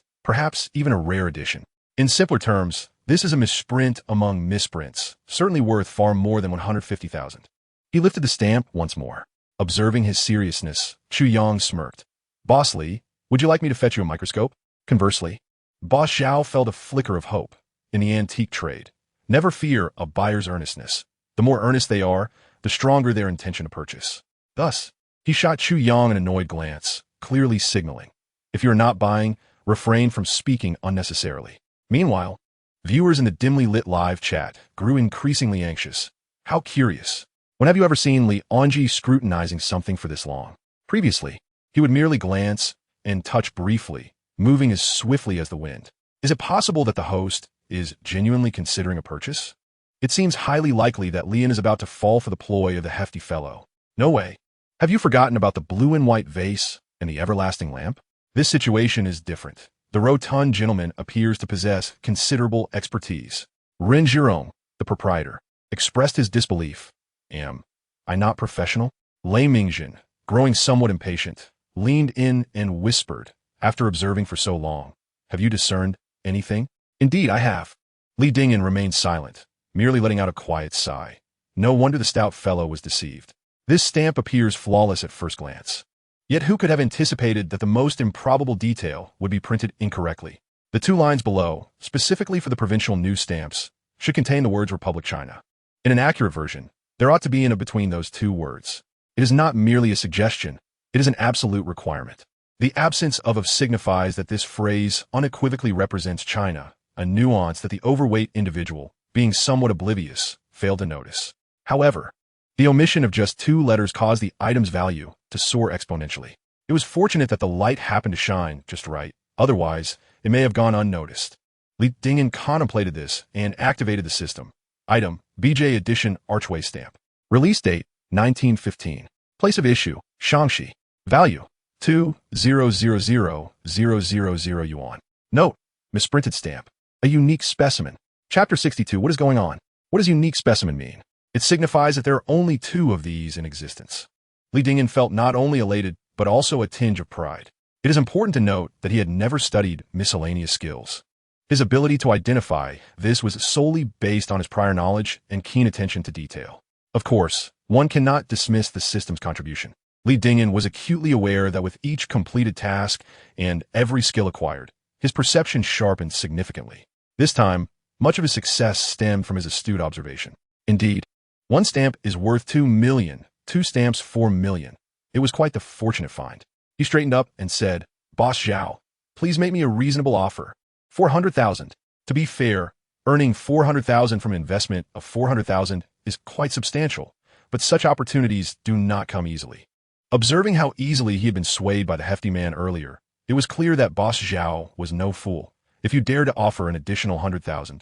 perhaps even a rare edition. In simpler terms, this is a misprint among misprints, certainly worth far more than 150,000. He lifted the stamp once more. Observing his seriousness, Chu Yang smirked. Boss Li, would you like me to fetch you a microscope? Conversely, Boss Zhao felt a flicker of hope. In the antique trade, never fear a buyer's earnestness. The more earnest they are, the stronger their intention to purchase. Thus, he shot Chu Yang an annoyed glance, clearly signaling, if you are not buying, refrain from speaking unnecessarily. Meanwhile, viewers in the dimly lit live chat grew increasingly anxious. How curious. When have you ever seen Li Onji scrutinizing something for this long? Previously, he would merely glance and touch briefly, moving as swiftly as the wind. Is it possible that the host is genuinely considering a purchase? It seems highly likely that Lian is about to fall for the ploy of the hefty fellow. No way. Have you forgotten about the blue and white vase and the everlasting lamp? This situation is different. The rotund gentleman appears to possess considerable expertise. Ren Zhirong, the proprietor, expressed his disbelief. Am I not professional? Lei Mingjin, growing somewhat impatient, leaned in and whispered, after observing for so long, have you discerned anything? Indeed, I have. Li Dingyan remained silent, merely letting out a quiet sigh. No wonder the stout fellow was deceived. This stamp appears flawless at first glance. Yet who could have anticipated that the most improbable detail would be printed incorrectly? The two lines below, specifically for the provincial news stamps, should contain the words Republic China. In an accurate version, there ought to be in between those two words. It is not merely a suggestion, it is an absolute requirement. The absence of signifies that this phrase unequivocally represents China, a nuance that the overweight individual, being somewhat oblivious, failed to notice. However, the omission of just two letters caused the item's value to soar exponentially. It was fortunate that the light happened to shine just right, otherwise, it may have gone unnoticed. Li Dingyan contemplated this and activated the system. Item, BJ Edition Archway Stamp. Release date, 1915. Place of issue, Shaanxi. Value, 2,000,000 yuan. Note, misprinted stamp. A unique specimen. Chapter 62, what is going on? What does unique specimen mean? It signifies that there are only two of these in existence. Li Dingyan felt not only elated, but also a tinge of pride. It is important to note that he had never studied miscellaneous skills. His ability to identify this was solely based on his prior knowledge and keen attention to detail. Of course, one cannot dismiss the system's contribution. Li Dingyan was acutely aware that with each completed task and every skill acquired, his perception sharpened significantly. This time, much of his success stemmed from his astute observation. Indeed, one stamp is worth 2 million, two stamps 4 million. It was quite the fortunate find. He straightened up and said, Boss Zhao, please make me a reasonable offer. 400,000. To be fair, earning 400,000 from an investment of 400,000 is quite substantial, but such opportunities do not come easily. Observing how easily he had been swayed by the hefty man earlier, it was clear that Boss Zhao was no fool. If you dared to offer an additional 100,000,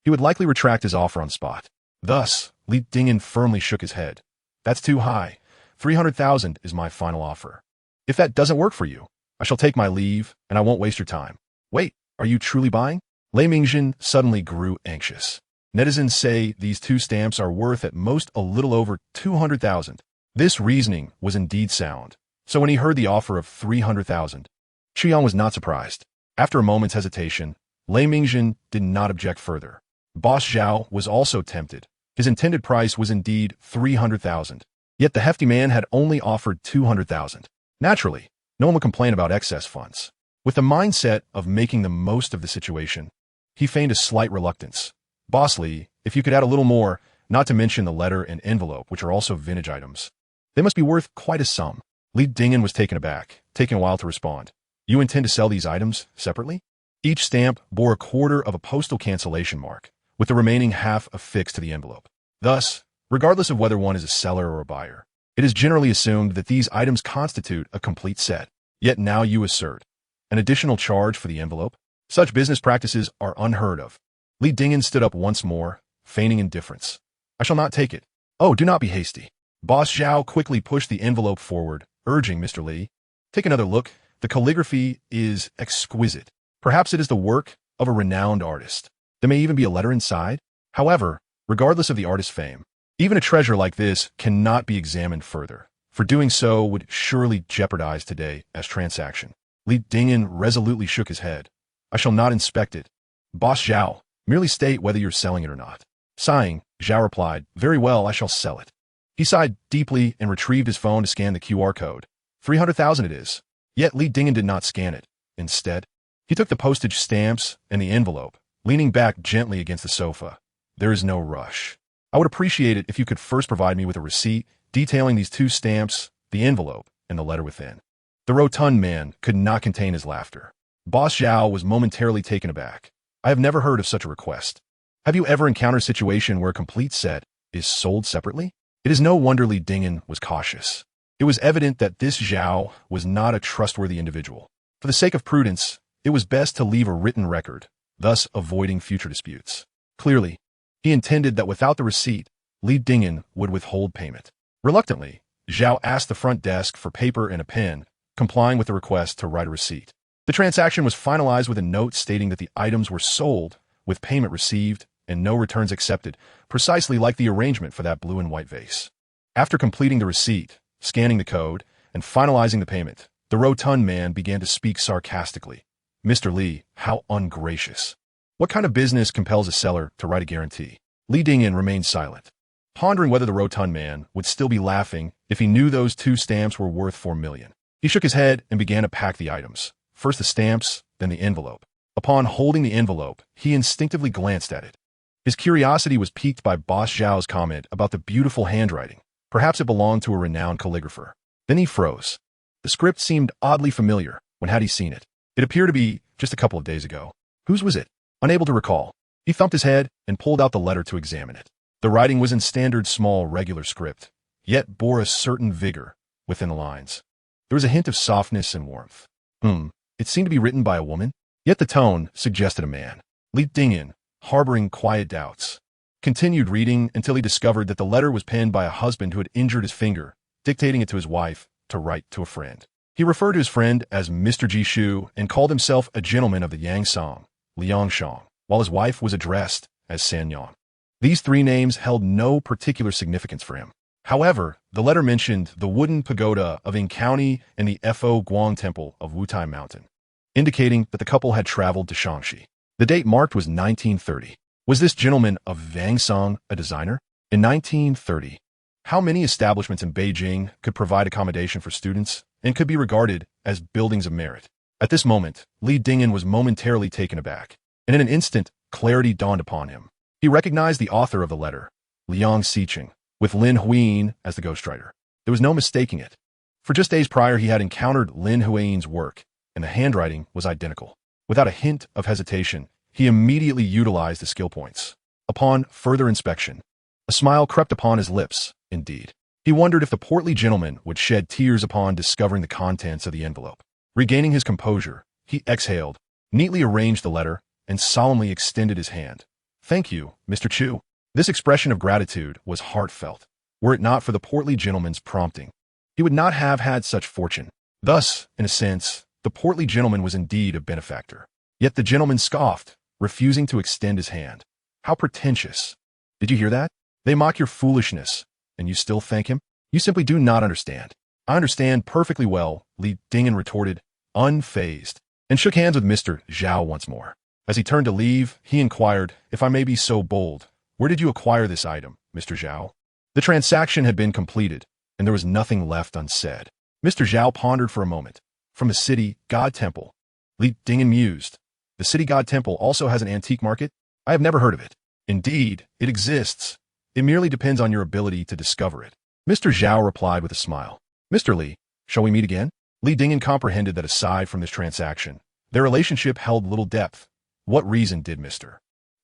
he would likely retract his offer on spot. Thus, Li Dingyan firmly shook his head. That's too high. 300,000 is my final offer. If that doesn't work for you, I shall take my leave, and I won't waste your time. Wait, are you truly buying? Lei Mingjin suddenly grew anxious. Netizens say these two stamps are worth at most a little over 200,000. This reasoning was indeed sound. So when he heard the offer of 300,000, Chiang was not surprised. After a moment's hesitation, Lei Mingjin did not object further. Boss Zhao was also tempted. His intended price was indeed 300,000. Yet the hefty man had only offered 200,000. Naturally, no one would complain about excess funds. With the mindset of making the most of the situation, he feigned a slight reluctance. Boss Li, if you could add a little more, not to mention the letter and envelope, which are also vintage items. They must be worth quite a sum. Li Dingen was taken aback, taking a while to respond. You intend to sell these items separately? Each stamp bore a quarter of a postal cancellation mark, with the remaining half affixed to the envelope. Thus, regardless of whether one is a seller or a buyer, it is generally assumed that these items constitute a complete set. Yet now you assert an additional charge for the envelope? Such business practices are unheard of. Li Dingen stood up once more, feigning indifference. I shall not take it. Oh, do not be hasty. Boss Zhao quickly pushed the envelope forward, urging Mr. Li. Take another look. The calligraphy is exquisite. Perhaps it is the work of a renowned artist. There may even be a letter inside. However, regardless of the artist's fame, even a treasure like this cannot be examined further, for doing so would surely jeopardize today as transaction. Li Dingen resolutely shook his head. I shall not inspect it. Boss Zhao, merely state whether you're selling it or not. Sighing, Zhao replied, very well, I shall sell it. He sighed deeply and retrieved his phone to scan the QR code. 300,000 it is. Yet Li Dingen did not scan it. Instead, he took the postage stamps and the envelope, leaning back gently against the sofa. There is no rush. I would appreciate it if you could first provide me with a receipt detailing these two stamps, the envelope, and the letter within. The rotund man could not contain his laughter. Boss Zhao was momentarily taken aback. I have never heard of such a request. Have you ever encountered a situation where a complete set is sold separately? It is no wonder Li Dingen was cautious. It was evident that this Zhao was not a trustworthy individual. For the sake of prudence, it was best to leave a written record, thus avoiding future disputes. Clearly, he intended that without the receipt, Li Dingen would withhold payment. Reluctantly, Zhao asked the front desk for paper and a pen, complying with the request to write a receipt. The transaction was finalized with a note stating that the items were sold, with payment received and no returns accepted, precisely like the arrangement for that blue and white vase. After completing the receipt, scanning the code, and finalizing the payment, the rotund man began to speak sarcastically. Mr. Li, how ungracious. What kind of business compels a seller to write a guarantee? Li Dingen remained silent, pondering whether the rotund man would still be laughing if he knew those two stamps were worth 4 million. He shook his head and began to pack the items. First the stamps, then the envelope. Upon holding the envelope, he instinctively glanced at it. His curiosity was piqued by Boss Zhao's comment about the beautiful handwriting. Perhaps it belonged to a renowned calligrapher. Then he froze. The script seemed oddly familiar. When had he seen it? It appeared to be just a couple of days ago. Whose was it? Unable to recall, he thumped his head and pulled out the letter to examine it. The writing was in standard small regular script, yet bore a certain vigor within the lines. There was a hint of softness and warmth. It seemed to be written by a woman, yet the tone suggested a man. Li Dingen, harboring quiet doubts, continued reading until he discovered that the letter was penned by a husband who had injured his finger, dictating it to his wife to write to a friend. He referred to his friend as Mr. Jishu and called himself a gentleman of the Yangsang, Liangshang, while his wife was addressed as Sanyang. These three names held no particular significance for him. However, the letter mentioned the wooden pagoda of Ing County and the Fo Guang Temple of Wutai Mountain, indicating that the couple had traveled to Shaanxi. The date marked was 1930. Was this gentleman of Vangsang a designer? In 1930, how many establishments in Beijing could provide accommodation for students and could be regarded as buildings of merit? At this moment, Li Dingen was momentarily taken aback, and in an instant, clarity dawned upon him. He recognized the author of the letter, Liang Xiqing, with Lin Huiying as the ghostwriter. There was no mistaking it. For just days prior, he had encountered Lin Huiying's work, and the handwriting was identical. Without a hint of hesitation, he immediately utilized the skill points. Upon further inspection, a smile crept upon his lips, indeed. He wondered if the portly gentleman would shed tears upon discovering the contents of the envelope. Regaining his composure, he exhaled, neatly arranged the letter, and solemnly extended his hand. Thank you, Mr. Chu. This expression of gratitude was heartfelt. Were it not for the portly gentleman's prompting, he would not have had such fortune. Thus, in a sense, the portly gentleman was indeed a benefactor. Yet the gentleman scoffed, refusing to extend his hand. How pretentious. Did you hear that? They mock your foolishness, and you still thank him? You simply do not understand. I understand perfectly well, Li Dingyan retorted, unfazed, and shook hands with Mr. Zhao once more. As he turned to leave, he inquired, if I may be so bold, where did you acquire this item, Mr. Zhao? The transaction had been completed, and there was nothing left unsaid. Mr. Zhao pondered for a moment. From the city god temple. Li Dingyan mused. The city god temple also has an antique market? I have never heard of it. Indeed, it exists. It merely depends on your ability to discover it. Mr. Zhao replied with a smile. Mr. Li, shall we meet again? Li Dingyan comprehended that aside from this transaction, their relationship held little depth. What reason did Mr.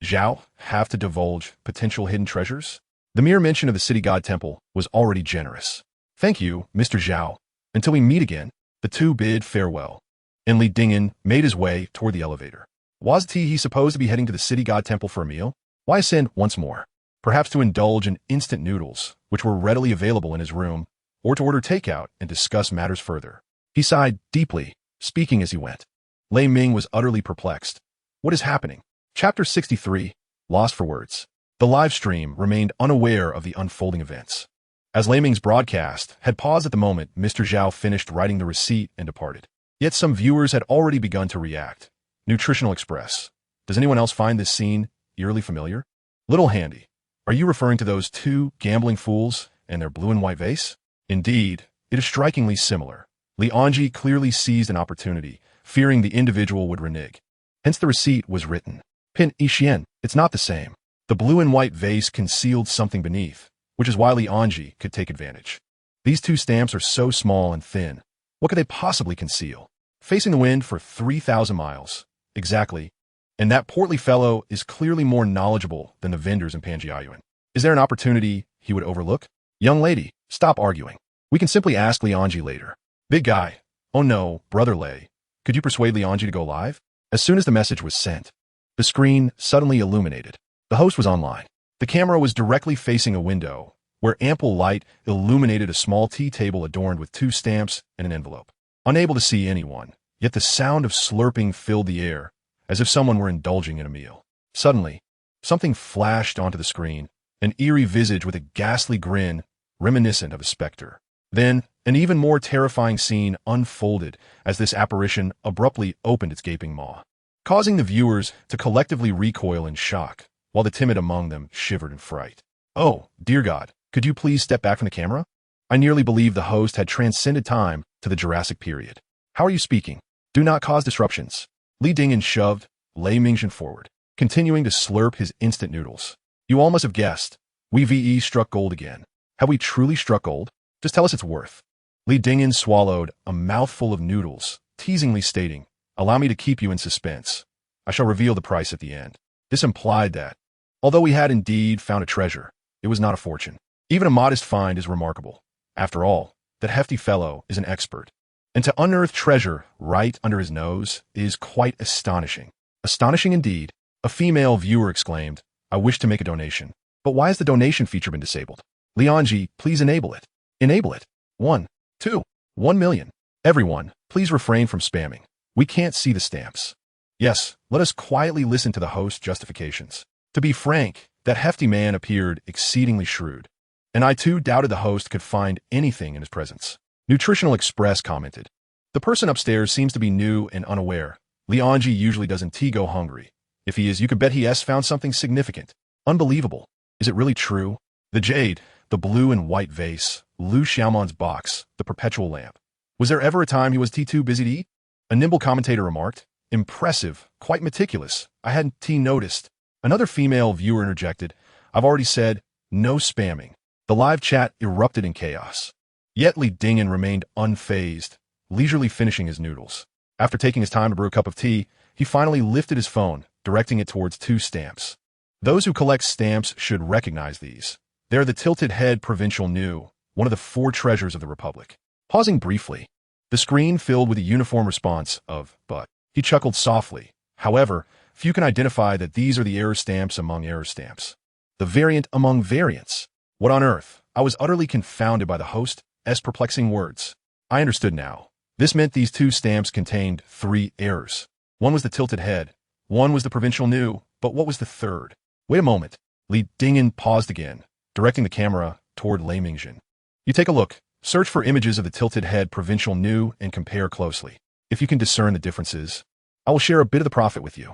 Zhao have to divulge potential hidden treasures? The mere mention of the city god temple was already generous. Thank you, Mr. Zhao. Until we meet again, the two bid farewell, and Li Dingyan made his way toward the elevator. Was he supposed to be heading to the city god temple for a meal? Why ascend once more? Perhaps to indulge in instant noodles, which were readily available in his room, or to order takeout and discuss matters further. He sighed deeply, speaking as he went. Lei Ming was utterly perplexed. What is happening? Chapter 63, Lost for Words. The live stream remained unaware of the unfolding events. As Lei Ming's broadcast had paused at the moment Mr. Zhao finished writing the receipt and departed. Yet some viewers had already begun to react. Nutritional Express. Does anyone else find this scene eerily familiar? Little Handy. Are you referring to those two gambling fools and their blue and white vase? Indeed, it is strikingly similar. Li Anji clearly seized an opportunity, fearing the individual would renege. Hence the receipt was written. Pin Yixian, it's not the same. The blue and white vase concealed something beneath, which is why Li Anji could take advantage. These two stamps are so small and thin. What could they possibly conceal? Facing the wind for 3,000 miles. Exactly. And that portly fellow is clearly more knowledgeable than the vendors in Panjiayuan. Is there an opportunity he would overlook? Young lady, stop arguing. We can simply ask Li Anji later. Big guy. Oh no, brother Lei. Could you persuade Li Anji to go live? As soon as the message was sent, the screen suddenly illuminated. The host was online. The camera was directly facing a window, where ample light illuminated a small tea table adorned with two stamps and an envelope. Unable to see anyone, yet the sound of slurping filled the air, as if someone were indulging in a meal. Suddenly, something flashed onto the screen, an eerie visage with a ghastly grin reminiscent of a specter. Then, an even more terrifying scene unfolded as this apparition abruptly opened its gaping maw, causing the viewers to collectively recoil in shock, while the timid among them shivered in fright. Oh, dear God, could you please step back from the camera? I nearly believed the host had transcended time to the Jurassic period. How are you speaking? Do not cause disruptions. Li Dingyan shoved Lei Mingzhen forward, continuing to slurp his instant noodles. You all must have guessed. We VE struck gold again. Have we truly struck gold? Just tell us its worth. Li Dingyan swallowed a mouthful of noodles, teasingly stating, allow me to keep you in suspense. I shall reveal the price at the end. This implied that, although we had indeed found a treasure, it was not a fortune. Even a modest find is remarkable. After all, that hefty fellow is an expert. And to unearth treasure right under his nose is quite astonishing. Astonishing indeed. A female viewer exclaimed, I wish to make a donation. But why has the donation feature been disabled? Li Anji, please enable it. Enable it. 1, 2, 1 million. Everyone, please refrain from spamming. We can't see the stamps. Yes, let us quietly listen to the host's justifications. To be frank, that hefty man appeared exceedingly shrewd, and I too doubted the host could find anything in his presence. Nutritional Express commented, the person upstairs seems to be new and unaware. Li Anji usually doesn't go hungry. If he is, you could bet he has found something significant. Unbelievable. Is it really true? The jade, the blue and white vase, Lu Xiaomon's box, the perpetual lamp. Was there ever a time he was too busy to eat? A nimble commentator remarked, impressive, quite meticulous. I hadn't noticed. Another female viewer interjected, I've already said, no spamming. The live chat erupted in chaos. Yet Li Dingyan remained unfazed, leisurely finishing his noodles. After taking his time to brew a cup of tea, he finally lifted his phone, directing it towards two stamps. Those who collect stamps should recognize these. They're the tilted head provincial new, one of the 4 treasures of the Republic. Pausing briefly, the screen filled with a uniform response of, but. He chuckled softly. However, few can identify that these are the error stamps among error stamps. The variant among variants. What on earth? I was utterly confounded by the host's perplexing words. I understood now. This meant these 2 stamps contained 3 errors. One was the tilted head, One was the provincial new, but what was the third? Wait a moment. Li Dingyan paused again, directing the camera toward Lei Mingjin. You take a look. Search for images of the tilted head provincial new and compare closely. If you can discern the differences, I will share a bit of the profit with you.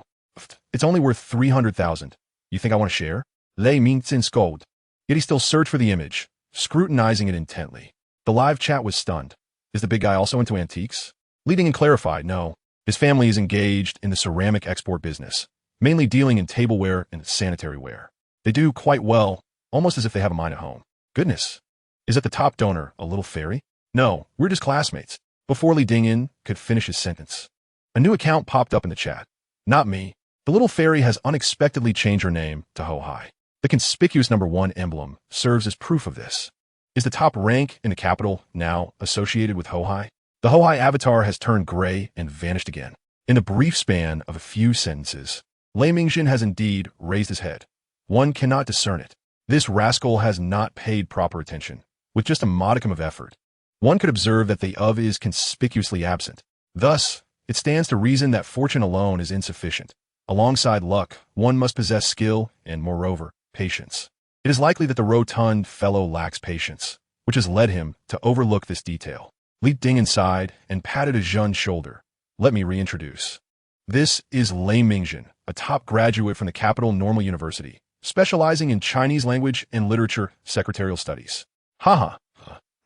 It's only worth 300,000. You think I want to share? Lei Mingjin scolded. Yet he still searched for the image, scrutinizing it intently. The live chat was stunned. Is the big guy also into antiques? Li Dingyan clarified, no. His family is engaged in the ceramic export business, mainly dealing in tableware and sanitary ware. They do quite well, almost as if they have a mine at home. Goodness. Is it the top donor, a little fairy? No, we're just classmates. Before Li Dingyan could finish his sentence, a new account popped up in the chat. Not me. The little fairy has unexpectedly changed her name to Ho Hai. The conspicuous #1 emblem serves as proof of this. Is the top rank in the capital now associated with Ho Hai? The Ho Hai avatar has turned gray and vanished again. In the brief span of a few sentences, Lei Mingjin has indeed raised his head. One cannot discern it. This rascal has not paid proper attention. With just a modicum of effort, one could observe that the of is conspicuously absent. Thus, it stands to reason that fortune alone is insufficient. Alongside luck, one must possess skill and, moreover, patience. It is likely that the rotund fellow lacks patience, which has led him to overlook this detail. Li Dingyan sighed and patted a Zhen's shoulder. Let me reintroduce. This is Lei Mingjin, a top graduate from the Capital Normal University, specializing in Chinese language and literature secretarial studies. Haha,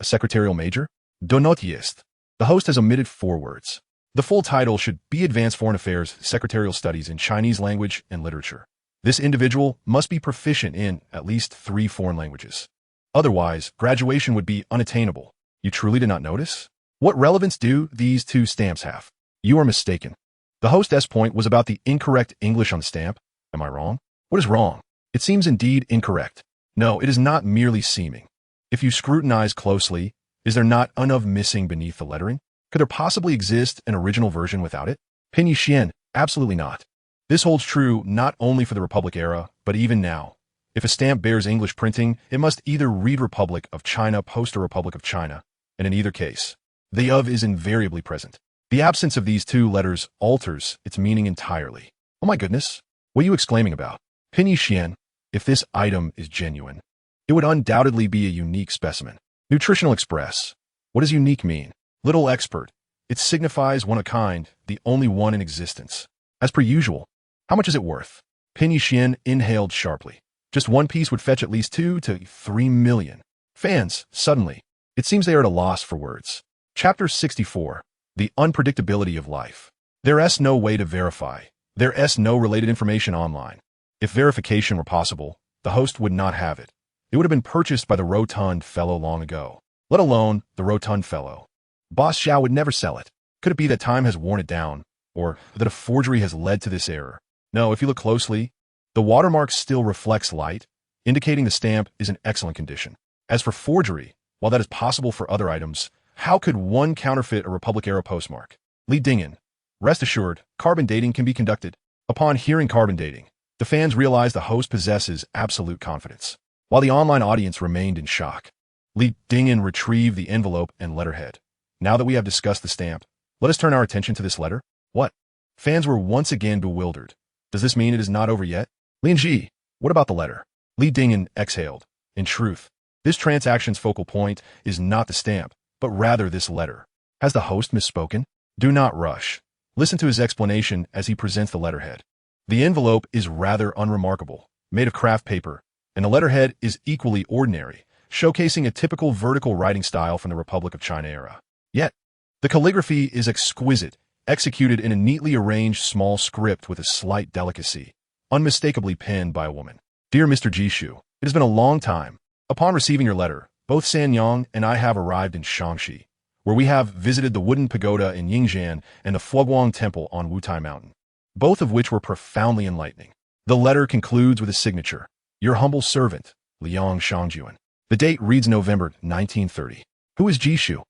a secretarial major? Donotist. The host has omitted 4 words. The full title should be Advanced Foreign Affairs Secretarial Studies in Chinese Language and Literature. This individual must be proficient in at least 3 foreign languages. Otherwise, graduation would be unattainable. You truly did not notice? What relevance do these 2 stamps have? You are mistaken. The hostess point was about the incorrect English on the stamp. Am I wrong? What is wrong? It seems indeed incorrect. No, it is not merely seeming. If you scrutinize closely, is there not an of missing beneath the lettering? Could there possibly exist an original version without it? Pinyi Xian, absolutely not. This holds true not only for the Republic era, but even now. If a stamp bears English printing, it must either read Republic of China post or Republic of China, and in either case, the of is invariably present. The absence of these 2 letters alters its meaning entirely. Oh my goodness, what are you exclaiming about? Pinyi Xian, if this item is genuine, it would undoubtedly be a unique specimen. Nutritional Express. What does unique mean? Little expert. It signifies one of a kind, the only one in existence. As per usual, how much is it worth? Pinyi Xian inhaled sharply. Just one piece would fetch at least 2 to 3 million. Fans, suddenly, it seems they are at a loss for words. Chapter 64. The Unpredictability of Life. There's no way to verify. There's no related information online. If verification were possible, the host would not have it. It would have been purchased by the rotund fellow long ago, let alone the rotund fellow. Boss Xiao would never sell it. Could it be that time has worn it down, or that a forgery has led to this error? No, if you look closely, the watermark still reflects light, indicating the stamp is in excellent condition. As for forgery, while that is possible for other items, how could one counterfeit a Republic-era postmark? Li Dingyan. Rest assured, carbon dating can be conducted. Upon hearing carbon dating, the fans realized the host possesses absolute confidence. While the online audience remained in shock, Li Dingyan retrieved the envelope and letterhead. Now that we have discussed the stamp, let us turn our attention to this letter. What? Fans were once again bewildered. Does this mean it is not over yet? Lin Ji, what about the letter? Li Dingyan exhaled. In truth, this transaction's focal point is not the stamp, but rather this letter. Has the host misspoken? Do not rush. Listen to his explanation as he presents the letterhead. The envelope is rather unremarkable, made of craft paper, and the letterhead is equally ordinary, showcasing a typical vertical writing style from the Republic of China era. Yet, the calligraphy is exquisite, executed in a neatly arranged small script with a slight delicacy, unmistakably penned by a woman. Dear Mr. Jishu, it has been a long time. Upon receiving your letter, both Sanyang and I have arrived in Shaanxi, where we have visited the wooden pagoda in Yingzhan and the Fuguang Temple on Wutai Mountain, both of which were profoundly enlightening. The letter concludes with a signature. Your humble servant, Liang Shangjuan. The date reads November 1930. Who is Jishu?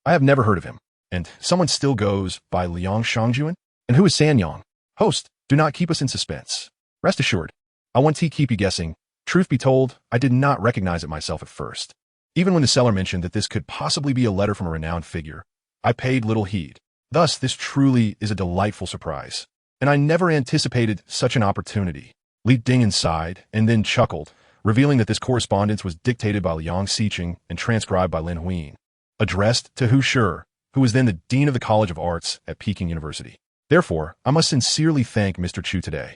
I have never heard of him. And someone still goes by Liang Shangjuan? And who is Sanyang? Host, do not keep us in suspense. Rest assured, I won't keep you guessing. Truth be told, I did not recognize it myself at first. Even when the seller mentioned that this could possibly be a letter from a renowned figure, I paid little heed. Thus, this truly is a delightful surprise. and I never anticipated such an opportunity. Li Ding sighed and then chuckled, revealing that this correspondence was dictated by Liang Xiqing and transcribed by Lin Huiying, addressed to Hu Shi, who was then the Dean of the College of Arts at Peking University. Therefore, I must sincerely thank Mr. Chu today.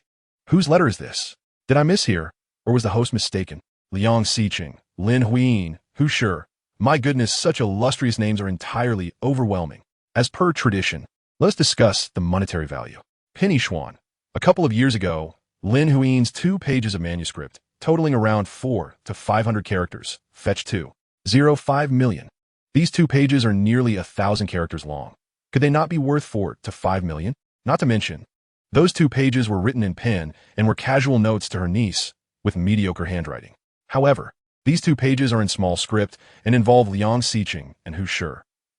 Whose letter is this? Did I mishear, or was the host mistaken? Liang Xiqing, Lin Huiying, Hu Shi. My goodness, such illustrious names are entirely overwhelming. As per tradition, let us discuss the monetary value. Penny Xuan. A couple of years ago, Lin Huiying's 2 pages of manuscript, totaling around 400 to 500 characters, fetched 2.05 million. These 2 pages are nearly 1,000 characters long. Could they not be worth 4 to 5 million? Not to mention, those 2 pages were written in pen and were casual notes to her niece with mediocre handwriting. However, these 2 pages are in small script and involve Liang Xiqing and Hu Shi.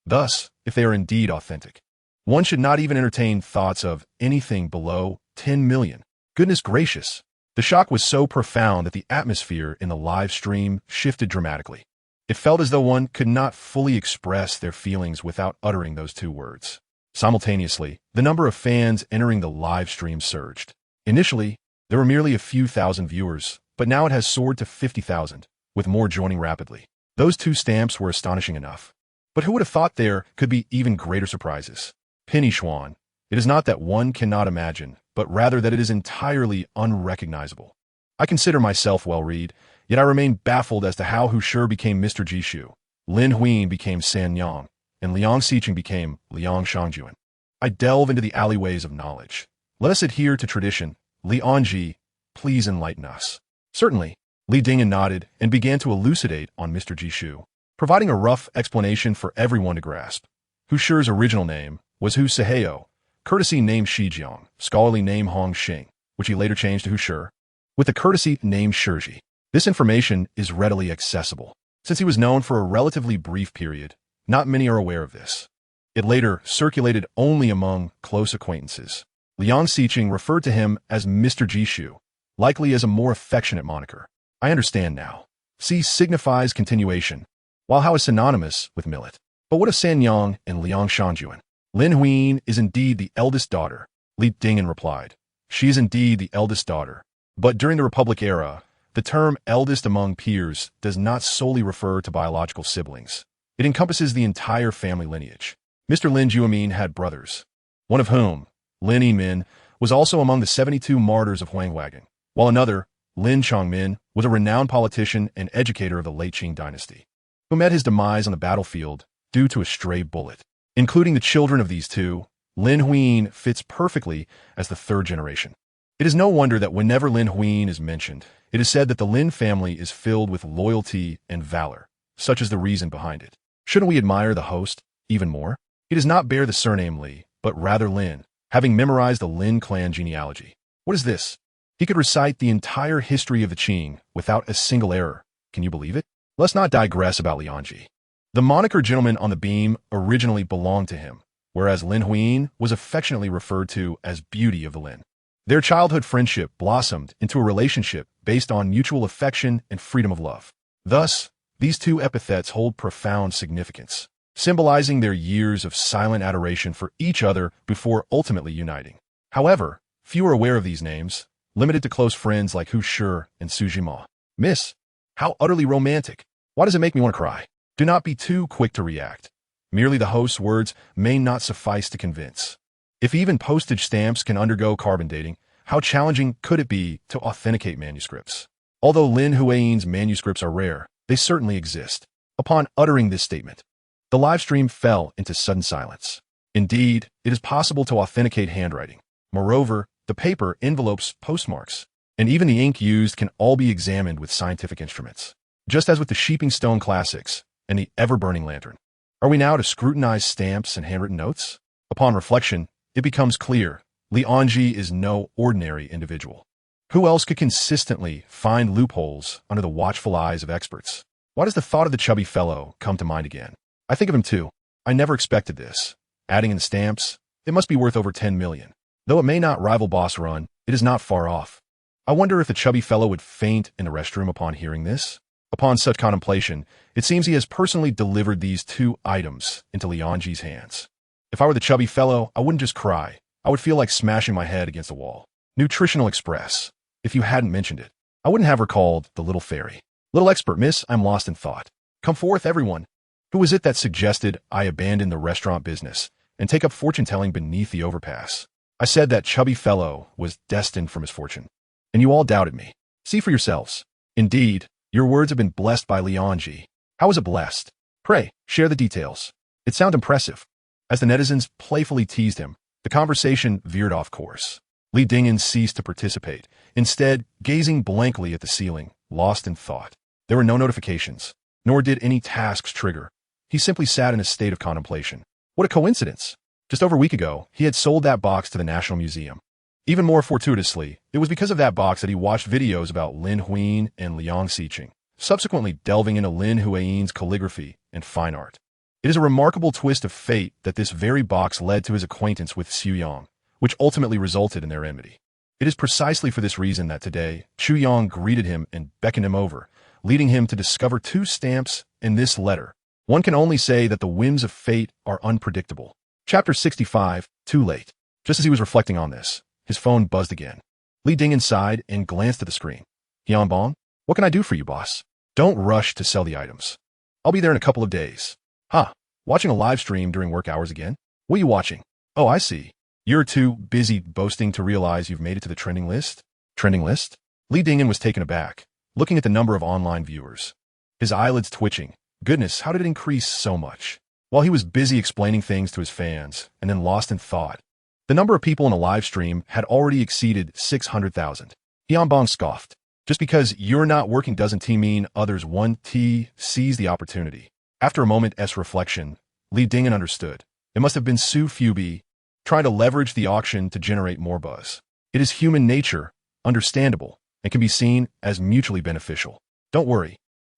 Thus, if they are indeed authentic, one should not even entertain thoughts of anything below 10 million. Goodness gracious! The shock was so profound that the atmosphere in the live stream shifted dramatically. It felt as though one could not fully express their feelings without uttering those 2 words. Simultaneously, the number of fans entering the live stream surged. Initially, there were merely a few thousand viewers, but now it has soared to 50,000, with more joining rapidly. Those 2 stamps were astonishing enough. But who would have thought there could be even greater surprises? Penny Xuan. It is not that one cannot imagine, but rather that it is entirely unrecognizable. I consider myself well-read, yet I remain baffled as to how Hu Shi became Mr. Jishu, Lin Huiying became San Yang, and Liang Xiqing became Liang Shangjuan. I delve into the alleyways of knowledge. Let us adhere to tradition. Li Anji, please enlighten us. Certainly. Li Ding nodded and began to elucidate on Mr. Jishu, providing a rough explanation for everyone to grasp. Hu Shi's original name was Hu Siheo, courtesy name Shijiang, scholarly name Hong Xing, which he later changed to Hu Shi, with the courtesy name Shiji. This information is readily accessible. Since he was known for a relatively brief period, not many are aware of this. It later circulated only among close acquaintances. Liang Xiqing referred to him as Mr. Jishu, likely as a more affectionate moniker. I understand now. C signifies continuation, while how is synonymous with millet. But what of San Yang and Liang Shangjuan? Lin Huiying is indeed the eldest daughter, Li Ding replied. She is indeed the eldest daughter. But during the Republic era, the term eldest among peers does not solely refer to biological siblings. It encompasses the entire family lineage. Mr. Lin Juemin had brothers, one of whom, Lin Yimin, was also among the 72 martyrs of Huangwagang, while another, Lin Chongmin, was a renowned politician and educator of the late Qing dynasty, who met his demise on the battlefield due to a stray bullet. Including the children of these 2, Lin Huiying fits perfectly as the 3rd generation. It is no wonder that whenever Lin Huiying is mentioned, it is said that the Lin family is filled with loyalty and valor. Such is the reason behind it. Shouldn't we admire the host even more? He does not bear the surname Li, but rather Lin, having memorized the Lin clan genealogy. What is this? He could recite the entire history of the Qing without a single error. Can you believe it? Let's not digress about Lianji. The moniker gentleman on the beam originally belonged to him, whereas Lin Huiying was affectionately referred to as Beauty of the Lin. Their childhood friendship blossomed into a relationship based on mutual affection and freedom of love. Thus, these 2 epithets hold profound significance, symbolizing their years of silent adoration for each other before ultimately uniting. However, few are aware of these names, limited to close friends like Hu Shi and Sujima. Miss, how utterly romantic. Why does it make me want to cry? Do not be too quick to react. Merely the host's words may not suffice to convince. If even postage stamps can undergo carbon dating, how challenging could it be to authenticate manuscripts? Although Lin Huiying's manuscripts are rare, they certainly exist. Upon uttering this statement, the live stream fell into sudden silence. Indeed, it is possible to authenticate handwriting. Moreover, the paper, envelopes, postmarks, and even the ink used can all be examined with scientific instruments. Just as with the Sheeping Stone classics and the ever-burning lantern. Are we now to scrutinize stamps and handwritten notes? Upon reflection, it becomes clear Li Anji is no ordinary individual. Who else could consistently find loopholes under the watchful eyes of experts? Why does the thought of the chubby fellow come to mind again? I think of him too. I never expected this. Adding in the stamps, it must be worth over 10 million. Though it may not rival Boss Run, it is not far off. I wonder if the chubby fellow would faint in the restroom upon hearing this? Upon such contemplation, it seems he has personally delivered these 2 items into Lianji's hands. If I were the chubby fellow, I wouldn't just cry. I would feel like smashing my head against a wall. Nutritional Express. If you hadn't mentioned it, I wouldn't have recalled the little fairy. Little expert, miss, I'm lost in thought. Come forth, everyone. Who was it that suggested I abandon the restaurant business and take up fortune-telling beneath the overpass? I said that chubby fellow was destined for misfortune, and you all doubted me. See for yourselves. Indeed, your words have been blessed by Leonji. How was it blessed? Pray, share the details. It sounded impressive. As the netizens playfully teased him, the conversation veered off course. Li Dingyan ceased to participate, instead gazing blankly at the ceiling, lost in thought. There were no notifications, nor did any tasks trigger. He simply sat in a state of contemplation. What a coincidence! Just over a week ago, he had sold that box to the National Museum. Even more fortuitously, it was because of that box that he watched videos about Lin Huiying and Liang Xiqing, subsequently delving into Lin Huiying's calligraphy and fine art. It is a remarkable twist of fate that this very box led to his acquaintance with Xu Yang, which ultimately resulted in their enmity. It is precisely for this reason that today, Xu Yang greeted him and beckoned him over, leading him to discover 2 stamps in this letter. One can only say that the whims of fate are unpredictable. Chapter 65, Too Late. Just as he was reflecting on this, his phone buzzed again. Li Dingyan sighed and glanced at the screen. Bong, what can I do for you, boss? Don't rush to sell the items. I'll be there in a couple of days. Watching a live stream during work hours again? What are you watching? Oh, I see. You're too busy boasting to realize you've made it to the trending list? Trending list? Li Dingyan was taken aback, looking at the number of online viewers. His eyelids twitching. Goodness, how did it increase so much? While he was busy explaining things to his fans, and then lost in thought, the number of people in a live stream had already exceeded 600,000. Bong scoffed. Just because you're not working doesn't mean others won't seize the opportunity. After a moment's reflection, Li Dingyan understood. It must have been Su Fubi trying to leverage the auction to generate more buzz. It is human nature, understandable, and can be seen as mutually beneficial. Don't worry.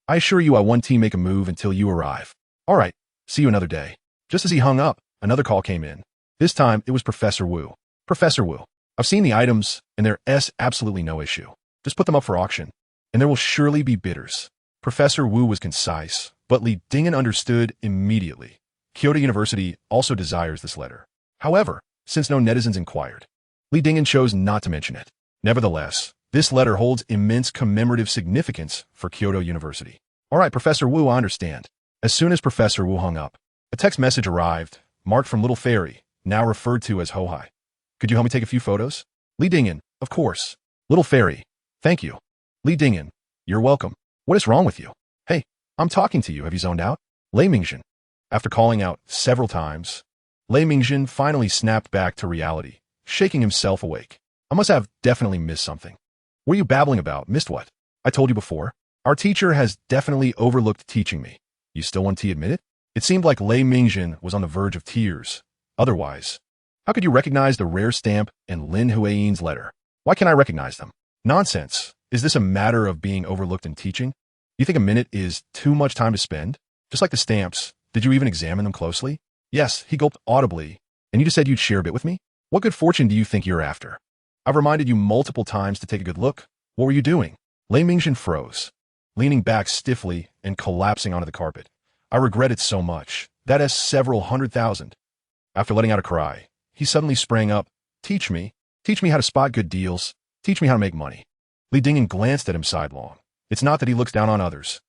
I assure you I won't make a move until you arrive. All right, see you another day. Just as he hung up, another call came in. This time, it was Professor Wu. Professor Wu, I've seen the items, and there's absolutely no issue. Just put them up for auction, and there will surely be bidders. Professor Wu was concise, but Li Dingyan understood immediately. Kyoto University also desires this letter. However, since no netizens inquired, Li Dingyan chose not to mention it. Nevertheless, this letter holds immense commemorative significance for Kyoto University. All right, Professor Wu, I understand. As soon as Professor Wu hung up, a text message arrived, marked from Little Fairy, now referred to as Hohai. Could you help me take a few photos? Li Dingyan, of course. Little Fairy, thank you. Li Dingyan, you're welcome. What is wrong with you? Hey, I'm talking to you. Have you zoned out? Lei Mingjin. After calling out several times, Lei Mingjin finally snapped back to reality, shaking himself awake. I must have definitely missed something. What are you babbling about? Missed what? I told you before. Our teacher has definitely overlooked teaching me. You still want to admit it? It seemed like Lei Mingjin was on the verge of tears. Otherwise, how could you recognize the rare stamp in Lin Huiying's letter? Why can't I recognize them? Nonsense. Is this a matter of being overlooked in teaching? You think a minute is too much time to spend? Just like the stamps, did you even examine them closely? Yes, he gulped audibly. And you just said you'd share a bit with me? What good fortune do you think you're after? I've reminded you multiple times to take a good look. What were you doing? Lei Mingjin froze, leaning back stiffly and collapsing onto the carpet. I regret it so much. That is several 100,000. After letting out a cry, he suddenly sprang up. Teach me how to spot good deals. Teach me how to make money. Li Dingyan glanced at him sidelong. It's not that he looks down on others.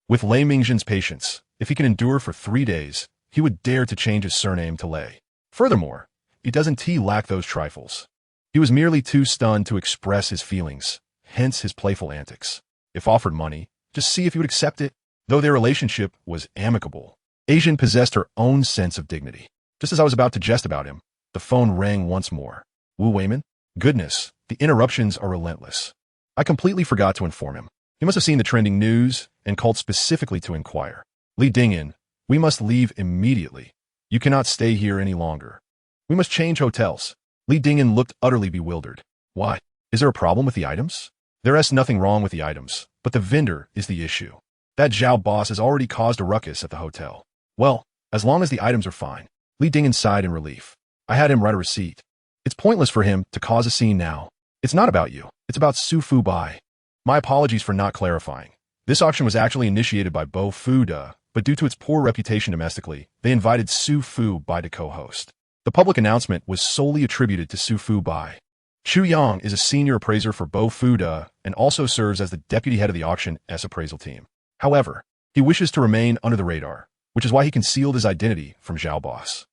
With Lei Mingjin's patience, if he can endure for 3 days, he would dare to change his surname to Lei. Furthermore, he doesn't lack those trifles. He was merely too stunned to express his feelings, hence his playful antics. If offered money, just see if he would accept it. Though their relationship was amicable, Asian possessed her own sense of dignity. Just as I was about to jest about him, the phone rang once more. Wu Weiman? Goodness, the interruptions are relentless. I completely forgot to inform him. He must have seen the trending news and called specifically to inquire. Li Dingyan, we must leave immediately. You cannot stay here any longer. We must change hotels. Li Dingyan looked utterly bewildered. Why? Is there a problem with the items? There is nothing wrong with the items, but the vendor is the issue. That Zhao boss has already caused a ruckus at the hotel. Well, as long as the items are fine. Li Dingyan sighed in relief. I had him write a receipt. It's pointless for him to cause a scene now. It's not about you. It's about Su Fu Bai. My apologies for not clarifying. This auction was actually initiated by Bo Fu De, but due to its poor reputation domestically, they invited Su Fu Bai to co-host. The public announcement was solely attributed to Su Fu Bai. Chu Yang is a senior appraiser for Bo Fuda and also serves as the deputy head of the auction's appraisal team. However, he wishes to remain under the radar, which is why he concealed his identity from Zhao Boss.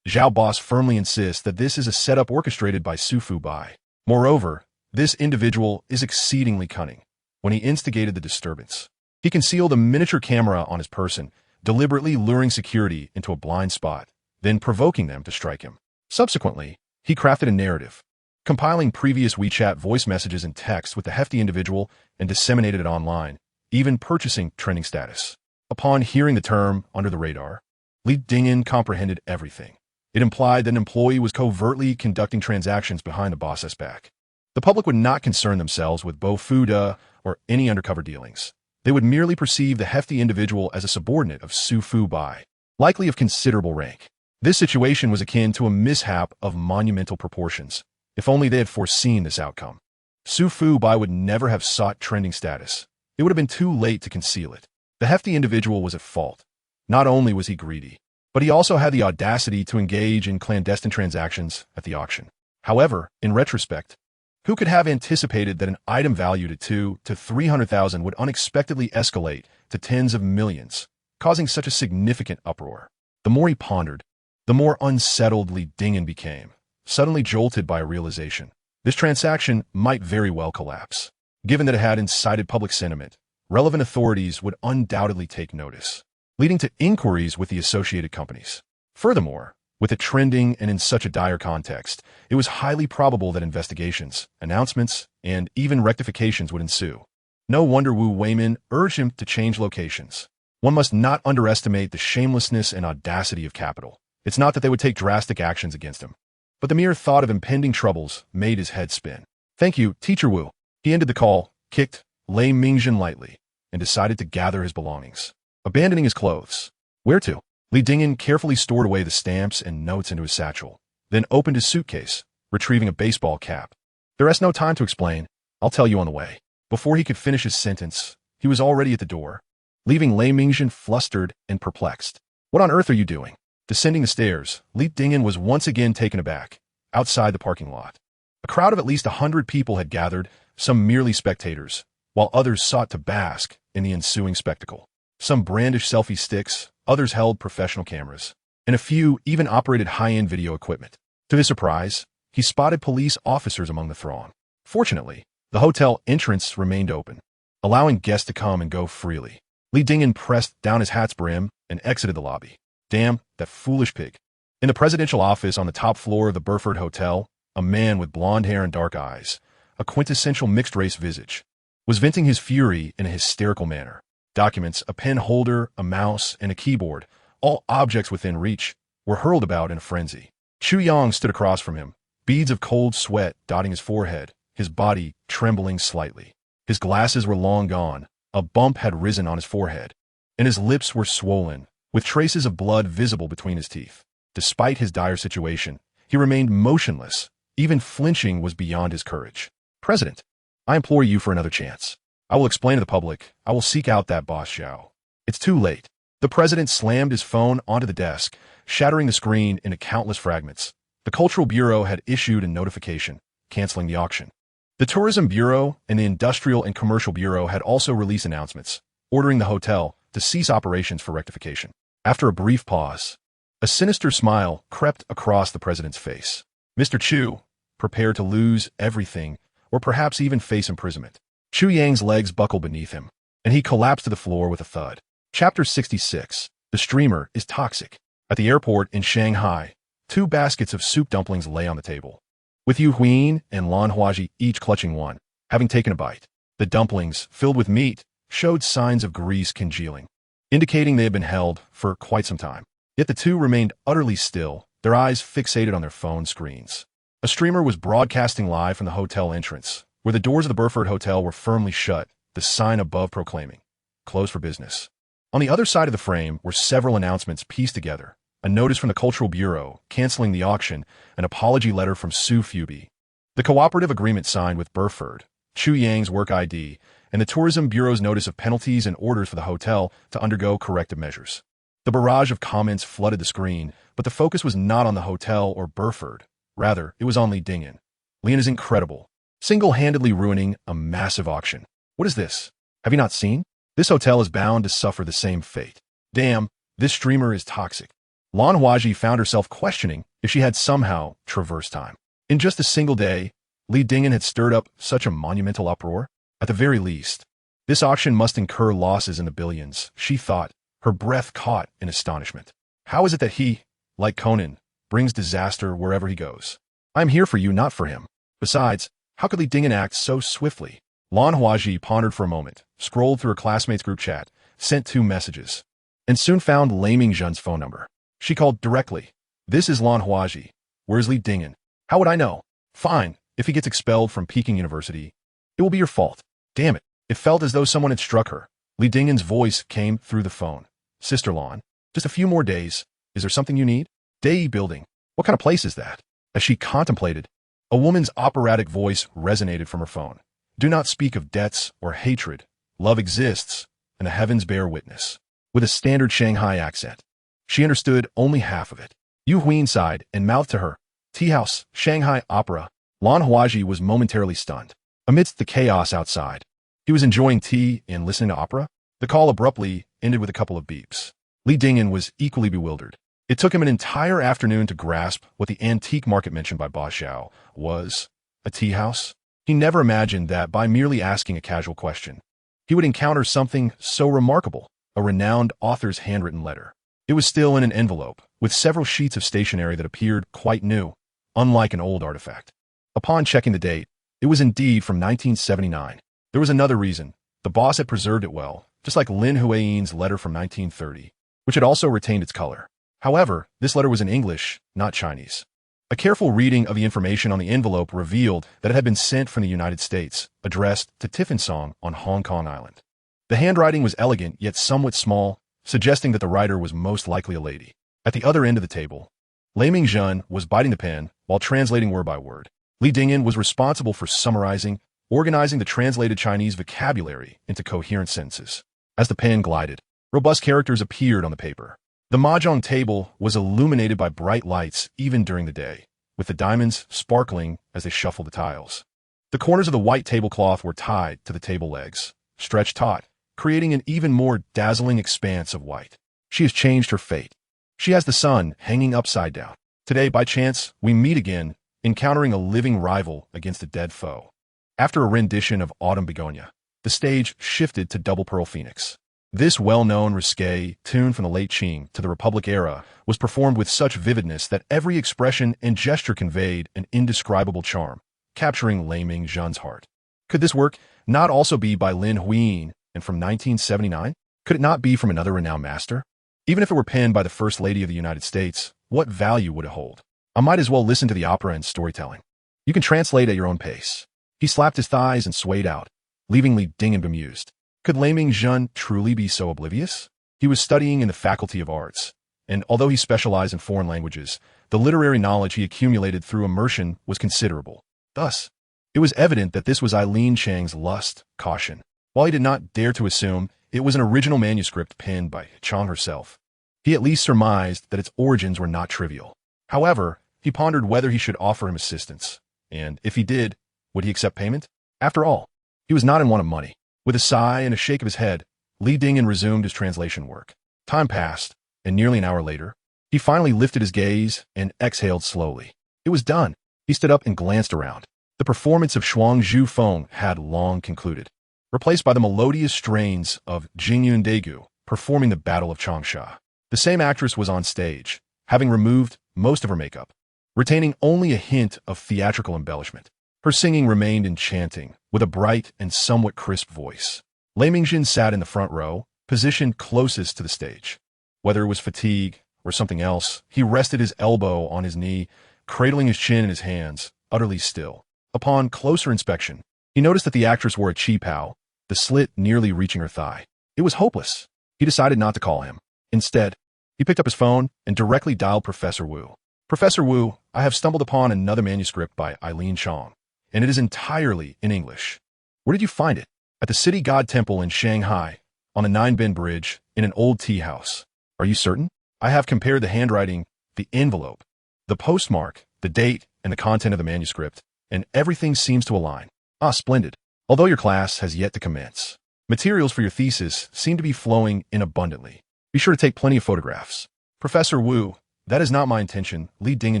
Zhao Boss firmly insists that this is a setup orchestrated by Su Fu Bai. Moreover, this individual is exceedingly cunning. When he instigated the disturbance, he concealed a miniature camera on his person, deliberately luring security into a blind spot, then provoking them to strike him. Subsequently, he crafted a narrative, compiling previous WeChat voice messages and text with the hefty individual and disseminated it online, even purchasing trending status. Upon hearing the term under the radar, Li Dingyan comprehended everything. It implied that an employee was covertly conducting transactions behind the boss's back. The public would not concern themselves with Bo Fuda or any undercover dealings. They would merely perceive the hefty individual as a subordinate of Su Fu Bai, likely of considerable rank. This situation was akin to a mishap of monumental proportions. If only they had foreseen this outcome. Su Fu Bai would never have sought trending status. It would have been too late to conceal it. The hefty individual was at fault. Not only was he greedy, but he also had the audacity to engage in clandestine transactions at the auction. However, in retrospect, who could have anticipated that an item valued at 200,000 to 300,000 would unexpectedly escalate to tens of millions, causing such a significant uproar? The more he pondered, the more unsettled Li Dingyan became, suddenly jolted by a realization. This transaction might very well collapse. Given that it had incited public sentiment, relevant authorities would undoubtedly take notice, leading to inquiries with the associated companies. Furthermore, with it trending and in such a dire context, it was highly probable that investigations, announcements, and even rectifications would ensue. No wonder Wu Weimin urged him to change locations. One must not underestimate the shamelessness and audacity of capital. It's not that they would take drastic actions against him, but the mere thought of impending troubles made his head spin. "Thank you, Teacher Wu." He ended the call, kicked Lei Mingjin lightly, and decided to gather his belongings. Abandoning his clothes. Where to? Li Dingyan carefully stored away the stamps and notes into his satchel, then opened his suitcase, retrieving a baseball cap. "There is no time to explain. I'll tell you on the way." Before he could finish his sentence, he was already at the door, leaving Lei Mingjin flustered and perplexed. "What on earth are you doing?" Descending the stairs, Li Dingyan was once again taken aback, outside the parking lot. A crowd of at least 100 people had gathered, some merely spectators, while others sought to bask in the ensuing spectacle. Some brandished selfie sticks, others held professional cameras, and a few even operated high-end video equipment. To his surprise, he spotted police officers among the throng. Fortunately, the hotel entrance remained open, allowing guests to come and go freely. Li Dingyan pressed down his hat's brim and exited the lobby. Damn, that foolish pig. In the presidential office on the top floor of the Burford Hotel, a man with blonde hair and dark eyes, a quintessential mixed-race visage, was venting his fury in a hysterical manner. Documents, a pen holder, a mouse, and a keyboard, all objects within reach, were hurled about in a frenzy. Chu Yang stood across from him, beads of cold sweat dotting his forehead, his body trembling slightly. His glasses were long gone, a bump had risen on his forehead, and his lips were swollen, with traces of blood visible between his teeth. Despite his dire situation, he remained motionless. Even flinching was beyond his courage. "President, I implore you for another chance. I will explain to the public. I will seek out that boss Zhao." "It's too late." The president slammed his phone onto the desk, shattering the screen into countless fragments. The Cultural Bureau had issued a notification, canceling the auction. The Tourism Bureau and the Industrial and Commercial Bureau had also released announcements, ordering the hotel to cease operations for rectification. After a brief pause, a sinister smile crept across the president's face. "Mr. Chu, prepare to lose everything, or perhaps even face imprisonment." Chu Yang's legs buckled beneath him, and he collapsed to the floor with a thud. Chapter 66. The streamer is toxic. At the airport in Shanghai, 2 baskets of soup dumplings lay on the table, with Yu Huin and Lan Huaji each clutching one, having taken a bite. The dumplings, filled with meat, showed signs of grease congealing, indicating they had been held for quite some time. Yet the two remained utterly still, their eyes fixated on their phone screens. A streamer was broadcasting live from the hotel entrance, where the doors of the Burford Hotel were firmly shut, the sign above proclaiming, "Closed for business." On the other side of the frame were several announcements pieced together: a notice from the Cultural Bureau canceling the auction, an apology letter from Su Fubi, the cooperative agreement signed with Burford, Chu Yang's work ID, and the Tourism Bureau's notice of penalties and orders for the hotel to undergo corrective measures. The barrage of comments flooded the screen, but the focus was not on the hotel or Burford. Rather, it was on Li Dingyan. Lian is incredible, single-handedly ruining a massive auction. What is this? Have you not seen? This hotel is bound to suffer the same fate. Damn, this streamer is toxic. Lan Huaji found herself questioning if she had somehow traversed time. In just a single day, Li Dingyan had stirred up such a monumental uproar. At the very least, this auction must incur losses in the billions, she thought, her breath caught in astonishment. How is it that he, like Conan, brings disaster wherever he goes? I am here for you, not for him. Besides, how could Li Dingyan act so swiftly? Lan Huaji pondered for a moment, scrolled through her classmates' group chat, sent 2 messages, and soon found Lei Mingzhen's phone number. She called directly. This is Lan Huaji. Where's Li Dingyan? How would I know? Fine, if he gets expelled from Peking University, it will be your fault. Damn it. It felt as though someone had struck her. Li Dingyan's voice came through the phone. Sister Lan, just a few more days. Is there something you need? Dei building. What kind of place is that? As she contemplated, a woman's operatic voice resonated from her phone. Do not speak of debts or hatred. Love exists, and the heavens bear witness. With a standard Shanghai accent. She understood only half of it. Yu Huin sighed and mouthed to her. Tea house, Shanghai opera. Lan Huaji was momentarily stunned. Amidst the chaos outside, he was enjoying tea and listening to opera. The call abruptly ended with a couple of beeps. Li Dingyan was equally bewildered. It took him an entire afternoon to grasp what the antique market mentioned by Ba Xiao was. A tea house? He never imagined that by merely asking a casual question, he would encounter something so remarkable, a renowned author's handwritten letter. It was still in an envelope, with several sheets of stationery that appeared quite new, unlike an old artifact. Upon checking the date, it was indeed from 1979. There was another reason. The boss had preserved it well, just like Lin Huiyin's letter from 1930, which had also retained its color. However, this letter was in English, not Chinese. A careful reading of the information on the envelope revealed that it had been sent from the United States, addressed to Tiffin Song on Hong Kong Island. The handwriting was elegant yet somewhat small, suggesting that the writer was most likely a lady. At the other end of the table, Lei Mingzhen was biting the pen while translating word by word. Li Dingyan was responsible for summarizing, organizing the translated Chinese vocabulary into coherent sentences. As the pen glided, robust characters appeared on the paper. The mahjong table was illuminated by bright lights even during the day, with the diamonds sparkling as they shuffled the tiles. The corners of the white tablecloth were tied to the table legs, stretched taut, creating an even more dazzling expanse of white. She has changed her fate. She has the sun hanging upside down. Today, by chance, we meet again, encountering a living rival against a dead foe. After a rendition of Autumn Begonia, the stage shifted to Double Pearl Phoenix. This well-known risque tune from the late Qing to the Republic era was performed with such vividness that every expression and gesture conveyed an indescribable charm, capturing Lei Mingzhen's heart. Could this work not also be by Lin Huiyin and from 1979? Could it not be from another renowned master? Even if it were penned by the First Lady of the United States, what value would it hold? I might as well listen to the opera and storytelling. You can translate at your own pace. He slapped his thighs and swayed out, leaving Li Dingyan bemused. Could Lei Mingzhen truly be so oblivious? He was studying in the Faculty of Arts, and although he specialized in foreign languages, the literary knowledge he accumulated through immersion was considerable. Thus, it was evident that this was Eileen Chang's lust, caution. While he did not dare to assume it was an original manuscript penned by Chang herself, he at least surmised that its origins were not trivial. However, he pondered whether he should offer him assistance, and if he did, would he accept payment? After all, he was not in want of money. With a sigh and a shake of his head, Li Dingyan resumed his translation work. Time passed, and nearly an hour later, he finally lifted his gaze and exhaled slowly. It was done. He stood up and glanced around. The performance of Shuang Zhu Feng had long concluded, replaced by the melodious strains of Jingyun Daegu performing the Battle of Changsha. The same actress was on stage, having removed most of her makeup, retaining only a hint of theatrical embellishment. Her singing remained enchanting, with a bright and somewhat crisp voice. Lei Mingzhen sat in the front row, positioned closest to the stage. Whether it was fatigue or something else, he rested his elbow on his knee, cradling his chin in his hands, utterly still. Upon closer inspection, he noticed that the actress wore a chi pao, the slit nearly reaching her thigh. It was hopeless. He decided not to call him. Instead, he picked up his phone and directly dialed Professor Wu. Professor Wu, I have stumbled upon another manuscript by Eileen Chang, and it is entirely in English. Where did you find it? At the City God Temple in Shanghai, on the Nine Bin Bridge, in an old tea house. Are you certain? I have compared the handwriting, the envelope, the postmark, the date, and the content of the manuscript, and everything seems to align. Ah, splendid. Although your class has yet to commence, materials for your thesis seem to be flowing in abundantly. Be sure to take plenty of photographs. Professor Wu, that is not my intention, Li Dingen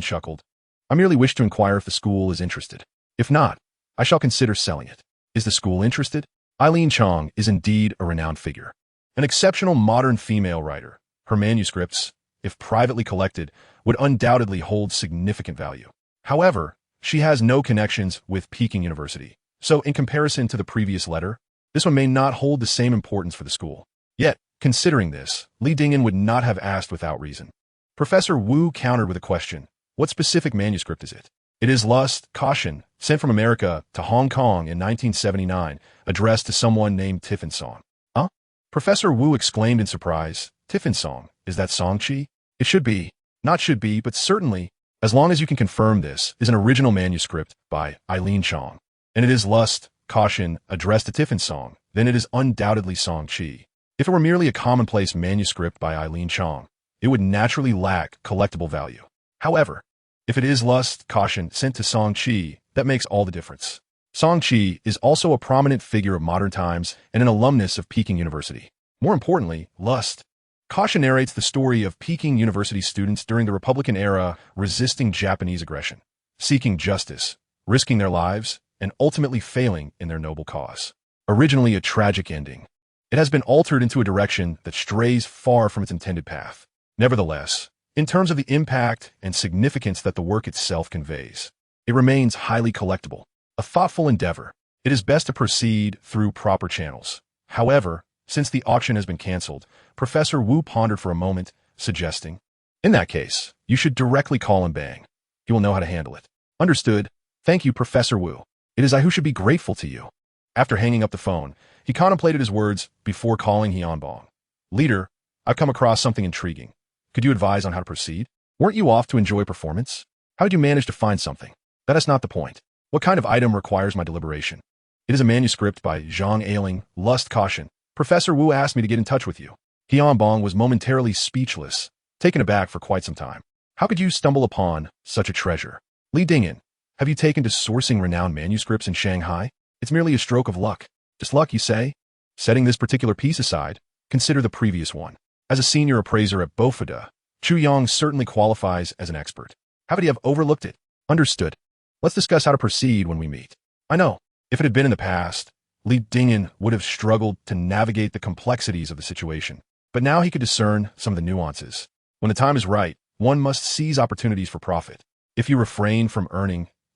chuckled. I merely wish to inquire if the school is interested. If not, I shall consider selling it. Is the school interested? Eileen Chong is indeed a renowned figure. An exceptional modern female writer. Her manuscripts, if privately collected, would undoubtedly hold significant value. However, she has no connections with Peking University. So in comparison to the previous letter, this one may not hold the same importance for the school. Yet, considering this, Li Dingen would not have asked without reason. Professor Wu countered with a question. What specific manuscript is it? It is Lust, Caution, sent from America to Hong Kong in 1979, addressed to someone named Tiffin Song. Huh? Professor Wu exclaimed in surprise. Tiffin Song, is that Song Chi? It should be. Not should be, but certainly, as long as you can confirm this, is an original manuscript by Eileen Chong. And it is Lust, Caution, addressed to Tiffin Song, then it is undoubtedly Song Chi. If it were merely a commonplace manuscript by Eileen Chong, it would naturally lack collectible value. However, if it is Lust, Caution, sent to Song Chi, that makes all the difference. Song Chi is also a prominent figure of modern times and an alumnus of Peking University. More importantly, Lust, Caution narrates the story of Peking University students during the Republican era resisting Japanese aggression, seeking justice, risking their lives, and ultimately failing in their noble cause. Originally a tragic ending, it has been altered into a direction that strays far from its intended path. Nevertheless, in terms of the impact and significance that the work itself conveys, it remains highly collectible, a thoughtful endeavor. It is best to proceed through proper channels. However, since the auction has been canceled, Professor Wu pondered for a moment, suggesting, in that case, you should directly call him Bang. He will know how to handle it. Understood. Thank you, Professor Wu. It is I who should be grateful to you. After hanging up the phone, he contemplated his words before calling Hyun Bong. Leader, I've come across something intriguing. Could you advise on how to proceed? Weren't you off to enjoy performance? How did you manage to find something? That is not the point. What kind of item requires my deliberation? It is a manuscript by Zhang Ailing, Lust Caution. Professor Wu asked me to get in touch with you. Hyun Bong was momentarily speechless, taken aback for quite some time. How could you stumble upon such a treasure? Li Dingen, have you taken to sourcing renowned manuscripts in Shanghai? It's merely a stroke of luck. Just luck, you say? Setting this particular piece aside, consider the previous one. As a senior appraiser at Bofida, Chu Yong certainly qualifies as an expert. How could he have overlooked it? Understood. Let's discuss how to proceed when we meet. I know, if it had been in the past, Li Dingen would have struggled to navigate the complexities of the situation. But now he could discern some of the nuances. When the time is right, one must seize opportunities for profit. If you refrain from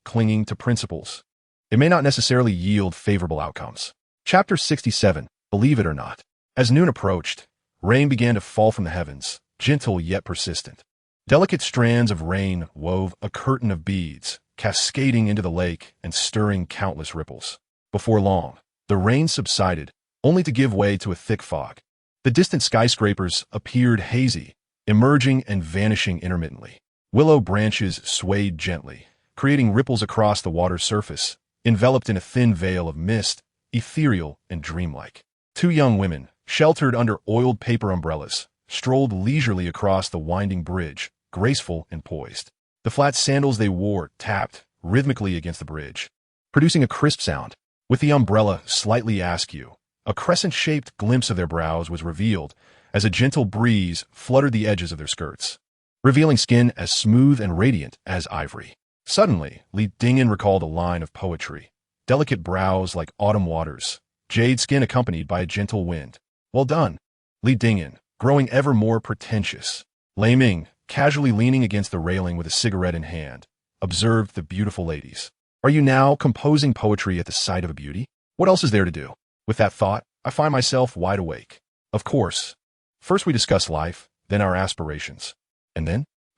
clinging to principles, it may not necessarily yield favorable outcomes. Chapter 67, Believe It or Not. As noon approached, rain began to fall from the heavens, gentle yet persistent. Delicate strands of rain wove a curtain of beads, cascading into the lake and stirring countless ripples. Before long, the rain subsided, only to give way to a thick fog. The distant skyscrapers appeared hazy, emerging and vanishing intermittently. Willow branches swayed gently, creating ripples across the water's surface, enveloped in a thin veil of mist, ethereal and dreamlike. Two young women, sheltered under oiled paper umbrellas, strolled leisurely across the winding bridge, graceful and poised. The flat sandals they wore tapped rhythmically against the bridge, producing a crisp sound. With the umbrella slightly askew, a crescent-shaped glimpse of their brows was revealed as a gentle breeze fluttered the edges of their skirts, revealing skin as smooth and radiant as ivory. Suddenly, Li Dingen recalled a line of poetry. Delicate brows like autumn waters, jade skin accompanied by a gentle wind. Well done. Li Dingen, growing ever more pretentious. Lei Ming, casually leaning against the railing with a cigarette in hand, observed the beautiful ladies. Are you now composing poetry at the sight of a beauty? What else is there to do? With that thought, I find myself wide awake. Of course. First we discuss life, then our aspirations. And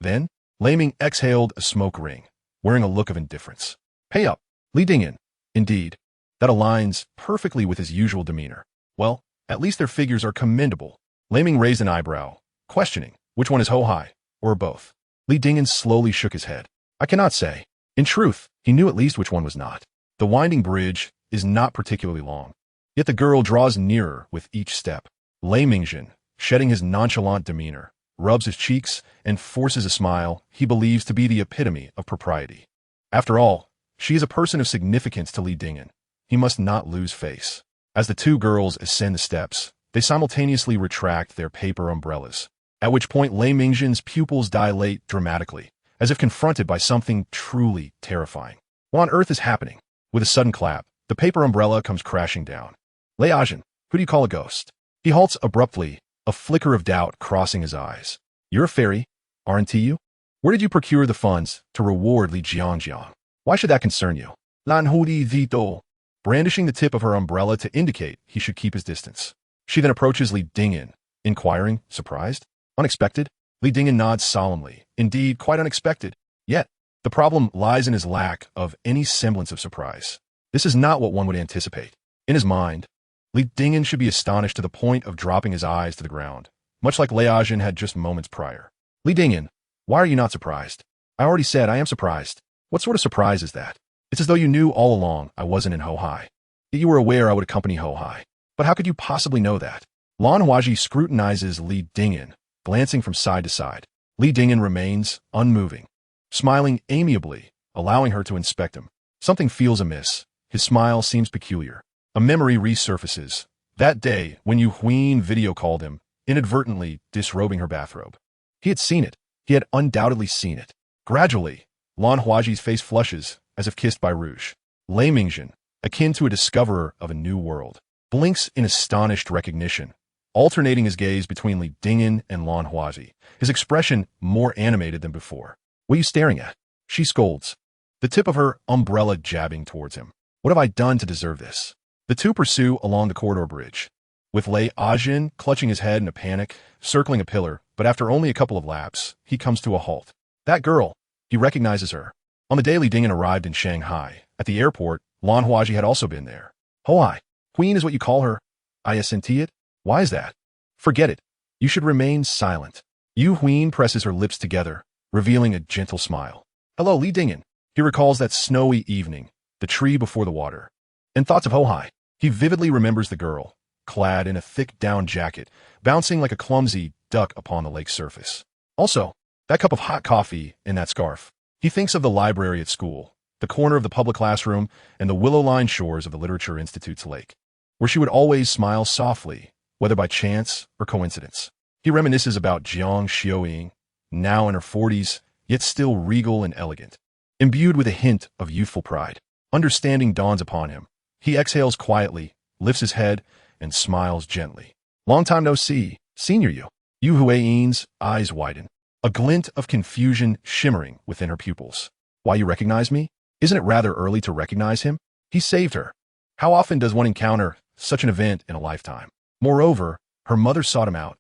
then, Lei Ming exhaled a smoke ring, wearing a look of indifference. Pay up. Li Dingen. Indeed. That aligns perfectly with his usual demeanor. Well, at least their figures are commendable. Lei Ming raised an eyebrow, questioning, which one is Ho-Hai, or both? Li Dingen slowly shook his head. I cannot say. In truth, he knew at least which one was not. The winding bridge is not particularly long, yet the girl draws nearer with each step. Lei Mingjin, shedding his nonchalant demeanor, rubs his cheeks, and forces a smile he believes to be the epitome of propriety. After all, she is a person of significance to Li Dingyan. He must not lose face. As the two girls ascend the steps, they simultaneously retract their paper umbrellas, at which point Lei Mingzhen's pupils dilate dramatically, as if confronted by something truly terrifying. What on earth is happening? With a sudden clap, the paper umbrella comes crashing down. Lei Ajin, who do you call a ghost? He halts abruptly, a flicker of doubt crossing his eyes. You're a fairy, aren't you? Where did you procure the funds to reward Li Jiangjiang? Why should that concern you? Lan Hudi Vito, brandishing the tip of her umbrella to indicate he should keep his distance. She then approaches Li Dingyan, inquiring, surprised? Unexpected? Li Dingyan nods solemnly. Indeed, quite unexpected. Yet, the problem lies in his lack of any semblance of surprise. This is not what one would anticipate. In his mind, Li Dingyan should be astonished to the point of dropping his eyes to the ground, much like Lei Ajin had just moments prior. Li Dingyan, why are you not surprised? I already said I am surprised. What sort of surprise is that? It's as though you knew all along I wasn't in Hohai. That you were aware I would accompany Hohai. But how could you possibly know that? Lan Huaji scrutinizes Li Dingyan, glancing from side to side. Li Dingyan remains unmoving, smiling amiably, allowing her to inspect him. Something feels amiss. His smile seems peculiar. A memory resurfaces. That day, when Yu Huin video called him, inadvertently disrobing her bathrobe. He had seen it. He had undoubtedly seen it. Gradually, Lan Huaji's face flushes, as if kissed by rouge. Lei Mingzhen, akin to a discoverer of a new world, blinks in astonished recognition, alternating his gaze between Li Dingyan and Lan Huaji, his expression more animated than before. What are you staring at? She scolds, the tip of her umbrella jabbing towards him. What have I done to deserve this? The two pursue along the corridor bridge, with Lei Ajin clutching his head in a panic, circling a pillar, but after only a couple of laps, he comes to a halt. That girl, he recognizes her. On the day Li Dingyan arrived in Shanghai, at the airport, Lan Huaji had also been there. Hoai, Queen is what you call her. I assent it? Why is that? Forget it. You should remain silent. Yu Huin presses her lips together, revealing a gentle smile. Hello, Li Dingyan. He recalls that snowy evening, the tree before the water. In thoughts of Hohai, he vividly remembers the girl, clad in a thick down jacket, bouncing like a clumsy duck upon the lake's surface. Also, that cup of hot coffee and that scarf. He thinks of the library at school, the corner of the public classroom, and the willow-lined shores of the Literature Institute's lake, where she would always smile softly, whether by chance or coincidence. He reminisces about Jiang Xiaoying, now in her 40s, yet still regal and elegant. Imbued with a hint of youthful pride, understanding dawns upon him. He exhales quietly, lifts his head, and smiles gently. Long time no see, senior you. Yu Huiyin's eyes widen, a glint of confusion shimmering within her pupils. Why, you recognize me? Isn't it rather early to recognize him? He saved her. How often does one encounter such an event in a lifetime? Moreover, her mother sought him out,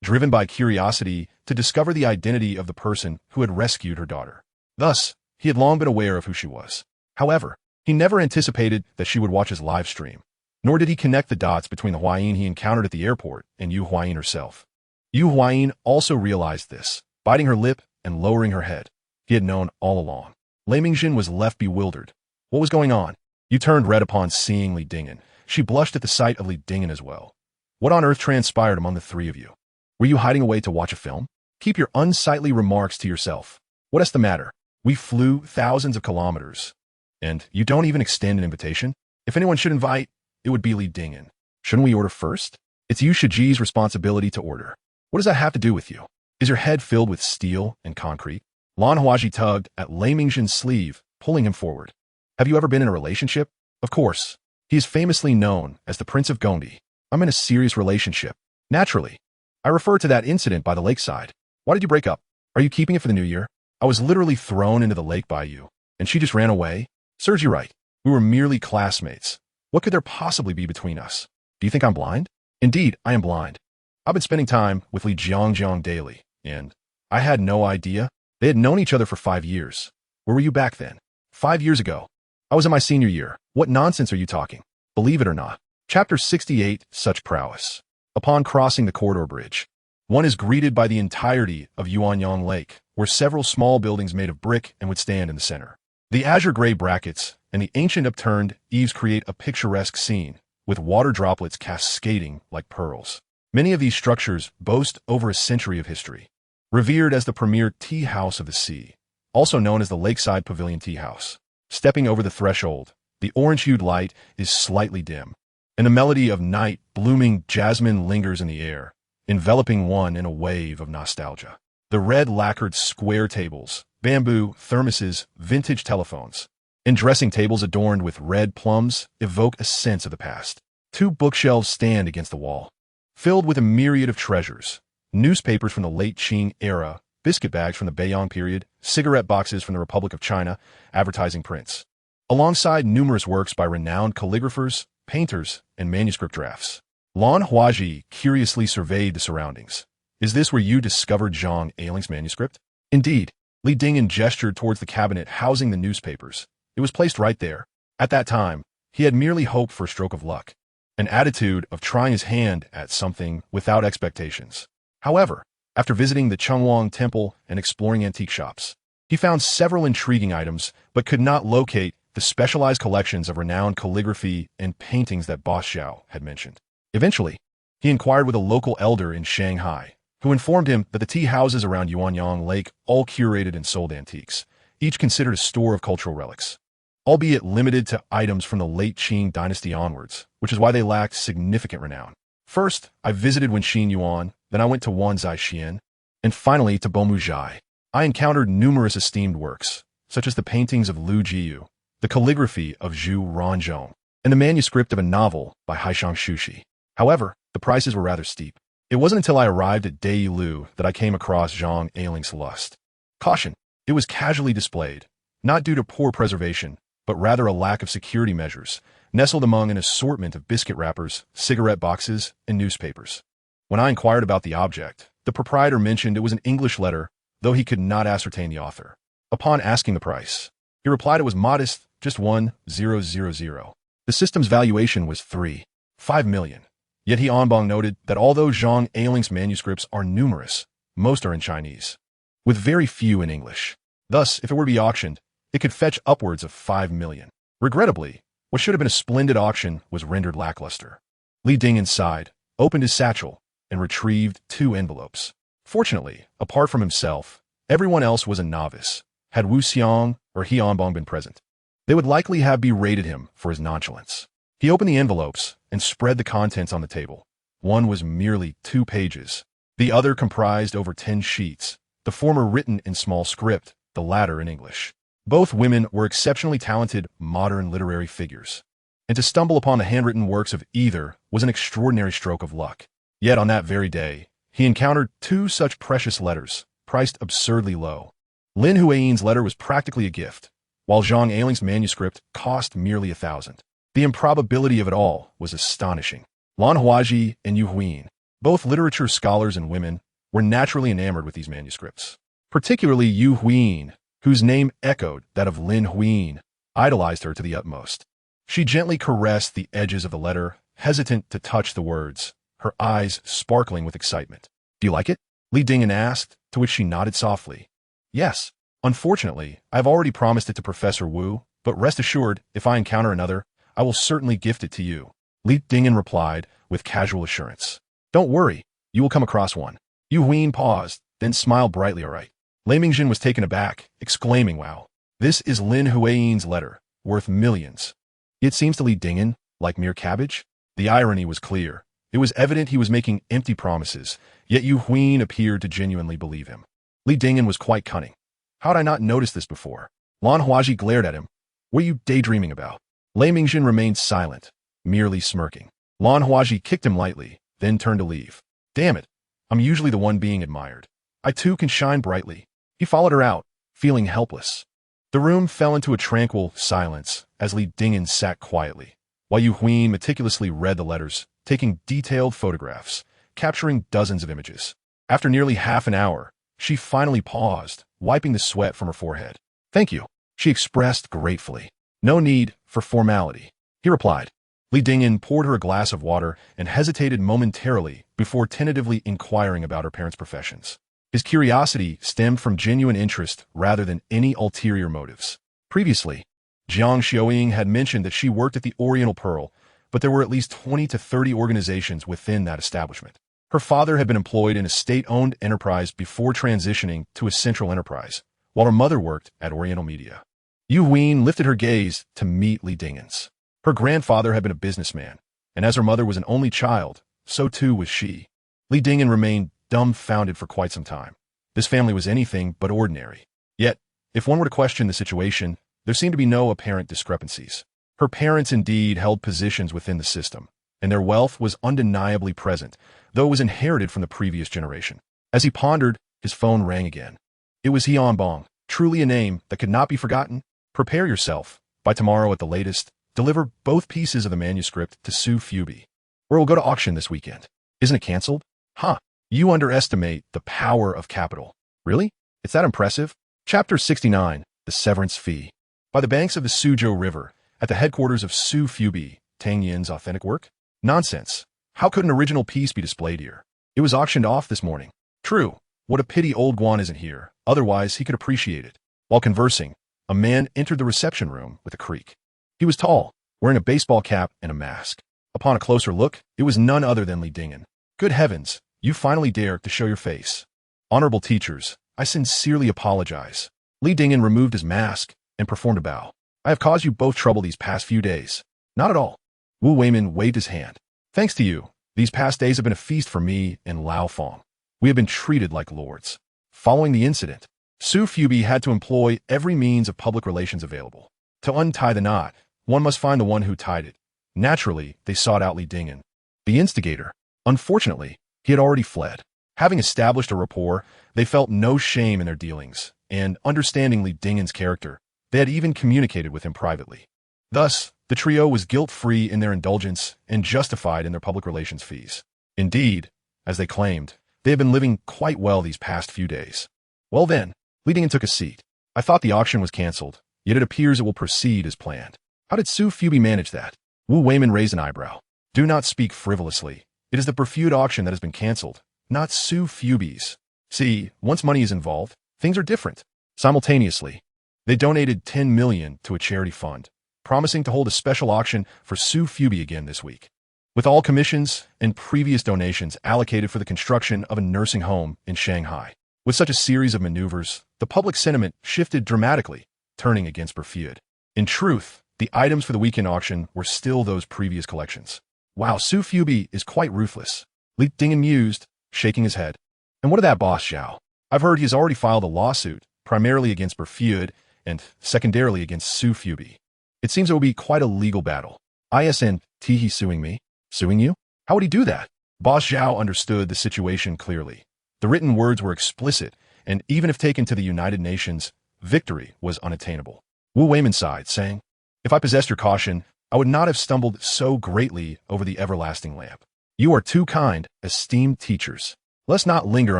driven by curiosity to discover the identity of the person who had rescued her daughter. Thus, he had long been aware of who she was. However, he never anticipated that she would watch his live stream, nor did he connect the dots between the Huayin he encountered at the airport and Yu Huayin herself. Yu Huayin also realized this, biting her lip and lowering her head. He had known all along. Lei Mingzhen was left bewildered. What was going on? Yu turned red upon seeing Li Dingyan. She blushed at the sight of Li Dingyan as well. What on earth transpired among the three of you? Were you hiding away to watch a film? Keep your unsightly remarks to yourself. What is the matter? We flew thousands of kilometers, and you don't even extend an invitation? If anyone should invite, it would be Li Dingyan. Shouldn't we order first? It's Yu Shiji's responsibility to order. What does that have to do with you? Is your head filled with steel and concrete? Lan Huaji tugged at Lei Mingzhen's sleeve, pulling him forward. Have you ever been in a relationship? Of course. He is famously known as the Prince of Gondi. I'm in a serious relationship. Naturally. I refer to that incident by the lakeside. Why did you break up? Are you keeping it for the new year? I was literally thrown into the lake by you, and she just ran away? Serves you right. We were merely classmates. What could there possibly be between us? Do you think I'm blind? Indeed, I am blind. I've been spending time with Li Jiangjiang daily, and I had no idea. They had known each other for 5 years. Where were you back then? 5 years ago. I was in my senior year. What nonsense are you talking? Believe it or not. Chapter 68, Such Prowess. Upon crossing the corridor bridge, one is greeted by the entirety of Yuanyang Lake, where several small buildings made of brick and would stand in the center. The azure gray brackets and the ancient upturned eaves create a picturesque scene, with water droplets cascading like pearls. Many of these structures boast over a century of history. Revered as the premier tea house of the sea, also known as the Lakeside Pavilion Tea House. Stepping over the threshold, the orange-hued light is slightly dim, and the melody of night blooming jasmine lingers in the air, enveloping one in a wave of nostalgia. The red lacquered square tables, bamboo, thermoses, vintage telephones, and dressing tables adorned with red plums evoke a sense of the past. Two bookshelves stand against the wall, filled with a myriad of treasures: newspapers from the late Qing era, biscuit bags from the Beiyang period, cigarette boxes from the Republic of China, advertising prints, alongside numerous works by renowned calligraphers, painters, and manuscript drafts. Lan Huaji curiously surveyed the surroundings. "Is this where you discovered Zhang Ailing's manuscript?" "Indeed." Li Dingyan gestured towards the cabinet housing the newspapers. It was placed right there. At that time, he had merely hoped for a stroke of luck, an attitude of trying his hand at something without expectations. However, after visiting the Chengwang Temple and exploring antique shops, he found several intriguing items but could not locate the specialized collections of renowned calligraphy and paintings that Boss Xiao had mentioned. Eventually, he inquired with a local elder in Shanghai, who informed him that the tea houses around Yuanyang Lake all curated and sold antiques, each considered a store of cultural relics, albeit limited to items from the late Qing dynasty onwards, which is why they lacked significant renown. First, I visited Wenxin Yuan, then I went to Wanzai Xian, and finally to Bomuzhai. I encountered numerous esteemed works, such as the paintings of Lu Jiyu, the calligraphy of Zhu Ranzhong, and the manuscript of a novel by Haishang Shushi. However, the prices were rather steep. It wasn't until I arrived at Deilu that I came across Zhang Ailing's lust. Caution, it was casually displayed, not due to poor preservation, but rather a lack of security measures, nestled among an assortment of biscuit wrappers, cigarette boxes, and newspapers. When I inquired about the object, the proprietor mentioned it was an English letter, though he could not ascertain the author. Upon asking the price, he replied it was modest, just 1,000. The system's valuation was 3.5 million. Yet he Onbong noted that although Zhang Ailing's manuscripts are numerous, most are in Chinese, with very few in English. Thus, if it were to be auctioned, it could fetch upwards of 5 million. Regrettably, what should have been a splendid auction was rendered lackluster. Li Dingyan sighed, opened his satchel, and retrieved 2 envelopes. Fortunately, apart from himself, everyone else was a novice. Had Wu Xiang or He Onbong been present, they would likely have berated him for his nonchalance. He opened the envelopes and spread the contents on the table. One was merely 2 pages. The other comprised over 10 sheets, the former written in small script, the latter in English. Both women were exceptionally talented modern literary figures, and to stumble upon the handwritten works of either was an extraordinary stroke of luck. Yet on that very day, he encountered 2 such precious letters, priced absurdly low. Lin Huayin's letter was practically a gift, while Zhang Ailing's manuscript cost merely 1,000. The improbability of it all was astonishing. Lan Huaji and Yu Huyin, both literature scholars and women, were naturally enamored with these manuscripts. Particularly Yu Huyin, whose name echoed that of Lin Huyin, idolized her to the utmost. She gently caressed the edges of the letter, hesitant to touch the words, her eyes sparkling with excitement. "Do you like it?" Li Dingyan asked, to which she nodded softly. "Yes. Unfortunately, I have already promised it to Professor Wu, but rest assured, if I encounter another, I will certainly gift it to you," Li Dingyan replied with casual assurance. "Don't worry, you will come across one." Yu Huyin paused, then smiled brightly. "All right." Lei Mingjin was taken aback, exclaiming, "Wow, this is Lin Huayin's letter, worth millions." It seems to Li Dingyan like mere cabbage. The irony was clear. It was evident he was making empty promises, yet Yu Huyin appeared to genuinely believe him. Li Dingyan was quite cunning. How had I not noticed this before? Lan Huaji glared at him. "What are you daydreaming about?" Lei Mingjin remained silent, merely smirking. Lan Huaji kicked him lightly, then turned to leave. "Damn it, I'm usually the one being admired. I too can shine brightly." He followed her out, feeling helpless. The room fell into a tranquil silence as Li Dingyan sat quietly, while Yu Huyin meticulously read the letters, taking detailed photographs, capturing dozens of images. After nearly half an hour, she finally paused, wiping the sweat from her forehead. "Thank you," she expressed gratefully. "No need for formality," he replied. Li Dingyan poured her a glass of water and hesitated momentarily before tentatively inquiring about her parents' professions. His curiosity stemmed from genuine interest rather than any ulterior motives. Previously, Jiang Xiaoying had mentioned that she worked at the Oriental Pearl, but there were at least 20 to 30 organizations within that establishment. Her father had been employed in a state-owned enterprise before transitioning to a central enterprise, while her mother worked at Oriental Media. Yu Ween lifted her gaze to meet Li Dingen's. Her grandfather had been a businessman, and as her mother was an only child, so too was she. Li Dingen remained dumbfounded for quite some time. This family was anything but ordinary. Yet, if one were to question the situation, there seemed to be no apparent discrepancies. Her parents indeed held positions within the system, and their wealth was undeniably present, though it was inherited from the previous generation. As he pondered, his phone rang again. It was Heon Bong, truly a name that could not be forgotten. Prepare yourself. By tomorrow at the latest, deliver both pieces of the manuscript to Sue Fuby, or it will go to auction this weekend. Isn't it canceled? Huh. You underestimate the power of capital. Really? It's that impressive? Chapter 69, The Severance Fee. By the banks of the Suzhou River, at the headquarters of Sue Fuby, Tang Yin's authentic work? Nonsense. How could an original piece be displayed here? It was auctioned off this morning. True. What a pity old Guan isn't here, otherwise he could appreciate it. While conversing, a man entered the reception room with a creak. He was tall, wearing a baseball cap and a mask. Upon a closer look, it was none other than Li Dingen. Good heavens, you finally dared to show your face. Honorable teachers, I sincerely apologize. Li Dingen removed his mask and performed a bow. I have caused you both trouble these past few days. Not at all. Wu Weimin waved his hand. Thanks to you, these past days have been a feast for me and Lao Fong. We have been treated like lords. Following the incident, Sue Fuby had to employ every means of public relations available. To untie the knot, one must find the one who tied it. Naturally, they sought out Li Dingen, the instigator. Unfortunately, he had already fled. Having established a rapport, they felt no shame in their dealings, and understanding Li Dingen's character, they had even communicated with him privately. Thus, the trio was guilt-free in their indulgence and justified in their public relations fees. Indeed, as they claimed, they had been living quite well these past few days. Well then, Li Dingen took a seat. I thought the auction was cancelled, yet it appears it will proceed as planned. How did Sue Fuby manage that? Wu Weimin raised an eyebrow. Do not speak frivolously. It is the Perfeud auction that has been cancelled, not Sue Fuby's. See, once money is involved, things are different. Simultaneously, they donated $10 million to a charity fund, promising to hold a special auction for Sue Fuby again this week. With all commissions and previous donations allocated for the construction of a nursing home in Shanghai. With such a series of maneuvers, the public sentiment shifted dramatically, turning against Perfeud. In truth, the items for the weekend auction were still those previous collections. Wow, Sue Fuby is quite ruthless. Li Dingen mused, shaking his head. And what of that boss Zhao? I've heard he has already filed a lawsuit, primarily against Perfeud and secondarily against Sue Fuby. It seems it will be quite a legal battle. ISNT he suing me? Suing you? How would he do that? Boss Zhao understood the situation clearly. The written words were explicit, and even if taken to the United Nations, victory was unattainable. Wu Weimin sighed, saying, If I possessed your caution, I would not have stumbled so greatly over the everlasting lamp. You are too kind, esteemed teachers. Let's not linger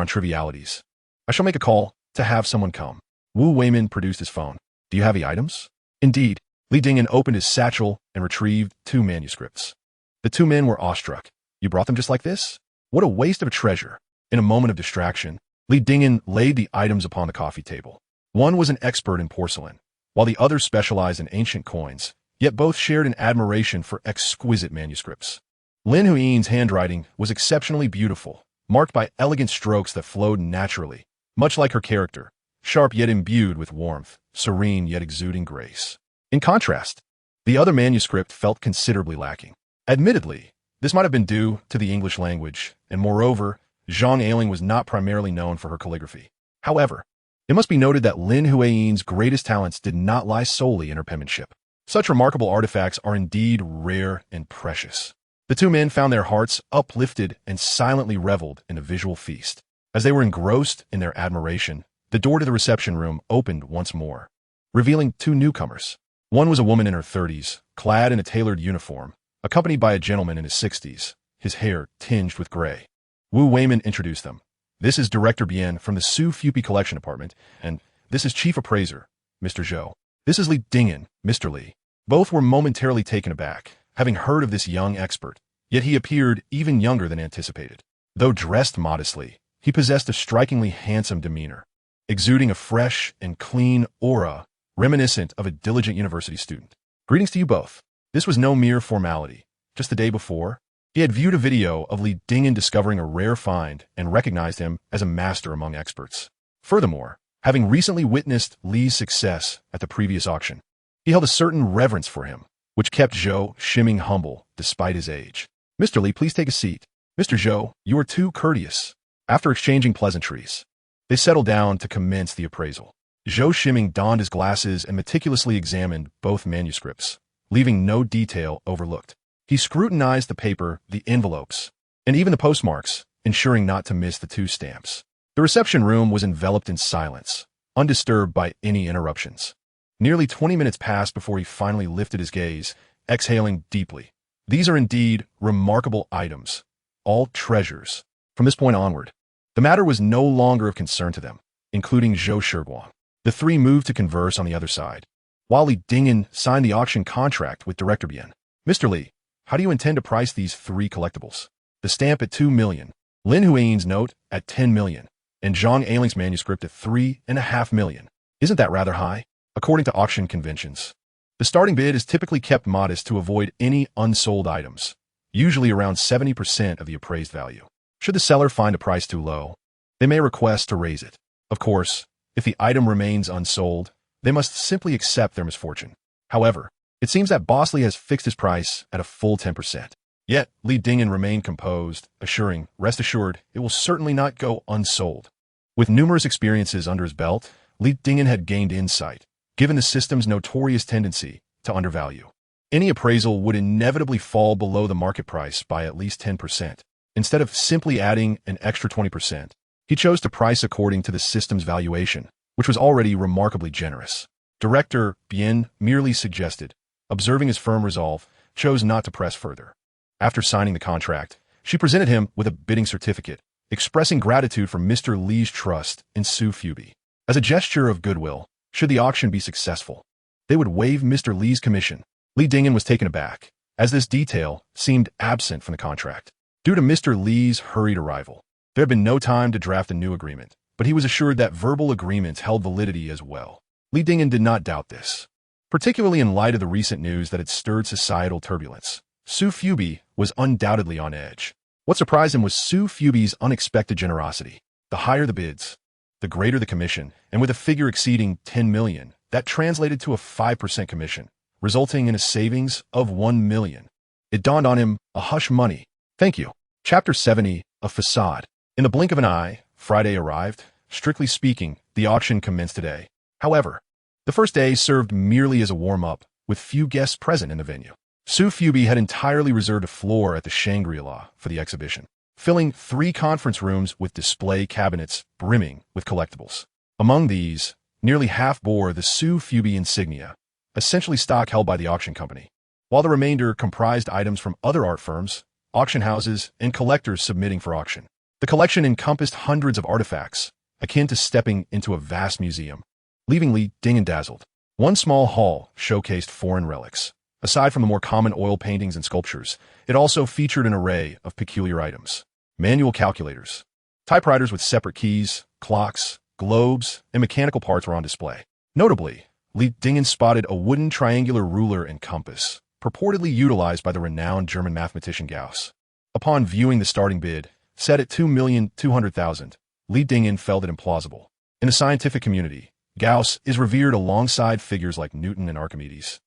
on trivialities. I shall make a call to have someone come. Wu Weimin produced his phone. Do you have the items? Indeed. Li Dingen opened his satchel and retrieved 2 manuscripts. The 2 men were awestruck. You brought them just like this? What a waste of a treasure. In a moment of distraction, Li Dingen laid the items upon the coffee table. One was an expert in porcelain, while the other specialized in ancient coins, yet both shared an admiration for exquisite manuscripts. Lin Huiyin's handwriting was exceptionally beautiful, marked by elegant strokes that flowed naturally, much like her character, sharp yet imbued with warmth, serene yet exuding grace. In contrast, the other manuscript felt considerably lacking. Admittedly, this might have been due to the English language, and moreover, Zhang Ailing was not primarily known for her calligraphy. However, it must be noted that Lin Huiyin's greatest talents did not lie solely in her penmanship. Such remarkable artifacts are indeed rare and precious. The 2 men found their hearts uplifted and silently reveled in a visual feast. As they were engrossed in their admiration, the door to the reception room opened once more, revealing 2 newcomers. One was a woman in her 30s, clad in a tailored uniform, accompanied by a gentleman in his 60s, his hair tinged with gray. Wu Weimin introduced them. This is Director Bien from the Sue Fuby Collection Department, and this is Chief Appraiser, Mr. Zhou. This is Li Dingen, Mr. Li. Both were momentarily taken aback, having heard of this young expert, yet he appeared even younger than anticipated. Though dressed modestly, he possessed a strikingly handsome demeanor, exuding a fresh and clean aura reminiscent of a diligent university student. Greetings to you both. This was no mere formality. Just the day before, He had viewed a video of Li Dingyan discovering a rare find and recognized him as a master among experts. Furthermore, having recently witnessed Li's success at the previous auction, he held a certain reverence for him, which kept Zhou Shiming humble despite his age. "Mr. Li, please take a seat. Mr. Zhou, you are too courteous." After exchanging pleasantries, they settled down to commence the appraisal. Zhou Shiming donned his glasses and meticulously examined both manuscripts, leaving no detail overlooked. He scrutinized the paper, the envelopes, and even the postmarks, ensuring not to miss the two stamps. The reception room was enveloped in silence, undisturbed by any interruptions. Nearly 20 minutes passed before he finally lifted his gaze, exhaling deeply. These are indeed remarkable items, all treasures. From this point onward, the matter was no longer of concern to them, including Zhou Shiguang. The three moved to converse on the other side, while Li Dingyan signed the auction contract with Director Bian. "Mr. Li, how do you intend to price these three collectibles? The stamp at 2 million, Lin Huiying's note at 10 million, and Zhang Ailing's manuscript at 3.5 million. Isn't that rather high?" According to auction conventions, the starting bid is typically kept modest to avoid any unsold items, usually around 70% of the appraised value. Should the seller find a price too low, they may request to raise it. Of course, if the item remains unsold, they must simply accept their misfortune. However, it seems that Boss Li has fixed his price at a full 10%. Yet, Li Dingyan remained composed, assuring, "Rest assured, it will certainly not go unsold." With numerous experiences under his belt, Li Dingyan had gained insight, given the system's notorious tendency to undervalue. Any appraisal would inevitably fall below the market price by at least 10%. Instead of simply adding an extra 20%, he chose to price according to the system's valuation, which was already remarkably generous. Director Bian merely suggested, observing his firm resolve, chose not to press further. After signing the contract, she presented him with a bidding certificate, expressing gratitude for Mr. Li's trust in Su Fubi. As a gesture of goodwill, should the auction be successful, they would waive Mr. Li's commission. Li Dingyan was taken aback, as this detail seemed absent from the contract. Due to Mr. Li's hurried arrival, there had been no time to draft a new agreement, but he was assured that verbal agreements held validity as well. Li Dingyan did not doubt this, particularly in light of the recent news that had stirred societal turbulence. Su Fubi was undoubtedly on edge. What surprised him was Su Fubi's unexpected generosity. The higher the bids, the greater the commission, and with a figure exceeding 10 million, that translated to a 5% commission, resulting in a savings of 1 million. It dawned on him, a hush money. Thank you. Chapter 70, A Facade. In the blink of an eye, Friday arrived. Strictly speaking, the auction commenced today. However, the first day served merely as a warm-up, with few guests present in the venue. Su Fubi had entirely reserved a floor at the Shangri-La for the exhibition, filling 3 conference rooms with display cabinets brimming with collectibles. Among these, nearly half bore the Su Fubi insignia, essentially stock held by the auction company, while the remainder comprised items from other art firms, auction houses, and collectors submitting for auction. The collection encompassed hundreds of artifacts, akin to stepping into a vast museum, leaving Li Dingyan dazzled. One small hall showcased foreign relics. Aside from the more common oil paintings and sculptures, it also featured an array of peculiar items. Manual calculators, typewriters with separate keys, clocks, globes, and mechanical parts were on display. Notably, Li Dingyan spotted a wooden triangular ruler and compass, purportedly utilized by the renowned German mathematician Gauss. Upon viewing the starting bid, set at 2,200,000, Li Dingyan felt it implausible. In the scientific community, Gauss is revered alongside figures like Newton and Archimedes.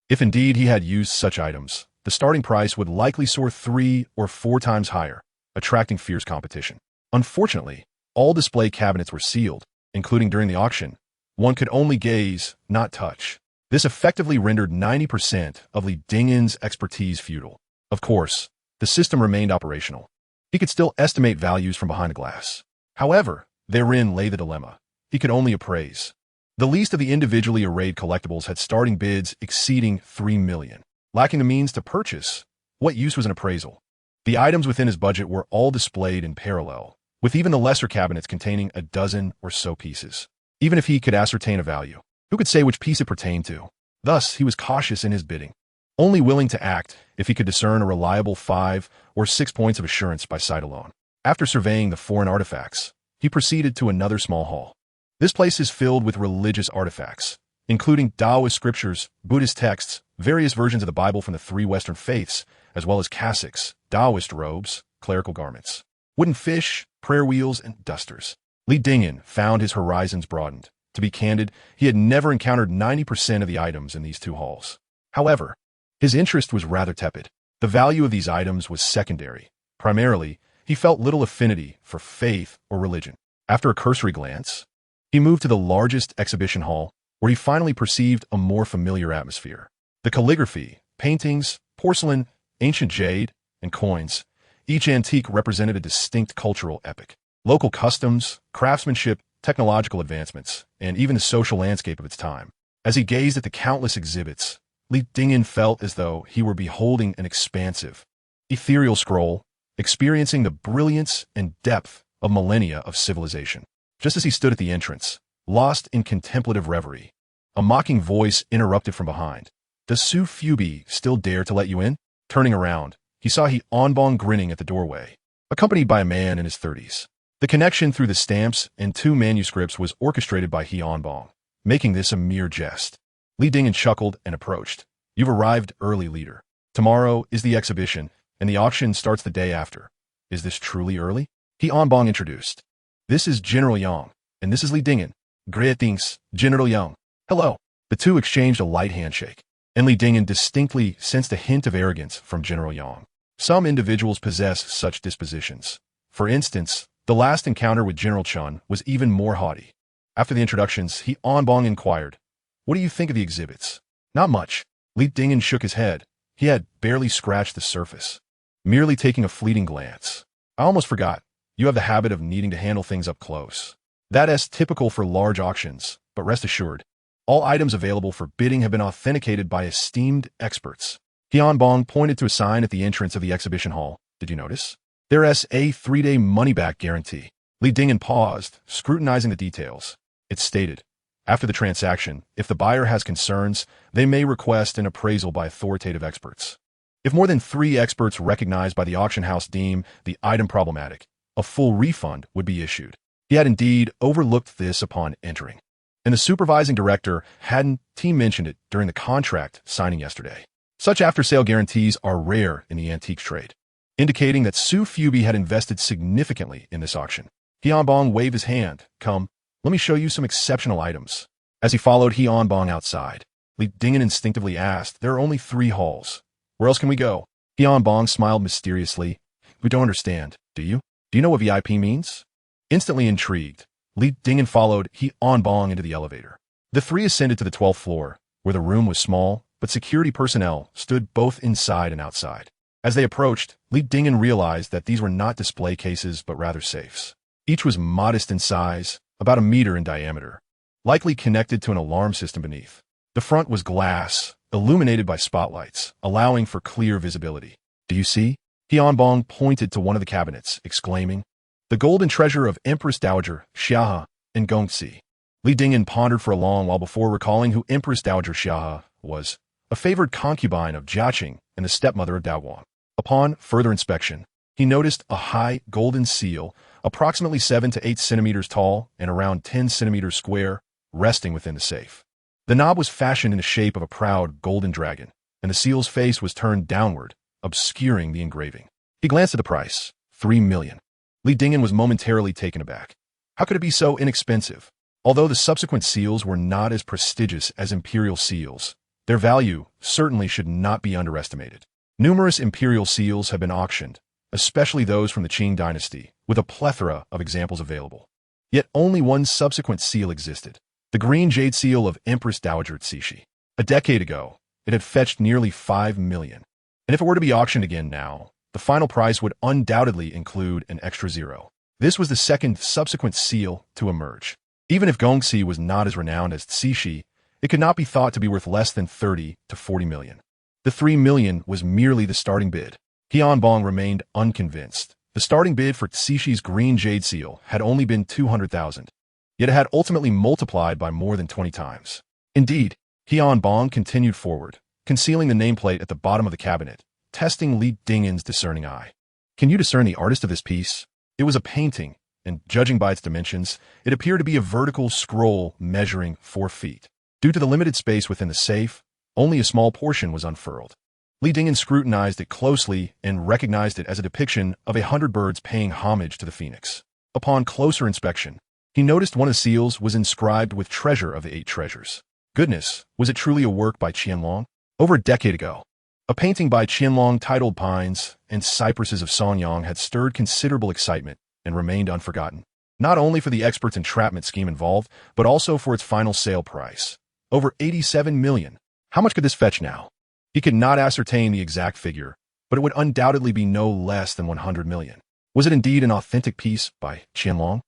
If indeed he had used such items, the starting price would likely soar 3 or 4 times higher, attracting fierce competition. Unfortunately, all display cabinets were sealed, including during the auction. One could only gaze, not touch. This effectively rendered 90% of Li Dingyan's expertise futile. Of course, the system remained operational. He could still estimate values from behind the glass. However, therein lay the dilemma. He could only appraise. The least of the individually arrayed collectibles had starting bids exceeding 3 million. Lacking the means to purchase, what use was an appraisal? The items within his budget were all displayed in parallel, with even the lesser cabinets containing a dozen or so pieces. Even if he could ascertain a value, who could say which piece it pertained to? Thus, he was cautious in his bidding, only willing to act if he could discern a reliable 5 or 6 points of assurance by sight alone. After surveying the foreign artifacts, he proceeded to another small hall. This place is filled with religious artifacts, including Taoist scriptures, Buddhist texts, various versions of the Bible from the 3 Western faiths, as well as cassocks, Taoist robes, clerical garments, wooden fish, prayer wheels, and dusters. Li Dingyan found his horizons broadened. To be candid, he had never encountered 90% of the items in these two halls. However, his interest was rather tepid. The value of these items was secondary. Primarily, he felt little affinity for faith or religion. After a cursory glance, he moved to the largest exhibition hall, where he finally perceived a more familiar atmosphere. The calligraphy, paintings, porcelain, ancient jade, and coins, each antique represented a distinct cultural epoch. Local customs, craftsmanship, technological advancements, and even the social landscape of its time. As he gazed at the countless exhibits, Li Dingyan felt as though he were beholding an expansive, ethereal scroll, experiencing the brilliance and depth of millennia of civilization. Just as he stood at the entrance, lost in contemplative reverie, a mocking voice interrupted from behind. "Does Su Fubi still dare to let you in?" Turning around, he saw He Onbong grinning at the doorway, accompanied by a man in his 30s. The connection through the stamps and two manuscripts was orchestrated by He Onbong, making this a mere jest. Li Dingyan chuckled and approached. "You've arrived early, leader. Tomorrow is the exhibition, and the auction starts the day after. Is this truly early?" He Onbong introduced. "This is General Yang, and this is Li Dingyan. Greetings, General Yang." "Hello." The two exchanged a light handshake, and Li Dingyan distinctly sensed a hint of arrogance from General Yang. Some individuals possess such dispositions. For instance, the last encounter with General Chun was even more haughty. After the introductions, He Onbong inquired, "What do you think of the exhibits?" "Not much." Li Dingyan shook his head. He had barely scratched the surface, merely taking a fleeting glance. "I almost forgot. You have the habit of needing to handle things up close. That is typical for large auctions, but rest assured, all items available for bidding have been authenticated by esteemed experts." He Onbong pointed to a sign at the entrance of the exhibition hall. "Did you notice? There is a 3-day money-back guarantee." Li Dingyan paused, scrutinizing the details. It stated, after the transaction, if the buyer has concerns, they may request an appraisal by authoritative experts. If more than 3 experts recognized by the auction house deem the item problematic, a full refund would be issued. He had indeed overlooked this upon entering, and the supervising director hadn't mentioned it during the contract signing yesterday. Such after-sale guarantees are rare in the antiques trade, indicating that Su Fubi had invested significantly in this auction. He Onbong waved his hand. "Come, let me show you some exceptional items." As he followed He Onbong outside, Li Dingyan instinctively asked, "There are only 3 halls. Where else can we go?" He Onbong smiled mysteriously. "We don't understand, do you? Do you know what VIP means?" Instantly intrigued, Li Dingyan followed He Onbong into the elevator. The 3 ascended to the 12th floor, where the room was small, but security personnel stood both inside and outside. As they approached, Li Dingyan realized that these were not display cases but rather safes. Each was modest in size, about a meter in diameter, likely connected to an alarm system beneath. The front was glass, illuminated by spotlights, allowing for clear visibility. "Do you see?" He Onbong pointed to one of the cabinets, exclaiming, "The golden treasure of Empress Dowager Xiahe and Gongxi." Li Dingyan pondered for a long while before recalling who Empress Dowager Xiahe was, a favored concubine of Jiaqing and the stepmother of Daoguang. Upon further inspection, he noticed a high golden seal, approximately 7 to 8 centimeters tall and around 10 centimeters square, resting within the safe. The knob was fashioned in the shape of a proud golden dragon, and the seal's face was turned downward, obscuring the engraving. He glanced at the price, 3 million. Li Dingyan was momentarily taken aback. How could it be so inexpensive? Although the subsequent seals were not as prestigious as imperial seals, their value certainly should not be underestimated. Numerous imperial seals have been auctioned, especially those from the Qing dynasty, with a plethora of examples available. Yet only one subsequent seal existed, the green jade seal of Empress Dowager Cixi. A decade ago, it had fetched nearly 5 million. And if it were to be auctioned again now, the final price would undoubtedly include an extra 0. This was the second subsequent seal to emerge. Even if Gongxi was not as renowned as Cixi, it could not be thought to be worth less than 30 to 40 million. The 3 million was merely the starting bid. He Onbong remained unconvinced. The starting bid for Cixi's green jade seal had only been 200,000, yet it had ultimately multiplied by more than 20 times. Indeed, He Onbong continued forward, concealing the nameplate at the bottom of the cabinet, testing Li Dingyan's discerning eye. "Can you discern the artist of this piece?" It was a painting, and judging by its dimensions, it appeared to be a vertical scroll measuring 4 feet. Due to the limited space within the safe, only a small portion was unfurled. Li Dingyan scrutinized it closely and recognized it as a depiction of 100 birds paying homage to the phoenix. Upon closer inspection, he noticed one of the seals was inscribed with treasure of the 8 treasures. Goodness, was it truly a work by Qianlong? Over a decade ago, a painting by Qianlong titled Pines and Cypresses of Sonyang had stirred considerable excitement and remained unforgotten, not only for the expert's entrapment scheme involved, but also for its final sale price. Over 87 million. How much could this fetch now? He could not ascertain the exact figure, but it would undoubtedly be no less than 100 million. Was it indeed an authentic piece by Qianlong?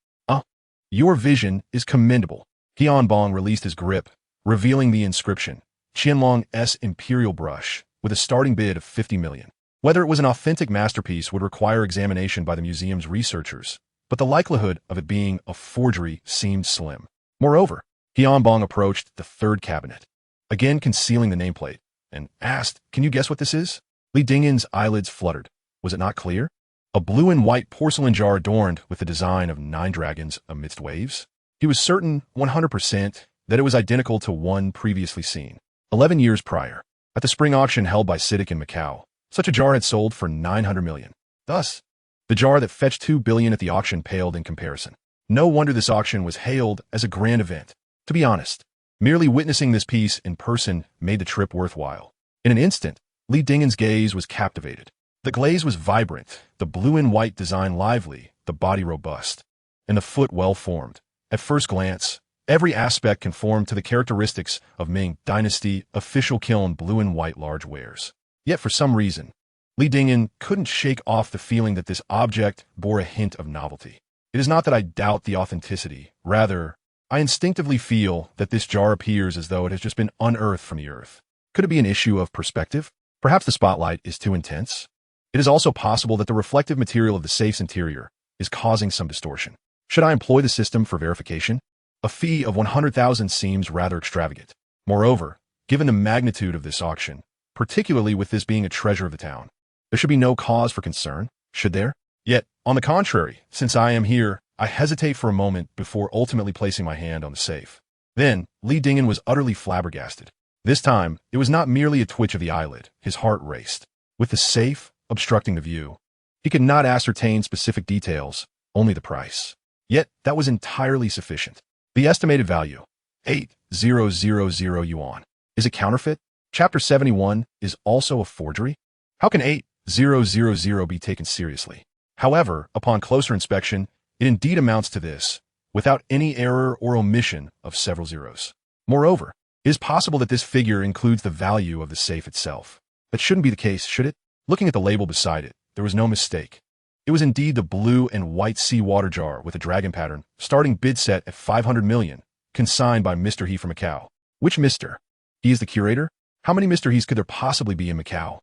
Your vision is commendable. Tianbong released his grip, revealing the inscription, Qianlong's Imperial Brush, with a starting bid of 50 million. Whether it was an authentic masterpiece would require examination by the museum's researchers, but the likelihood of it being a forgery seemed slim. Moreover, Tianbong approached the third cabinet, again concealing the nameplate, and asked, "Can you guess what this is?" Li Dingyan's eyelids fluttered. Was it not clear? A blue and white porcelain jar adorned with the design of 9 dragons amidst waves? He was certain 100% that it was identical to one previously seen, 11 years prior, at the spring auction held by CITIC in Macau. Such a jar had sold for 900 million. Thus, the jar that fetched 2 billion at the auction paled in comparison. No wonder this auction was hailed as a grand event. To be honest, merely witnessing this piece in person made the trip worthwhile. In an instant, Li Dingyan's gaze was captivated. The glaze was vibrant, the blue and white design lively, the body robust, and the foot well-formed. At first glance, every aspect conformed to the characteristics of Ming Dynasty official kiln blue and white large wares. Yet for some reason, Li Dingyan couldn't shake off the feeling that this object bore a hint of novelty. It is not that I doubt the authenticity, rather, I instinctively feel that this jar appears as though it has just been unearthed from the earth. Could it be an issue of perspective? Perhaps the spotlight is too intense? It is also possible that the reflective material of the safe's interior is causing some distortion. Should I employ the system for verification? A fee of 100,000 seems rather extravagant. Moreover, given the magnitude of this auction, particularly with this being a treasure of the town, there should be no cause for concern, should there? Yet, on the contrary, since I am here, I hesitate for a moment before ultimately placing my hand on the safe. Then, Li Dingyan was utterly flabbergasted. This time, it was not merely a twitch of the eyelid. His heart raced. With the safe obstructing the view, he could not ascertain specific details, only the price. Yet, that was entirely sufficient. The estimated value, 8,000 yuan. Is it counterfeit? Chapter 71 is also a forgery? How can 8,000 be taken seriously? However, upon closer inspection, it indeed amounts to this, without any error or omission of several zeros. Moreover, it is possible that this figure includes the value of the safe itself. That shouldn't be the case, should it? Looking at the label beside it, there was no mistake. It was indeed the blue and white seawater jar with a dragon pattern, starting bid set at 500 million, consigned by Mr. He from Macau. Which Mr.? He is the curator? How many Mr. He's could there possibly be in Macau?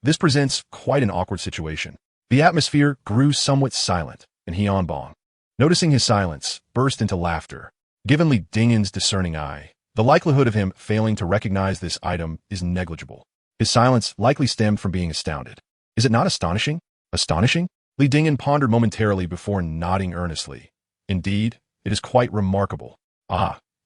This presents quite an awkward situation. The atmosphere grew somewhat silent, and Tianbong, noticing his silence, burst into laughter. Given Li Dingyan's discerning eye, the likelihood of him failing to recognize this item is negligible. His silence likely stemmed from being astounded. Is it not astonishing? Astonishing? Li Dingyan pondered momentarily before nodding earnestly. Indeed, it is quite remarkable.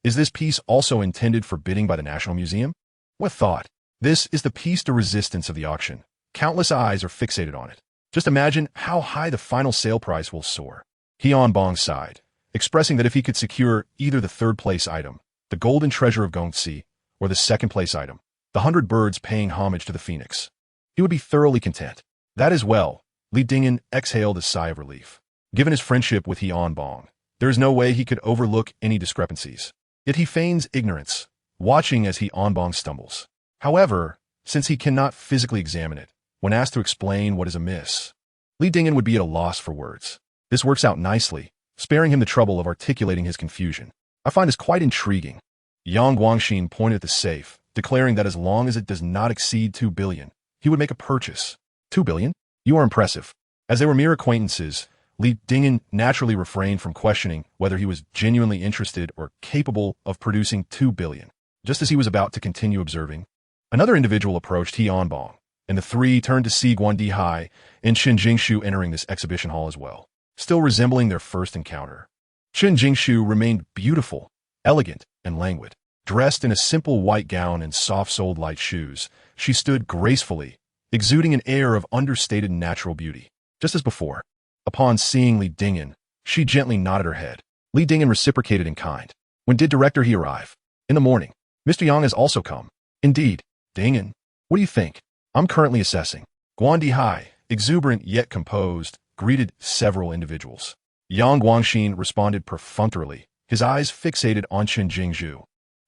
Is this piece also intended for bidding by the National Museum? What thought? This is the piece de resistance of the auction. Countless eyes are fixated on it. Just imagine how high the final sale price will soar. Tianbong sighed, expressing that if he could secure either the third-place item, the golden treasure of Gongxi, or the second-place item, the 100 birds paying homage to the phoenix, he would be thoroughly content. That as well, Li Dingyan exhaled a sigh of relief. Given his friendship with Tianbong, there is no way he could overlook any discrepancies. Yet he feigns ignorance, watching as Tianbong stumbles. However, since he cannot physically examine it, when asked to explain what is amiss, Li Dingyan would be at a loss for words. This works out nicely, sparing him the trouble of articulating his confusion. I find this quite intriguing. Yang Guangxin pointed at the safe, declaring that as long as it does not exceed 2 billion, he would make a purchase. 2 billion? You are impressive. As they were mere acquaintances, Li Dingyan naturally refrained from questioning whether he was genuinely interested or capable of producing 2 billion. Just as he was about to continue observing, another individual approached Tianbong, and the three turned to see Guandihai and Chen Jingshu entering this exhibition hall as well, still resembling their first encounter. Chen Jingshu remained beautiful, elegant, and languid. Dressed in a simple white gown and soft-soled light shoes, she stood gracefully, exuding an air of understated natural beauty. Just as before, upon seeing Li Dingyan, she gently nodded her head. Li Dingyan reciprocated in kind. When did Director He arrive? In the morning. Mr. Yang has also come. Indeed. Dingyan, what do you think? I'm currently assessing. Guan Dihai, exuberant yet composed, greeted several individuals. Yang Guangxin responded perfunctorily, his eyes fixated on Chen Jingzhu,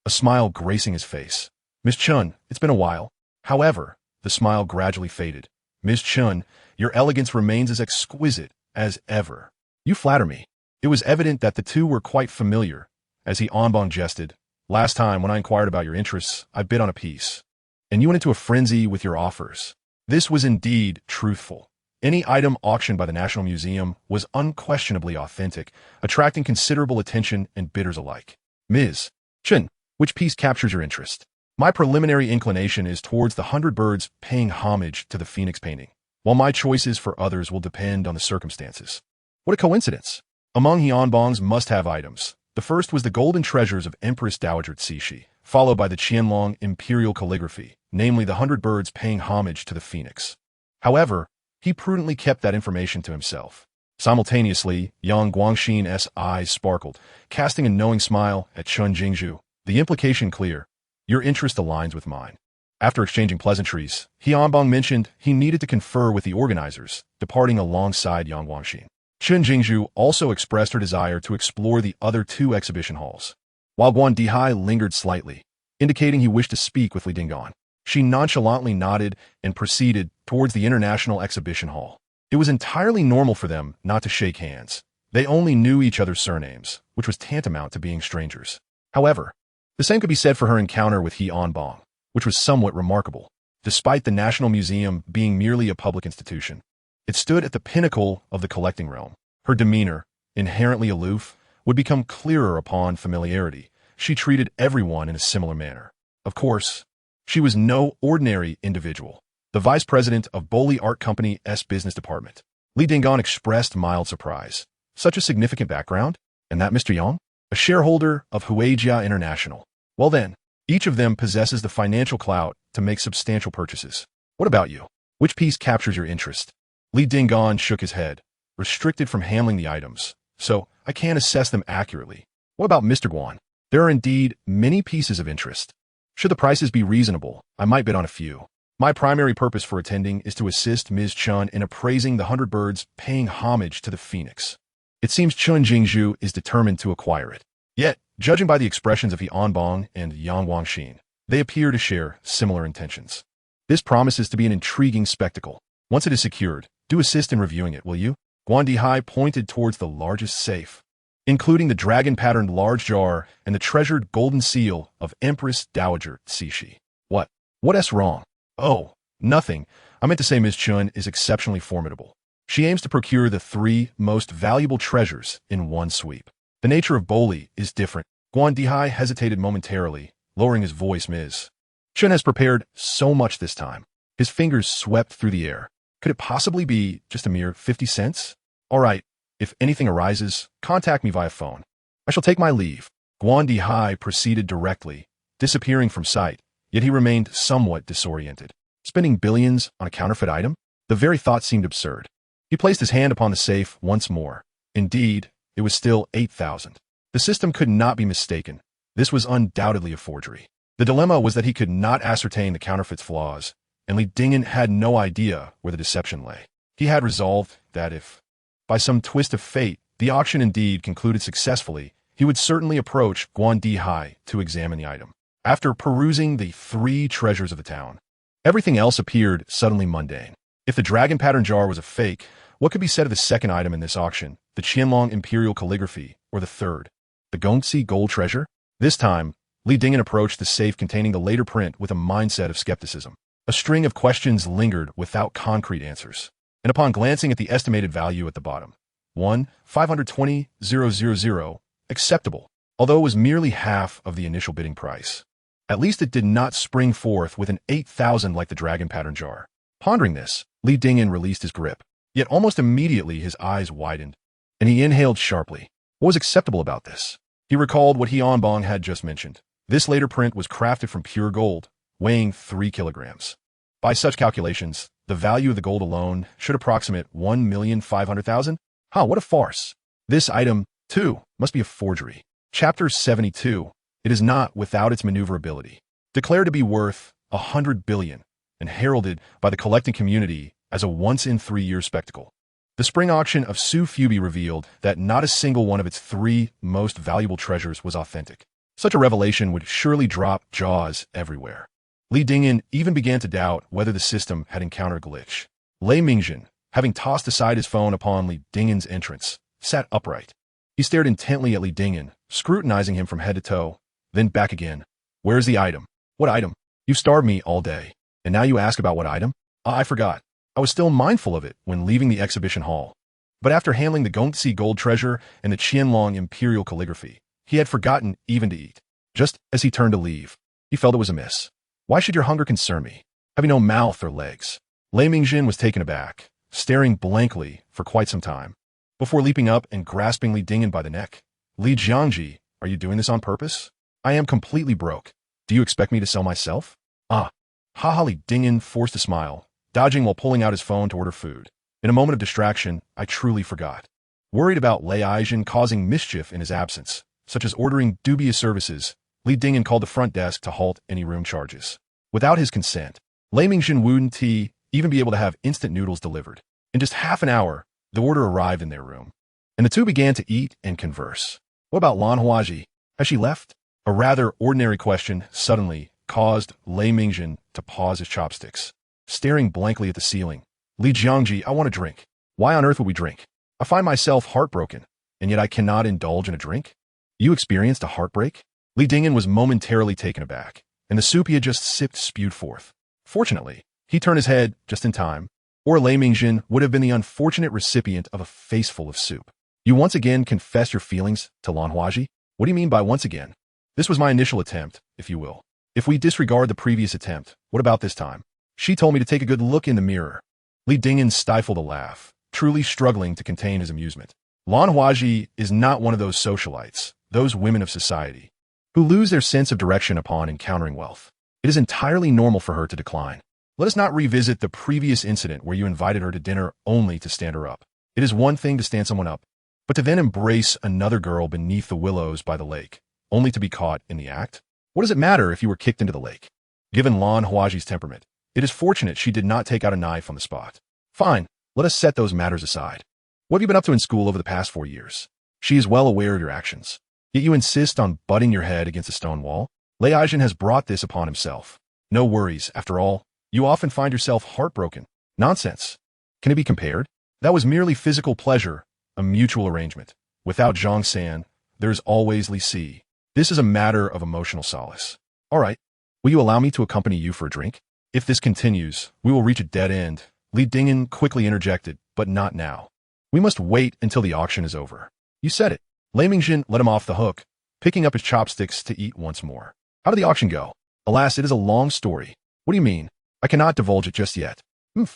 a smile gracing his face. Miss Chun, it's been a while. However, the smile gradually faded. Miss Chun, your elegance remains as exquisite as ever. You flatter me. It was evident that the two were quite familiar, as he Anbang jested. Last time, when I inquired about your interests, I bid on a piece, and you went into a frenzy with your offers. This was indeed truthful. Any item auctioned by the National Museum was unquestionably authentic, attracting considerable attention and bidders alike. Ms. Chen, which piece captures your interest? My preliminary inclination is towards the 100 birds paying homage to the Phoenix painting, while my choices for others will depend on the circumstances. What a coincidence! Among Hianbong's must-have items, the first was the golden treasures of Empress Dowager Cixi, followed by the Qianlong imperial calligraphy, namely the 100 birds paying homage to the Phoenix. However, he prudently kept that information to himself. Simultaneously, Yang Guangxin's eyes sparkled, casting a knowing smile at Chen Jingzhu. The implication clear. Your interest aligns with mine. After exchanging pleasantries, Hianbong mentioned he needed to confer with the organizers, departing alongside Yang Guangxin. Chen Jingzhu also expressed her desire to explore the other two exhibition halls, while Guan Dihai lingered slightly, indicating he wished to speak with Li Dingyan. She nonchalantly nodded and proceeded towards the International Exhibition Hall. It was entirely normal for them not to shake hands. They only knew each other's surnames, which was tantamount to being strangers. However, the same could be said for her encounter with He Anbang, which was somewhat remarkable. Despite the National Museum being merely a public institution, it stood at the pinnacle of the collecting realm. Her demeanor, inherently aloof, would become clearer upon familiarity. She treated everyone in a similar manner. Of course, she was no ordinary individual. The vice president of Boli Art Company's business department. Li Dingyan expressed mild surprise. Such a significant background? And that Mr. Yang? A shareholder of Huijia International. Well then, each of them possesses the financial clout to make substantial purchases. What about you? Which piece captures your interest? Li Dingyan shook his head, restricted from handling the items, so I can't assess them accurately. What about Mr. Guan? There are indeed many pieces of interest. Should the prices be reasonable, I might bid on a few. My primary purpose for attending is to assist Ms. Chun in appraising the 100 birds paying homage to the Phoenix. It seems Chen Jingzhu is determined to acquire it. Yet, judging by the expressions of He Anbang and Yang Guangxin, they appear to share similar intentions. This promises to be an intriguing spectacle. Once it is secured, do assist in reviewing it, will you? Guan Dihai pointed towards the largest safe, including the dragon-patterned large jar and the treasured golden seal of Empress Dowager Cixi. What's wrong? Oh, nothing. I meant to say Ms. Chun is exceptionally formidable. She aims to procure the 3 most valuable treasures in one sweep. The nature of Boli is different. Guan Dihai hesitated momentarily, lowering his voice. Ms. Chun has prepared so much this time. His fingers swept through the air. Could it possibly be just a mere 50 cents? All right. If anything arises, contact me via phone. I shall take my leave. Guan Dihai proceeded directly, disappearing from sight, yet he remained somewhat disoriented. Spending billions on a counterfeit item? The very thought seemed absurd. He placed his hand upon the safe once more. Indeed, it was still 8,000. The system could not be mistaken. This was undoubtedly a forgery. The dilemma was that he could not ascertain the counterfeit's flaws, and Li Dingyan had no idea where the deception lay. He had resolved that if, by some twist of fate, the auction indeed concluded successfully, he would certainly approach Guan Dihai to examine the item. After perusing the 3 treasures of the town, everything else appeared suddenly mundane. If the dragon pattern jar was a fake, what could be said of the second item in this auction, the Qianlong imperial calligraphy, or the third, the Gongxi gold treasure? This time, Li Dingyan approached the safe containing the later print with a mindset of skepticism. A string of questions lingered without concrete answers, and upon glancing at the estimated value at the bottom, 1,520,000, acceptable, although it was merely half of the initial bidding price. At least it did not spring forth with an 8,000 like the dragon pattern jar. Pondering this, Li Dingyan released his grip, yet almost immediately his eyes widened, and he inhaled sharply. What was acceptable about this? He recalled what He Anbang had just mentioned. This later print was crafted from pure gold, weighing 3 kilograms. By such calculations, the value of the gold alone should approximate 1,500,000. What a farce. This item, too, must be a forgery. Chapter 72. It is not without its maneuverability. Declared to be worth 100 billion and heralded by the collecting community as a once-in-3-year spectacle. The spring auction of Su Fubi revealed that not a single one of its 3 most valuable treasures was authentic. Such a revelation would surely drop jaws everywhere. Li Dingyan even began to doubt whether the system had encountered a glitch. Lei Mingjin, having tossed aside his phone upon Li Dingyan's entrance, sat upright. He stared intently at Li Dingyan, scrutinizing him from head to toe, then back again. Where's the item? What item? You've starved me all day, and now you ask about what item? I forgot. I was still mindful of it when leaving the exhibition hall. But after handling the Gongxi gold treasure and the Qianlong imperial calligraphy, he had forgotten even to eat. Just as he turned to leave, he felt it was amiss. Why should your hunger concern me? Have you no mouth or legs? Lei Mingjin was taken aback, staring blankly for quite some time, before leaping up and grasping Li Dingyan by the neck. Li Jiangji, are you doing this on purpose? I am completely broke. Do you expect me to sell myself? Haha. Li Dingyan forced a smile, dodging while pulling out his phone to order food. In a moment of distraction, I truly forgot. Worried about Lei Aijin causing mischief in his absence, such as ordering dubious services, Li Dingyan called the front desk to halt any room charges. Without his consent, Lei Mingjin wouldn't even be able to have instant noodles delivered. In just half an hour, the order arrived in their room, and the two began to eat and converse. What about Lan Huaji? Has she left? A rather ordinary question suddenly caused Lei Mingjin to pause his chopsticks. Staring blankly at the ceiling, Li Jiangji, I want a drink. Why on earth would we drink? I find myself heartbroken, and yet I cannot indulge in a drink? You experienced a heartbreak? Li Dingyan was momentarily taken aback, and the soup he had just sipped spewed forth. Fortunately, he turned his head just in time, or Lei Mingjin would have been the unfortunate recipient of a faceful of soup. You once again confess your feelings to Lan Huaji? What do you mean by once again? This was my initial attempt, if you will. If we disregard the previous attempt, what about this time? She told me to take a good look in the mirror. Li Dingyan stifled a laugh, truly struggling to contain his amusement. Lan Huaji is not one of those socialites, those women of society, who lose their sense of direction upon encountering wealth. It is entirely normal for her to decline. Let us not revisit the previous incident where you invited her to dinner only to stand her up. It is one thing to stand someone up, but to then embrace another girl beneath the willows by the lake, only to be caught in the act? What does it matter if you were kicked into the lake? Given Lan Huaji's temperament, it is fortunate she did not take out a knife on the spot. Fine, let us set those matters aside. What have you been up to in school over the past 4 years? She is well aware of your actions, yet you insist on butting your head against a stone wall? Lei Aijin has brought this upon himself. No worries, after all, you often find yourself heartbroken. Nonsense. Can it be compared? That was merely physical pleasure, a mutual arrangement. Without Zhang San, there is always Li Si. This is a matter of emotional solace. All right, will you allow me to accompany you for a drink? If this continues, we will reach a dead end. Li Dingyan quickly interjected, but not now. We must wait until the auction is over. You said it. Lei Mingjin let him off the hook, picking up his chopsticks to eat once more. How did the auction go? Alas, it is a long story. What do you mean? I cannot divulge it just yet.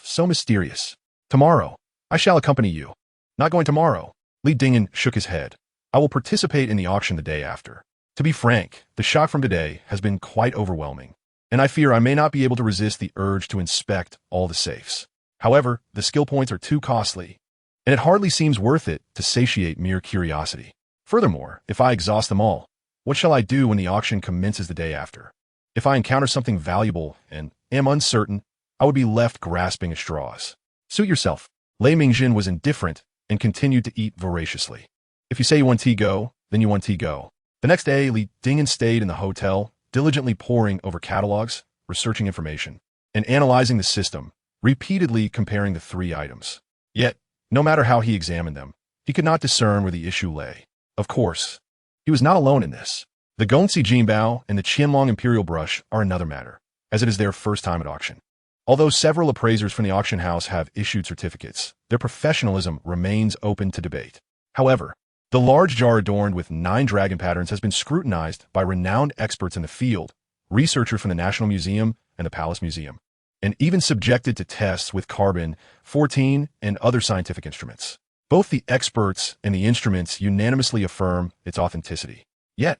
So mysterious. Tomorrow, I shall accompany you. Not going tomorrow. Li Dingyan shook his head. I will participate in the auction the day after. To be frank, the shock from today has been quite overwhelming, and I fear I may not be able to resist the urge to inspect all the safes. However, the skill points are too costly, and it hardly seems worth it to satiate mere curiosity. Furthermore, if I exhaust them all, what shall I do when the auction commences the day after? If I encounter something valuable and am uncertain, I would be left grasping at straws. Suit yourself. Lei Mingjin was indifferent and continued to eat voraciously. If you say you want tea go, then you want tea go. The next day, Li Dingyan stayed in the hotel, diligently poring over catalogs, researching information, and analyzing the system, repeatedly comparing the 3 items. Yet, no matter how he examined them, he could not discern where the issue lay. Of course, he was not alone in this. The Gongxi Jinbao and the Qianlong Imperial Brush are another matter, as it is their first time at auction. Although several appraisers from the auction house have issued certificates, their professionalism remains open to debate. However, the large jar adorned with 9 dragon patterns has been scrutinized by renowned experts in the field, researchers from the National Museum and the Palace Museum, and even subjected to tests with carbon-14 and other scientific instruments. Both the experts and the instruments unanimously affirm its authenticity. Yet,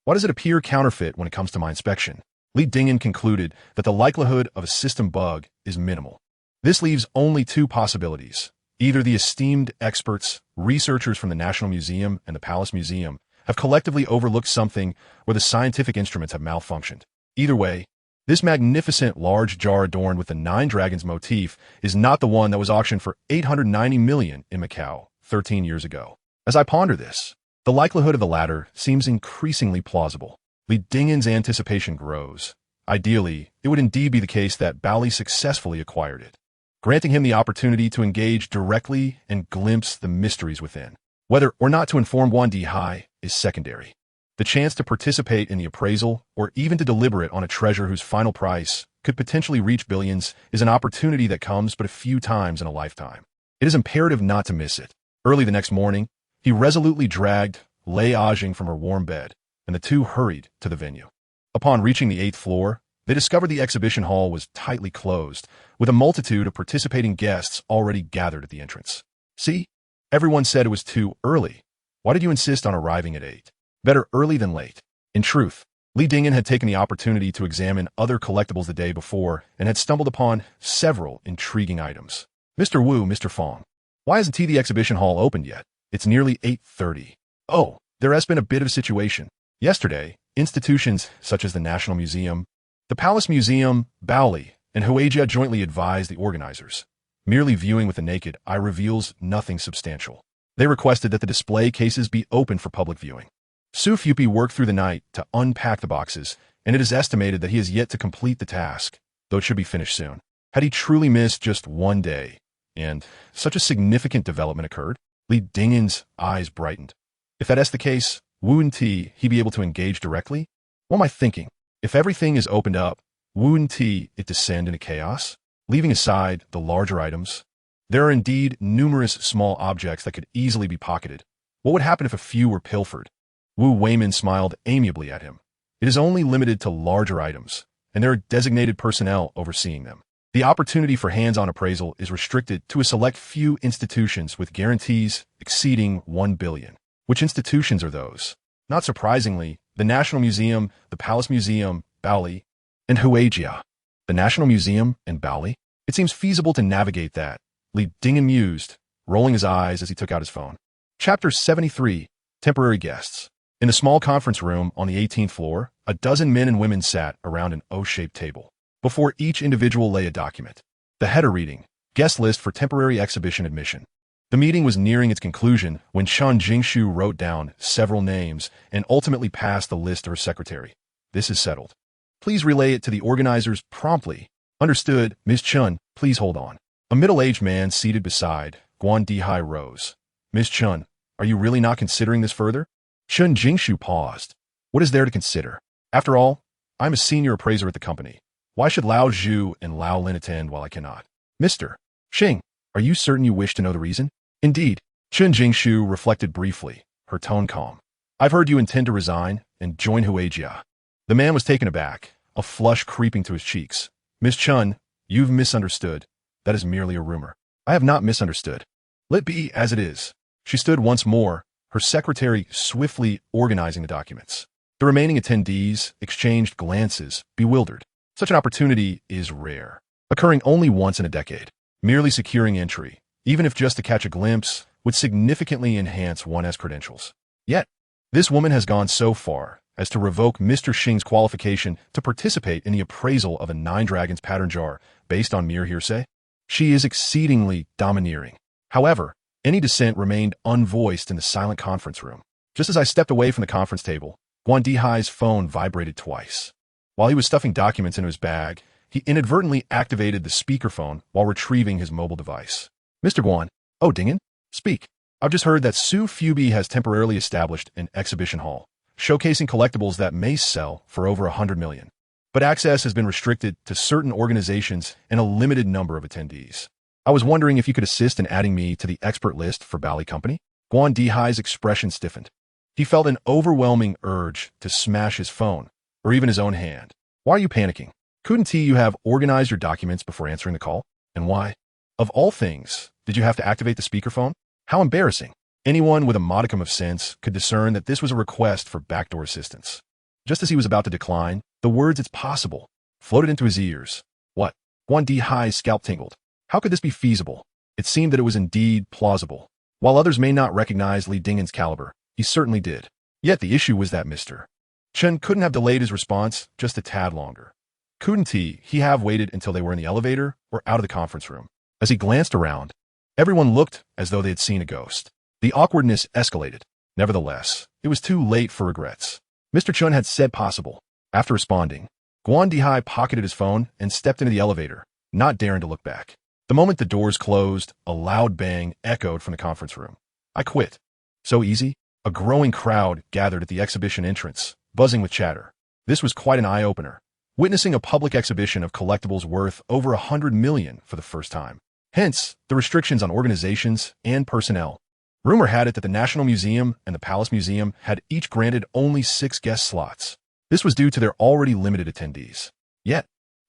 Why does it appear counterfeit when it comes to my inspection? Li Dingyan concluded that the likelihood of a system bug is minimal. This leaves only two possibilities. Either the esteemed experts, researchers from the National Museum and the Palace Museum, have collectively overlooked something, or the scientific instruments have malfunctioned. Either way, this magnificent large jar adorned with the 9 dragons motif is not the one that was auctioned for $890 million in Macau 13 years ago. As I ponder this, the likelihood of the latter seems increasingly plausible. Li Dingyan's anticipation grows. Ideally, it would indeed be the case that Bali successfully acquired it, granting him the opportunity to engage directly and glimpse the mysteries within. Whether or not to inform Guan Dihai is secondary. The chance to participate in the appraisal, or even to deliberate on a treasure whose final price could potentially reach billions, is an opportunity that comes but a few times in a lifetime. It is imperative not to miss it. Early the next morning, he resolutely dragged Lei Ajing from her warm bed, and the two hurried to the venue. Upon reaching the 8th floor, they discovered the exhibition hall was tightly closed, with a multitude of participating guests already gathered at the entrance. See? Everyone said it was too early. Why did you insist on arriving at 8? Better early than late. In truth, Li Dingyan had taken the opportunity to examine other collectibles the day before and had stumbled upon several intriguing items. Mr. Wu, Mr. Fong, why isn't the exhibition hall opened yet? It's nearly 8:30. Oh, there has been a bit of a situation. Yesterday, institutions such as the National Museum, the Palace Museum, Bali, and Huijia jointly advised the organizers. Merely viewing with the naked eye reveals nothing substantial. They requested that the display cases be open for public viewing. Su Fupi worked through the night to unpack the boxes, and it is estimated that he has yet to complete the task, though it should be finished soon. Had he truly missed just one day, and such a significant development occurred? Li Dingyan's eyes brightened. If that is the case, wouldn't he be able to engage directly? What am I thinking? If everything is opened up, wouldn't it descend into chaos? Leaving aside the larger items, there are indeed numerous small objects that could easily be pocketed. What would happen if a few were pilfered? Wu Weimin smiled amiably at him. It is only limited to larger items, and there are designated personnel overseeing them. The opportunity for hands-on appraisal is restricted to a select few institutions with guarantees exceeding 1 billion. Which institutions are those? Not surprisingly, the National Museum, the Palace Museum, Bali, and Huijia. The National Museum and Bali? It seems feasible to navigate that, Li Dingyan mused, rolling his eyes as he took out his phone. Chapter 73, Temporary Guests. In the small conference room on the 18th floor, a dozen men and women sat around an O-shaped table. Before each individual lay a document. The header reading, Guest List for Temporary Exhibition Admission. The meeting was nearing its conclusion when Chun Jingshu wrote down several names and ultimately passed the list to her secretary. This is settled. Please relay it to the organizers promptly. Understood, Ms. Chun, please hold on. A middle-aged man seated beside Guan Dihai rose. Ms. Chun, are you really not considering this further? Chun Jingshu paused. What is there to consider? After all, I'm a senior appraiser at the company. Why should Lao Zhu and Lao Lin attend while I cannot? Mr. Xing, are you certain you wish to know the reason? Indeed. Chun Jingshu reflected briefly, her tone calm. I've heard you intend to resign and join Huijia. The man was taken aback, a flush creeping to his cheeks. Miss Chun, you've misunderstood. That is merely a rumor. I have not misunderstood. Let be as it is. She stood once more, her secretary swiftly organizing the documents. The remaining attendees exchanged glances, bewildered. Such an opportunity is rare, occurring only once in a decade. Merely securing entry, even if just to catch a glimpse, would significantly enhance one's credentials. Yet, this woman has gone so far as to revoke Mr. Xing's qualification to participate in the appraisal of a 9 dragons pattern jar based on mere hearsay. She is exceedingly domineering. However, any dissent remained unvoiced in the silent conference room. Just as I stepped away from the conference table, Guan Dihai's phone vibrated twice. While he was stuffing documents into his bag, he inadvertently activated the speakerphone while retrieving his mobile device. Mr. Guan, oh Dingyan, speak. I've just heard that Su Fubi has temporarily established an exhibition hall, showcasing collectibles that may sell for over 100 million. But access has been restricted to certain organizations and a limited number of attendees. I was wondering if you could assist in adding me to the expert list for Bali Company? Guan Dihai's expression stiffened. He felt an overwhelming urge to smash his phone, or even his own hand. Why are you panicking? Couldn't you have organized your documents before answering the call? And why? Of all things, did you have to activate the speakerphone? How embarrassing. Anyone with a modicum of sense could discern that this was a request for backdoor assistance. Just as he was about to decline, the words "it's possible" floated into his ears. What? Guan Dihai's scalp tingled. How could this be feasible? It seemed that it was indeed plausible. While others may not recognize Li Dingen's caliber, he certainly did. Yet the issue was that Mr. Chen couldn't have delayed his response just a tad longer. Couldn't he have waited until they were in the elevator or out of the conference room? As he glanced around, everyone looked as though they had seen a ghost. The awkwardness escalated. Nevertheless, it was too late for regrets. Mr. Chen had said possible. After responding, Guan Dihai pocketed his phone and stepped into the elevator, not daring to look back. The moment the doors closed, a loud bang echoed from the conference room. I quit. So easy? A growing crowd gathered at the exhibition entrance, buzzing with chatter. This was quite an eye-opener, witnessing a public exhibition of collectibles worth over 100 million for the first time. Hence, the restrictions on organizations and personnel. Rumor had it that the National Museum and the Palace Museum had each granted only 6 guest slots. This was due to their already limited attendees. Yet,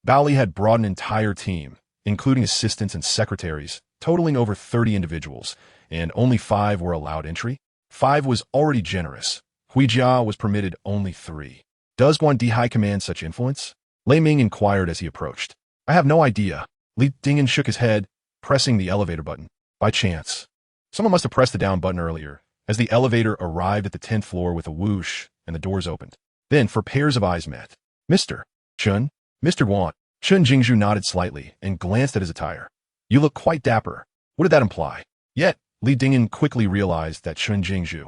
Baoli had brought an entire team, including assistants and secretaries, totaling over 30 individuals, and only 5 were allowed entry. 5 was already generous. Huijia was permitted only 3. Does Guan Dihai command such influence? Lei Ming inquired as he approached. I have no idea. Li Dingen shook his head, pressing the elevator button. By chance. Someone must have pressed the down button earlier, as the elevator arrived at the 10th floor with a whoosh and the doors opened. Then, four pairs of eyes met. Mr. Chun? Mr. Guan. Chun Jingzhu nodded slightly and glanced at his attire. You look quite dapper. What did that imply? Yet, Li Dingen quickly realized that Chun Jingzhu,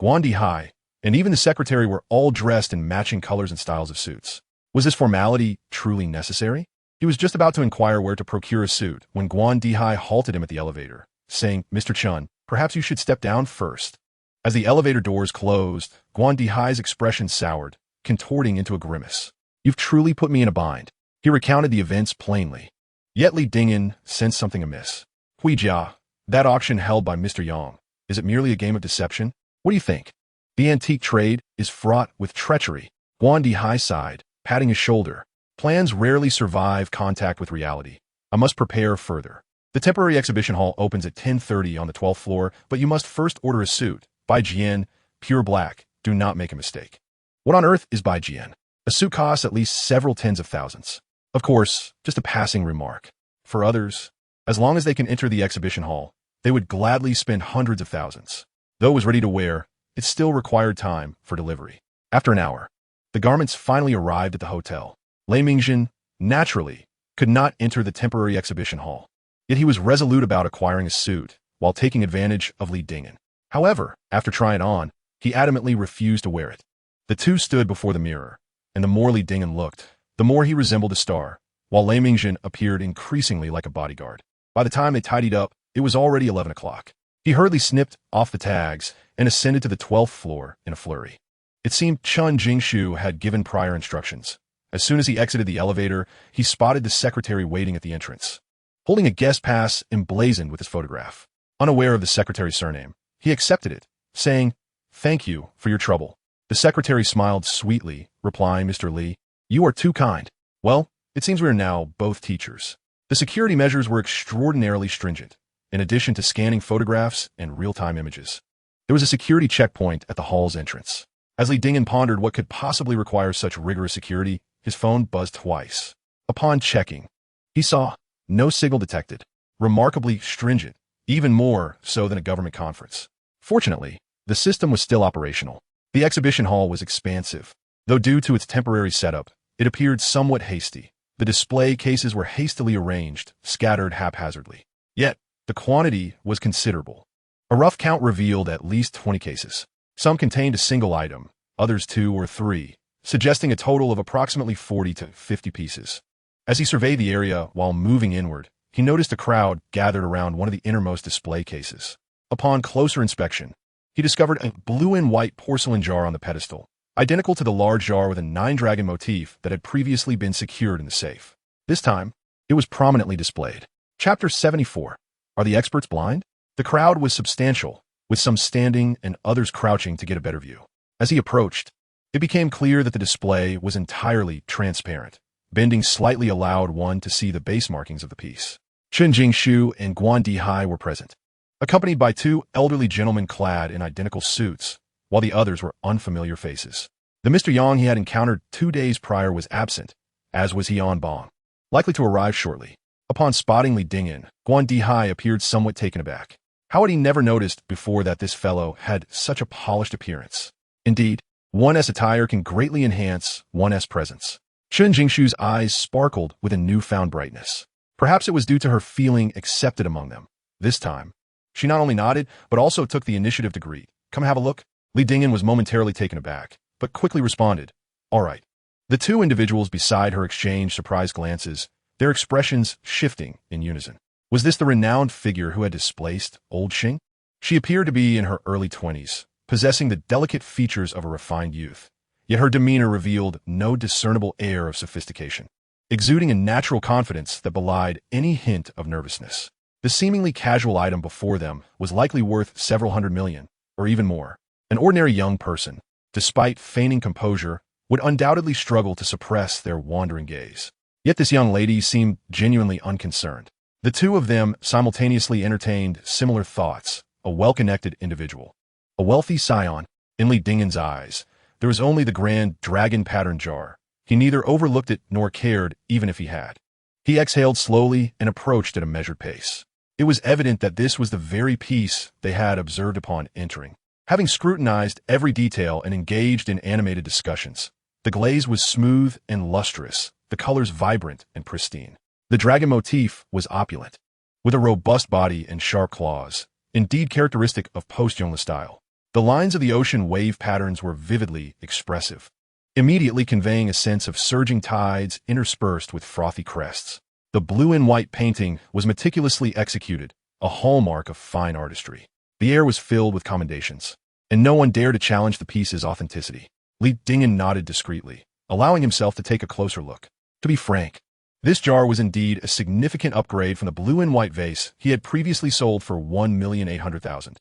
Guan Dihai, and even the secretary were all dressed in matching colors and styles of suits. Was this formality truly necessary? He was just about to inquire where to procure a suit when Guan Dihai halted him at the elevator, saying, Mr. Chun, perhaps you should step down first. As the elevator doors closed, Guan Dihai's expression soured, contorting into a grimace. You've truly put me in a bind. He recounted the events plainly. Yet Li Dingen sensed something amiss. Huijia, that auction held by Mr. Yang, is it merely a game of deception? What do you think? The antique trade is fraught with treachery. Guan Dihai sighed, patting his shoulder. Plans rarely survive contact with reality. I must prepare further. The temporary exhibition hall opens at 10:30 on the 12th floor, but you must first order a suit. Bai Jian, pure black. Do not make a mistake. What on earth is Bai Jian? A suit costs at least several tens of thousands. Of course, just a passing remark. For others, as long as they can enter the exhibition hall, they would gladly spend hundreds of thousands. Though it was ready to wear, it still required time for delivery. After an hour, the garments finally arrived at the hotel. Lei Mingjin, naturally, could not enter the temporary exhibition hall. Yet he was resolute about acquiring a suit while taking advantage of Li Dingen. However, after trying it on, he adamantly refused to wear it. The two stood before the mirror, and the more Li Dingen looked, the more he resembled a star, while Lei Mingjin appeared increasingly like a bodyguard. By the time they tidied up, it was already 11 o'clock. He hurriedly snipped off the tags and ascended to the 12th floor in a flurry. It seemed Chun Jingshu had given prior instructions. As soon as he exited the elevator, he spotted the secretary waiting at the entrance, holding a guest pass emblazoned with his photograph. Unaware of the secretary's surname, he accepted it, saying, Thank you for your trouble. The secretary smiled sweetly, replying, Mr. Li, you are too kind. Well, it seems we are now both teachers. The security measures were extraordinarily stringent, in addition to scanning photographs and real-time images. There was a security checkpoint at the hall's entrance. As Li Dingen pondered what could possibly require such rigorous security, his phone buzzed twice. Upon checking, he saw no signal detected, remarkably stringent, even more so than a government conference. Fortunately, the system was still operational. The exhibition hall was expansive, though due to its temporary setup, it appeared somewhat hasty. The display cases were hastily arranged, scattered haphazardly. Yet, the quantity was considerable. A rough count revealed at least 20 cases. Some contained a single item, others 2 or 3, suggesting a total of approximately 40 to 50 pieces. As he surveyed the area while moving inward, he noticed a crowd gathered around one of the innermost display cases. Upon closer inspection, he discovered a blue and white porcelain jar on the pedestal, identical to the large jar with a 9-dragon motif that had previously been secured in the safe. This time, it was prominently displayed. Chapter 74. Are the experts blind? The crowd was substantial, with some standing and others crouching to get a better view. As he approached, it became clear that the display was entirely transparent. Bending slightly allowed one to see the base markings of the piece. Chun Jingshu and Guan Dihai were present, accompanied by 2 elderly gentlemen clad in identical suits, while the others were unfamiliar faces. The Mr. Yang he had encountered 2 days prior was absent, as was Hian Bong, likely to arrive shortly. Upon spotting Li Dingyan, Guan Dihai appeared somewhat taken aback. How had he never noticed before that this fellow had such a polished appearance? Indeed, one's attire can greatly enhance one's presence. Chen Jingshu's eyes sparkled with a newfound brightness. Perhaps it was due to her feeling accepted among them. This time, she not only nodded, but also took the initiative to greet. Come have a look. Li Dingyan was momentarily taken aback, but quickly responded, all right. The two individuals beside her exchanged surprised glances, their expressions shifting in unison. Was this the renowned figure who had displaced old Xing? She appeared to be in her early 20s, possessing the delicate features of a refined youth, yet her demeanor revealed no discernible air of sophistication, exuding a natural confidence that belied any hint of nervousness. The seemingly casual item before them was likely worth several hundred million, or even more. An ordinary young person, despite feigning composure, would undoubtedly struggle to suppress their wandering gaze. Yet this young lady seemed genuinely unconcerned. The two of them simultaneously entertained similar thoughts, a well-connected individual, a wealthy scion. In Li Dingyan's eyes, there was only the grand dragon pattern jar. He neither overlooked it nor cared, even if he had. He exhaled slowly and approached at a measured pace. It was evident that this was the very piece they had observed upon entering. Having scrutinized every detail and engaged in animated discussions, the glaze was smooth and lustrous, the colors vibrant and pristine. The dragon motif was opulent, with a robust body and sharp claws, indeed characteristic of post-Yongle style. The lines of the ocean wave patterns were vividly expressive, immediately conveying a sense of surging tides interspersed with frothy crests. The blue and white painting was meticulously executed, a hallmark of fine artistry. The air was filled with commendations, and no one dared to challenge the piece's authenticity. Li Dingyan nodded discreetly, allowing himself to take a closer look. To be frank, this jar was indeed a significant upgrade from the blue and white vase he had previously sold for 1,800,000.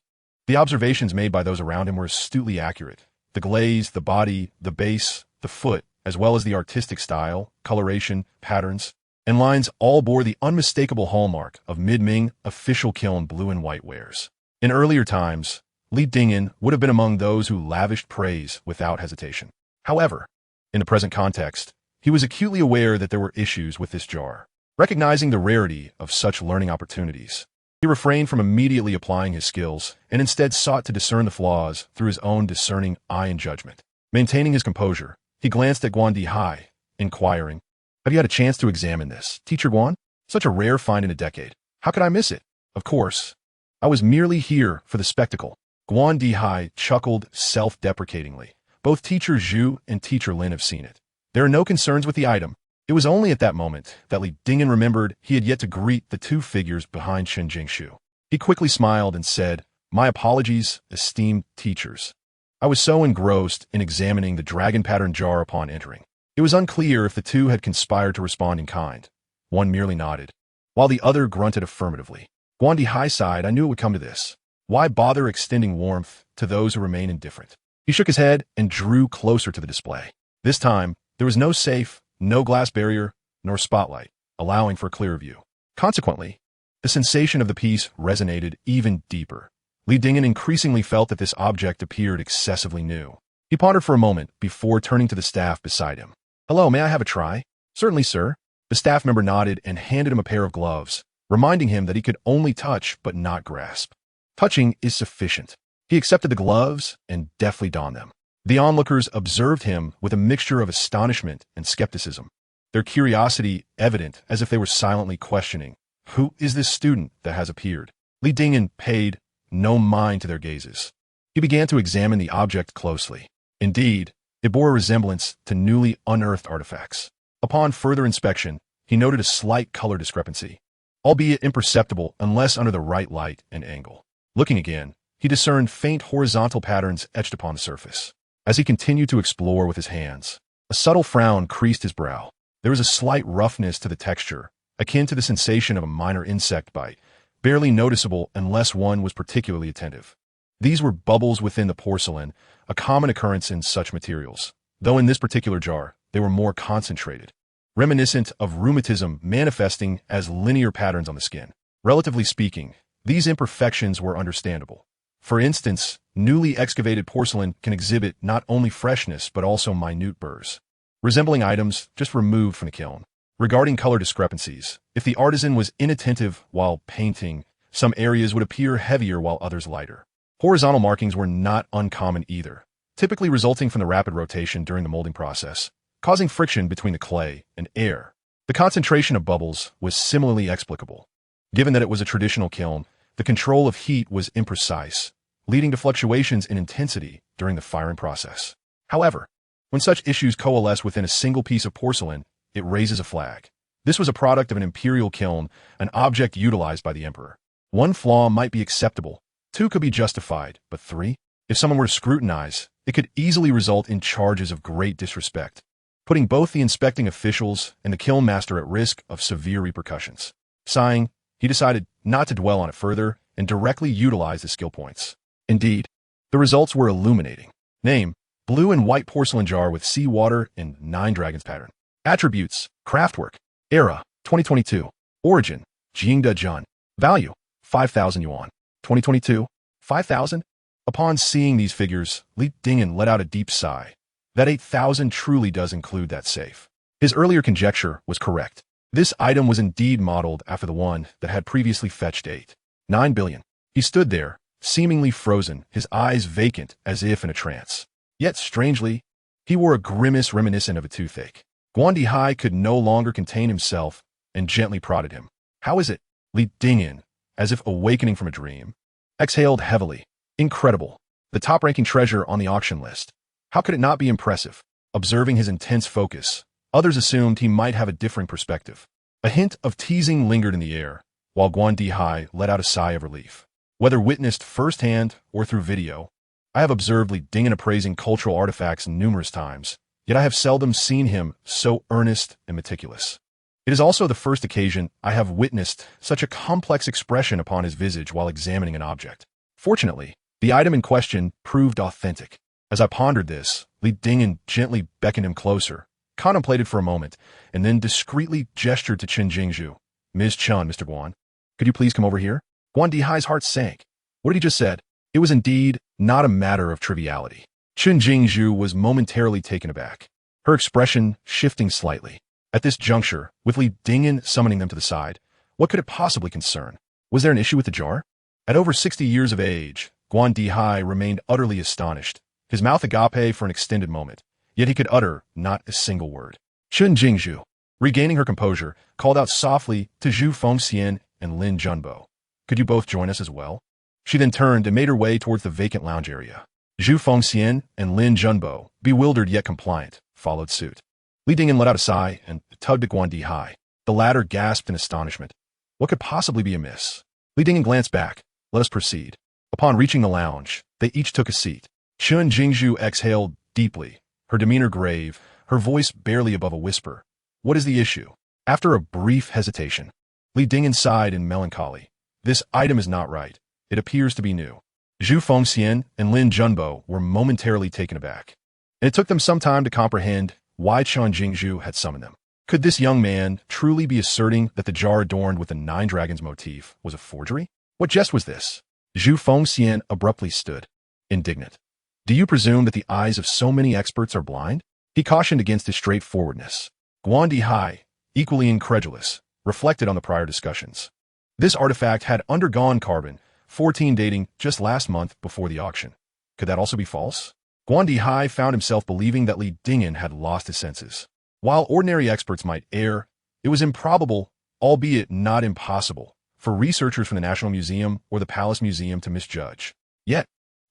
The observations made by those around him were astutely accurate. The glaze, the body, the base, the foot, as well as the artistic style, coloration, patterns, and lines all bore the unmistakable hallmark of mid-Ming official kiln blue and white wares. In earlier times, Li Dingyan would have been among those who lavished praise without hesitation. However, in the present context, he was acutely aware that there were issues with this jar. Recognizing the rarity of such learning opportunities, he refrained from immediately applying his skills and instead sought to discern the flaws through his own discerning eye and judgment. Maintaining his composure, he glanced at Guan Dihai, inquiring, have you had a chance to examine this, Teacher Guan? Such a rare find in a decade. How could I miss it? Of course. I was merely here for the spectacle. Guan Dihai chuckled self-deprecatingly. Both Teacher Zhu and Teacher Lin have seen it. There are no concerns with the item. It was only at that moment that Li Dingyan remembered he had yet to greet the two figures behind Chen Jingshu. He quickly smiled and said, my apologies, esteemed teachers. I was so engrossed in examining the dragon pattern jar upon entering. It was unclear if the two had conspired to respond in kind. One merely nodded, while the other grunted affirmatively. Guan Dihai sighed, I knew it would come to this. Why bother extending warmth to those who remain indifferent? He shook his head and drew closer to the display. This time, there was no safe, no glass barrier, nor spotlight, allowing for a clear view. Consequently, the sensation of the piece resonated even deeper. Li Dingyan increasingly felt that this object appeared excessively new. He pondered for a moment before turning to the staff beside him. Hello, may I have a try? Certainly, sir. The staff member nodded and handed him a pair of gloves, reminding him that he could only touch but not grasp. Touching is sufficient. He accepted the gloves and deftly donned them. The onlookers observed him with a mixture of astonishment and skepticism, their curiosity evident as if they were silently questioning, who is this student that has appeared? Li Dingyan paid no mind to their gazes. He began to examine the object closely. Indeed, it bore a resemblance to newly unearthed artifacts. Upon further inspection, he noted a slight color discrepancy, albeit imperceptible unless under the right light and angle. Looking again, he discerned faint horizontal patterns etched upon the surface. As he continued to explore with his hands, a subtle frown creased his brow. There was a slight roughness to the texture, akin to the sensation of a minor insect bite, barely noticeable unless one was particularly attentive. These were bubbles within the porcelain, a common occurrence in such materials, though in this particular jar, they were more concentrated, reminiscent of rheumatism manifesting as linear patterns on the skin. Relatively speaking, these imperfections were understandable, For instance, newly excavated porcelain can exhibit not only freshness but also minute burrs, resembling items just removed from the kiln. Regarding color discrepancies, if the artisan was inattentive while painting, some areas would appear heavier while others lighter. Horizontal markings were not uncommon either, typically resulting from the rapid rotation during the molding process, causing friction between the clay and air. The concentration of bubbles was similarly explicable. Given that it was a traditional kiln, the control of heat was imprecise, leading to fluctuations in intensity during the firing process. However, when such issues coalesce within a single piece of porcelain, it raises a flag. This was a product of an imperial kiln, an object utilized by the emperor. One flaw might be acceptable, two could be justified, but three? If someone were to scrutinize, it could easily result in charges of great disrespect, putting both the inspecting officials and the kiln master at risk of severe repercussions. Sighing, he decided not to dwell on it further and directly utilize the skill points. Indeed, the results were illuminating. Name: blue and white porcelain jar with seawater and 9 dragons pattern. Attributes: craftwork. Era: 2022. Origin: Jingda Jun. Value: 5,000 yuan. 2022. 5,000? Upon seeing these figures, Li Dingen let out a deep sigh. That 8,000 truly does include that safe. His earlier conjecture was correct. This item was indeed modeled after the one that had previously fetched 8.9 billion. He stood there, seemingly frozen, his eyes vacant as if in a trance. Yet, strangely, he wore a grimace reminiscent of a toothache. Guandi Hai could no longer contain himself and gently prodded him. How is it? Li Dingen, as if awakening from a dream, exhaled heavily. Incredible. The top-ranking treasure on the auction list. How could it not be impressive? Observing his intense focus, others assumed he might have a differing perspective. A hint of teasing lingered in the air, while Guandi Hai let out a sigh of relief. Whether witnessed firsthand or through video, I have observed Li Dingen appraising cultural artifacts numerous times, yet I have seldom seen him so earnest and meticulous. It is also the first occasion I have witnessed such a complex expression upon his visage while examining an object. Fortunately, the item in question proved authentic. As I pondered this, Li Dingen gently beckoned him closer, contemplated for a moment, and then discreetly gestured to Chen Jingzhu. Ms. Chen, Mr. Guan, could you please come over here? Guandi Hai's heart sank. What had he just said? It was indeed not a matter of triviality. Chen Jingzhu was momentarily taken aback, her expression shifting slightly. At this juncture, with Li Dingen summoning them to the side, what could it possibly concern? Was there an issue with the jar? At over 60 years of age, Guandi Hai remained utterly astonished, his mouth agape for an extended moment, yet he could utter not a single word. Chen Jingzhu, regaining her composure, called out softly to Zhu Fengxian and Lin Junbo. Could you both join us as well? She then turned and made her way towards the vacant lounge area. Zhu Fengxian and Lin Junbo, bewildered yet compliant, followed suit. Li Dingen let out a sigh and tugged at Guandi Hai. The latter gasped in astonishment. What could possibly be amiss? Li Dingen glanced back. Let us proceed. Upon reaching the lounge, they each took a seat. Chen Jingzhu exhaled deeply, her demeanor grave, her voice barely above a whisper. What is the issue? After a brief hesitation, Li Dingen sighed in melancholy. This item is not right. It appears to be new. Zhu Fengxian and Lin Junbo were momentarily taken aback, and it took them some time to comprehend why Chen Jingzhu had summoned them. Could this young man truly be asserting that the jar adorned with the 9 dragons motif was a forgery? What jest was this? Zhu Fengxian abruptly stood, indignant. Do you presume that the eyes of so many experts are blind? He cautioned against his straightforwardness. Guandi Hai, equally incredulous, reflected on the prior discussions. This artifact had undergone carbon 14 dating just last month before the auction. Could that also be false? Guandi Hai found himself believing that Li Dingen had lost his senses. While ordinary experts might err, it was improbable, albeit not impossible, for researchers from the National Museum or the Palace Museum to misjudge. Yet,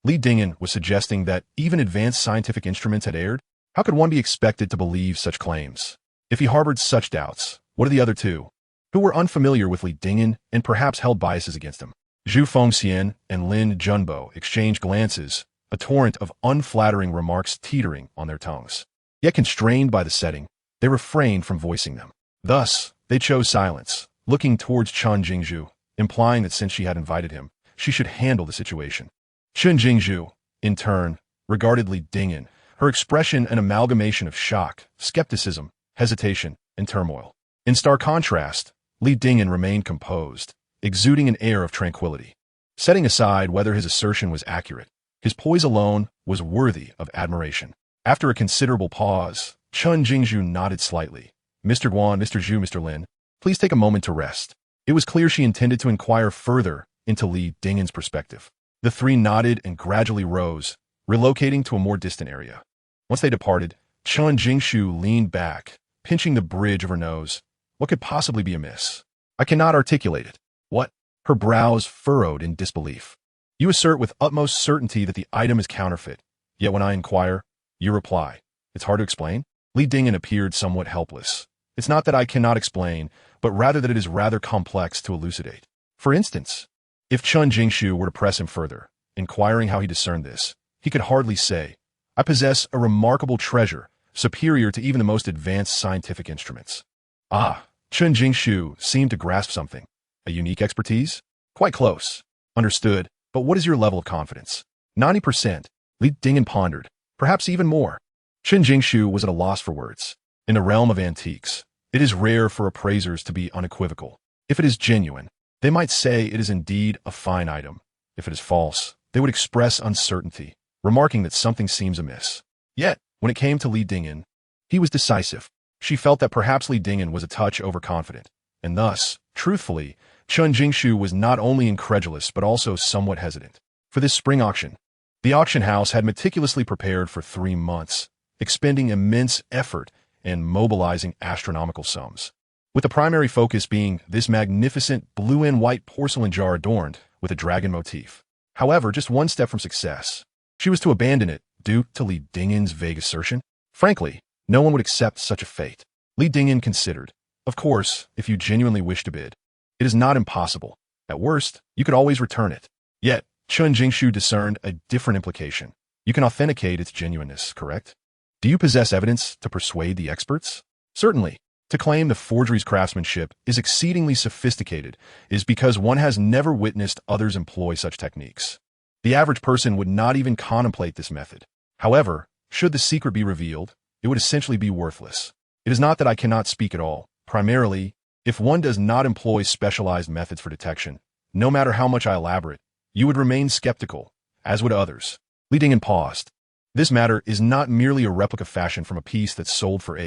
Li Dingen was suggesting that even advanced scientific instruments had erred. How could one be expected to believe such claims? If he harbored such doubts, what of the other two, who were unfamiliar with Li Dingen and perhaps held biases against him? Zhu Fengxian and Lin Junbo exchanged glances, a torrent of unflattering remarks teetering on their tongues. Yet constrained by the setting, they refrained from voicing them. Thus, they chose silence, looking towards Chen Jingzhu, implying that since she had invited him, she should handle the situation. Chen Jingzhu, in turn, regarded Li Dingen, her expression an amalgamation of shock, skepticism, hesitation, and turmoil. In stark contrast, Li Dingen remained composed, exuding an air of tranquility. Setting aside whether his assertion was accurate, his poise alone was worthy of admiration. After a considerable pause, Chun Jingzhu nodded slightly. Mr. Guan, Mr. Zhu, Mr. Lin, please take a moment to rest. It was clear she intended to inquire further into Li Dingen's perspective. The three nodded and gradually rose, relocating to a more distant area. Once they departed, Chun Jingzhu leaned back, pinching the bridge of her nose. What could possibly be amiss? I cannot articulate it. What? Her brows furrowed in disbelief. You assert with utmost certainty that the item is counterfeit. Yet when I inquire, you reply, it's hard to explain? Li Dingen appeared somewhat helpless. It's not that I cannot explain, but rather that it is rather complex to elucidate. For instance, if Chun Jingzhu were to press him further, inquiring how he discerned this, he could hardly say, I possess a remarkable treasure, superior to even the most advanced scientific instruments. Ah, Chun Jingzhu seemed to grasp something. A unique expertise? Quite close. Understood, but what is your level of confidence? 90%. Li Dingen pondered. Perhaps even more. Chun Jingzhu was at a loss for words. In the realm of antiques, it is rare for appraisers to be unequivocal. If it is genuine, they might say it is indeed a fine item. If it is false, they would express uncertainty, remarking that something seems amiss. Yet, when it came to Li Dingen, he was decisive. She felt that perhaps Li Dingen was a touch overconfident, and thus, truthfully, Chun Jingzhu was not only incredulous but also somewhat hesitant. For this spring auction, the auction house had meticulously prepared for 3 months, expending immense effort and mobilizing astronomical sums, with the primary focus being this magnificent blue and white porcelain jar adorned with a dragon motif. However, just one step from success, she was to abandon it due to Li Dingen's vague assertion. Frankly, no one would accept such a fate. Li Dingen considered, of course, if you genuinely wish to bid, it is not impossible. At worst, you could always return it. Yet, Chun Jingzhu discerned a different implication. You can authenticate its genuineness, correct? Do you possess evidence to persuade the experts? Certainly. To claim the forgery's craftsmanship is exceedingly sophisticated is because one has never witnessed others employ such techniques. The average person would not even contemplate this method. However, should the secret be revealed, it would essentially be worthless. It is not that I cannot speak at all. Primarily, if one does not employ specialized methods for detection, no matter how much I elaborate, you would remain skeptical, as would others. Li Dingen paused. This matter is not merely a replica fashioned from a piece that sold for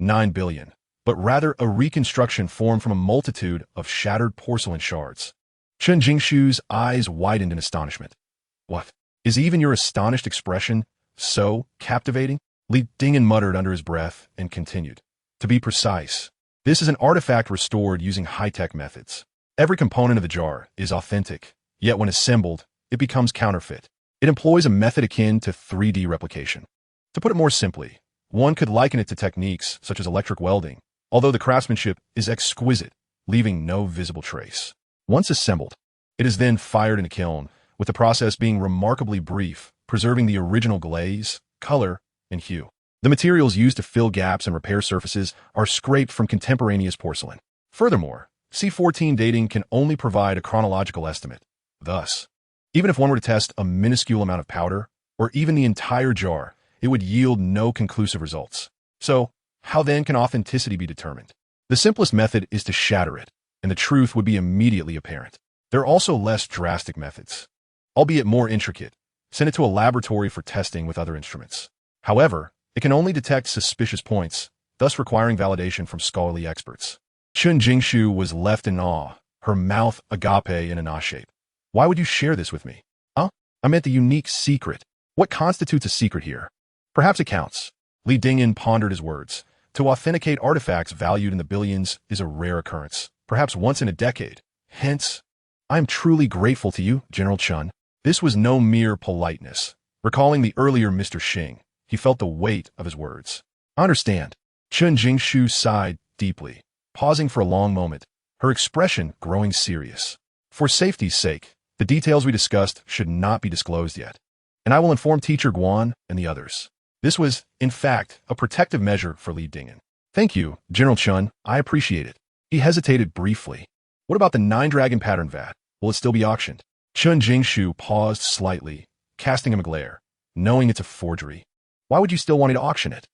8-9 billion, but rather a reconstruction formed from a multitude of shattered porcelain shards. Chun Jingzhu's eyes widened in astonishment. What? Is even your astonished expression so captivating? Li Dingen muttered under his breath and continued. To be precise, this is an artifact restored using high-tech methods. Every component of the jar is authentic, yet when assembled, it becomes counterfeit. It employs a method akin to 3D replication. To put it more simply, one could liken it to techniques such as electric welding, although the craftsmanship is exquisite, leaving no visible trace. Once assembled, it is then fired in a kiln, with the process being remarkably brief, preserving the original glaze, color, and hue. The materials used to fill gaps and repair surfaces are scraped from contemporaneous porcelain. Furthermore, C14 dating can only provide a chronological estimate. Thus, even if one were to test a minuscule amount of powder, or even the entire jar, it would yield no conclusive results. So, how then can authenticity be determined? The simplest method is to shatter it, and the truth would be immediately apparent. There are also less drastic methods, albeit more intricate. Send it to a laboratory for testing with other instruments. However, it can only detect suspicious points, thus requiring validation from scholarly experts. Chun Jingzhu was left in awe, her mouth agape in an A shape. Why would you share this with me? Huh? I meant the unique secret. What constitutes a secret here? Perhaps it counts. Li Dingen pondered his words. To authenticate artifacts valued in the billions is a rare occurrence, perhaps once in a decade. Hence, I am truly grateful to you, General Chun. This was no mere politeness. Recalling the earlier Mr. Xing, he felt the weight of his words. I understand. Chun Jingzhu sighed deeply, pausing for a long moment, her expression growing serious. For safety's sake, the details we discussed should not be disclosed yet, and I will inform Teacher Guan and the others. This was, in fact, a protective measure for Li Dingen. Thank you, General Chun, I appreciate it. He hesitated briefly. What about the 9-dragon pattern vat? Will it still be auctioned? Chun Jingzhu paused slightly, casting him a glare. Knowing it's a forgery, why would you still want to auction it?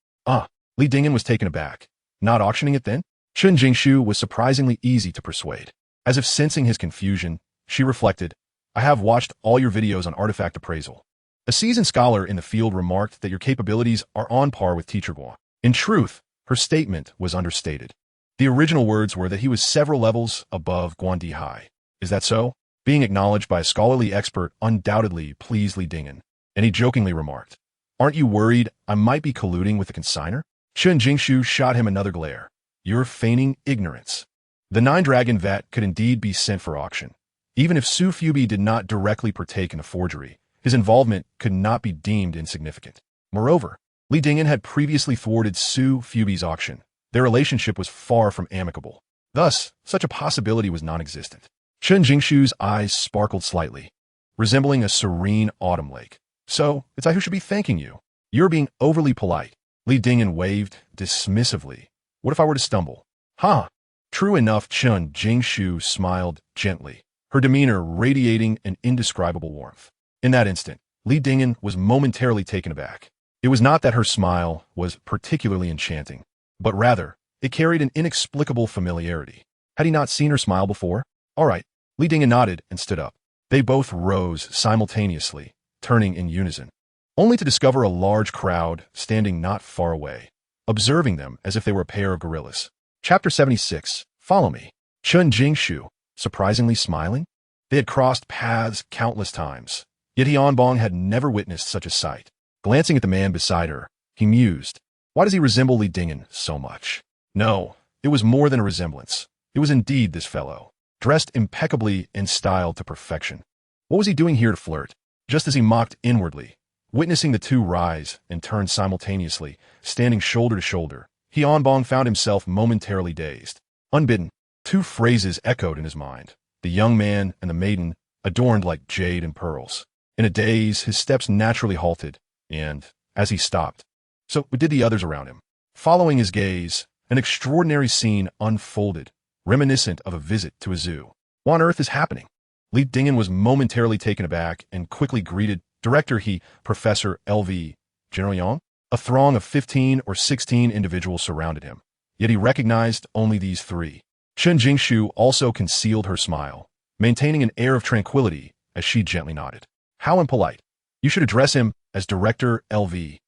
Li Dingen was taken aback. Not auctioning it then? Chun Jingzhu was surprisingly easy to persuade. As if sensing his confusion, she reflected, I have watched all your videos on artifact appraisal. A seasoned scholar in the field remarked that your capabilities are on par with Teacher Guan. In truth, her statement was understated. The original words were that he was several levels above Guan Di Hai. Is that so? Being acknowledged by a scholarly expert undoubtedly pleased Li Dingyan, and he jokingly remarked, "Aren't you worried I might be colluding with the consignor?" Chen Jingshu shot him another glare. "You're feigning ignorance." The nine-dragon vat could indeed be sent for auction. Even if Su Fubi did not directly partake in the forgery, his involvement could not be deemed insignificant. Moreover, Li Dingyan had previously thwarted Su Fubi's auction. Their relationship was far from amicable. Thus, such a possibility was non-existent. Chen Jingshu's eyes sparkled slightly, resembling a serene autumn lake. "So, it's I who should be thanking you. You're being overly polite." Li Dingyan waved dismissively. "What if I were to stumble?" "Huh." True enough, Chen Jingshu smiled gently, her demeanor radiating an indescribable warmth. In that instant, Li Dingyan was momentarily taken aback. It was not that her smile was particularly enchanting, but rather, it carried an inexplicable familiarity. Had he not seen her smile before? "All right." Li Dingyan nodded and stood up. They both rose simultaneously, turning in unison, only to discover a large crowd standing not far away, observing them as if they were a pair of gorillas. Chapter 76. Follow me. Chen Jingshu, surprisingly smiling. They had crossed paths countless times, yet Hianbong had never witnessed such a sight. Glancing at the man beside her, he mused, why does he resemble Li Dingyan so much? No, it was more than a resemblance. It was indeed this fellow, dressed impeccably and styled to perfection. What was he doing here to flirt? Just as he mocked inwardly, witnessing the two rise and turn simultaneously, standing shoulder to shoulder, Hianbong found himself momentarily dazed. Unbidden, two phrases echoed in his mind, the young man and the maiden, adorned like jade and pearls. In a daze, his steps naturally halted, and, as he stopped, so did the others around him. Following his gaze, an extraordinary scene unfolded, reminiscent of a visit to a zoo. What on earth is happening? Li Dingyan was momentarily taken aback and quickly greeted Director Professor L.V. General Yang. A throng of 15 or 16 individuals surrounded him, yet he recognized only these three. Chen Jingshu also concealed her smile, maintaining an air of tranquility as she gently nodded. How impolite. You should address him as Director L.V.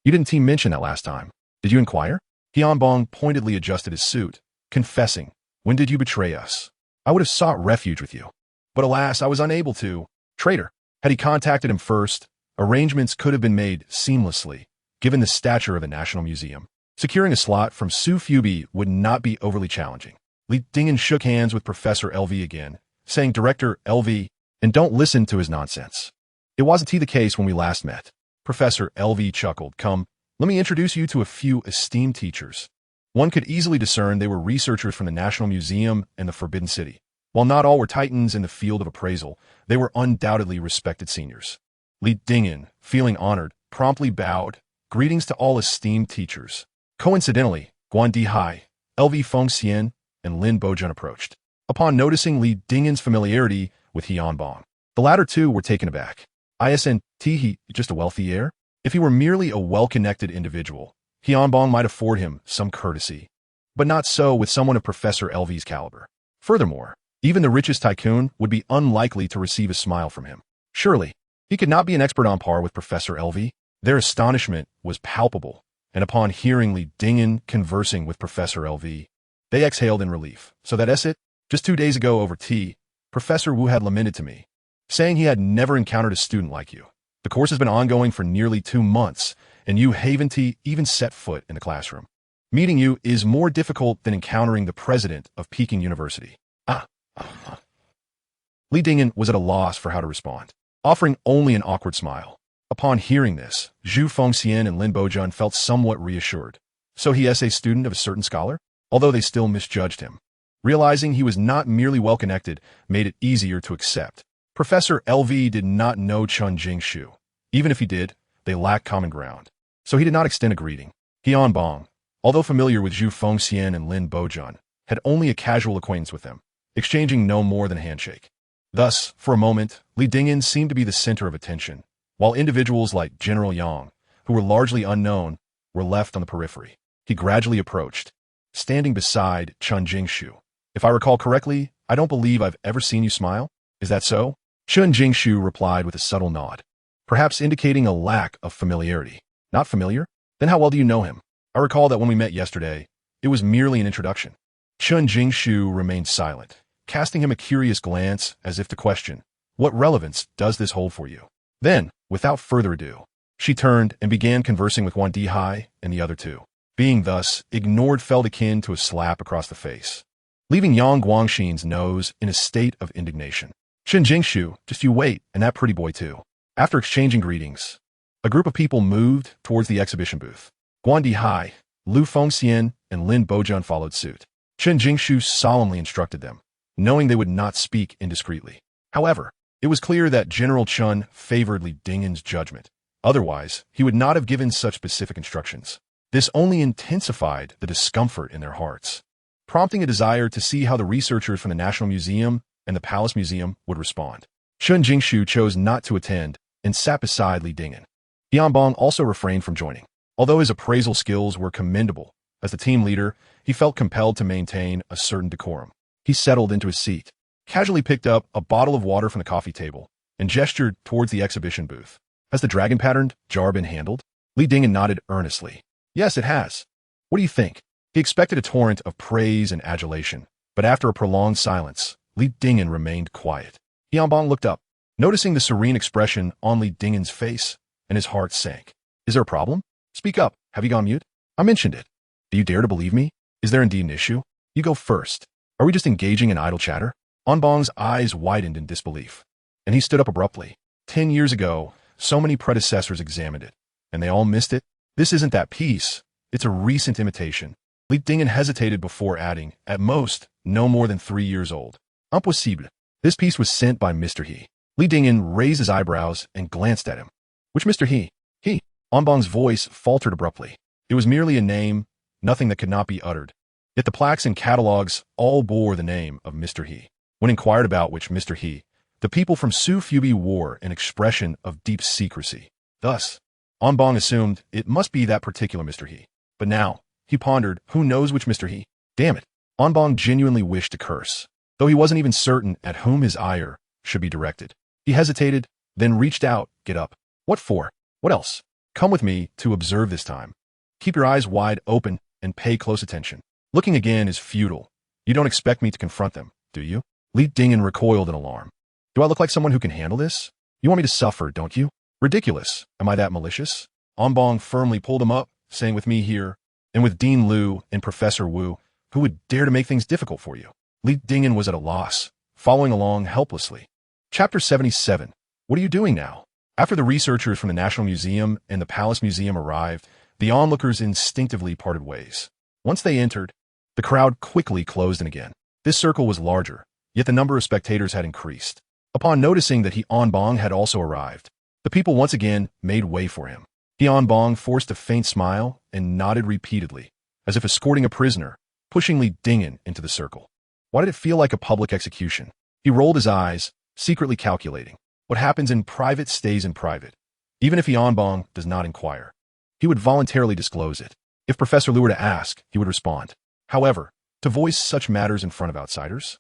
You didn't mention that last time. Did you inquire? Hianbong pointedly adjusted his suit, confessing, when did you betray us? I would have sought refuge with you. But alas, I was unable to. Traitor. Had he contacted him first, arrangements could have been made seamlessly, given the stature of the National Museum. Securing a slot from Su Fubi would not be overly challenging. Li Dingyan shook hands with Professor LV again, saying, Director LV, and don't listen to his nonsense. It wasn't the case when we last met. Professor LV chuckled. Come, let me introduce you to a few esteemed teachers. One could easily discern they were researchers from the National Museum and the Forbidden City. While not all were titans in the field of appraisal, they were undoubtedly respected seniors. Li Dingyan, feeling honored, promptly bowed. Greetings to all esteemed teachers. Coincidentally, Guan Di Hai, LV Feng Xian, and Lin Bojun approached. Upon noticing Li Dingyan's familiarity with Hianbong, the latter two were taken aback. Isn't he just a wealthy heir? If he were merely a well-connected individual, Hianbong might afford him some courtesy. But not so with someone of Professor LV's caliber. Furthermore, even the richest tycoon would be unlikely to receive a smile from him. Surely, he could not be an expert on par with Professor LV. Their astonishment was palpable, and upon hearing Li Dingyan conversing with Professor LV, they exhaled in relief. So that's it? Just 2 days ago over tea, Professor Wu had lamented to me, saying he had never encountered a student like you. The course has been ongoing for nearly 2 months, and you haven't even set foot in the classroom. Meeting you is more difficult than encountering the president of Peking University. Li Dingyan was at a loss for how to respond, offering only an awkward smile. Upon hearing this, Zhu Fengxian and Lin Bojun felt somewhat reassured. So he is a student of a certain scholar? Although they still misjudged him. Realizing he was not merely well-connected made it easier to accept. Professor LV did not know Chen Jingshu. Even if he did, they lacked common ground. So he did not extend a greeting. Hianbong, although familiar with Zhu Fengxian and Lin Bojun, had only a casual acquaintance with them, exchanging no more than a handshake. Thus, for a moment, Li Dingyan seemed to be the center of attention, while individuals like General Yang, who were largely unknown, were left on the periphery. He gradually approached, standing beside Chen Jingshu. If I recall correctly, I don't believe I've ever seen you smile. Is that so? Chun Jingshu replied with a subtle nod, perhaps indicating a lack of familiarity. Not familiar? Then how well do you know him? I recall that when we met yesterday, it was merely an introduction. Chun Jingshu remained silent, casting him a curious glance as if to question, what relevance does this hold for you? Then, without further ado, she turned and began conversing with one Dihai and the other two. Being thus ignored felt akin to a slap across the face, leaving Yang Guangxin's nose in a state of indignation. Chun Jingshu, just you wait, and that pretty boy too. After exchanging greetings, a group of people moved towards the exhibition booth. Guan Dihai, Lu Fengxian, and Lin Bojun followed suit. Chun Jingshu solemnly instructed them, knowing they would not speak indiscreetly. However, it was clear that General Chun favored Li Dingen's judgment. Otherwise, he would not have given such specific instructions. This only intensified the discomfort in their hearts, prompting a desire to see how the researchers from the National Museum and the Palace Museum would respond. Chun Jingshu chose not to attend and sat beside Li Dingen. Yanbong also refrained from joining. Although his appraisal skills were commendable, as the team leader, he felt compelled to maintain a certain decorum. He settled into his seat, casually picked up a bottle of water from the coffee table, and gestured towards the exhibition booth. Has the dragon-patterned jar been handled? Li Dingen nodded earnestly. Yes, it has. What do you think? He expected a torrent of praise and adulation, but after a prolonged silence, Li Dingen remained quiet. Yanbong looked up, noticing the serene expression on Li Dingen's face, and his heart sank. Is there a problem? Speak up. Have you gone mute? I mentioned it. Do you dare to believe me? Is there indeed an issue? You go first. Are we just engaging in idle chatter? Onbong's eyes widened in disbelief, and he stood up abruptly. 10 years ago, so many predecessors examined it, and they all missed it. This isn't that piece. It's a recent imitation. Li Dingen hesitated before adding, at most, no more than 3 years old. Impossible. This piece was sent by Mr. He. Li Dingen raised his eyebrows and glanced at him. Which Mr. He? He. Onbong's voice faltered abruptly. It was merely a name, nothing that could not be uttered. Yet the plaques and catalogs all bore the name of Mr. He. When inquired about which Mr. He, the people from Su Fubi wore an expression of deep secrecy. Thus, Onbong assumed it must be that particular Mr. He. But now, he pondered, who knows which Mr. He? Damn it. Onbong genuinely wished to curse, though he wasn't even certain at whom his ire should be directed. He hesitated, then reached out. Get up. What for? What else? Come with me to observe this time. Keep your eyes wide open and pay close attention. Looking again is futile. You don't expect me to confront them, do you? Li Dingen recoiled in alarm. Do I look like someone who can handle this? You want me to suffer, don't you? Ridiculous. Am I that malicious? Onbong firmly pulled him up, saying with me here, and with Dean Liu and Professor Wu, who would dare to make things difficult for you? Li Dingen was at a loss, following along helplessly. Chapter 77. What are you doing now? After the researchers from the National Museum and the Palace Museum arrived, the onlookers instinctively parted ways. Once they entered, the crowd quickly closed in again. This circle was larger, yet the number of spectators had increased. Upon noticing that Onbong had also arrived, the people once again made way for him. Onbong forced a faint smile and nodded repeatedly, as if escorting a prisoner, pushing Li Dingen into the circle. Why did it feel like a public execution? He rolled his eyes, secretly calculating. What happens in private stays in private, even if Onbong does not inquire. He would voluntarily disclose it. If Professor Liu were to ask, he would respond. However, to voice such matters in front of outsiders?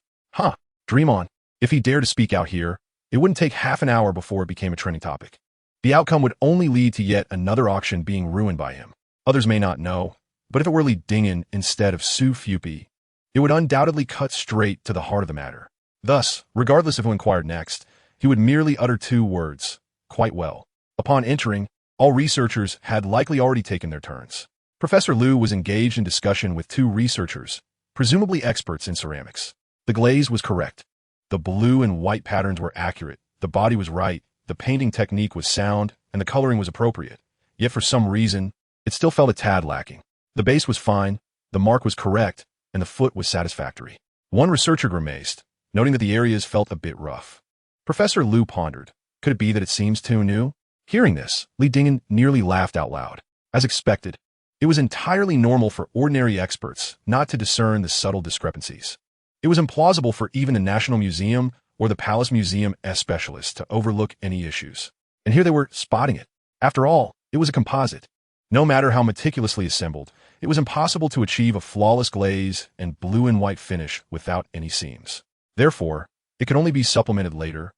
Dream on. If he dared to speak out here, it wouldn't take half an hour before it became a trending topic. The outcome would only lead to yet another auction being ruined by him. Others may not know, but if it were Li Dingen instead of Su Fupi, it would undoubtedly cut straight to the heart of the matter. Thus, regardless of who inquired next, he would merely utter 2 words, quite well. Upon entering, all researchers had likely already taken their turns. Professor Liu was engaged in discussion with 2 researchers, presumably experts in ceramics. The glaze was correct. The blue and white patterns were accurate. The body was right. The painting technique was sound, and the coloring was appropriate. Yet for some reason, it still felt a tad lacking. The base was fine, the mark was correct, and the foot was satisfactory. One researcher grimaced, noting that the areas felt a bit rough. Professor Liu pondered. Could it be that it seems too new? Hearing this, Li Dingen nearly laughed out loud. As expected, it was entirely normal for ordinary experts not to discern the subtle discrepancies. It was implausible for even the National Museum or the Palace Museum specialists to overlook any issues. And here they were spotting it. After all, it was a composite. No matter how meticulously assembled, it was impossible to achieve a flawless glaze and blue and white finish without any seams. Therefore, it could only be supplemented later,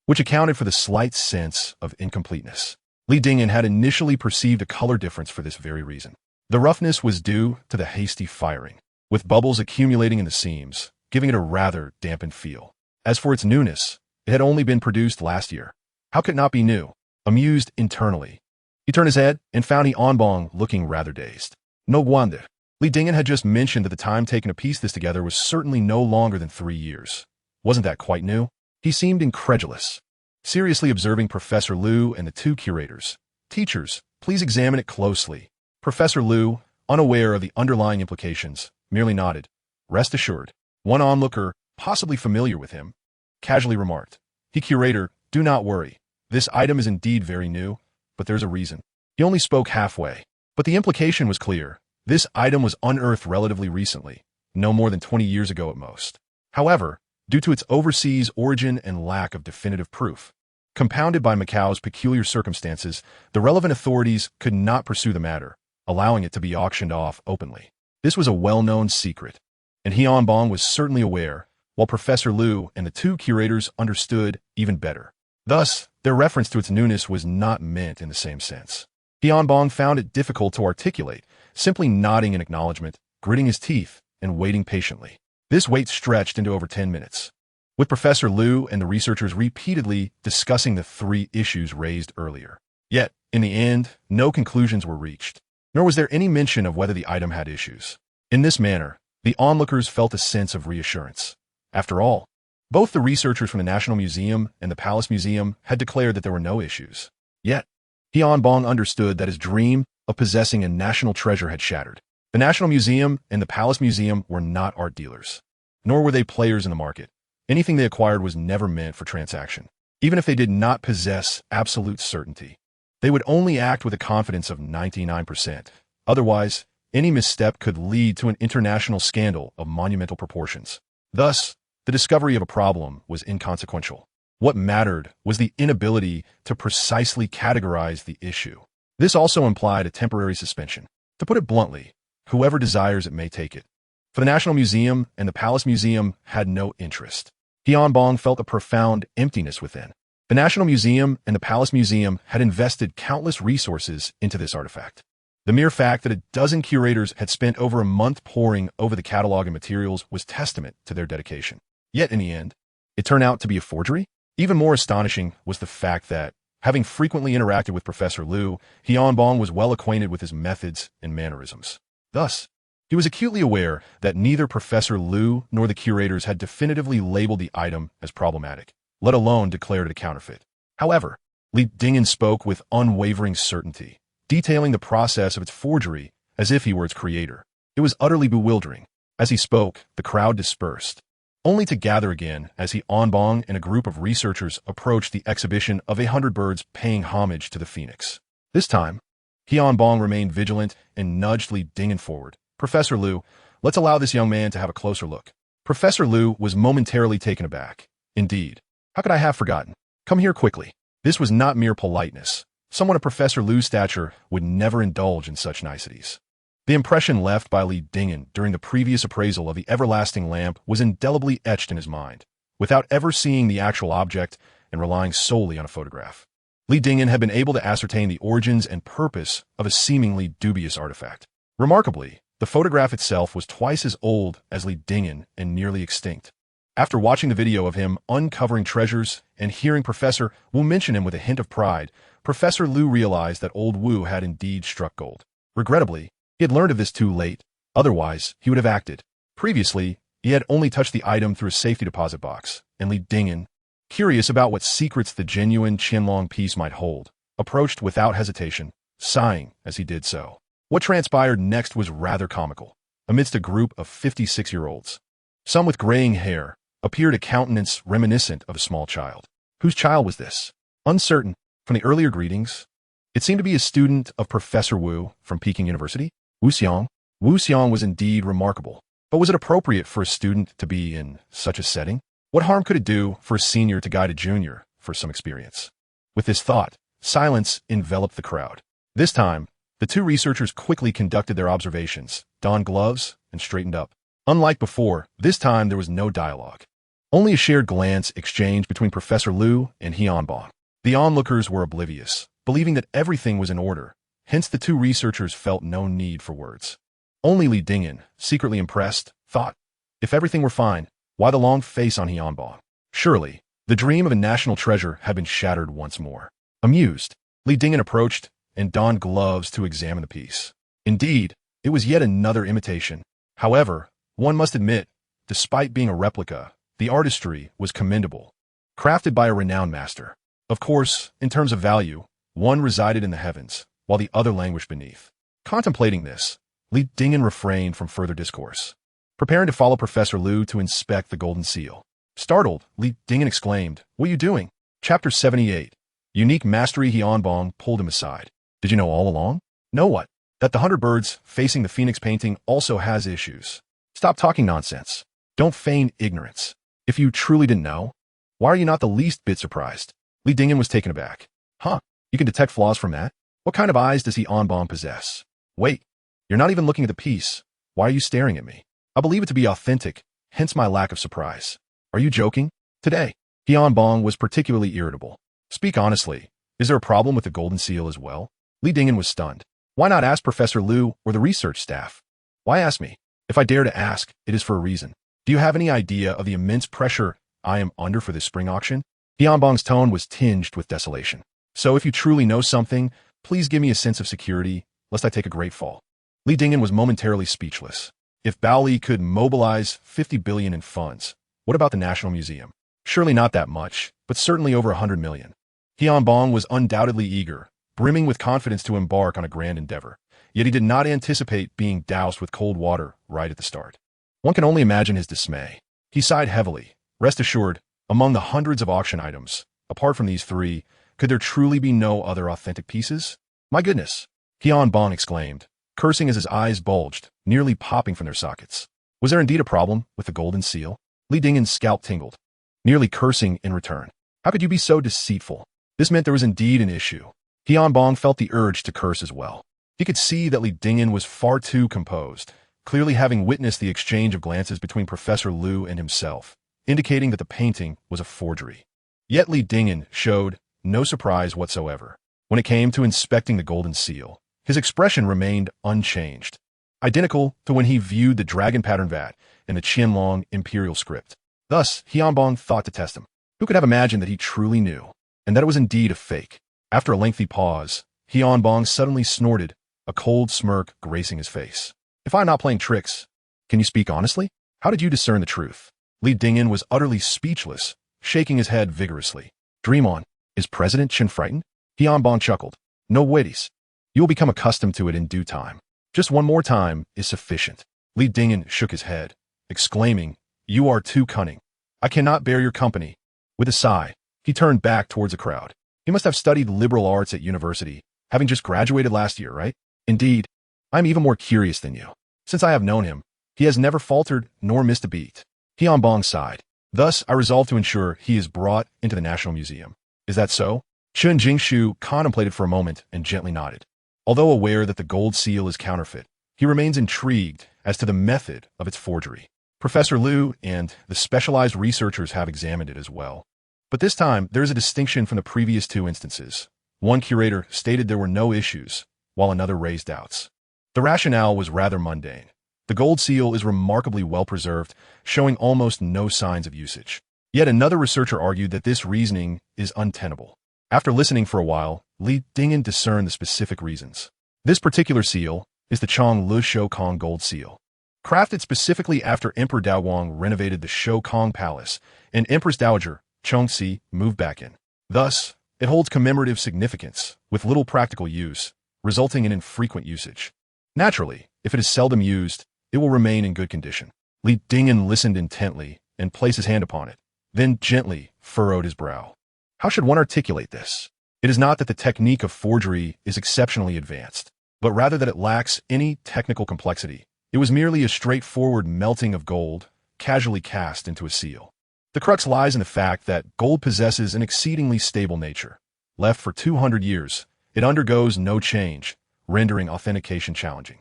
which accounted for the slight sense of incompleteness. Li Dingyan had initially perceived a color difference for this very reason. The roughness was due to the hasty firing, with bubbles accumulating in the seams, giving it a rather dampened feel. As for its newness, it had only been produced last year. How could it not be new? Amused internally, he turned his head and found He Onbong looking rather dazed. No wonder. Li Dingyan had just mentioned that the time taken to piece this together was certainly no longer than 3 years. Wasn't that quite new? He seemed incredulous, seriously observing Professor Liu and the 2 curators. Teachers, please examine it closely. Professor Liu, unaware of the underlying implications, merely nodded. Rest assured. One onlooker, possibly familiar with him, casually remarked. He curator, do not worry. This item is indeed very new, but there's a reason. He only spoke halfway, but the implication was clear. This item was unearthed relatively recently, no more than 20 years ago at most. However, due to its overseas origin and lack of definitive proof, compounded by Macau's peculiar circumstances, the relevant authorities could not pursue the matter, allowing it to be auctioned off openly. This was a well-known secret, and He Onbong was certainly aware, while Professor Liu and the 2 curators understood even better. Thus, their reference to its newness was not meant in the same sense. He Onbong found it difficult to articulate, simply nodding in acknowledgement, gritting his teeth, and waiting patiently. This wait stretched into over 10 minutes, with Professor Liu and the researchers repeatedly discussing the 3 issues raised earlier. Yet, in the end, no conclusions were reached, nor was there any mention of whether the item had issues. In this manner, the onlookers felt a sense of reassurance. After all, both the researchers from the National Museum and the Palace Museum had declared that there were no issues. Yet, He Onbong understood that his dream of possessing a national treasure had shattered. The National Museum and the Palace Museum were not art dealers, nor were they players in the market. Anything they acquired was never meant for transaction. Even if they did not possess absolute certainty, they would only act with a confidence of 99%. Otherwise, any misstep could lead to an international scandal of monumental proportions. Thus, the discovery of a problem was inconsequential. What mattered was the inability to precisely categorize the issue. This also implied a temporary suspension. To put it bluntly, whoever desires it may take it. For the National Museum and the Palace Museum had no interest. He Onbong felt a profound emptiness within. The National Museum and the Palace Museum had invested countless resources into this artifact. The mere fact that a dozen curators had spent over a month poring over the catalog and materials was testament to their dedication. Yet in the end, it turned out to be a forgery? Even more astonishing was the fact that, having frequently interacted with Professor Liu, He Onbong was well acquainted with his methods and mannerisms. Thus, he was acutely aware that neither Professor Liu nor the curators had definitively labeled the item as problematic, let alone declared it a counterfeit. However, Li Dingyan spoke with unwavering certainty, detailing the process of its forgery as if he were its creator. It was utterly bewildering. As he spoke, the crowd dispersed, only to gather again as He Onbong and a group of researchers approached the exhibition of 100 birds paying homage to the phoenix. This time, He Onbong remained vigilant and nudged Li Dingyan forward. Professor Liu, let's allow this young man to have a closer look. Professor Liu was momentarily taken aback. Indeed, how could I have forgotten? Come here quickly. This was not mere politeness. Someone of Professor Liu's stature would never indulge in such niceties. The impression left by Li Dingyan during the previous appraisal of the everlasting lamp was indelibly etched in his mind, without ever seeing the actual object and relying solely on a photograph. Li Dingyan had been able to ascertain the origins and purpose of a seemingly dubious artifact. Remarkably, the photograph itself was twice as old as Li Dingyan and nearly extinct. After watching the video of him uncovering treasures and hearing Professor Wu mention him with a hint of pride, Professor Liu realized that old Wu had indeed struck gold. Regrettably, he had learned of this too late. Otherwise, he would have acted. Previously, he had only touched the item through a safety deposit box, and Li Dingyan, curious about what secrets the genuine Qianlong piece might hold, approached without hesitation, sighing as he did so. What transpired next was rather comical. Amidst a group of 56-year-olds, some with graying hair, appeared a countenance reminiscent of a small child. Whose child was this? Uncertain, from the earlier greetings, it seemed to be a student of Professor Wu from Peking University. Wu Xiang. Wu Xiang was indeed remarkable, but was it appropriate for a student to be in such a setting? What harm could it do for a senior to guide a junior for some experience? With this thought, silence enveloped the crowd. This time, the 2 researchers quickly conducted their observations, donned gloves, and straightened up. Unlike before, this time there was no dialogue. Only a shared glance exchanged between Professor Liu and Hyunbong. The onlookers were oblivious, believing that everything was in order. Hence the two researchers felt no need for words. Only Li Dingyan, secretly impressed, thought, if everything were fine, why the long face on Hyunbong? Surely, the dream of a national treasure had been shattered once more. Amused, Li Dingyan approached and donned gloves to examine the piece. Indeed, it was yet another imitation. However, one must admit, despite being a replica, the artistry was commendable, crafted by a renowned master. Of course, in terms of value, one resided in the heavens, while the other languished beneath. Contemplating this, Li Dingyan refrained from further discourse, preparing to follow Professor Liu to inspect the golden seal. Startled, Li Dingyan exclaimed, "What are you doing?" Chapter 78. Unique Mastery. Hyunbong pulled him aside. "Did you know all along?" "Know what?" "That the 100 birds facing the phoenix painting also has issues." "Stop talking nonsense. Don't feign ignorance. If you truly didn't know, why are you not the least bit surprised?" Li Dingyan was taken aback. "Huh, you can detect flaws from that? What kind of eyes does Hyunbong possess?" "Wait, you're not even looking at the piece. Why are you staring at me?" "I believe it to be authentic, hence my lack of surprise." "Are you joking?" Today, Hyunbong was particularly irritable. "Speak honestly. Is there a problem with the golden seal as well?" Li Dingyan was stunned. "Why not ask Professor Liu or the research staff? Why ask me? If I dare to ask, it is for a reason. Do you have any idea of the immense pressure I am under for this spring auction?" Hyunbong's tone was tinged with desolation. "So if you truly know something, please give me a sense of security, lest I take a great fall." Li Dingyan was momentarily speechless. If Baoli could mobilize 50 billion in funds, what about the National Museum? Surely not that much, but certainly over 100 million. Hyunbong was undoubtedly eager, brimming with confidence to embark on a grand endeavor. Yet he did not anticipate being doused with cold water right at the start. One can only imagine his dismay. He sighed heavily. Rest assured, among the hundreds of auction items, apart from these three, could there truly be no other authentic pieces? "My goodness!" Hyunbong exclaimed, cursing as his eyes bulged, nearly popping from their sockets. Was there indeed a problem with the golden seal? Li Dingyan's scalp tingled, nearly cursing in return. How could you be so deceitful? This meant there was indeed an issue. Hyunbong felt the urge to curse as well. He could see that Li Dingyan was far too composed, clearly having witnessed the exchange of glances between Professor Liu and himself, indicating that the painting was a forgery. Yet Li Dingyan showed no surprise whatsoever. When it came to inspecting the golden seal, his expression remained unchanged, identical to when he viewed the dragon pattern vat in the Qianlong imperial script. Thus, Hyunbong thought to test him. Who could have imagined that he truly knew, and that it was indeed a fake? After a lengthy pause, Hyunbong suddenly snorted, a cold smirk gracing his face. "If I'm not playing tricks, can you speak honestly? How did you discern the truth?" Li Dingyan was utterly speechless, shaking his head vigorously. "Dream on. Is President Chen frightened?" Hyunbong chuckled. "No worries. You will become accustomed to it in due time. Just one more time is sufficient." Li Dingyan shook his head, exclaiming, "You are too cunning. I cannot bear your company." With a sigh, he turned back towards the crowd. He must have studied liberal arts at university, having just graduated last year, right? "Indeed, I am even more curious than you. Since I have known him, he has never faltered nor missed a beat." Hyunbong sighed. "Thus, I resolve to ensure he is brought into the National Museum." "Is that so?" Chun Jingshu contemplated for a moment and gently nodded. Although aware that the gold seal is counterfeit, he remains intrigued as to the method of its forgery. Professor Liu and the specialized researchers have examined it as well. But this time, there is a distinction from the previous two instances. One curator stated there were no issues, while another raised doubts. The rationale was rather mundane. The gold seal is remarkably well preserved, showing almost no signs of usage. Yet another researcher argued that this reasoning is untenable. After listening for a while, Li Dingyan discerned the specific reasons. This particular seal is the Chong Lu Shokong gold seal. Crafted specifically after Emperor Daoguang renovated the Shokong Palace and Empress Dowager Chongxi moved back in. Thus, it holds commemorative significance, with little practical use, resulting in infrequent usage. Naturally, if it is seldom used, it will remain in good condition. Li Dingyan listened intently and placed his hand upon it, then gently furrowed his brow. How should one articulate this? It is not that the technique of forgery is exceptionally advanced, but rather that it lacks any technical complexity. It was merely a straightforward melting of gold, casually cast into a seal. The crux lies in the fact that gold possesses an exceedingly stable nature. Left for 200 years, it undergoes no change, rendering authentication challenging.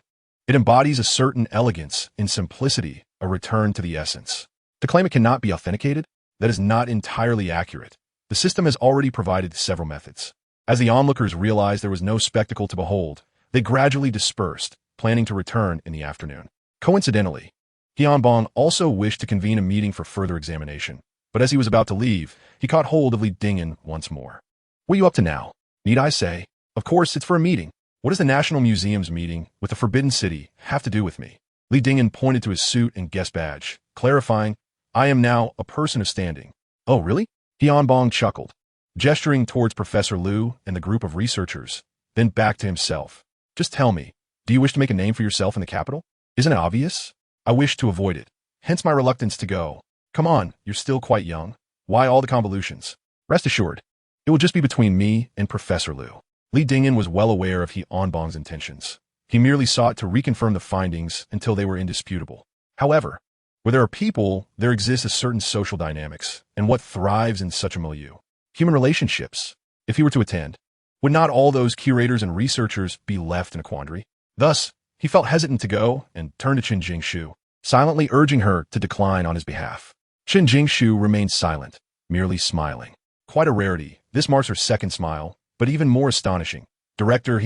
It embodies a certain elegance in simplicity, a return to the essence. To claim it cannot be authenticated? That is not entirely accurate. The system has already provided several methods. As the onlookers realized there was no spectacle to behold, they gradually dispersed, planning to return in the afternoon. Coincidentally, Tianbong also wished to convene a meeting for further examination, but as he was about to leave, he caught hold of Li Dingen once more. What are you up to now? Need I say? Of course, it's for a meeting. What does the National Museum's meeting with the Forbidden City have to do with me? Li Dingen pointed to his suit and guest badge, clarifying, I am now a person of standing. Oh, really? Tianbong chuckled, gesturing towards Professor Liu and the group of researchers, then back to himself. Just tell me, do you wish to make a name for yourself in the capital? Isn't it obvious? I wish to avoid it, hence my reluctance to go. Come on, you're still quite young. Why all the convolutions? Rest assured, it will just be between me and Professor Liu. Li Dingen was well aware of Tianbong's intentions. He merely sought to reconfirm the findings until they were indisputable. However, where there are people, there exists a certain social dynamics, and what thrives in such a milieu? Human relationships. If he were to attend, would not all those curators and researchers be left in a quandary? Thus, he felt hesitant to go and turned to Chen Jingshu, silently urging her to decline on his behalf. Chen Jingshu remained silent, merely smiling. Quite a rarity, this marks her second smile, but even more astonishing. Director,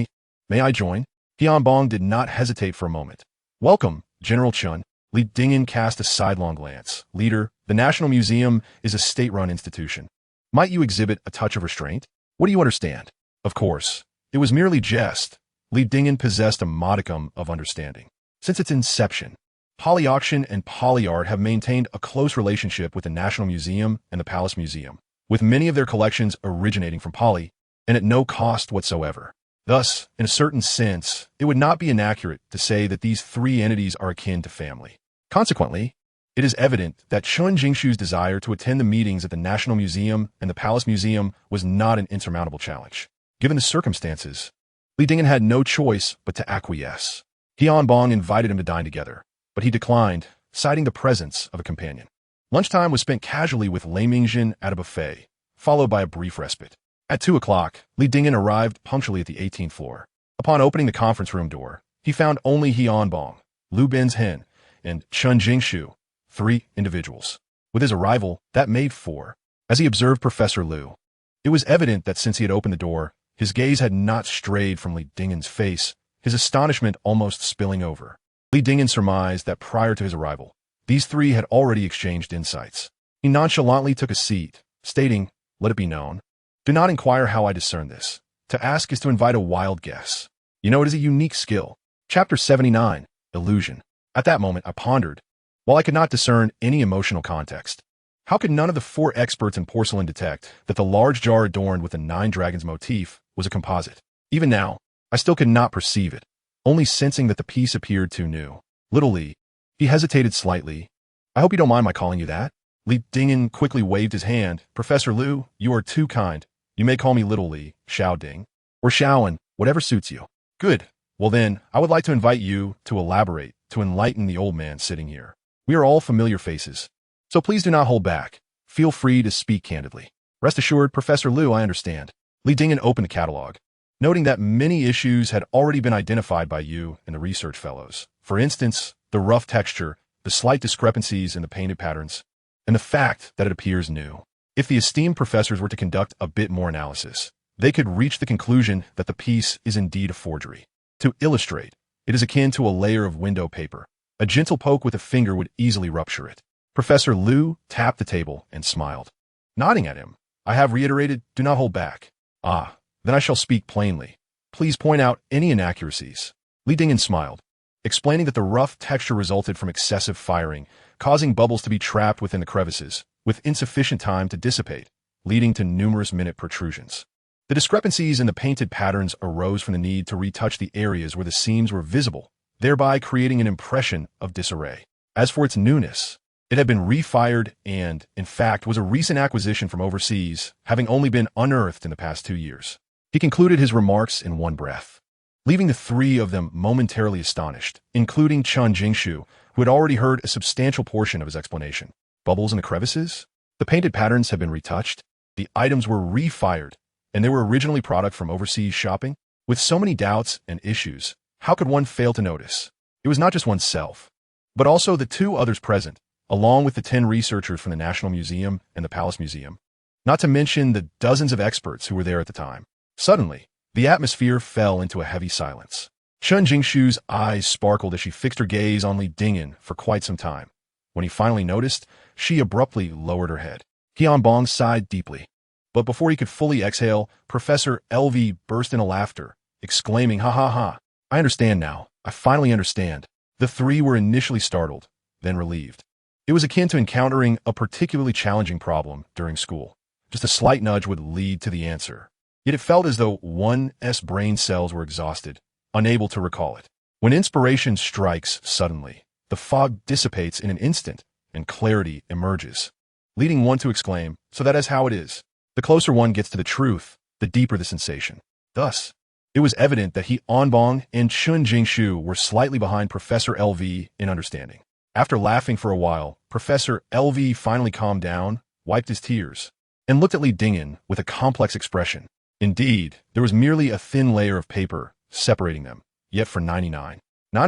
may I join? Tianbong did not hesitate for a moment. Welcome, General Chun. Li Dingen cast a sidelong glance. Leader, the National Museum is a state-run institution. Might you exhibit a touch of restraint? What do you understand? Of course, it was merely jest. Li Dingen possessed a modicum of understanding. Since its inception, Polyauction and Polyart have maintained a close relationship with the National Museum and the Palace Museum, with many of their collections originating from Poly, and at no cost whatsoever. Thus, in a certain sense, it would not be inaccurate to say that these three entities are akin to family. Consequently, it is evident that Chen Jingshu's desire to attend the meetings at the National Museum and the Palace Museum was not an insurmountable challenge. Given the circumstances, Li Dingen had no choice but to acquiesce. Tianbong invited him to dine together, but he declined, citing the presence of a companion. Lunchtime was spent casually with Lei Mingjin at a buffet, followed by a brief respite. At 2 o'clock, Li Dingen arrived punctually at the 18th floor. Upon opening the conference room door, he found only Tianbong, Liu Benzhen, and Chen Jingshu, 3 individuals. With his arrival, that made 4. As he observed Professor Liu, it was evident that since he had opened the door, his gaze had not strayed from Li Dingen's face, his astonishment almost spilling over. Li Dingen surmised that prior to his arrival, these 3 had already exchanged insights. He nonchalantly took a seat, stating, let it be known. Do not inquire how I discern this. To ask is to invite a wild guess. You know, it is a unique skill. Chapter 79, Illusion. At that moment, I pondered. While I could not discern any emotional context, how could none of the 4 experts in porcelain detect that the large jar adorned with the 9 dragons motif was a composite? Even now, I still could not perceive it, only sensing that the piece appeared too new. Little Li. He hesitated slightly. I hope you don't mind my calling you that. Li Dingen quickly waved his hand. Professor Liu, you are too kind. You may call me Little Li, Xiao Ding, or Xiaoan, whatever suits you. Good. Well then, I would like to invite you to elaborate, to enlighten the old man sitting here. We are all familiar faces, so please do not hold back. Feel free to speak candidly. Rest assured, Professor Liu, I understand. Li Dingen opened the catalog, noting that many issues had already been identified by you and the research fellows. For instance, the rough texture, the slight discrepancies in the painted patterns, and the fact that it appears new. If the esteemed professors were to conduct a bit more analysis, they could reach the conclusion that the piece is indeed a forgery. To illustrate, it is akin to a layer of window paper. A gentle poke with a finger would easily rupture it. Professor Liu tapped the table and smiled. Nodding at him, I have reiterated, do not hold back. Ah, then I shall speak plainly. Please point out any inaccuracies. Li Dingen smiled, explaining that the rough texture resulted from excessive firing, causing bubbles to be trapped within the crevices, with insufficient time to dissipate, leading to numerous minute protrusions. The discrepancies in the painted patterns arose from the need to retouch the areas where the seams were visible, thereby creating an impression of disarray. As for its newness, it had been refired and, in fact, was a recent acquisition from overseas, having only been unearthed in the past 2 years. He concluded his remarks in one breath, leaving the 3 of them momentarily astonished, including Chen Jingshu, who had already heard a substantial portion of his explanation. Bubbles in the crevices? The painted patterns had been retouched, the items were refired, and they were originally product from overseas shopping? With so many doubts and issues, how could one fail to notice? It was not just oneself, but also the 2 others present, along with the 10 researchers from the National Museum and the Palace Museum, not to mention the dozens of experts who were there at the time. Suddenly, the atmosphere fell into a heavy silence. Chen Jingshu's eyes sparkled as she fixed her gaze on Li Dingyan for quite some time. When he finally noticed, she abruptly lowered her head. Tianbong sighed deeply. But before he could fully exhale, Professor LV burst into laughter, exclaiming, "Ha ha ha! I understand now. I finally understand." The three were initially startled, then relieved. It was akin to encountering a particularly challenging problem during school. Just a slight nudge would lead to the answer. Yet it felt as though one's brain cells were exhausted, unable to recall it. When inspiration strikes suddenly, the fog dissipates in an instant, and clarity emerges, leading one to exclaim, "So that is how it is." The closer one gets to the truth, the deeper the sensation. Thus, it was evident that He Anbong and Chun Jingshu were slightly behind Professor LV in understanding. After laughing for a while, Professor LV finally calmed down, wiped his tears, and looked at Li Dingyan with a complex expression. Indeed, there was merely a thin layer of paper separating them, yet for 99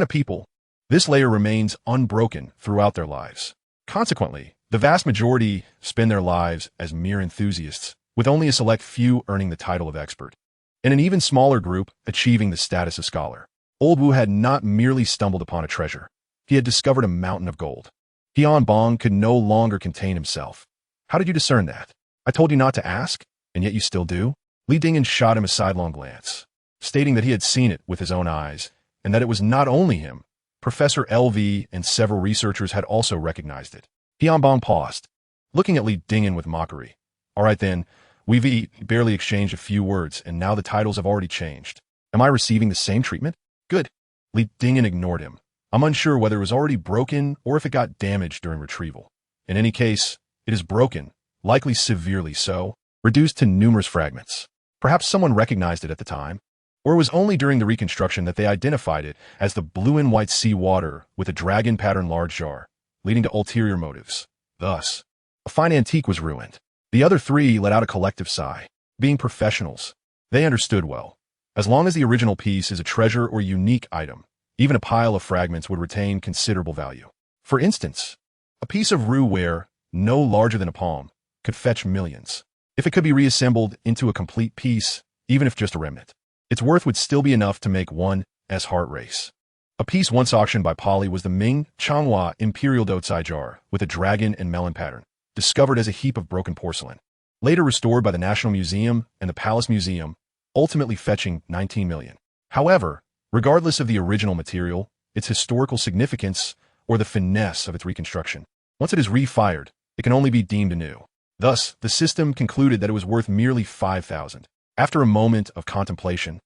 people, this layer remains unbroken throughout their lives. Consequently, the vast majority spend their lives as mere enthusiasts, with only a select few earning the title of expert, and an even smaller group achieving the status of scholar. Old Wu had not merely stumbled upon a treasure. He had discovered a mountain of gold. Tianbong could no longer contain himself. "How did you discern that? I told you not to ask, and yet you still do?" Li Dingyan shot him a sidelong glance, stating that he had seen it with his own eyes, and that it was not only him. Professor LV and several researchers had also recognized it. Tianbong paused, looking at Li Dingyan with mockery. "All right then, we've barely exchanged a few words, and now the titles have already changed. Am I receiving the same treatment?" "Good." Li Dingyan ignored him. "I'm unsure whether it was already broken or if it got damaged during retrieval. In any case, it is broken, likely severely so, reduced to numerous fragments. Perhaps someone recognized it at the time, or it was only during the reconstruction that they identified it as the blue and white sea water with a dragon pattern large jar, leading to ulterior motives. Thus, a fine antique was ruined." The other three let out a collective sigh. Being professionals, they understood well. As long as the original piece is a treasure or unique item, even a pile of fragments would retain considerable value. For instance, a piece of Ru ware, no larger than a palm, could fetch millions. If it could be reassembled into a complete piece, even if just a remnant, its worth would still be enough to make one's heart race. A piece once auctioned by Polly was the Ming Changhua Imperial Dotsai jar with a dragon and melon pattern, discovered as a heap of broken porcelain, later restored by the National Museum and the Palace Museum, ultimately fetching 19 million. However, regardless of the original material, its historical significance, or the finesse of its reconstruction, once it is refired, it can only be deemed anew. Thus, the system concluded that it was worth merely 5,000. After a moment of contemplation,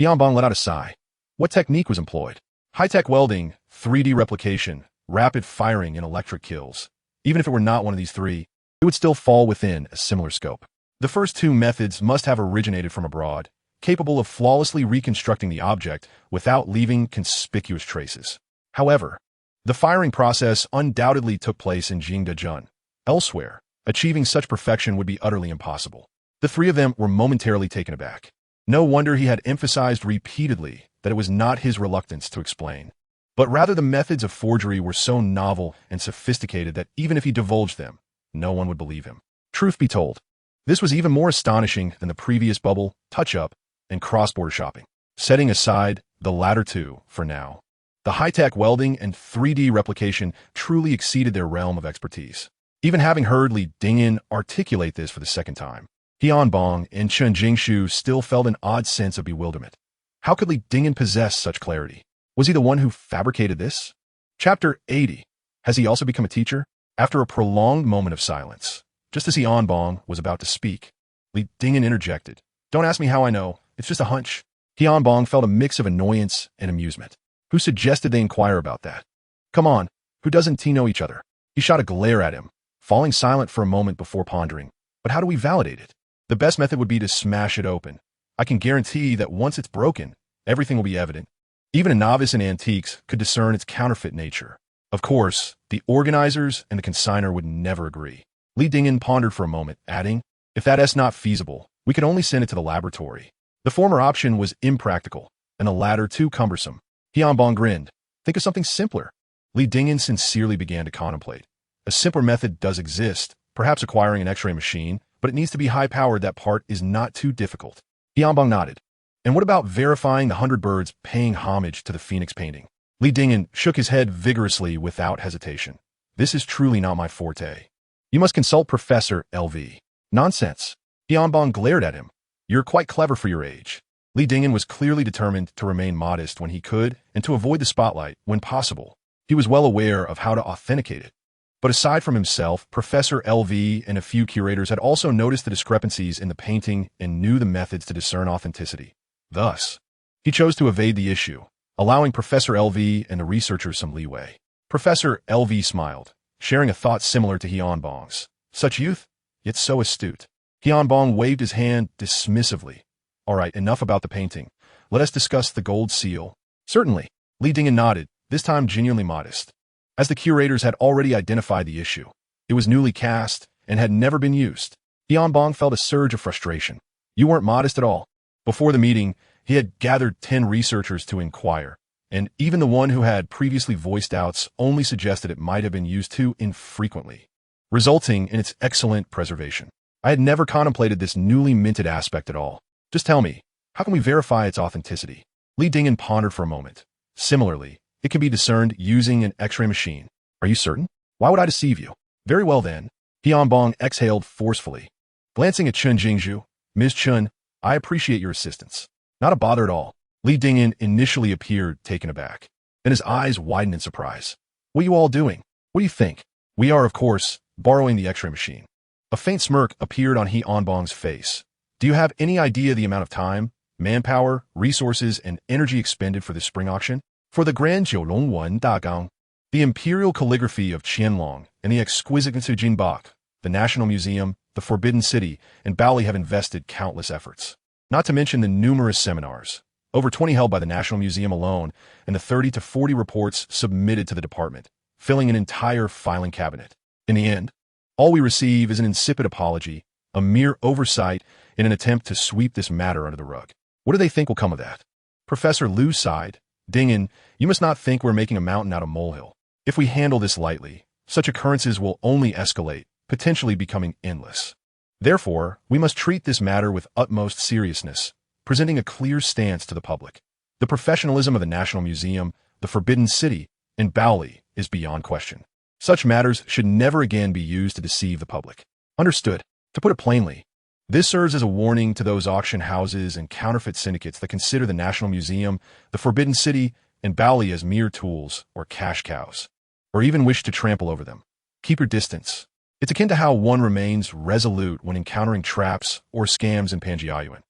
Tianbong let out a sigh. What technique was employed? High-tech welding, 3D replication, rapid firing, and electric kills. Even if it were not one of these three, it would still fall within a similar scope. The first two methods must have originated from abroad, capable of flawlessly reconstructing the object without leaving conspicuous traces. However, the firing process undoubtedly took place in Jingdezhen. Elsewhere, achieving such perfection would be utterly impossible. The three of them were momentarily taken aback. No wonder he had emphasized repeatedly that it was not his reluctance to explain, but rather the methods of forgery were so novel and sophisticated that even if he divulged them, no one would believe him. Truth be told, this was even more astonishing than the previous bubble, touch-up, and cross-border shopping. Setting aside the latter two for now, the high-tech welding and 3D replication truly exceeded their realm of expertise. Even having heard Li Dingyan articulate this for the second time, Tianbong and Chen Jingshu still felt an odd sense of bewilderment. How could Li Dingyan possess such clarity? Was he the one who fabricated this? Chapter 80. Has he also become a teacher? After a prolonged moment of silence, just as Tianbong was about to speak, Li Dingyan interjected. "Don't ask me how I know. It's just a hunch." Tianbong felt a mix of annoyance and amusement. Who suggested they inquire about that? Come on, who doesn't know each other? He shot a glare at him, falling silent for a moment before pondering. But how do we validate it? The best method would be to smash it open. I can guarantee that once it's broken, everything will be evident. Even a novice in antiques could discern its counterfeit nature. Of course, the organizers and the consignor would never agree. Li Dingyan pondered for a moment, adding, "If that's not feasible, we could only send it to the laboratory." The former option was impractical, and the latter too cumbersome. Tianbong grinned. "Think of something simpler." Li Dingyan sincerely began to contemplate. A simpler method does exist, perhaps acquiring an X-ray machine, but it needs to be high-powered. That part is not too difficult. Tianbong nodded. And what about verifying the 100 birds paying homage to the phoenix painting? Li Dingyan shook his head vigorously without hesitation. This is truly not my forte. You must consult Professor LV. Nonsense. Tianbong glared at him. You're quite clever for your age. Li Dingyan was clearly determined to remain modest when he could and to avoid the spotlight when possible. He was well aware of how to authenticate it. But aside from himself, Professor LV and a few curators had also noticed the discrepancies in the painting and knew the methods to discern authenticity. Thus, he chose to evade the issue, allowing Professor LV and the researchers some leeway. Professor LV smiled, sharing a thought similar to Tianbong's. Such youth, yet so astute. Tianbong waved his hand dismissively. All right, enough about the painting. Let us discuss the gold seal. Certainly. Li Dingyan nodded, this time genuinely modest. As the curators had already identified the issue, it was newly cast and had never been used. Tianbong felt a surge of frustration. You weren't modest at all. Before the meeting, he had gathered 10 researchers to inquire, and even the one who had previously voiced doubts only suggested it might have been used too infrequently, resulting in its excellent preservation. I had never contemplated this newly minted aspect at all. Just tell me, how can we verify its authenticity? Li Dingyan pondered for a moment. Similarly, it can be discerned using an X-ray machine. Are you certain? Why would I deceive you? Very well then. Tianbong exhaled forcefully. Glancing at Chun Jingzhu, Ms. Chun, I appreciate your assistance. Not a bother at all. Li Dingyan initially appeared taken aback. Then his eyes widened in surprise. What are you all doing? What do you think? We are, of course, borrowing the X-ray machine. A faint smirk appeared on Tianbong's face. Do you have any idea the amount of time, manpower, resources, and energy expended for this spring auction? For the Grand Jiulong Wen Dagang, the imperial calligraphy of Qianlong, and the exquisite Jinbak, the National Museum, the Forbidden City, and Baoli have invested countless efforts. Not to mention the numerous seminars, over 20 held by the National Museum alone, and the 30 to 40 reports submitted to the department, filling an entire filing cabinet. In the end, all we receive is an insipid apology, a mere oversight in an attempt to sweep this matter under the rug. What do they think will come of that? Professor Liu sighed. Dingyan, you must not think we're making a mountain out of molehill. If we handle this lightly, such occurrences will only escalate, potentially becoming endless. Therefore, we must treat this matter with utmost seriousness, presenting a clear stance to the public. The professionalism of the National Museum, the Forbidden City, and Baoli is beyond question. Such matters should never again be used to deceive the public. Understood. To put it plainly, this serves as a warning to those auction houses and counterfeit syndicates that consider the National Museum, the Forbidden City, and Baoli as mere tools or cash cows, or even wish to trample over them. Keep your distance. It's akin to how one remains resolute when encountering traps or scams in Panjiayuan.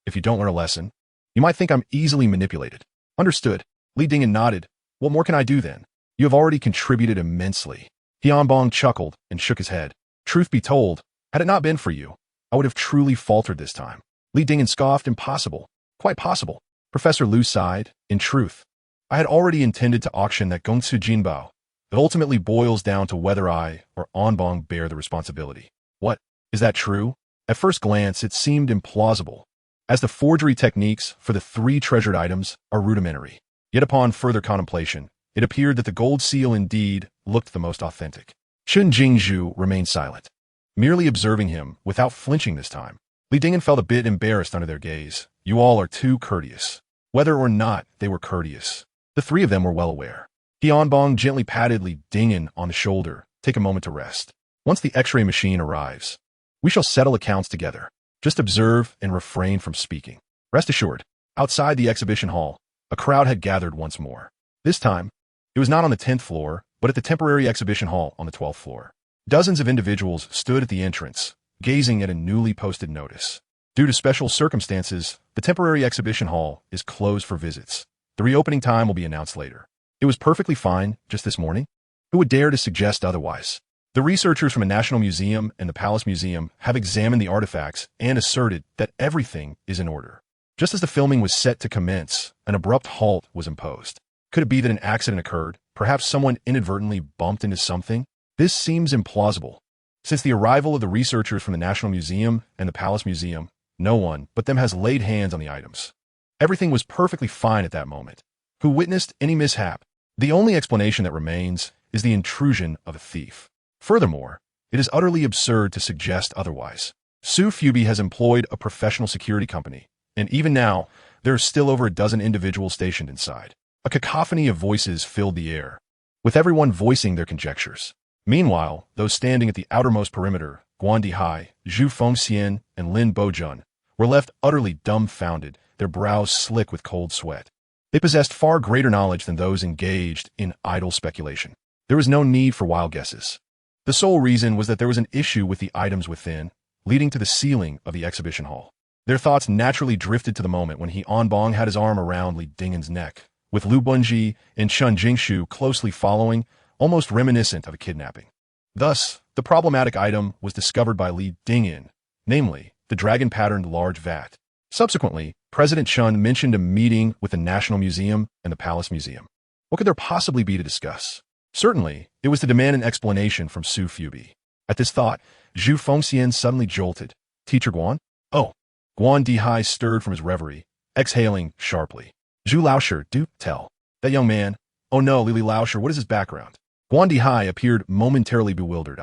If you don't learn a lesson, you might think I'm easily manipulated. Understood. Li Dingyan nodded. What more can I do then? You have already contributed immensely. Tianbong chuckled and shook his head. Truth be told, had it not been for you, I would have truly faltered this time. Li Dingyan scoffed. Impossible. Quite possible. Professor Liu sighed. In truth, I had already intended to auction that Gongsu Jinbao. It ultimately boils down to whether I or Anbong bear the responsibility. What? Is that true? At first glance, it seemed implausible, as the forgery techniques for the 3 treasured items are rudimentary. Yet upon further contemplation, it appeared that the gold seal indeed looked the most authentic. Chun Jingzhu remained silent, merely observing him without flinching this time. Li Dingyan felt a bit embarrassed under their gaze. You all are too courteous. Whether or not they were courteous, the 3 of them were well aware. Tianbong gently patted Li Dingyan on the shoulder. Take a moment to rest. Once the X-ray machine arrives, we shall settle accounts together. Just observe and refrain from speaking. Rest assured, outside the exhibition hall, a crowd had gathered once more. This time, it was not on the 10th floor, but at the temporary exhibition hall on the 12th floor. Dozens of individuals stood at the entrance, gazing at a newly posted notice. Due to special circumstances, the temporary exhibition hall is closed for visits. The reopening time will be announced later. It was perfectly fine just this morning. Who would dare to suggest otherwise? The researchers from the National Museum and the Palace Museum have examined the artifacts and asserted that everything is in order. Just as the filming was set to commence, an abrupt halt was imposed. Could it be that an accident occurred? Perhaps someone inadvertently bumped into something? This seems implausible. Since the arrival of the researchers from the National Museum and the Palace Museum, no one but them has laid hands on the items. Everything was perfectly fine at that moment. Who witnessed any mishap? The only explanation that remains is the intrusion of a thief. Furthermore, it is utterly absurd to suggest otherwise. Su Fubi has employed a professional security company, and even now, there are still over a dozen individuals stationed inside. A cacophony of voices filled the air, with everyone voicing their conjectures. Meanwhile, those standing at the outermost perimeter, Guan Dihai, Zhu Fengxian, and Lin Bojun, were left utterly dumbfounded, their brows slick with cold sweat. They possessed far greater knowledge than those engaged in idle speculation. There was no need for wild guesses. The sole reason was that there was an issue with the items within, leading to the ceiling of the exhibition hall. Their thoughts naturally drifted to the moment when He Onbong had his arm around Li Dingen's neck, with Lu Bunji and Chun Jingshu closely following, almost reminiscent of a kidnapping. Thus, the problematic item was discovered by Li Dingen, namely, the dragon-patterned large vat. Subsequently, President Chun mentioned a meeting with the National Museum and the Palace Museum. What could there possibly be to discuss? Certainly, it was to demand an explanation from Su Fubi. At this thought, Zhu Fengxian suddenly jolted. Teacher Guan? Oh. Guan Dihai stirred from his reverie, exhaling sharply. Zhu Laosher, do tell. That young man. Oh no, Lili Laosher, what is his background? Guan Dihai appeared momentarily bewildered.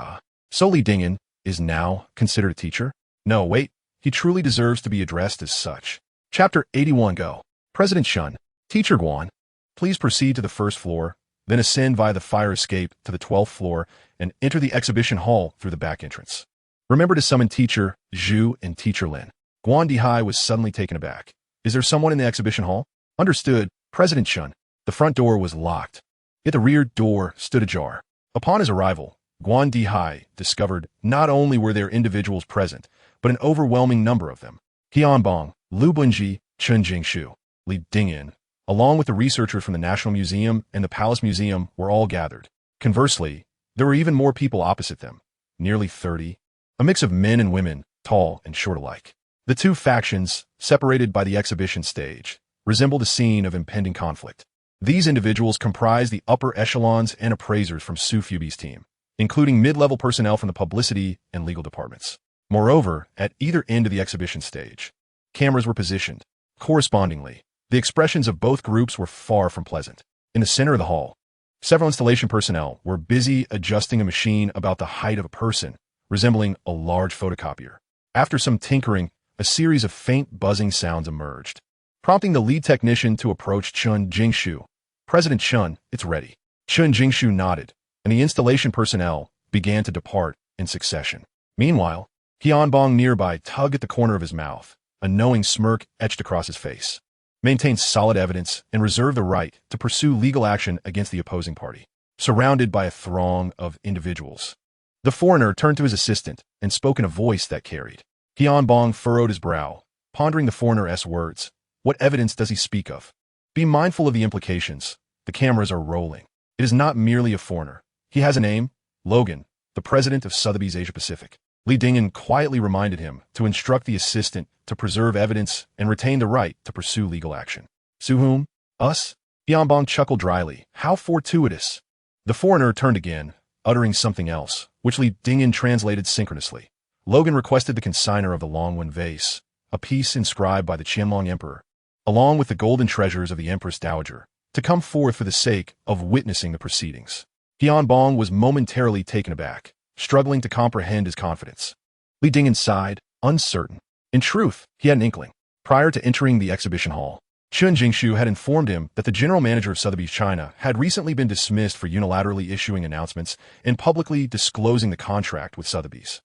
So Li Dingen is now considered a teacher? No, wait. He truly deserves to be addressed as such. Chapter 81 Go. President Chun. Teacher Guan, please proceed to the first floor, then ascend via the fire escape to the 12th floor and enter the exhibition hall through the back entrance. Remember to summon Teacher Zhu and Teacher Lin. Guan Dihai was suddenly taken aback. Is there someone in the exhibition hall? Understood, President Chun. The front door was locked, yet the rear door stood ajar. Upon his arrival, Guan Dihai discovered not only were there individuals present, but an overwhelming number of them. Qianbong, Lu Bunji, Chun Jingshu, Li Dingen, along with the researchers from the National Museum and the Palace Museum were all gathered. Conversely, there were even more people opposite them, nearly 30, a mix of men and women, tall and short alike. The two factions, separated by the exhibition stage, resembled a scene of impending conflict. These individuals comprised the upper echelons and appraisers from Su Fubi's team, including mid-level personnel from the publicity and legal departments. Moreover, at either end of the exhibition stage, cameras were positioned. Correspondingly, the expressions of both groups were far from pleasant. In the center of the hall, several installation personnel were busy adjusting a machine about the height of a person, resembling a large photocopier. After some tinkering, a series of faint buzzing sounds emerged, prompting the lead technician to approach Chun Jingshu. President Chun, it's ready. Chun Jingshu nodded, and the installation personnel began to depart in succession. Meanwhile, Qianbong nearby tugged at the corner of his mouth, a knowing smirk etched across his face. Maintain solid evidence and reserve the right to pursue legal action against the opposing party. Surrounded by a throng of individuals, the foreigner turned to his assistant and spoke in a voice that carried. Qianbong furrowed his brow, pondering the foreigner's words. What evidence does he speak of? Be mindful of the implications. The cameras are rolling. It is not merely a foreigner. He has a name, Logan, the president of Sotheby's Asia Pacific. Li Dingen quietly reminded him to instruct the assistant to preserve evidence and retain the right to pursue legal action. Sue whom? Us? Qianbong chuckled dryly. How fortuitous. The foreigner turned again, uttering something else, which Li Dingen translated synchronously. Logan requested the consignor of the Longwen vase, a piece inscribed by the Qianlong Emperor, along with the golden treasures of the Empress Dowager, to come forth for the sake of witnessing the proceedings. Qianbong was momentarily taken aback, struggling to comprehend his confidence. Li Dingen sighed, uncertain. In truth, he had an inkling. Prior to entering the exhibition hall, Chun Jingshu had informed him that the general manager of Sotheby's China had recently been dismissed for unilaterally issuing announcements and publicly disclosing the contract with Sotheby's.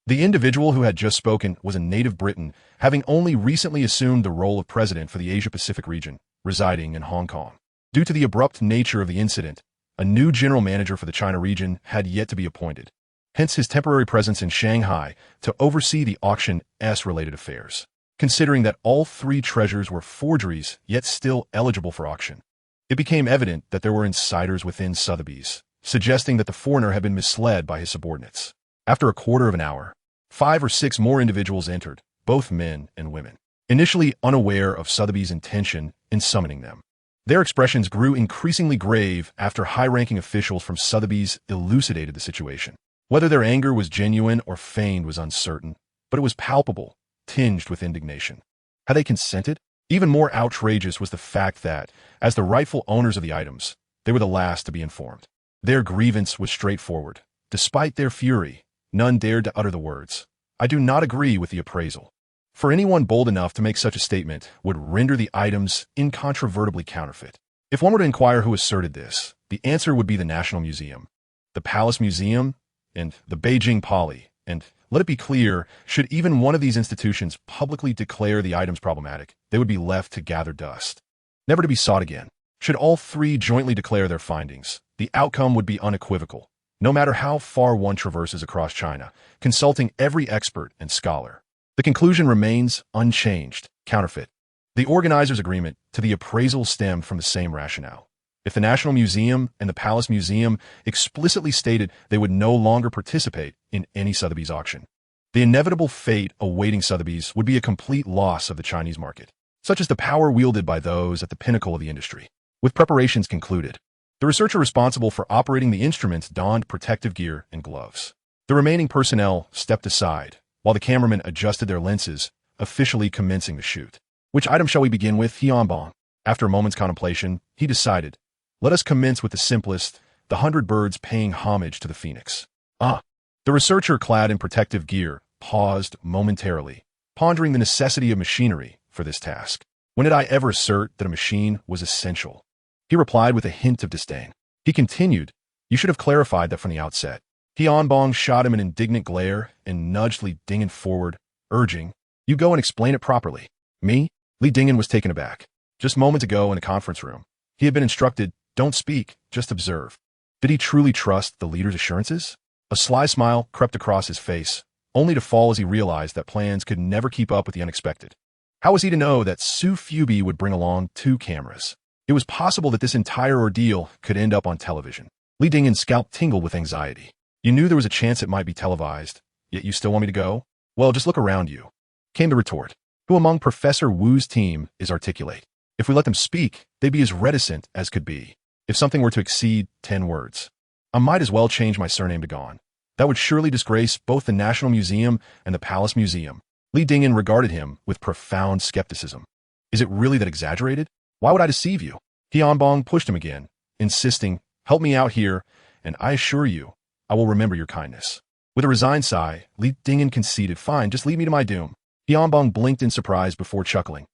The individual who had just spoken was a native Briton, having only recently assumed the role of president for the Asia-Pacific region, residing in Hong Kong. Due to the abrupt nature of the incident, a new general manager for the China region had yet to be appointed, hence his temporary presence in Shanghai to oversee the auction-related affairs. Considering that all three treasures were forgeries yet still eligible for auction, it became evident that there were insiders within Sotheby's, suggesting that the foreigner had been misled by his subordinates. After a quarter of an hour, 5 or 6 more individuals entered, both men and women, initially unaware of Sotheby's intention in summoning them. Their expressions grew increasingly grave after high-ranking officials from Sotheby's elucidated the situation. Whether their anger was genuine or feigned was uncertain, but it was palpable, tinged with indignation. Had they consented? Even more outrageous was the fact that, as the rightful owners of the items, they were the last to be informed. Their grievance was straightforward. Despite their fury, none dared to utter the words, "I do not agree with the appraisal." For anyone bold enough to make such a statement would render the items incontrovertibly counterfeit. If one were to inquire who asserted this, the answer would be the National Museum, the Palace Museum, and the Beijing Poly. And let it be clear, should even one of these institutions publicly declare the items problematic, they would be left to gather dust, never to be sought again. Should all three jointly declare their findings, the outcome would be unequivocal, no matter how far one traverses across China, consulting every expert and scholar. The conclusion remains unchanged: counterfeit. The organizers' agreement to the appraisal stemmed from the same rationale. If the National Museum and the Palace Museum explicitly stated they would no longer participate in any Sotheby's auction, the inevitable fate awaiting Sotheby's would be a complete loss of the Chinese market, such as the power wielded by those at the pinnacle of the industry. With preparations concluded, the researcher responsible for operating the instruments donned protective gear and gloves. The remaining personnel stepped aside, while the cameramen adjusted their lenses, officially commencing the shoot. "Which item shall we begin with, Hianbong?" After a moment's contemplation, he decided, "Let us commence with the simplest, the 100 birds paying homage to the phoenix." The researcher, clad in protective gear, paused momentarily, pondering the necessity of machinery for this task. "When did I ever assert that a machine was essential?" He replied with a hint of disdain. He continued, "You should have clarified that from the outset." Hianbong shot him an indignant glare and nudged Li Dingen forward, urging, "You go and explain it properly." "Me?" Li Dingen was taken aback. Just moments ago in the conference room, he had been instructed, "Don't speak, just observe." Did he truly trust the leader's assurances? A sly smile crept across his face, only to fall as he realized that plans could never keep up with the unexpected. How was he to know that Su Fubi would bring along 2 cameras? It was possible that this entire ordeal could end up on television. Li Dingen's scalp tingled with anxiety. "You knew there was a chance it might be televised, yet you still want me to go? Well, just look around you," came the retort. "Who among Professor Wu's team is articulate? If we let them speak, they'd be as reticent as could be. If something were to exceed 10 words, I might as well change my surname to Gone. That would surely disgrace both the National Museum and the Palace Museum." Li Dingen regarded him with profound skepticism. "Is it really that exaggerated? Why would I deceive you?" Hianbong pushed him again, insisting, "Help me out here, and I assure you, I will remember your kindness." With a resigned sigh, Li Dingen conceded, "Fine, just leave me to my doom." Hianbong blinked in surprise before chuckling.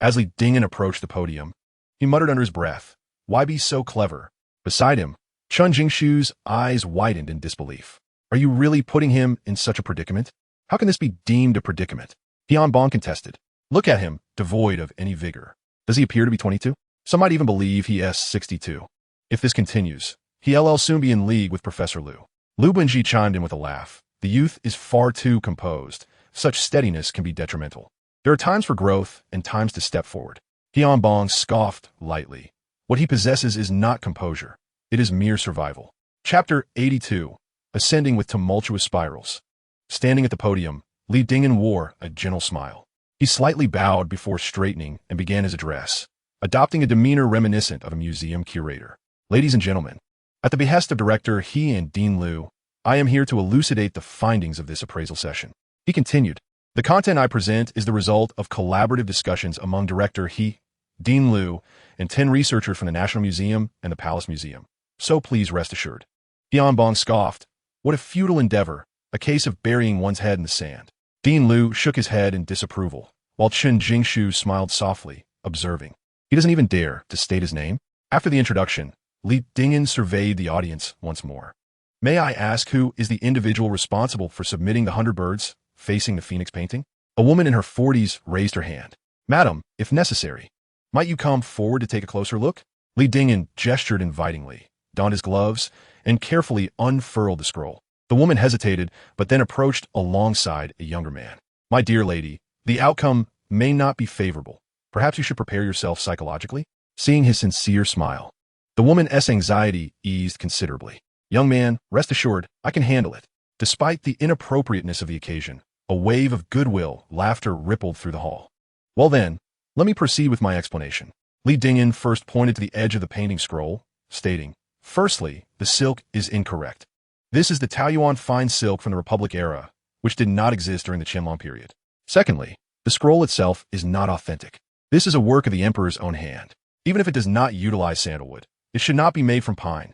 As Li Dingen approached the podium, he muttered under his breath, "Why be so clever?" Beside him, Chun Jingshu's eyes widened in disbelief. "Are you really putting him in such a predicament? How can this be deemed a predicament?" Hianbong contested. "Look at him, devoid of any vigor. Does he appear to be 22? Some might even believe he is 62. If this continues, he'll soon be in league with Professor Liu." Lu Bunji chimed in with a laugh. "The youth is far too composed. Such steadiness can be detrimental. There are times for growth and times to step forward." Hianbong scoffed lightly. What he possesses is not composure. It is mere survival. Chapter 82. Ascending with Tumultuous Spirals. Standing at the podium, Li Dingen wore a gentle smile. He slightly bowed before straightening and began his address, adopting a demeanor reminiscent of a museum curator. "Ladies and gentlemen, at the behest of Director He and Dean Liu, I am here to elucidate the findings of this appraisal session." He continued, "The content I present is the result of collaborative discussions among Director He, Dean Liu, and 10 researchers from the National Museum and the Palace Museum. So please rest assured." Hianbong scoffed. What a futile endeavor, a case of burying one's head in the sand. Dean Liu shook his head in disapproval, while Chun Jingshu smiled softly, observing, "He doesn't even dare to state his name." After the introduction, Li Dingen surveyed the audience once more. "May I ask who is the individual responsible for submitting the 100 birds facing the Phoenix painting?" A woman in her 40s raised her hand. "Madam, if necessary, might you come forward to take a closer look?" Li Dingen gestured invitingly, donned his gloves, and carefully unfurled the scroll. The woman hesitated, but then approached alongside a younger man. "My dear lady, the outcome may not be favorable. Perhaps you should prepare yourself psychologically." Seeing his sincere smile, the woman's anxiety eased considerably. "Young man, rest assured, I can handle it." Despite the inappropriateness of the occasion, a wave of goodwill laughter rippled through the hall. "Well then, let me proceed with my explanation." Li Dingen first pointed to the edge of the painting scroll, stating, "Firstly, the silk is incorrect. This is the Taoyuan fine silk from the Republic era, which did not exist during the Qianlong period. Secondly, the scroll itself is not authentic. This is a work of the emperor's own hand. Even if it does not utilize sandalwood, it should not be made from pine."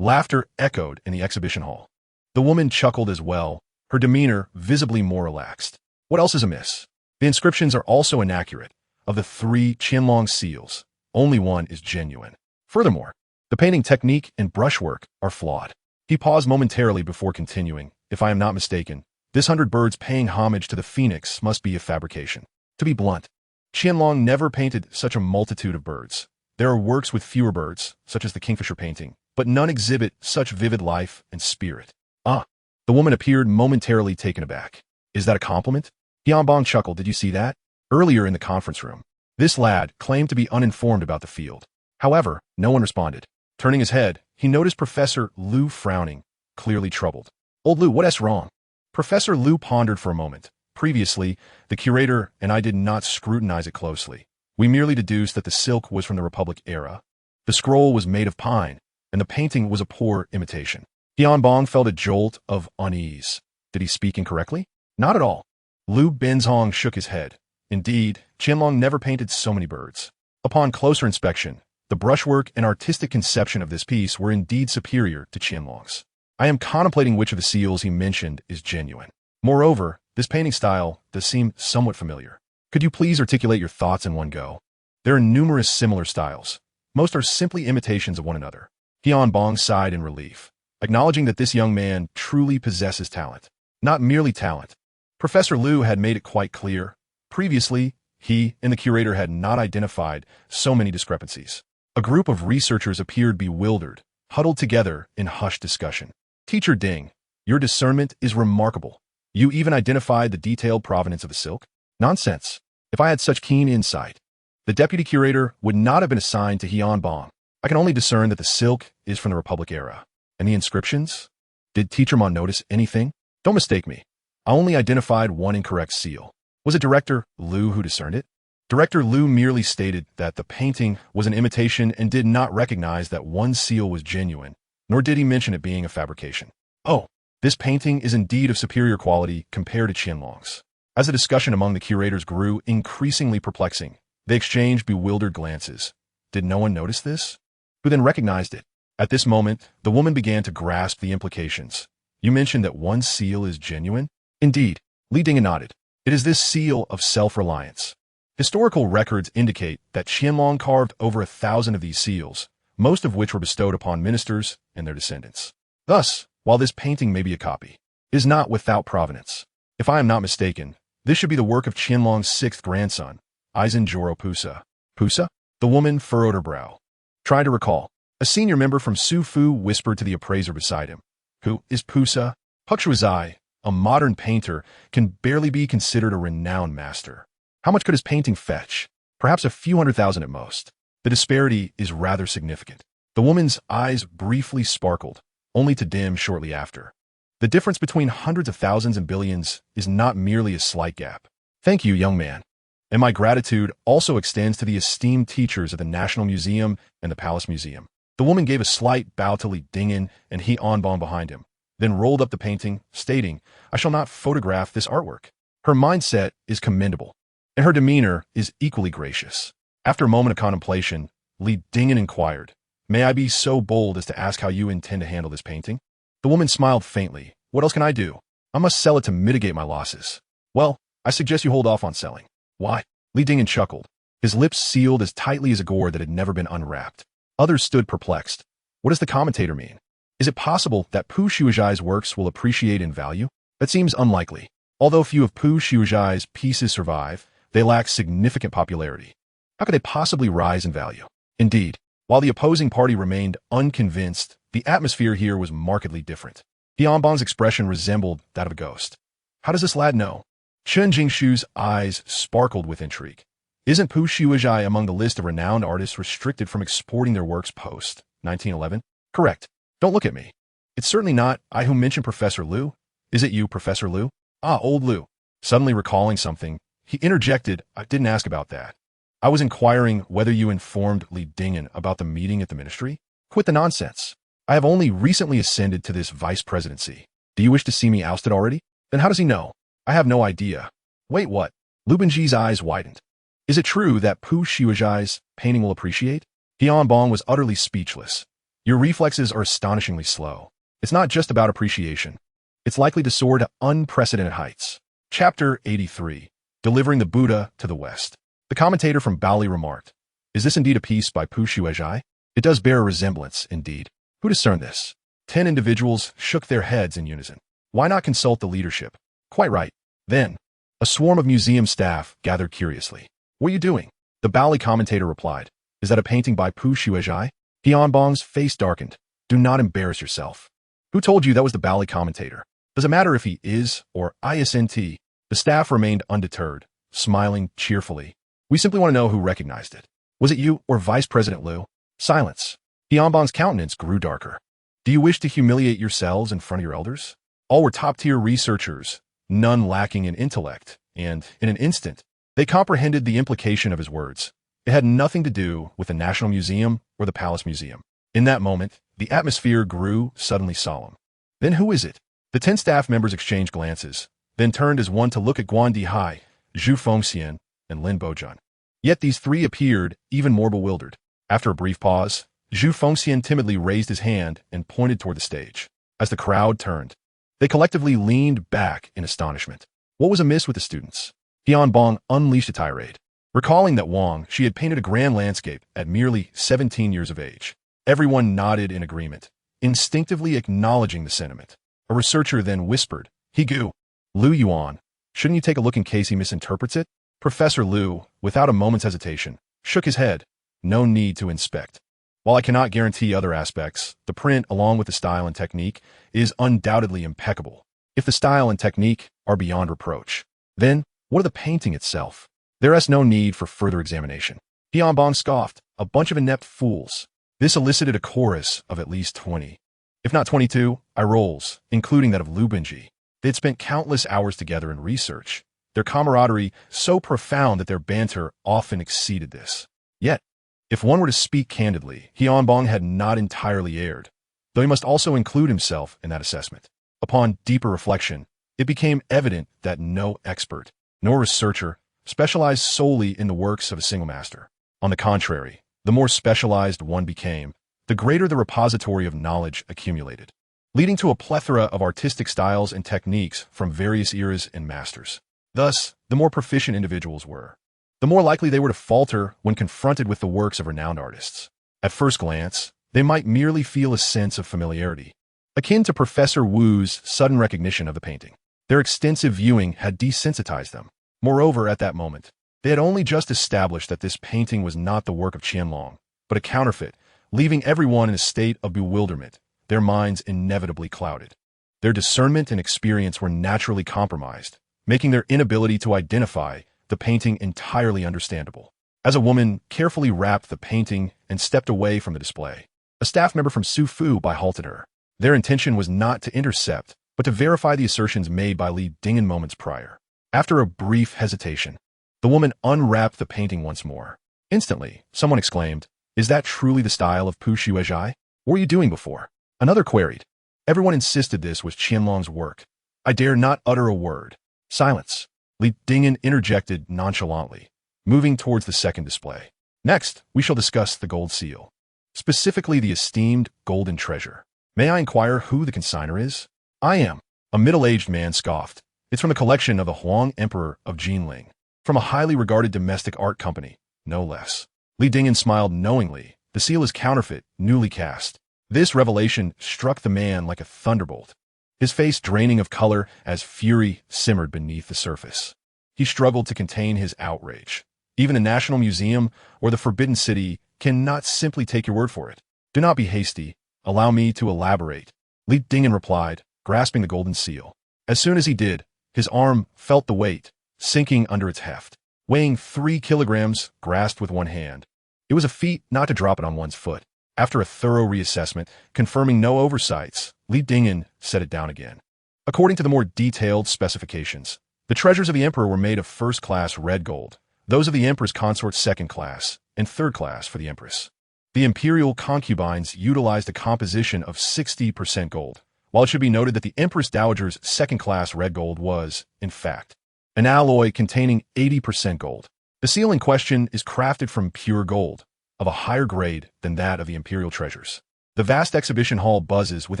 Laughter echoed in the exhibition hall. The woman chuckled as well, her demeanor visibly more relaxed. What else is amiss? The inscriptions are also inaccurate. Of the 3 Qianlong seals, only one is genuine. Furthermore, the painting technique and brushwork are flawed. He paused momentarily before continuing. If I am not mistaken, this 100 birds paying homage to the phoenix must be a fabrication. To be blunt, Qianlong never painted such a multitude of birds. There are works with fewer birds, such as the kingfisher painting, but none exhibit such vivid life and spirit. Ah, the woman appeared momentarily taken aback. Is that a compliment? Tianbong chuckled. Did you see that? Earlier in the conference room, this lad claimed to be uninformed about the field. However, no one responded. Turning his head, he noticed Professor Liu frowning, clearly troubled. Old Liu, what's wrong? Professor Liu pondered for a moment. Previously, the curator and I did not scrutinize it closely. We merely deduced that the silk was from the Republic era. The scroll was made of pine, and the painting was a poor imitation. Tianbong felt a jolt of unease. Did he speak incorrectly? Not at all. Liu Benzhong shook his head. Indeed, Qianlong never painted so many birds. Upon closer inspection, the brushwork and artistic conception of this piece were indeed superior to Qianlong's. I am contemplating which of the seals he mentioned is genuine. Moreover, this painting style does seem somewhat familiar. Could you please articulate your thoughts in one go? There are numerous similar styles. Most are simply imitations of one another. Tianbong sighed in relief, acknowledging that this young man truly possesses talent. Not merely talent. Professor Liu had made it quite clear. Previously, he and the curator had not identified so many discrepancies. A group of researchers appeared bewildered, huddled together in hushed discussion. Teacher Ding, your discernment is remarkable. You even identified the detailed provenance of the silk? Nonsense. If I had such keen insight, the deputy curator would not have been assigned to Tianbong. I can only discern that the silk is from the Republic era. And the inscriptions? Did Teacher Mon notice anything? Don't mistake me. I only identified one incorrect seal. Was it Director Liu who discerned it? Director Liu merely stated that the painting was an imitation and did not recognize that one seal was genuine, nor did he mention it being a fabrication. Oh, this painting is indeed of superior quality compared to Qianlong's. As the discussion among the curators grew increasingly perplexing, they exchanged bewildered glances. Did no one notice this? Who then recognized it? At this moment, the woman began to grasp the implications. You mentioned that one seal is genuine? Indeed, Li Ding nodded. It is this seal of self-reliance. Historical records indicate that Qianlong carved over 1,000 of these seals, most of which were bestowed upon ministers and their descendants. Thus, while this painting may be a copy, it is not without provenance. If I am not mistaken, this should be the work of Qianlong's 6th grandson, Aizen Joro Pusa. Pusa? The woman furrowed her brow. Trying to recall. A senior member from Su Fu whispered to the appraiser beside him. Who is Pusa? Pukshuazai, a modern painter, can barely be considered a renowned master. How much could his painting fetch? Perhaps a few 100,000 at most. The disparity is rather significant. The woman's eyes briefly sparkled, only to dim shortly after. The difference between hundreds of thousands and billions is not merely a slight gap. Thank you, young man. And my gratitude also extends to the esteemed teachers of the National Museum and the Palace Museum. The woman gave a slight bow to Li Dingyan and He Anbong behind him, then rolled up the painting, stating, I shall not photograph this artwork. Her mindset is commendable, and her demeanor is equally gracious. After a moment of contemplation, Li Dingyan inquired, May I be so bold as to ask how you intend to handle this painting? The woman smiled faintly. What else can I do? I must sell it to mitigate my losses. Well, I suggest you hold off on selling. Why? Li Dingyan chuckled, his lips sealed as tightly as a gourd that had never been unwrapped. Others stood perplexed. What does the commentator mean? Is it possible that Pu Xiuzhai's works will appreciate in value? That seems unlikely. Although few of Pu Xiuzhai's pieces survive, they lack significant popularity. How could they possibly rise in value? Indeed, while the opposing party remained unconvinced, the atmosphere here was markedly different. Tianbong's expression resembled that of a ghost. How does this lad know? Chen Jingshu's eyes sparkled with intrigue. Isn't Pu Xiuzhai among the list of renowned artists restricted from exporting their works post-1911? Correct. Don't look at me. It's certainly not I who mentioned Professor Liu. Is it you, Professor Liu? Ah, old Liu. Suddenly recalling something, he interjected, I didn't ask about that. I was inquiring whether you informed Li Dingyan about the meeting at the ministry? Quit the nonsense. I have only recently ascended to this vice presidency. Do you wish to see me ousted already? Then how does he know? I have no idea. Wait, what? Lu Benji's eyes widened. Is it true that Pu Xiuzhai's painting will appreciate? Tianbong was utterly speechless. Your reflexes are astonishingly slow. It's not just about appreciation. It's likely to soar to unprecedented heights. Chapter 83. Delivering the Buddha to the West. The commentator from Bali remarked, "Is this indeed a piece by Pu Shuizhai? It does bear a resemblance, indeed. Who discerned this?" 10 individuals shook their heads in unison. Why not consult the leadership? Quite right. Then, a swarm of museum staff gathered curiously. What are you doing? The Bali commentator replied, "Is that a painting by Pu Shuizhai?" Tianbong's face darkened. Do not embarrass yourself. Who told you that was the Bali commentator? Does it matter if he is or isn't? The staff remained undeterred, smiling cheerfully. We simply want to know who recognized it. Was it you or Vice President Liu? Silence. Tianbong's countenance grew darker. Do you wish to humiliate yourselves in front of your elders? All were top-tier researchers, none lacking in intellect, and, in an instant, they comprehended the implication of his words. It had nothing to do with the National Museum or the Palace Museum. In that moment, the atmosphere grew suddenly solemn. Then who is it? The 10 staff members exchanged glances, then turned as one to look at Guan Dihai, Zhu Fengxian, and Lin Bojun. Yet these three appeared even more bewildered. After a brief pause, Zhu Fengxian timidly raised his hand and pointed toward the stage. As the crowd turned, they collectively leaned back in astonishment. What was amiss with the students? Tianbong unleashed a tirade. Recalling that Wang, she had painted a grand landscape at merely 17 years of age. Everyone nodded in agreement, instinctively acknowledging the sentiment. A researcher then whispered, "Higu, Liu Yuan, shouldn't you take a look in case he misinterprets it?" Professor Liu, without a moment's hesitation, shook his head. No need to inspect. While I cannot guarantee other aspects, the print, along with the style and technique, is undoubtedly impeccable. If the style and technique are beyond reproach, then what of the painting itself? There is no need for further examination. Tianbong scoffed, "A bunch of inept fools." This elicited a chorus of at least 20, if not 22, eye rolls, including that of Lu Benji. They had spent countless hours together in research, their camaraderie so profound that their banter often exceeded this. Yet, if one were to speak candidly, Tianbong had not entirely erred, though he must also include himself in that assessment. Upon deeper reflection, it became evident that no expert, nor researcher, specialized solely in the works of a single master. On the contrary, the more specialized one became, the greater the repository of knowledge accumulated, leading to a plethora of artistic styles and techniques from various eras and masters. Thus, the more proficient individuals were, the more likely they were to falter when confronted with the works of renowned artists. At first glance, they might merely feel a sense of familiarity, akin to Professor Wu's sudden recognition of the painting. Their extensive viewing had desensitized them. Moreover, at that moment, they had only just established that this painting was not the work of Qianlong, but a counterfeit, leaving everyone in a state of bewilderment, their minds inevitably clouded. Their discernment and experience were naturally compromised, making their inability to identify the painting entirely understandable. As a woman carefully wrapped the painting and stepped away from the display, a staff member from Su Fu halted her. Their intention was not to intercept, but to verify the assertions made by Li Dingen moments prior. After a brief hesitation, the woman unwrapped the painting once more. Instantly, someone exclaimed, "Is that truly the style of Pu Shuizhai? What were you doing before?" Another queried. Everyone insisted this was Qianlong's work. I dare not utter a word. Silence. Li Dingen interjected nonchalantly, moving towards the second display. Next, we shall discuss the gold seal, specifically the esteemed golden treasure. May I inquire who the consignor is? I am. A middle-aged man scoffed. It's from the collection of the Huang Emperor of Jinling, from a highly regarded domestic art company, no less. Li Dingen smiled knowingly. The seal is counterfeit, newly cast. This revelation struck the man like a thunderbolt, his face draining of color as fury simmered beneath the surface. He struggled to contain his outrage. Even the National Museum or the Forbidden City cannot simply take your word for it. Do not be hasty. Allow me to elaborate. Li Dingen replied, grasping the golden seal. As soon as he did, his arm felt the weight, sinking under its heft. Weighing 3 kilograms, grasped with one hand. It was a feat not to drop it on one's foot. After a thorough reassessment, confirming no oversights, Li Dingen set it down again. According to the more detailed specifications, the treasures of the emperor were made of first-class red gold, those of the empress consort second class, and third class for the empress. The imperial concubines utilized a composition of 60% gold, while it should be noted that the Empress Dowager's second-class red gold was, in fact, an alloy containing 80% gold. The seal in question is crafted from pure gold, of a higher grade than that of the imperial treasures. The vast exhibition hall buzzes with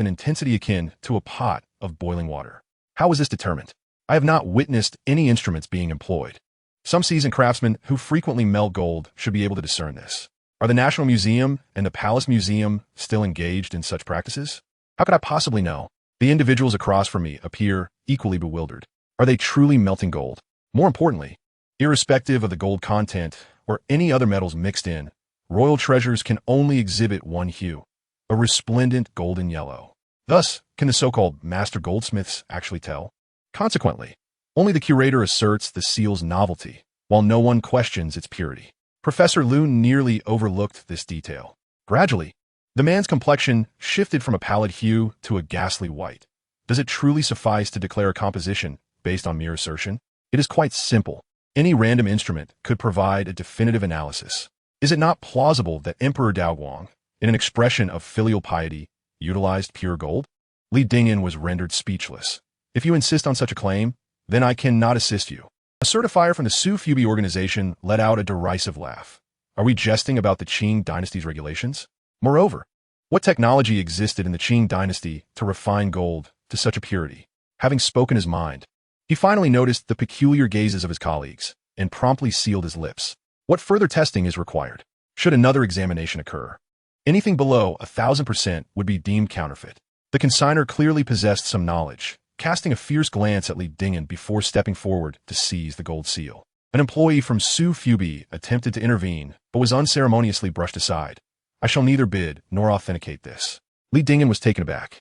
an intensity akin to a pot of boiling water. How was this determined? I have not witnessed any instruments being employed. Some seasoned craftsmen who frequently melt gold should be able to discern this. Are the National Museum and the Palace Museum still engaged in such practices? How could I possibly know? The individuals across from me appear equally bewildered. Are they truly melting gold? More importantly, irrespective of the gold content or any other metals mixed in, royal treasures can only exhibit one hue, a resplendent golden yellow. Thus, can the so-called master goldsmiths actually tell? Consequently, only the curator asserts the seal's novelty, while no one questions its purity. Professor Liu nearly overlooked this detail. Gradually, the man's complexion shifted from a pallid hue to a ghastly white. Does it truly suffice to declare a composition based on mere assertion? It is quite simple. Any random instrument could provide a definitive analysis. Is it not plausible that Emperor Daoguang, in an expression of filial piety, utilized pure gold? Li Dingyan was rendered speechless. If you insist on such a claim, then I cannot assist you. A certifier from the Su Fubi organization let out a derisive laugh. Are we jesting about the Qing dynasty's regulations? Moreover, what technology existed in the Qing dynasty to refine gold to such a purity? Having spoken his mind, he finally noticed the peculiar gazes of his colleagues and promptly sealed his lips. What further testing is required? Should another examination occur? Anything below 1,000% would be deemed counterfeit. The consignor clearly possessed some knowledge, casting a fierce glance at Li Dingyan before stepping forward to seize the gold seal. An employee from Su Fubi attempted to intervene, but was unceremoniously brushed aside. I shall neither bid nor authenticate this. Li Dingyan was taken aback.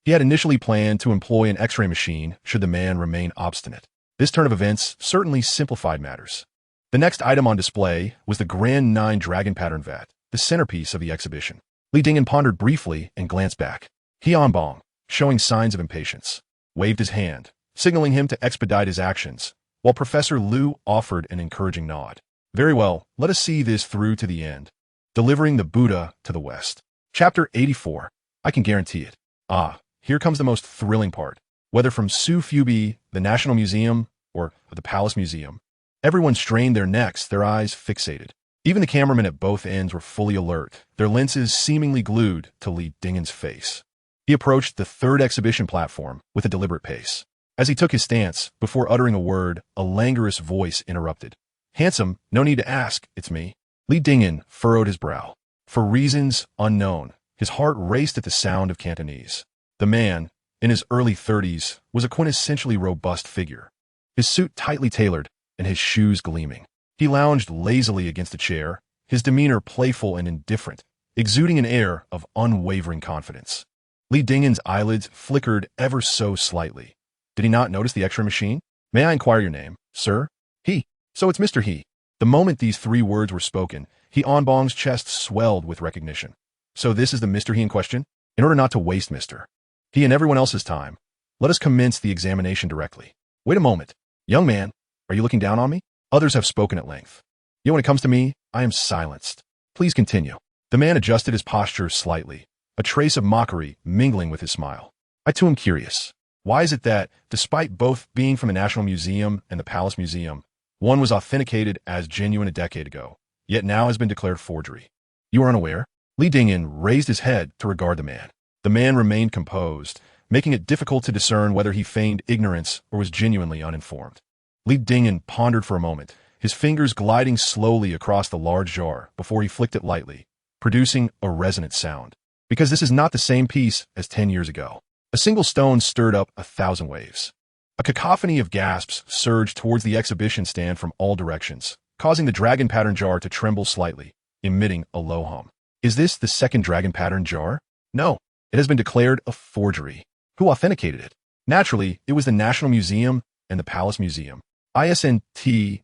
He had initially planned to employ an X-ray machine should the man remain obstinate. This turn of events certainly simplified matters. The next item on display was the Grand 9 Dragon Pattern Vat, the centerpiece of the exhibition. Li Dingyan pondered briefly and glanced back. Hianbong, showing signs of impatience, waved his hand, signaling him to expedite his actions, while Professor Liu offered an encouraging nod. Very well, let us see this through to the end. Delivering the Buddha to the West. Chapter 84. I can guarantee it. Ah, here comes the most thrilling part. Whether from Su Fubi, the National Museum, or the Palace Museum, everyone strained their necks, their eyes fixated. Even the cameramen at both ends were fully alert, their lenses seemingly glued to Li Dingyan's face. He approached the third exhibition platform with a deliberate pace. As he took his stance, before uttering a word, a languorous voice interrupted. Handsome, no need to ask, it's me. Li Dingyan furrowed his brow. For reasons unknown, his heart raced at the sound of Cantonese. The man, in his early 30s, was a quintessentially robust figure, his suit tightly tailored and his shoes gleaming. He lounged lazily against a chair, his demeanor playful and indifferent, exuding an air of unwavering confidence. Li Dingyan's eyelids flickered ever so slightly. Did he not notice the X-ray machine? May I inquire your name, sir? He. So it's Mr. He. The moment these three words were spoken, Hianbong's chest swelled with recognition. So this is the Mr. He in question? In order not to waste Mr. He and everyone else's time, let us commence the examination directly. Wait a moment. Young man, are you looking down on me? Others have spoken at length. Yet when it comes to me, I am silenced. Please continue. The man adjusted his posture slightly, a trace of mockery mingling with his smile. I too am curious. Why is it that, despite both being from the National Museum and the Palace Museum, one was authenticated as genuine a decade ago, yet now has been declared forgery? You are unaware? Li Dingyan raised his head to regard the man. The man remained composed, making it difficult to discern whether he feigned ignorance or was genuinely uninformed. Li Dingyan pondered for a moment, his fingers gliding slowly across the large jar before he flicked it lightly, producing a resonant sound. Because this is not the same piece as 10 years ago. A single stone stirred up 1,000 waves. A cacophony of gasps surged towards the exhibition stand from all directions, causing the dragon pattern jar to tremble slightly, emitting a low hum. Is this the second dragon pattern jar? No, it has been declared a forgery. Who authenticated it? Naturally, it was the National Museum and the Palace Museum. Isn't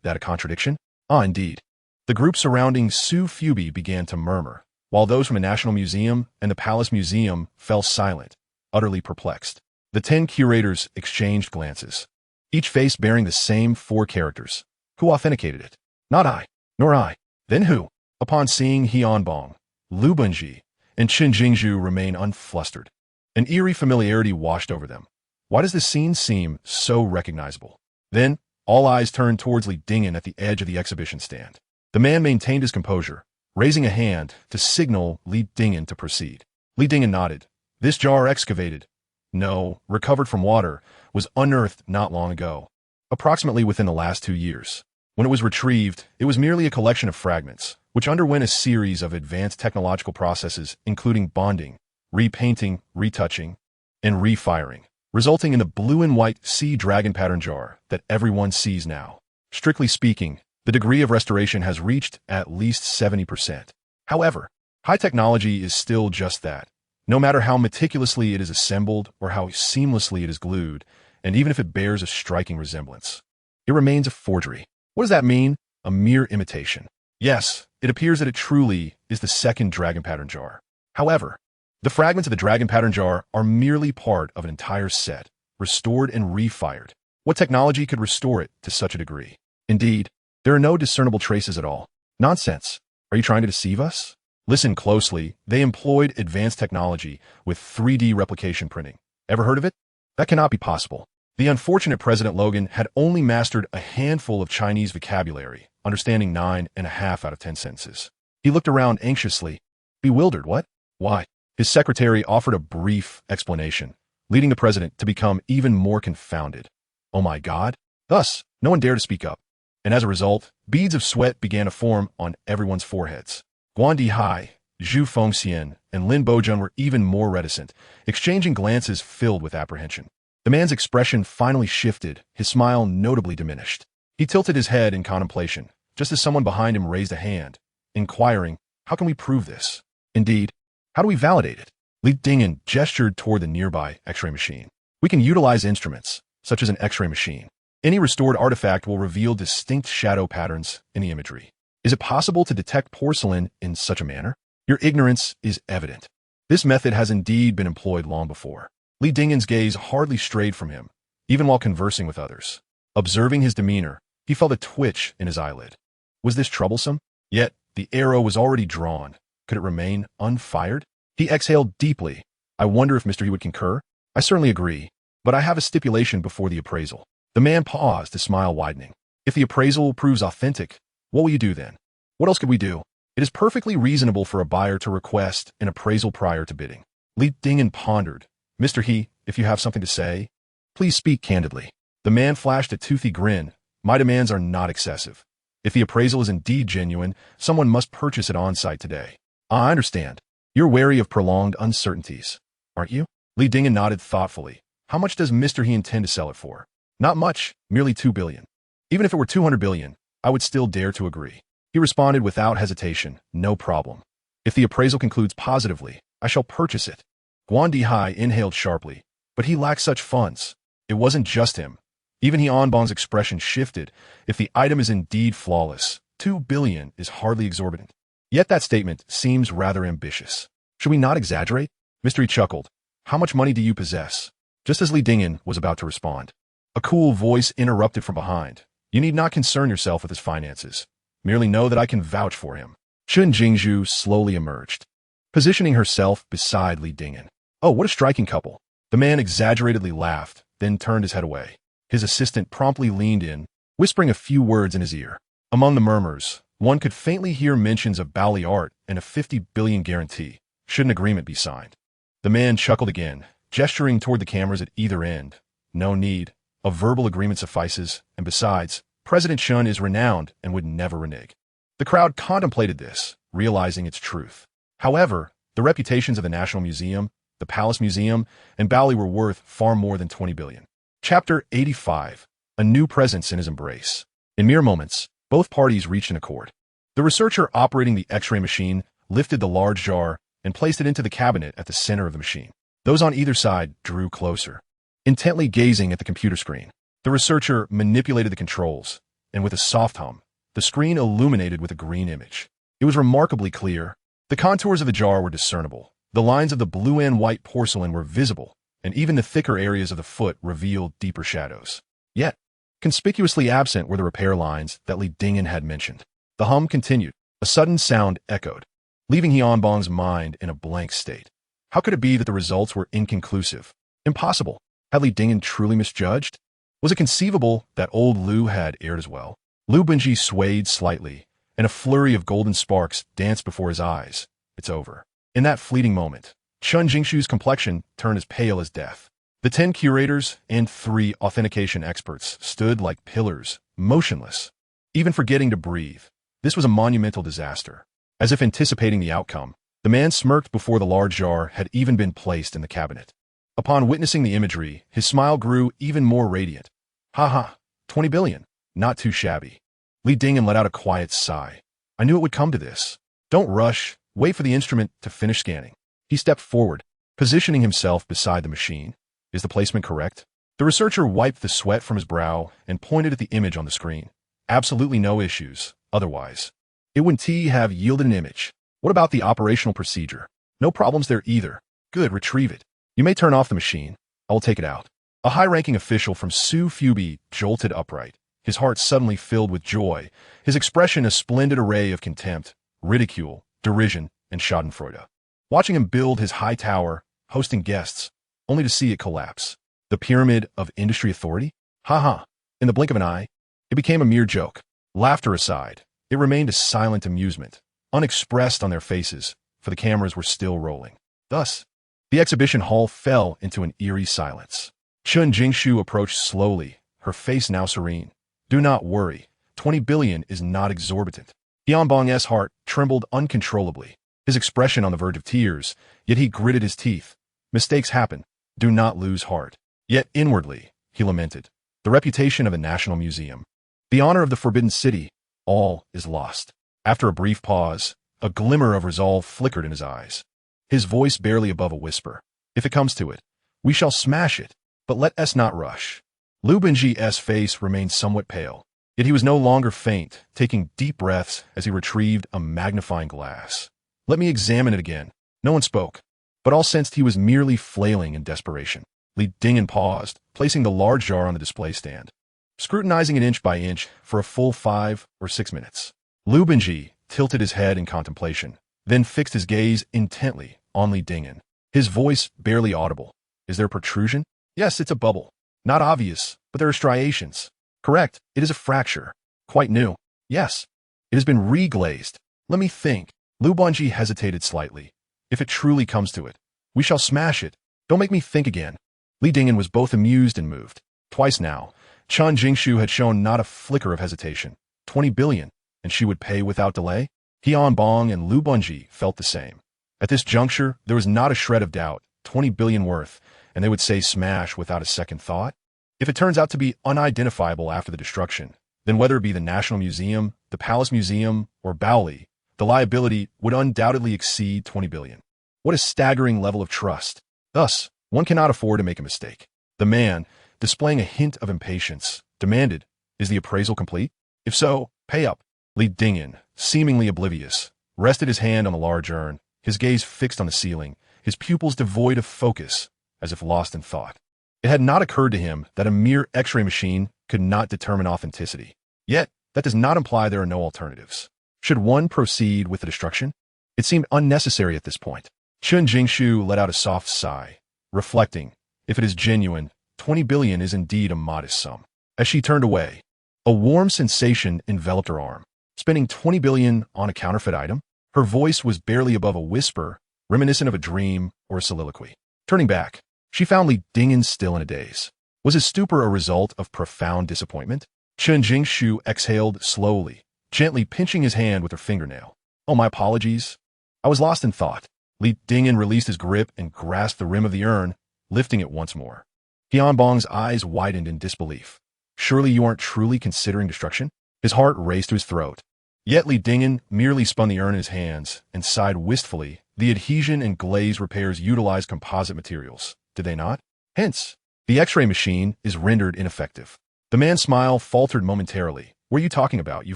that a contradiction? Ah, indeed. The group surrounding Su Fubi began to murmur, while those from the National Museum and the Palace Museum fell silent, utterly perplexed. The 10 curators exchanged glances, each face bearing the same 4 characters. Who authenticated it? Not I, nor I. Then who? Upon seeing Hianbong, Lu Bunji, and Chen Jingzhu remain unflustered. An eerie familiarity washed over them. Why does this scene seem so recognizable? Then, all eyes turned towards Li Dingyan at the edge of the exhibition stand. The man maintained his composure, raising a hand to signal Li Dingyan to proceed. Li Dingin nodded. This jar excavated, no, recovered from water, was unearthed not long ago, approximately within the last 2 years. When it was retrieved, it was merely a collection of fragments, which underwent a series of advanced technological processes, including bonding, repainting, retouching, and refiring, resulting in the blue and white sea dragon pattern jar that everyone sees now. Strictly speaking, the degree of restoration has reached at least 70%. However, high technology is still just that. No matter how meticulously it is assembled or how seamlessly it is glued, and even if it bears a striking resemblance, it remains a forgery. What does that mean? A mere imitation. Yes, it appears that it truly is the second dragon pattern jar. However, the fragments of the dragon pattern jar are merely part of an entire set, restored and refired. What technology could restore it to such a degree? Indeed, there are no discernible traces at all. Nonsense. Are you trying to deceive us? Listen closely. They employed advanced technology with 3D replication printing. Ever heard of it? That cannot be possible. The unfortunate President Logan had only mastered a handful of Chinese vocabulary, understanding 9.5 out of 10 sentences. He looked around anxiously, bewildered. What? Why? His secretary offered a brief explanation, leading the president to become even more confounded. Oh my God! Thus, no one dared to speak up. And as a result, beads of sweat began to form on everyone's foreheads. Guan Dihai, Zhu Fengxian, and Lin Bojun were even more reticent, exchanging glances filled with apprehension. The man's expression finally shifted, his smile notably diminished. He tilted his head in contemplation, just as someone behind him raised a hand, inquiring, how can we prove this? Indeed, how do we validate it? Li Dingin gestured toward the nearby X-ray machine. We can utilize instruments, such as an X-ray machine. Any restored artifact will reveal distinct shadow patterns in the imagery. Is it possible to detect porcelain in such a manner? Your ignorance is evident. This method has indeed been employed long before. Li Dingin's gaze hardly strayed from him, even while conversing with others. Observing his demeanor, he felt a twitch in his eyelid. Was this troublesome? Yet, the arrow was already drawn. Could it remain unfired? He exhaled deeply. I wonder if Mr. He would concur? I certainly agree, but I have a stipulation before the appraisal. The man paused, his smile widening. If the appraisal proves authentic, what will you do then? What else could we do? It is perfectly reasonable for a buyer to request an appraisal prior to bidding. Li Dingin pondered. Mr. He, if you have something to say, please speak candidly. The man flashed a toothy grin. My demands are not excessive. If the appraisal is indeed genuine, someone must purchase it on-site today. I understand. You're wary of prolonged uncertainties, aren't you? Li Dingin nodded thoughtfully. How much does Mr. He intend to sell it for? Not much, merely 2 billion. Even if it were 200 billion, I would still dare to agree. He responded without hesitation, no problem. If the appraisal concludes positively, I shall purchase it. Guan Dihai inhaled sharply, but he lacked such funds. It wasn't just him. Even He Anbang's expression shifted. If the item is indeed flawless, 2 billion is hardly exorbitant. Yet that statement seems rather ambitious. Should we not exaggerate? Mr. He chuckled. How much money do you possess? Just as Li Dingin was about to respond, a cool voice interrupted from behind. You need not concern yourself with his finances. Merely know that I can vouch for him. Chun Jingzhu slowly emerged, positioning herself beside Li Dingin. Oh, what a striking couple. The man exaggeratedly laughed, then turned his head away. His assistant promptly leaned in, whispering a few words in his ear. Among the murmurs, one could faintly hear mentions of Bali art and a 50 billion guarantee, should an agreement be signed. The man chuckled again, gesturing toward the cameras at either end. No need. A verbal agreement suffices, and besides, President Chun is renowned and would never renege. The crowd contemplated this, realizing its truth. However, the reputations of the National Museum, the Palace Museum, and Bali were worth far more than 20 billion. Chapter 85. A new presence in his embrace. In mere moments, both parties reached an accord. The researcher operating the X-ray machine lifted the large jar and placed it into the cabinet at the center of the machine. Those on either side drew closer, intently gazing at the computer screen. The researcher manipulated the controls, and with a soft hum, the screen illuminated with a green image. It was remarkably clear. The contours of the jar were discernible. The lines of the blue and white porcelain were visible, and even the thicker areas of the foot revealed deeper shadows. Yet, conspicuously absent were the repair lines that Li Dingin had mentioned. The hum continued. A sudden sound echoed, leaving He Anbang's mind in a blank state. How could it be that the results were inconclusive? Impossible. Had Li Dingin truly misjudged? Was it conceivable that old Lu had erred as well? Lu Benji swayed slightly, and a flurry of golden sparks danced before his eyes. It's over. In that fleeting moment, Chun Jingshu's complexion turned as pale as death. The 10 curators and 3 authentication experts stood like pillars, motionless, even forgetting to breathe. This was a monumental disaster. As if anticipating the outcome, the man smirked before the large jar had even been placed in the cabinet. Upon witnessing the imagery, his smile grew even more radiant. Ha ha, 20 billion. Not too shabby. Li Dingyan let out a quiet sigh. I knew it would come to this. Don't rush. Wait for the instrument to finish scanning. He stepped forward, positioning himself beside the machine. Is the placement correct? The researcher wiped the sweat from his brow and pointed at the image on the screen. Absolutely no issues. Otherwise, it wouldn't have yielded an image. What about the operational procedure? No problems there either. Good, retrieve it. You may turn off the machine. I will take it out. A high-ranking official from Su Fubi jolted upright, his heart suddenly filled with joy, his expression a splendid array of contempt, ridicule, derision, and schadenfreude. Watching him build his high tower, hosting guests, only to see it collapse. The pyramid of industry authority? Ha ha. In the blink of an eye, it became a mere joke. Laughter aside, it remained a silent amusement, unexpressed on their faces, for the cameras were still rolling. Thus, the exhibition hall fell into an eerie silence. Chun Jingshu approached slowly, her face now serene. Do not worry, 20 billion is not exorbitant. Tianbong's heart trembled uncontrollably, his expression on the verge of tears, yet he gritted his teeth. Mistakes happen. Do not lose heart. Yet inwardly, he lamented. The reputation of the National Museum, the honor of the Forbidden City, all is lost. After a brief pause, a glimmer of resolve flickered in his eyes. His voice barely above a whisper. If it comes to it, we shall smash it, but let us not rush. Lu Benji's face remained somewhat pale, yet he was no longer faint, taking deep breaths as he retrieved a magnifying glass. Let me examine it again. No one spoke, but all sensed he was merely flailing in desperation. Li Dingyan paused, placing the large jar on the display stand, scrutinizing it inch by inch for a full 5 or 6 minutes. Lu Benji tilted his head in contemplation, then fixed his gaze intently on Li Dingyan, his voice barely audible. Is there protrusion? Yes, it's a bubble. Not obvious, but there are striations. Correct, it is a fracture. Quite new. Yes, it has been reglazed. Let me think. Lu Benji hesitated slightly. If it truly comes to it, we shall smash it. Don't make me think again. Li Dingyan was both amused and moved. Twice now, Chun Jingshu had shown not a flicker of hesitation. 20 billion, and she would pay without delay? Tianbong and Lu Benji felt the same. At this juncture, there was not a shred of doubt. 20 billion worth, and they would say smash without a second thought? If it turns out to be unidentifiable after the destruction, then whether it be the National Museum, the Palace Museum, or Baoli, the liability would undoubtedly exceed 20 billion. What a staggering level of trust. Thus, one cannot afford to make a mistake. The man, displaying a hint of impatience, demanded, is the appraisal complete? If so, pay up. Li Dingyan, seemingly oblivious, rested his hand on the large urn, his gaze fixed on the ceiling, his pupils devoid of focus, as if lost in thought. It had not occurred to him that a mere X-ray machine could not determine authenticity. Yet, that does not imply there are no alternatives. Should one proceed with the destruction? It seemed unnecessary at this point. Chun Jingshu let out a soft sigh, reflecting, if it is genuine, 20 billion is indeed a modest sum. As she turned away, a warm sensation enveloped her arm. Spending 20 billion on a counterfeit item? Her voice was barely above a whisper, reminiscent of a dream or a soliloquy. Turning back, she found Li Dingyan still in a daze. Was his stupor a result of profound disappointment? Chun Jingshu exhaled slowly, gently pinching his hand with her fingernail. Oh, my apologies. I was lost in thought. Li Dingyan released his grip and grasped the rim of the urn, lifting it once more. Tianbong's eyes widened in disbelief. Surely you aren't truly considering destruction? His heart raced to his throat. Yet Li Dingyan merely spun the urn in his hands and sighed wistfully. The adhesion and glaze repairs utilize composite materials, did they not? Hence, the X-ray machine is rendered ineffective. The man's smile faltered momentarily. What are you talking about, you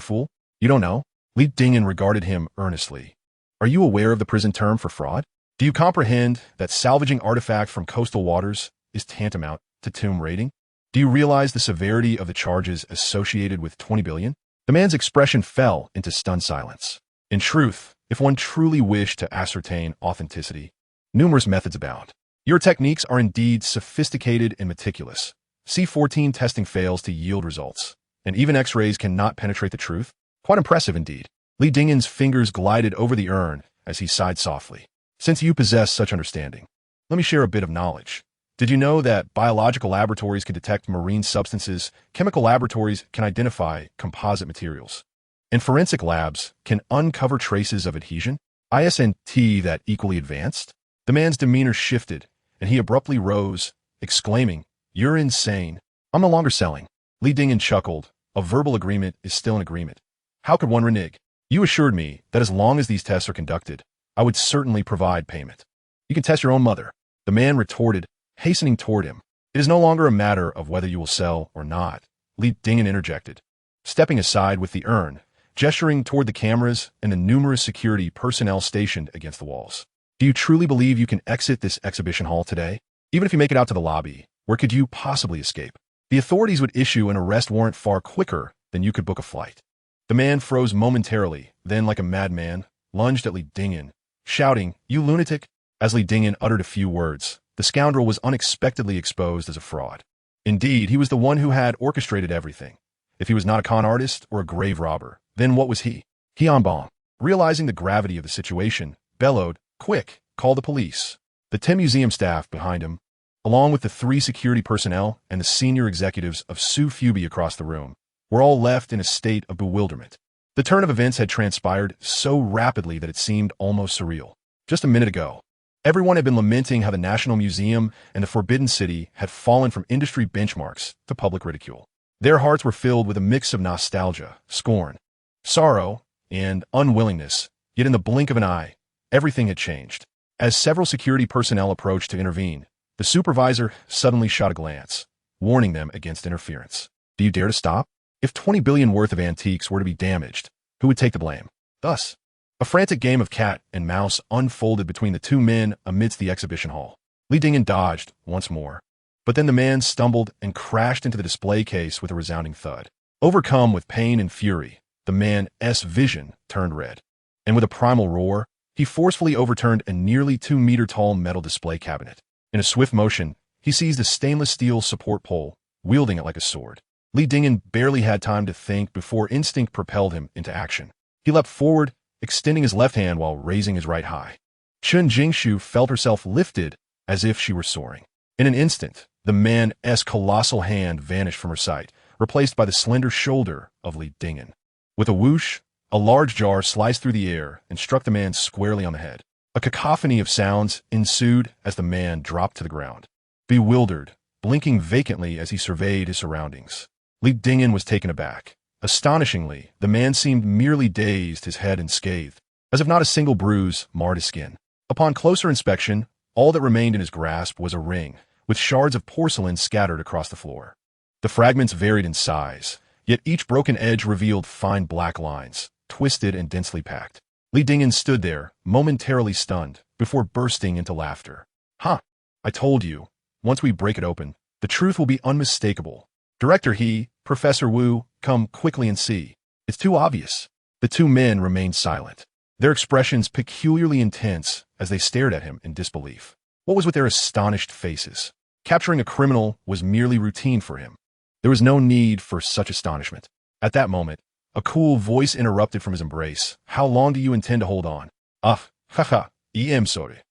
fool? You don't know? Li Dingyan regarded him earnestly. Are you aware of the prison term for fraud? Do you comprehend that salvaging artifact from coastal waters is tantamount to tomb raiding? Do you realize the severity of the charges associated with 20 billion? The man's expression fell into stunned silence. In truth, if one truly wished to ascertain authenticity, numerous methods abound. Your techniques are indeed sophisticated and meticulous. C14 testing fails to yield results, and even X-rays cannot penetrate the truth. Quite impressive indeed. Li Dingyan's fingers glided over the urn as he sighed softly. Since you possess such understanding, let me share a bit of knowledge. Did you know that biological laboratories can detect marine substances, chemical laboratories can identify composite materials, and forensic labs can uncover traces of adhesion? Isn't that equally advanced? The man's demeanor shifted, and he abruptly rose, exclaiming, "You're insane. I'm no longer selling." Li Dingyan chuckled. A verbal agreement is still an agreement. How could one renege? You assured me that as long as these tests are conducted, I would certainly provide payment. You can test your own mother, the man retorted, hastening toward him. It is no longer a matter of whether you will sell or not, Li Dingyan interjected, stepping aside with the urn, gesturing toward the cameras and the numerous security personnel stationed against the walls. Do you truly believe you can exit this exhibition hall today? Even if you make it out to the lobby, where could you possibly escape? The authorities would issue an arrest warrant far quicker than you could book a flight. The man froze momentarily, then like a madman, lunged at Li Dingyan, shouting, "You lunatic!" As Li Dingyan uttered a few words, the scoundrel was unexpectedly exposed as a fraud. Indeed, he was the one who had orchestrated everything. If he was not a con artist or a grave robber, then what was he? Hyunbong, realizing the gravity of the situation, bellowed, "Quick, call the police." The 10 museum staff behind him, along with the 3 security personnel and the senior executives of Su Fubi across the room, were all left in a state of bewilderment. The turn of events had transpired so rapidly that it seemed almost surreal. Just a minute ago, everyone had been lamenting how the National Museum and the Forbidden City had fallen from industry benchmarks to public ridicule. Their hearts were filled with a mix of nostalgia, scorn, sorrow, and unwillingness, yet in the blink of an eye, everything had changed. As several security personnel approached to intervene, the supervisor suddenly shot a glance, warning them against interference. Do you dare to stop? If 20 billion worth of antiques were to be damaged, who would take the blame? Thus, a frantic game of cat and mouse unfolded between the 2 men amidst the exhibition hall. Li Dingyan dodged once more, but then the man stumbled and crashed into the display case with a resounding thud. Overcome with pain and fury, the man's vision turned red, and with a primal roar, he forcefully overturned a nearly 2-meter-tall metal display cabinet. In a swift motion, he seized a stainless steel support pole, wielding it like a sword. Li Dingyan barely had time to think before instinct propelled him into action. He leapt forward, extending his left hand while raising his right high. Chun Jingshu felt herself lifted as if she were soaring. In an instant, the man's colossal hand vanished from her sight, replaced by the slender shoulder of Li Dingyan. With a whoosh, a large jar sliced through the air and struck the man squarely on the head. A cacophony of sounds ensued as the man dropped to the ground, bewildered, blinking vacantly as he surveyed his surroundings. Li Dingyan was taken aback. Astonishingly, the man seemed merely dazed, his head unscathed, as if not a single bruise marred his skin. Upon closer inspection, all that remained in his grasp was a ring, with shards of porcelain scattered across the floor. The fragments varied in size, yet each broken edge revealed fine black lines, twisted and densely packed. Li Dingyan stood there, momentarily stunned, before bursting into laughter. "Huh, I told you, once we break it open, the truth will be unmistakable. Director He, Professor Wu, come quickly and see. It's too obvious." The 2 men remained silent, their expressions peculiarly intense as they stared at him in disbelief. What was with their astonished faces? Capturing a criminal was merely routine for him. There was no need for such astonishment. At that moment, a cool voice interrupted from his embrace. "How long do you intend to hold on?" Haha, em sorry.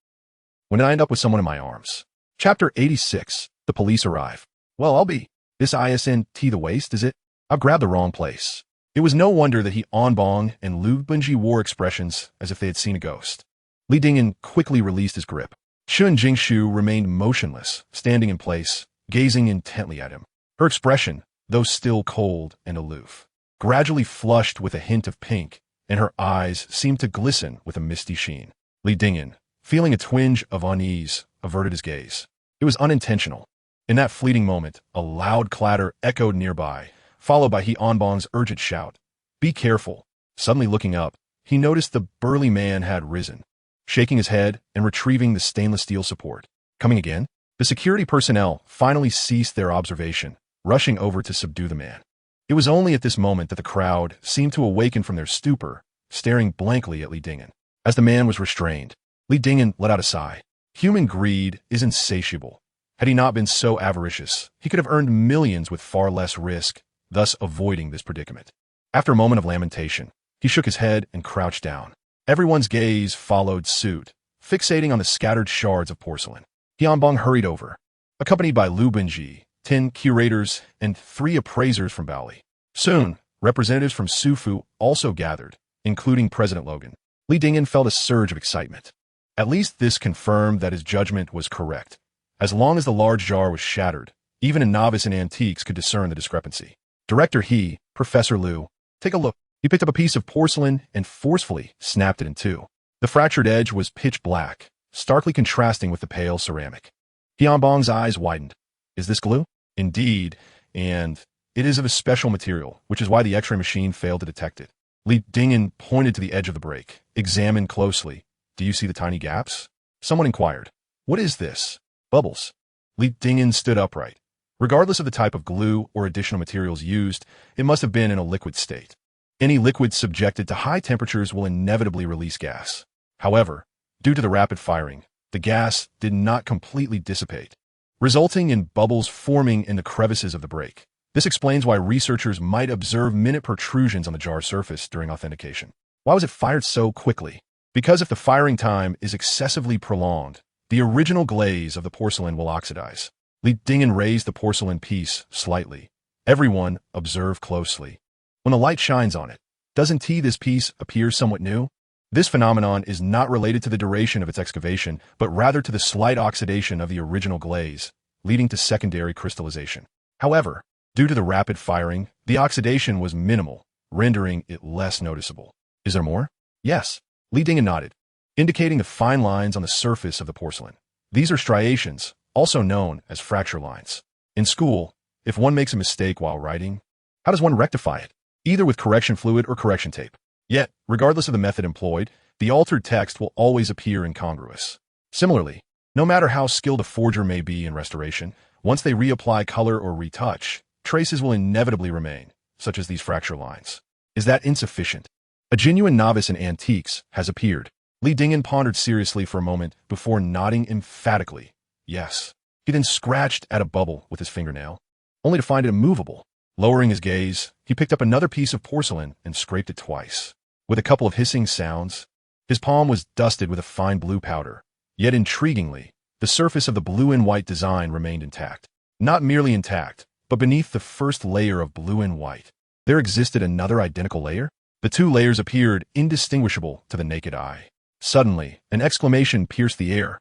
When did I end up with someone in my arms?" Chapter 86. The police arrive. "Well, I'll be. This isn't the waist, is it? I've grabbed the wrong place." It was no wonder that Hyunbong and Lu Bunji wore expressions as if they had seen a ghost. Li Dingyan quickly released his grip. Chun Jingshu remained motionless, standing in place, gazing intently at him. Her expression, though still cold and aloof, gradually flushed with a hint of pink, and her eyes seemed to glisten with a misty sheen. Li Dingyan, feeling a twinge of unease, averted his gaze. It was unintentional. In that fleeting moment, a loud clatter echoed nearby, followed by Hyunbong's urgent shout, "Be careful." Suddenly looking up, he noticed the burly man had risen, shaking his head and retrieving the stainless steel support. Coming again? The security personnel finally ceased their observation, rushing over to subdue the man. It was only at this moment that the crowd seemed to awaken from their stupor, staring blankly at Li Dingyan. As the man was restrained, Li Dingyan let out a sigh. Human greed is insatiable. Had he not been so avaricious, he could have earned millions with far less risk, thus avoiding this predicament. After a moment of lamentation, he shook his head and crouched down. Everyone's gaze followed suit, fixating on the scattered shards of porcelain. Tianbong hurried over, accompanied by Lu Benji, 10 curators, and 3 appraisers from Bali. Soon, representatives from Sufu also gathered, including President Logan. Li Dingyan felt a surge of excitement. At least this confirmed that his judgment was correct. As long as the large jar was shattered, even a novice in antiques could discern the discrepancy. Director He, Professor Liu, take a look. He picked up a piece of porcelain and forcefully snapped it in two. The fractured edge was pitch black, starkly contrasting with the pale ceramic. Tianbong's eyes widened. Is this glue? Indeed, and it is of a special material, which is why the X-ray machine failed to detect it. Li Dingyan pointed to the edge of the break, examined closely. Do you see the tiny gaps? Someone inquired. What is this? Bubbles. Li Dingyan stood upright. Regardless of the type of glue or additional materials used, it must have been in a liquid state. Any liquid subjected to high temperatures will inevitably release gas. However, due to the rapid firing, the gas did not completely dissipate, resulting in bubbles forming in the crevices of the break. This explains why researchers might observe minute protrusions on the jar surface during authentication. Why was it fired so quickly? Because if the firing time is excessively prolonged, the original glaze of the porcelain will oxidize. Li Dingyan raised the porcelain piece slightly. Everyone observed closely. When the light shines on it, doesn't this piece appear somewhat new? This phenomenon is not related to the duration of its excavation, but rather to the slight oxidation of the original glaze, leading to secondary crystallization. However, due to the rapid firing, the oxidation was minimal, rendering it less noticeable. Is there more? Yes. Li Dingyan nodded, indicating the fine lines on the surface of the porcelain. These are striations, also known as fracture lines. In school, if one makes a mistake while writing, how does one rectify it? Either with correction fluid or correction tape. Yet, regardless of the method employed, the altered text will always appear incongruous. Similarly, no matter how skilled a forger may be in restoration, once they reapply color or retouch, traces will inevitably remain, such as these fracture lines. Is that insufficient? A genuine novice in antiques has appeared. Li Dingyan pondered seriously for a moment before nodding emphatically. Yes. He then scratched at a bubble with his fingernail, only to find it immovable. Lowering his gaze, he picked up another piece of porcelain and scraped it twice. With a couple of hissing sounds, his palm was dusted with a fine blue powder. Yet intriguingly, the surface of the blue and white design remained intact. Not merely intact, but beneath the first layer of blue and white, there existed another identical layer. The two layers appeared indistinguishable to the naked eye. Suddenly, an exclamation pierced the air.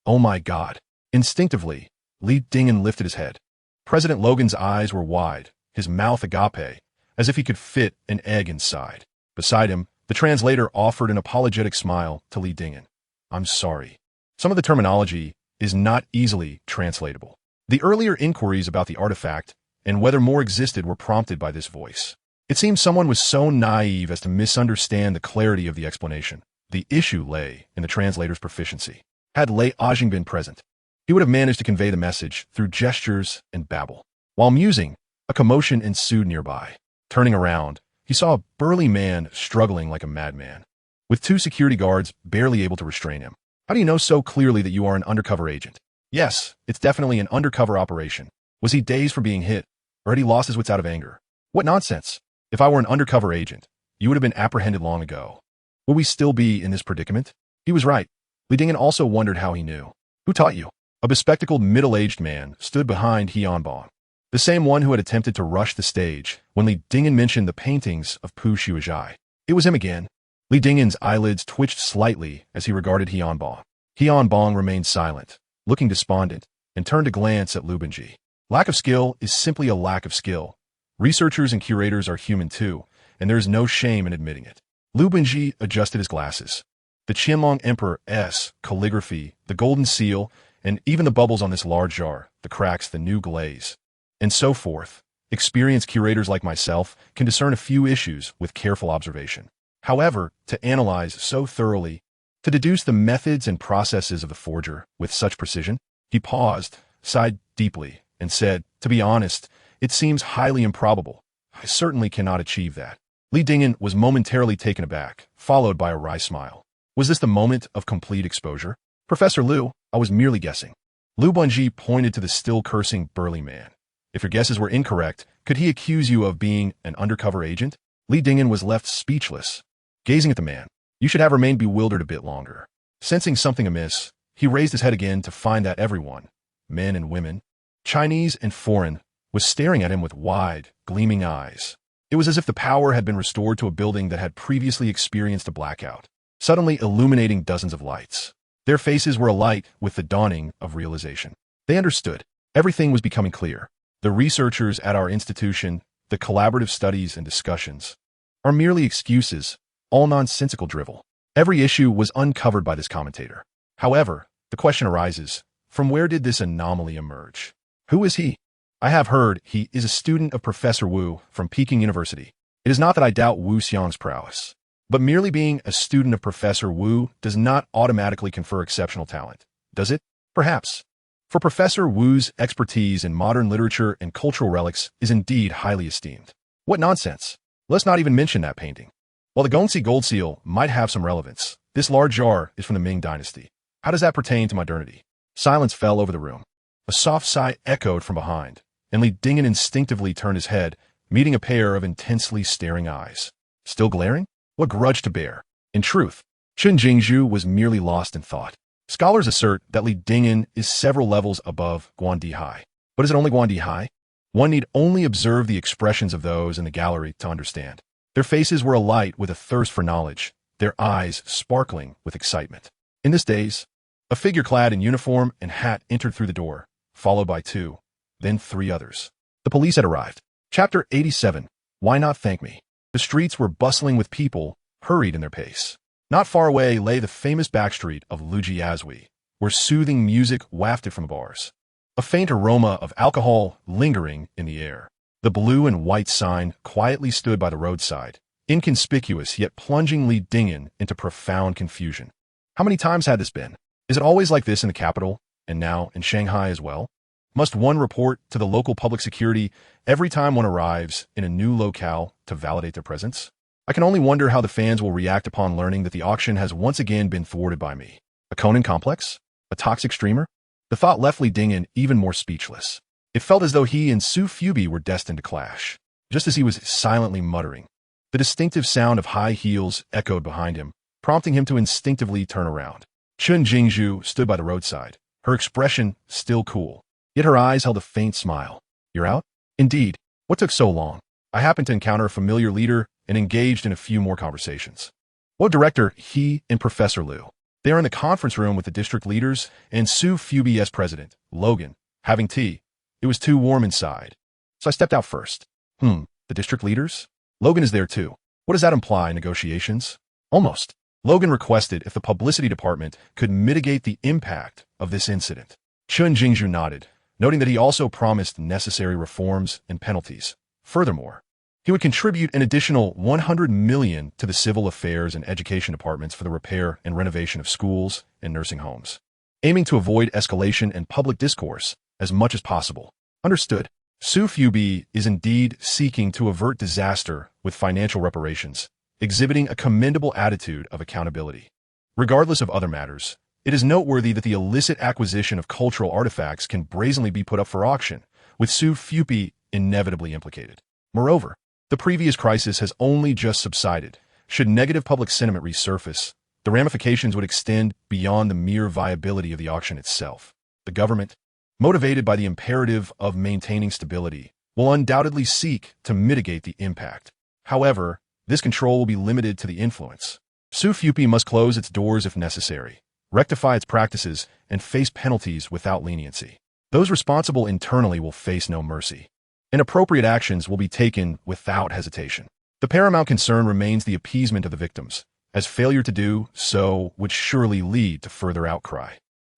Oh my God! Instinctively, Li Dingyan lifted his head. President Logan's eyes were wide, his mouth agape, as if he could fit an egg inside. Beside him, the translator offered an apologetic smile to Li Dingyan. I'm sorry. Some of the terminology is not easily translatable. The earlier inquiries about the artifact and whether more existed were prompted by this voice. It seems someone was so naive as to misunderstand the clarity of the explanation. The issue lay in the translator's proficiency. Had Lei Ajing been present, he would have managed to convey the message through gestures and babble. While musing, a commotion ensued nearby. Turning around, he saw a burly man struggling like a madman, with 2 security guards barely able to restrain him. How do you know so clearly that you are an undercover agent? Yes, it's definitely an undercover operation. Was he dazed from being hit, or had he lost his wits out of anger? What nonsense! If I were an undercover agent, you would have been apprehended long ago. Would we still be in this predicament? He was right. Li Dingyan also wondered how he knew. Who taught you? A bespectacled middle-aged man stood behind Tianbong, the same one who had attempted to rush the stage when Li Dingyan mentioned the paintings of Pu Xuezhai. It was him again. Li Dingyan's eyelids twitched slightly as he regarded Tianbong. Tianbong remained silent, looking despondent, and turned to glance at Lu Benji. Lack of skill is simply a lack of skill. Researchers and curators are human too, and there is no shame in admitting it. Lu Benji adjusted his glasses. The Qianlong Emperor's calligraphy, the golden seal, and even the bubbles on this large jar, the cracks, the new glaze, and so forth. Experienced curators like myself can discern a few issues with careful observation. However, to analyze so thoroughly, to deduce the methods and processes of the forger with such precision, he paused, sighed deeply, and said, to be honest, it seems highly improbable. I certainly cannot achieve that. Li Dingyan was momentarily taken aback, followed by a wry smile. Was this the moment of complete exposure? Professor Liu, I was merely guessing. Lu Benji pointed to the still cursing burly man. If your guesses were incorrect, could he accuse you of being an undercover agent? Li Dingyan was left speechless, gazing at the man. You should have remained bewildered a bit longer. Sensing something amiss, he raised his head again to find that everyone, men and women, Chinese and foreign, was staring at him with wide, gleaming eyes. It was as if the power had been restored to a building that had previously experienced a blackout, suddenly illuminating dozens of lights. Their faces were alight with the dawning of realization. They understood. Everything was becoming clear. The researchers at our institution, the collaborative studies and discussions, are merely excuses, all nonsensical drivel. Every issue was uncovered by this commentator. However, the question arises, from where did this anomaly emerge? Who is he? I have heard he is a student of Professor Wu from Peking University. It is not that I doubt Wu Xiang's prowess, but merely being a student of Professor Wu does not automatically confer exceptional talent, does it? Perhaps. For Professor Wu's expertise in modern literature and cultural relics is indeed highly esteemed. What nonsense! Let's not even mention that painting. While the Gongxi gold seal might have some relevance, this large jar is from the Ming dynasty. How does that pertain to modernity? Silence fell over the room. A soft sigh echoed from behind, and Li Dingyan instinctively turned his head, meeting a pair of intensely staring eyes. Still glaring? What grudge to bear? In truth, Chen Jingzhu was merely lost in thought. Scholars assert that Li Dingyan is several levels above Guandi High. But is it only Guandi High? One need only observe the expressions of those in the gallery to understand. Their faces were alight with a thirst for knowledge, their eyes sparkling with excitement. In this daze, a figure clad in uniform and hat entered through the door, followed by two, then three others. The police had arrived. Chapter 87. Why not thank me? The streets were bustling with people, hurried in their pace. Not far away lay the famous backstreet of Lujiazui, where soothing music wafted from the bars. A faint aroma of alcohol lingering in the air. The blue and white sign quietly stood by the roadside, inconspicuous yet plunging Li Dingyan into profound confusion. How many times had this been? Is it always like this in the capital, and now in Shanghai as well? Must one report to the local public security every time one arrives in a new locale to validate their presence? I can only wonder how the fans will react upon learning that the auction has once again been thwarted by me. A Conan complex? A toxic streamer? The thought left Li Dingyan even more speechless. It felt as though he and Su Fubi were destined to clash. Just as he was silently muttering, the distinctive sound of high heels echoed behind him, prompting him to instinctively turn around. Chen Jingzhu stood by the roadside, her expression still cool, yet her eyes held a faint smile. You're out? Indeed. What took so long? I happened to encounter a familiar leader and engaged in a few more conversations. What director? He and Professor Liu. They are in the conference room with the district leaders and Su Fubi as president, Logan, having tea. It was too warm inside, so I stepped out first. The district leaders? Logan is there too. What does that imply, negotiations? Almost. Logan requested if the publicity department could mitigate the impact of this incident. Chen Jingzhu nodded, noting that he also promised necessary reforms and penalties. Furthermore, he would contribute an additional 100 million to the civil affairs and education departments for the repair and renovation of schools and nursing homes, aiming to avoid escalation and public discourse as much as possible. Understood. Su Fubi is indeed seeking to avert disaster with financial reparations, exhibiting a commendable attitude of accountability. Regardless of other matters, it is noteworthy that the illicit acquisition of cultural artifacts can brazenly be put up for auction, with Su Fubi inevitably implicated. Moreover, the previous crisis has only just subsided. Should negative public sentiment resurface, the ramifications would extend beyond the mere viability of the auction itself. The government, motivated by the imperative of maintaining stability, will undoubtedly seek to mitigate the impact. However, this control will be limited to the influence. Su Fubi must close its doors if necessary, rectify its practices, and face penalties without leniency. Those responsible internally will face no mercy, and appropriate actions will be taken without hesitation. The paramount concern remains the appeasement of the victims, as failure to do so would surely lead to further outcry.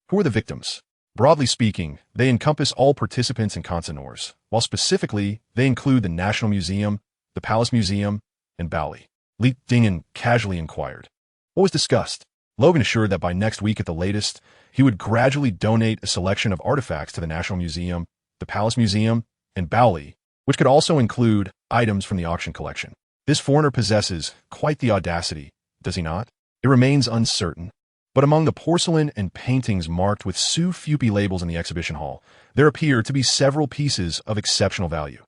Who are the victims? Broadly speaking, they encompass all participants in consignors, while specifically they include the National Museum, the Palace Museum, and Baoli. Li Dingyan casually inquired. What was discussed? Logan assured that by next week at the latest, he would gradually donate a selection of artifacts to the National Museum, the Palace Museum, and Baoli, which could also include items from the auction collection. This foreigner possesses quite the audacity, does he not? It remains uncertain. But among the porcelain and paintings marked with Su Fubi labels in the exhibition hall, there appear to be several pieces of exceptional value.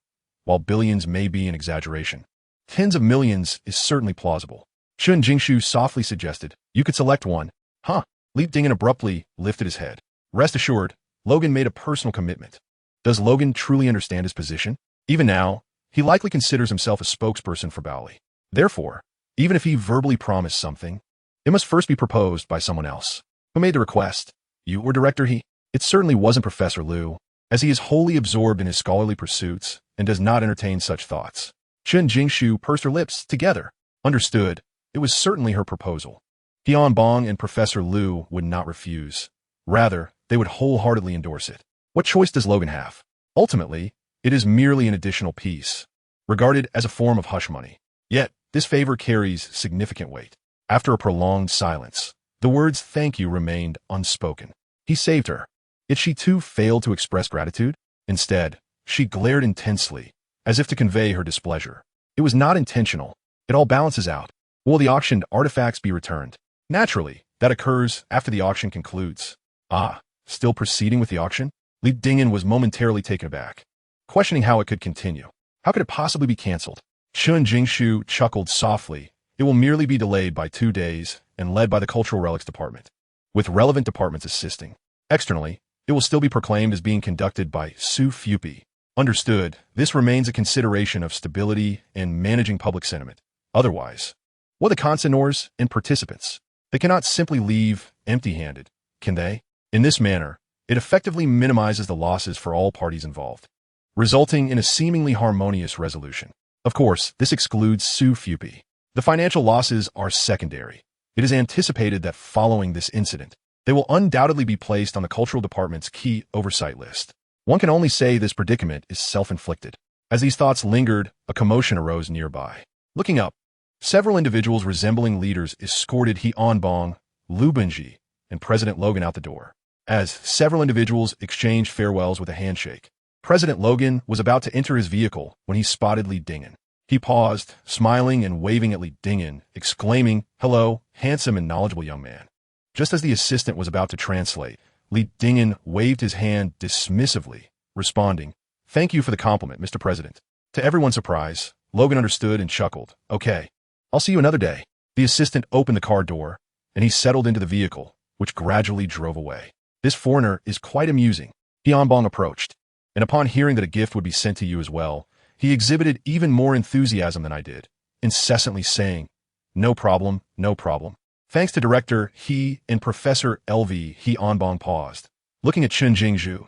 While billions may be an exaggeration, tens of millions is certainly plausible. Chen Jingzhu softly suggested, you could select one. Huh? Li Dingin abruptly lifted his head. Rest assured, Logan made a personal commitment. Does Logan truly understand his position? Even now, he likely considers himself a spokesperson for Bowley. Therefore, even if he verbally promised something, it must first be proposed by someone else. Who made the request? You or Director He? It certainly wasn't Professor Liu, as he is wholly absorbed in his scholarly pursuits and does not entertain such thoughts. Chen Jingshu pursed her lips together. Understood, it was certainly her proposal. Tian Bong and Professor Liu would not refuse. Rather, they would wholeheartedly endorse it. What choice does Logan have? Ultimately, it is merely an additional piece, regarded as a form of hush money. Yet, this favor carries significant weight. After a prolonged silence, the words "thank you" remained unspoken. He saved her. Yet she too failed to express gratitude. Instead, she glared intensely, as if to convey her displeasure. It was not intentional. It all balances out. Will the auctioned artifacts be returned? Naturally, that occurs after the auction concludes. Ah, still proceeding with the auction? Li Dingin was momentarily taken aback, questioning how it could continue. How could it possibly be cancelled? Chen Jingshu chuckled softly. It will merely be delayed by 2 days and led by the Cultural Relics Department, with relevant departments assisting. Externally, it will still be proclaimed as being conducted by Su Fupi. Understood, this remains a consideration of stability and managing public sentiment. Otherwise, what the consignors and participants? They cannot simply leave empty-handed, can they? In this manner, it effectively minimizes the losses for all parties involved, resulting in a seemingly harmonious resolution. Of course, this excludes Su Fupi. The financial losses are secondary. It is anticipated that following this incident, they will undoubtedly be placed on the Cultural Department's key oversight list. One can only say this predicament is self-inflicted. As these thoughts lingered, a commotion arose nearby. Looking up, several individuals resembling leaders escorted He Anbong, Lu Benji, and President Logan out the door. As several individuals exchanged farewells with a handshake, President Logan was about to enter his vehicle when he spotted Li Dingin. He paused, smiling and waving at Li Dingin, exclaiming, "Hello, handsome and knowledgeable young man." Just as the assistant was about to translate, Li Dingin waved his hand dismissively, responding, "Thank you for the compliment, Mr. President." To everyone's surprise, Logan understood and chuckled. "Okay, I'll see you another day." The assistant opened the car door, and he settled into the vehicle, which gradually drove away. This foreigner is quite amusing. Tianbong approached, and upon hearing that a gift would be sent to you as well, he exhibited even more enthusiasm than I did, incessantly saying, "No problem, no problem." Thanks to Director He and Professor LV, He Anbong paused, looking at Chen Jingzhu.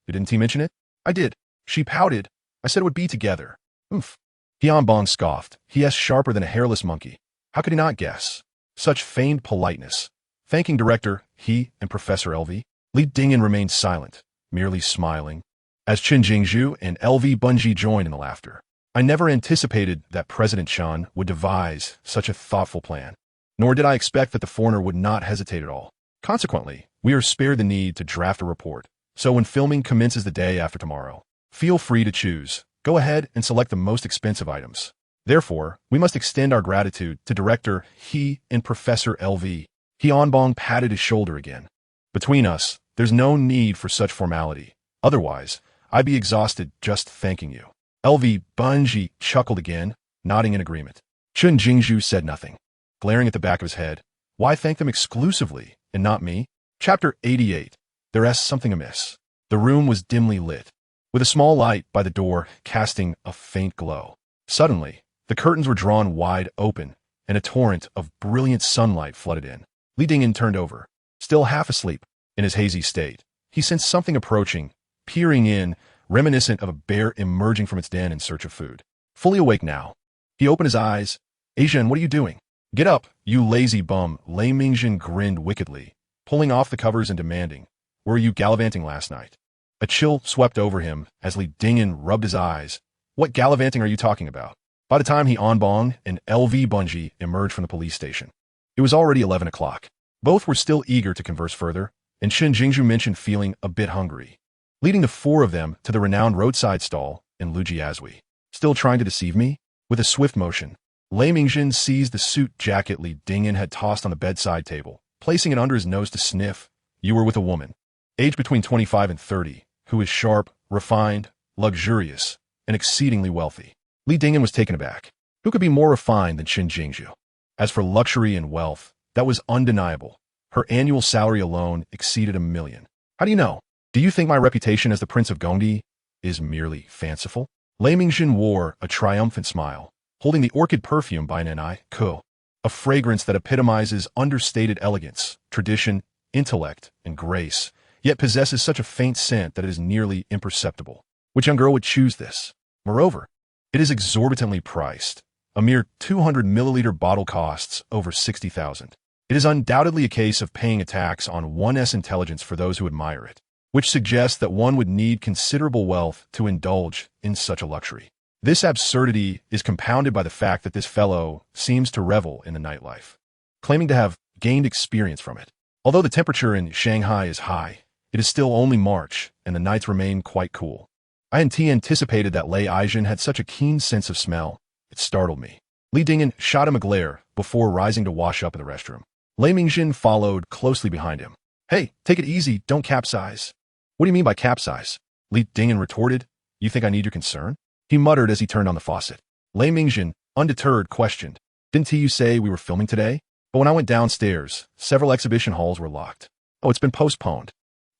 "Didn't he mention it?" "I did." She pouted. "I said it would be together." "Oomph." He Anbong scoffed. He is sharper than a hairless monkey. How could he not guess? Such feigned politeness. Thanking Director He and Professor LV, Li Dingin remained silent, merely smiling, as Chen Jingzhu and LV Bunji joined in the laughter. I never anticipated that President Chan would devise such a thoughtful plan, nor did I expect that the foreigner would not hesitate at all. Consequently, we are spared the need to draft a report, so when filming commences the day after tomorrow, feel free to choose. Go ahead and select the most expensive items. Therefore, we must extend our gratitude to Director He and Professor LV. He Anbong patted his shoulder again. Between us, there's no need for such formality. Otherwise, I'd be exhausted just thanking you. LV Bunji chuckled again, nodding in agreement. Chen Jingzhu said nothing, glaring at the back of his head. Why thank them exclusively, and not me? Chapter 88. There's something amiss. The room was dimly lit, with a small light by the door casting a faint glow. Suddenly, the curtains were drawn wide open, and a torrent of brilliant sunlight flooded in. Li Dingin turned over, still half asleep. In his hazy state, he sensed something approaching, peering in, reminiscent of a bear emerging from its den in search of food. Fully awake now, he opened his eyes. "Asian, what are you doing?" "Get up, you lazy bum," Lei Mingjin grinned wickedly, pulling off the covers and demanding, "Were you gallivanting last night?" A chill swept over him as Li Dingin rubbed his eyes. "What gallivanting are you talking about?" By the time He Anbong and LV Bunji emerged from the police station, it was already 11 o'clock. Both were still eager to converse further, and Chen Jingzhu mentioned feeling a bit hungry, leading the four of them to the renowned roadside stall in Lujiazui. "Still trying to deceive me?" With a swift motion, Lei Mingjin seized the suit jacket Li Dingin had tossed on the bedside table, placing it under his nose to sniff. "You were with a woman, aged between 25 and 30, who is sharp, refined, luxurious, and exceedingly wealthy." Li Dingin was taken aback. Who could be more refined than Chen Jingzhu? As for luxury and wealth, that was undeniable. Her annual salary alone exceeded $1 million. How do you know? Do you think my reputation as the Prince of Gongdi is merely fanciful? Lei Mingjin wore a triumphant smile, holding the orchid perfume by Nanai Ko, a fragrance that epitomizes understated elegance, tradition, intellect, and grace, yet possesses such a faint scent that it is nearly imperceptible. Which young girl would choose this? Moreover, it is exorbitantly priced. A mere 200 milliliter bottle costs over 60,000. It is undoubtedly a case of paying a tax on one's intelligence for those who admire it, which suggests that one would need considerable wealth to indulge in such a luxury. This absurdity is compounded by the fact that this fellow seems to revel in the nightlife, claiming to have gained experience from it. Although the temperature in Shanghai is high, it is still only March, and the nights remain quite cool. I anticipated that Lei Aijin had such a keen sense of smell. It startled me. Li Dingen shot him a glare before rising to wash up in the restroom. Lei Mingjin followed closely behind him. Hey, take it easy, don't capsize. What do you mean by capsize? Li Dingen retorted. You think I need your concern? He muttered as he turned on the faucet. Lei Mingjin, undeterred, questioned. Didn't you say we were filming today? But when I went downstairs, several exhibition halls were locked. Oh, it's been postponed.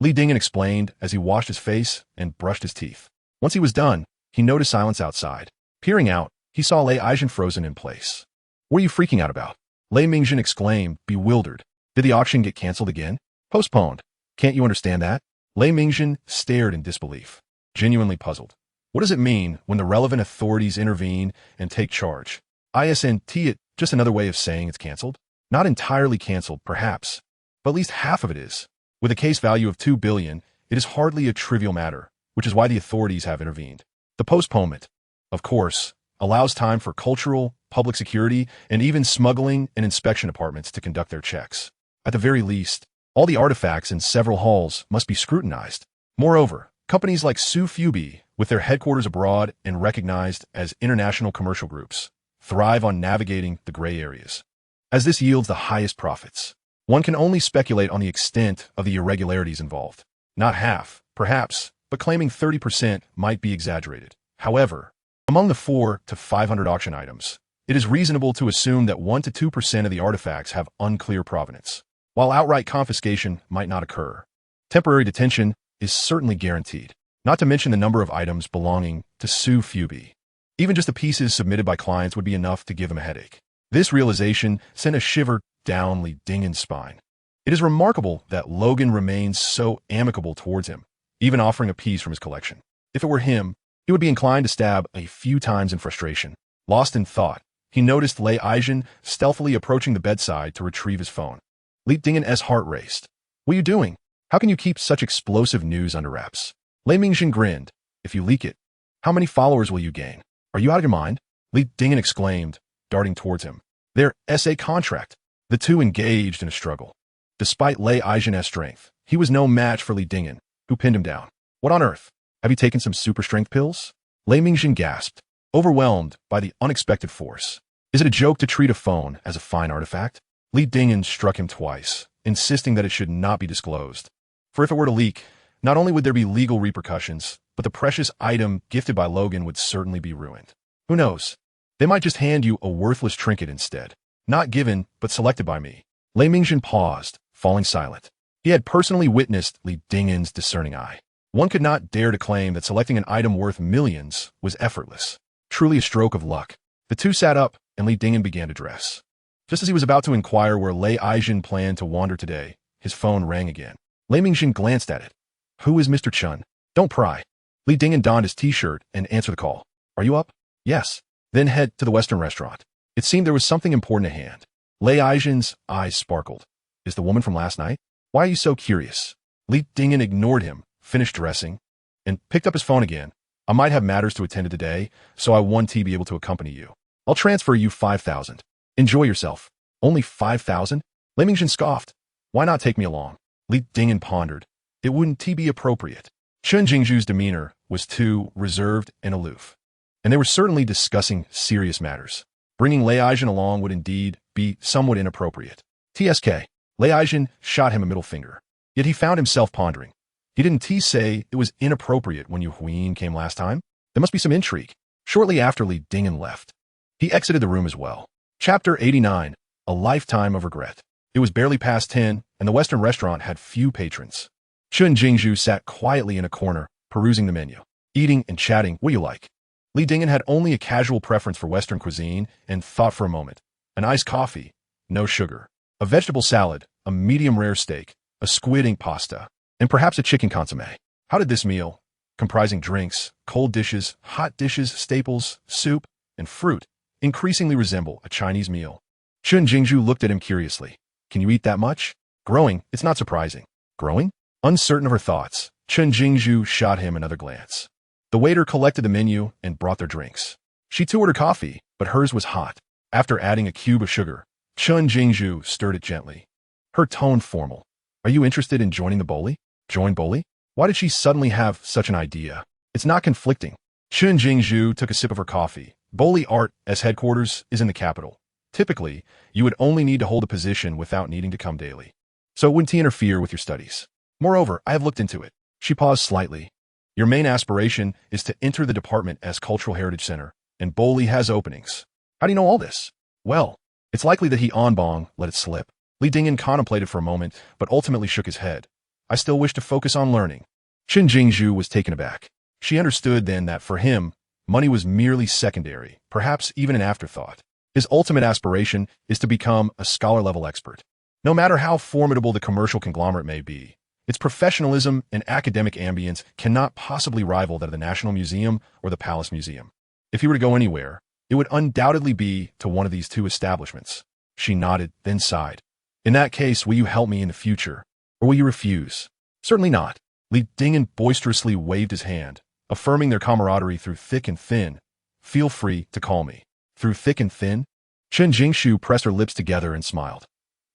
Li Dingen explained as he washed his face and brushed his teeth. Once he was done, he noticed silence outside. Peering out, he saw Lei Aijin frozen in place. What are you freaking out about? Lei Mingjin exclaimed, bewildered. Did the auction get cancelled again? Postponed. Can't you understand that? Lei Mingjin stared in disbelief, genuinely puzzled. What does it mean when the relevant authorities intervene and take charge? Isn't it just another way of saying it's cancelled? Not entirely cancelled, perhaps, but at least half of it is. With a case value of $2 billion, it is hardly a trivial matter, which is why the authorities have intervened. The postponement, of course, allows time for cultural, public security, and even smuggling and inspection departments to conduct their checks. At the very least, all the artifacts in several halls must be scrutinized. Moreover, companies like Su Fubi, with their headquarters abroad and recognized as international commercial groups, thrive on navigating the gray areas. As this yields the highest profits, one can only speculate on the extent of the irregularities involved. Not half, perhaps, but claiming 30% might be exaggerated. However, among the 400 to 500 auction items, it is reasonable to assume that 1 to 2% of the artifacts have unclear provenance. While outright confiscation might not occur, temporary detention is certainly guaranteed, not to mention the number of items belonging to Su Fubi. Even just the pieces submitted by clients would be enough to give him a headache. This realization sent a shiver down Li Dingen's spine. It is remarkable that Logan remains so amicable towards him, even offering a piece from his collection. If it were him, he would be inclined to stab a few times in frustration. Lost in thought, he noticed Lei Aijin stealthily approaching the bedside to retrieve his phone. Li Dingen's heart raced. What are you doing? How can you keep such explosive news under wraps? Lei Mingjin grinned. If you leak it, how many followers will you gain? Are you out of your mind? Li Dingen exclaimed, darting towards him. Their SA contract. The two engaged in a struggle. Despite Lei Aijin's strength, he was no match for Li Dingen, who pinned him down. What on earth? Have you taken some super strength pills? Lei Mingjin gasped, overwhelmed by the unexpected force. Is it a joke to treat a phone as a fine artifact? Li Dingen struck him twice, insisting that it should not be disclosed. For if it were to leak, not only would there be legal repercussions, but the precious item gifted by Logan would certainly be ruined. Who knows? They might just hand you a worthless trinket instead. Not given, but selected by me. Lei Mingjin paused, falling silent. He had personally witnessed Li Dingen's discerning eye. One could not dare to claim that selecting an item worth millions was effortless. Truly a stroke of luck. The two sat up, and Li Dingen began to dress. Just as he was about to inquire where Lei Aijin planned to wander today, his phone rang again. Lei Mingjin glanced at it. Who is Mr. Chun? Don't pry. Li Dingen donned his t-shirt and answered the call. Are you up? Yes. Then head to the Western restaurant. It seemed there was something important at hand. Lei Aijin's eyes sparkled. Is the woman from last night? Why are you so curious? Li Dingen ignored him, finished dressing, and picked up his phone again. I might have matters to attend to today, so I want to be able to accompany you. I'll transfer you 5,000. Enjoy yourself. Only 5,000? Lei Mingjin scoffed. Why not take me along? Li Dingen pondered. It wouldn't be appropriate. Chen Jingzhu's demeanor was too reserved and aloof, and they were certainly discussing serious matters. Bringing Lei Aijin along would indeed be somewhat inappropriate. TSK. Lei Aijin shot him a middle finger. Yet he found himself pondering. He didn't say it was inappropriate when Yu Huyin came last time. There must be some intrigue. Shortly after Li Dingen left, he exited the room as well. Chapter 89. A Lifetime of Regret. It was barely past 10, and the Western restaurant had few patrons. Chun Jingzhu sat quietly in a corner, perusing the menu. Eating and chatting, what do you like? Li Dingyan had only a casual preference for Western cuisine and thought for a moment. An iced coffee, no sugar. A vegetable salad, a medium-rare steak, a squid ink pasta, and perhaps a chicken consomme. How did this meal, comprising drinks, cold dishes, hot dishes, staples, soup, and fruit, increasingly resemble a Chinese meal? Chun Jingzhu looked at him curiously. Can you eat that much? Growing, it's not surprising. Growing? Uncertain of her thoughts, Chun Jingzhu shot him another glance. The waiter collected the menu and brought their drinks. She too ordered coffee, but hers was hot. After adding a cube of sugar, Chun Jingzhu stirred it gently. Her tone formal. Are you interested in joining the Boli? Join Boli? Why did she suddenly have such an idea? It's not conflicting. Chun Jingzhu took a sip of her coffee. Boli Art, as headquarters, is in the capital. Typically, you would only need to hold a position without needing to come daily. So it wouldn't interfere with your studies. Moreover, I have looked into it. She paused slightly. Your main aspiration is to enter the department as Cultural Heritage Center, and Boli has openings. How do you know all this? Well, it's likely that he Anbong let it slip. Li Dingyan contemplated for a moment, but ultimately shook his head. I still wish to focus on learning. Chun Jingzhu was taken aback. She understood then that for him, money was merely secondary, perhaps even an afterthought. His ultimate aspiration is to become a scholar-level expert. No matter how formidable the commercial conglomerate may be, its professionalism and academic ambience cannot possibly rival that of the National Museum or the Palace Museum. If he were to go anywhere, it would undoubtedly be to one of these two establishments. She nodded, then sighed. In that case, will you help me in the future, or will you refuse? Certainly not. Li Dingyan boisterously waved his hand, affirming their camaraderie through thick and thin. Feel free to call me. Through thick and thin? Chun Jingzhu pressed her lips together and smiled.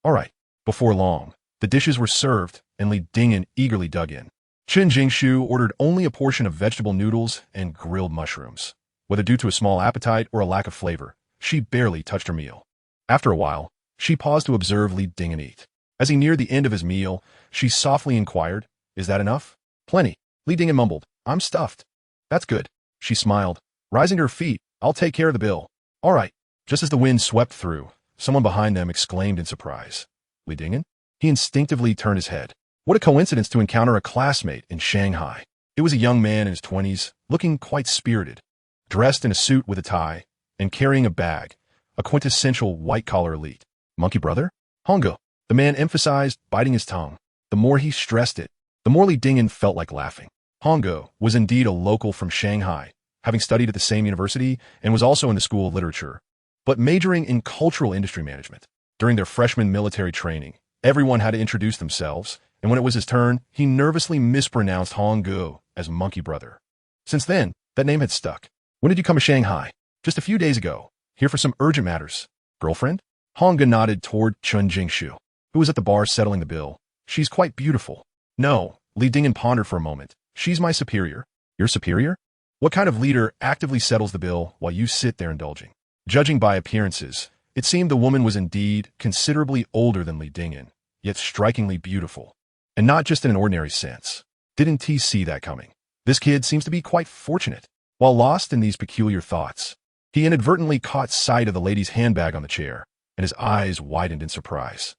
All right. Before long, the dishes were served, and Li Dingyan eagerly dug in. Chun Jingzhu ordered only a portion of vegetable noodles and grilled mushrooms. Whether due to a small appetite or a lack of flavor, she barely touched her meal. After a while, she paused to observe Li Dingyan eat. As he neared the end of his meal, she softly inquired, Is that enough? Plenty. Li Dingyan mumbled, I'm stuffed. That's good. She smiled. Rising to her feet, I'll take care of the bill. All right. Just as the wind swept through, someone behind them exclaimed in surprise. Li Dingyan? He instinctively turned his head. What a coincidence to encounter a classmate in Shanghai. It was a young man in his 20s, looking quite spirited, dressed in a suit with a tie, and carrying a bag, a quintessential white-collar elite. Monkey brother? Hongo. The man emphasized, biting his tongue. The more he stressed it, the more Li Dingyan felt like laughing. Hongo was indeed a local from Shanghai, having studied at the same university and was also in the School of Literature, but majoring in cultural industry management. During their freshman military training, everyone had to introduce themselves, and when it was his turn, he nervously mispronounced Hongo as Monkey Brother. Since then, that name had stuck. When did you come to Shanghai? Just a few days ago. Here for some urgent matters. Girlfriend? Hongo nodded toward Chun Jingzhu, who was at the bar settling the bill. She's quite beautiful. No, Li Dingyan pondered for a moment. She's my superior. Your superior? What kind of leader actively settles the bill while you sit there indulging? Judging by appearances, it seemed the woman was indeed considerably older than Li Dingyan, yet strikingly beautiful. And not just in an ordinary sense. Didn't he see that coming? This kid seems to be quite fortunate. While lost in these peculiar thoughts, he inadvertently caught sight of the lady's handbag on the chair, and his eyes widened in surprise.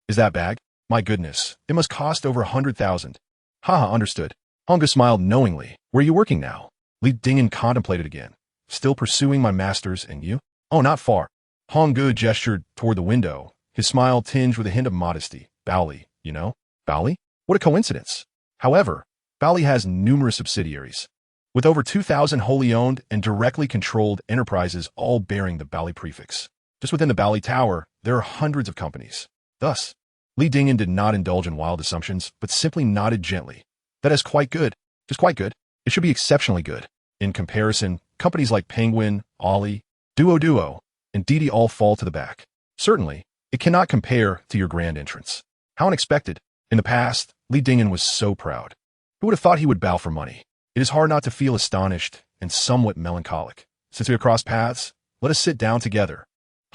Is that bag? My goodness, it must cost over 100,000. Haha, understood. Hongo smiled knowingly. Where are you working now? Li Dingyan contemplated again. Still pursuing my master's, and you? Oh, not far. Hongo gestured toward the window, his smile tinged with a hint of modesty. Bali, you know? Bali? What a coincidence. However, Bali has numerous subsidiaries, with over 2,000 wholly owned and directly controlled enterprises all bearing the Bali prefix. Just within the Bali Tower, there are hundreds of companies. Thus, Li Dingyan did not indulge in wild assumptions, but simply nodded gently. That is quite good. Just quite good. It should be exceptionally good. In comparison, companies like Penguin, Ollie, Duo, and Didi all fall to the back. Certainly, it cannot compare to your grand entrance. How unexpected. In the past, Li Dingyan was so proud. Who would have thought he would bow for money? It is hard not to feel astonished and somewhat melancholic. Since we have crossed paths, let us sit down together.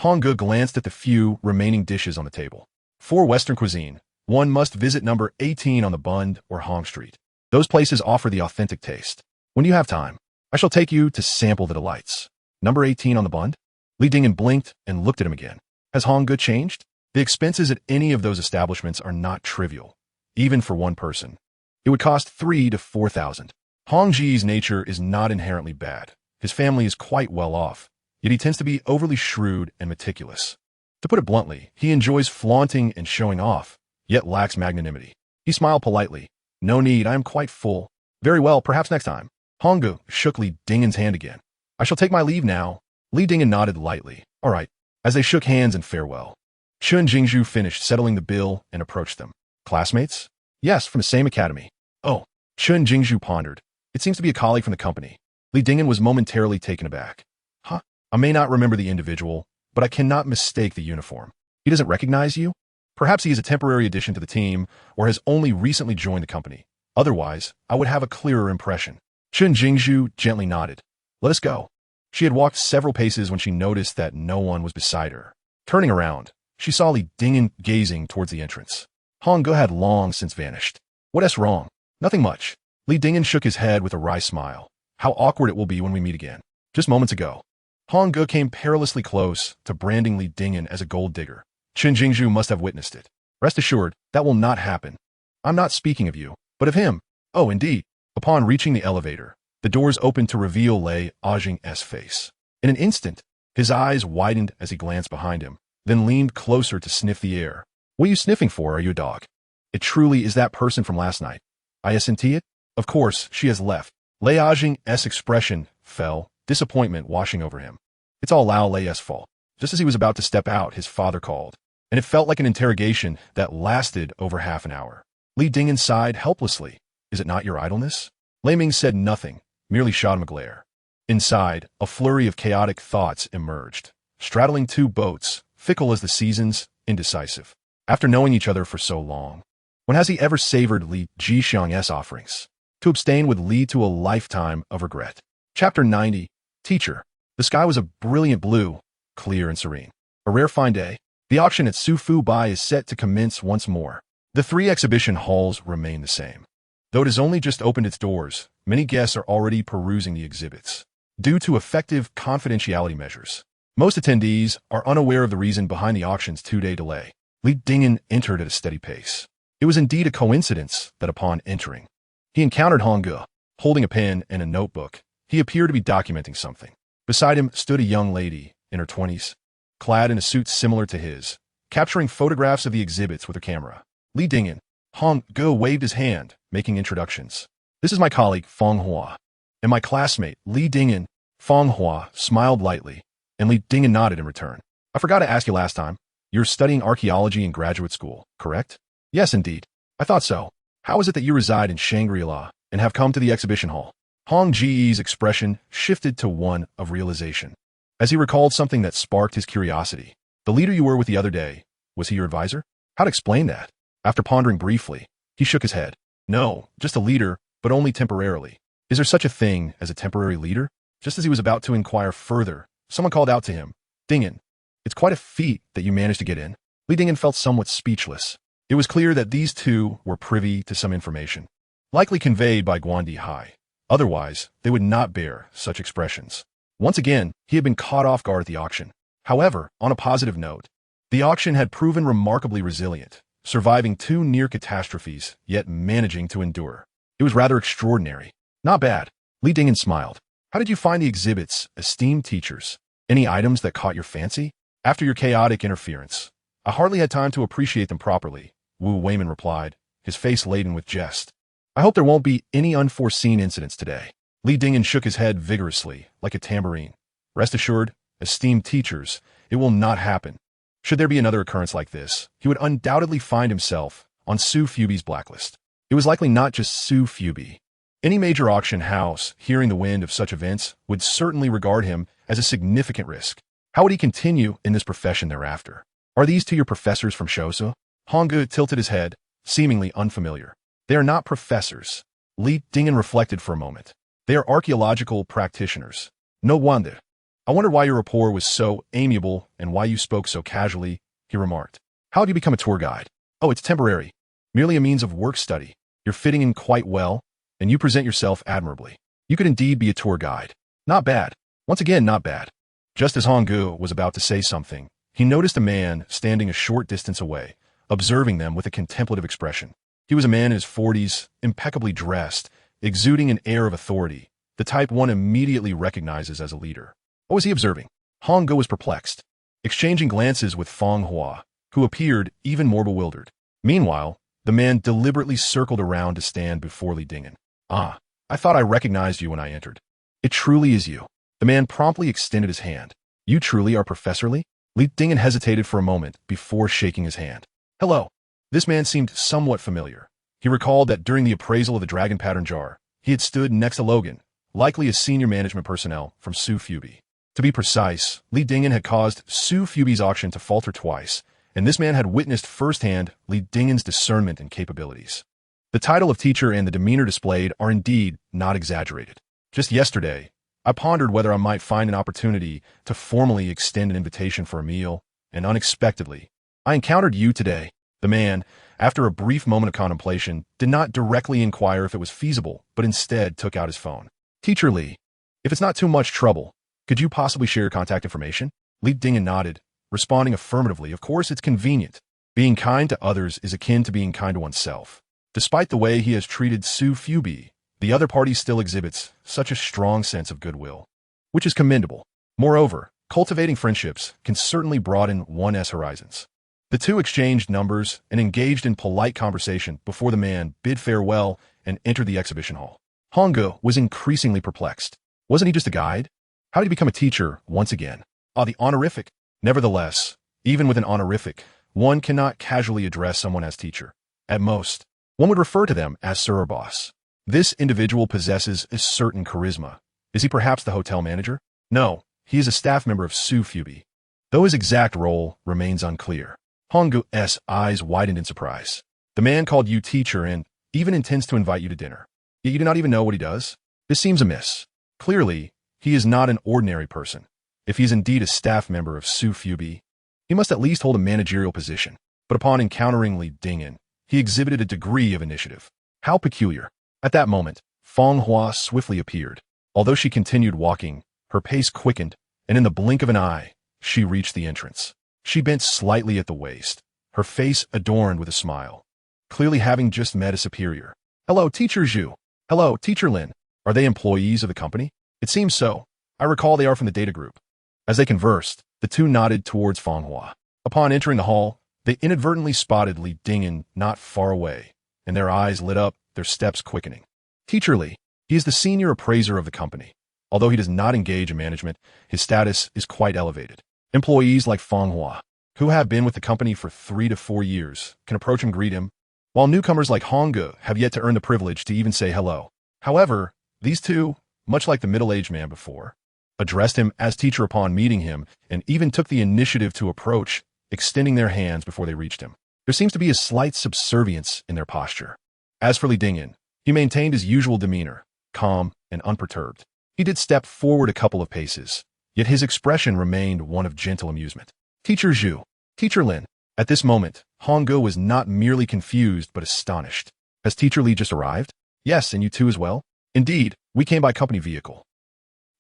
Hongo glanced at the few remaining dishes on the table. For Western cuisine, one must visit number 18 on the Bund or Hong Street. Those places offer the authentic taste. When you have time, I shall take you to sample the delights. Number 18 on the Bund? Li Dingyan blinked and looked at him again. Has Hongo changed? The expenses at any of those establishments are not trivial, even for one person. It would cost 3,000 to 4,000. Hong Ji's nature is not inherently bad. His family is quite well off, yet he tends to be overly shrewd and meticulous. To put it bluntly, he enjoys flaunting and showing off, yet lacks magnanimity. He smiled politely. No need, I am quite full. Very well, perhaps next time. Honggu shook Li Dingen's hand again. I shall take my leave now. Li Dingen nodded lightly. All right. As they shook hands in farewell, Chun Jingzhu finished settling the bill and approached them. Classmates? Yes, from the same academy. Oh, Chun Jingzhu pondered. It seems to be a colleague from the company. Li Dingen was momentarily taken aback. Huh? I may not remember the individual, but I cannot mistake the uniform. He doesn't recognize you? Perhaps he is a temporary addition to the team or has only recently joined the company. Otherwise, I would have a clearer impression. Chun Jingzhu gently nodded. Let us go. She had walked several paces when she noticed that no one was beside her. Turning around, she saw Li Dingen gazing towards the entrance. Honggu had long since vanished. What's wrong? Nothing much. Li Dingen shook his head with a wry smile. How awkward it will be when we meet again. Just moments ago, Honggu came perilously close to branding Li Dingen as a gold digger. Chun Jingzhu must have witnessed it. Rest assured, that will not happen. I'm not speaking of you, but of him. Oh, indeed. Upon reaching the elevator, the doors opened to reveal Lei Ajing's face. In an instant, his eyes widened as he glanced behind him, then leaned closer to sniff the air. What are you sniffing for? Are you a dog? It truly is that person from last night. I sent it? Of course, she has left. Lei Ajing's expression fell, disappointment washing over him. It's all Lao Lei's fault. Just as he was about to step out, his father called, and it felt like an interrogation that lasted over half an hour. Li Dingen sighed helplessly. Is it not your idleness? Lei Ming said nothing, merely shot him a glare. Inside, a flurry of chaotic thoughts emerged, straddling two boats, fickle as the seasons, indecisive. After knowing each other for so long, when has he ever savored Li Jixiang's offerings? To abstain would lead to a lifetime of regret. Chapter 90. Teacher. The sky was a brilliant blue, clear and serene. A rare fine day. The auction at Sufu Bai is set to commence once more. The 3 exhibition halls remain the same. Though it has only just opened its doors, many guests are already perusing the exhibits. Due to effective confidentiality measures, most attendees are unaware of the reason behind the auction's 2-day delay. Li Dingen entered at a steady pace. It was indeed a coincidence that upon entering, he encountered Honggu, holding a pen and a notebook. He appeared to be documenting something. Beside him stood a young lady, in her 20s, clad in a suit similar to his, capturing photographs of the exhibits with her camera. Li Dingen. Honggu waved his hand, making introductions. This is my colleague, Feng Hua, and my classmate, Li Dingen. Feng Hua smiled lightly, and Li Dingen nodded in return. I forgot to ask you last time. You're studying archaeology in graduate school, correct? Yes, indeed. I thought so. How is it that you reside in Shangri-La and have come to the exhibition hall? Hong Ji's expression shifted to one of realization, as he recalled something that sparked his curiosity. The leader you were with the other day, was he your advisor? How to explain that? After pondering briefly, he shook his head. No, just a leader, but only temporarily. Is there such a thing as a temporary leader? Just as he was about to inquire further, someone called out to him, Dingen. It's quite a feat that you managed to get in. Li Dingen felt somewhat speechless. It was clear that these two were privy to some information, likely conveyed by Guandi Hai. Otherwise, they would not bear such expressions. Once again, he had been caught off guard at the auction. However, on a positive note, the auction had proven remarkably resilient, surviving 2 near catastrophes, yet managing to endure. It was rather extraordinary. Not bad. Li Dingen smiled. How did you find the exhibits, esteemed teachers? Any items that caught your fancy? After your chaotic interference, I hardly had time to appreciate them properly, Wu Weiman replied, his face laden with jest. I hope there won't be any unforeseen incidents today. Li Dingen shook his head vigorously, like a tambourine. Rest assured, esteemed teachers, it will not happen. Should there be another occurrence like this, he would undoubtedly find himself on Su Fubi's blacklist. It was likely not just Su Fubi. Any major auction house, hearing the wind of such events, would certainly regard him as a significant risk. How would he continue in this profession thereafter? Are these 2 your professors from Shosu? Honggu tilted his head, seemingly unfamiliar. They are not professors. Li Dingen reflected for a moment. They are archaeological practitioners. No wonder. I wondered why your rapport was so amiable and why you spoke so casually, he remarked. How did you become a tour guide? Oh, it's temporary. Merely a means of work study. You're fitting in quite well, and you present yourself admirably. You could indeed be a tour guide. Not bad. Once again, not bad. Just as Honggu was about to say something, he noticed a man standing a short distance away, observing them with a contemplative expression. He was a man in his 40s, impeccably dressed, exuding an air of authority, the type one immediately recognizes as a leader. What was he observing? Hong Ge was perplexed, exchanging glances with Feng Hua, who appeared even more bewildered. Meanwhile, the man deliberately circled around to stand before Li Dingyan. "Ah, I thought I recognized you when I entered. It truly is you." The man promptly extended his hand. "You truly are Professor Li?" Li Dingyan hesitated for a moment before shaking his hand. "Hello." This man seemed somewhat familiar. He recalled that during the appraisal of the dragon pattern jar, he had stood next to Logan, likely as senior management personnel from Su Fubi. To be precise, Li Dingyan had caused Su Fubi's auction to falter twice, and this man had witnessed firsthand Li Dingyan's discernment and capabilities. The title of teacher and the demeanor displayed are indeed not exaggerated. Just yesterday, I pondered whether I might find an opportunity to formally extend an invitation for a meal, and unexpectedly, I encountered you today. The man, after a brief moment of contemplation, did not directly inquire if it was feasible, but instead took out his phone. "Teacher Li, if it's not too much trouble, could you possibly share your contact information?" Li Dingyan nodded, responding affirmatively. Of course, it's convenient. Being kind to others is akin to being kind to oneself. Despite the way he has treated Su Fubi, the other party still exhibits such a strong sense of goodwill, which is commendable. Moreover, cultivating friendships can certainly broaden one's horizons. The two exchanged numbers and engaged in polite conversation before the man bid farewell and entered the exhibition hall. Hong Ge was increasingly perplexed. Wasn't he just a guide? How did he become a teacher once again? Ah, the honorific. Nevertheless, even with an honorific, one cannot casually address someone as teacher. At most, one would refer to them as sir or boss. This individual possesses a certain charisma. Is he perhaps the hotel manager? No, he is a staff member of Su Fubi, though his exact role remains unclear. Hong Ge's eyes widened in surprise. The man called you teacher and even intends to invite you to dinner. Yet you do not even know what he does? This seems amiss. Clearly, he is not an ordinary person. If he is indeed a staff member of Su Fubi, he must at least hold a managerial position. But upon encountering Li Dingyan, he exhibited a degree of initiative. How peculiar. At that moment, Feng Hua swiftly appeared. Although she continued walking, her pace quickened, and in the blink of an eye, she reached the entrance. She bent slightly at the waist, her face adorned with a smile, clearly having just met a superior. "Hello, Teacher Zhu." "Hello, Teacher Lin." "Are they employees of the company?" "It seems so. I recall they are from the data group." As they conversed, the two nodded towards Feng Hua. Upon entering the hall, they inadvertently spotted Li Dingyan not far away, and their eyes lit up, their steps quickening. "Teacher Li, he is the senior appraiser of the company. Although he does not engage in management, his status is quite elevated. Employees like Feng Hua, who have been with the company for 3 to 4 years, can approach and greet him, while newcomers like Hong Ge have yet to earn the privilege to even say hello. However, these two, much like the middle-aged man before, addressed him as teacher upon meeting him and even took the initiative to approach, extending their hands before they reached him. There seems to be a slight subservience in their posture. As for Li Dingyan, he maintained his usual demeanor, calm and unperturbed. He did step forward a couple of paces, yet his expression remained one of gentle amusement. "Teacher Zhu." "Teacher Lin." At this moment, Hong Ge was not merely confused but astonished. "Has Teacher Li just arrived?" "Yes, and you too as well?" "Indeed, we came by company vehicle."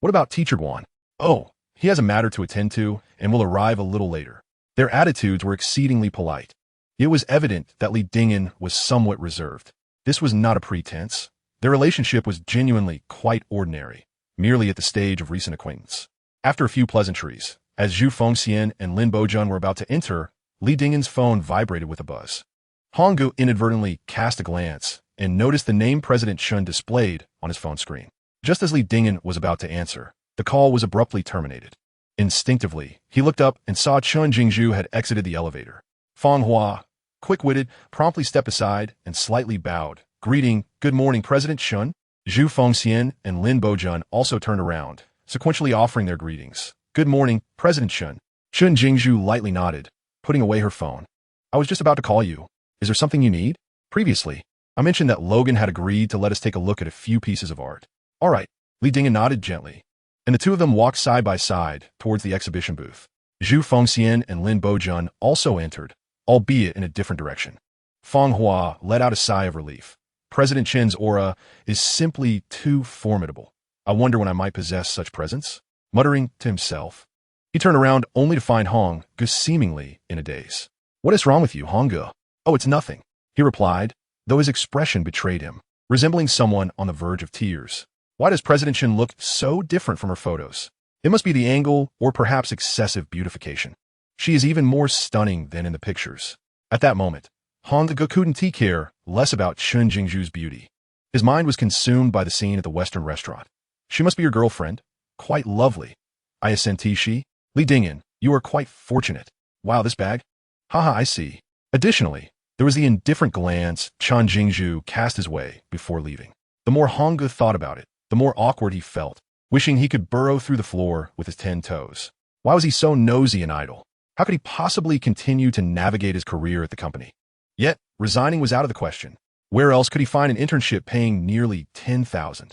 "What about Teacher Guan?" "Oh, he has a matter to attend to and will arrive a little later." Their attitudes were exceedingly polite. It was evident that Li Dingyan was somewhat reserved. This was not a pretense. Their relationship was genuinely quite ordinary, merely at the stage of recent acquaintance. After a few pleasantries, as Zhu Fengxian and Lin Bojun were about to enter, Li Dingyan's phone vibrated with a buzz. Hong Ge inadvertently cast a glance and noticed the name President Chun displayed on his phone screen. Just as Li Dingyan was about to answer, the call was abruptly terminated. Instinctively, he looked up and saw Chun Jingzhu had exited the elevator. Feng Hua, quick-witted, promptly stepped aside and slightly bowed, greeting, "Good morning, President Chun." Zhu Fengxian and Lin Bojun also turned around, sequentially offering their greetings. "Good morning, President Chun." Chun Jingzhu lightly nodded, putting away her phone. "I was just about to call you. Is there something you need?" "Previously, I mentioned that Logan had agreed to let us take a look at a few pieces of art." "All right." Li Dingyan nodded gently, and the two of them walked side by side towards the exhibition booth. Zhu Fengxian and Lin Bojun also entered, albeit in a different direction. Feng Hua let out a sigh of relief. President Chen's aura is simply too formidable. I wonder when I might possess such presence. Muttering to himself, He turned around only to find Hong Ge seemingly in a daze. "What is wrong with you, Hong Ge?" "Oh, it's nothing," he replied, though his expression betrayed him, resembling someone on the verge of tears. Why does President Chen look so different from her photos? It must be the angle or perhaps excessive beautification. She is even more stunning than in the pictures. At that moment, Hong Ge couldn't care less about Chen Jingzhu's beauty. His mind was consumed by the scene at the Western restaurant. "She must be your girlfriend. Quite lovely." "I assent, she." "Li Dingyan, you are quite fortunate." "Wow, this bag?" "Haha, I see." Additionally, there was the indifferent glance Chen Jingzhu cast his way before leaving. The more Hong Ge thought about it, the more awkward he felt, wishing he could burrow through the floor with his 10 toes. Why was he so nosy and idle? How could he possibly continue to navigate his career at the company? Yet, resigning was out of the question. Where else could he find an internship paying nearly 10,000?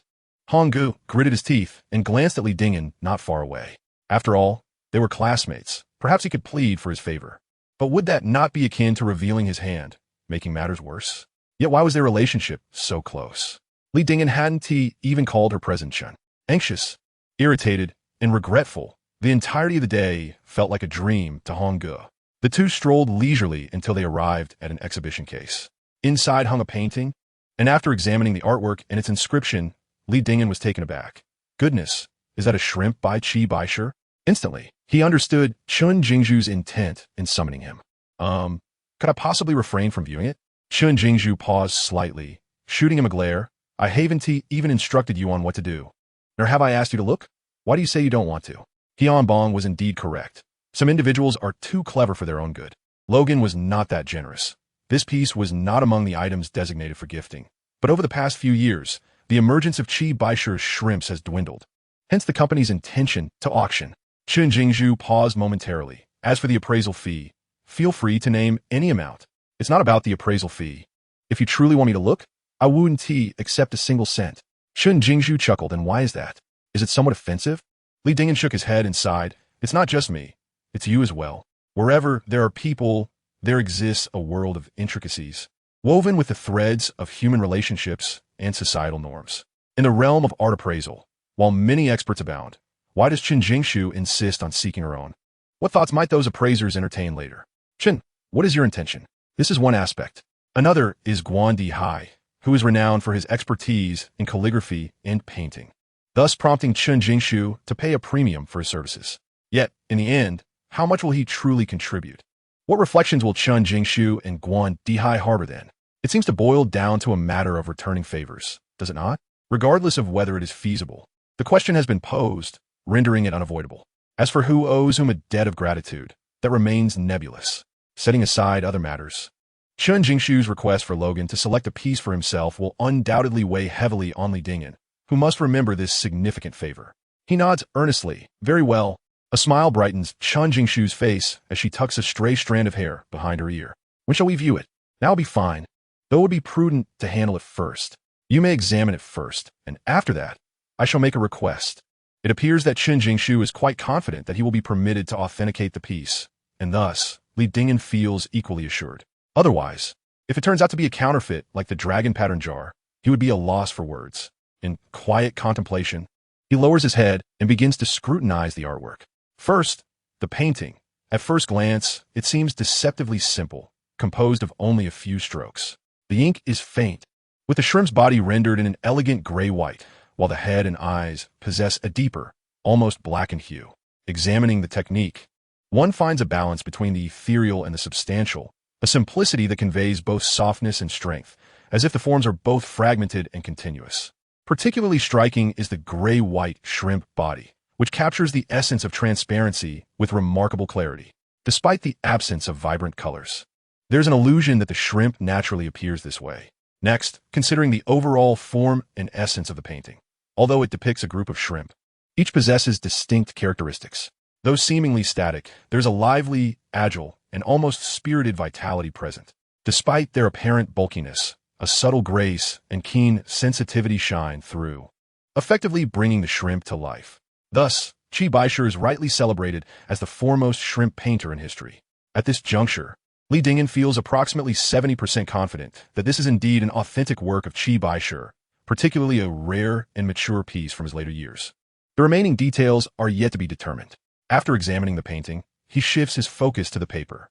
Hong Ge gritted his teeth and glanced at Li Dingyan not far away. After all, they were classmates. Perhaps he could plead for his favor. But would that not be akin to revealing his hand, making matters worse? Yet why was their relationship so close? Li Dingyan hadn't even called her present Chen. Anxious, irritated, and regretful, the entirety of the day felt like a dream to Hong Ge. The two strolled leisurely until they arrived at an exhibition case. Inside hung a painting, and after examining the artwork and its inscription, Li Dingyan was taken aback. "Goodness, is that a shrimp by Qi Baishe?" Instantly, he understood Chen Jingzhu's intent in summoning him. Could I possibly refrain from viewing it?" Chen Jingzhu paused slightly, shooting him a glare. "I haven't even instructed you on what to do. Nor have I asked you to look? Why do you say you don't want to?" Tian Bong was indeed correct. Some individuals are too clever for their own good. Logan was not that generous. This piece was not among the items designated for gifting. But over the past few years, the emergence of Qi Baishe's shrimps has dwindled. Hence the company's intention to auction. Chen Jingzhu paused momentarily. "As for the appraisal fee, feel free to name any amount. It's not about the appraisal fee. If you truly want me to look, I wouldn't accept a single cent." Chen Jingzhu chuckled. "And why is that? Is it somewhat offensive?" Li Dingyan shook his head and sighed. "It's not just me. It's you as well. Wherever there are people, there exists a world of intricacies, woven with the threads of human relationships and societal norms. In the realm of art appraisal, while many experts abound, why does Chen Jingzhu insist on seeking her own? What thoughts might those appraisers entertain later? Chen, what is your intention? This is one aspect. Another is Guan Dihai, who is renowned for his expertise in calligraphy and painting, thus prompting Chen Jingzhu to pay a premium for his services. Yet, in the end, how much will he truly contribute? What reflections will Chen Jingzhu and Guan Dihai harbor then? It seems to boil down to a matter of returning favors, does it not? Regardless of whether it is feasible, the question has been posed, rendering it unavoidable. As for who owes whom a debt of gratitude, that remains nebulous. Setting aside other matters, Chen Jingzhu's request for Logan to select a piece for himself will undoubtedly weigh heavily on Li Dingyan, who must remember this significant favor. He nods earnestly. "Very well." A smile brightens Chen Jingzhu's face as she tucks a stray strand of hair behind her ear. "When shall we view it?" "That'll be fine, though it would be prudent to handle it first. You may examine it first, and after that, I shall make a request." It appears that Chen Jingzhu is quite confident that he will be permitted to authenticate the piece, and thus, Li Dingyan feels equally assured. Otherwise, if it turns out to be a counterfeit like the dragon pattern jar, he would be a loss for words. In quiet contemplation, he lowers his head and begins to scrutinize the artwork. First, the painting. At first glance, it seems deceptively simple, composed of only a few strokes. The ink is faint, with the shrimp's body rendered in an elegant gray-white, while the head and eyes possess a deeper, almost blackened hue. Examining the technique, one finds a balance between the ethereal and the substantial, a simplicity that conveys both softness and strength, as if the forms are both fragmented and continuous. Particularly striking is the gray-white shrimp body, which captures the essence of transparency with remarkable clarity, despite the absence of vibrant colors. There's an illusion that the shrimp naturally appears this way. Next, considering the overall form and essence of the painting. Although it depicts a group of shrimp, each possesses distinct characteristics. Though seemingly static, there's a lively, agile, and almost spirited vitality present. Despite their apparent bulkiness, a subtle grace and keen sensitivity shine through, effectively bringing the shrimp to life. Thus, Qi Baishe is rightly celebrated as the foremost shrimp painter in history. At this juncture, Li Dingyan feels approximately 70% confident that this is indeed an authentic work of Qi Baishe, particularly a rare and mature piece from his later years. The remaining details are yet to be determined. After examining the painting, he shifts his focus to the paper.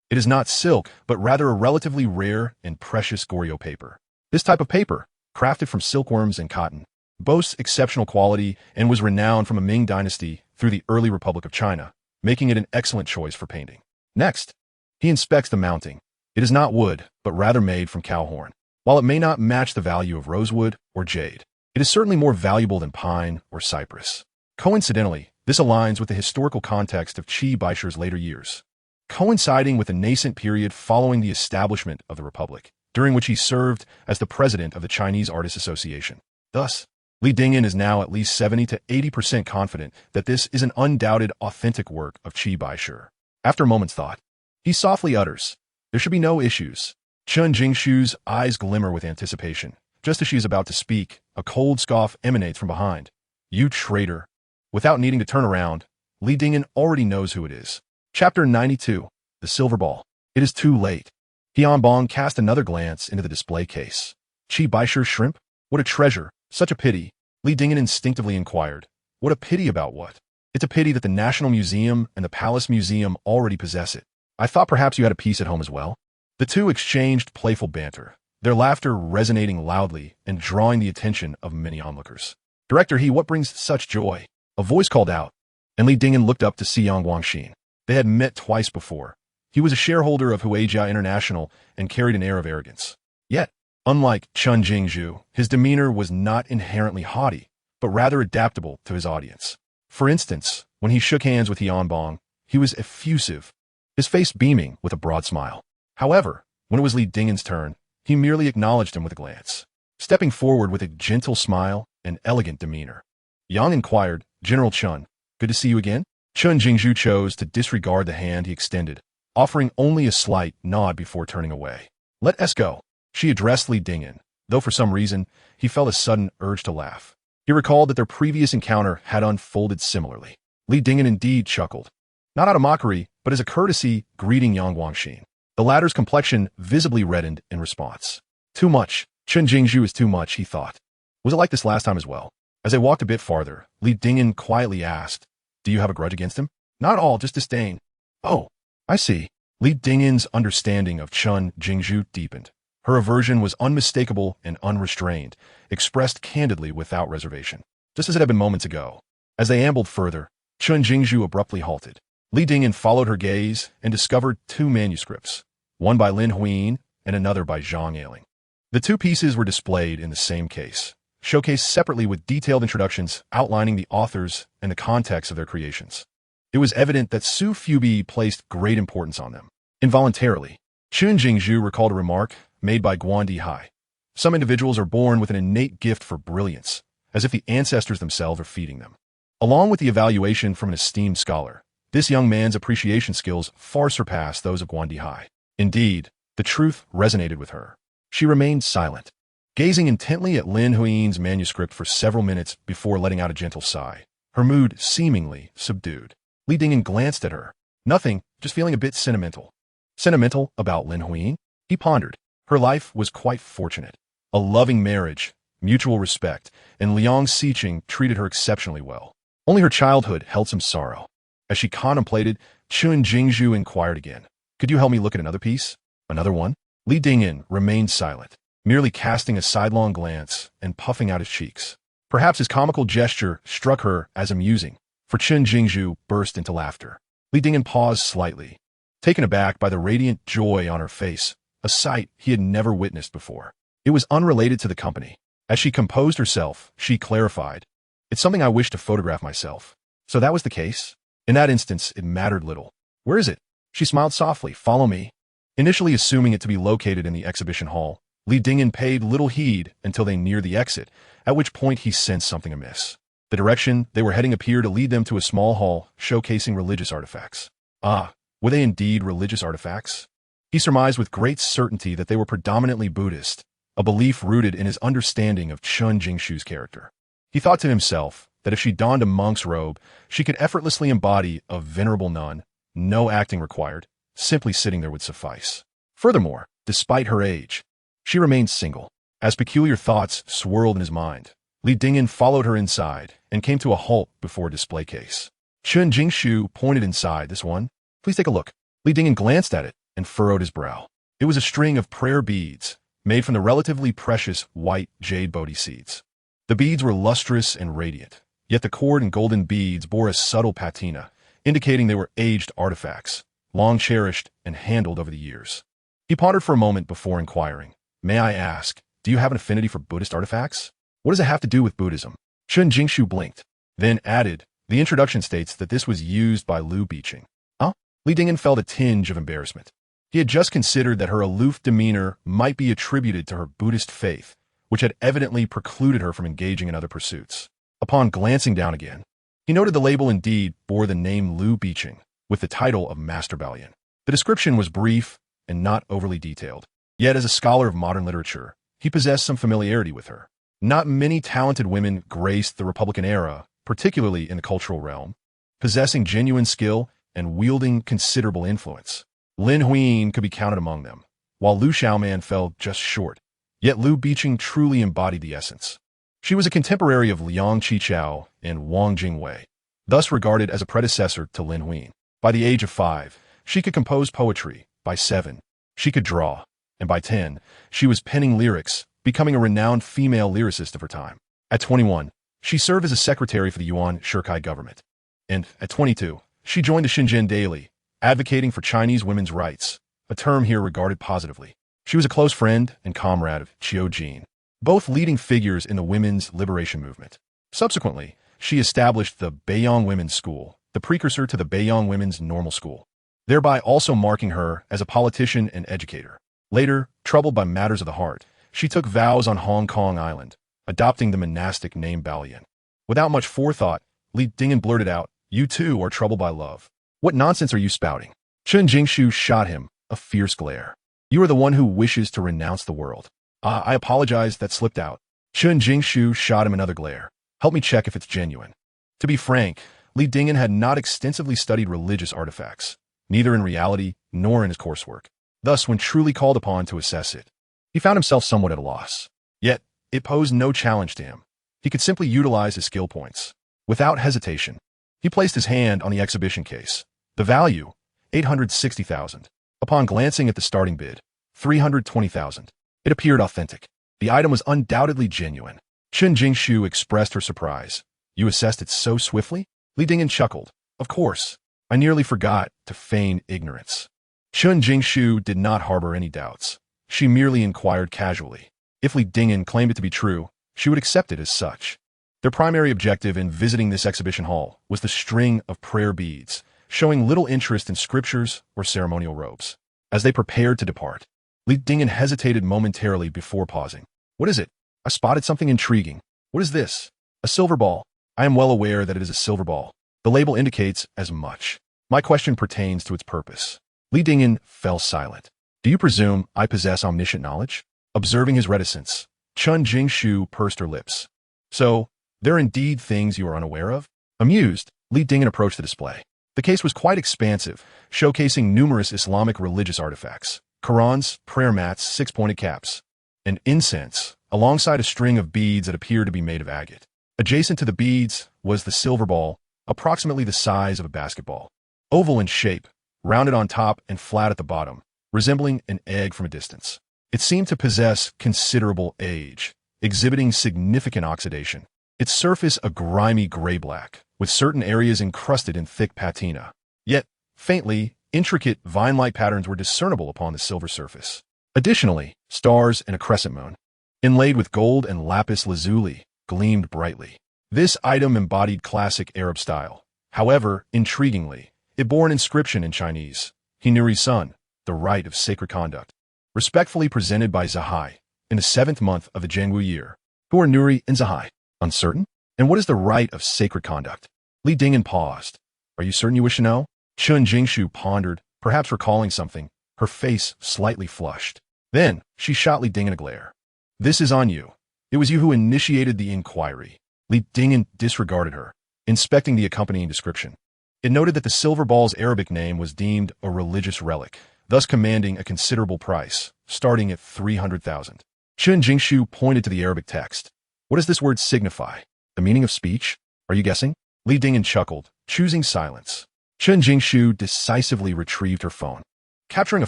It is not silk, but rather a relatively rare and precious Goryeo paper. This type of paper, crafted from silkworms and cotton, boasts exceptional quality and was renowned from the Ming Dynasty through the early Republic of China, making it an excellent choice for painting. Next, he inspects the mounting. It is not wood, but rather made from cow horn. While it may not match the value of rosewood or jade, it is certainly more valuable than pine or cypress. Coincidentally, this aligns with the historical context of Qi Baishi's later years, coinciding with the nascent period following the establishment of the Republic, during which he served as the president of the Chinese Artists Association. Thus, Li Dingyan is now at least 70 to 80% confident that this is an undoubted, authentic work of Qi Baishi. After a moment's thought, he softly utters, "There should be no issues." Chen Jingshu's eyes glimmer with anticipation. Just as she is about to speak, a cold scoff emanates from behind. "You traitor." Without needing to turn around, Li Dingyan already knows who it is. Chapter 92, The Silver Ball. It is too late. Tianbong cast another glance into the display case. Qi Baishi's shrimp? What a treasure. Such a pity. Li Dingyan instinctively inquired. What a pity about what? It's a pity that the National Museum and the Palace Museum already possess it. I thought perhaps you had a piece at home as well. The two exchanged playful banter, their laughter resonating loudly and drawing the attention of many onlookers. Director He, what brings such joy? A voice called out, and Li Dingyan looked up to see Yang Guangxin. They had met twice before. He was a shareholder of Huijia International and carried an air of arrogance. Yet, unlike Chen Jingzhu, his demeanor was not inherently haughty, but rather adaptable to his audience. For instance, when he shook hands with Tianbong, he was effusive, his face beaming with a broad smile. However, when it was Li Dingyan's turn, he merely acknowledged him with a glance, stepping forward with a gentle smile and elegant demeanor. Yang inquired, "General Chen, good to see you again?" Chen Jingzhu chose to disregard the hand he extended, offering only a slight nod before turning away. "Let us go." She addressed Li Dingyan, though for some reason, he felt a sudden urge to laugh. He recalled that their previous encounter had unfolded similarly. Li Dingyan indeed chuckled, not out of mockery, but as a courtesy greeting Yang Guangxin. The latter's complexion visibly reddened in response. Too much. Chen Jingzhu is too much, he thought. Was it like this last time as well? As they walked a bit farther, Li Dingyan quietly asked, "Do you have a grudge against him?" "Not all, just disdain." "Oh, I see." Li Dingyan's understanding of Chen Jingzhu deepened. Her aversion was unmistakable and unrestrained, expressed candidly without reservation, just as it had been moments ago. As they ambled further, Chen Jingzhu abruptly halted. Li Dingyan followed her gaze and discovered two manuscripts, one by Lin Huiyin and another by Zhang Ailing. The two pieces were displayed in the same case, showcased separately with detailed introductions outlining the authors and the context of their creations. It was evident that Su Fubi placed great importance on them. Involuntarily, Chen Jingzhu recalled a remark made by Guandi Hai. Some individuals are born with an innate gift for brilliance, as if the ancestors themselves are feeding them. Along with the evaluation from an esteemed scholar, this young man's appreciation skills far surpassed those of Guandi Hai. Indeed, the truth resonated with her. She remained silent, gazing intently at Lin Huiyin's manuscript for several minutes before letting out a gentle sigh, her mood seemingly subdued. Li Dingyan glanced at her. Nothing, just feeling a bit sentimental. Sentimental about Lin Huiyin? He pondered. Her life was quite fortunate. A loving marriage, mutual respect, and Liang Xiqing treated her exceptionally well. Only her childhood held some sorrow. As she contemplated, Chen Jingzhu inquired again, "Could you help me look at another piece?" "Another one?" Li Dingyan remained silent, merely casting a sidelong glance and puffing out his cheeks. Perhaps his comical gesture struck her as amusing, for Chen Jingzhu burst into laughter. Li Dingyan paused slightly, taken aback by the radiant joy on her face, a sight he had never witnessed before. It was unrelated to the company. As she composed herself, she clarified, "It's something I wish to photograph myself." So that was the case? In that instance, it mattered little. "Where is it?" She smiled softly. "Follow me." Initially assuming it to be located in the exhibition hall, Li Dingyan paid little heed until they neared the exit, at which point he sensed something amiss. The direction they were heading appeared to lead them to a small hall showcasing religious artifacts. Were they indeed religious artifacts? He surmised with great certainty that they were predominantly Buddhist, a belief rooted in his understanding of Chen Jingzhu's character. He thought to himself that if she donned a monk's robe, she could effortlessly embody a venerable nun, no acting required, simply sitting there would suffice. Furthermore, despite her age, she remained single. As peculiar thoughts swirled in his mind, Li Dingyan followed her inside and came to a halt before a display case. Chun Jingshu pointed inside. This one? Please take a look. Li Dingyan glanced at it and furrowed his brow. It was a string of prayer beads made from the relatively precious white jade bodhi seeds. The beads were lustrous and radiant, yet the cord and golden beads bore a subtle patina, indicating they were aged artifacts, long cherished and handled over the years. He pondered for a moment before inquiring, "May I ask, do you have an affinity for Buddhist artifacts? What does it have to do with Buddhism?" Chun Jingshu blinked, then added, "The introduction states that this was used by Liu Biqing." Huh? Li Dingyan felt a tinge of embarrassment. He had just considered that her aloof demeanor might be attributed to her Buddhist faith, which had evidently precluded her from engaging in other pursuits. Upon glancing down again, he noted the label indeed bore the name Liu Biqing, with the title of Master Balian. The description was brief and not overly detailed. Yet as a scholar of modern literature, he possessed some familiarity with her. Not many talented women graced the Republican era, particularly in the cultural realm, possessing genuine skill and wielding considerable influence. Lin Huiying could be counted among them, while Liu Xiaoman fell just short. Yet Liu Biqing truly embodied the essence. She was a contemporary of Liang Qichao and Wang Jingwei, thus regarded as a predecessor to Lin Huiying. By the age of 5, she could compose poetry. By 7, she could draw. And by 10, she was penning lyrics, becoming a renowned female lyricist of her time. At 21, she served as a secretary for the Yuan Shikai government. And at 22, she joined the Shenzhen Daily, advocating for Chinese women's rights, a term here regarded positively. She was a close friend and comrade of Qiu Jin, both leading figures in the women's liberation movement. Subsequently, she established the Beiyang Women's School, the precursor to the Beiyang Women's Normal School, thereby also marking her as a politician and educator. Later, troubled by matters of the heart, she took vows on Hong Kong Island, adopting the monastic name Balian. Without much forethought, Li Dingyan blurted out, "You too are troubled by love. What nonsense are you spouting?" Chun Jingshu shot him a fierce glare. "You are the one who wishes to renounce the world." I apologize, that slipped out." Chun Jingshu shot him another glare. "Help me check if it's genuine." To be frank, Li Dingyan had not extensively studied religious artifacts, neither in reality nor in his coursework. Thus, when truly called upon to assess it, he found himself somewhat at a loss. Yet, it posed no challenge to him. He could simply utilize his skill points. Without hesitation, he placed his hand on the exhibition case. The value, 860,000. Upon glancing at the starting bid, 320,000. It appeared authentic. The item was undoubtedly genuine. Chun Jingshu expressed her surprise. "You assessed it so swiftly?" Li Dingyan chuckled. "Of course. I nearly forgot to feign ignorance." Chun Jingshu did not harbor any doubts. She merely inquired casually. If Li Dingyan claimed it to be true, she would accept it as such. Their primary objective in visiting this exhibition hall was the string of prayer beads, showing little interest in scriptures or ceremonial robes. As they prepared to depart, Li Dingyan hesitated momentarily before pausing. "What is it? I spotted something intriguing. What is this?" "A silver ball. I am well aware that it is a silver ball. The label indicates as much. My question pertains to its purpose." Li Dingyan fell silent. "Do you presume I possess omniscient knowledge?" Observing his reticence, Chun Jingshu pursed her lips. "So, there are indeed things you are unaware of?" Amused, Li Dingyan approached the display. The case was quite expansive, showcasing numerous Islamic religious artifacts, Qurans, prayer mats, 6-pointed caps, and incense, alongside a string of beads that appeared to be made of agate. Adjacent to the beads was the silver ball, approximately the size of a basketball. Oval in shape, rounded on top and flat at the bottom, resembling an egg from a distance. It seemed to possess considerable age, exhibiting significant oxidation. Its surface a grimy gray-black, with certain areas encrusted in thick patina. Yet, faintly, intricate vine-like patterns were discernible upon the silver surface. Additionally, stars and a crescent moon, inlaid with gold and lapis lazuli, gleamed brightly. This item embodied classic Arab style. However, intriguingly, it bore an inscription in Chinese, Hinuri Sun, the rite of sacred conduct. Respectfully presented by Zahai, in the 7th month of the Zhengwu year. Who are Nuri and Zahai? Uncertain? And what is the rite of sacred conduct? Li Dingyan paused. Are you certain you wish to know? Chun Jingshu pondered, perhaps recalling something, her face slightly flushed. Then, she shot Li Dingyan a glare. This is on you. It was you who initiated the inquiry. Li Dingyan disregarded her, inspecting the accompanying description. It noted that the silver ball's Arabic name was deemed a religious relic, thus commanding a considerable price, starting at 300,000. Chun Jingshu pointed to the Arabic text. What does this word signify? The meaning of speech? Are you guessing? Li Dingyan chuckled, choosing silence. Chen Jingshu decisively retrieved her phone, capturing a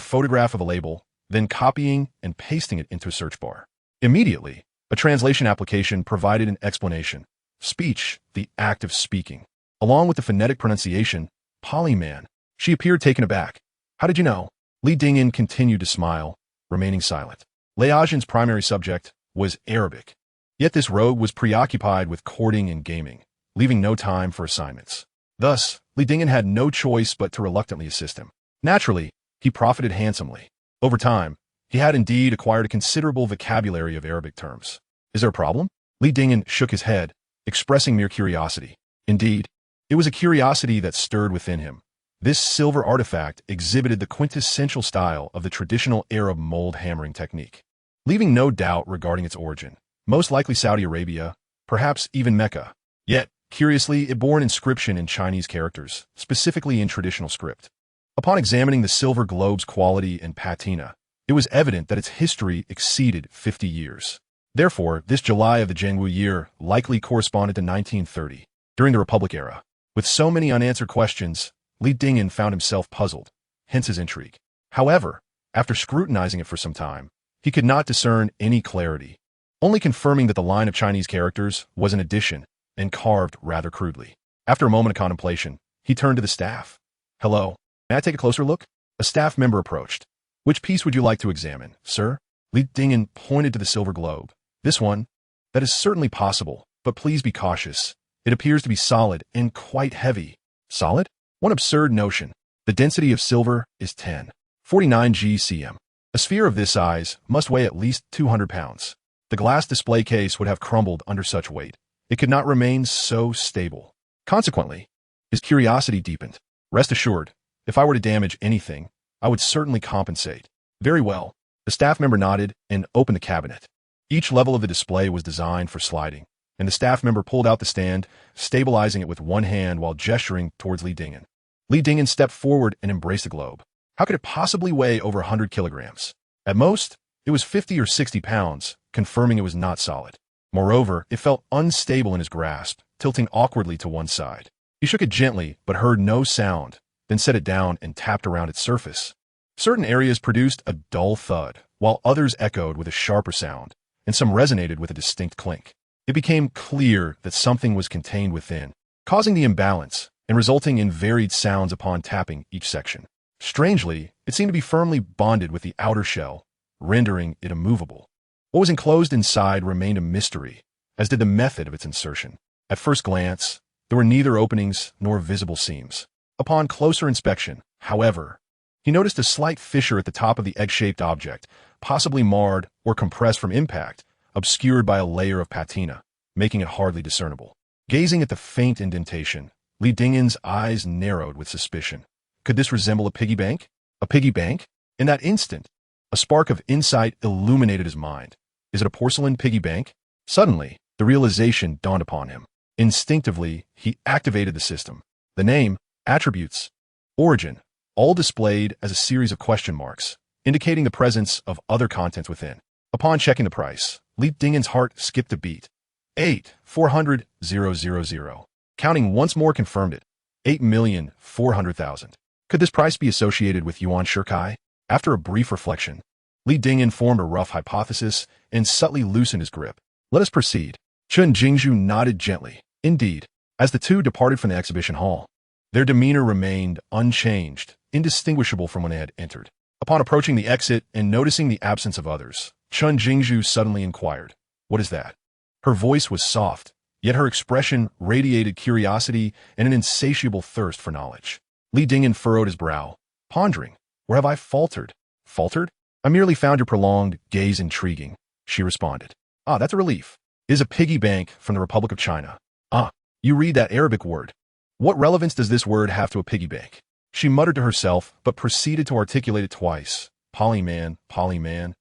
photograph of a label, then copying and pasting it into a search bar. Immediately, a translation application provided an explanation. Speech, the act of speaking. Along with the phonetic pronunciation, polyman. She appeared taken aback. How did you know? Li Dingyan continued to smile, remaining silent. Liaojan's primary subject was Arabic. Yet this rogue was preoccupied with courting and gaming, leaving no time for assignments. Thus, Li Dingyan had no choice but to reluctantly assist him. Naturally, he profited handsomely. Over time, he had indeed acquired a considerable vocabulary of Arabic terms. Is there a problem? Li Dingyan shook his head, expressing mere curiosity. Indeed, it was a curiosity that stirred within him. This silver artifact exhibited the quintessential style of the traditional Arab mold hammering technique, leaving no doubt regarding its origin. Most likely Saudi Arabia, perhaps even Mecca. Yet, curiously, it bore an inscription in Chinese characters, specifically in traditional script. Upon examining the silver globe's quality and patina, it was evident that its history exceeded 50 years. Therefore, this July of the Zhengwu year likely corresponded to 1930, during the Republic era. With so many unanswered questions, Li Dingyan found himself puzzled, hence his intrigue. However, after scrutinizing it for some time, he could not discern any clarity, only confirming that the line of Chinese characters was an addition and carved rather crudely. After a moment of contemplation, he turned to the staff. Hello, may I take a closer look? A staff member approached. Which piece would you like to examine, sir? Li Dingyan pointed to the silver globe. This one? That is certainly possible, but please be cautious. It appears to be solid and quite heavy. Solid? One absurd notion. The density of silver is 1049 gcm. A sphere of this size must weigh at least 200 pounds. The glass display case would have crumbled under such weight. It could not remain so stable. Consequently, his curiosity deepened. Rest assured, if I were to damage anything, I would certainly compensate. Very well. The staff member nodded and opened the cabinet. Each level of the display was designed for sliding, and the staff member pulled out the stand, stabilizing it with one hand while gesturing towards Li Dingyan. Li Dingyan stepped forward and embraced the globe. How could it possibly weigh over 100 kilograms? At most, it was 50 or 60 pounds, confirming it was not solid. Moreover, it felt unstable in his grasp, tilting awkwardly to one side. He shook it gently, but heard no sound, then set it down and tapped around its surface. Certain areas produced a dull thud, while others echoed with a sharper sound, and some resonated with a distinct clink. It became clear that something was contained within, causing the imbalance and resulting in varied sounds upon tapping each section. Strangely, it seemed to be firmly bonded with the outer shell, rendering it immovable. What was enclosed inside remained a mystery, as did the method of its insertion. At first glance, there were neither openings nor visible seams. Upon closer inspection, however, he noticed a slight fissure at the top of the egg-shaped object, possibly marred or compressed from impact, obscured by a layer of patina, making it hardly discernible. Gazing at the faint indentation, Li Dingyan's eyes narrowed with suspicion. Could this resemble a piggy bank? A piggy bank? In that instant, a spark of insight illuminated his mind. Is it a porcelain piggy bank? Suddenly, the realization dawned upon him. Instinctively, he activated the system. The name, attributes, origin, all displayed as a series of question marks, indicating the presence of other contents within. Upon checking the price, Li Dingyan's heart skipped a beat. 8,400,000. Counting once more confirmed it. 8,400,000. Could this price be associated with Yuan Shirkai? After a brief reflection, Li Dingyan formed a rough hypothesis and subtly loosened his grip. Let us proceed. Chen Jingzhu nodded gently. Indeed, as the two departed from the exhibition hall, their demeanor remained unchanged, indistinguishable from when they had entered. Upon approaching the exit and noticing the absence of others, Chen Jingzhu suddenly inquired, "What is that?" Her voice was soft, yet her expression radiated curiosity and an insatiable thirst for knowledge. Li Dingyan furrowed his brow, pondering, "Where have I faltered?" "Faltered? I merely found your prolonged gaze intriguing," she responded. "Ah, that's a relief. It is a piggy bank from the Republic of China." "Ah, you read that Arabic word. What relevance does this word have to a piggy bank?" She muttered to herself, but proceeded to articulate it twice. Polyman, polyman.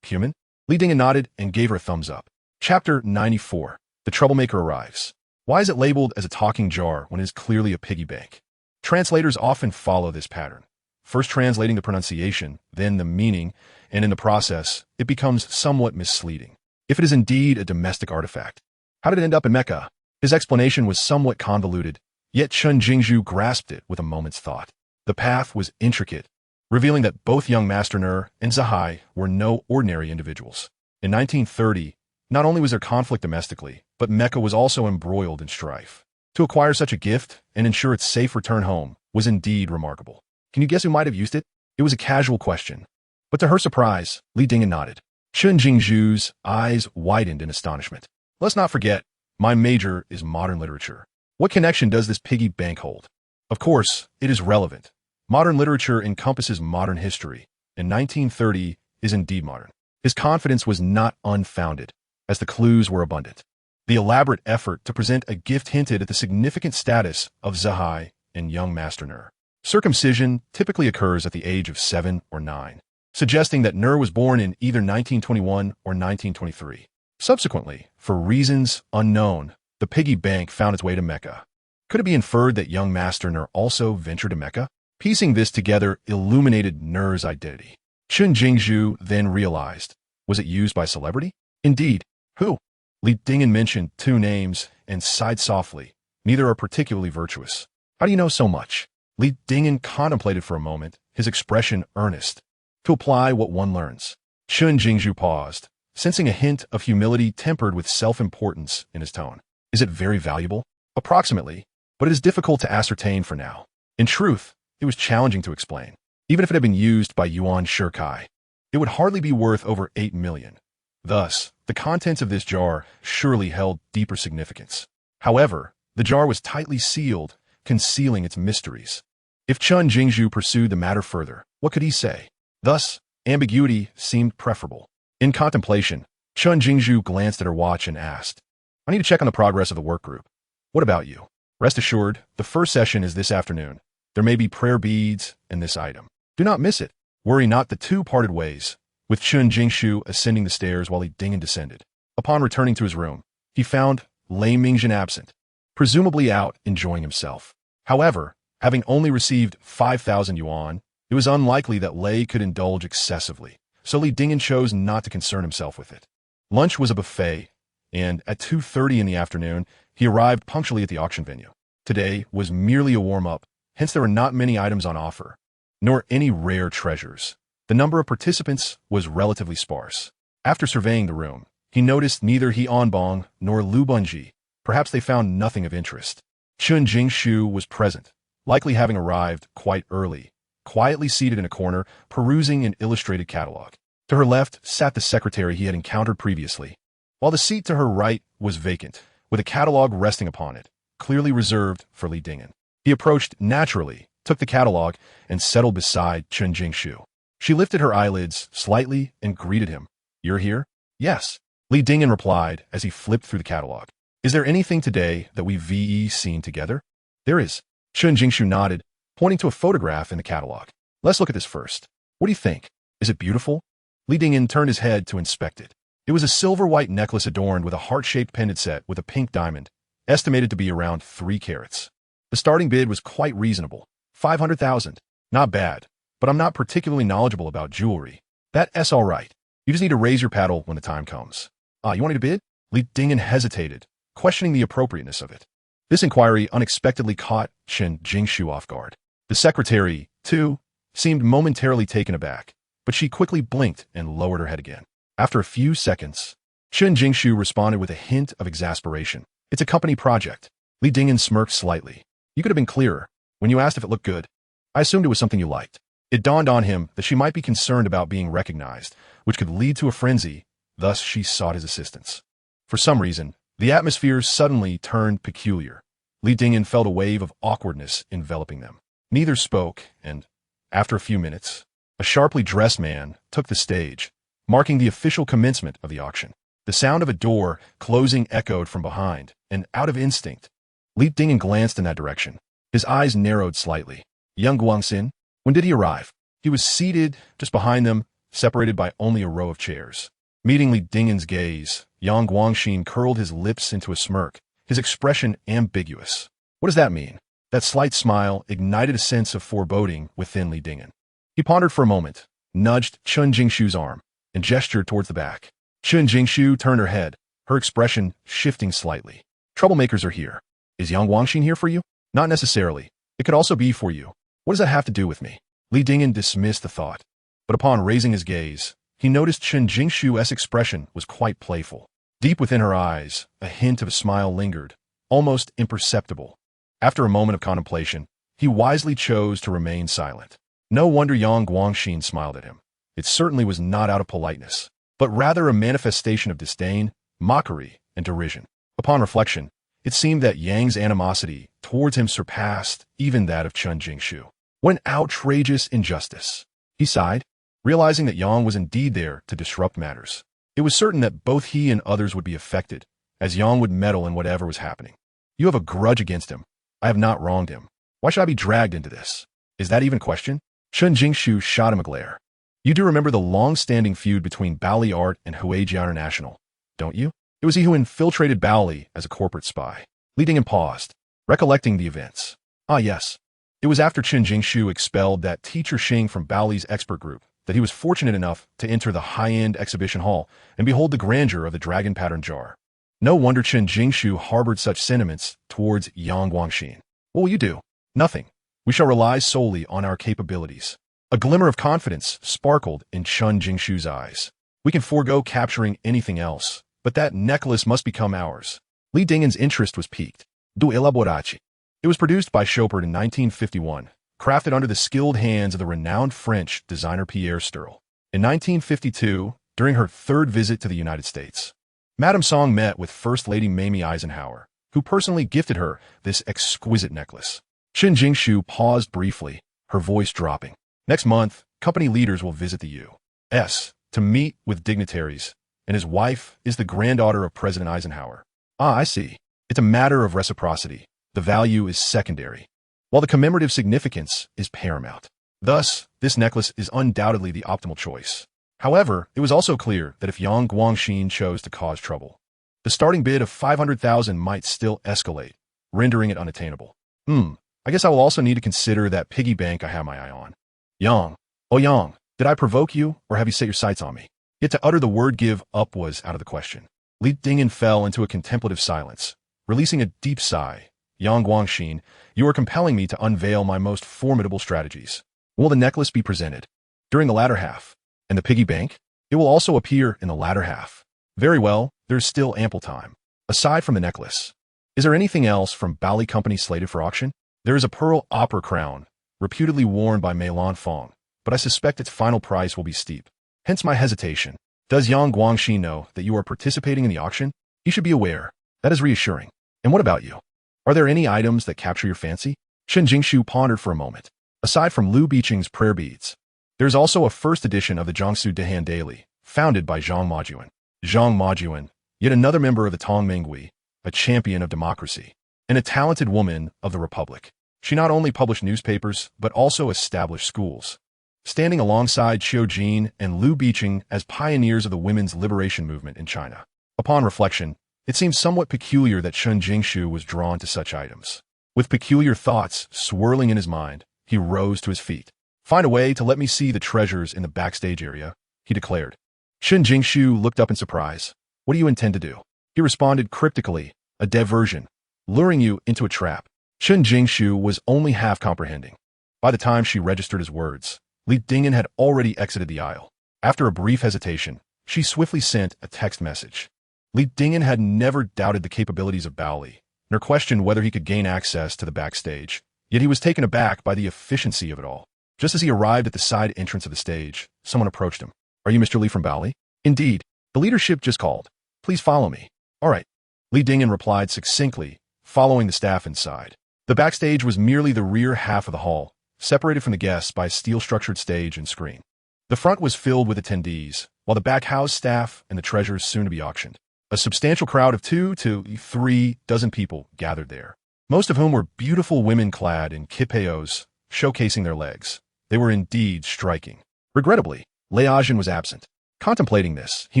Human? Li Dingyan nodded and gave her a thumbs up. Chapter 94. The Troublemaker Arrives. Why is it labeled as a talking jar when it is clearly a piggy bank? Translators often follow this pattern, first translating the pronunciation, then the meaning, and in the process, it becomes somewhat misleading. If it is indeed a domestic artifact, how did it end up in Mecca? His explanation was somewhat convoluted, yet Chen Jingzhu grasped it with a moment's thought. The path was intricate, revealing that both young Master Nur and Zahai were no ordinary individuals. In 1930, not only was there conflict domestically, but Mecca was also embroiled in strife. To acquire such a gift and ensure its safe return home was indeed remarkable. Can you guess who might have used it? It was a casual question. But to her surprise, Li Dingyan nodded. Chen Jingzhu's eyes widened in astonishment. Let's not forget, my major is modern literature. What connection does this piggy bank hold? Of course, it is relevant. Modern literature encompasses modern history, and 1930 is indeed modern. His confidence was not unfounded, as the clues were abundant. The elaborate effort to present a gift hinted at the significant status of Zahai and young Master Nur. Circumcision typically occurs at the age of 7 or 9, suggesting that Nur was born in either 1921 or 1923. Subsequently, for reasons unknown, the piggy bank found its way to Mecca. Could it be inferred that young Master Nur also ventured to Mecca? Piecing this together illuminated Nur's identity. Chen Jingzhu then realized, was it used by celebrity? Indeed. Who? Li Dingyan mentioned 2 names and sighed softly. Neither are particularly virtuous. How do you know so much? Li Dingyan contemplated for a moment, his expression earnest. To apply what one learns. Chen Jingzhu paused, sensing a hint of humility tempered with self-importance in his tone. Is it very valuable? Approximately, but it is difficult to ascertain for now. In truth, it was challenging to explain. Even if it had been used by Yuan Shikai, it would hardly be worth over 8 million. Thus, the contents of this jar surely held deeper significance. However, the jar was tightly sealed, concealing its mysteries. If Chen Jingzhu pursued the matter further, what could he say? Thus, ambiguity seemed preferable. In contemplation, Chen Jingzhu glanced at her watch and asked, I need to check on the progress of the work group. What about you? Rest assured, the first session is this afternoon. There may be prayer beads and this item. Do not miss it. Worry not, the 2 parted ways, with Chen Jingzhu ascending the stairs while Li Dingyan descended. Upon returning to his room, he found Lei Mingzhen absent, presumably out enjoying himself. However, having only received 5,000 yuan, it was unlikely that Lei could indulge excessively, so Li Dingyan chose not to concern himself with it. Lunch was a buffet, and at 2:30 in the afternoon, he arrived punctually at the auction venue. Today was merely a warm-up, hence there were not many items on offer, nor any rare treasures. The number of participants was relatively sparse. After surveying the room, he noticed neither He Onbong nor Lu Bunji. Perhaps they found nothing of interest. Chen Jingzhu was present, likely having arrived quite early, quietly seated in a corner, perusing an illustrated catalog. To her left sat the secretary he had encountered previously, while the seat to her right was vacant, with a catalog resting upon it, clearly reserved for Li Dingyan. He approached naturally, took the catalog, and settled beside Chen Jingzhu. She lifted her eyelids slightly and greeted him. You're here? Yes. Li Dingyan replied as he flipped through the catalog. Is there anything today that we've seen together? There is. Chen Jingzhu nodded, pointing to a photograph in the catalog. Let's look at this first. What do you think? Is it beautiful? Li Dingyan turned his head to inspect it. It was a silver-white necklace adorned with a heart-shaped pendant set with a pink diamond, estimated to be around 3 carats. The starting bid was quite reasonable. 500,000. Not bad, but I'm not particularly knowledgeable about jewelry. That's all right. You just need to raise your paddle when the time comes. You want me to bid? Li Dingyan hesitated, questioning the appropriateness of it. This inquiry unexpectedly caught Chen Jingzhu off guard. The secretary, too, seemed momentarily taken aback, but she quickly blinked and lowered her head again. After a few seconds, Chen Jingzhu responded with a hint of exasperation. It's a company project. Li Dingyan smirked slightly. You could have been clearer. When you asked if it looked good, I assumed it was something you liked. It dawned on him that she might be concerned about being recognized, which could lead to a frenzy. Thus, she sought his assistance. For some reason, the atmosphere suddenly turned peculiar. Li Dingyan felt a wave of awkwardness enveloping them. Neither spoke, and, after a few minutes, a sharply dressed man took the stage, marking the official commencement of the auction. The sound of a door closing echoed from behind, and out of instinct, Li Dingyan glanced in that direction. His eyes narrowed slightly. Young Guangxin? When did he arrive? He was seated just behind them, separated by only a row of chairs. Meeting Li Dingyan's gaze, Yang Guangxin curled his lips into a smirk, his expression ambiguous. What does that mean? That slight smile ignited a sense of foreboding within Li Dingyan. He pondered for a moment, nudged Chen Jingzhu's arm, and gestured towards the back. Chen Jingzhu turned her head, her expression shifting slightly. Troublemakers are here. Is Yang Guangxin here for you? Not necessarily. It could also be for you. What does that have to do with me? Li Dingyan dismissed the thought. But upon raising his gaze, he noticed Chen Jingshu's expression was quite playful. Deep within her eyes, a hint of a smile lingered, almost imperceptible. After a moment of contemplation, he wisely chose to remain silent. No wonder Yang Guangxin smiled at him. It certainly was not out of politeness, but rather a manifestation of disdain, mockery, and derision. Upon reflection, it seemed that Yang's animosity towards him surpassed even that of Chen Jingshu. What an outrageous injustice! He sighed, realizing that Yang was indeed there to disrupt matters. It was certain that both he and others would be affected, as Yang would meddle in whatever was happening. You have a grudge against him. I have not wronged him. Why should I be dragged into this? Is that even a question? Chen Jingshu shot him a glare. You do remember the long-standing feud between Baoli Art and Huijia International, don't you? It was he who infiltrated Baoli as a corporate spy. Li Dingyan paused, recollecting the events. Ah, yes. It was after Chen Jingshu expelled that teacher Xing from Baoli's expert group that he was fortunate enough to enter the high-end exhibition hall and behold the grandeur of the dragon pattern jar. No wonder Chen Jingshu harbored such sentiments towards Yang Guangxin. What will you do? Nothing. We shall rely solely on our capabilities. A glimmer of confidence sparkled in Chen Jingshu's eyes. We can forego capturing anything else, but that necklace must become ours. Li Dingyan's interest was piqued. Do elaboraci. It was produced by Chopard in 1951, crafted under the skilled hands of the renowned French designer Pierre Sterle. In 1952, during her third visit to the United States, Madame Song met with First Lady Mamie Eisenhower, who personally gifted her this exquisite necklace. Chen Jingshu paused briefly, her voice dropping. Next month, company leaders will visit the U.S. to meet with dignitaries, and his wife is the granddaughter of President Eisenhower. Ah, I see. It's a matter of reciprocity. The value is secondary, while the commemorative significance is paramount. Thus, this necklace is undoubtedly the optimal choice. However, it was also clear that if Yang Guangxin chose to cause trouble, the starting bid of 500,000 might still escalate, rendering it unattainable. I guess I will also need to consider that piggy bank I have my eye on. Yang. Oh, Yang, did I provoke you, or have you set your sights on me? Yet to utter the word give up was out of the question. Li Dingyan fell into a contemplative silence, releasing a deep sigh. Yang Guangxin, you are compelling me to unveil my most formidable strategies. Will the necklace be presented during the latter half? And the piggy bank? It will also appear in the latter half. Very well, there's still ample time. Aside from the necklace, is there anything else from Baoli Company slated for auction? There is a pearl opera crown, reputedly worn by Mei Lanfang, but I suspect its final price will be steep. Hence my hesitation. Does Yang Guangxin know that you are participating in the auction? He should be aware. That is reassuring. And what about you? Are there any items that capture your fancy? Chen Jingshu pondered for a moment. Aside from Liu Biqing's prayer beads, there's also a first edition of the Jiangsu Dehan Daily, founded by Zhang Majuan. Zhang Majuan, yet another member of the Tongmenghui, a champion of democracy, and a talented woman of the Republic. She not only published newspapers, but also established schools, standing alongside Qiu Jin and Liu Biqing as pioneers of the women's liberation movement in China. Upon reflection, it seems somewhat peculiar that Chen Jingshu was drawn to such items. With peculiar thoughts swirling in his mind, he rose to his feet. Find a way to let me see the treasures in the backstage area, he declared. Chen Jingshu looked up in surprise. What do you intend to do? He responded cryptically, a diversion, luring you into a trap. Chen Jingshu was only half comprehending. By the time she registered his words, Li Dingyan had already exited the aisle. After a brief hesitation, she swiftly sent a text message. Li Dingyan had never doubted the capabilities of Baoli, nor questioned whether he could gain access to the backstage, yet he was taken aback by the efficiency of it all. Just as he arrived at the side entrance of the stage, someone approached him. Are you Mr. Li from Baoli? Indeed. The leadership just called. Please follow me. All right. Li Dingyan replied succinctly, following the staff inside. The backstage was merely the rear half of the hall, separated from the guests by a steel-structured stage and screen. The front was filled with attendees, while the back housed staff and the treasures soon to be auctioned. A substantial crowd of 2 to 3 dozen people gathered there, most of whom were beautiful women clad in kipeos, showcasing their legs. They were indeed striking. Regrettably, Lei Ajin was absent. Contemplating this, he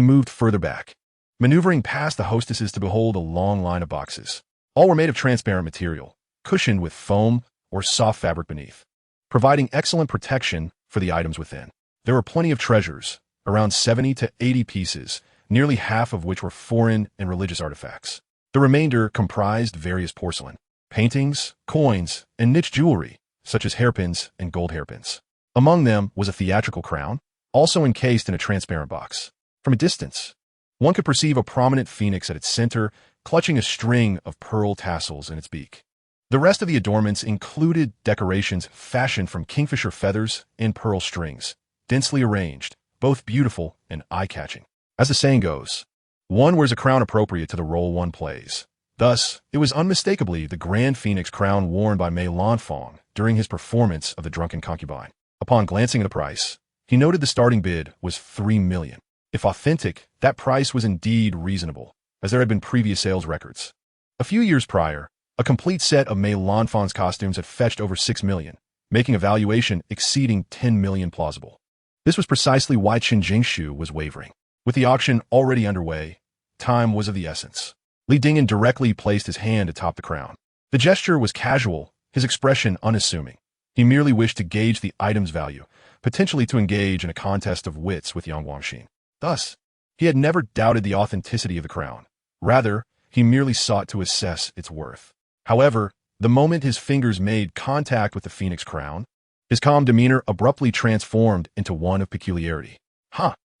moved further back, maneuvering past the hostesses to behold a long line of boxes. All were made of transparent material, cushioned with foam or soft fabric beneath, providing excellent protection for the items within. There were plenty of treasures, around 70 to 80 pieces, nearly half of which were foreign and religious artifacts. The The remainder comprised various porcelain, paintings, coins, and niche jewelry, such as hairpins and gold hairpins. Among them was a theatrical crown, also encased in a transparent box. From a distance, one could perceive a prominent phoenix at its center, clutching a string of pearl tassels in its beak. The rest of the adornments included decorations fashioned from kingfisher feathers and pearl strings, densely arranged, both beautiful and eye-catching. As the saying goes, one wears a crown appropriate to the role one plays. Thus, it was unmistakably the grand phoenix crown worn by Mei Lanfang during his performance of the Drunken Concubine. Upon glancing at the price, he noted the starting bid was 3 million. If authentic, that price was indeed reasonable, as there had been previous sales records. A few years prior, a complete set of Mei Lanfang's costumes had fetched over 6 million, making a valuation exceeding 10 million plausible. This was precisely why Qin Jingshu was wavering. With the auction already underway, time was of the essence. Li Dingyan directly placed his hand atop the crown. The gesture was casual, his expression unassuming. He merely wished to gauge the item's value, potentially to engage in a contest of wits with Yang Guangxin. Thus, he had never doubted the authenticity of the crown. Rather, he merely sought to assess its worth. However, the moment his fingers made contact with the phoenix crown, his calm demeanor abruptly transformed into one of peculiarity.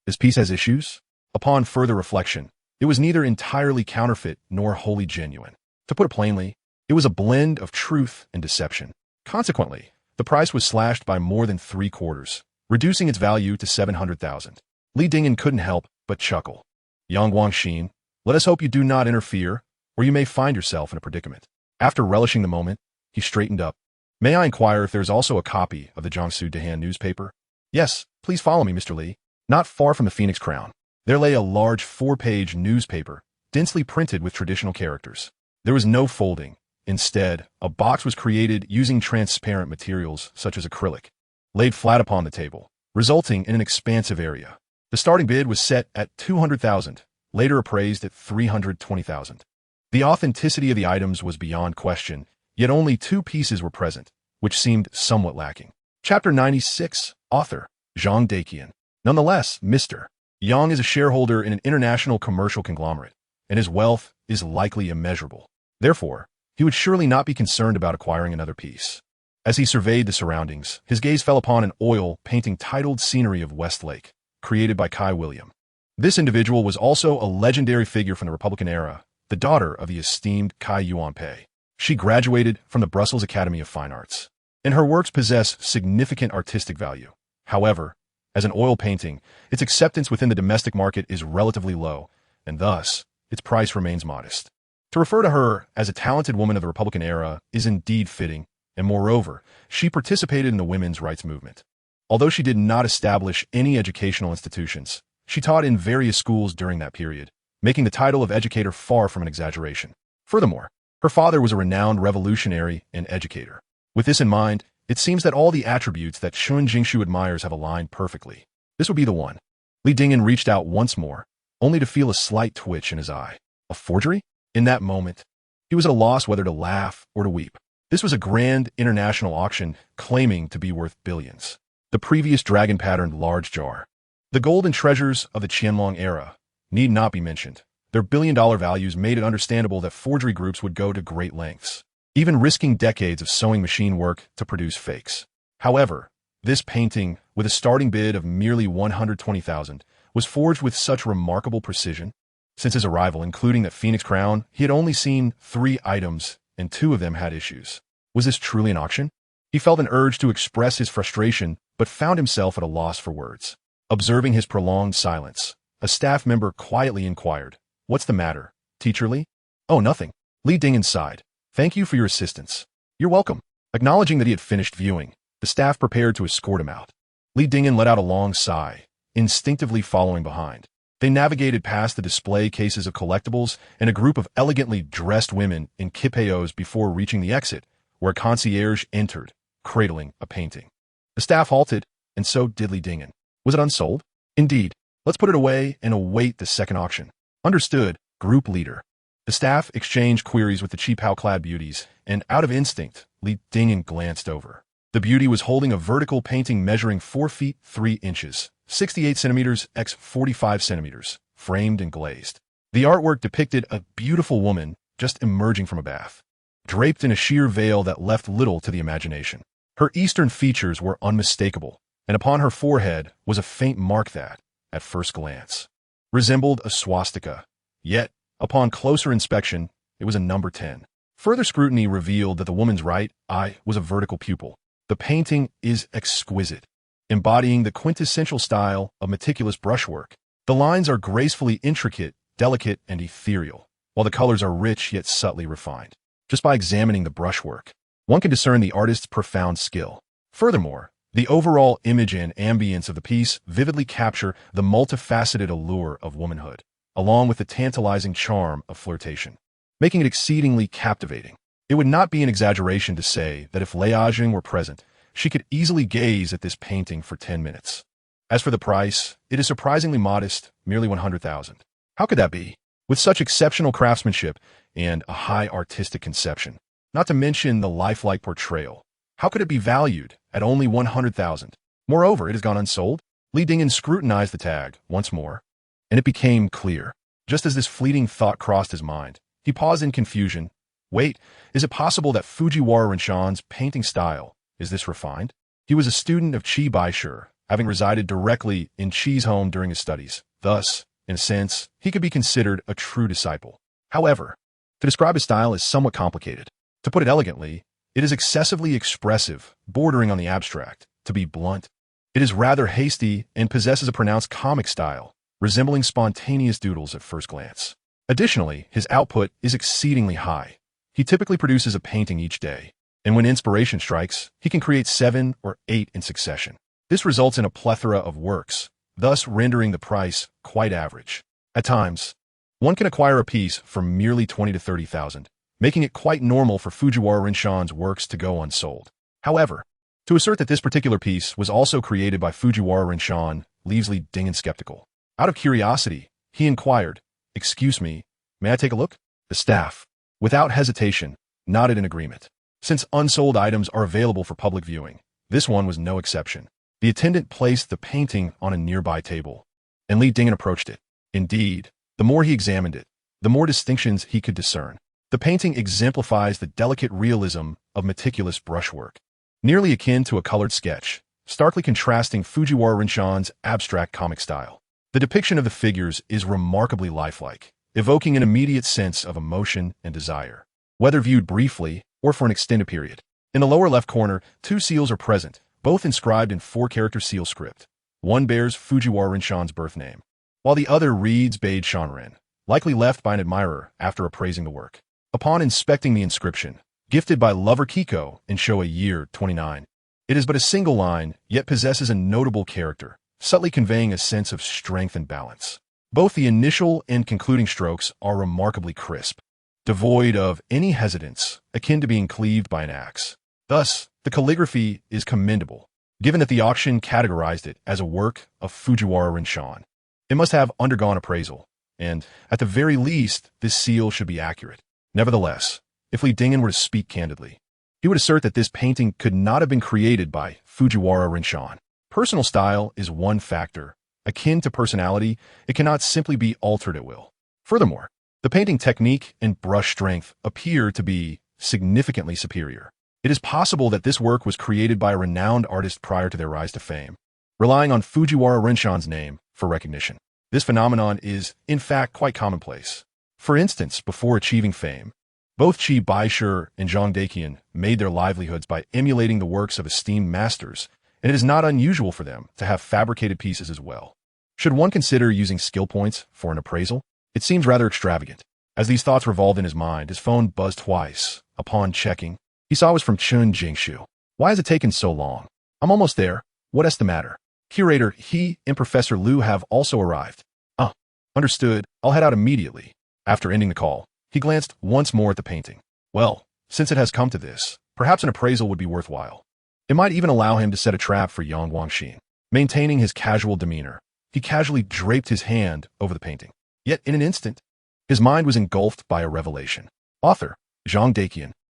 This piece has issues? Upon further reflection, it was neither entirely counterfeit nor wholly genuine. To put it plainly, it was a blend of truth and deception. Consequently, the price was slashed by more than 3/4, reducing its value to 700,000. Li Dingyan couldn't help but chuckle. Yang Guangxin, let us hope you do not interfere, or you may find yourself in a predicament. After relishing the moment, he straightened up. May I inquire if there is also a copy of the Jiangsu Dehan newspaper? Yes, please follow me, Mr. Li. Not far from the Phoenix Crown, there lay a large 4-page newspaper, densely printed with traditional characters. There was no folding. Instead, a box was created using transparent materials such as acrylic, laid flat upon the table, resulting in an expansive area. The starting bid was set at 200,000, later appraised at 320,000. The authenticity of the items was beyond question, yet only 2 pieces were present, which seemed somewhat lacking. Chapter 96, Author, Zhang Daqian. Nonetheless, Mr. Yang is a shareholder in an international commercial conglomerate, and his wealth is likely immeasurable. Therefore, he would surely not be concerned about acquiring another piece. As he surveyed the surroundings, his gaze fell upon an oil painting titled Scenery of Westlake, created by Kai William. This individual was also a legendary figure from the Republican era, the daughter of the esteemed Kai Yuanpei. She graduated from the Brussels Academy of Fine Arts, and her works possess significant artistic value. However, as an oil painting, its acceptance within the domestic market is relatively low, and thus, its price remains modest. To refer to her as a talented woman of the Republican era is indeed fitting, and moreover, she participated in the women's rights movement. Although she did not establish any educational institutions, she taught in various schools during that period, making the title of educator far from an exaggeration. Furthermore, her father was a renowned revolutionary and educator. With this in mind, it seems that all the attributes that Qin Jingshu admires have aligned perfectly. This would be the one. Li Dingyan reached out once more, only to feel a slight twitch in his eye. A forgery? In that moment, he was at a loss whether to laugh or to weep. This was a grand international auction claiming to be worth billions. The previous dragon-patterned large jar. The golden treasures of the Qianlong era need not be mentioned. Their billion-dollar values made it understandable that forgery groups would go to great lengths, even risking decades of sewing machine work to produce fakes. However, this painting, with a starting bid of merely 120,000, was forged with such remarkable precision. Since his arrival, including that Phoenix crown, he had only seen 3 items, and 2 of them had issues. Was this truly an auction? He felt an urge to express his frustration, but found himself at a loss for words. Observing his prolonged silence, a staff member quietly inquired, "What's the matter, Teacher Li?" "Oh, nothing." Li Dingyan sighed. "Thank you for your assistance." "You're welcome." Acknowledging that he had finished viewing, the staff prepared to escort him out. Li Dingyan let out a long sigh, instinctively following behind. They navigated past the display cases of collectibles and a group of elegantly dressed women in kipeos before reaching the exit, where a concierge entered, cradling a painting. The staff halted, and so did Li Dingyan. Was it unsold? Indeed. Let's put it away and await the second auction. Understood, group leader. The staff exchanged queries with the cheap-how-clad beauties, and out of instinct, Li Dingyan glanced over. The beauty was holding a vertical painting measuring 4 feet 3 inches, 68 centimeters x 45 centimeters, framed and glazed. The artwork depicted a beautiful woman just emerging from a bath, draped in a sheer veil that left little to the imagination. Her Eastern features were unmistakable, and upon her forehead was a faint mark that, at first glance, resembled a swastika. Yet, upon closer inspection, it was a number 10. Further scrutiny revealed that the woman's right eye was a vertical pupil. The painting is exquisite, embodying the quintessential style of meticulous brushwork. The lines are gracefully intricate, delicate, and ethereal, while the colors are rich yet subtly refined. Just by examining the brushwork, one can discern the artist's profound skill. Furthermore, the overall image and ambience of the piece vividly capture the multifaceted allure of womanhood, along with the tantalizing charm of flirtation, making it exceedingly captivating. It would not be an exaggeration to say that if Lei Ajing were present, she could easily gaze at this painting for 10 minutes. As for the price, it is surprisingly modest, merely 100,000. How could that be? With such exceptional craftsmanship and a high artistic conception, not to mention the lifelike portrayal, how could it be valued at only 100,000? Moreover, it has gone unsold. Li Dingyan scrutinized the tag once more, and it became clear. Just as this fleeting thought crossed his mind, he paused in confusion. Wait, is it possible that Fujiwara Rinshan's painting style is this refined? He was a student of Qi Baishu, having resided directly in Qi's home during his studies. Thus, in a sense, he could be considered a true disciple. However, to describe his style is somewhat complicated. To put it elegantly, it is excessively expressive, bordering on the abstract. To be blunt, it is rather hasty and possesses a pronounced comic style, resembling spontaneous doodles at first glance. Additionally, his output is exceedingly high. He typically produces a painting each day, and when inspiration strikes, he can create 7 or 8 in succession. This results in a plethora of works, thus rendering the price quite average. At times, one can acquire a piece for merely 20 to 30,000, making it quite normal for Fujiwara Rinshan's works to go unsold. However, to assert that this particular piece was also created by Fujiwara Rinshan leaves Li Dingyan skeptical. Out of curiosity, he inquired, "Excuse me, may I take a look?" The staff, without hesitation, nodded in agreement. Since unsold items are available for public viewing, this one was no exception. The attendant placed the painting on a nearby table, and Li Dingyan approached it. Indeed, the more he examined it, the more distinctions he could discern. The painting exemplifies the delicate realism of meticulous brushwork, nearly akin to a colored sketch, starkly contrasting Fujiwara Rinshan's abstract comic style. The depiction of the figures is remarkably lifelike, evoking an immediate sense of emotion and desire, whether viewed briefly or for an extended period. In the lower left corner, 2 seals are present, both inscribed in 4-character seal script. One bears Fujiwara Rinshan's birth name, while the other reads Beid Shanren, likely left by an admirer after appraising the work. Upon inspecting the inscription, gifted by lover Kiko in Showa year 29, it is but a single line, yet possesses a notable character, subtly conveying a sense of strength and balance. Both the initial and concluding strokes are remarkably crisp, devoid of any hesitance, akin to being cleaved by an axe. Thus, the calligraphy is commendable, given that the auction categorized it as a work of Fujiwara Rinshan. It must have undergone appraisal, and, at the very least, this seal should be accurate. Nevertheless, if Li Dingyan were to speak candidly, he would assert that this painting could not have been created by Fujiwara Rinshan. Personal style is one factor. Akin to personality, it cannot simply be altered at will. Furthermore, the painting technique and brush strength appear to be significantly superior. It is possible that this work was created by a renowned artist prior to their rise to fame, relying on Fujiwara Rinshan's name for recognition. This phenomenon is, in fact, quite commonplace. For instance, before achieving fame, both Qi Baishu and Zhang Daqian made their livelihoods by emulating the works of esteemed masters, and it is not unusual for them to have fabricated pieces as well. Should one consider using skill points for an appraisal? It seems rather extravagant. As these thoughts revolved in his mind, his phone buzzed twice. Upon checking, he saw it was from Chun Jingshu. "Why has it taken so long? I'm almost there. What is the matter?" "Curator, he and Professor Liu have also arrived." "Ah, understood. I'll head out immediately." After ending the call, he glanced once more at the painting. Well, since it has come to this, perhaps an appraisal would be worthwhile. It might even allow him to set a trap for Yang Guangxin. Maintaining his casual demeanor, he casually draped his hand over the painting. Yet in an instant, his mind was engulfed by a revelation. Author, Zhang Daqian,